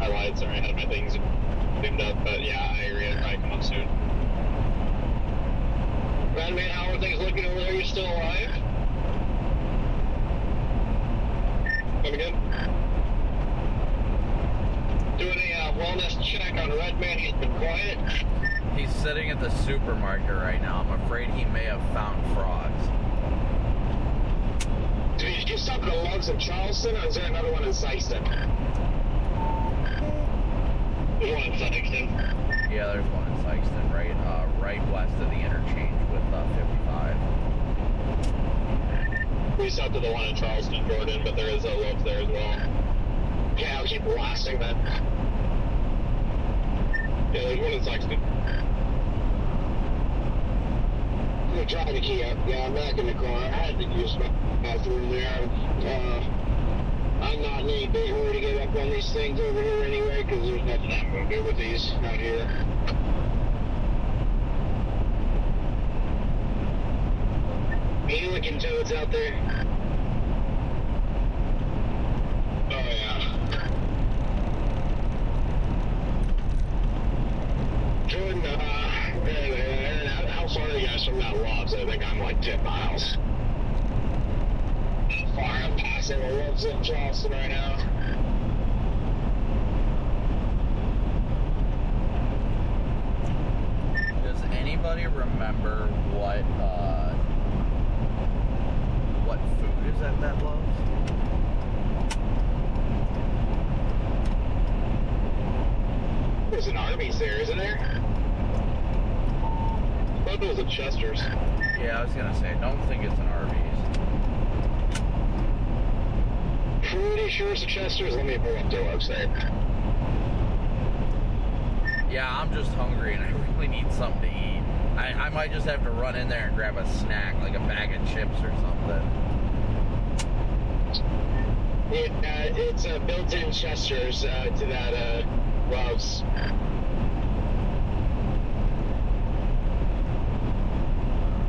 I lied, sorry, I had my things zoomed up, but yeah, I agree, it'll probably come up soon. Redman, how are things looking over there? You still alive? Come again? Doing a wellness check on Redman. He's been quiet. He's sitting at the supermarket right now. I'm afraid he may have found frogs. Did you get something to Loves in Charleston, or is there another one in Sykeston? There's one in Sykeston. Yeah, there's one in Sykeston, right west of the interchange with 55. We stopped at the one in Charleston, Jordan, but there is a Loves there as well. Yeah, I'll keep blasting that. Yeah, there's one in Sykeston. I'm gonna try to key up. Yeah, I'm back in the car. I had to use my bathroom there. I'm not in any big hurry to get up on these things over here anyway, because there's nothing I'm gonna do with these out here. Any licking toads out there? Oh, yeah. Jordan, how far are you guys from that Loves? I think I'm like 10 miles. How far I'm passing the Loves in Charleston right now. Does anybody remember what food is at that Lowe's? There's an Arby's there, isn't there? I thought it was a Chester's. Yeah, I was gonna say, I don't think it's an Arby's. Pretty sure it's a Chester's. Let me pull up their website. Yeah, I'm just hungry and I really need something to eat. I might just have to run in there and grab a snack, like a bag of chips or something. It's a built-in Chester's to that Loves.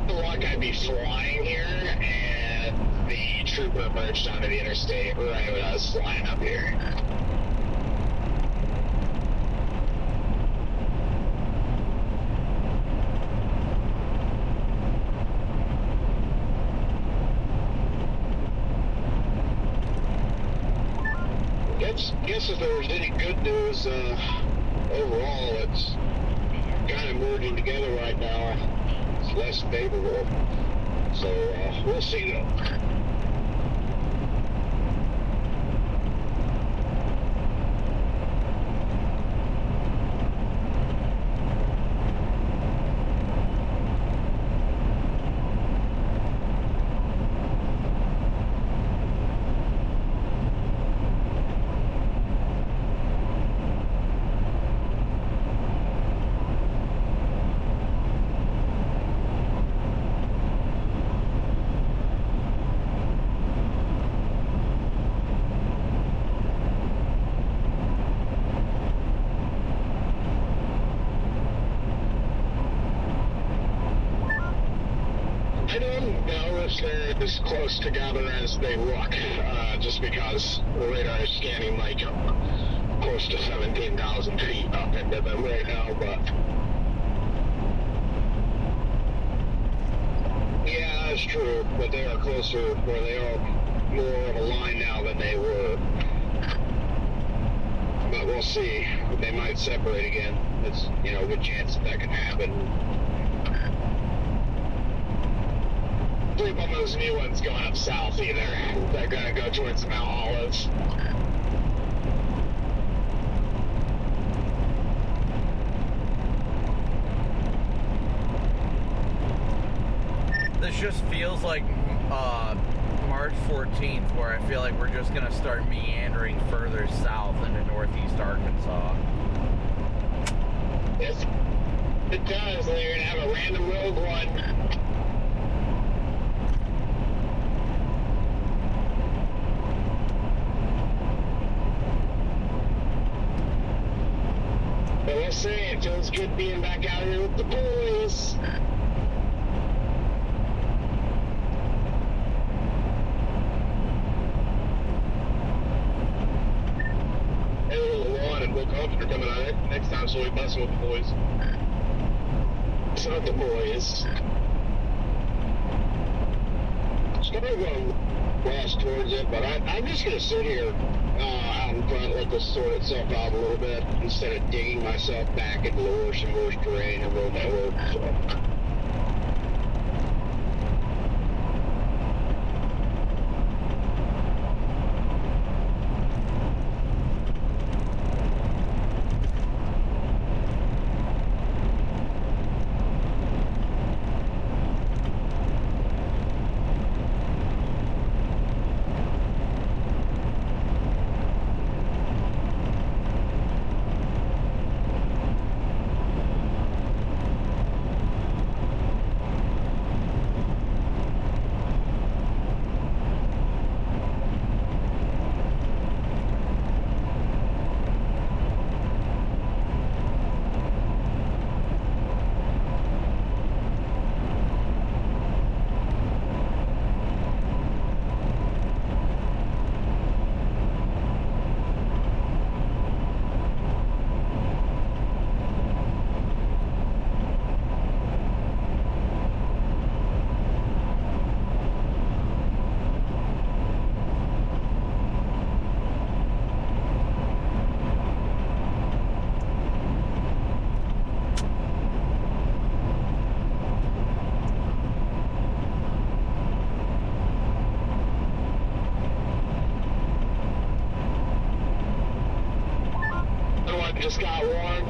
Luck, I'd be flying here, and the trooper emerged onto the interstate right when I was flying up here. guess if there was any good news, overall, it's kind of merging together right now. It's less favorable. So, we'll see though. I don't know if they're as close together as they look, just because the radar is scanning like close to 17,000 feet up into them right now, but yeah, that's true, but they are closer, or they are more of a line now than they were. But we'll see. They might separate again. It's, you know, a good chance that can happen. Sleep on those new ones going up south either. They're gonna go towards Mount Olives. This just feels like March 14th, where I feel like we're just gonna start meandering further south into northeast Arkansas. Yes, it does. They're gonna have a random rogue one. But let's say it feels good being back out here with the boys. Hey, Ron and Will Compton are coming out next time, so we'll be busting with the boys. It's not the boys. Started going west towards it, but I'm just going to sit here out in front, let this sort itself out a little bit, instead of digging myself back into the worse and worse terrain and road network. So. Just got warm.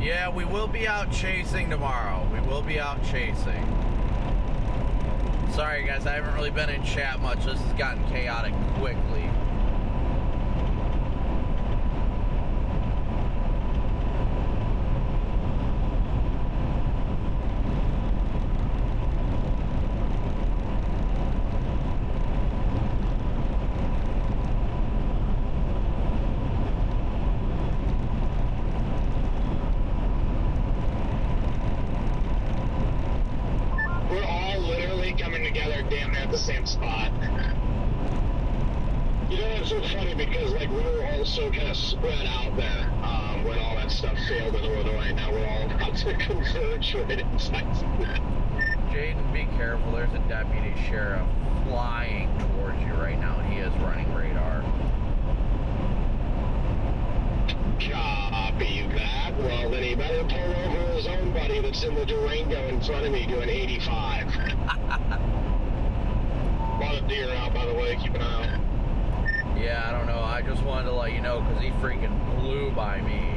Yeah, we will be out chasing tomorrow. We will be out chasing. Sorry guys, I haven't really been in chat much. This has gotten chaotic quickly. Same spot. You know, it's so funny because, like, we were all so kind of spread out there when all that stuff failed in Illinois. Now we're all about to converge right inside. Jaden, be careful. There's a deputy sheriff flying towards you right now. He is running radar. Copy that. Well, then he better pull over his own buddy that's in the Durango in front of me doing 85. A lot of deer out, by the way. Keep an eye out. Yeah, I don't know. I just wanted to let you know because he freaking blew by me.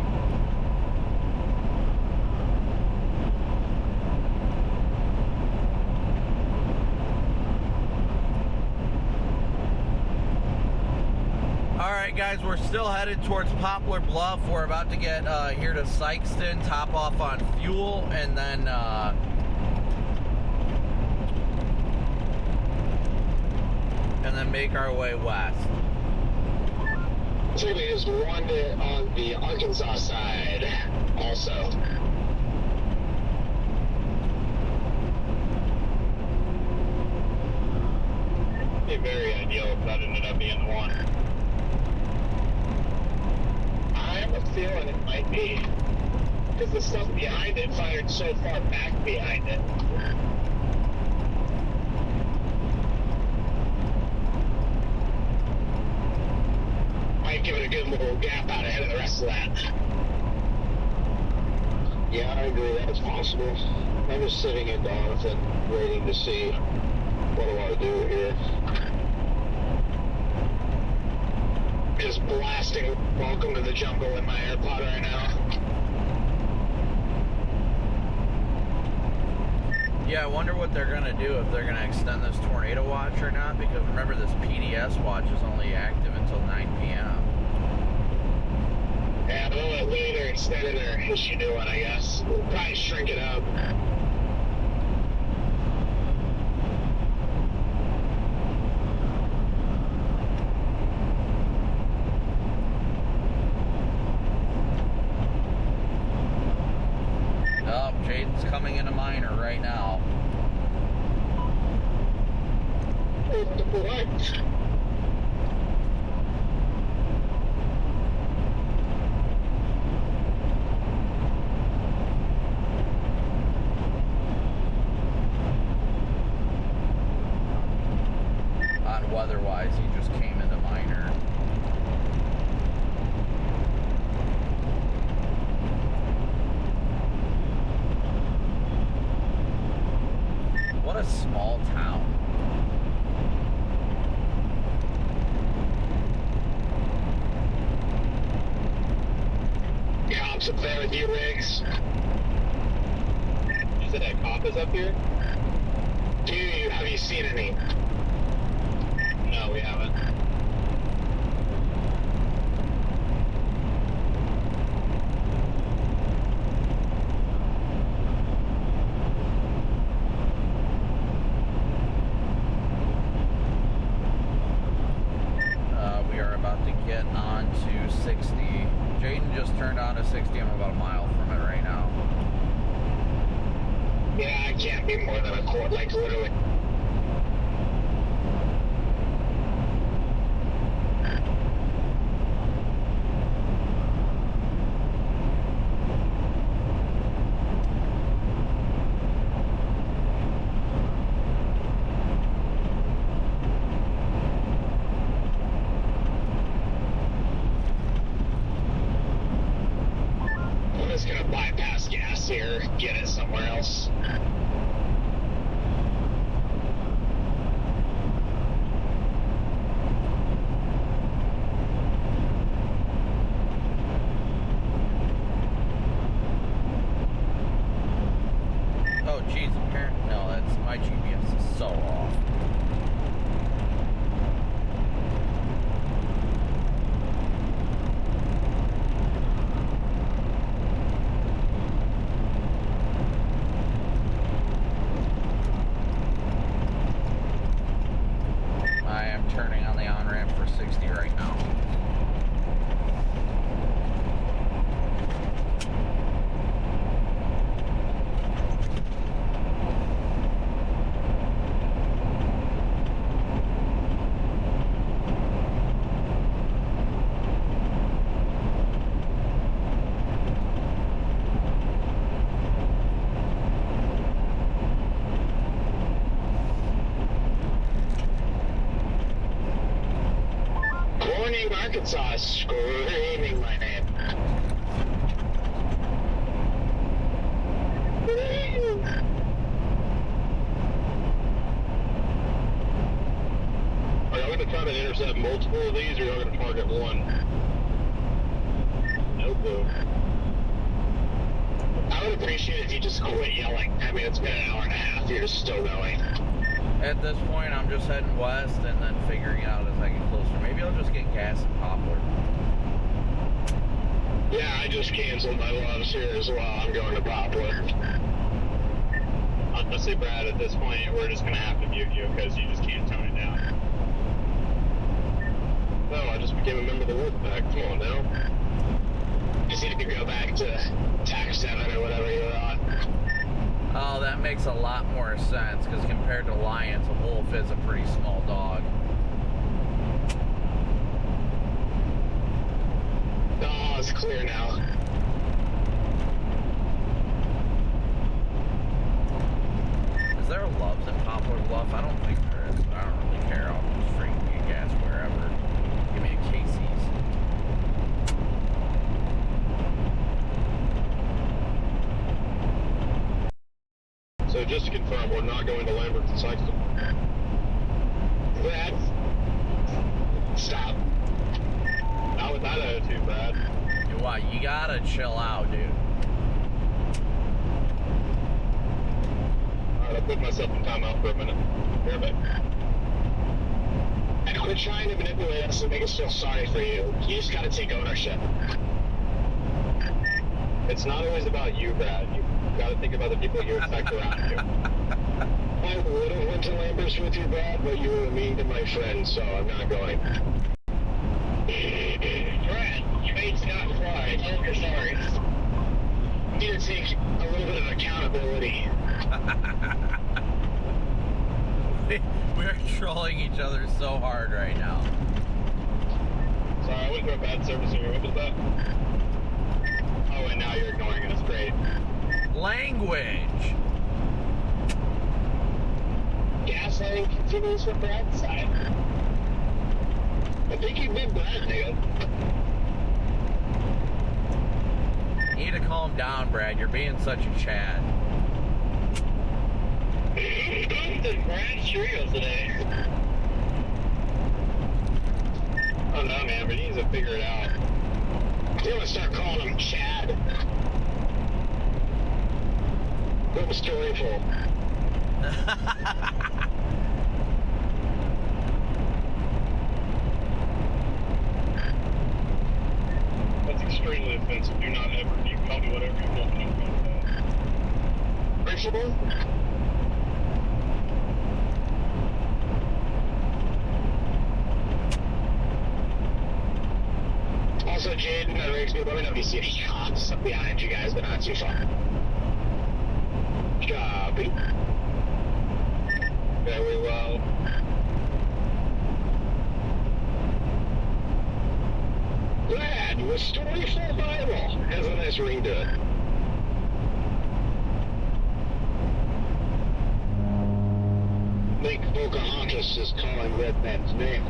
Alright guys, we're still headed towards Poplar Bluff. We're about to get here to Sykeston, top off on fuel, and then make our way west. So there's one on the Arkansas side also. It'd be very ideal if that ended up being the one. I have a feeling it might be, because the stuff behind it fired so far back behind it. Might give it a good little gap out ahead of the rest of that. Yeah, I agree, that's possible. I'm just sitting at Donovan, waiting to see what I want to do here. Just blasting Welcome to the Jungle in my AirPod right now. Yeah, I wonder what they're going to do, if they're going to extend this tornado watch or not, because remember this PDS watch is only active until 9 p.m. Yeah, they'll they're extending their issue new one, I guess. We'll probably shrink it up. Oh, Jaden's coming in a minor right now. What? On weather-wise, he just came into minor. What a small town. Cops up there with you, Riggs. You said that cop is up here? Have you seen any? No, we haven't. We are about to get on to 60. Jaden just turned on to 60. I'm about a mile from it right now. Yeah, I can't be more than a quarter, like literally. I'm just gonna bypass gas here, get it somewhere else. Oh, geez, apparently, no, that's, my GPS is so off. I am turning on the on-ramp for 60 right now. Arkansas is screaming my name. Are y'all going to try to intercept multiple of these, or y'all going to target one? No clue. I would appreciate it if you just quit yelling. I mean, it's been an hour and a half. You're just still going. At this point, I'm just heading west and then figuring out as I get closer. Maybe I'll just get gas in Poplar. Yeah, I just canceled my loves here as well. I'm going to Poplar. Honestly, Brad, at this point, we're just going to have to mute you because you just can't tone it down. No, I just became a member of the Wolfpack. Come on now. Just need to go back to TAC 7 or whatever you were on. Oh, that makes a lot more sense, because compared to lions, a wolf is a pretty small dog. Oh, it's clear now. Is there a Loves in Poplar Bluff? I don't think there is, but I don't really care. I'll just freaking get gas wherever. Give me a Casey's. So just to confirm, we're not going to Lambert's and Sykeston. Brad, stop. Not with that attitude, Brad. You what? You gotta chill out, dude. Alright, I'll put myself in timeout for a minute. Be right back. And quit trying to manipulate us and make us feel sorry for you. You just gotta take ownership. It's not always about you, Brad. You've got to think about the people you affect around you. I would have went to Lambert's with you, Brad, but you were mean to my friend, so I'm not going. Brad, you made Scott cry. Tell him you're sorry. You need to take a little bit of accountability. We are trolling each other so hard right now. Sorry, I went through a bad service here. What was that? Oh, and now you're ignoring it. It's great. Language! Gaslighting continues from Brad's side. I think you've been Brad, nigga. You need to calm down, Brad. You're being such a Chad. Did Brad Cheerios today? Oh, no, man, but he needs to figure it out. You want to start calling him Chad. Little storyful. That's extremely offensive. Do not ever. You can call me whatever you want. No problem with that. Principal? Also, Jaden, that makes me let me know if you see any cops up behind you guys, but not too far. Copy. Very well. Glad with Storyful Bible has a nice ring to it. I think Pocahontas is calling Red Man's name.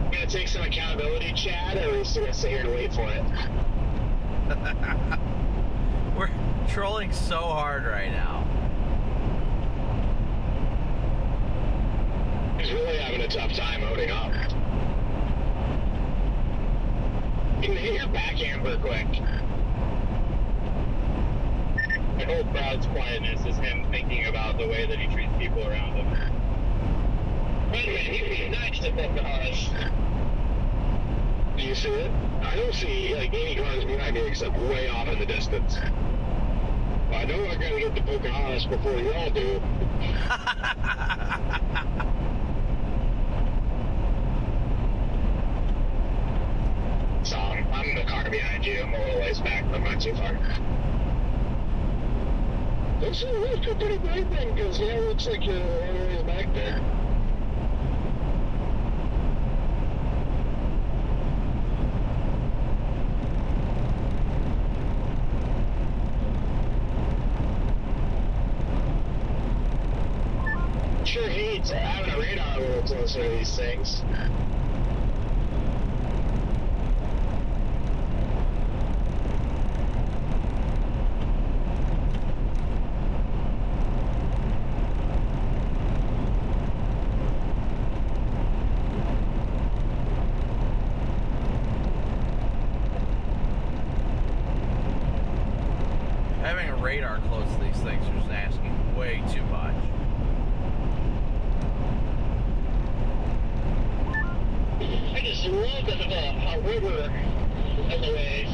I'm gonna take some accountability, Chad, or are we still gonna sit here and wait for it? We're trolling so hard right now. He's really having a tough time owning up. You can hit your backhand real quick. I hope Brad's quietness is him thinking about the way that he treats people around him. Wait a minute, he was nice to Pocahontas. Do you see it? I don't see like any cars behind me except way off in the distance. Well, I know I gotta get to Pocahontas before y'all do. So I'm in the car behind you. I'm a little ways back, but I'm not too far. This is a pretty bright thing because it looks like you're a long ways back there. Sure hate beats having a radar a little closer to these things. Having a radar close to these things is just asking way too much. I just love that a river in the way.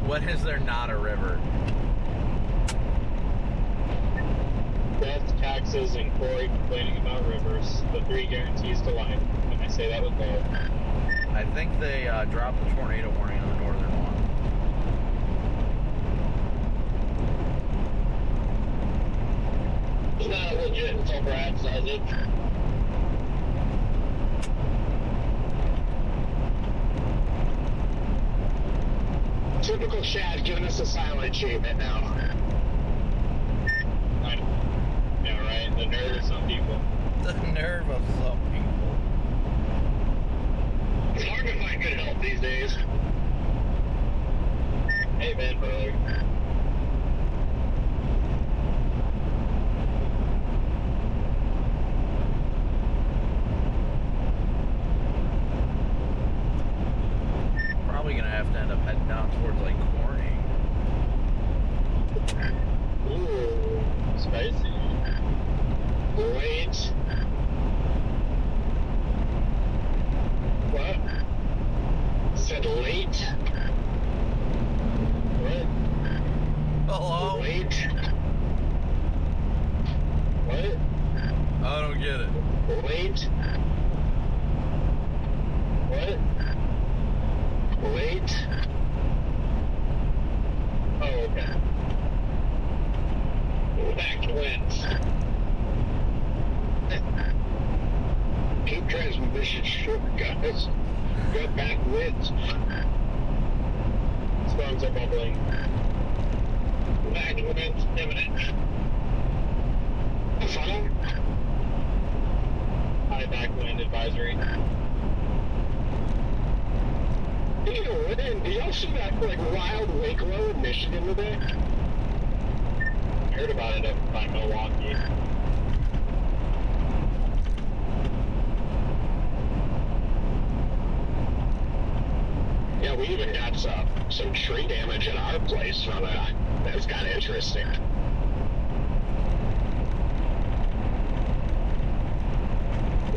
When is there not a river? Death, taxes, and Corey complaining about rivers. The 3 guarantees to life. And I say that with love. I think they dropped the tornado warning on the northern one. It's not legit until Brad says it. Typical Chad giving us a silent treatment now. Yeah, right. The nerve of some people. The nerve of some people. It's hard to find good help these days. Amen, brother. Probably gonna have to end up heading down towards like Corning. Ooh, spicy. Wait. What? Said late? What? Hello? Late? What? I don't get it. Late? What? Late? Oh, okay. Back winds. Keep transmission short, guys. Got back winds. Storms are bubbling. Back winds imminent. Funnel? High backwind advisory. You know what? Did y'all see that like wild wake low in Michigan today? I heard about it up by Milwaukee. Yeah, we even got some tree damage in our place from it. That's kind of interesting.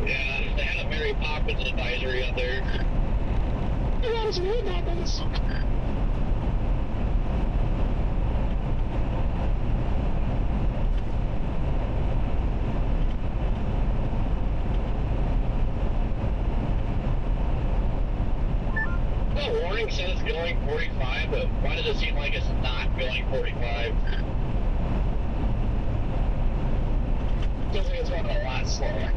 Yeah, they had a Mary Poppins advisory up there. That was Mary Poppins. The warning says going 45, but why does it seem like it's not going 45? Feels like it's running a lot slower.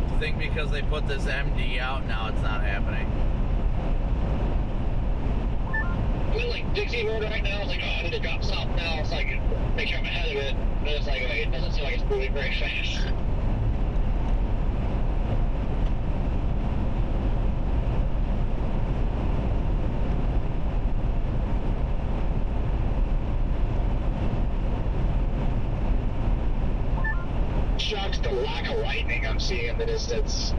I think because they put this MD out now, it's not happening. I'm in like Dixie mode right now. It's like, oh, I need to drop south now so I can make sure I'm ahead of it. And it's like, okay, it doesn't seem like it's moving very fast. Shucks, the lack of lightning I'm seeing in the distance.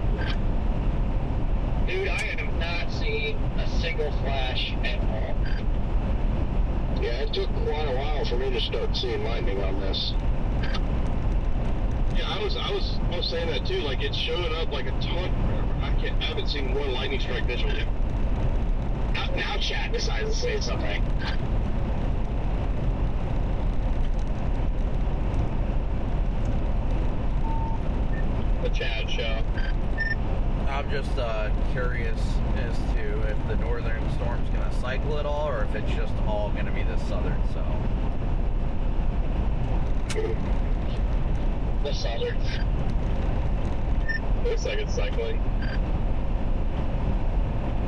Dude, I have not seen a single flash at all. Yeah, it took quite a while for me to start seeing lightning on this. Yeah, I was saying that too. Like it's showing up like a ton. I haven't seen one lightning strike visually. Now Chad decides to say something. The Chad show. I'm just curious as to if the northern storm's going to cycle at all, or if it's just all going to be the southern cell. The southern. Looks like it's cycling.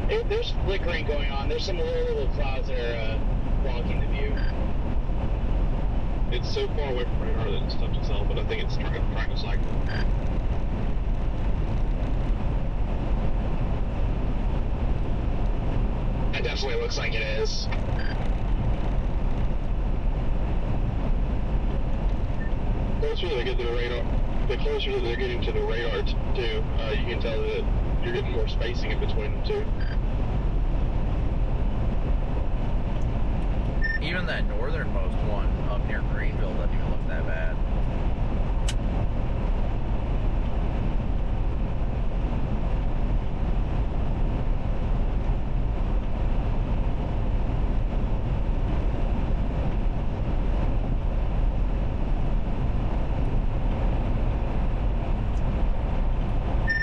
There's flickering going on. There's some little clouds that are blocking the view. It's so far away from radar that it's tough to tell, but I think it's trying to cycle. It definitely looks like it is. The closer they get to the radar, the closer that they're getting to the radar too, you can tell that you're getting more spacing in between them too. Even that northernmost one up near Greenville doesn't even look that bad.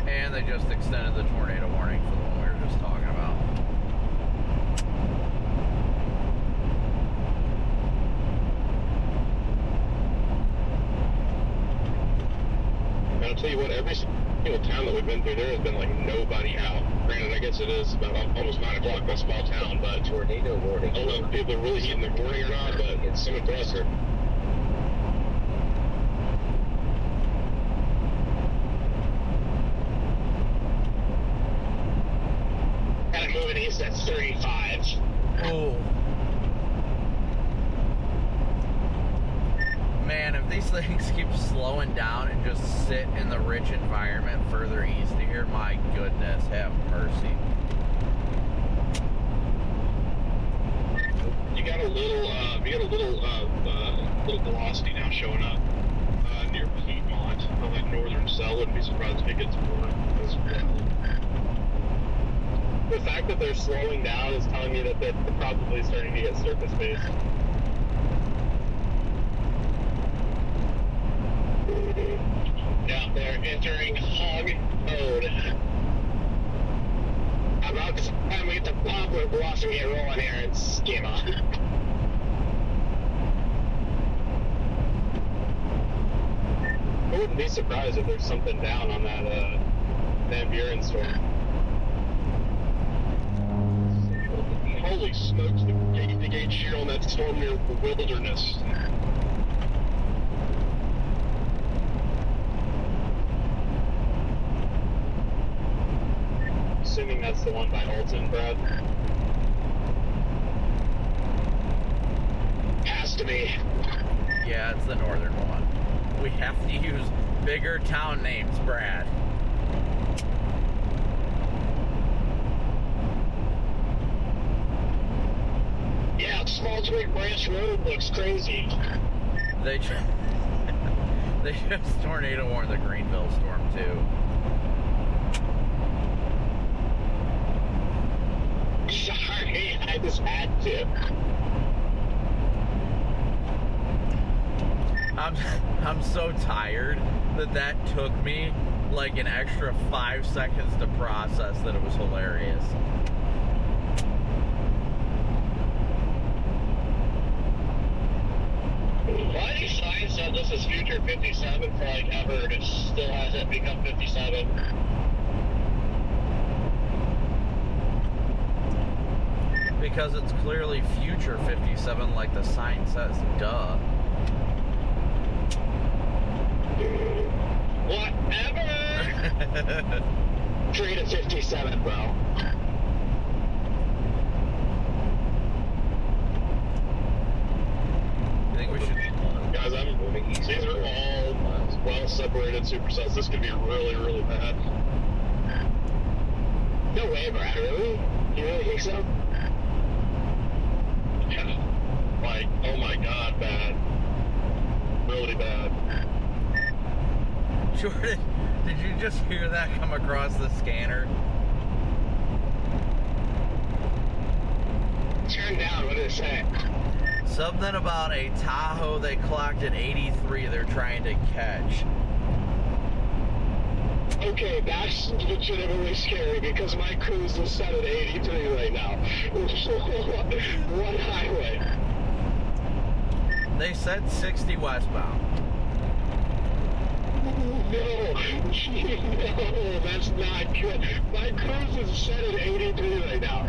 And they just extended the tornado warning for the one we were just talking about. I'll tell you what, every single town that we've been through, there has been like nobody out. Granted, I guess it is about almost 9 o'clock in a small town, but tornado warning. I don't know if people are really heeding the warning or not, but it's some impressive. Kind of moving east at 35. Oh. Man, if these things keep slowing down and just sit in the rich environment further east of here, my goodness, have mercy. You got a little velocity now showing up near Piedmont on that northern cell. Wouldn't be surprised if it gets more as well. The fact that they're slowing down is telling me that they're probably starting to get surface based. Yeah, they're entering hog mode. About the time we get the pump, we're bluffing it rolling here in schema. I wouldn't be surprised if there's something down on that Van Buren storm. Holy smokes, the gauge shear on that storm near the Wilderness. Assuming that's the one by Olton, Brad. Has to be. Yeah, it's the northern one. We have to use bigger town names, Brad. Yeah, Small Twig Branch Road looks crazy. They just tornado warned the Greenville storm too. Sorry, I just had to. I'm so tired that took me like an extra 5 seconds to process that it was hilarious. Why do signs said this is future 57 for like ever and it still hasn't become 57? Because it's clearly future 57 like the sign says, duh. Whatever! 3 to 57, bro. I think we should... Guys, these are all well-separated supercells. This could be really, really bad. No way, Brad, really? You really think so? Yeah. Like, oh my god, bad. Really bad. Jordan, did you just hear that come across the scanner? Turn down, what did it say? Something about a Tahoe they clocked at 83 they're trying to catch. Okay, that's legitimately scary because my cruise is set at 83 right now. One highway. They said 60 westbound. No, No, that's not good. My cruise is set at 83 right now.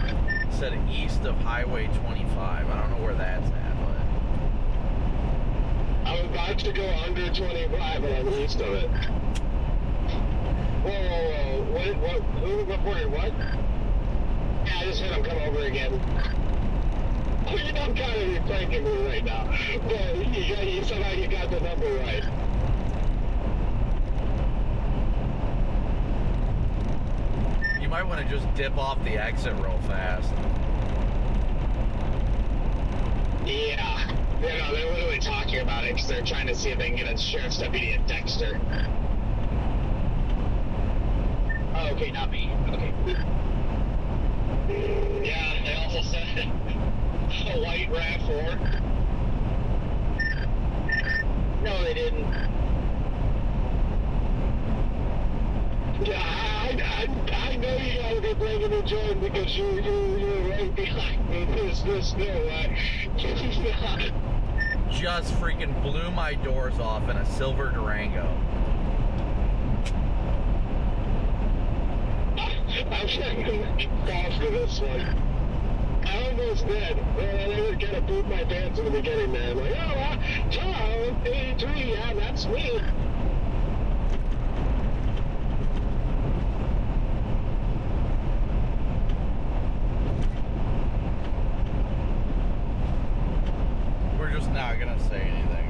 Set east of Highway 25. I don't know where that's at, but I'm about to go under 25 and I'm east of it. Whoa. What? Who reported what? Yeah, I just had him come over again. I mean, I'm kind of pranking me right now. But somehow you got the number right. you might want to just dip off the exit real fast. Yeah. No, they're literally talking about it because they're trying to see if they can get a sheriff's deputy at Dexter. Oh, okay, not me. Okay. Yeah, they also said a white RAV4. No, they didn't. Yeah, I know you gotta be bringing the joint because you're right behind me. There's no way. Just freaking blew my doors off in a silver Durango. I'm trying to call for this one. I almost did. Well, they were gonna boot my pants in the beginning, man. Like, hello, 83, yeah, that's me. We're just not gonna say anything.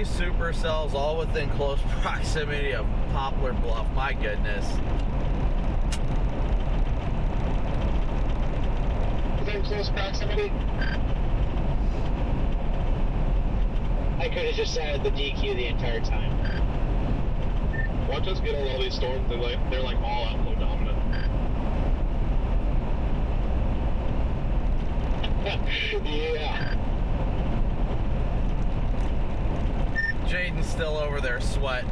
Supercells all within close proximity of Poplar Bluff. My goodness. Within close proximity? I could have just sat at the DQ the entire time. Watch us get on all these storms. They're like all outflow dominant. Yeah. Jaden's still over there sweating.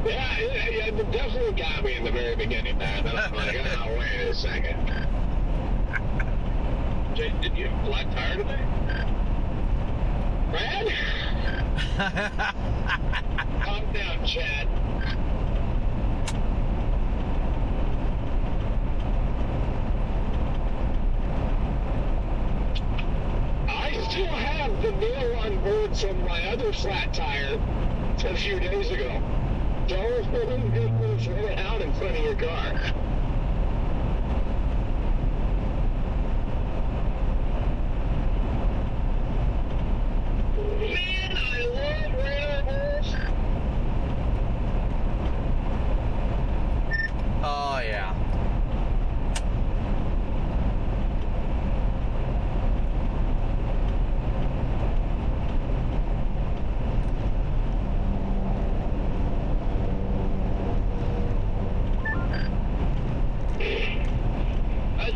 Yeah, it definitely got me in the very beginning, man. Then I'm like, oh, wait a second. Jaden, did you have a black tire today? Brad? Calm down, Chad. I still have the nail on board from my other flat tire a few days ago. Don't throw it out in front of your car. Man, I love radar balls. Oh, yeah.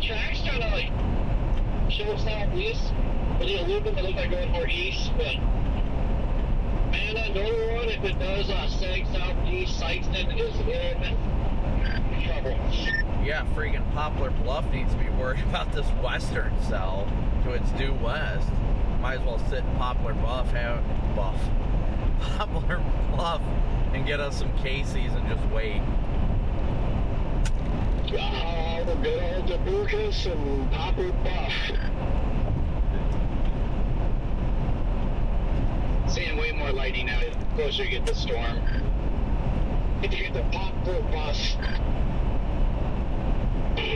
Tracks kind of like show southeast, but a little bit they look like going more east. But man, that northern one, if it does sag southeast, Sykeston is in trouble. Yeah, freaking Poplar Bluff needs to be worried about this western cell to its due west. Might as well sit in Poplar Bluff, Poplar Bluff, and get us some Casey's and just wait. Oh, the good old Jabucas and Poplar Bluff. Seeing way more lightning now the closer you get to the storm. If you get the Poplar Bluff. We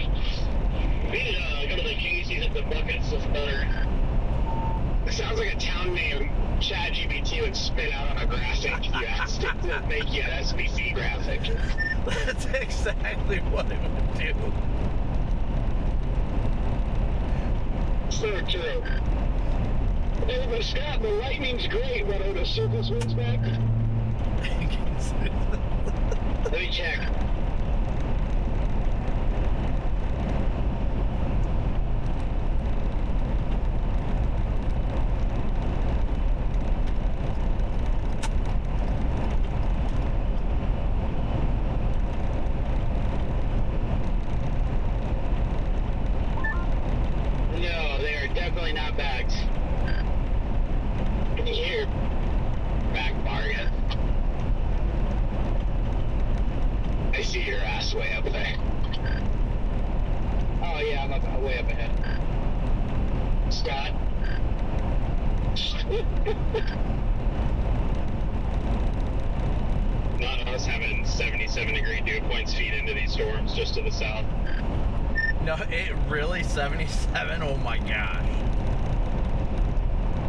need to go to the Casey's at the buckets, it's better. It sounds like a town name ChatGPT would spit out on a graphic you asked it to make you an SBC graphic. That's exactly what it would do. so true. Hey, but Scott, the lightning's great, but are the surface winds back? Let me check. No, they are definitely not backed. Can you hear back bargain? I see your ass way up there. Oh yeah, I'm way up ahead. Scott? Not us having 77-degree dew points feed into these storms just to the south. No, it really 77? Oh my gosh.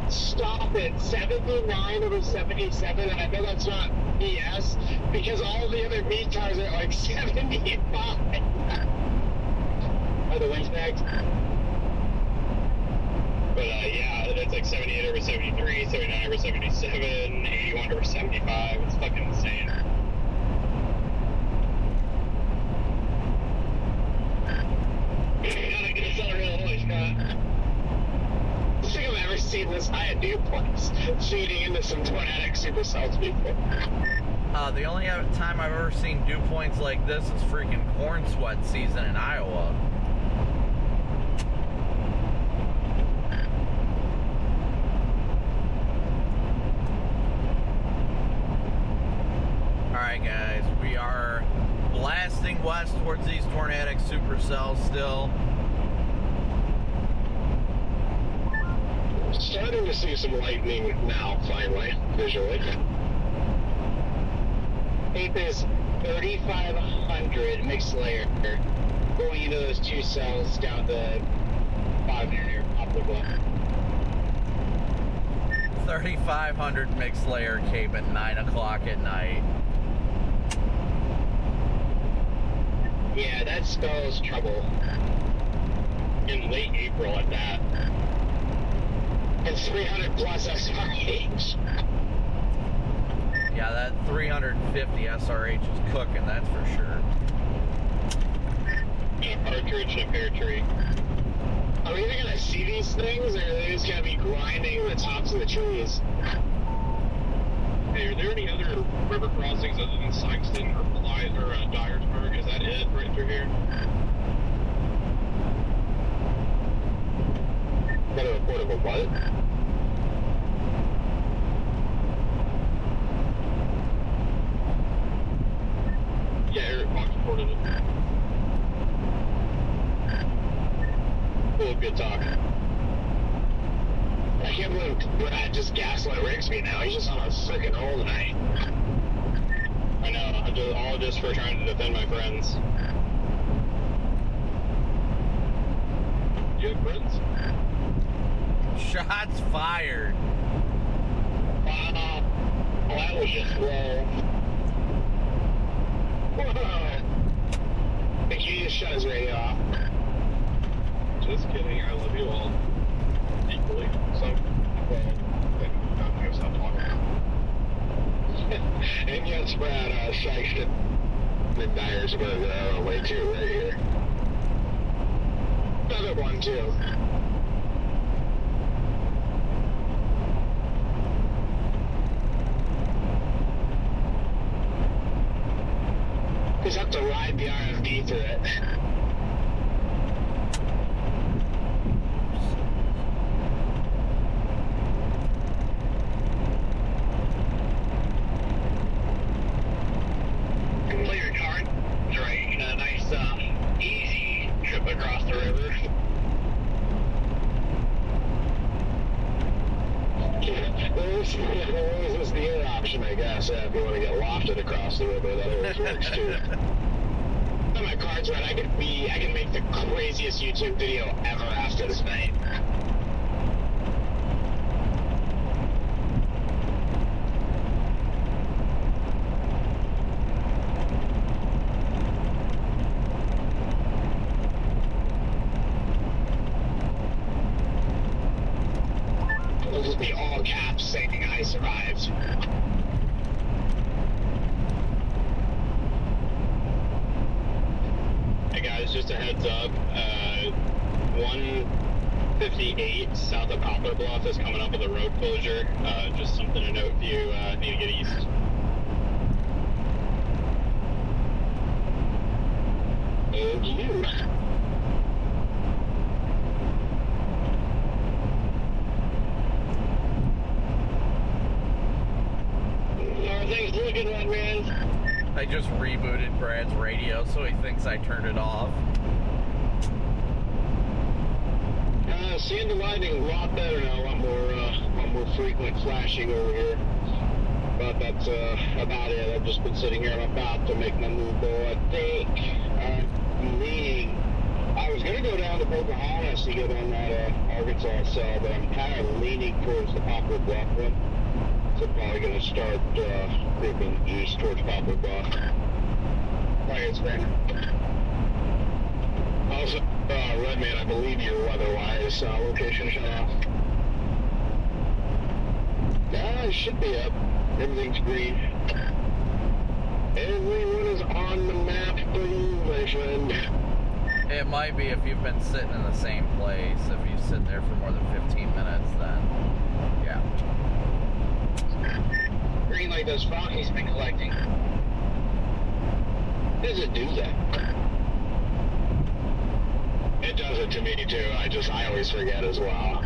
Stop it. 79 over 77, and I know that's not BS, because all the other meat cars are like 75. Are the winds backed? But yeah, it's like 78 over 73, 79 over 77, 81 over 75. It's fucking insane. You gotta get us out of Illinois, Scott. I don't think I've ever seen this high of dew points feeding into some tornadic supercells before. The only time I've ever seen dew points like this is freaking corn sweat season in Iowa. Alright guys, we are blasting west towards these tornadic supercells still. Starting to see some lightning now, finally, visually. Tape is 3,500 mixed layer going into those two cells down the bottom near top of the bluff. 3,500 mixed layer cape at 9 o'clock at night. Yeah, that spells trouble. In late April at that. And 300 plus SRH. Yeah, that 350 SRH is cooking, that's for sure. And a partridge and a pear tree. Are we even gonna see these things, or are they just gonna be grinding the tops of the trees? Hey, are there any other river crossings other than Sykeston or Blythe or Dyersburg? Is that it right through here? Got a report of a what? Yeah, Eric Fox reported it. Cool, good talk. I can't believe Brad just gaslit Rigsby now. He's just on a freaking roll tonight. I know, all just for trying to defend my friends. You have friends? Shots fired. Wow. Well, that was just low. Whoa. Think he just shut his radio off. Just kidding, I love you all. Equally. So, well, I'm gonna stop talking now. And yes, Brad, Sykeston and Dyersburg are away too, right here. Another one, too. Just have to ride the RFD through it. Complete your card. Right, a nice, easy trip across the river. There always is the air option, I guess, if you want to get lofted across the river. That always works, too. On my cards right, I can make the craziest YouTube video ever after this night. just be all caps saying I survived. Hey guys, just a heads up. 158 south of Poplar Bluff is coming up with a road closure. Just something to note if you need to get east. Thank you. How are things looking, Red Man? I just rebooted Brad's radio, so he thinks I turned it off. Seeing the lighting a lot better now, a lot more frequent flashing over here. But that's about it. I've just been sitting here and I'm about to make my move, though. I think I'm leaning. I was going to go down to Pocahontas to get on that Arkansas cell, but I'm kind of leaning towards the Poplar Bluff one. So probably going to start creeping east towards Poplar Bluff. Thanks, man. Also, Redman, I believe your weather-wise location shut off. It should be up. Everything's green. Everyone is on the map for you, my friend. It might be if you've been sitting in the same place. If you sit there for more than 15 minutes, then yeah. Green like those rock he's been collecting. Does it do that? It does it to me too. I always forget as well.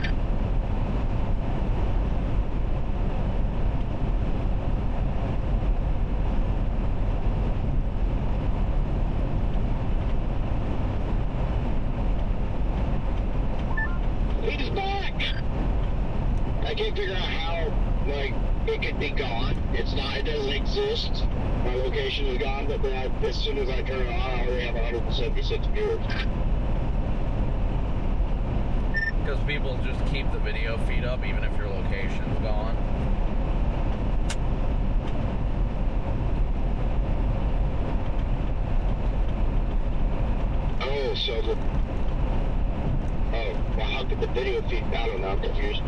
He's back! I can't figure out how, like, it could be gone. It's not, it doesn't exist. My location is gone, but then as soon as I turn it on, I already have 176 viewers. Because people just keep the video feed up even if your location's gone. Oh, so the... Oh, well, how could the video feed... I don't know, I'm confused.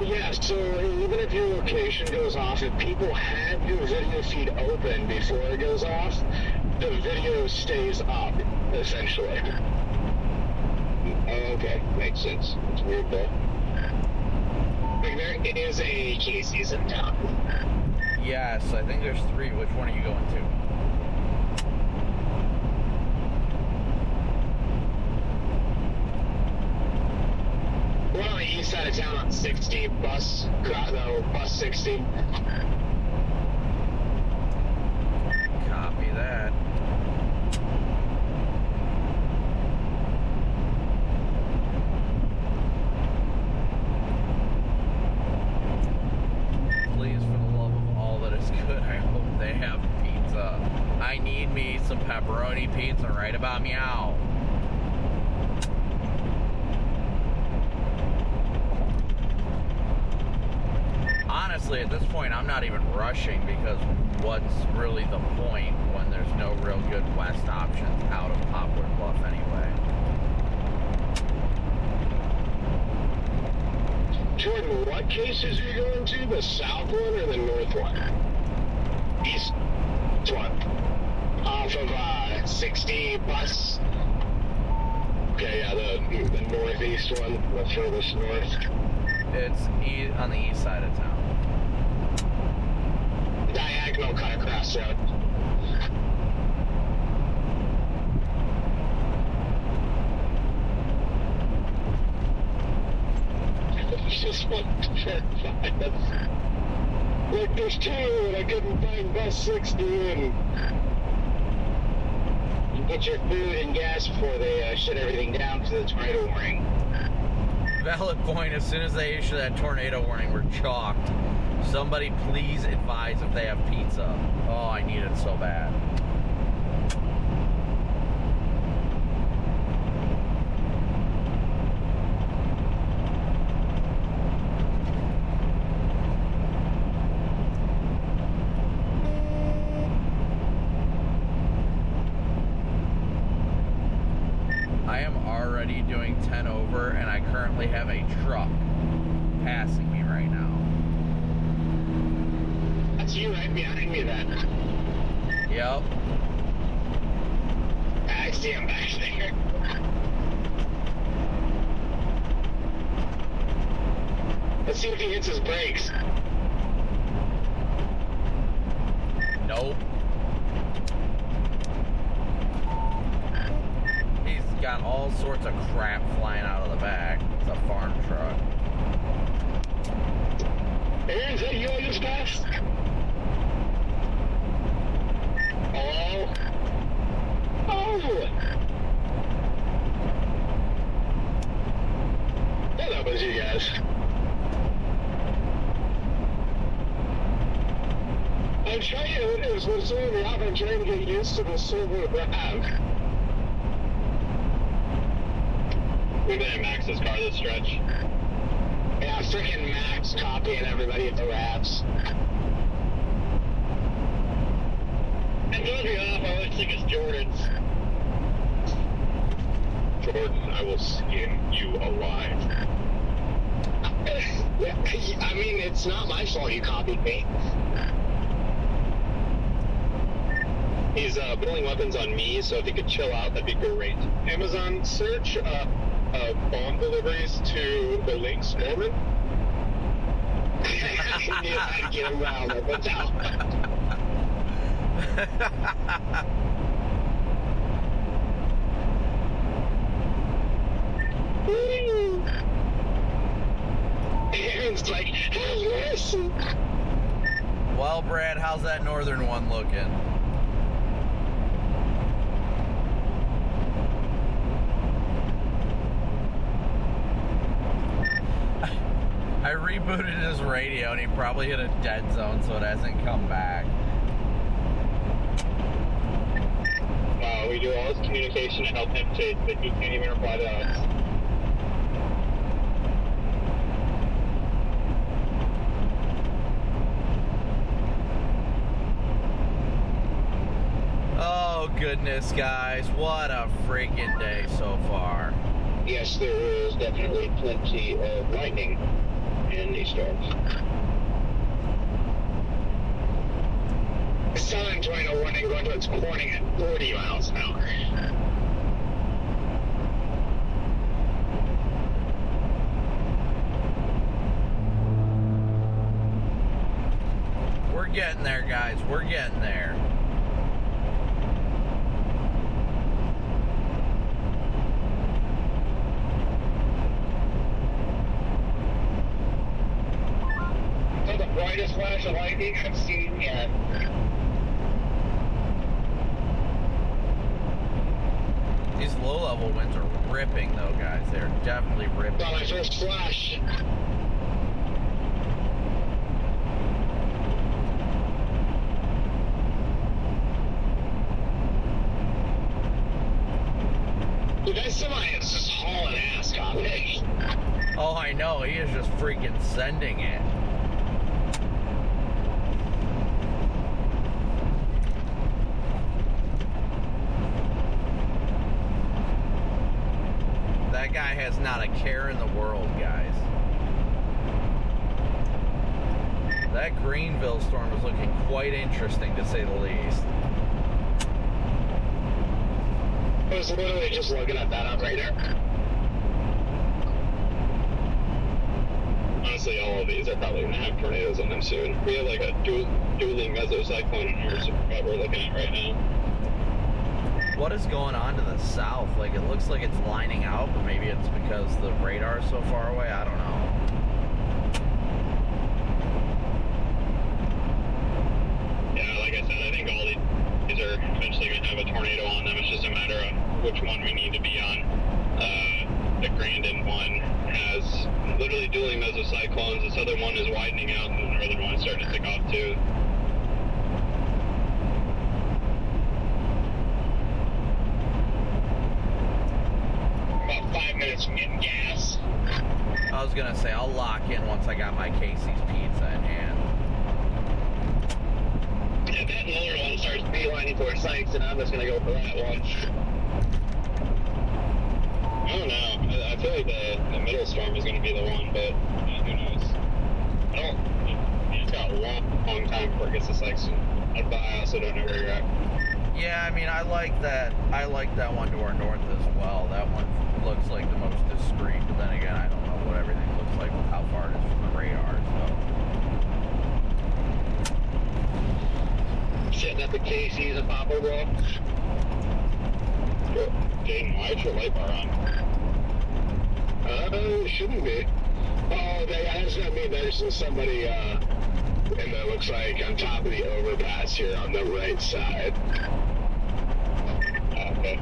Yeah, so even if your location goes off, if people have your video feed open before it goes off, the video stays up, essentially. Okay, makes sense. It's weird though. There is a Casey's in town. Yes, I think there's 3. Which one are you going to? We're on the east side of town on 60, bus 60. Copy that. Please, for the love of all that is good, I hope they have pizza. I need me some pepperoni pizza right about meow. Honestly, at this point, I'm not even rushing because what's really the point when there's no real good west options out of Poplar Bluff anyway? Jordan, what cases are you going to? The south one or the north one? East one. Off of 60 bus. Okay, yeah, the northeast one, the furthest north. It's on the east side of town. Diagonal cut across road. Just want to verify that. Like, there's 2 and I couldn't find bus 60 and... You get your food and gas before they shut everything down to the tornado warning. Valid point. As soon as they issue that tornado warning, we're chalked. Somebody please advise if they have pizza. Oh, I need it so bad. I am already doing 10 over, and I currently have a truck passing me right now. That's you right behind me then. Yep. I see him back there. Let's see if he hits his brakes. Nope. He's got all sorts of crap flying out of the back. It's a farm truck. Aaron, is that you on this fast? Hello? Oh! What up with you guys? I'm trying to, it was throwing me off, I'm trying to get used to the silver grab. We've been in Max's car this stretch. Yeah, freaking Max copying everybody at the wraps. And don't be off, I look sick as Jordan's. Jordan, I will skin you alive. I mean, it's not my fault you copied me. He's pulling weapons on me, so if he could chill out, that'd be great. Amazon, search bomb deliveries to the Lynx Norman. I knew how to get around it, but now. Aaron's like, hey, listen. Well, Brad, how's that northern one looking? I rebooted his radio and he probably hit a dead zone, so it hasn't come back. Wow, we do all this communication to help him chase, but he can't even reply to us. Oh, goodness, guys. What a freaking day so far. Yes, there is definitely plenty of lightning in these storms. Southern tornado warning going towards Corning at 40 miles an hour. We're getting there, guys. We're getting there. The brightest flash of lightning I've seen yet. These low-level winds are ripping, though, guys. They're definitely ripping. Saw my first flash. Dude, that semi is just hauling ass, Copic. Oh, I know. He is just freaking sending it. That guy has not a care in the world, guys. That Greenville storm is looking quite interesting, to say the least. I was literally just looking at that operator. Honestly, all of these are probably going to have tornadoes in them soon. We have like a dueling mesocyclone in here, so what we're looking at right now. What is going on to the south? Like, it looks like it's lining out, but maybe it's because the radar is so far away. I don't know. Yeah, like I said, I think all these are eventually going to have a tornado on them. It's just a matter of which one we need to be on. The Grandin one has literally dueling mesocyclones. This other one is widening out, and the northern one is starting to take off too. About 5 minutes from getting gas. I was gonna say, I'll lock in once I got my Casey's Pizza in hand. If that lower one starts beelining for Sykes, and I'm just gonna go for that one. I don't know. I feel like the middle storm is going to be the one, but who knows? It's got a long time before it gets to Sykeston. But I also don't know where you're at. Yeah, I mean, I like that one to our north as well. That one looks like the most discreet, but then again, I don't know what everything looks like with how far it is from the radar, so. Sitting at the Casey's and Papa Bluff. Jaden, why is your light bar on? Shouldn't be. Oh, that's not me. There's somebody, and that looks like on top of the overpass here on the right side. Okay.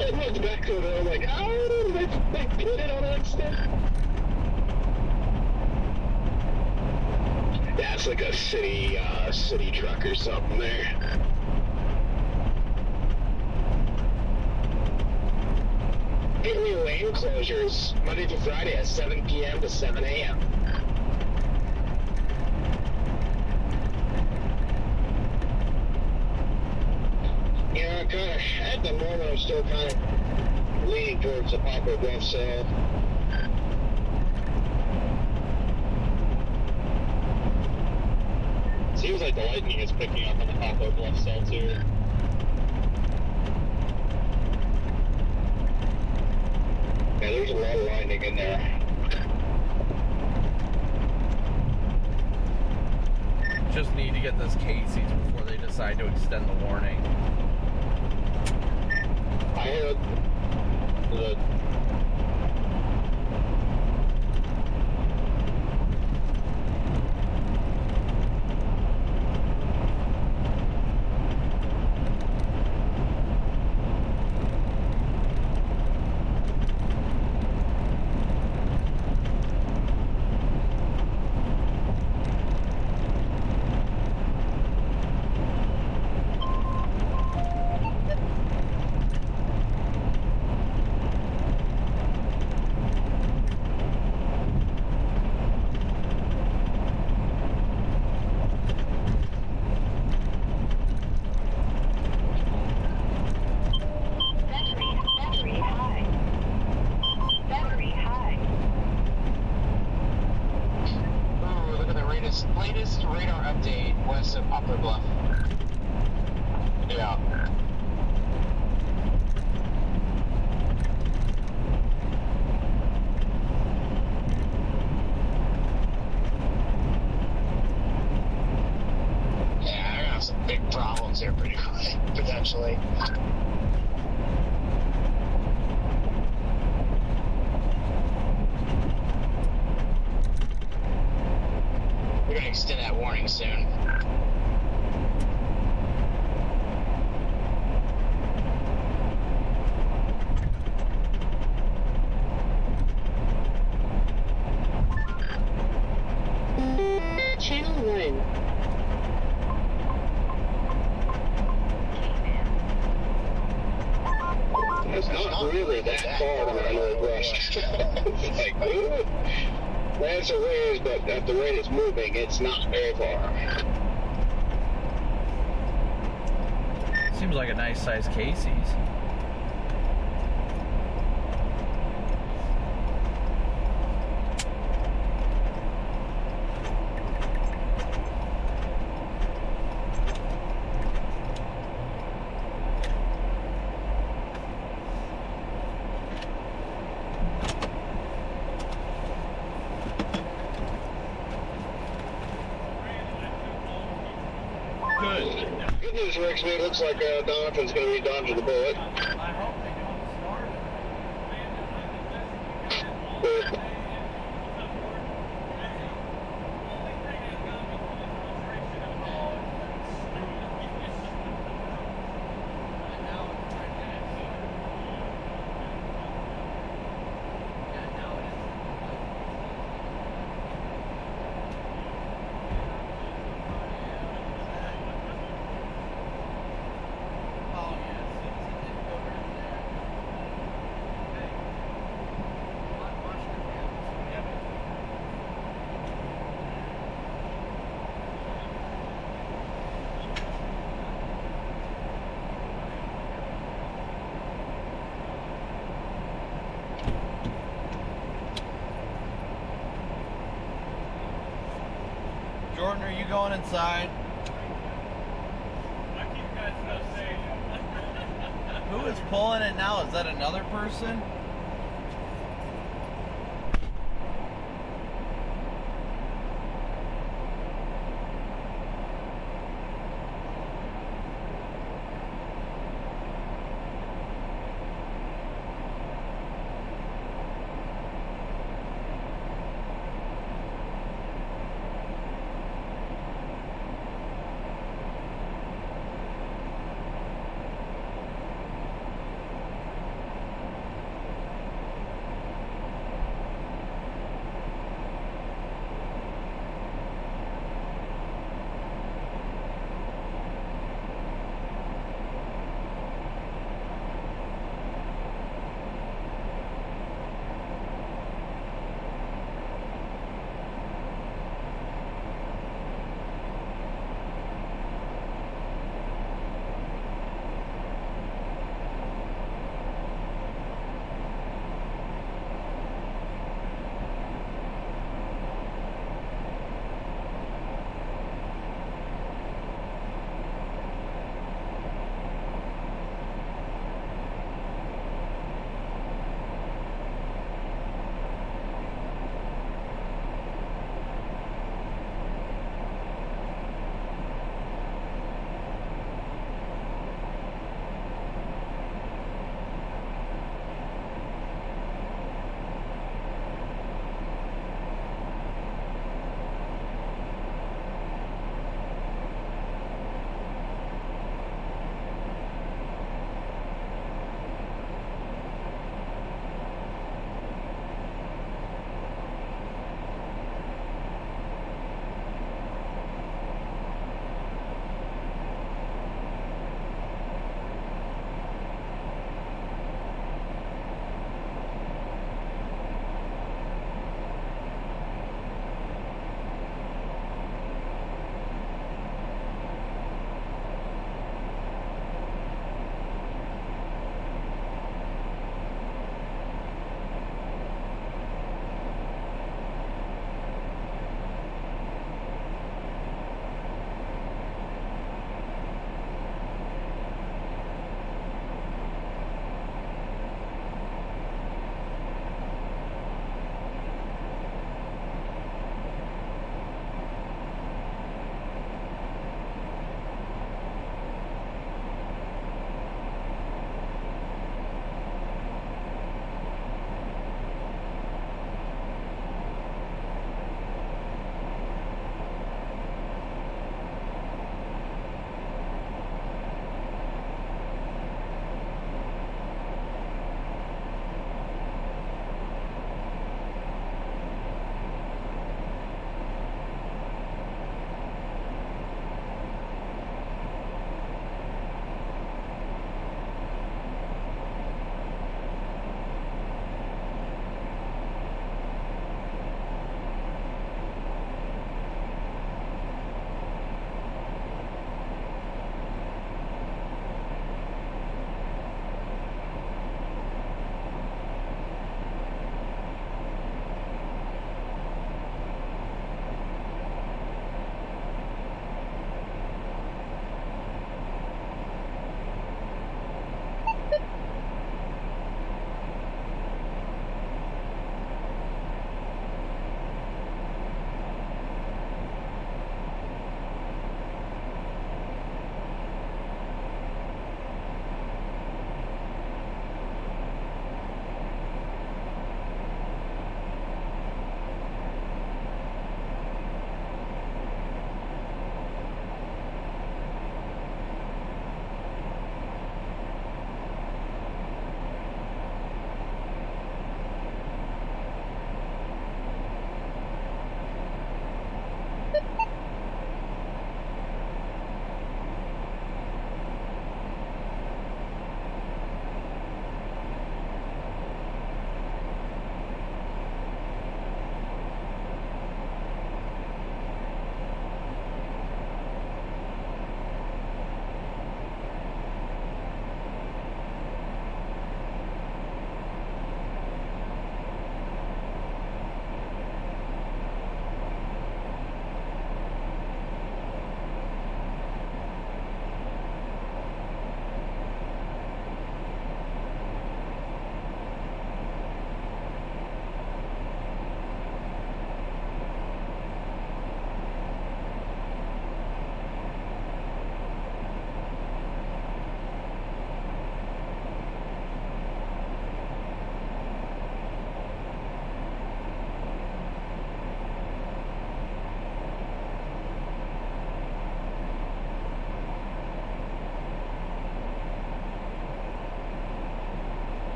I looked back over there, I'm like, oh, they put it on accident. Yeah, it's like a city truck or something there. Gateway lane closures Monday through Friday at 7 p.m. to 7 a.m. Yeah, kind of, at the moment, I'm still kind of leaning towards the Poplar Bluff side. Seems like the lightning is picking up on the Poplar Bluff cell too. Yeah, there's a lot of lightning in there. Just need to get this Casey's before they decide to extend the warning. I heard the latest radar update west of Poplar Bluff. Yeah. Yeah, I got some big problems here pretty quick, potentially. We're gonna extend that warning soon. Channel 1. It's not really that far to the northwest. It's like, ooh. That's a ways, but at the rate it's moving, it's not very far. Seems like a nice size Casey's. Good news, Rick. It looks like Donovan's going to be dodging the bullet. Jordan, are you going inside? I keep you guys so safe. Who is pulling it now? Is that another person?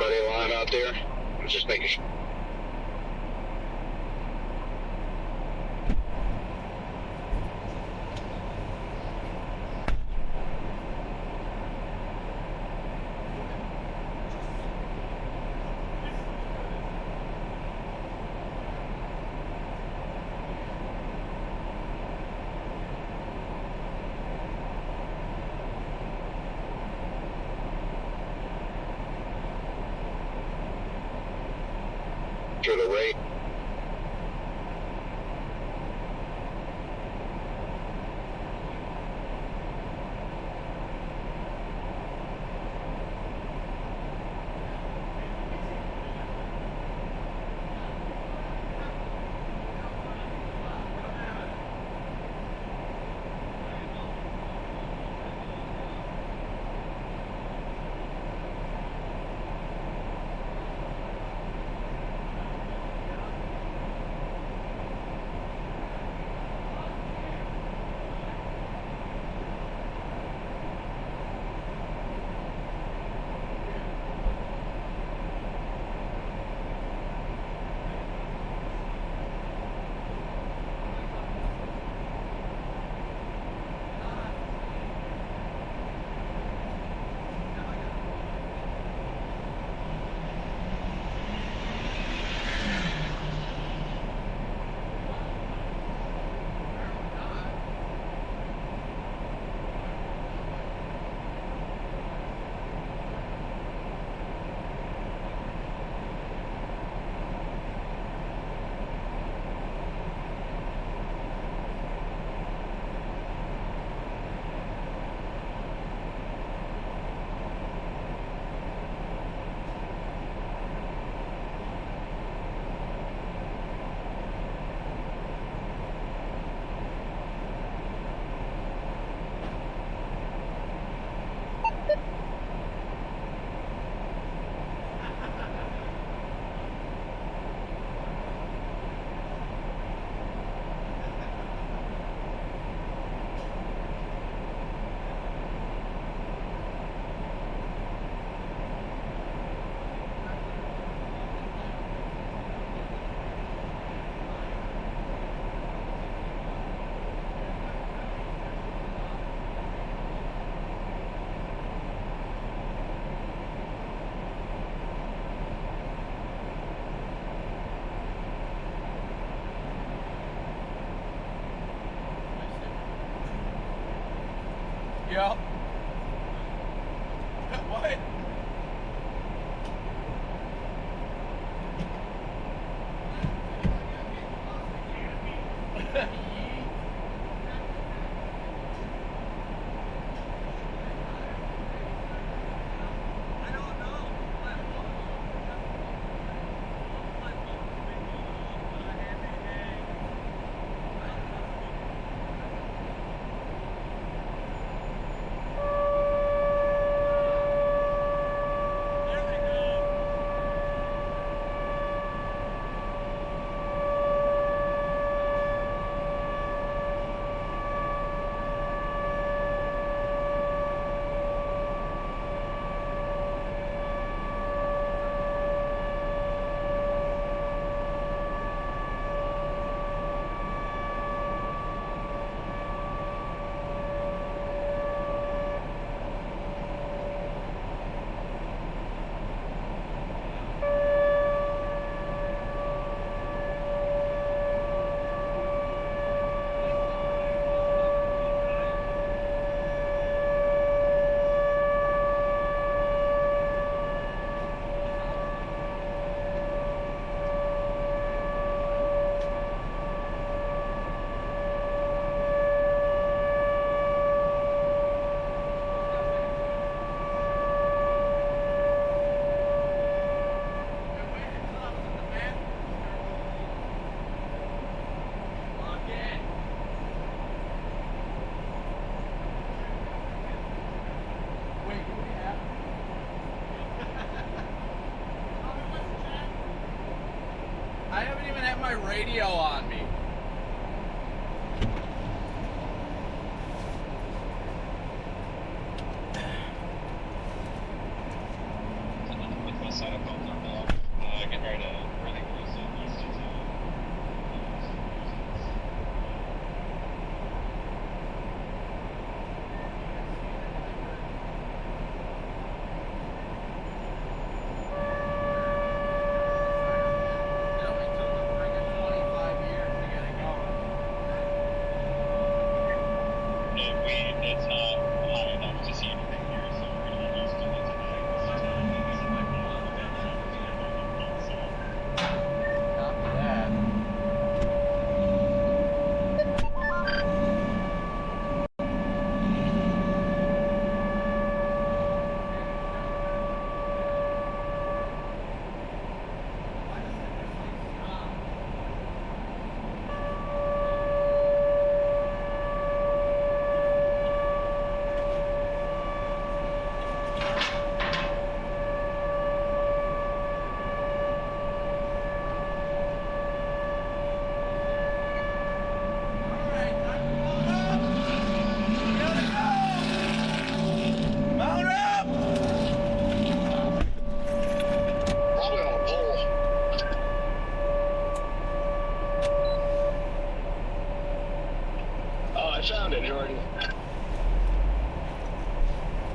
everybody alive out there? I was just making sure. To the rate. Yep. What? I haven't even had my radio on me. setup on Nocturnal. Getting ready to really cruise east to town. It's not high enough to see anything here, so we're going to be used to it tonight. This might be one of the best Copy that. Mount up! Probably on a pole. Oh, I found it, Jordan.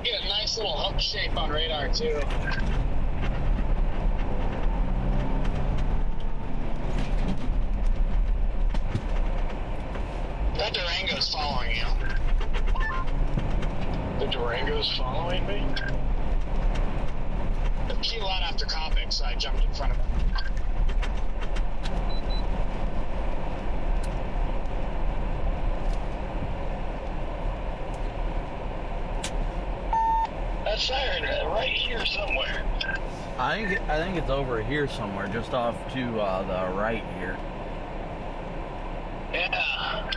Get a nice little hook shape on radar, too. That Durango's following you. The Durango's following me? It came out after Copic, so I jumped in front of him. That siren right here somewhere. I think it's over here somewhere, just off to the right here. Yeah.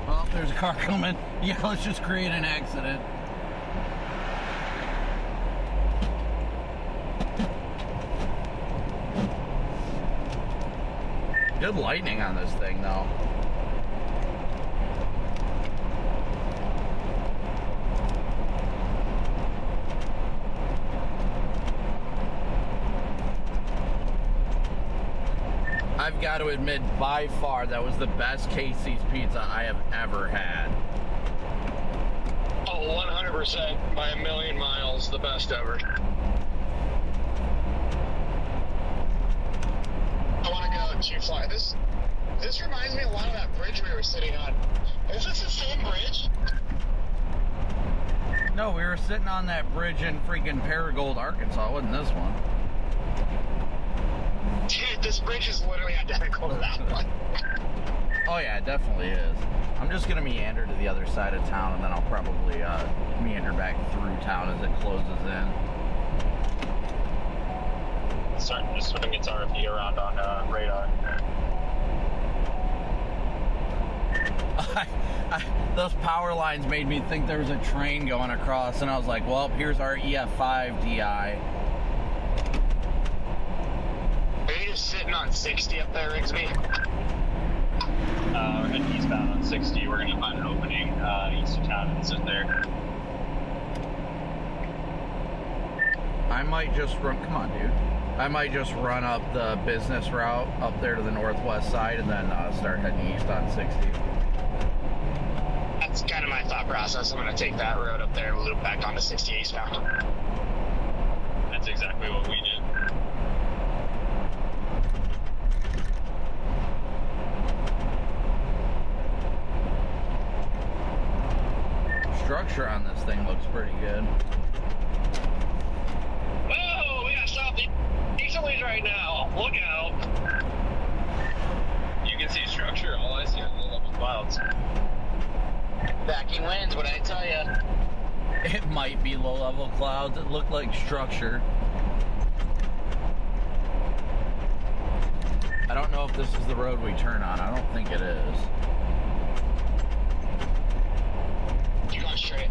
Oh, there's a car coming. Yeah, let's just create an accident. Good lightning on this thing, though. I've got to admit, by far, that was the best Casey's pizza I have ever had. Oh, 100% by a million miles, the best ever. I want to go too far. This reminds me a lot of that bridge we were sitting on. Is this the same bridge? No, we were sitting on that bridge in freaking Paragould, Arkansas. It wasn't this one. Dude, this bridge is literally identical to that one. Oh yeah, it definitely is. I'm just gonna meander to the other side of town, and then I'll probably meander back through town as it closes in. Starting to swing its RFD around on radar. Those power lines made me think there was a train going across, and I was like, well, here's our EF5 DI. Are you just sitting on 60 up there, Rigsby? We're heading eastbound on 60. We're going to find an opening east of town and sit there. I might just run, come on, dude. I might just run up the business route up there to the northwest side and then start heading east on 60. That's kind of my thought process. I'm going to take that road up there and loop back onto 60 eastbound. That's exactly what we did. Structure on this thing looks pretty good. Whoa, we gotta stop the easterlies right now. Look out. You can see structure. All I see are low-level clouds. Backing winds, what did I tell you? It might be low-level clouds. It looked like structure. I don't know if this is the road we turn on. I don't think it is. You're going straight.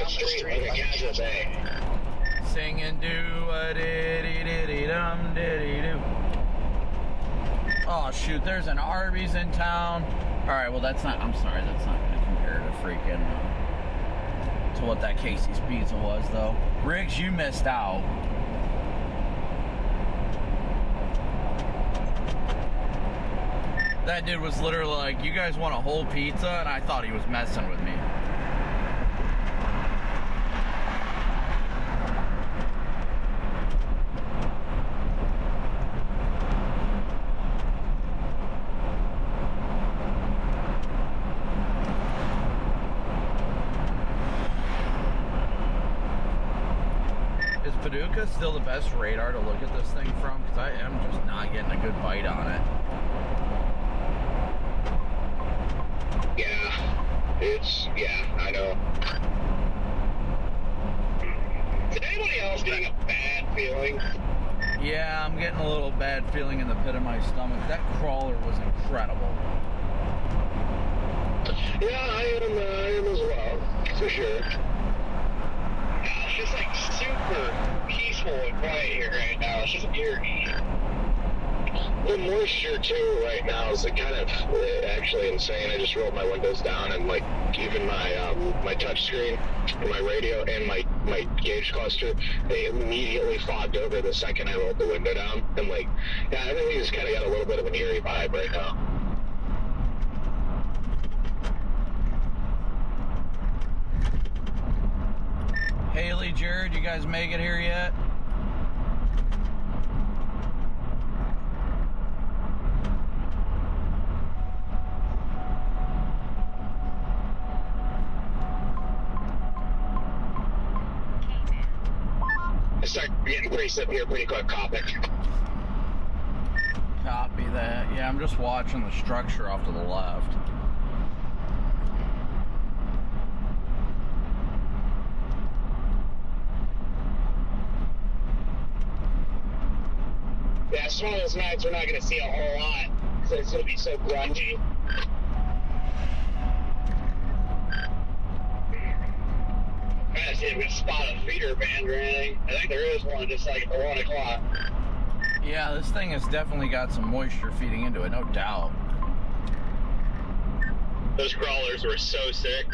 street like a casual day. Singing do-a-diddy-diddy-dum-diddy-doo. Oh shoot, there's an Arby's in town. Alright, well that's not, I'm sorry, that's not going to compare to freaking, to what that Casey's Pizza was though. Riggs, you missed out. That dude was literally like, you guys want a whole pizza? And I thought he was messing with me. Is Paducah still the best radar to look at this thing from? Because I am just not getting a good bite on it. Yeah, I know. Is anybody else getting a bad feeling? Yeah, I'm getting a little bad feeling in the pit of my stomach. That crawler was incredible. Yeah, I am as well, for sure. It's just like super peaceful and quiet here right now. It's just eerie. The moisture too right now is kind of actually insane. I just rolled my windows down and like even my my touch screen, my radio, and my gauge cluster, they immediately fogged over the second I rolled the window down. And like, yeah, everything just kind of got a little bit of an eerie vibe right now. Haley, Jared, you guys make it here yet? I start getting preset here pretty quick, Copic. Copy that. Yeah, I'm just watching the structure off to the left. Yeah, it's one of those nights we're not going to see a whole lot because it's going to be so grungy. I gotta see if we can spot a feeder band or anything. I think there is one just like at 1 o'clock. Yeah, this thing has definitely got some moisture feeding into it, no doubt. Those crawlers were so sick.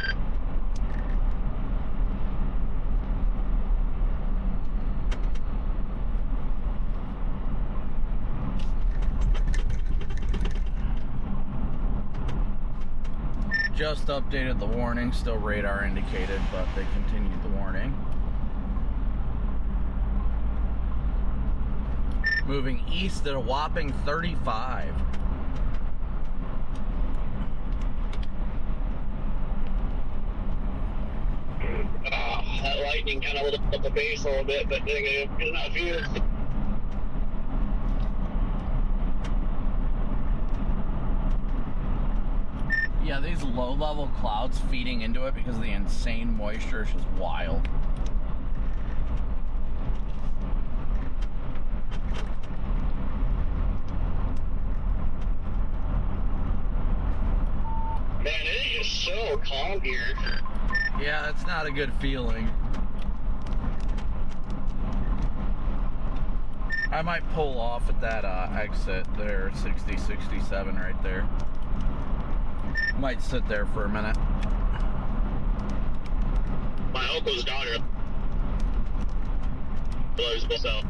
Just updated the warning, still radar indicated, but they continued the warning. Moving east at a whopping 35. That lightning kind of lit up the base a little bit, but negative. Good enough view. Yeah, these low-level clouds feeding into it because of the insane moisture is just wild. Man, it is just so calm here. Yeah, that's not a good feeling. I might pull off at that exit there, 60, 67 right there. Might sit there for a minute. My uncle's daughter lives so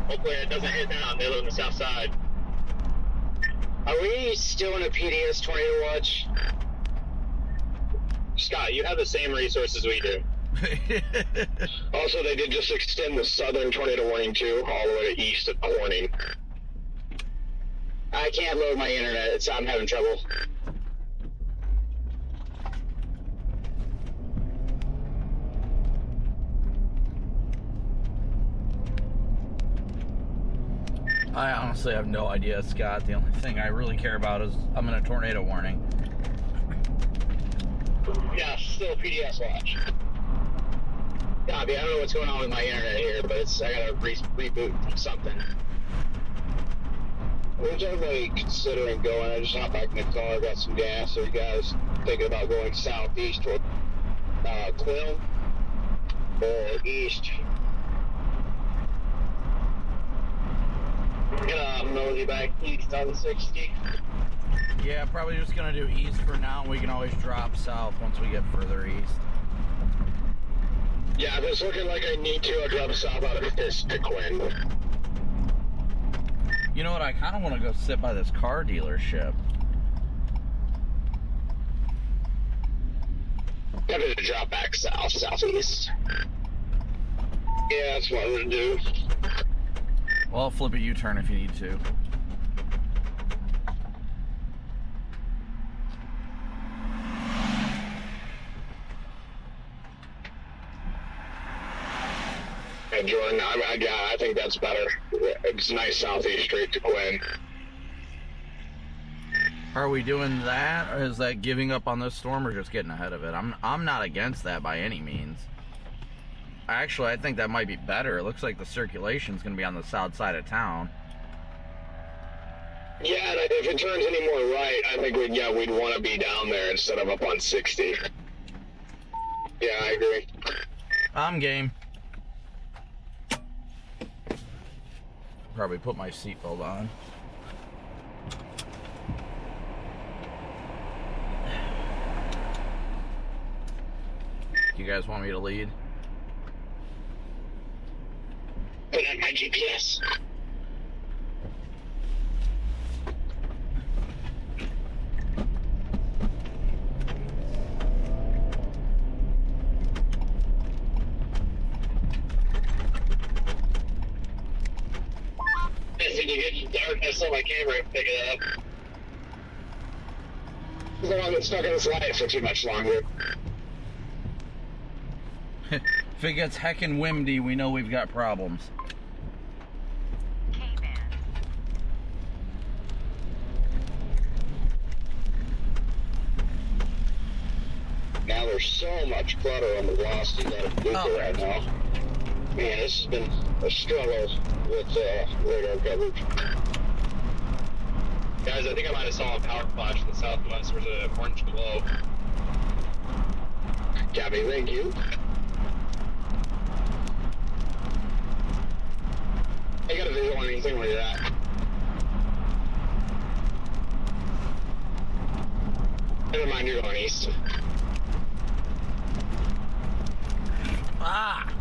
hopefully it doesn't hit down. They live on the south side. Are we still in a PDS tornado watch? Scott, you have the same resources we do. Also, they did just extend the southern tornado warning too, all the way to east at Corning. I can't load my internet. I'm having trouble. I honestly have no idea, Scott. The only thing I really care about is I'm in a tornado warning. Yeah, still PDS watch. Copy. I don't know what's going on with my internet here, but I gotta reboot something. Where's everybody considering going? I just hopped back in the car, got some gas. Are you guys thinking about going southeast toward Quill or east. Nosy back east on 60. Yeah, probably just gonna do east for now. We can always drop south once we get further east. Yeah, if it's looking like I need to, I'll drop south out of this to Quinn. You know what? I kind of want to go sit by this car dealership. I'm going to drop back south, southeast. Yeah, that's what I'm going to do. Well, I'll flip a U-turn if you need to. Hey, Jordan, I think that's better. It's nice southeast straight to Quinn. Are we doing that, or is that giving up on this storm, or just getting ahead of it? I'm not against that by any means. Actually, I think that might be better. It looks like the circulation's going to be on the south side of town. Yeah, and if it turns any more right, I think we'd want to be down there instead of up on 60. Yeah, I agree. I'm game. Probably put my seatbelt on. You guys want me to lead? Put on my GPS. As soon as you get darkness on my camera, pick it up. The one that's stuck in this light for too much longer. If it gets heckin' windy, we know we've got problems. Now there's so much clutter on the velocity out of Paducah right now. Man, this has been a struggle with radar coverage. Guys, I think I might have saw a power flash in the southwest. There's an orange glow. Gabby, thank you. I got a visual on anything where you're at. Never mind, you're going east. Ah!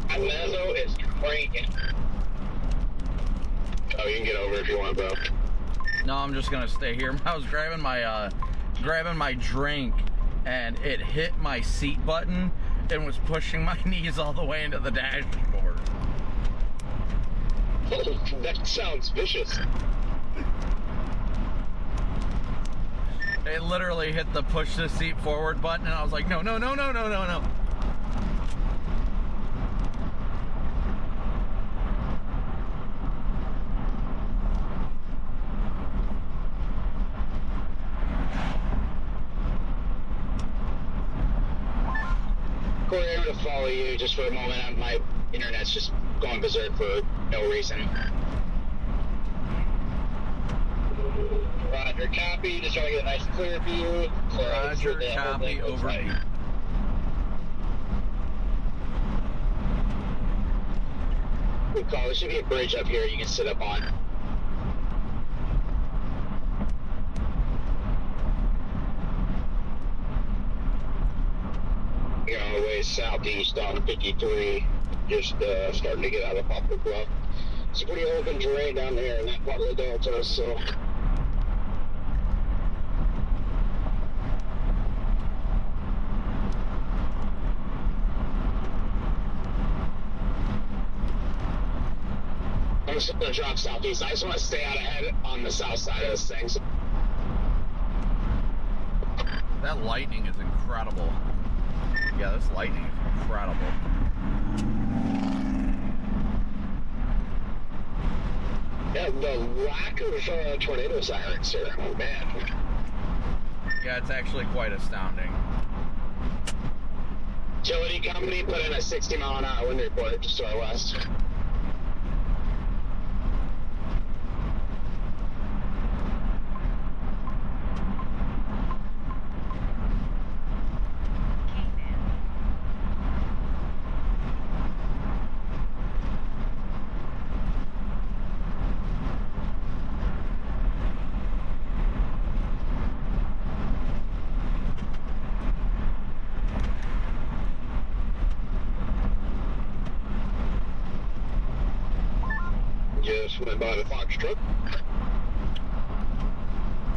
My mezzo is cranking. Oh, you can get over if you want, bro. No, I'm just gonna stay here. I was grabbing my drink, and it hit my seat button and was pushing my knees all the way into the dashboard. That sounds vicious. It literally hit the push the seat forward button, and I was like, no, no, no, no, no, no, no. Corey, I'm going to follow you just for a moment. My internet's just going berserk for no reason. Roger, copy. Just trying to get a nice clear view. Roger, copy, over. Good call. There should be a bridge up here you can sit up on. You're on the way southeast on 53, just starting to get out of Poplar Bluff. It's a pretty open terrain down there in that part of the Delta, so. I'm just going to drop southeast. I just want to stay out ahead on the south side of this thing. So. That lightning is incredible. Yeah, this lightning is incredible. Yeah, the lack of tornado sirens here. Oh, man. Yeah, it's actually quite astounding. Utility company put in a 60-mile-an-hour wind report just to our west. went by the Fox truck.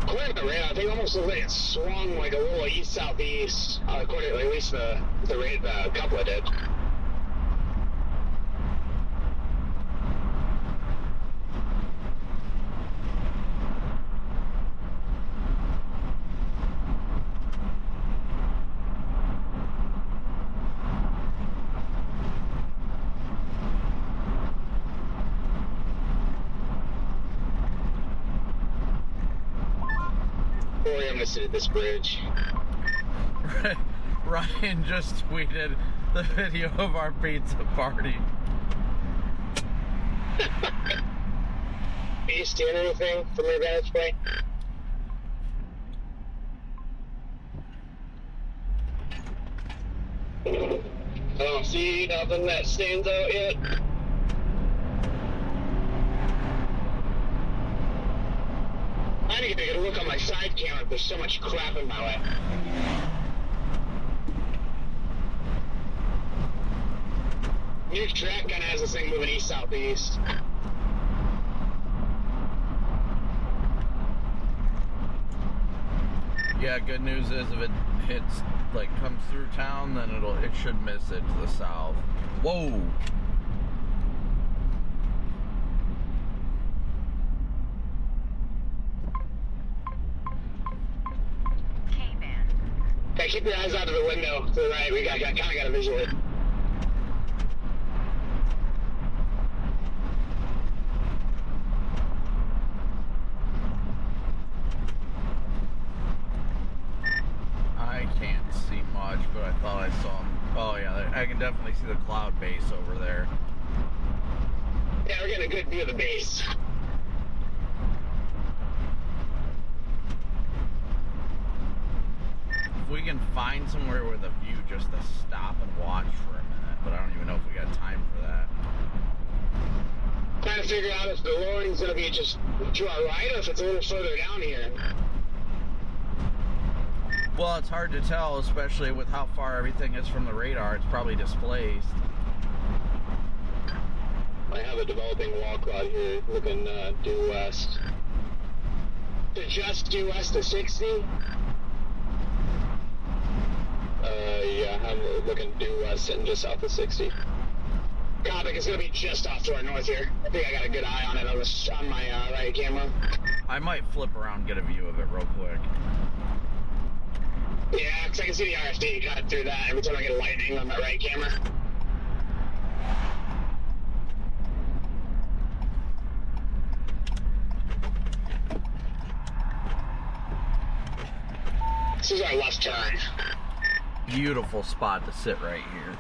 According to the radar, I think it almost looked like it swung like a little east-southeast, according to at least the couple did. I'm gonna sit at this bridge. Ryan just tweeted the video of our pizza party. Are you seeing anything from your vantage point? I don't see nothing that stands out yet. I need to get a look on my side camera if there's so much crap in my way. New track kind of has this thing moving east-southeast. Yeah, good news is if it hits, like, comes through town, then it should miss it to the south. Whoa! Okay, keep your eyes out of the window to the right. We kind of got a visual. I can't see much, but I thought I saw him. Oh yeah, I can definitely see the cloud base over there. Yeah, we're getting a good view of the base. If we can find somewhere with a view just to stop and watch for a minute, but I don't even know if we got time for that. Trying to figure out if the lowering's going to be just to our right or if it's a little further down here. Well, it's hard to tell, especially with how far everything is from the radar. It's probably displaced. I have a developing wall cloud here looking due west. To just due west of 60? Yeah, I'm looking due west and just south of 60. Copic, it's going to be just off to our north here. I think I got a good eye on it on my right camera. I might flip around and get a view of it real quick. Yeah, because I can see the RFD cut through that every time I get lightning on my right camera. This is our left turn. Beautiful spot to sit right here.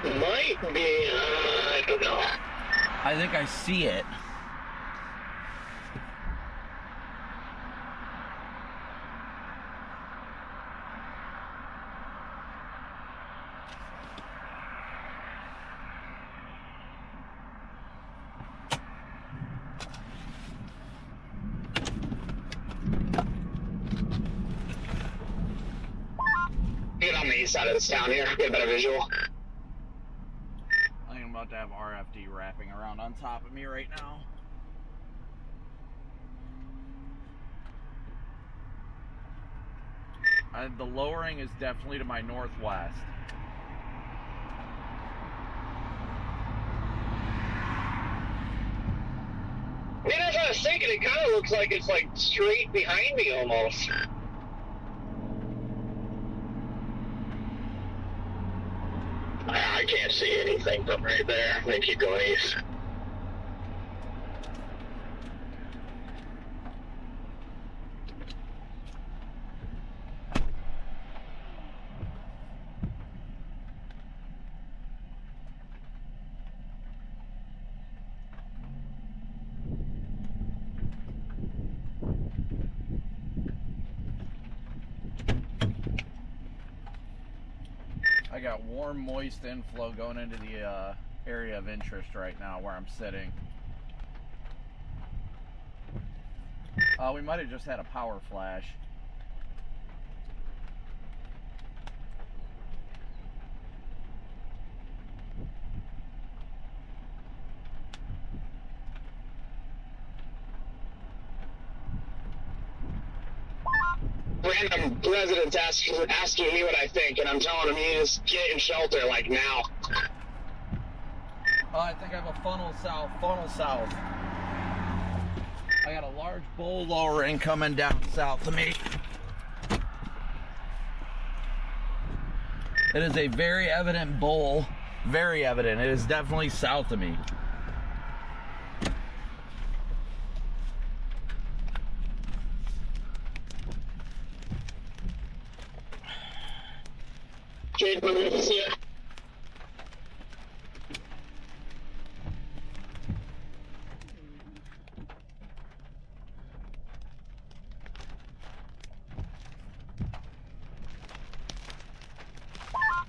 Might be, I don't know. I think I see it. Get on the east side of this town here, get a better visual. I think I'm about to have RFD wrapping around on top of me right now. The lowering is definitely to my northwest. Man, as I was thinking, it kind of looks like it's like straight behind me almost. I can't see anything from right there. I'm gonna keep going east. I got warm, moist inflow going into the area of interest right now where I'm sitting. We might have just had a power flash. random residents asking me what I think, and I'm telling them you just get in shelter, like, now. Oh, I think I have a funnel south. I got a large bowl lowering coming down south of me. It is a very evident bowl. Very evident. It is definitely south of me. Jade, let me see it.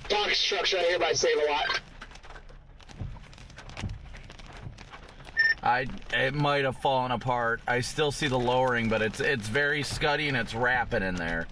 Box trucks right here by Save a Lot. It might have fallen apart. I still see the lowering, but it's very scuddy and it's wrapping in there.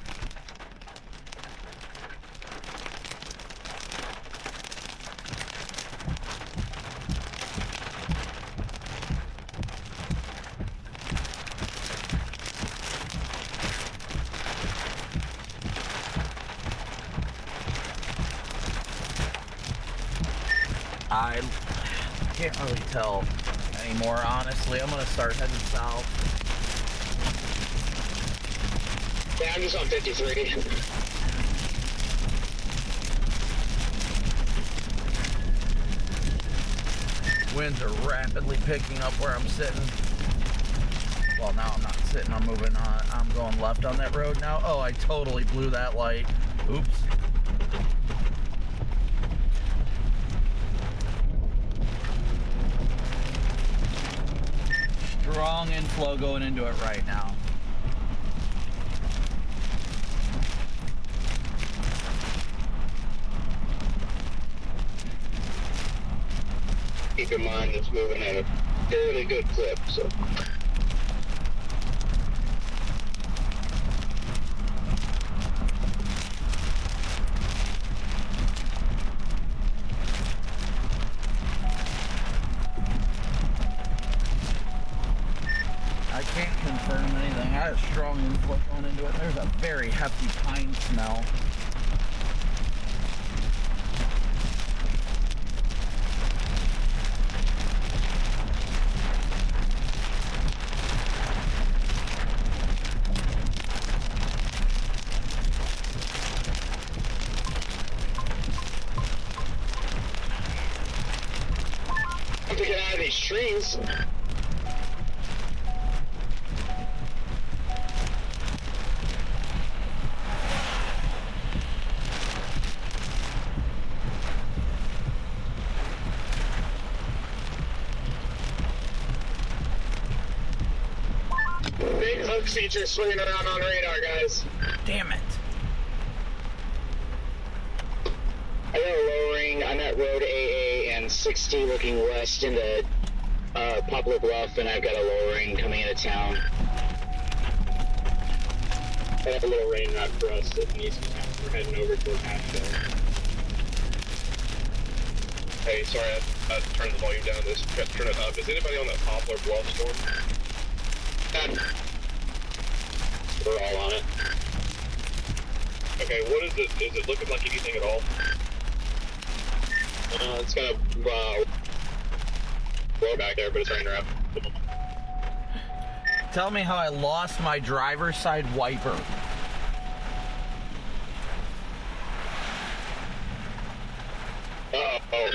I can't really tell anymore, honestly. I'm gonna start heading south. Yeah, I'm just on 53. Winds are rapidly picking up where I'm sitting. Well, now I'm not sitting, I'm moving on. I'm going left on that road now. Oh, I totally blew that light. Oops. Strong inflow going into it right now. Keep in mind it's moving at a fairly good clip, so. I can't confirm anything. I had a strong inflow going into it. There's a very hefty pine smell. I'm to get out of these trees. Big hook feature swinging around on radar, guys. Damn it. I got a lowering. I'm at road AA and 60 looking west into Poplar Bluff, and I've got a lowering coming into town. I have a little rain route for us at the east town. We're heading over toward Asheville. Hey, sorry, I turned the volume down. This turn it up. Is anybody on that Poplar Bluff storm? We're all on it. Okay, what is it? Is it looking like anything at all? It's gonna blow back there, but it's raining around. Tell me how I lost my driver's side wiper. Uh-oh.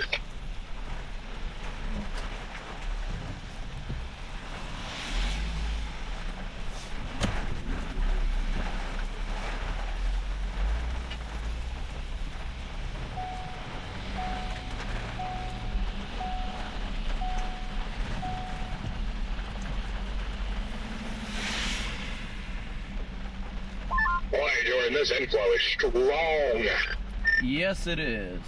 Boy, Jordan, this inflow is strong. Yes, it is.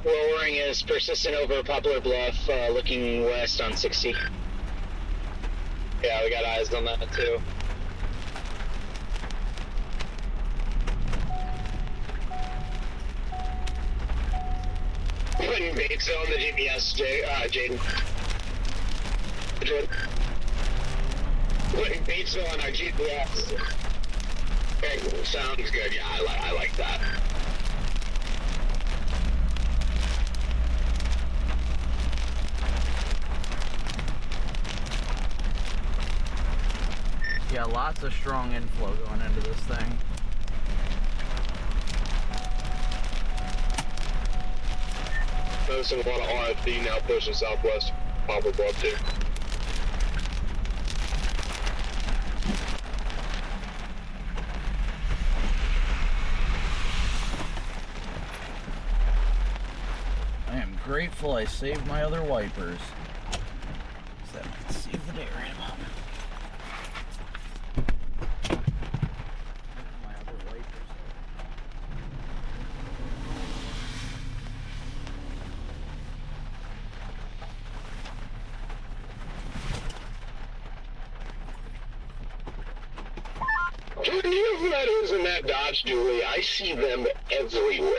Lowering is persistent over Poplar Bluff, looking west on 60. Yeah, we got eyes on that too. Putting baits on the GPS, Jaden. putting Batesville on our GPS. Okay, sounds good. Yeah, I like that. Yeah, lots of strong inflow going into this thing. Noticing a lot of RFD now pushing southwest Poplar Bluff too. I am grateful I saved my other wipers. So that I can save the day right about now. My other wipers. Dude, you know who that is in that Dodge Dually? I see them everywhere.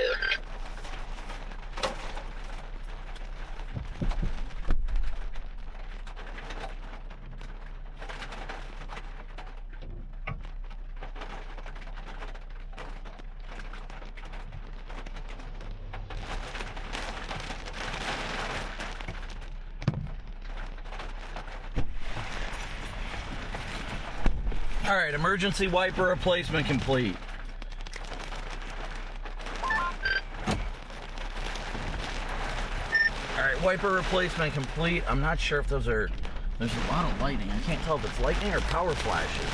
All right, emergency wiper replacement complete. All right, wiper replacement complete. I'm not sure if those are, there's a lot of lightning. I can't tell if it's lightning or power flashes.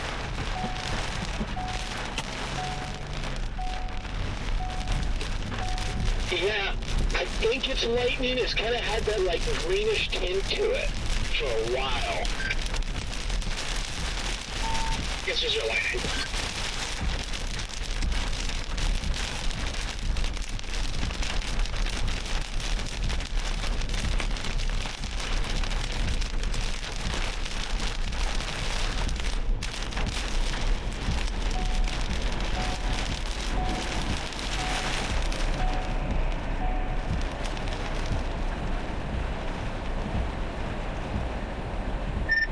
Yeah, I think it's lightning. It's kind of had that like greenish tint to it for a while. Guess it's your lightning.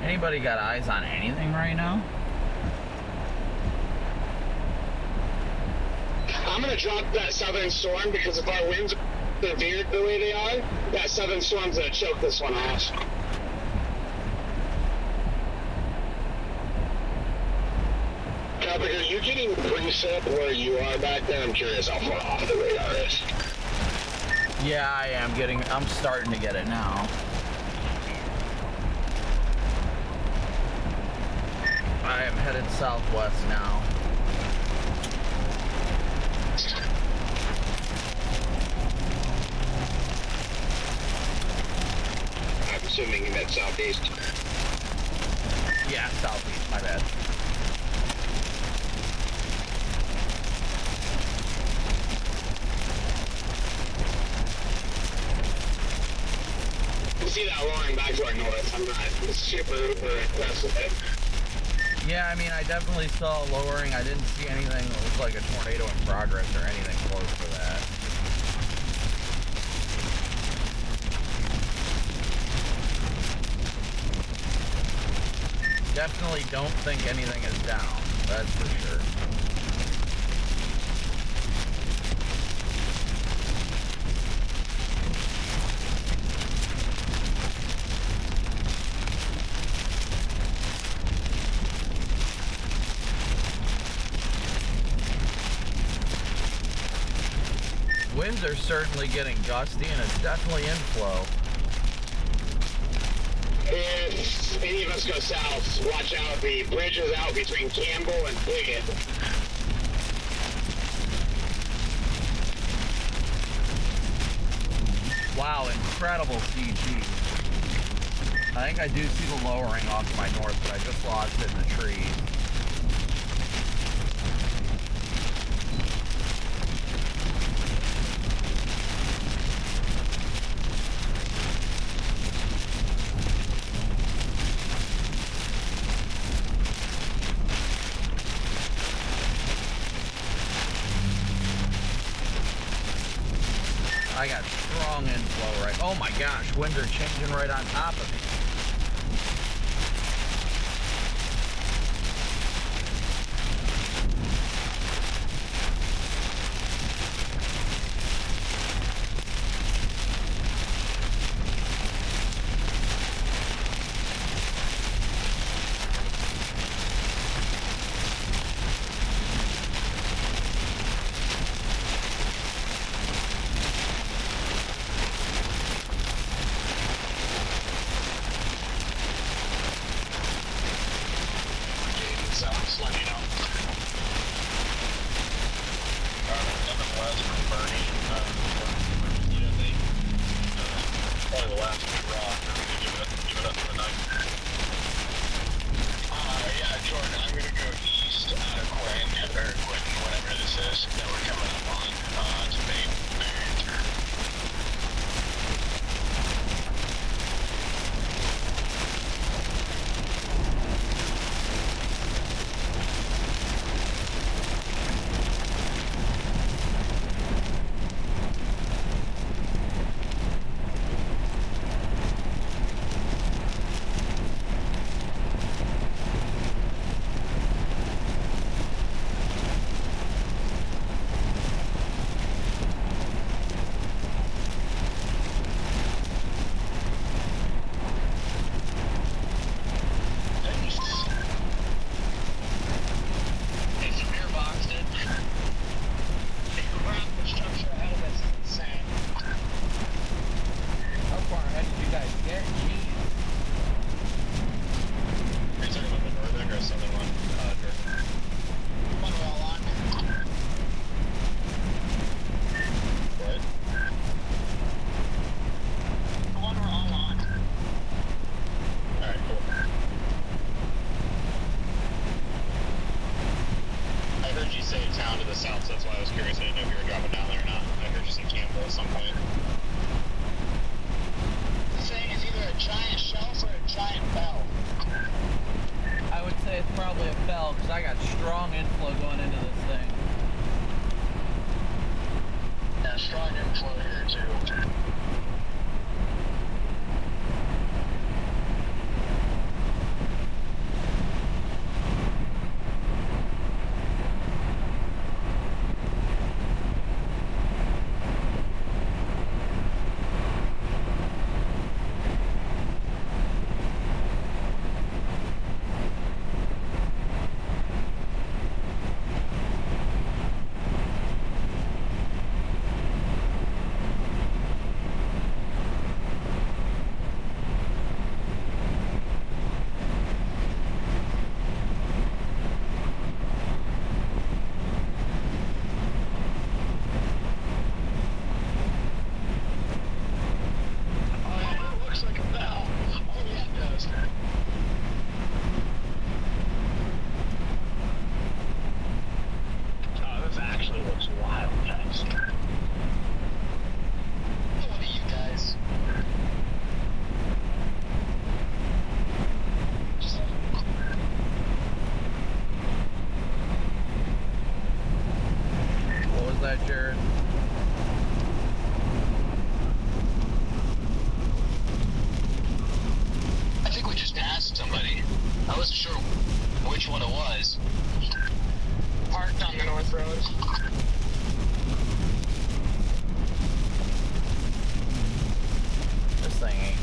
Anybody got eyes on anything right now? I'm gonna drop that southern storm because if our winds are veered the way they are, that southern storm's gonna choke this one off. Copic, are you getting preset where you are back there? I'm curious how far off the radar is. Yeah, I am I'm starting to get it now. I am headed southwest now. I'm assuming you meant southeast. Yeah, southeast, my bad. You see that lowering back to our north. I'm not super impressed with it. Yeah, I mean, I definitely saw lowering. I didn't see anything that looked like a tornado in progress or anything close to that. Definitely don't think anything is down, that's for sure. Winds are certainly getting gusty, and it's definitely inflow. If any of us go south, watch out. The bridge is out between Campbell and Bigot. Wow, incredible CG. I think I do see the lowering off to my north, but I just lost it in the trees. I got strong inflow right. Oh my gosh, winds are changing right on top of me. curious. I didn't know if you were dropping down there or not. I heard you say Campbell at some point. This thing is either a giant shelf or a giant bell. I would say it's probably a bell because I got strong inflow going into this thing. Yeah, strong inflow here too. Jared? I think we just passed somebody. I wasn't sure which one it was. Parked on the North Road. This thing ain't.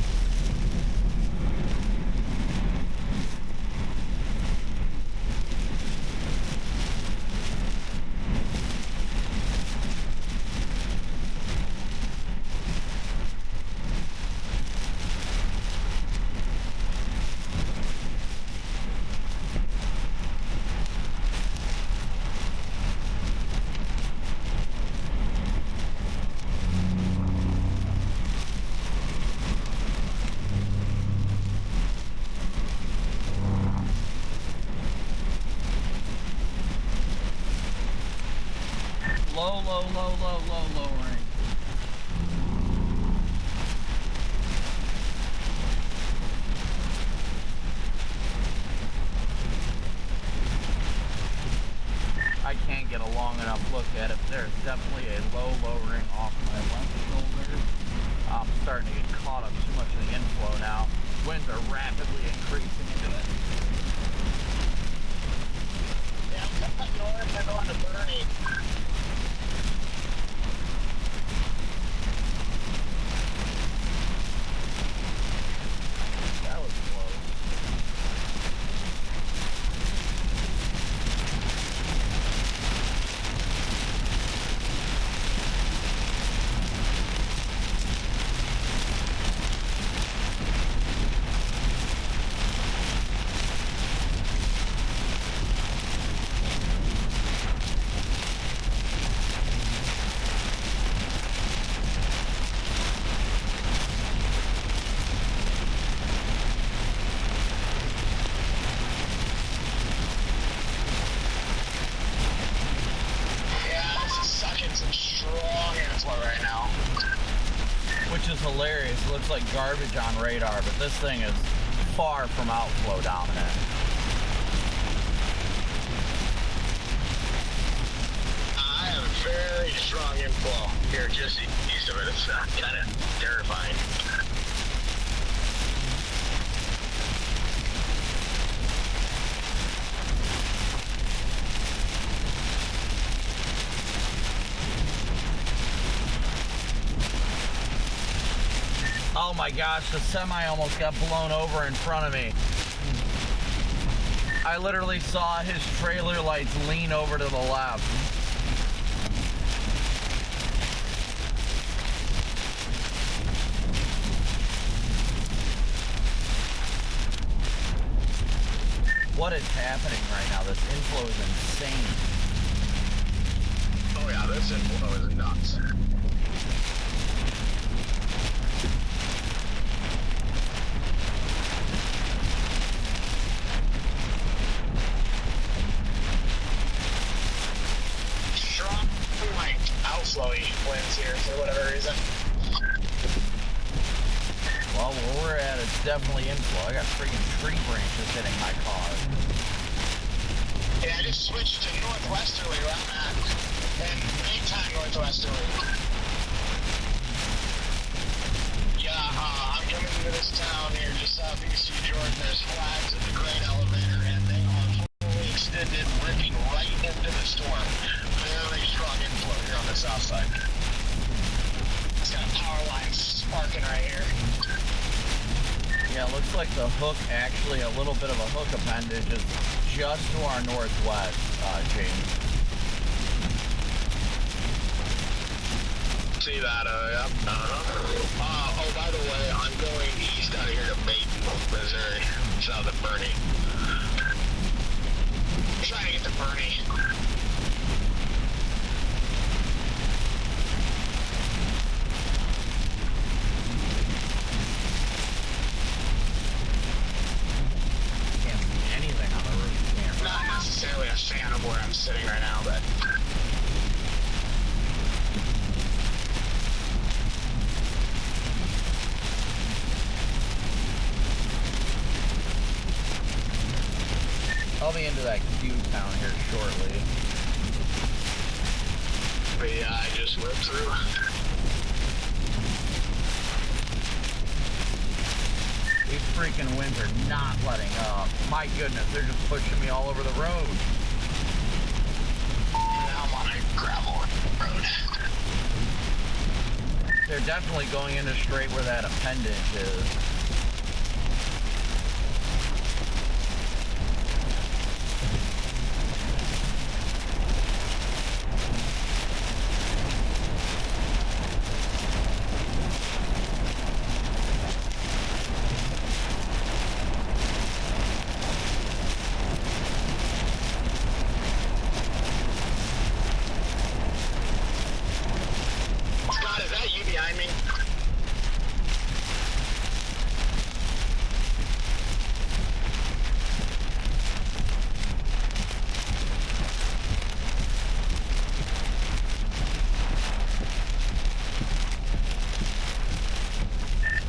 Lowering. I can't get a long enough look at it. There's definitely a lowering off my left shoulder. I'm starting to get caught up too much in the inflow now. Winds are rapidly increasing into it. Yeah, I'm coming north. I'm going to Bernie. Hilarious. It looks like garbage on radar, but this thing is far from outflow dominant. I have very strong inflow here just east of it. It's kind of terrifying. Oh my gosh, the semi almost got blown over in front of me. I literally saw his trailer lights lean over to the left. What is happening right now? This inflow is insane. Oh yeah, this inflow is nuts. for whatever reason. Well, where we're at, it's definitely inflow. I got freaking tree branches hitting my car. Yeah, I just switched to northwesterly where I'm at. And big time northwesterly. Yeah, I'm coming into this town here just southeast of Jordan. There's flags at the grain elevator, and they are fully extended, ripping right into the storm. Very strong inflow here on the south side. It's got power lines sparking right here. Yeah, it looks like the hook, actually a little bit of a hook appendage is just to our northwest, James. See that, yeah. Oh, by the way, I'm going east out of here to Maiden, Missouri, south of Bernie. I'm trying to get to Bernie. Can't see anything on the roof camera. Not necessarily a fan of where I'm sitting right now, but... I'll be into that Q town here shortly. But yeah, I just whipped through. These freaking winds are not letting up. My goodness, they're just pushing me all over the road. Now I'm on a gravel road. They're definitely going into straight where that appendage is.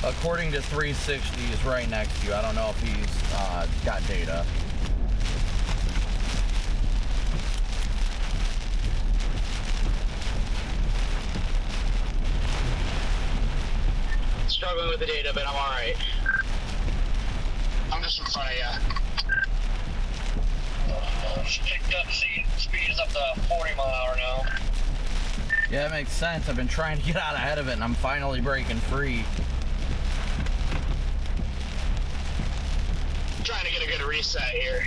According to 360, he's right next to you. I don't know if he's got data. Struggling with the data, but I'm alright. I'm just in front of you. Picked up, speed is up to 40 mile an hour now. Yeah, that makes sense. I've been trying to get out ahead of it, and I'm finally breaking free. Trying to get a good reset here.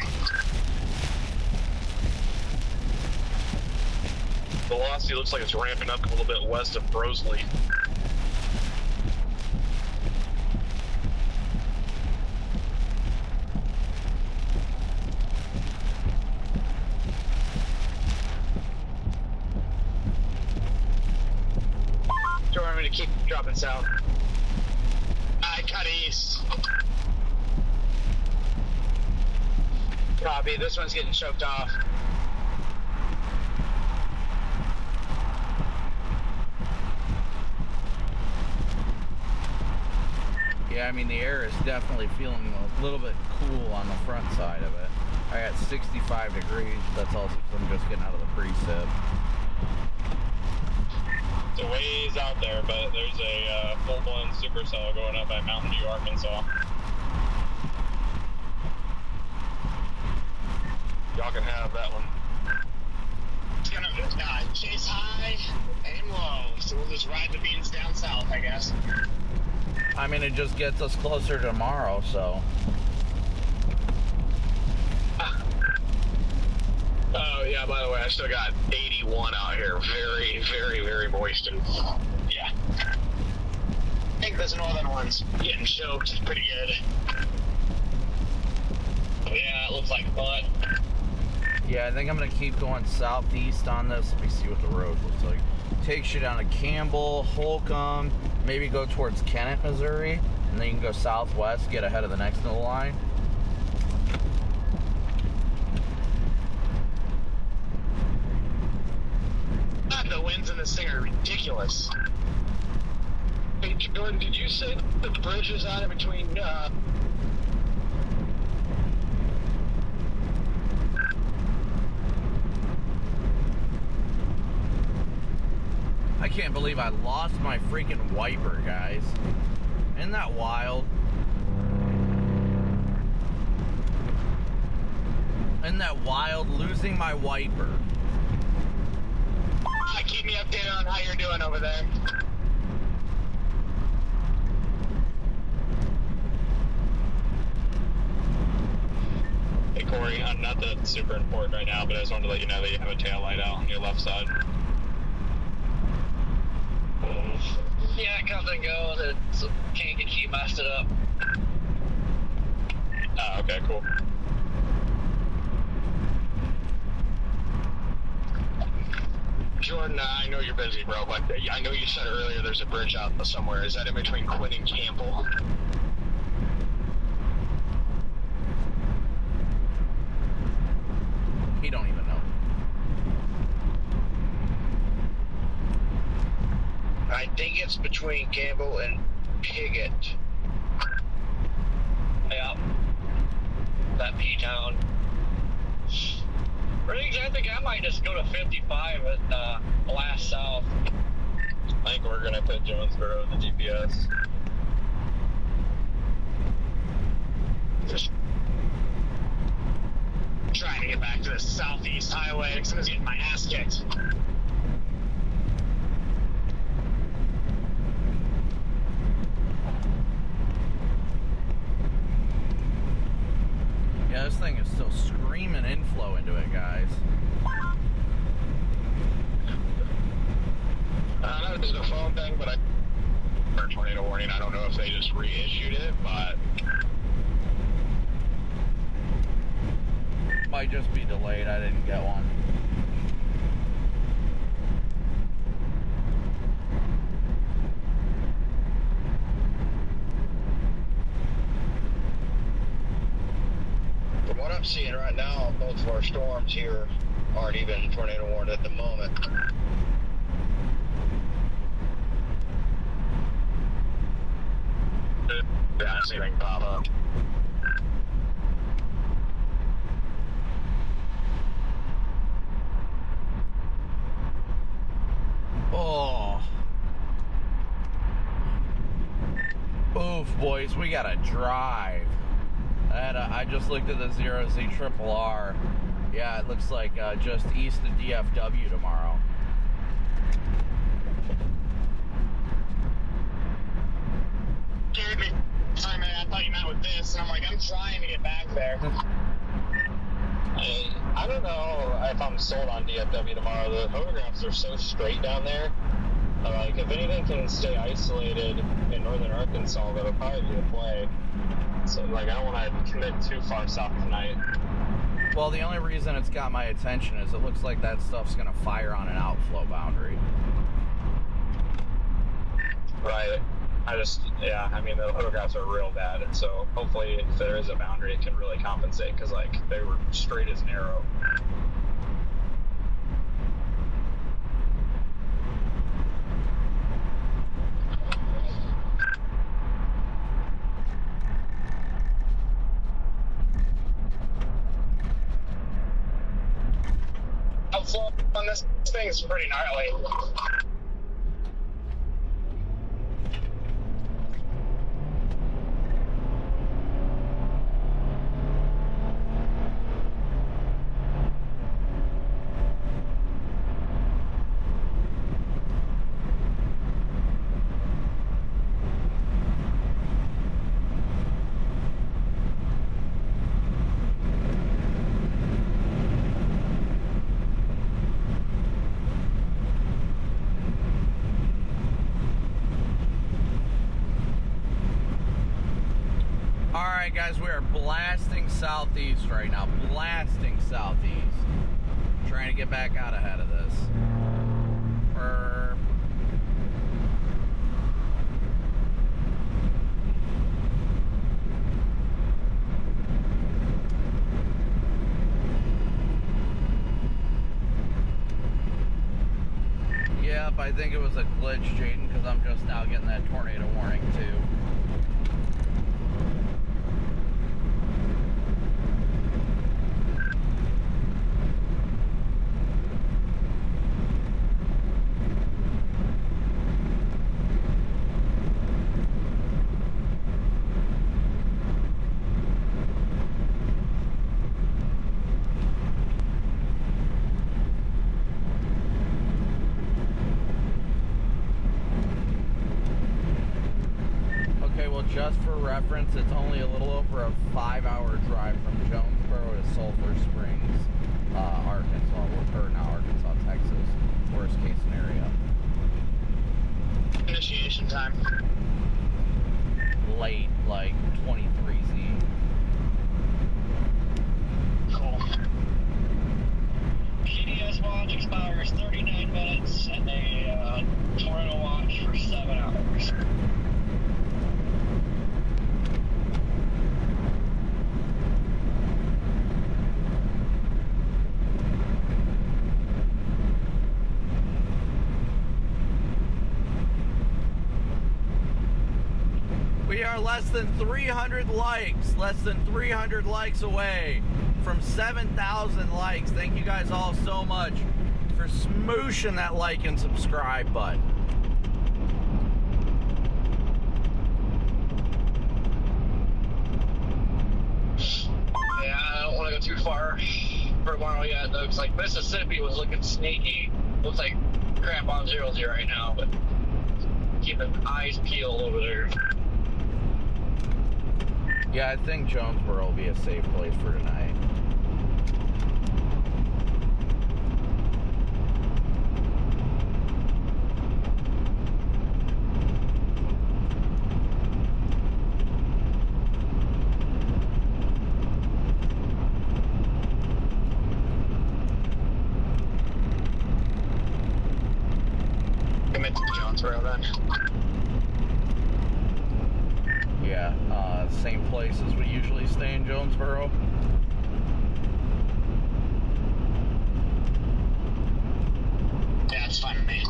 Velocity looks like it's ramping up a little bit west of Brosley. Do you want me to keep dropping south? I cut east. Copy, this one's getting choked off. Yeah, I mean, the air is definitely feeling a little bit cool on the front side of it. I got 65 degrees. That's also from just getting out of the precip. It's a ways out there, but there's a full-blown supercell going up at Mountain View, Arkansas. Y'all can have that one. It's gonna chase high, aim low, so we'll just ride the beans down south, I guess. I mean, it just gets us closer to tomorrow, so. Oh, yeah, by the way, I still got 81 out here. Very, very, very moist. And yeah. I think this northern one's getting choked pretty good. Yeah, it looks like butt. Yeah, I think I'm going to keep going southeast on this. Let me see what the road looks like. Takes you down to Campbell, Holcomb, maybe go towards Kennett, Missouri, and then you can go southwest, get ahead of the next in the line. God, the winds in this thing are ridiculous. Jordan, did you say that the bridge is on in between, I can't believe I lost my freaking wiper, guys. Isn't that wild? Isn't that wild, losing my wiper? keep me updated on how you're doing over there. Hey Corey, not that it's super important right now, but I just wanted to let you know that you have a tail light out on your left side. Yeah, it comes and goes. It can't get you messed it up. Ah, okay, cool. Jordan, I know you're busy, bro, but I know you said earlier there's a bridge out somewhere. Is that in between Quinn and Campbell? He don't even know. I think it's between Campbell and Piggott. Yeah. That P-Town. Riggs, I think I might just go to 55 at Blast South. I think we're gonna put Jonesboro in the GPS. Just trying to get back to the southeast highway because I was getting my ass kicked. Yeah, this thing is still screaming inflow into it, guys. I know this is a phone thing, but for tornado warning, I don't know if they just reissued it, but Might just be delayed. I didn't get one. from what I'm seeing right now, both of our storms here aren't even tornado warned at the moment. Yeah, I see anything pop up. Oh. Oof, boys, we gotta drive. I just looked at the 0Z Triple R. Yeah, it looks like just east of DFW tomorrow. Scared me. Sorry, man, I thought you meant with this, and I'm like, I'm trying to get back there. I don't know if I'm sold on DFW tomorrow. The photographs are so straight down there. Like, if anything can stay isolated in northern Arkansas, that'll probably be the play. So, like, I don't want to commit too far south tonight. Well, the only reason it's got my attention is it looks like that stuff's gonna fire on an outflow boundary. Right. I mean, the photographs are real bad, and so hopefully if there is a boundary, it can really compensate, because, like, they were straight as an arrow. Outflow on this thing is pretty gnarly. Alright guys, we are blasting southeast right now. Blasting southeast. Trying to get back out ahead of this. Yep, up. I think it was a glitch, Jaden, because I'm just now getting that tornado warning too. Just for reference, it's only a little over a 5-hour drive from Jonesboro to Sulphur Springs, Arkansas, or not Arkansas, Texas, worst case scenario. Initiation time. Late, like 23Z. Cool. PDS watch expires 39 minutes and a tornado watch for 7 hours. We are less than 300 likes, away from 7,000 likes. Thank you guys all so much for smooshing that like and subscribe button. Yeah, I don't want to go too far for tomorrow yet. Looks like Mississippi was looking sneaky. Looks like crap on 0-0 right now, but keeping eyes peeled over there. Yeah, I think Jonesboro will be a safe place for tonight. Commit to Jonesboro then. Yeah, same place as we usually stay in Jonesboro. Yeah, it's fine with me.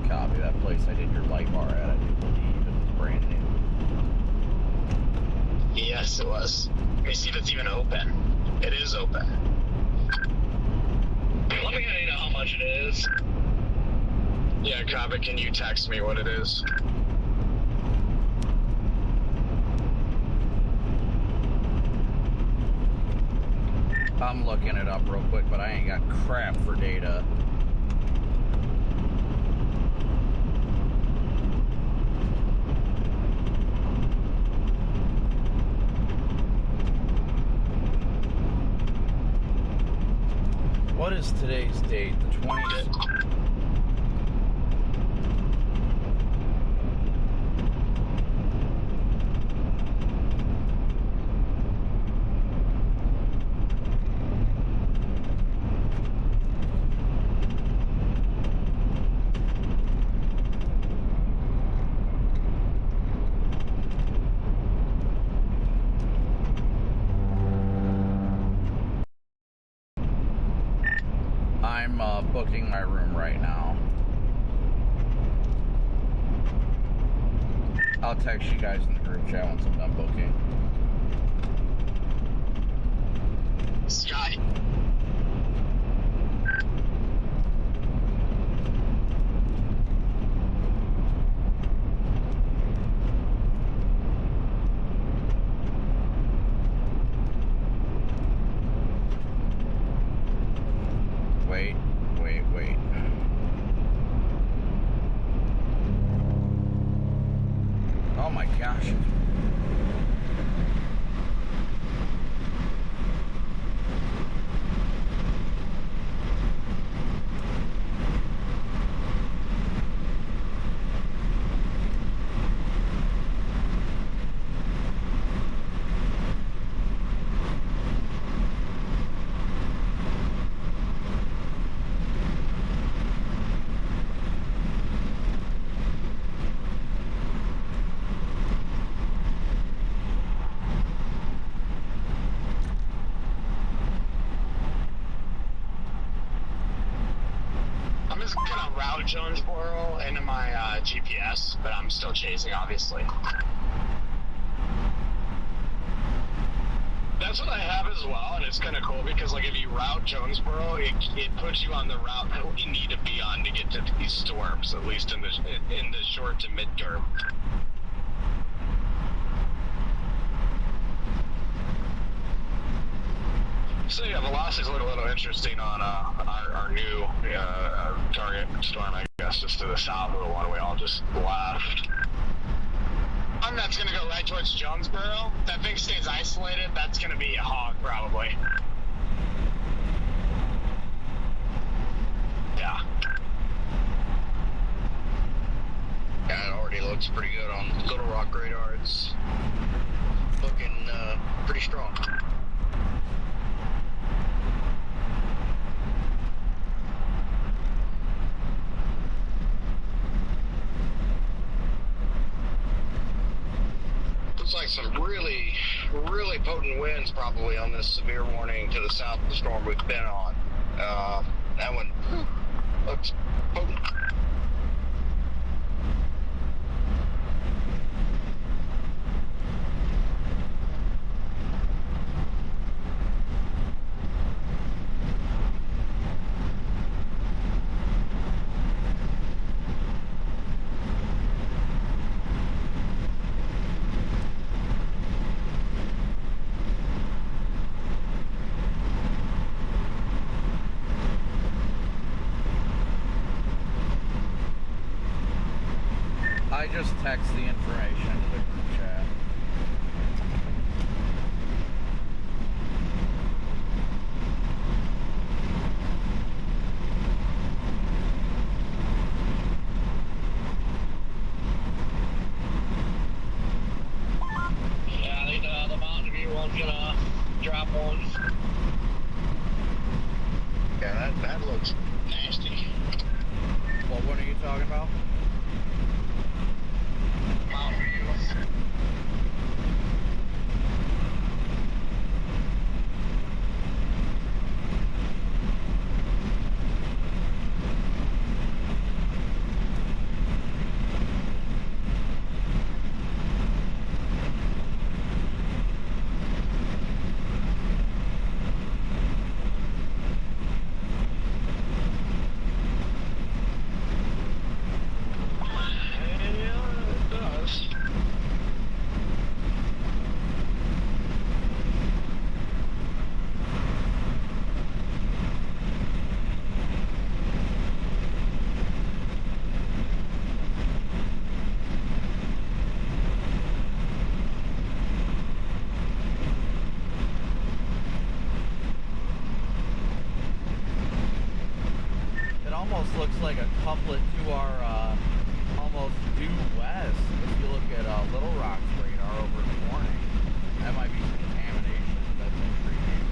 Copy. That place I did your light bar at, I do believe it was brand new. Yes, it was. Let me see if it's even open. It is open. Let me know how much it is. Yeah, Copic, can you text me what it is? I'm looking it up real quick, but I ain't got crap for data. What is today's date? The 20th? I'm booking my room right now. I'll text you guys in the group chat once I'm done booking. Sky. Wait. Oh my gosh. wrote Jonesboro into my GPS, but I'm still chasing, obviously. That's what I have as well, and it's kind of cool because, like, if you route Jonesboro, it puts you on the route that we need to be on to get to these storms, at least in the short to midterm. So yeah, velocities look a little interesting on our new target storm, I guess, just to the south of the one we all just left. One that's going to go right towards Jonesboro. That thing stays isolated. That's going to be a hog, probably. Yeah. Yeah, it already looks pretty good on Little Rock radar. It's looking pretty strong. Looks like some really, really potent winds probably on this severe warning to the south of the storm we've been on. That one looks potent. I just text the information to the group chat. Yeah, I think the Mountain View one's gonna drop one. Yeah, that looks nasty. What one are you talking about? Mountain View. It almost looks like a couplet to our almost due west. If you look at Little Rock's radar over the morning, that might be contamination. That's intriguing.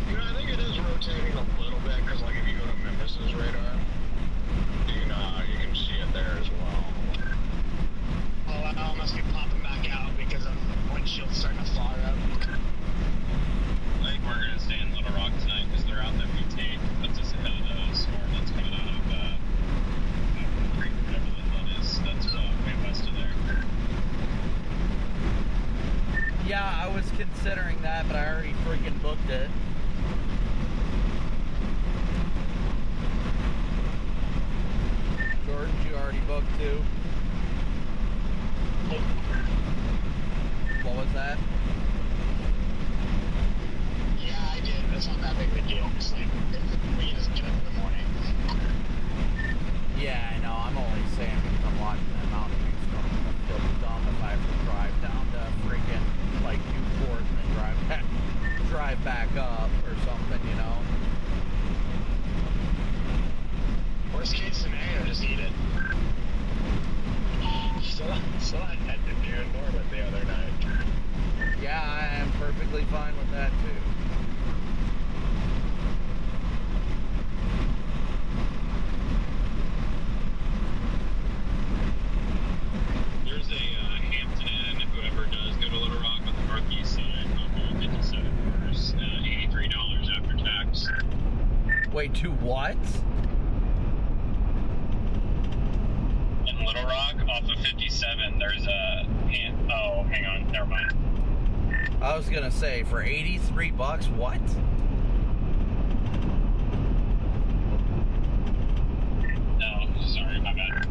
You know, I think it is rotating a little bit, because, like, if you go to Memphis's radar, you can see it there as well. Oh, wow, must be popping back out because of the windshield starting to fog up. I think we're going to stay in Little Rock tonight because the route that we take puts us ahead of the storm that's coming out of Creek, whatever that is. That's way west of there. Yeah, I was considering that, but I already freaking booked it. Jordan, you already booked too? What was that? Yeah, I did. It's not that big of a deal. Just like, we can just get up in the morning. Yeah, I know. I'm only saying because I'm watching that Mountain View storm. I'm gonna feel dumb if I have to drive down to freaking like Newport and then drive back up or something, you know. Worst case scenario, just eat it. Still I had to do in Norman the other night. Yeah, I am perfectly fine with that too. There's a Hampton Inn, whoever does go to Little Rock on the northeast side, on 57 cars, $83 Wait, to what? In Little Rock, off of 57, there's a... Oh, hang on. Never mind. I was gonna say, for $83, what? No, sorry, my bad.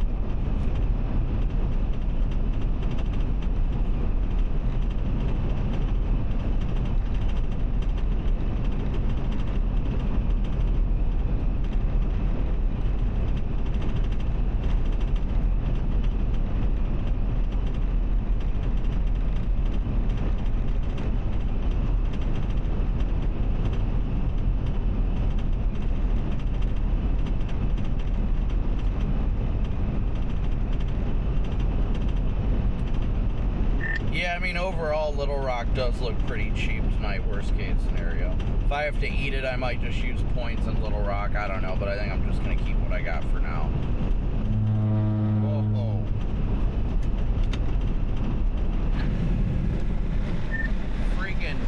Yeah, I mean, overall, Little Rock does look pretty cheap tonight, worst case scenario. If I have to eat it, I might just use points in Little Rock. I don't know, but I think I'm just going to keep what I got for now. Whoa. Freaking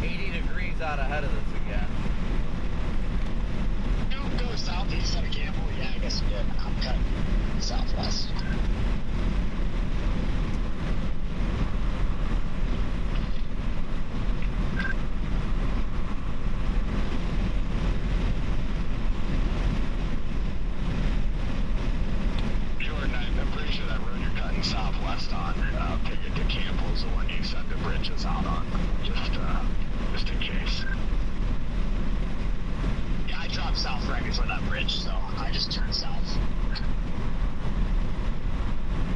80 degrees out ahead of this again. You go southeast out of Campbell? Yeah, I guess you did. I'm cutting southwest. Jordan, I'm pretty sure that road you're cutting southwest on, ticket to Campbell is the one you set the bridges out on, just in case. Yeah, I dropped south right before that bridge, so I just turned south.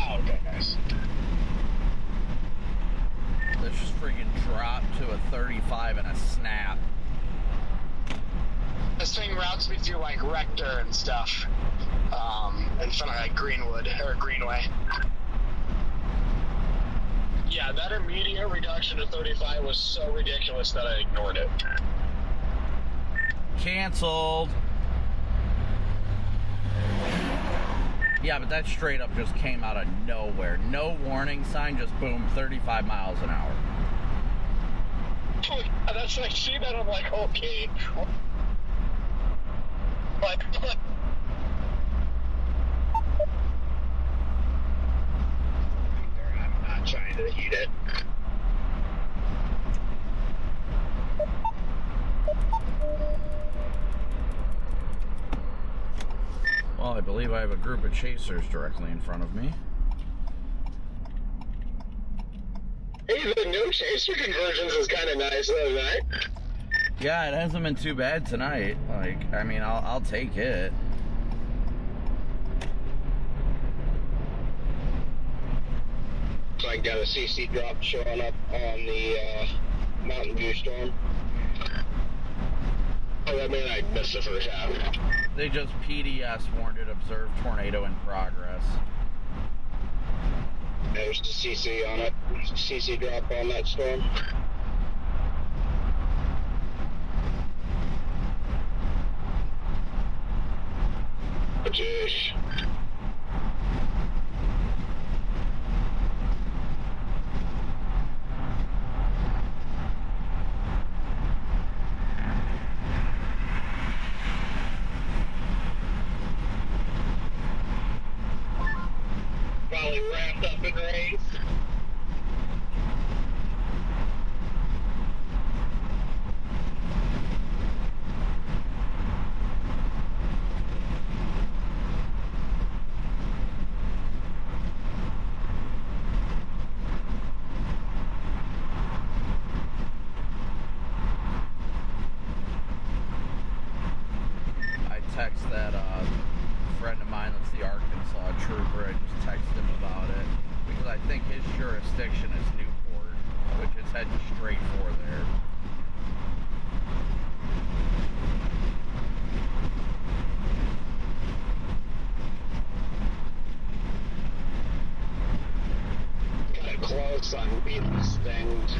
Oh, okay, nice. Let's just freaking drop to a 35 and a snap. This thing routes me through like Rector and stuff, in front of like Greenwood or Greenway. Yeah, that immediate reduction to 35 was so ridiculous that I ignored it. Canceled. Yeah, but that straight up just came out of nowhere. No warning sign, just boom, 35 miles an hour. That's like, see that, I'm like, okay. Like, I'm not trying to eat it. Well, I believe I have a group of chasers directly in front of me. Hey, the no chaser conversions is kind of nice though, right? Yeah, it hasn't been too bad tonight. Like, I mean, I'll take it. So I got a CC drop showing up on the Mountain View storm. Oh, that mean I missed the first half. They just PDS warned it, observed tornado in progress. There's the CC on it. CC drop on that storm. Jeez. Probably wrapped up in rain. I text that friend of mine that's the Arkansas trooper. I just texted him about it because I think his jurisdiction is Newport, which is heading straight for there. Got it close on these things.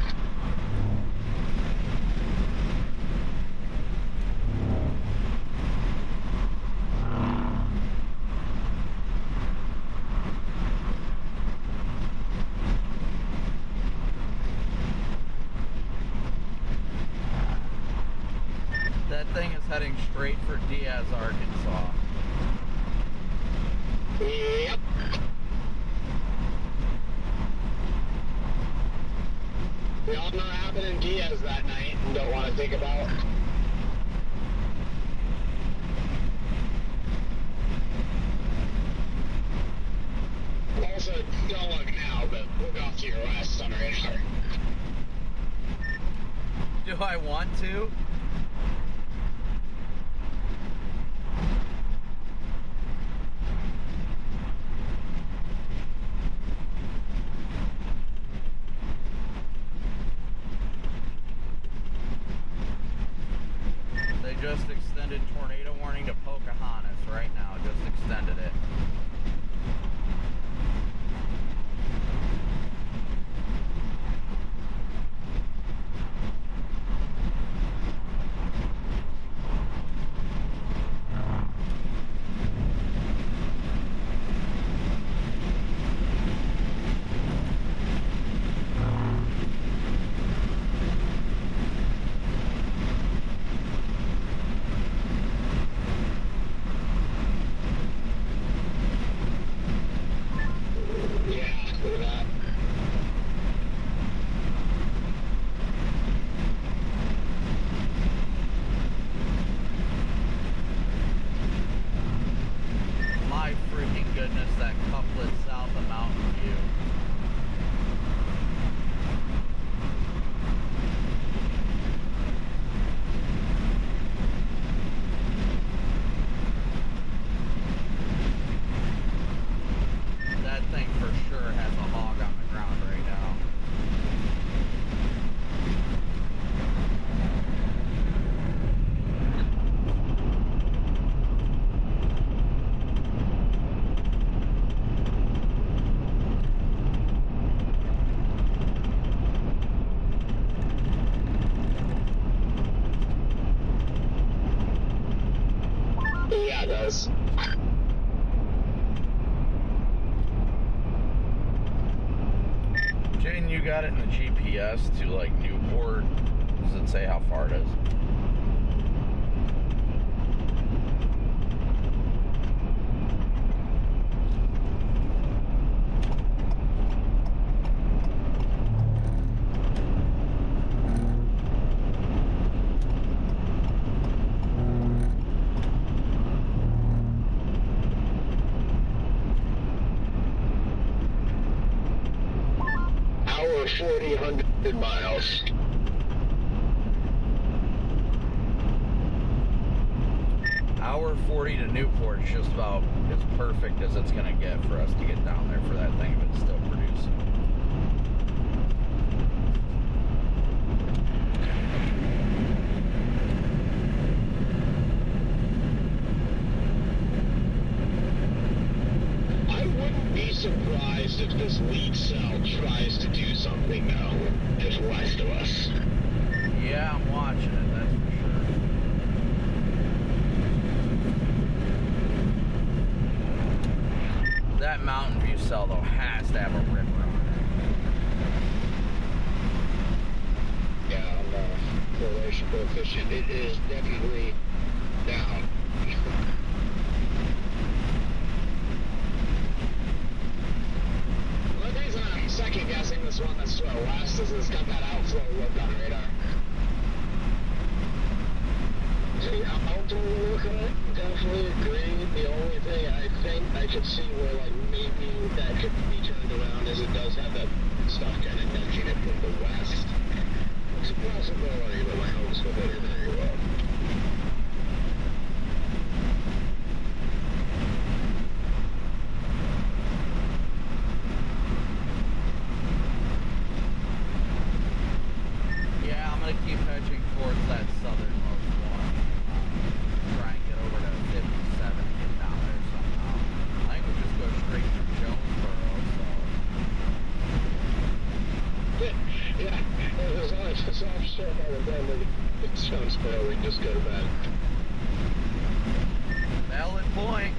That thing is heading straight for DS has Arkansas. Yep. We all know what happened in Diaz that night and don't want to think about. Also, don't look now, but look off to your west on radar. Do I want to? They just extended tornado warning to Pocahontas right now. Just extended it. Yeah, it does. Jane, you got it in the GPS to like Newport. Does it say how far it is? Hour 4,000 miles. Hour 40 to Newport is just about as perfect as it's gonna get for us to get down there for that thing if it's still producing. I wouldn't be surprised if this lead cell tries to do something now, just west of us. Yeah, I'm watching it, that's for sure. That Mountain View cell, though, has to have a ripper on it. Yeah, on the correlation coefficient, it is definitely down. The only reason I'm second guessing this one that's to our west is it's got that outflow look on radar. Ultimately look at it, definitely agree. The only thing I think I could see where like maybe that could be turned around is it does have that stuff kind of nudging it from the west. It's a possibility, but my hopes with it are very well. Yeah, I'm gonna keep hedging towards that southernmost one. Try and get over to 57 and get down there somehow. I think we'll just go straight through Jonesboro, so. Yeah, as long as it's offshore by the time it sounds better, we can just go to bed. Valid point.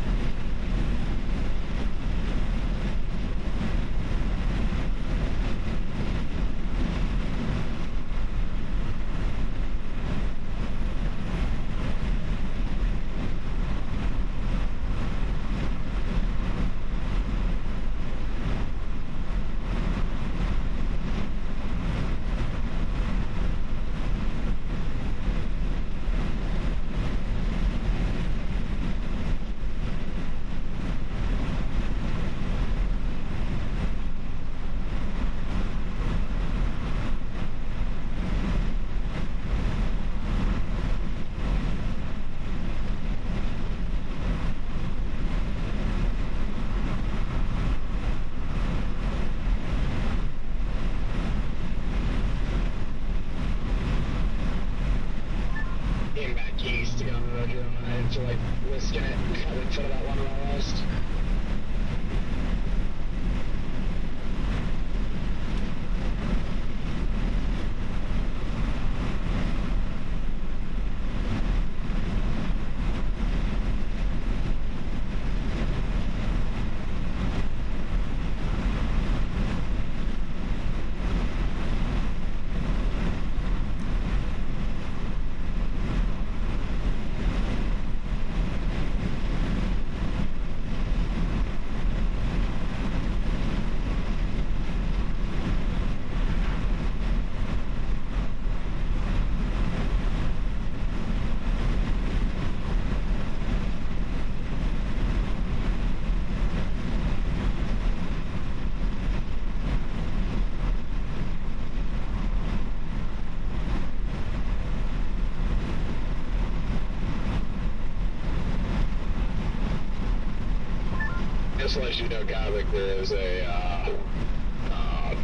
let you know, Copic, there is a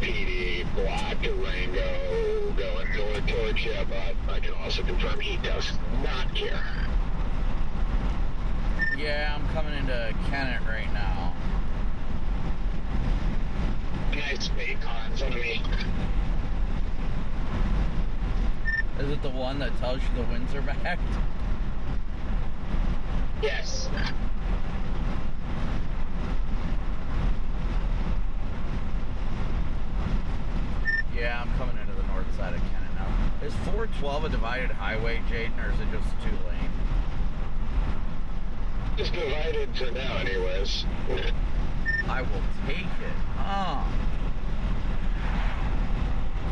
PD Black Durango going north towards you, but I can also confirm he does not care. Yeah, I'm coming into Kennett right now. Nice bait car in front of me. Is it the one that tells you the winds are back? Yes. Yeah, I'm coming into the north side of Kennett now. Is 412 a divided highway, Jaden, or is it just 2 lane? It's divided for now, anyways. I will take it. Oh.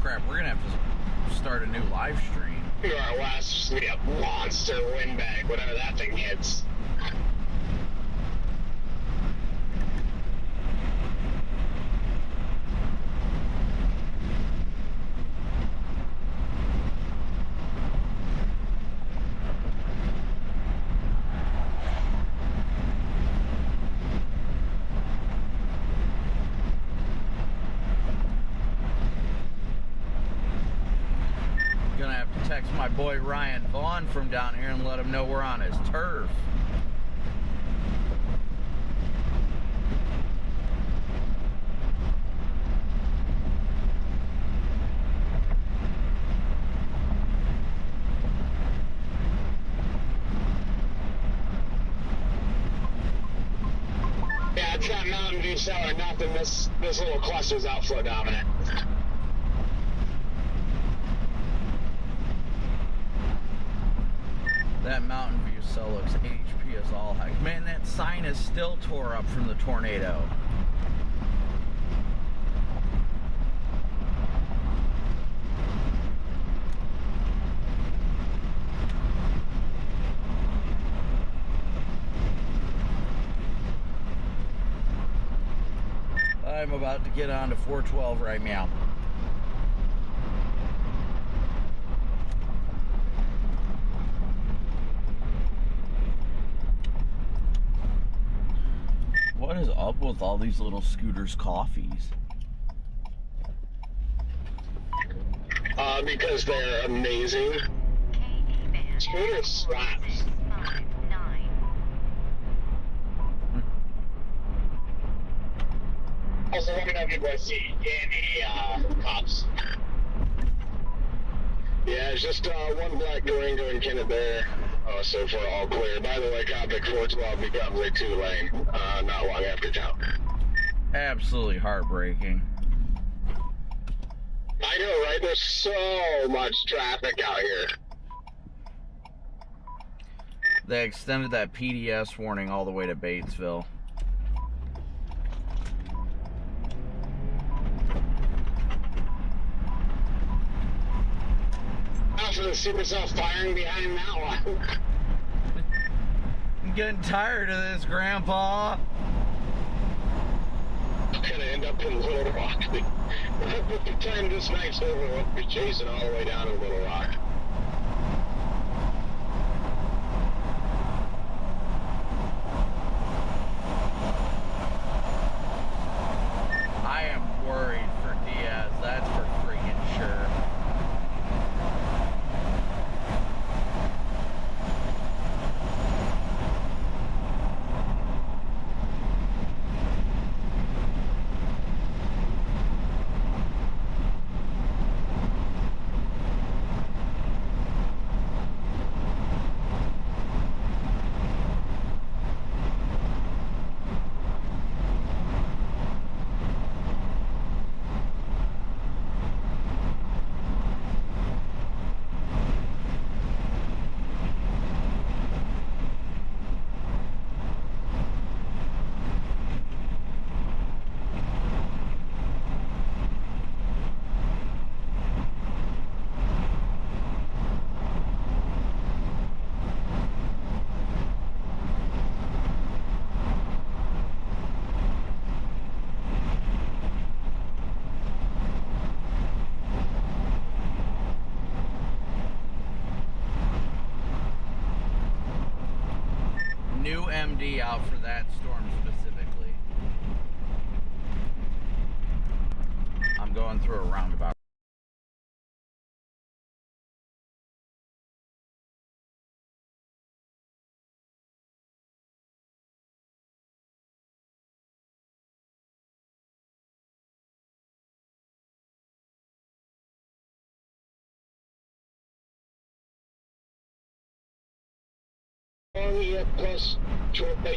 Crap, we're gonna have to start a new live stream. Our last monster windbag, whatever that thing is. Gonna have to text my boy Ryan Vaughn from down here and let him know we're on his turf. Yeah, it's that Mountain View seller, nothing. This little cluster's outflow dominant. That Mountain View cell looks HP as all heck. Man, that sign is still tore up from the tornado. I'm about to get on to 412 right now. What is up with all these little Scooters coffees? Because they're amazing. Scooter slaps. Also, let me know if you boys see any cops. Yeah, it's just one black Durango and Kennett there. So far, all clear. By the way, Copic 412 becomes a 2-lane not long after town. Absolutely heartbreaking. I know, right? There's so much traffic out here. They extended that PDS warning all the way to Batesville. After the supercell firing behind that one. I'm getting tired of this, Grandpa. I'm gonna end up in Little Rock. By the time this night's over, we'll be chasing all the way down to Little Rock. I am worried for Diaz, that's for freaking sure. New MD out for that storm specifically. going through a roundabout.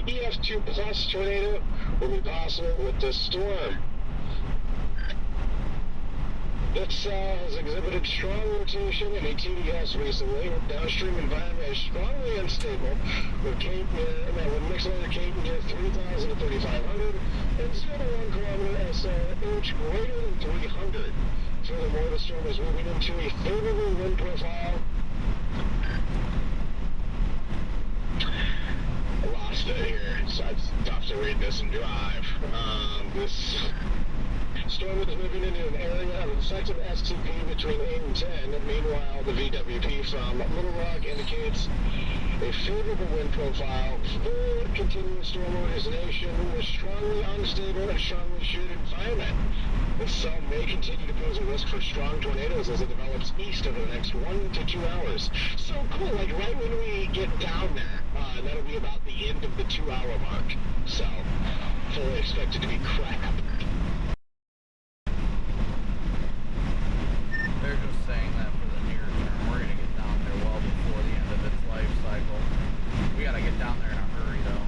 EF2 plus tornado will be possible with this storm. This has exhibited strong rotation in a TDS recently. Downstream environment is strongly unstable, with Cape near, mixed weather Cape near 3,000 to 3,500, and 0 to 1 kilometer SLH greater than 300. Furthermore, the storm is moving into a favorable wind profile. I lost it here, so it's tough to read this and drive. This storm is moving into an area of effective STP between 8 and 10. Meanwhile, the VWP from Little Rock indicates a favorable wind profile for continuous storm origination with strongly unstable and strongly sheared environment. This cell may continue to pose a risk for strong tornadoes as it develops east over the next 1 to 2 hours. So cool, like right when we get down there, that'll be about the end of the 2-hour mark. So, fully expected to be crap. They're just saying that for the near term. We're going to get down there well before the end of its life cycle. We got to get down there in a hurry, though.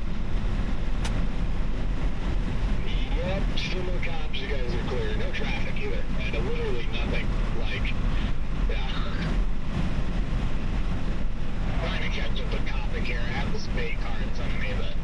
Yep, still no cops, you guys are clear. No traffic either. And literally nothing. Like, yeah. Trying to catch up with Copic here. I have the spade cards on me, but...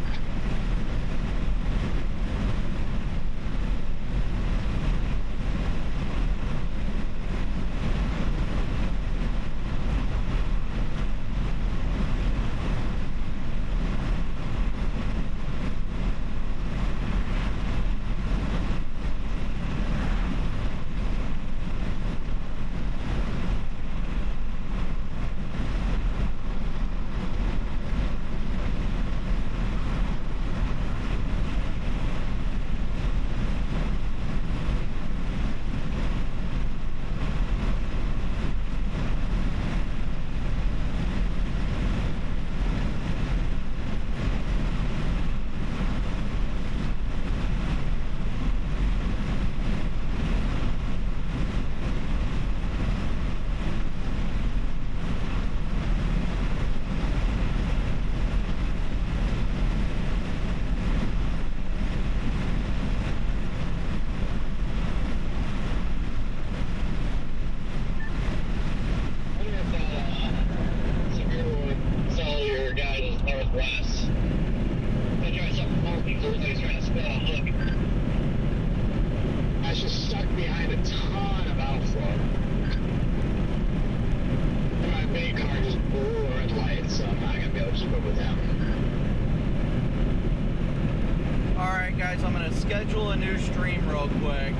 Guys, I'm going to schedule a new stream real quick.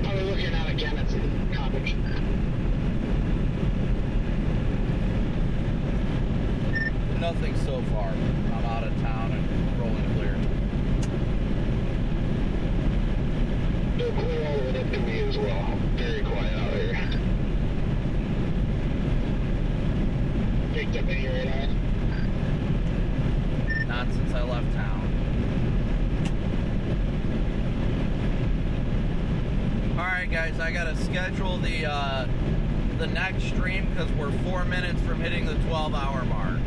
Probably looking at again at the Copic. Nothing so far. I'm out of town and rolling clear. They're clear all the way up to me as well. Very quiet out here. Picked up any radar? Not since I left town. Alright guys, I gotta schedule the next stream because we're 4 minutes from hitting the 12-hour mark.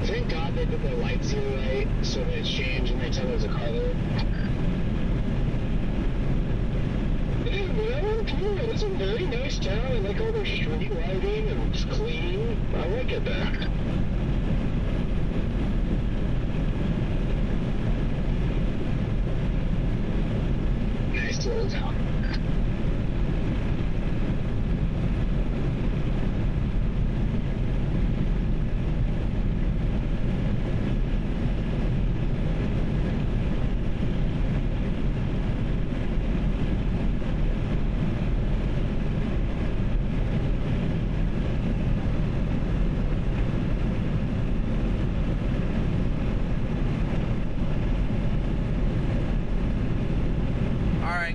Thank God they did their lights here right, so they change and they tell there's a car there. It's a very nice town. I like all their street lighting and it's clean. I like it there. Nice little town.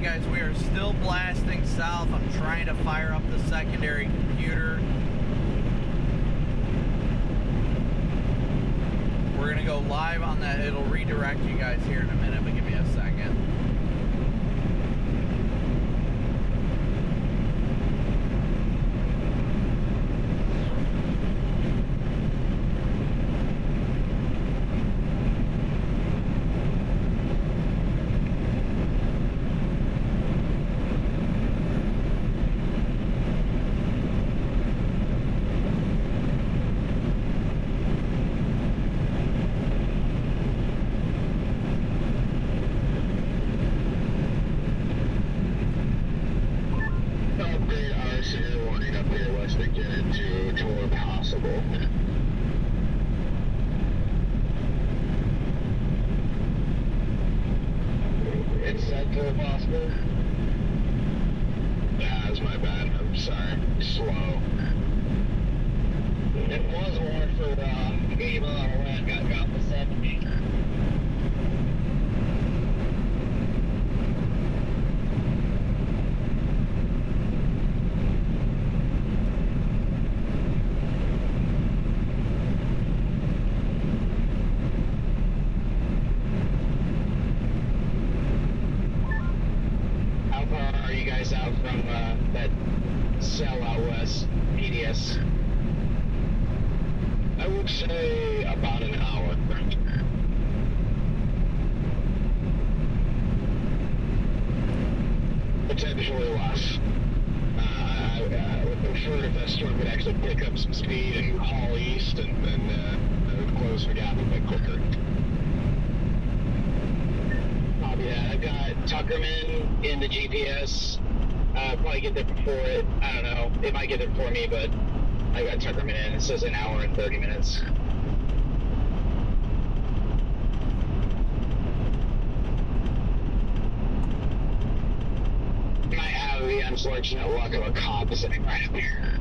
Guys, we are still blasting south. I'm trying to fire up the secondary computer. We're gonna go live on that. It'll redirect you guys here in a minute, but give me a second. Says an hour and 30 minutes. Might have the unfortunate luck of a cop sitting right up here.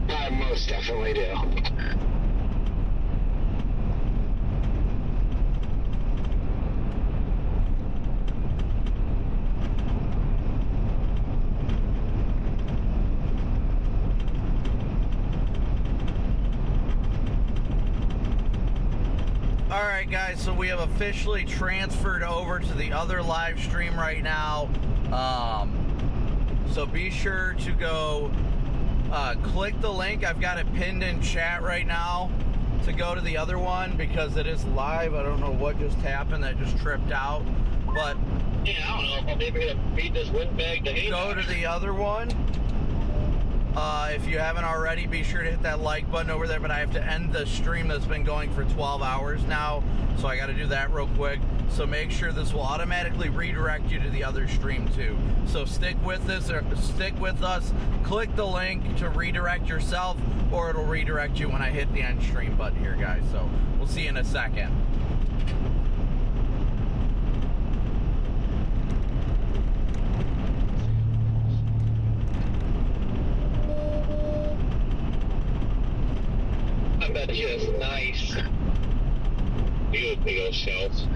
I most definitely do. Alright guys, so we have officially transferred over to the other live stream right now. So be sure to go click the link. I've got it pinned in chat right now to go to the other one because it is live. I don't know what just happened. That just tripped out. But yeah, I don't know if I'll be able to beat this windbag to hate. Go to the other one. If you haven't already, be sure to hit that like button over there, but I have to end the stream that's been going for 12 hours now, so I got to do that real quick. So make sure this will automatically redirect you to the other stream too. So stick with this, or stick with us, click the link to redirect yourself, or it'll redirect you when I hit the end stream button here, guys. So we'll see you in a second. I bet you it's nice. Big old shelves.